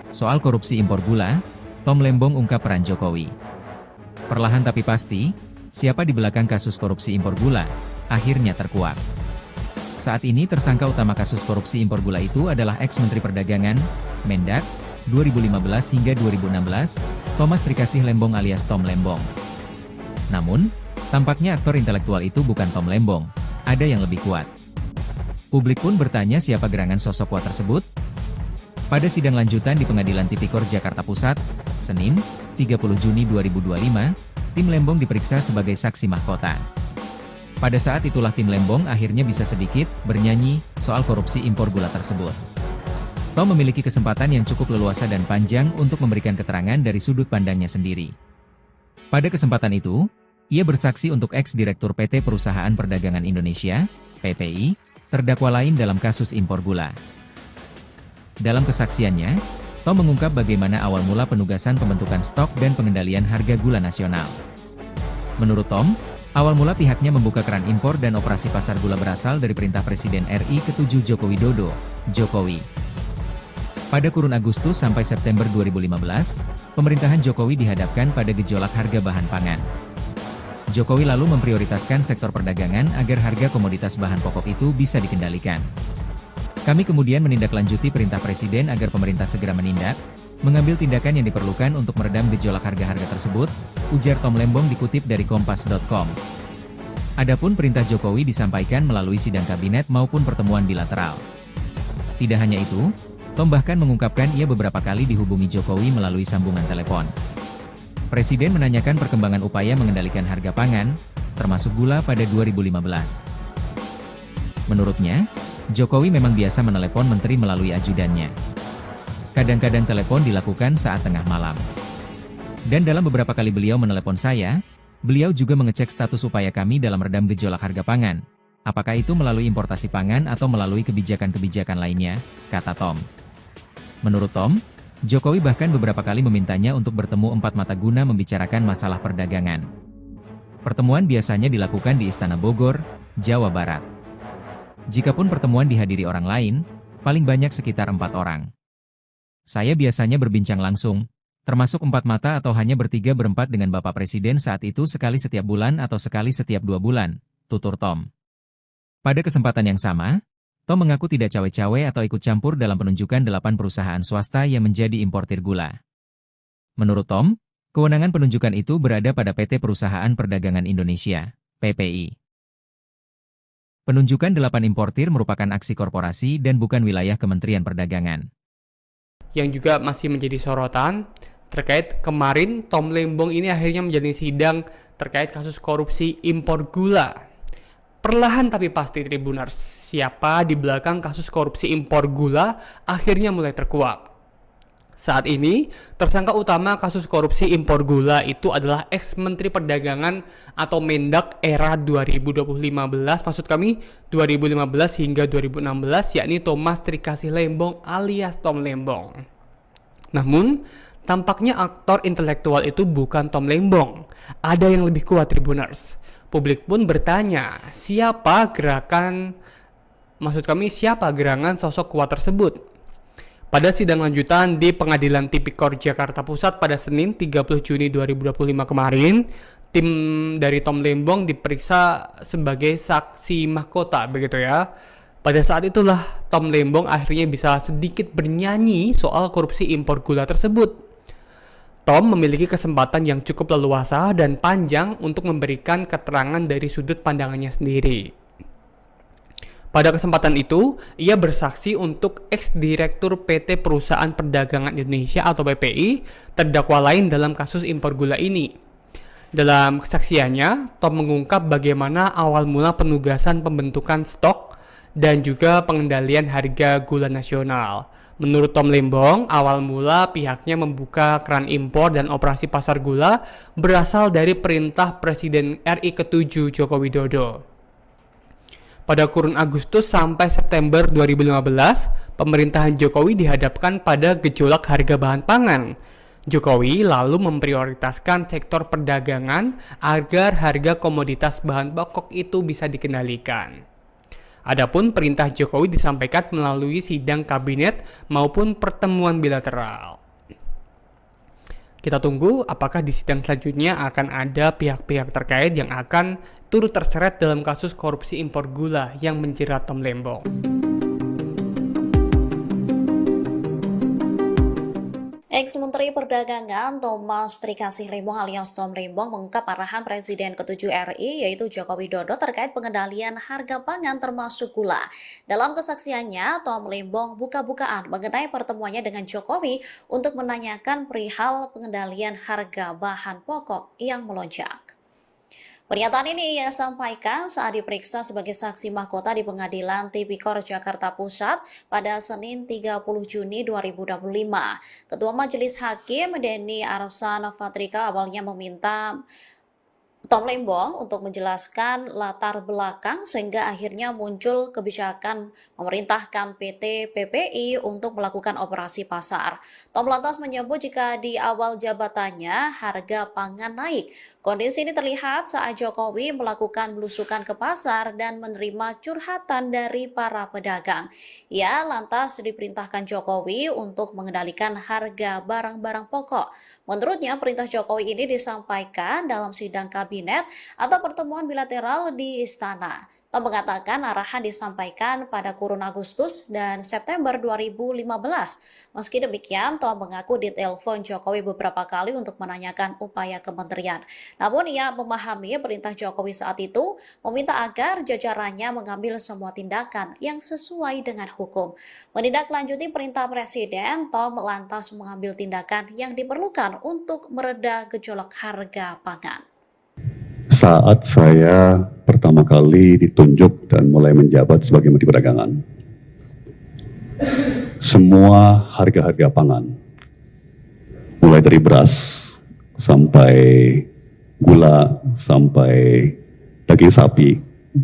Soal korupsi impor gula, Tom Lembong ungkap peran Jokowi. Perlahan tapi pasti, siapa di belakang kasus korupsi impor gula, akhirnya terkuak. Saat ini tersangka utama kasus korupsi impor gula itu adalah ex-Menteri Perdagangan, Mendak, 2015 hingga 2016, Thomas Trikasih Lembong alias Tom Lembong. Namun, tampaknya aktor intelektual itu bukan Tom Lembong, ada yang lebih kuat. Publik pun bertanya siapa gerangan sosok kuat tersebut? Pada sidang lanjutan di Pengadilan Tipikor Jakarta Pusat, Senin, 30 Juni 2025, tim Lembong diperiksa sebagai saksi mahkota. Pada saat itulah tim Lembong akhirnya bisa sedikit bernyanyi soal korupsi impor gula tersebut. Tom memiliki kesempatan yang cukup leluasa dan panjang untuk memberikan keterangan dari sudut pandangnya sendiri. Pada kesempatan itu, ia bersaksi untuk ex-direktur PT Perusahaan Perdagangan Indonesia, PPI, terdakwa lain dalam kasus impor gula. Dalam kesaksiannya, Tom mengungkap bagaimana awal mula penugasan pembentukan stok dan pengendalian harga gula nasional. Menurut Tom, awal mula pihaknya membuka keran impor dan operasi pasar gula berasal dari perintah Presiden RI ke-7 Joko Widodo, Jokowi. Pada kurun Agustus sampai September 2015, pemerintahan Jokowi dihadapkan pada gejolak harga bahan pangan. Jokowi lalu memprioritaskan sektor perdagangan agar harga komoditas bahan pokok itu bisa dikendalikan. Kami kemudian menindaklanjuti perintah Presiden agar pemerintah segera menindak, mengambil tindakan yang diperlukan untuk meredam gejolak harga-harga tersebut, ujar Tom Lembong dikutip dari Kompas.com. Adapun perintah Jokowi disampaikan melalui sidang kabinet maupun pertemuan bilateral. Tidak hanya itu, Tom bahkan mengungkapkan ia beberapa kali dihubungi Jokowi melalui sambungan telepon. Presiden menanyakan perkembangan upaya mengendalikan harga pangan, termasuk gula pada 2015. Menurutnya, Jokowi memang biasa menelepon menteri melalui ajudannya. Kadang-kadang telepon dilakukan saat tengah malam. Dan dalam beberapa kali beliau menelepon saya, beliau juga mengecek status upaya kami dalam redam gejolak harga pangan. Apakah itu melalui importasi pangan atau melalui kebijakan-kebijakan lainnya, kata Tom. Menurut Tom, Jokowi bahkan beberapa kali memintanya untuk bertemu empat mata guna membicarakan masalah perdagangan. Pertemuan biasanya dilakukan di Istana Bogor, Jawa Barat. Jikapun pertemuan dihadiri orang lain, paling banyak sekitar 4 orang. Saya biasanya berbincang langsung, termasuk 4 mata atau hanya bertiga-berempat dengan Bapak Presiden saat itu sekali setiap bulan atau sekali setiap 2 bulan, tutur Tom. Pada kesempatan yang sama, Tom mengaku tidak cawe-cawe atau ikut campur dalam penunjukan 8 perusahaan swasta yang menjadi importir gula. Menurut Tom, kewenangan penunjukan itu berada pada PT Perusahaan Perdagangan Indonesia, PPI. Penunjukan 8 importir merupakan aksi korporasi dan bukan wilayah Kementerian Perdagangan. Yang juga masih menjadi sorotan terkait kemarin Tom Lembong ini akhirnya menjalani sidang terkait kasus korupsi impor gula. Perlahan tapi pasti Tribuners, siapa di belakang kasus korupsi impor gula akhirnya mulai terkuak. Saat ini, tersangka utama kasus korupsi impor gula itu adalah ex-Menteri Perdagangan atau Mendak era 2015, maksud kami 2015 hingga 2016, yakni Thomas Trikasih Lembong alias Tom Lembong. Namun, tampaknya aktor intelektual itu bukan Tom Lembong. Ada yang lebih kuat Tribuners. Publik pun bertanya, siapa gerangan sosok kuat tersebut? Pada sidang lanjutan di Pengadilan Tipikor Jakarta Pusat pada Senin 30 Juni 2025 kemarin, tim dari Tom Lembong diperiksa sebagai saksi mahkota, begitu ya. Pada saat itulah Tom Lembong akhirnya bisa sedikit bernyanyi soal korupsi impor gula tersebut. Tom memiliki kesempatan yang cukup leluasa dan panjang untuk memberikan keterangan dari sudut pandangannya sendiri. Pada kesempatan itu, ia bersaksi untuk ex-direktur PT Perusahaan Perdagangan Indonesia atau PPI, terdakwa lain dalam kasus impor gula ini. Dalam kesaksiannya, Tom mengungkap bagaimana awal mula penugasan pembentukan stok dan juga pengendalian harga gula nasional. Menurut Tom Lembong, awal mula pihaknya membuka keran impor dan operasi pasar gula berasal dari perintah Presiden RI ke-7 Joko Widodo. Pada kurun Agustus sampai September 2015, pemerintahan Jokowi dihadapkan pada gejolak harga bahan pangan. Jokowi lalu memprioritaskan sektor perdagangan agar harga komoditas bahan pokok itu bisa dikendalikan. Adapun perintah Jokowi disampaikan melalui sidang kabinet maupun pertemuan bilateral. Kita tunggu apakah di sidang selanjutnya akan ada pihak-pihak terkait yang akan turut terseret dalam kasus korupsi impor gula yang menjerat Tom Lembong. Ex-Menteri Perdagangan Thomas Trikasih Lembong alias Tom Lembong mengungkap arahan Presiden ke-7 RI yaitu Joko Widodo terkait pengendalian harga pangan termasuk gula. Dalam kesaksiannya, Tom Lembong buka-bukaan mengenai pertemuannya dengan Jokowi untuk menanyakan perihal pengendalian harga bahan pokok yang melonjak. Pernyataan ini ia sampaikan saat diperiksa sebagai saksi mahkota di Pengadilan Tipikor Jakarta Pusat pada Senin 30 Juni 2025. Ketua Majelis Hakim Denny Arsan Fatrika awalnya meminta Tom Lembong untuk menjelaskan latar belakang sehingga akhirnya muncul kebijakan memerintahkan PT PPI untuk melakukan operasi pasar. Tom lantas menyebut jika di awal jabatannya harga pangan naik. Kondisi ini terlihat saat Jokowi melakukan belusukan ke pasar dan menerima curhatan dari para pedagang. Ia lantas diperintahkan Jokowi untuk mengendalikan harga barang-barang pokok. Menurutnya, perintah Jokowi ini disampaikan dalam sidang kabinet atau pertemuan bilateral di Istana. Tom mengatakan arahan disampaikan pada kurun Agustus dan September 2015. Meski demikian, Tom mengaku ditelepon Jokowi beberapa kali untuk menanyakan upaya kementerian. Namun ia memahami perintah Jokowi saat itu meminta agar jajarannya mengambil semua tindakan yang sesuai dengan hukum. Menindaklanjuti perintah Presiden, Tom lantas mengambil tindakan yang diperlukan untuk mereda gejolak harga pangan. Saat saya pertama kali ditunjuk dan mulai menjabat sebagai Menteri Perdagangan, semua harga-harga pangan, mulai dari beras sampai gula, sampai daging sapi,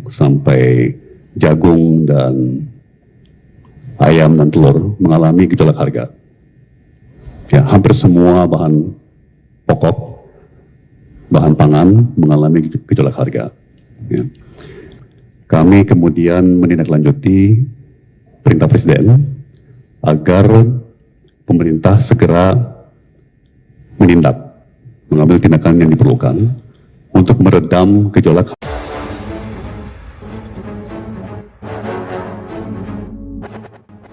sampai jagung dan ayam dan telur mengalami gejolak harga. Ya, hampir semua bahan pokok, bahan pangan mengalami gejolak harga. Ya. Kami kemudian menindaklanjuti perintah Presiden agar pemerintah segera menindak, mengambil tindakan yang diperlukan untuk meredam gejolak.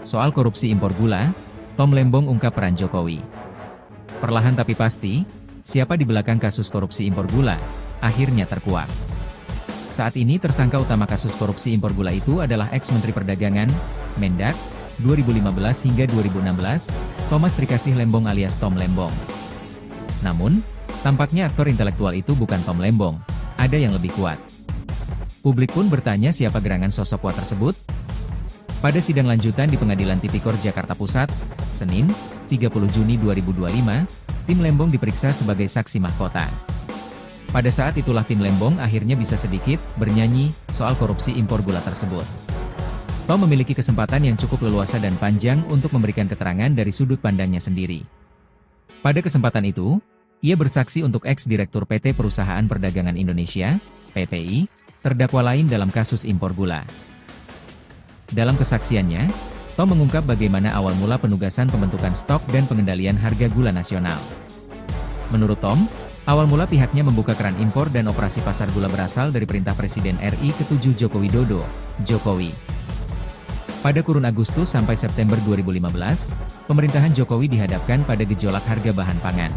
Soal korupsi impor gula, Tom Lembong ungkap peran Jokowi. Perlahan tapi pasti, siapa di belakang kasus korupsi impor gula, akhirnya terkuak. Saat ini tersangka utama kasus korupsi impor gula itu adalah ex-Menteri Perdagangan, Mendak, 2015 hingga 2016, Thomas Trikasih Lembong alias Tom Lembong. Namun, tampaknya aktor intelektual itu bukan Tom Lembong, ada yang lebih kuat. Publik pun bertanya siapa gerangan sosok kuat tersebut. Pada sidang lanjutan di Pengadilan Tipikor Jakarta Pusat, Senin, 30 Juni 2025, tim Lembong diperiksa sebagai saksi mahkota. Pada saat itulah tim Lembong akhirnya bisa sedikit bernyanyi soal korupsi impor gula tersebut. Tom memiliki kesempatan yang cukup leluasa dan panjang untuk memberikan keterangan dari sudut pandangnya sendiri. Pada kesempatan itu, ia bersaksi untuk ex-direktur PT Perusahaan Perdagangan Indonesia, PPI, terdakwa lain dalam kasus impor gula. Dalam kesaksiannya, Tom mengungkap bagaimana awal mula penugasan pembentukan stok dan pengendalian harga gula nasional. Menurut Tom, awal mula pihaknya membuka keran impor dan operasi pasar gula berasal dari perintah Presiden RI ke-7 Joko Widodo, Jokowi. Pada kurun Agustus sampai September 2015, pemerintahan Jokowi dihadapkan pada gejolak harga bahan pangan.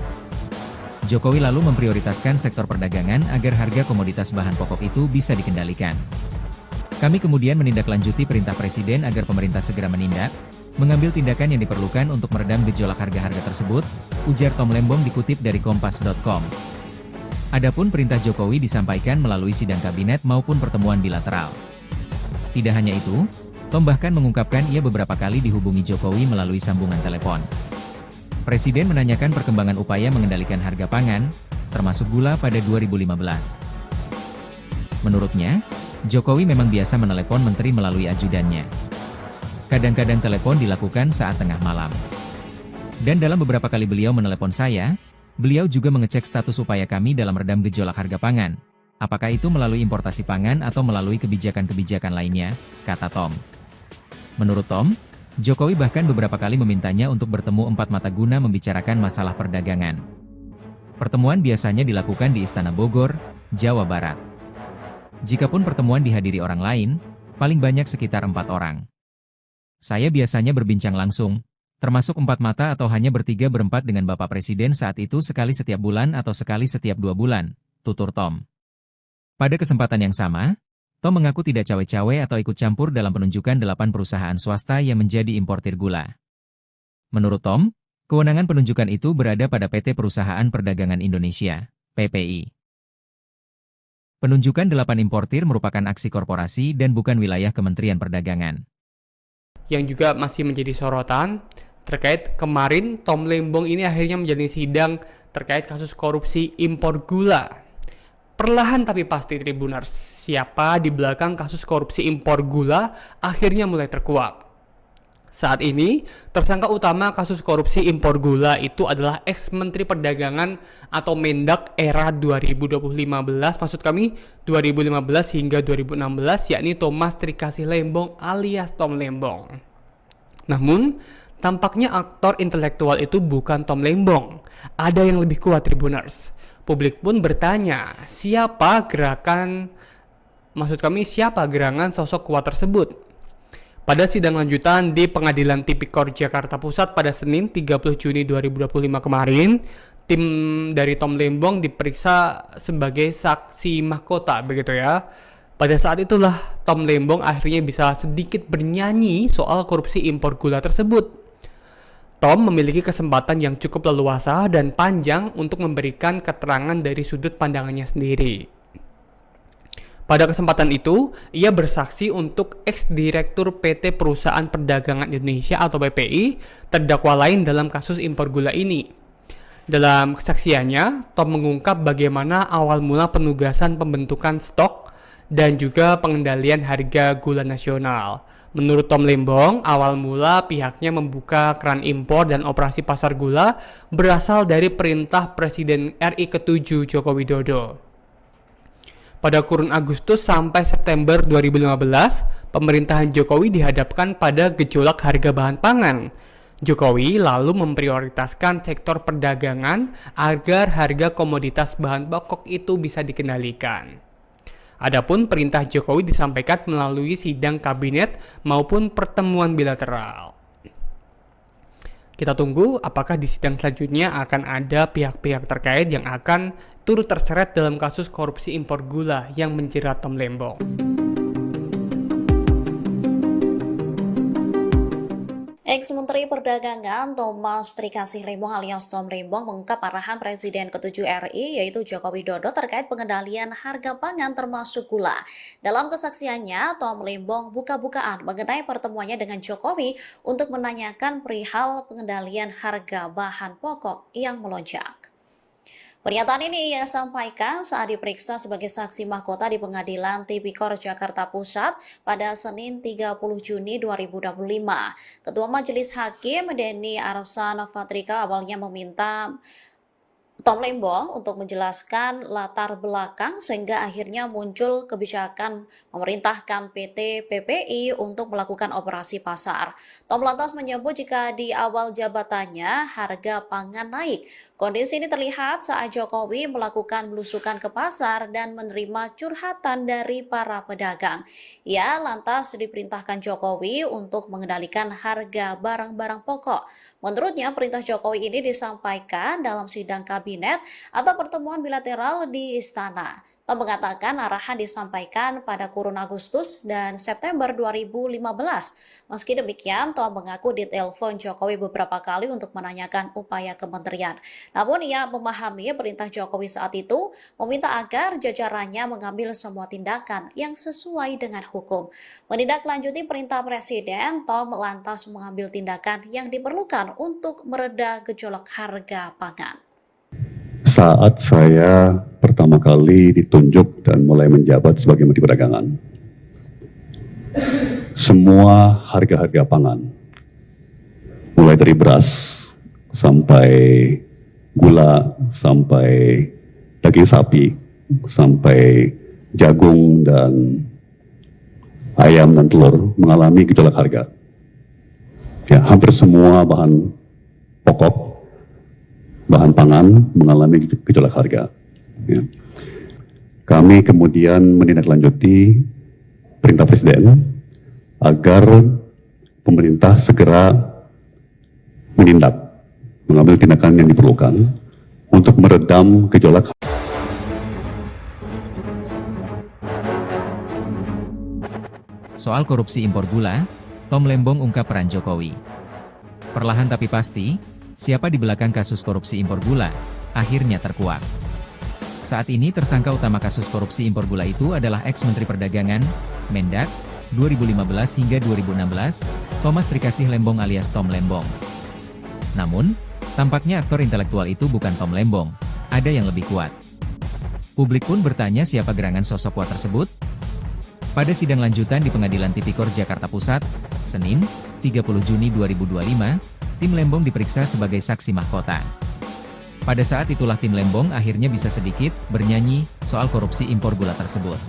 Jokowi lalu memprioritaskan sektor perdagangan agar harga komoditas bahan pokok itu bisa dikendalikan. Kami kemudian menindaklanjuti perintah Presiden agar pemerintah segera menindak, mengambil tindakan yang diperlukan untuk meredam gejolak harga-harga tersebut, ujar Tom Lembong dikutip dari Kompas.com. Adapun perintah Jokowi disampaikan melalui sidang kabinet maupun pertemuan bilateral. Tidak hanya itu, Tom bahkan mengungkapkan ia beberapa kali dihubungi Jokowi melalui sambungan telepon. Presiden menanyakan perkembangan upaya mengendalikan harga pangan, termasuk gula pada 2015. Menurutnya, Jokowi memang biasa menelepon menteri melalui ajudannya. Kadang-kadang telepon dilakukan saat tengah malam. Dan dalam beberapa kali beliau menelepon saya, beliau juga mengecek status upaya kami dalam redam gejolak harga pangan. Apakah itu melalui importasi pangan atau melalui kebijakan-kebijakan lainnya, kata Tom. Menurut Tom, Jokowi bahkan beberapa kali memintanya untuk bertemu empat mata guna membicarakan masalah perdagangan. Pertemuan biasanya dilakukan di Istana Bogor, Jawa Barat. Jikapun pertemuan dihadiri orang lain, paling banyak sekitar 4 orang. Saya biasanya berbincang langsung, termasuk 4 mata atau hanya bertiga berempat dengan Bapak Presiden saat itu sekali setiap bulan atau sekali setiap 2 bulan, tutur Tom. Pada kesempatan yang sama, Tom mengaku tidak cawe-cawe atau ikut campur dalam penunjukan 8 perusahaan swasta yang menjadi importir gula. Menurut Tom, kewenangan penunjukan itu berada pada PT Perusahaan Perdagangan Indonesia, PPI. Penunjukan 8 importir merupakan aksi korporasi dan bukan wilayah Kementerian Perdagangan. Yang juga masih menjadi sorotan terkait kemarin Tom Lembong ini akhirnya menjalani sidang terkait kasus korupsi impor gula. Perlahan tapi pasti Tribuners, siapa di belakang kasus korupsi impor gula akhirnya mulai terkuak. Saat ini, tersangka utama kasus korupsi impor gula itu adalah ex-Menteri Perdagangan atau Mendak era 2015, maksud kami 2015 hingga 2016, yakni Thomas Trikasih Lembong alias Tom Lembong. Namun, tampaknya aktor intelektual itu bukan Tom Lembong. Ada yang lebih kuat Tribuners. Publik pun bertanya, siapa gerangan sosok kuat tersebut? Pada sidang lanjutan di Pengadilan Tipikor Jakarta Pusat pada Senin 30 Juni 2025 kemarin, tim dari Tom Lembong diperiksa sebagai saksi mahkota, begitu ya. Pada saat itulah Tom Lembong akhirnya bisa sedikit bernyanyi soal korupsi impor gula tersebut. Tom memiliki kesempatan yang cukup leluasa dan panjang untuk memberikan keterangan dari sudut pandangannya sendiri. Pada kesempatan itu, ia bersaksi untuk ex-direktur PT Perusahaan Perdagangan Indonesia atau PPI, terdakwa lain dalam kasus impor gula ini. Dalam kesaksiannya, Tom mengungkap bagaimana awal mula penugasan pembentukan stok dan juga pengendalian harga gula nasional. Menurut Tom Lembong, awal mula pihaknya membuka keran impor dan operasi pasar gula berasal dari perintah Presiden RI ke-7 Joko Widodo. Pada kurun Agustus sampai September 2015, pemerintahan Jokowi dihadapkan pada gejolak harga bahan pangan. Jokowi lalu memprioritaskan sektor perdagangan agar harga komoditas bahan pokok itu bisa dikendalikan. Adapun perintah Jokowi disampaikan melalui sidang kabinet maupun pertemuan bilateral. Kita tunggu apakah di sidang selanjutnya akan ada pihak-pihak terkait yang akan turut terseret dalam kasus korupsi impor gula yang menjerat Tom Lembong. Ex-Menteri Perdagangan Thomas Trikasih Lembong alias Tom Lembong mengungkap arahan Presiden ke-7 RI yaitu Joko Widodo terkait pengendalian harga pangan termasuk gula. Dalam kesaksiannya, Tom Lembong buka-bukaan mengenai pertemuannya dengan Jokowi untuk menanyakan perihal pengendalian harga bahan pokok yang melonjak. Pernyataan ini ia sampaikan saat diperiksa sebagai saksi mahkota di Pengadilan Tipikor Jakarta Pusat pada Senin 30 Juni 2025. Ketua Majelis Hakim Denny Arsan Fatrika awalnya meminta Tom Lembong untuk menjelaskan latar belakang sehingga akhirnya muncul kebijakan memerintahkan PT PPI untuk melakukan operasi pasar. Tom lantas menyebut jika di awal jabatannya harga pangan naik. Kondisi ini terlihat saat Jokowi melakukan belusukan ke pasar dan menerima curhatan dari para pedagang. Ia lantas diperintahkan Jokowi untuk mengendalikan harga barang-barang pokok. Menurutnya, perintah Jokowi ini disampaikan dalam sidang kabinet atau pertemuan bilateral di Istana. Tom mengatakan arahan disampaikan pada kurun Agustus dan September 2015. Meski demikian, Tom mengaku ditelepon Jokowi beberapa kali untuk menanyakan upaya kementerian. Namun ia memahami perintah Jokowi saat itu meminta agar jajarannya mengambil semua tindakan yang sesuai dengan hukum. Menindaklanjuti perintah Presiden, Tom lantas mengambil tindakan yang diperlukan untuk mereda gejolak harga pangan. Saat saya pertama kali ditunjuk dan mulai menjabat sebagai Menteri Perdagangan, semua harga-harga pangan, mulai dari beras sampai gula, sampai daging sapi, sampai jagung dan ayam dan telur mengalami gejolak harga. Ya, hampir semua bahan pokok, bahan pangan mengalami gejolak harga. Ya. Kami kemudian menindaklanjuti perintah Presiden agar pemerintah segera menindak, mengambil tindakan yang diperlukan untuk meredam gejolak. Soal korupsi impor gula, Tom Lembong ungkap peran Jokowi. Perlahan tapi pasti, siapa di belakang kasus korupsi impor gula, akhirnya terkuak. Saat ini tersangka utama kasus korupsi impor gula itu adalah ex-Menteri Perdagangan, Mendak, 2015 hingga 2016, Thomas Trikasih Lembong alias Tom Lembong. Namun, tampaknya aktor intelektual itu bukan Tom Lembong, ada yang lebih kuat. Publik pun bertanya siapa gerangan sosok kuat tersebut. Pada sidang lanjutan di Pengadilan Tipikor Jakarta Pusat, Senin, 30 Juni 2025, tim Lembong diperiksa sebagai saksi mahkota. Pada saat itulah tim Lembong akhirnya bisa sedikit bernyanyi soal korupsi impor gula tersebut.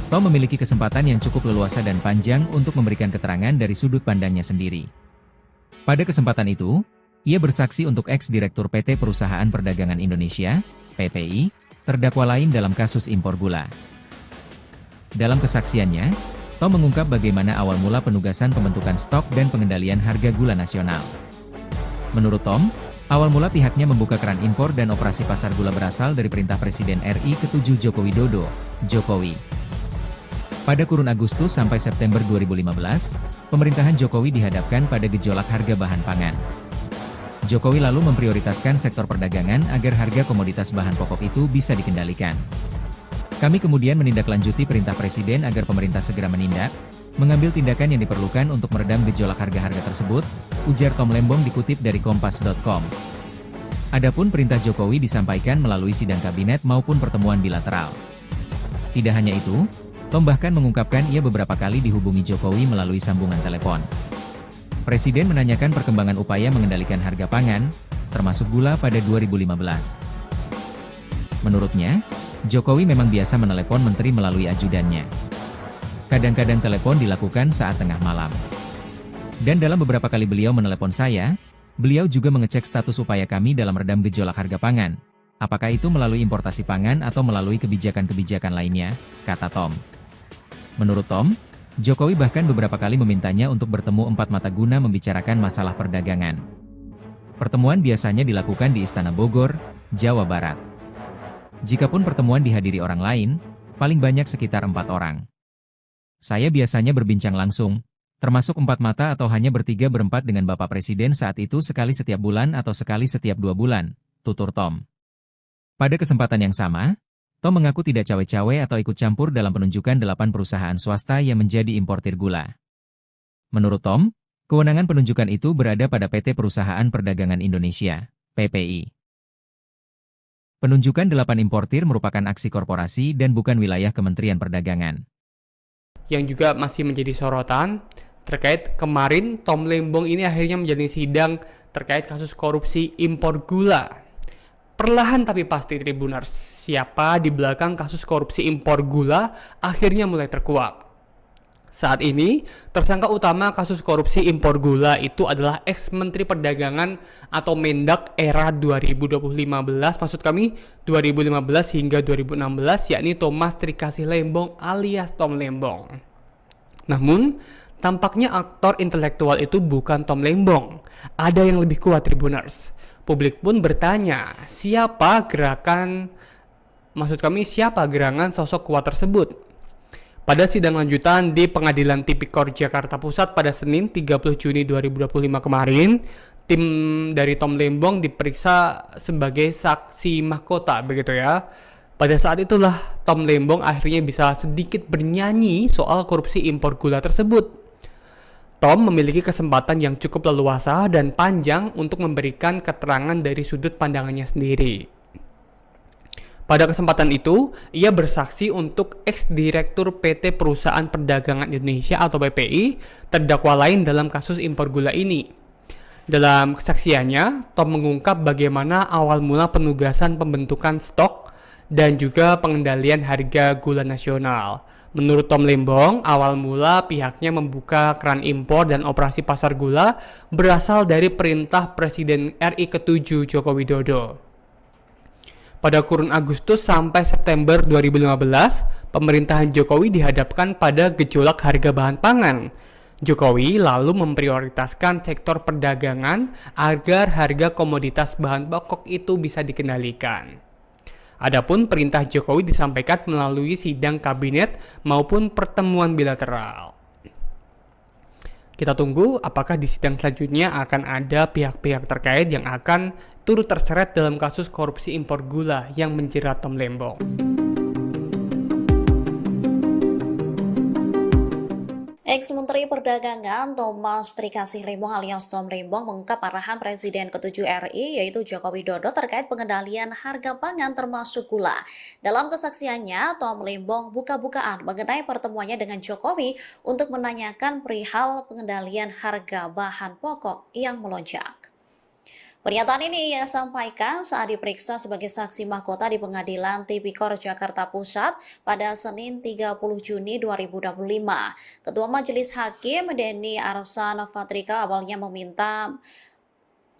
Tom memiliki kesempatan yang cukup leluasa dan panjang untuk memberikan keterangan dari sudut pandangnya sendiri. Pada kesempatan itu, ia bersaksi untuk ex-direktur PT Perusahaan Perdagangan Indonesia, PPI, terdakwa lain dalam kasus impor gula. Dalam kesaksiannya, Tom mengungkap bagaimana awal mula penugasan pembentukan stok dan pengendalian harga gula nasional. Menurut Tom, awal mula pihaknya membuka keran impor dan operasi pasar gula berasal dari perintah Presiden RI ke-7 Joko Widodo, Jokowi. Pada kurun Agustus sampai September 2015, pemerintahan Jokowi dihadapkan pada gejolak harga bahan pangan. Jokowi lalu memprioritaskan sektor perdagangan agar harga komoditas bahan pokok itu bisa dikendalikan. Kami kemudian menindaklanjuti perintah Presiden agar pemerintah segera menindak, mengambil tindakan yang diperlukan untuk meredam gejolak harga-harga tersebut, ujar Tom Lembong dikutip dari Kompas.com. Adapun perintah Jokowi disampaikan melalui sidang kabinet maupun pertemuan bilateral. Tidak hanya itu, Tom bahkan mengungkapkan ia beberapa kali dihubungi Jokowi melalui sambungan telepon. Presiden menanyakan perkembangan upaya mengendalikan harga pangan, termasuk gula pada 2015. Menurutnya, Jokowi memang biasa menelepon menteri melalui ajudannya. Kadang-kadang telepon dilakukan saat tengah malam. Dan dalam beberapa kali beliau menelepon saya, beliau juga mengecek status upaya kami dalam redam gejolak harga pangan. Apakah itu melalui importasi pangan atau melalui kebijakan-kebijakan lainnya, kata Tom. Menurut Tom, Jokowi bahkan beberapa kali memintanya untuk bertemu empat mata guna membicarakan masalah perdagangan. Pertemuan biasanya dilakukan di Istana Bogor, Jawa Barat. Jikapun pertemuan dihadiri orang lain, paling banyak sekitar 4 orang. Saya biasanya berbincang langsung, termasuk 4 mata atau hanya bertiga berempat dengan Bapak Presiden saat itu sekali setiap bulan atau sekali setiap 2 bulan, tutur Tom. Pada kesempatan yang sama, Tom mengaku tidak cawe-cawe atau ikut campur dalam penunjukan 8 perusahaan swasta yang menjadi importir gula. Menurut Tom, kewenangan penunjukan itu berada pada PT Perusahaan Perdagangan Indonesia, PPI. Penunjukan 8 importir merupakan aksi korporasi dan bukan wilayah Kementerian Perdagangan. Yang juga masih menjadi sorotan, terkait kemarin Tom Lembong ini akhirnya menjalani sidang terkait kasus korupsi impor gula. Perlahan tapi pasti Tribuners, siapa di belakang kasus korupsi impor gula akhirnya mulai terkuak. Saat ini, tersangka utama kasus korupsi impor gula itu adalah ex-Menteri Perdagangan atau Mendak era 2015, maksud kami 2015 hingga 2016, yakni Thomas Trikasih Lembong alias Tom Lembong. Namun, tampaknya aktor intelektual itu bukan Tom Lembong. Ada yang lebih kuat Tribuners. Publik pun bertanya, siapa gerangan sosok kuat tersebut? Pada sidang lanjutan di Pengadilan Tipikor Jakarta Pusat pada Senin 30 Juni 2025 kemarin, tim dari Tom Lembong diperiksa sebagai saksi mahkota, begitu ya. Pada saat itulah Tom Lembong akhirnya bisa sedikit bernyanyi soal korupsi impor gula tersebut. Tom memiliki kesempatan yang cukup leluasa dan panjang untuk memberikan keterangan dari sudut pandangannya sendiri. Pada kesempatan itu, ia bersaksi untuk ex-direktur PT Perusahaan Perdagangan Indonesia atau PPI, terdakwa lain dalam kasus impor gula ini. Dalam kesaksiannya, Tom mengungkap bagaimana awal mula penugasan pembentukan stok dan juga pengendalian harga gula nasional. Menurut Tom Lembong, awal mula pihaknya membuka keran impor dan operasi pasar gula berasal dari perintah Presiden RI ke-7 Joko Widodo. Pada kurun Agustus sampai September 2015, pemerintahan Jokowi dihadapkan pada gejolak harga bahan pangan. Jokowi lalu memprioritaskan sektor perdagangan agar harga komoditas bahan pokok itu bisa dikendalikan. Adapun perintah Jokowi disampaikan melalui sidang kabinet maupun pertemuan bilateral. Kita tunggu apakah di sidang selanjutnya akan ada pihak-pihak terkait yang akan turut terseret dalam kasus korupsi impor gula yang menjerat Tom Lembong. Ex-Menteri Perdagangan Thomas Trikasih Lembong alias Tom Lembong mengungkap arahan Presiden ke-7 RI yaitu Joko Widodo terkait pengendalian harga pangan termasuk gula. Dalam kesaksiannya, Tom Lembong buka-bukaan mengenai pertemuannya dengan Jokowi untuk menanyakan perihal pengendalian harga bahan pokok yang melonjak. Pernyataan ini ia sampaikan saat diperiksa sebagai saksi mahkota di Pengadilan Tipikor Jakarta Pusat pada Senin 30 Juni 2025. Ketua Majelis Hakim Denny Arsan Fatrika awalnya meminta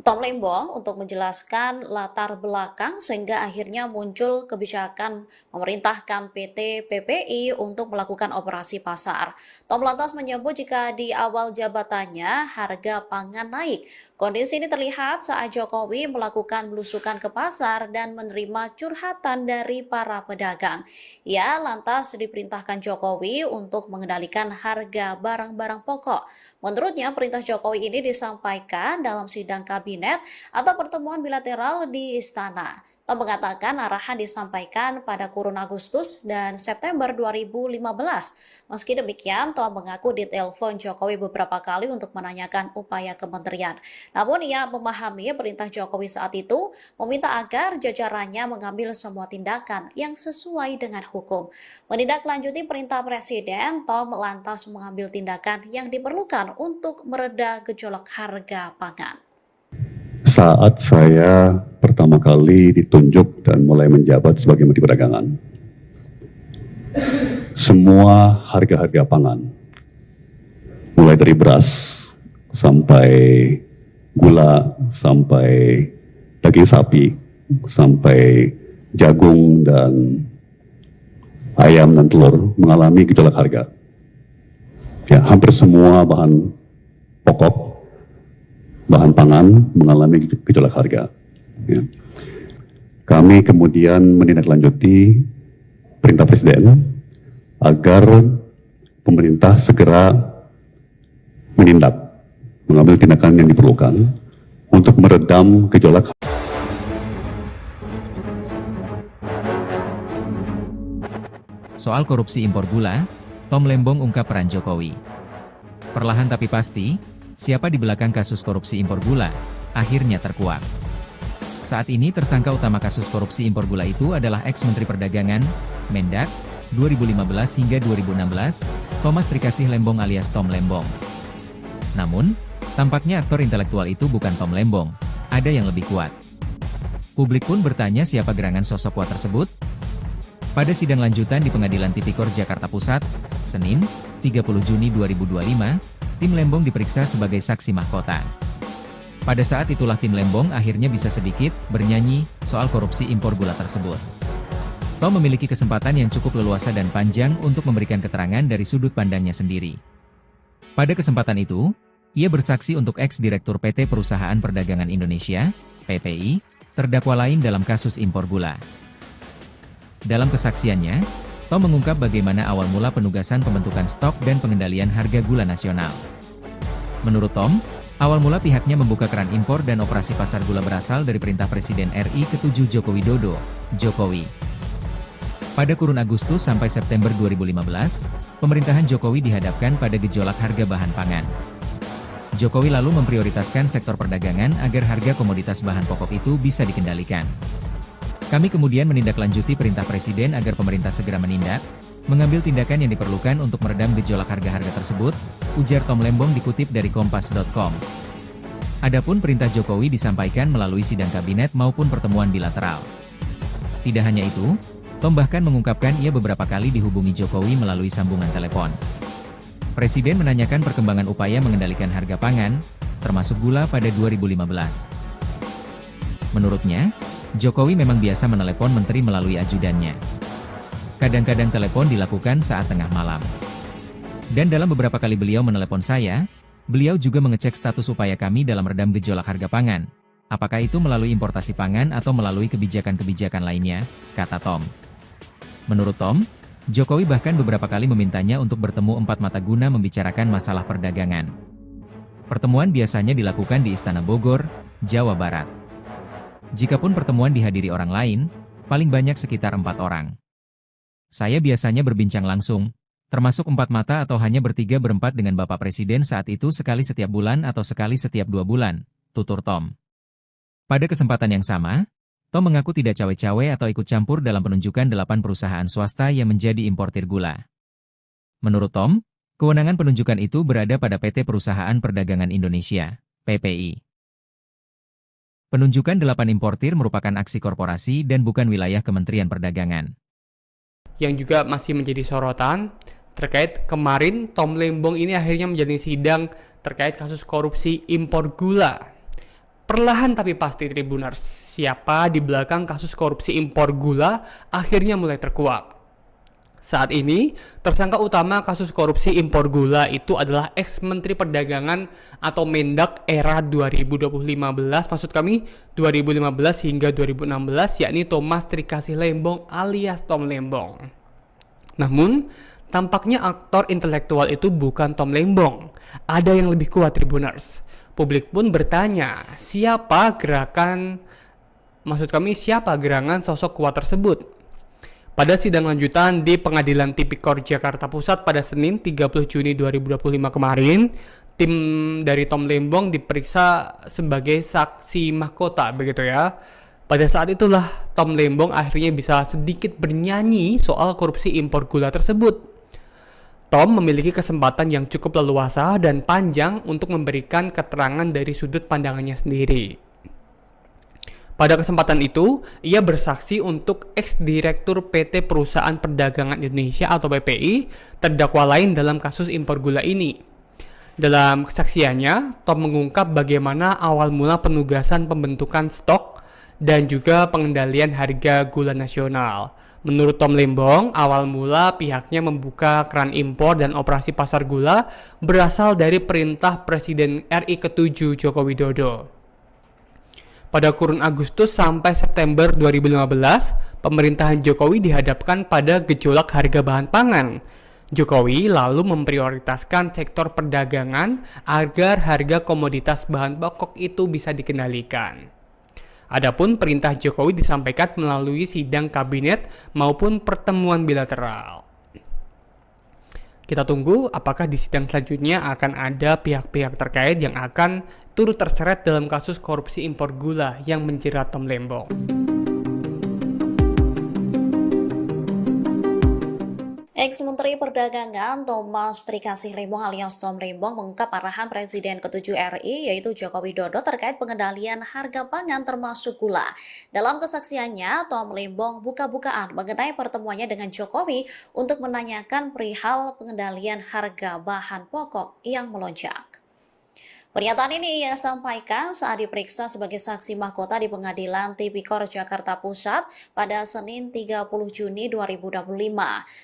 Tom Lembong untuk menjelaskan latar belakang sehingga akhirnya muncul kebijakan memerintahkan PT PPI untuk melakukan operasi pasar. Tom lantas menyebut jika di awal jabatannya harga pangan naik. Kondisi ini terlihat saat Jokowi melakukan belusukan ke pasar dan menerima curhatan dari para pedagang. Ia lantas diperintahkan Jokowi untuk mengendalikan harga barang-barang pokok. Menurutnya, perintah Jokowi ini disampaikan dalam sidang kabinet atau pertemuan bilateral di Istana. Tom mengatakan arahan disampaikan pada kurun Agustus dan September 2015. Meski demikian, Tom mengaku ditelepon Jokowi beberapa kali untuk menanyakan upaya kementerian. Namun ia memahami perintah Jokowi saat itu meminta agar jajarannya mengambil semua tindakan yang sesuai dengan hukum. Menindaklanjuti perintah Presiden, Tom lantas mengambil tindakan yang diperlukan untuk mereda gejolak harga pangan. Saat saya pertama kali ditunjuk dan mulai menjabat sebagai Menteri Perdagangan, semua harga-harga pangan, mulai dari beras sampai gula, sampai daging sapi, sampai jagung dan ayam dan telur mengalami gejolak harga. Ya, hampir semua bahan pokok, bahan pangan mengalami gejolak harga. Ya. Kami kemudian menindaklanjuti perintah Presiden agar pemerintah segera menindak, mengambil tindakan yang diperlukan untuk meredam gejolak. Soal korupsi impor gula, Tom Lembong ungkap peran Jokowi. Perlahan tapi pasti, siapa di belakang kasus korupsi impor gula, akhirnya terkuak. Saat ini tersangka utama kasus korupsi impor gula itu adalah ex-Menteri Perdagangan, Mendak, 2015 hingga 2016, Thomas Trikasih Lembong alias Tom Lembong. Namun, tampaknya aktor intelektual itu bukan Tom Lembong, ada yang lebih kuat. Publik pun bertanya siapa gerangan sosok kuat tersebut. Pada sidang lanjutan di Pengadilan Tipikor Jakarta Pusat, Senin, 30 Juni 2025, tim Lembong diperiksa sebagai saksi mahkota. Pada saat itulah tim Lembong akhirnya bisa sedikit bernyanyi soal korupsi impor gula tersebut. Tom memiliki kesempatan yang cukup leluasa dan panjang untuk memberikan keterangan dari sudut pandangnya sendiri. Pada kesempatan itu, ia bersaksi untuk ex-direktur PT Perusahaan Perdagangan Indonesia, PPI, terdakwa lain dalam kasus impor gula. Dalam kesaksiannya, Tom mengungkap bagaimana awal mula penugasan pembentukan stok dan pengendalian harga gula nasional. Menurut Tom, awal mula pihaknya membuka keran impor dan operasi pasar gula berasal dari perintah Presiden RI ke-7 Joko Widodo, Jokowi. Pada kurun Agustus sampai September 2015, pemerintahan Jokowi dihadapkan pada gejolak harga bahan pangan. Jokowi lalu memprioritaskan sektor perdagangan agar harga komoditas bahan pokok itu bisa dikendalikan. Kami kemudian menindaklanjuti perintah Presiden agar pemerintah segera menindak, mengambil tindakan yang diperlukan untuk meredam gejolak harga-harga tersebut, ujar Tom Lembong dikutip dari Kompas.com. Adapun perintah Jokowi disampaikan melalui sidang kabinet maupun pertemuan bilateral. Tidak hanya itu, Tom bahkan mengungkapkan ia beberapa kali dihubungi Jokowi melalui sambungan telepon. Presiden menanyakan perkembangan upaya mengendalikan harga pangan, termasuk gula pada 2015. Menurutnya, Jokowi memang biasa menelepon menteri melalui ajudannya. Kadang-kadang telepon dilakukan saat tengah malam. Dan dalam beberapa kali beliau menelepon saya, beliau juga mengecek status upaya kami dalam redam gejolak harga pangan. Apakah itu melalui importasi pangan atau melalui kebijakan-kebijakan lainnya, kata Tom. Menurut Tom, Jokowi bahkan beberapa kali memintanya untuk bertemu empat mata guna membicarakan masalah perdagangan. Pertemuan biasanya dilakukan di Istana Bogor, Jawa Barat. Jikapun pertemuan dihadiri orang lain, paling banyak sekitar 4 orang. Saya biasanya berbincang langsung, termasuk 4 mata atau hanya bertiga berempat dengan Bapak Presiden saat itu sekali setiap bulan atau sekali setiap 2 bulan, tutur Tom. Pada kesempatan yang sama, Tom mengaku tidak cawe-cawe atau ikut campur dalam penunjukan 8 perusahaan swasta yang menjadi importir gula. Menurut Tom, kewenangan penunjukan itu berada pada PT Perusahaan Perdagangan Indonesia, PPI. Penunjukan 8 importir merupakan aksi korporasi dan bukan wilayah Kementerian Perdagangan. Yang juga masih menjadi sorotan terkait kemarin Tom Lembong ini akhirnya menjalani sidang terkait kasus korupsi impor gula. Perlahan tapi pasti Tribuners, siapa di belakang kasus korupsi impor gula akhirnya mulai terkuak. Saat ini, tersangka utama kasus korupsi impor gula itu adalah ex-Menteri Perdagangan atau Mendak era 2015, maksud kami 2015 hingga 2016, yakni Thomas Trikasih Lembong alias Tom Lembong. Namun, tampaknya aktor intelektual itu bukan Tom Lembong. Ada yang lebih kuat Tribuners. Publik pun bertanya, siapa gerangan sosok kuat tersebut? Pada sidang lanjutan di Pengadilan Tipikor Jakarta Pusat pada Senin 30 Juni 2025 kemarin, tim dari Tom Lembong diperiksa sebagai saksi mahkota, begitu ya. Pada saat itulah Tom Lembong akhirnya bisa sedikit bernyanyi soal korupsi impor gula tersebut. Tom memiliki kesempatan yang cukup leluasa dan panjang untuk memberikan keterangan dari sudut pandangannya sendiri. Pada kesempatan itu, ia bersaksi untuk ex-direktur PT Perusahaan Perdagangan Indonesia atau PPI, terdakwa lain dalam kasus impor gula ini. Dalam kesaksiannya, Tom mengungkap bagaimana awal mula penugasan pembentukan stok dan juga pengendalian harga gula nasional. Menurut Tom Lembong, awal mula pihaknya membuka keran impor dan operasi pasar gula berasal dari perintah Presiden RI ke-7 Joko Widodo. Pada kurun Agustus sampai September 2015, pemerintahan Jokowi dihadapkan pada gejolak harga bahan pangan. Jokowi lalu memprioritaskan sektor perdagangan agar harga komoditas bahan pokok itu bisa dikendalikan. Adapun perintah Jokowi disampaikan melalui sidang kabinet maupun pertemuan bilateral. Kita tunggu apakah di sidang selanjutnya akan ada pihak-pihak terkait yang akan turut terseret dalam kasus korupsi impor gula yang menjerat Tom Lembong. Ex-Menteri Perdagangan Thomas Trikasih Lembong alias Tom Lembong mengungkap arahan Presiden ke-7 RI yaitu Joko Widodo terkait pengendalian harga pangan termasuk gula. Dalam kesaksiannya, Tom Lembong buka-bukaan mengenai pertemuannya dengan Jokowi untuk menanyakan perihal pengendalian harga bahan pokok yang melonjak. Pernyataan ini ia sampaikan saat diperiksa sebagai saksi mahkota di Pengadilan Tipikor Jakarta Pusat pada Senin 30 Juni 2025.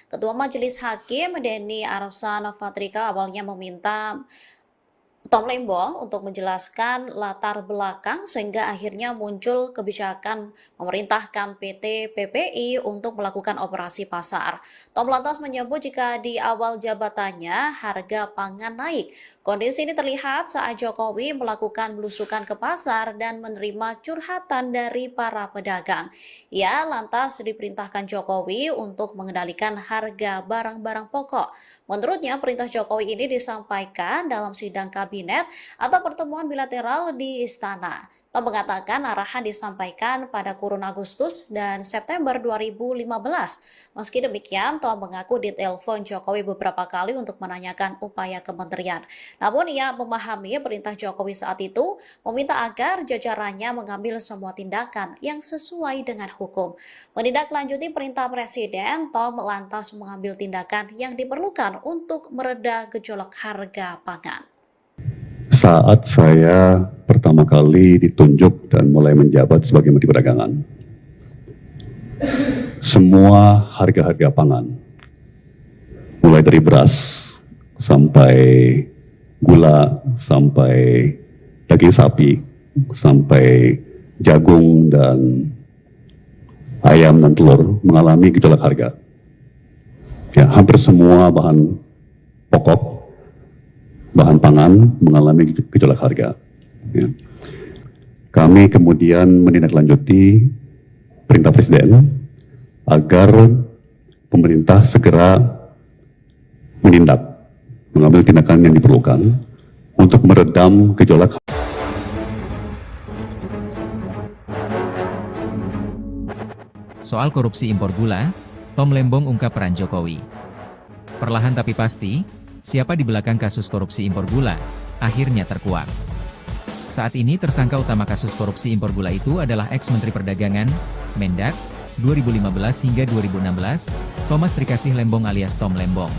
Ketua Majelis Hakim Denny Arsan Fatrika awalnya meminta Tom Lembong untuk menjelaskan latar belakang sehingga akhirnya muncul kebijakan memerintahkan PT PPI untuk melakukan operasi pasar. Tom lantas menyebut jika di awal jabatannya harga pangan naik. Kondisi ini terlihat saat Jokowi melakukan belusukan ke pasar dan menerima curhatan dari para pedagang. Ia lantas diperintahkan Jokowi untuk mengendalikan harga barang-barang pokok. Menurutnya, perintah Jokowi ini disampaikan dalam sidang kabinet atau pertemuan bilateral di Istana. Tom mengatakan arahan disampaikan pada kurun Agustus dan September 2015. Meski demikian, Tom mengaku ditelepon Jokowi beberapa kali untuk menanyakan upaya kementerian. Namun ia memahami perintah Jokowi saat itu meminta agar jajarannya mengambil semua tindakan yang sesuai dengan hukum. Menindaklanjuti perintah Presiden, Tom lantas mengambil tindakan yang diperlukan untuk mereda gejolak harga pangan. Saat saya pertama kali ditunjuk dan mulai menjabat sebagai Menteri Perdagangan, semua harga-harga pangan, mulai dari beras sampai gula, sampai daging sapi, sampai jagung dan ayam dan telur mengalami gejolak harga. Ya, hampir semua bahan pokok, bahan pangan mengalami gejolak harga. Ya. Kami kemudian menindaklanjuti perintah Presiden agar pemerintah segera mengambil tindakan yang diperlukan untuk meredam gejolak. Soal korupsi impor gula, Tom Lembong ungkap peran Jokowi. Perlahan tapi pasti, siapa di belakang kasus korupsi impor gula, akhirnya terkuak. Saat ini tersangka utama kasus korupsi impor gula itu adalah ex-Menteri Perdagangan, Mendak, 2015 hingga 2016, Thomas Trikasih Lembong alias Tom Lembong.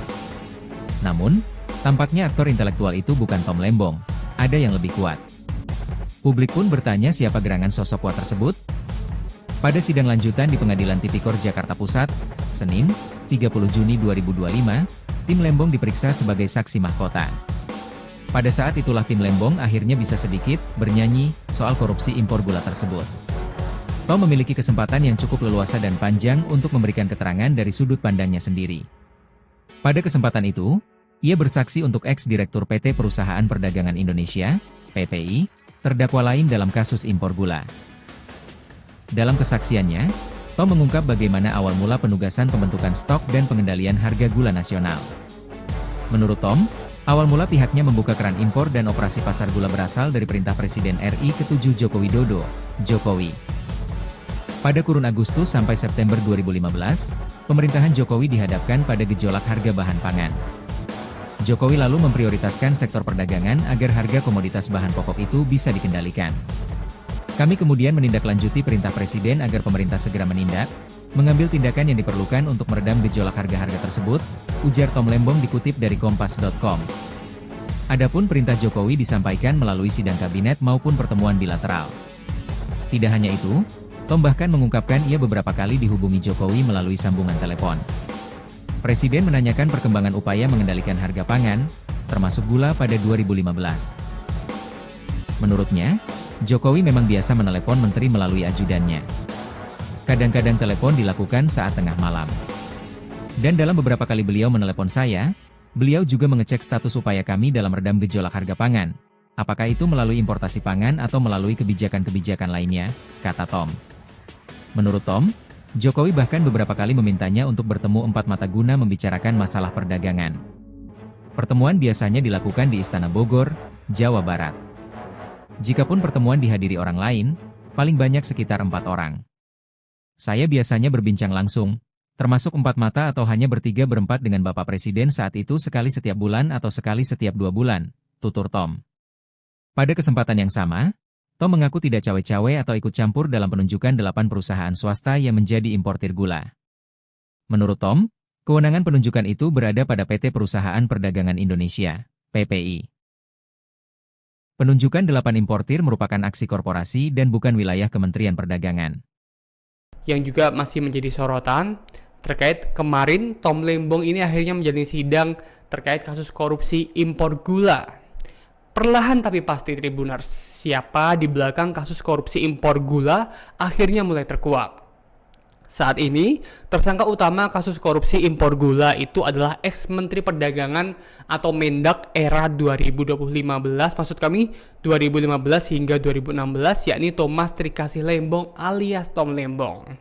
Namun, tampaknya aktor intelektual itu bukan Tom Lembong, ada yang lebih kuat. Publik pun bertanya siapa gerangan sosok kuat tersebut. Pada sidang lanjutan di Pengadilan Tipikor Jakarta Pusat, Senin, 30 Juni 2025, tim Lembong diperiksa sebagai saksi mahkota. Pada saat itulah tim Lembong akhirnya bisa sedikit bernyanyi soal korupsi impor gula tersebut. Tom memiliki kesempatan yang cukup leluasa dan panjang untuk memberikan keterangan dari sudut pandangnya sendiri. Pada kesempatan itu, ia bersaksi untuk ex-direktur PT Perusahaan Perdagangan Indonesia, PPI, terdakwa lain dalam kasus impor gula. Dalam kesaksiannya, Tom mengungkap bagaimana awal mula penugasan pembentukan stok dan pengendalian harga gula nasional. Menurut Tom, awal mula pihaknya membuka keran impor dan operasi pasar gula berasal dari perintah Presiden RI ke-7 Joko Widodo, Jokowi. Pada kurun Agustus sampai September 2015, pemerintahan Jokowi dihadapkan pada gejolak harga bahan pangan. Jokowi lalu memprioritaskan sektor perdagangan agar harga komoditas bahan pokok itu bisa dikendalikan. Kami kemudian menindaklanjuti perintah Presiden agar pemerintah segera menindak, mengambil tindakan yang diperlukan untuk meredam gejolak harga-harga tersebut, ujar Tom Lembong dikutip dari Kompas.com. Adapun perintah Jokowi disampaikan melalui sidang kabinet maupun pertemuan bilateral. Tidak hanya itu, Tom bahkan mengungkapkan ia beberapa kali dihubungi Jokowi melalui sambungan telepon. Presiden menanyakan perkembangan upaya mengendalikan harga pangan, termasuk gula pada 2015. Menurutnya, Jokowi memang biasa menelepon menteri melalui ajudannya. Kadang-kadang telepon dilakukan saat tengah malam. Dan dalam beberapa kali beliau menelepon saya, beliau juga mengecek status upaya kami dalam redam gejolak harga pangan. Apakah itu melalui importasi pangan atau melalui kebijakan-kebijakan lainnya, kata Tom. Menurut Tom, Jokowi bahkan beberapa kali memintanya untuk bertemu empat mata guna membicarakan masalah perdagangan. Pertemuan biasanya dilakukan di Istana Bogor, Jawa Barat. Jikapun pertemuan dihadiri orang lain, paling banyak sekitar 4 orang. Saya biasanya berbincang langsung, termasuk 4 mata atau hanya bertiga-berempat dengan Bapak Presiden saat itu sekali setiap bulan atau sekali setiap 2 bulan, tutur Tom. Pada kesempatan yang sama, Tom mengaku tidak cawe-cawe atau ikut campur dalam penunjukan 8 perusahaan swasta yang menjadi importir gula. Menurut Tom, kewenangan penunjukan itu berada pada PT Perusahaan Perdagangan Indonesia, PPI. Penunjukan 8 importir merupakan aksi korporasi dan bukan wilayah Kementerian Perdagangan. Yang juga masih menjadi sorotan, terkait kemarin Tom Lembong ini akhirnya menjalani sidang terkait kasus korupsi impor gula. Perlahan tapi pasti Tribuners, siapa di belakang kasus korupsi impor gula akhirnya mulai terkuak. Saat ini, tersangka utama kasus korupsi impor gula itu adalah ex-Menteri Perdagangan atau Mendak era 2015, maksud kami 2015 hingga 2016, yakni Thomas Trikasih Lembong alias Tom Lembong.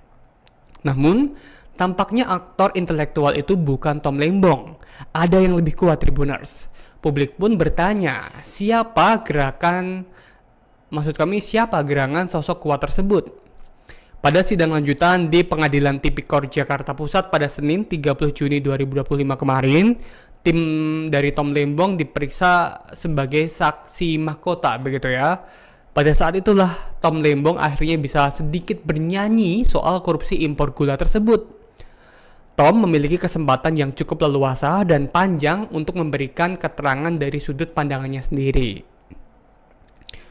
Namun, tampaknya aktor intelektual itu bukan Tom Lembong. Ada yang lebih kuat Tribuners. Publik pun bertanya, siapa gerangan sosok kuat tersebut? Pada sidang lanjutan di Pengadilan Tipikor Jakarta Pusat pada Senin 30 Juni 2025 kemarin, tim dari Tom Lembong diperiksa sebagai saksi mahkota, begitu ya. Pada saat itulah Tom Lembong akhirnya bisa sedikit bernyanyi soal korupsi impor gula tersebut. Tom memiliki kesempatan yang cukup leluasa dan panjang untuk memberikan keterangan dari sudut pandangannya sendiri.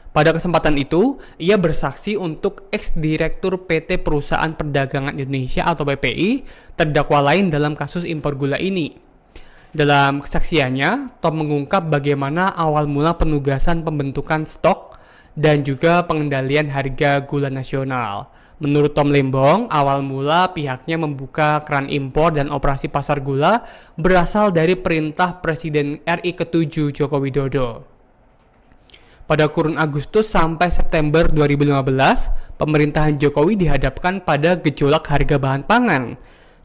Pada kesempatan itu, ia bersaksi untuk ex-direktur PT Perusahaan Perdagangan Indonesia atau PPI, terdakwa lain dalam kasus impor gula ini. Dalam kesaksiannya, Tom mengungkap bagaimana awal mula penugasan pembentukan stok dan juga pengendalian harga gula nasional. Menurut Tom Lembong, awal mula pihaknya membuka keran impor dan operasi pasar gula berasal dari perintah Presiden RI ke-7 Joko Widodo. Pada kurun Agustus sampai September 2015, pemerintahan Jokowi dihadapkan pada gejolak harga bahan pangan.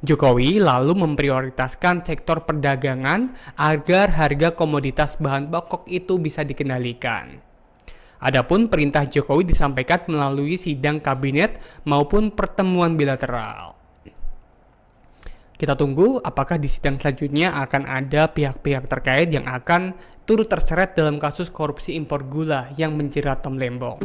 Jokowi lalu memprioritaskan sektor perdagangan agar harga komoditas bahan pokok itu bisa dikendalikan. Adapun perintah Jokowi disampaikan melalui sidang kabinet maupun pertemuan bilateral. Kita tunggu apakah di sidang selanjutnya akan ada pihak-pihak terkait yang akan turut terseret dalam kasus korupsi impor gula yang menjerat Tom Lembong.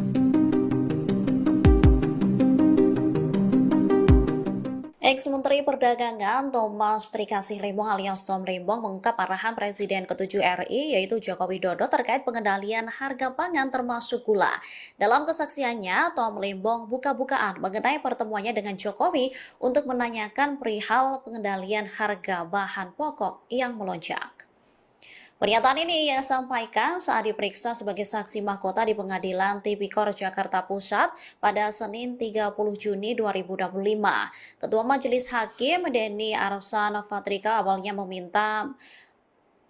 Ex-Menteri Perdagangan Thomas Trikasih Lembong alias Tom Lembong mengungkap arahan Presiden ke-7 RI yaitu Joko Widodo terkait pengendalian harga pangan termasuk gula. Dalam kesaksiannya, Tom Lembong buka-bukaan mengenai pertemuannya dengan Jokowi untuk menanyakan perihal pengendalian harga bahan pokok yang melonjak. Pernyataan ini ia sampaikan saat diperiksa sebagai saksi mahkota di Pengadilan Tipikor Jakarta Pusat pada Senin 30 Juni 2025. Ketua Majelis Hakim Denny Arsan Fatrika awalnya meminta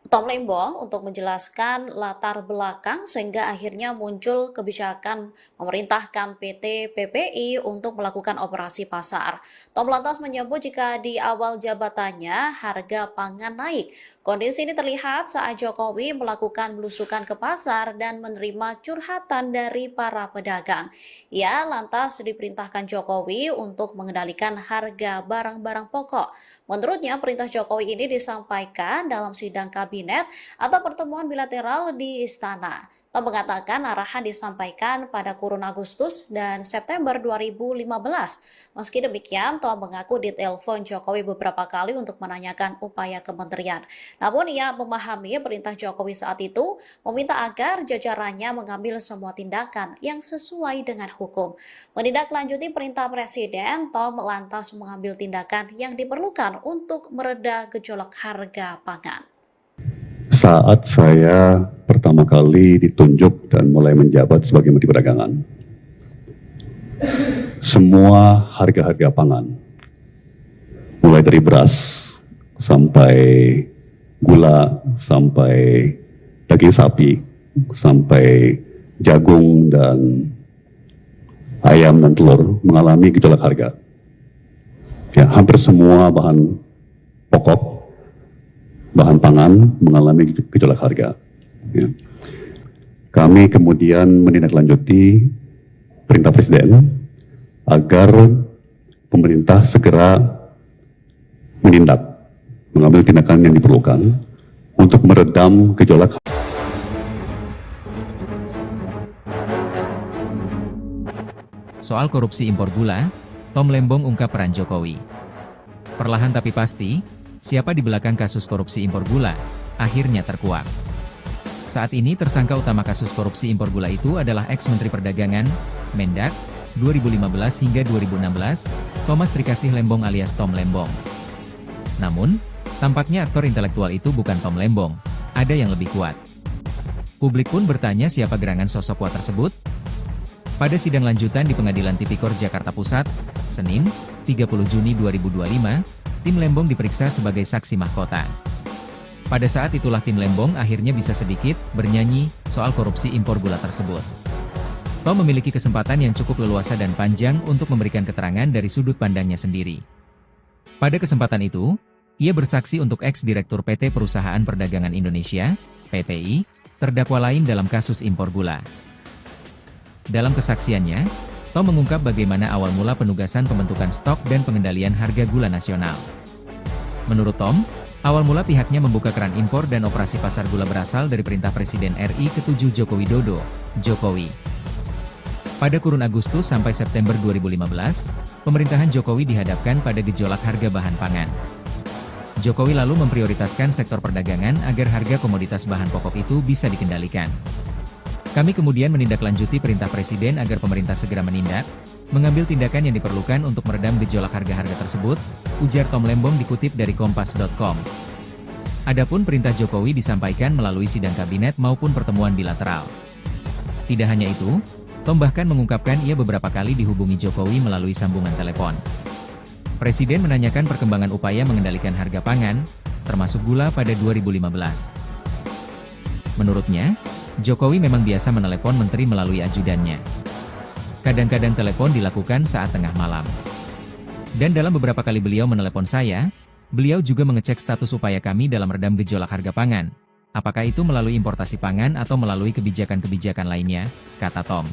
Tom Lembong untuk menjelaskan latar belakang sehingga akhirnya muncul kebijakan memerintahkan PT PPI untuk melakukan operasi pasar. Tom lantas menyebut jika di awal jabatannya harga pangan naik. Kondisi ini terlihat saat Jokowi melakukan belusukan ke pasar dan menerima curhatan dari para pedagang. Ia lantas diperintahkan Jokowi untuk mengendalikan harga barang-barang pokok. Menurutnya, perintah Jokowi ini disampaikan dalam sidang kabinet atau pertemuan bilateral di Istana. Tom mengatakan arahan disampaikan pada kurun Agustus dan September 2015. Meski demikian, Tom mengaku ditelepon Jokowi beberapa kali untuk menanyakan upaya kementerian. Namun ia memahami perintah Jokowi saat itu meminta agar jajarannya mengambil semua tindakan yang sesuai dengan hukum. Menindaklanjuti perintah Presiden, Tom lantas mengambil tindakan yang diperlukan untuk mereda gejolak harga pangan. Saat saya pertama kali ditunjuk dan mulai menjabat sebagai Menteri Perdagangan, semua harga-harga pangan, mulai dari beras sampai gula, sampai daging sapi, sampai jagung dan ayam dan telur mengalami gejolak harga. Ya, hampir semua bahan pokok, bahan pangan mengalami gejolak harga. Ya. Kami kemudian menindaklanjuti perintah Presiden agar pemerintah segera menindak, mengambil tindakan yang diperlukan untuk meredam gejolak. Soal korupsi impor gula, Tom Lembong ungkap peran Jokowi. Perlahan tapi pasti, siapa di belakang kasus korupsi impor gula, akhirnya terkuak. Saat ini tersangka utama kasus korupsi impor gula itu adalah ex-Menteri Perdagangan, Mendak, 2015 hingga 2016, Thomas Trikasih Lembong alias Tom Lembong. Namun, tampaknya aktor intelektual itu bukan Tom Lembong, ada yang lebih kuat. Publik pun bertanya siapa gerangan sosok kuat tersebut. Pada sidang lanjutan di Pengadilan Tipikor Jakarta Pusat, Senin, 30 Juni 2025, tim Lembong diperiksa sebagai saksi mahkota. Pada saat itulah tim Lembong akhirnya bisa sedikit bernyanyi soal korupsi impor gula tersebut. Tom memiliki kesempatan yang cukup leluasa dan panjang untuk memberikan keterangan dari sudut pandangnya sendiri. Pada kesempatan itu, ia bersaksi untuk ex-direktur PT Perusahaan Perdagangan Indonesia, PPI, terdakwa lain dalam kasus impor gula. Dalam kesaksiannya, Tom mengungkap bagaimana awal mula penugasan pembentukan stok dan pengendalian harga gula nasional. Menurut Tom, awal mula pihaknya membuka keran impor dan operasi pasar gula berasal dari perintah Presiden RI ke-7 Joko Widodo, Jokowi. Pada kurun Agustus sampai September 2015, pemerintahan Jokowi dihadapkan pada gejolak harga bahan pangan. Jokowi lalu memprioritaskan sektor perdagangan agar harga komoditas bahan pokok itu bisa dikendalikan. Kami kemudian menindaklanjuti perintah Presiden agar pemerintah segera menindak, mengambil tindakan yang diperlukan untuk meredam gejolak harga-harga tersebut, ujar Tom Lembong dikutip dari Kompas.com. Adapun perintah Jokowi disampaikan melalui sidang kabinet maupun pertemuan bilateral. Tidak hanya itu, Tom bahkan mengungkapkan ia beberapa kali dihubungi Jokowi melalui sambungan telepon. Presiden menanyakan perkembangan upaya mengendalikan harga pangan, termasuk gula pada 2015. Menurutnya, Jokowi memang biasa menelepon menteri melalui ajudannya. Kadang-kadang telepon dilakukan saat tengah malam. Dan dalam beberapa kali beliau menelepon saya, beliau juga mengecek status upaya kami dalam redam gejolak harga pangan. Apakah itu melalui importasi pangan atau melalui kebijakan-kebijakan lainnya, kata Tom.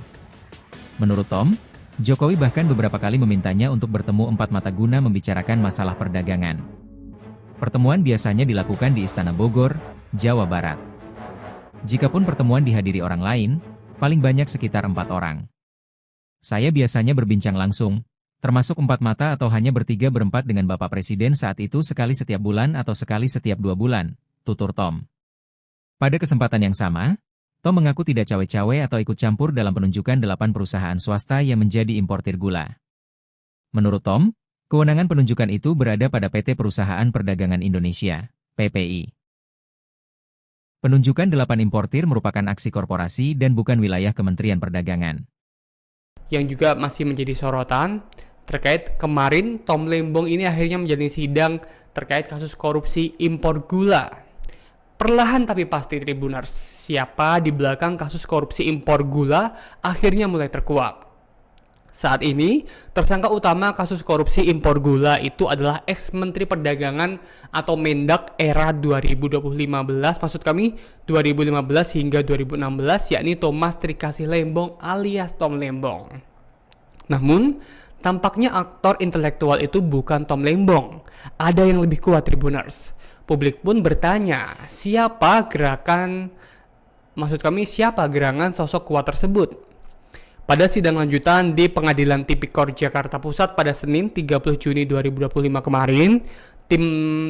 Menurut Tom, Jokowi bahkan beberapa kali memintanya untuk bertemu empat mata guna membicarakan masalah perdagangan. Pertemuan biasanya dilakukan di Istana Bogor, Jawa Barat. Jikapun pertemuan dihadiri orang lain, paling banyak sekitar 4 orang. Saya biasanya berbincang langsung, termasuk 4 mata atau hanya bertiga berempat dengan Bapak Presiden saat itu sekali setiap bulan atau sekali setiap 2 bulan, tutur Tom. Pada kesempatan yang sama, Tom mengaku tidak cawe-cawe atau ikut campur dalam penunjukan 8 perusahaan swasta yang menjadi importir gula. Menurut Tom, kewenangan penunjukan itu berada pada PT Perusahaan Perdagangan Indonesia, PPI. Penunjukan 8 importir merupakan aksi korporasi dan bukan wilayah Kementerian Perdagangan. Yang juga masih menjadi sorotan terkait kemarin Tom Lembong ini akhirnya menjalani sidang terkait kasus korupsi impor gula. Perlahan tapi pasti Tribuners, siapa di belakang kasus korupsi impor gula akhirnya mulai terkuak. Saat ini, tersangka utama kasus korupsi impor gula itu adalah ex-Menteri Perdagangan atau Mendak era 2015, maksud kami 2015 hingga 2016, yakni Thomas Trikasih Lembong alias Tom Lembong. Namun, tampaknya aktor intelektual itu bukan Tom Lembong. Ada yang lebih kuat Tribuners. Publik pun bertanya, siapa gerangan sosok kuat tersebut? Pada sidang lanjutan di Pengadilan Tipikor Jakarta Pusat pada Senin 30 Juni 2025 kemarin, tim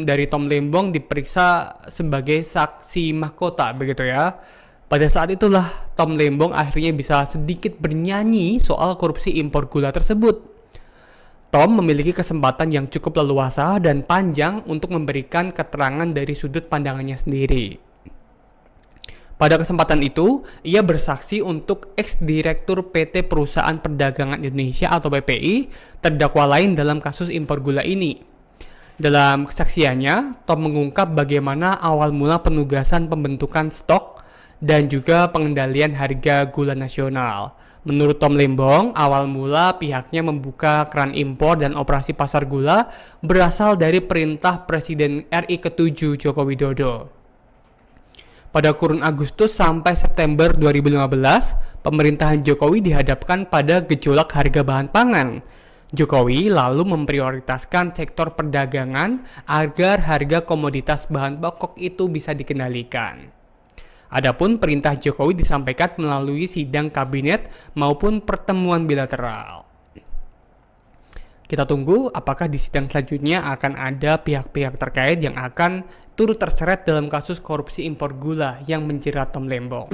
dari Tom Lembong diperiksa sebagai saksi mahkota, begitu ya. Pada saat itulah Tom Lembong akhirnya bisa sedikit bernyanyi soal korupsi impor gula tersebut. Tom memiliki kesempatan yang cukup leluasa dan panjang untuk memberikan keterangan dari sudut pandangannya sendiri. Pada kesempatan itu, ia bersaksi untuk ex-direktur PT Perusahaan Perdagangan Indonesia atau PPI, terdakwa lain dalam kasus impor gula ini. Dalam kesaksiannya, Tom mengungkap bagaimana awal mula penugasan pembentukan stok dan juga pengendalian harga gula nasional. Menurut Tom Lembong, awal mula pihaknya membuka keran impor dan operasi pasar gula berasal dari perintah Presiden RI ke-7 Joko Widodo. Pada kurun Agustus sampai September 2015, pemerintahan Jokowi dihadapkan pada gejolak harga bahan pangan. Jokowi lalu memprioritaskan sektor perdagangan agar harga komoditas bahan pokok itu bisa dikendalikan. Adapun perintah Jokowi disampaikan melalui sidang kabinet maupun pertemuan bilateral. Kita tunggu apakah di sidang selanjutnya akan ada pihak-pihak terkait yang akan turut terseret dalam kasus korupsi impor gula yang menjerat Tom Lembong.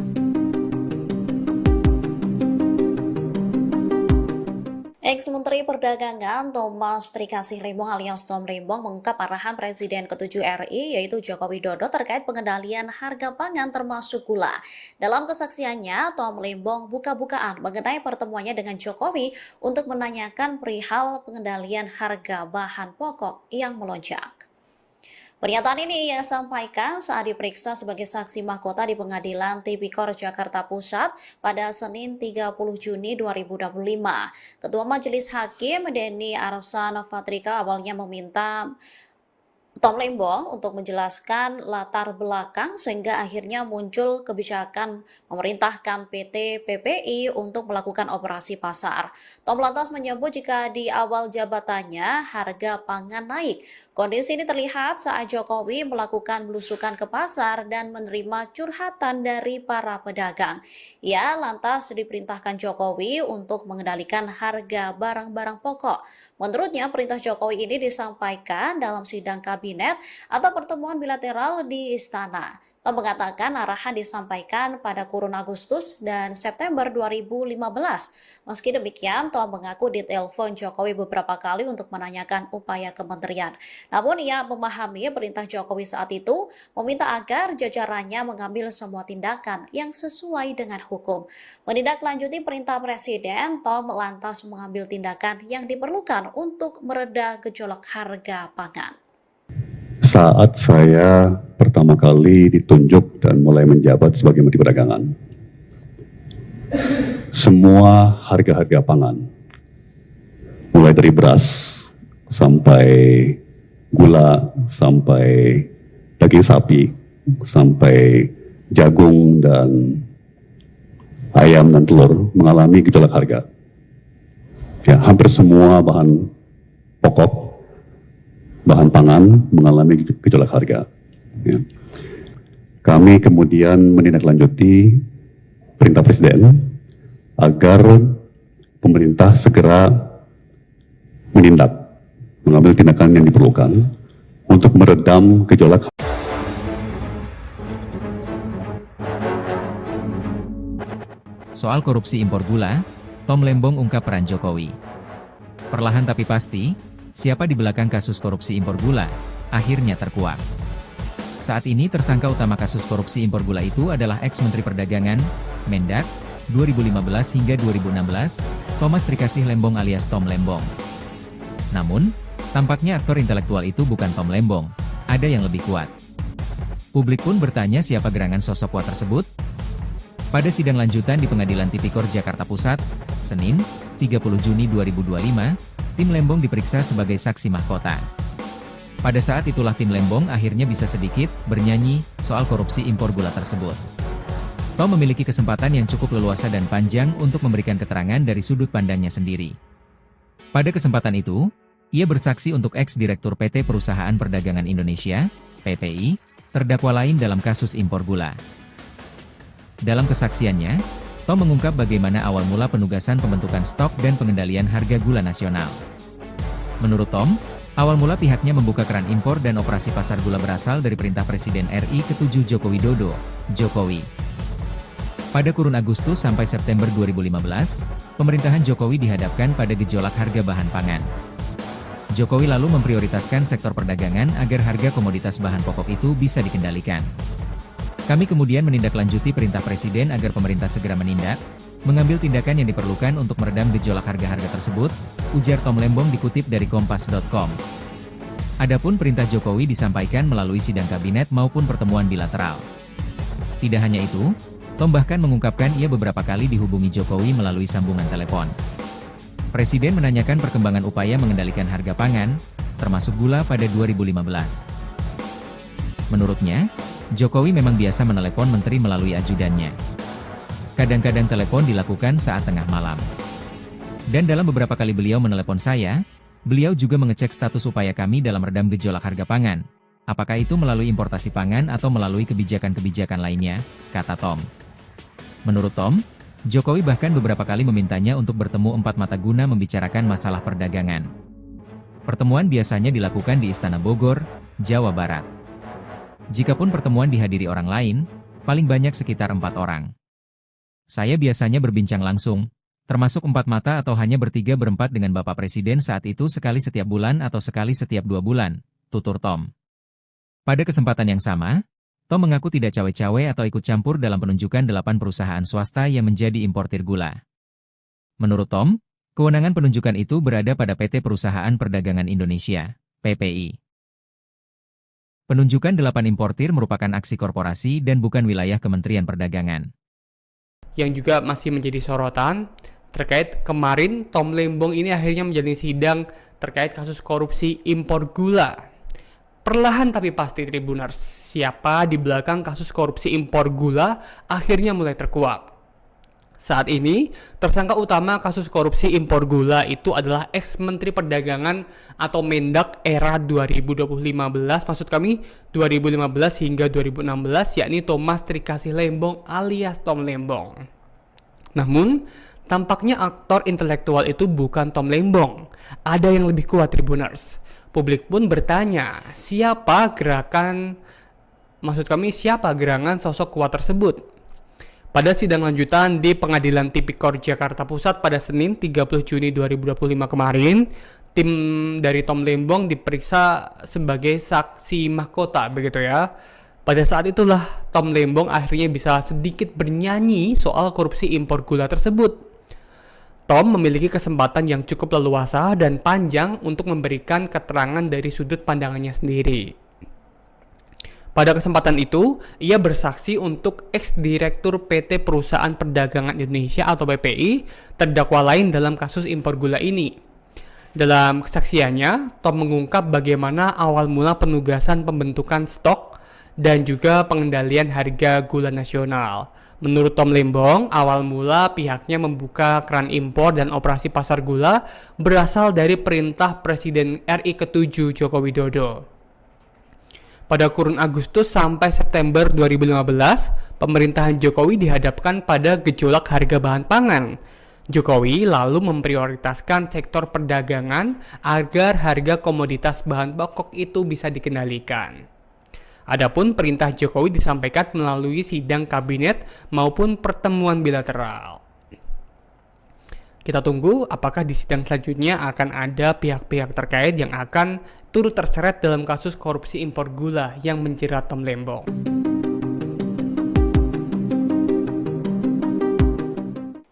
Ex-Menteri Perdagangan Thomas Trikasih Lembong alias Tom Lembong mengungkap arahan Presiden ke-7 RI yaitu Joko Widodo terkait pengendalian harga pangan termasuk gula. Dalam kesaksiannya, Tom Lembong buka-bukaan mengenai pertemuannya dengan Jokowi untuk menanyakan perihal pengendalian harga bahan pokok yang melonjak. Pernyataan ini ia sampaikan saat diperiksa sebagai saksi mahkota di Pengadilan Tipikor Jakarta Pusat pada Senin 30 Juni 2025. Ketua Majelis Hakim Denny Arsan Fatrika awalnya meminta Tom Lembong untuk menjelaskan latar belakang sehingga akhirnya muncul kebijakan memerintahkan PT PPI untuk melakukan operasi pasar. Tom lantas menyebut jika di awal jabatannya harga pangan naik. Kondisi ini terlihat saat Jokowi melakukan belusukan ke pasar dan menerima curhatan dari para pedagang. Ia lantas diperintahkan Jokowi untuk mengendalikan harga barang-barang pokok. Menurutnya perintah Jokowi ini disampaikan dalam sidang kabinet atau pertemuan bilateral di Istana. Tom mengatakan arahan disampaikan pada kurun Agustus dan September 2015. Meski demikian, Tom mengaku ditelepon Jokowi beberapa kali untuk menanyakan upaya kementerian. Namun ia memahami perintah Jokowi saat itu meminta agar jajarannya mengambil semua tindakan yang sesuai dengan hukum. Menindaklanjuti perintah Presiden, Tom lantas mengambil tindakan yang diperlukan untuk mereda gejolak harga pangan. Saat saya pertama kali ditunjuk dan mulai menjabat sebagai Menteri Perdagangan, semua harga-harga pangan, mulai dari beras, sampai gula, sampai daging sapi, sampai jagung dan ayam dan telur mengalami gejolak harga. Ya, hampir semua bahan pokok, bahan pangan mengalami gejolak harga. Ya. Kami kemudian menindaklanjuti perintah Presiden agar pemerintah segera mengambil tindakan yang diperlukan untuk meredam gejolak. Soal korupsi impor gula, Tom Lembong ungkap peran Jokowi. Perlahan tapi pasti, siapa di belakang kasus korupsi impor gula, akhirnya terkuak. Saat ini tersangka utama kasus korupsi impor gula itu adalah ex-Menteri Perdagangan, Mendak, 2015 hingga 2016, Thomas Trikasih Lembong alias Tom Lembong. Namun, tampaknya aktor intelektual itu bukan Tom Lembong, ada yang lebih kuat. Publik pun bertanya siapa gerangan sosok kuat tersebut. Pada sidang lanjutan di Pengadilan Tipikor Jakarta Pusat, Senin, 30 Juni 2025, tim Lembong diperiksa sebagai saksi mahkota. Pada saat itulah tim Lembong akhirnya bisa sedikit bernyanyi soal korupsi impor gula tersebut. Tom memiliki kesempatan yang cukup leluasa dan panjang untuk memberikan keterangan dari sudut pandangnya sendiri. Pada kesempatan itu, ia bersaksi untuk ex-direktur PT Perusahaan Perdagangan Indonesia, PPI, terdakwa lain dalam kasus impor gula. Dalam kesaksiannya, Tom mengungkap bagaimana awal mula penugasan pembentukan stok dan pengendalian harga gula nasional. Menurut Tom, awal mula pihaknya membuka keran impor dan operasi pasar gula berasal dari perintah Presiden RI ke-7 Joko Widodo, Jokowi. Pada kurun Agustus sampai September 2015, pemerintahan Jokowi dihadapkan pada gejolak harga bahan pangan. Jokowi lalu memprioritaskan sektor perdagangan agar harga komoditas bahan pokok itu bisa dikendalikan. Kami kemudian menindaklanjuti perintah Presiden agar pemerintah segera menindak, mengambil tindakan yang diperlukan untuk meredam gejolak harga-harga tersebut, ujar Tom Lembong dikutip dari Kompas.com. Adapun perintah Jokowi disampaikan melalui sidang kabinet maupun pertemuan bilateral. Tidak hanya itu, Tom bahkan mengungkapkan ia beberapa kali dihubungi Jokowi melalui sambungan telepon. Presiden menanyakan perkembangan upaya mengendalikan harga pangan, termasuk gula pada 2015. Menurutnya, Jokowi memang biasa menelepon menteri melalui ajudannya. Kadang-kadang telepon dilakukan saat tengah malam. Dan dalam beberapa kali beliau menelepon saya, beliau juga mengecek status upaya kami dalam redam gejolak harga pangan. Apakah itu melalui importasi pangan atau melalui kebijakan-kebijakan lainnya, kata Tom. Menurut Tom, Jokowi bahkan beberapa kali memintanya untuk bertemu empat mata guna membicarakan masalah perdagangan. Pertemuan biasanya dilakukan di Istana Bogor, Jawa Barat. Jikapun pertemuan dihadiri orang lain, paling banyak sekitar 4 orang. Saya biasanya berbincang langsung, termasuk 4 mata atau hanya bertiga berempat dengan Bapak Presiden saat itu sekali setiap bulan atau sekali setiap 2 bulan, tutur Tom. Pada kesempatan yang sama, Tom mengaku tidak cawe-cawe atau ikut campur dalam penunjukan 8 perusahaan swasta yang menjadi importir gula. Menurut Tom, kewenangan penunjukan itu berada pada PT Perusahaan Perdagangan Indonesia, PPI. Penunjukan 8 importir merupakan aksi korporasi dan bukan wilayah Kementerian Perdagangan. Yang juga masih menjadi sorotan terkait kemarin Tom Lembong ini akhirnya menjalani sidang terkait kasus korupsi impor gula. Perlahan tapi pasti Tribuners, siapa di belakang kasus korupsi impor gula akhirnya mulai terkuak. Saat ini, tersangka utama kasus korupsi impor gula itu adalah ex-Menteri Perdagangan atau Mendak era 2015, maksud kami 2015 hingga 2016, yakni Thomas Trikasih Lembong alias Tom Lembong. Namun, tampaknya aktor intelektual itu bukan Tom Lembong. Ada yang lebih kuat Tribuners. Publik pun bertanya, siapa gerangan sosok kuat tersebut? Pada sidang lanjutan di Pengadilan Tipikor Jakarta Pusat pada Senin 30 Juni 2025 kemarin, tim dari Tom Lembong diperiksa sebagai saksi mahkota, begitu ya. Pada saat itulah Tom Lembong akhirnya bisa sedikit bernyanyi soal korupsi impor gula tersebut. Tom memiliki kesempatan yang cukup leluasa dan panjang untuk memberikan keterangan dari sudut pandangannya sendiri. Pada kesempatan itu, ia bersaksi untuk ex-direktur PT Perusahaan Perdagangan Indonesia atau PPI, terdakwa lain dalam kasus impor gula ini. Dalam kesaksiannya, Tom mengungkap bagaimana awal mula penugasan pembentukan stok dan juga pengendalian harga gula nasional. Menurut Tom Lembong, awal mula pihaknya membuka keran impor dan operasi pasar gula berasal dari perintah Presiden RI ke-7 Joko Widodo. Pada kurun Agustus sampai September 2015, pemerintahan Jokowi dihadapkan pada gejolak harga bahan pangan. Jokowi lalu memprioritaskan sektor perdagangan agar harga komoditas bahan pokok itu bisa dikendalikan. Adapun perintah Jokowi disampaikan melalui sidang kabinet maupun pertemuan bilateral. Kita tunggu apakah di sidang selanjutnya akan ada pihak-pihak terkait yang akan turut terseret dalam kasus korupsi impor gula yang menjerat Tom Lembong.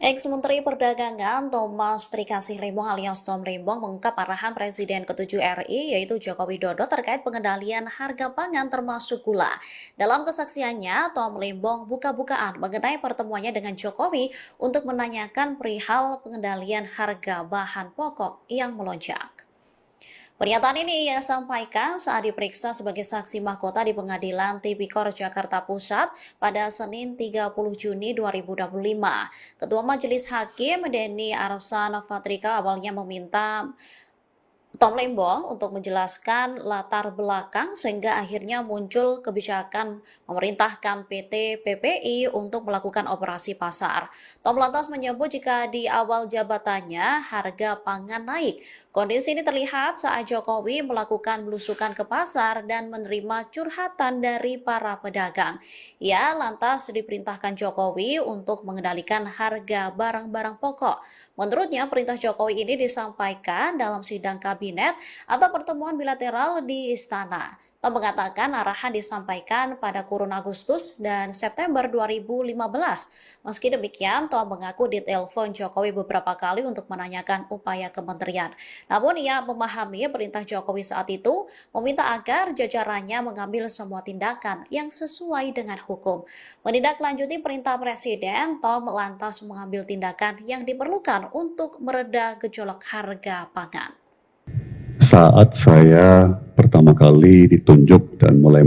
Ex-Menteri Perdagangan Thomas Trikasih Lembong alias Tom Lembong mengungkap arahan Presiden ke-7 RI yaitu Joko Widodo terkait pengendalian harga pangan termasuk gula. Dalam kesaksiannya, Tom Lembong buka-bukaan mengenai pertemuannya dengan Jokowi untuk menanyakan perihal pengendalian harga bahan pokok yang melonjak. Pernyataan ini ia sampaikan saat diperiksa sebagai saksi mahkota di Pengadilan Tipikor Jakarta Pusat pada Senin 30 Juni 2025. Ketua Majelis Hakim Denny Arsan Fatrika awalnya meminta Tom Lembong untuk menjelaskan latar belakang sehingga akhirnya muncul kebijakan memerintahkan PT PPI untuk melakukan operasi pasar. Tom lantas menyebut jika di awal jabatannya harga pangan naik. Kondisi ini terlihat saat Jokowi melakukan belusukan ke pasar dan menerima curhatan dari para pedagang. Ia lantas diperintahkan Jokowi untuk mengendalikan harga barang-barang pokok. Menurutnya perintah Jokowi ini disampaikan dalam sidang kabinet atau pertemuan bilateral di istana. Tom mengatakan arahan disampaikan pada kurun Agustus dan September 2015. Meski demikian, Tom mengaku ditelepon Jokowi beberapa kali untuk menanyakan upaya kementerian. Namun ia memahami perintah Jokowi saat itu meminta agar jajarannya mengambil semua tindakan yang sesuai dengan hukum. Menindaklanjuti perintah Presiden, Tom lantas mengambil tindakan yang diperlukan untuk mereda gejolak harga pangan. Saat saya pertama kali ditunjuk dan mulai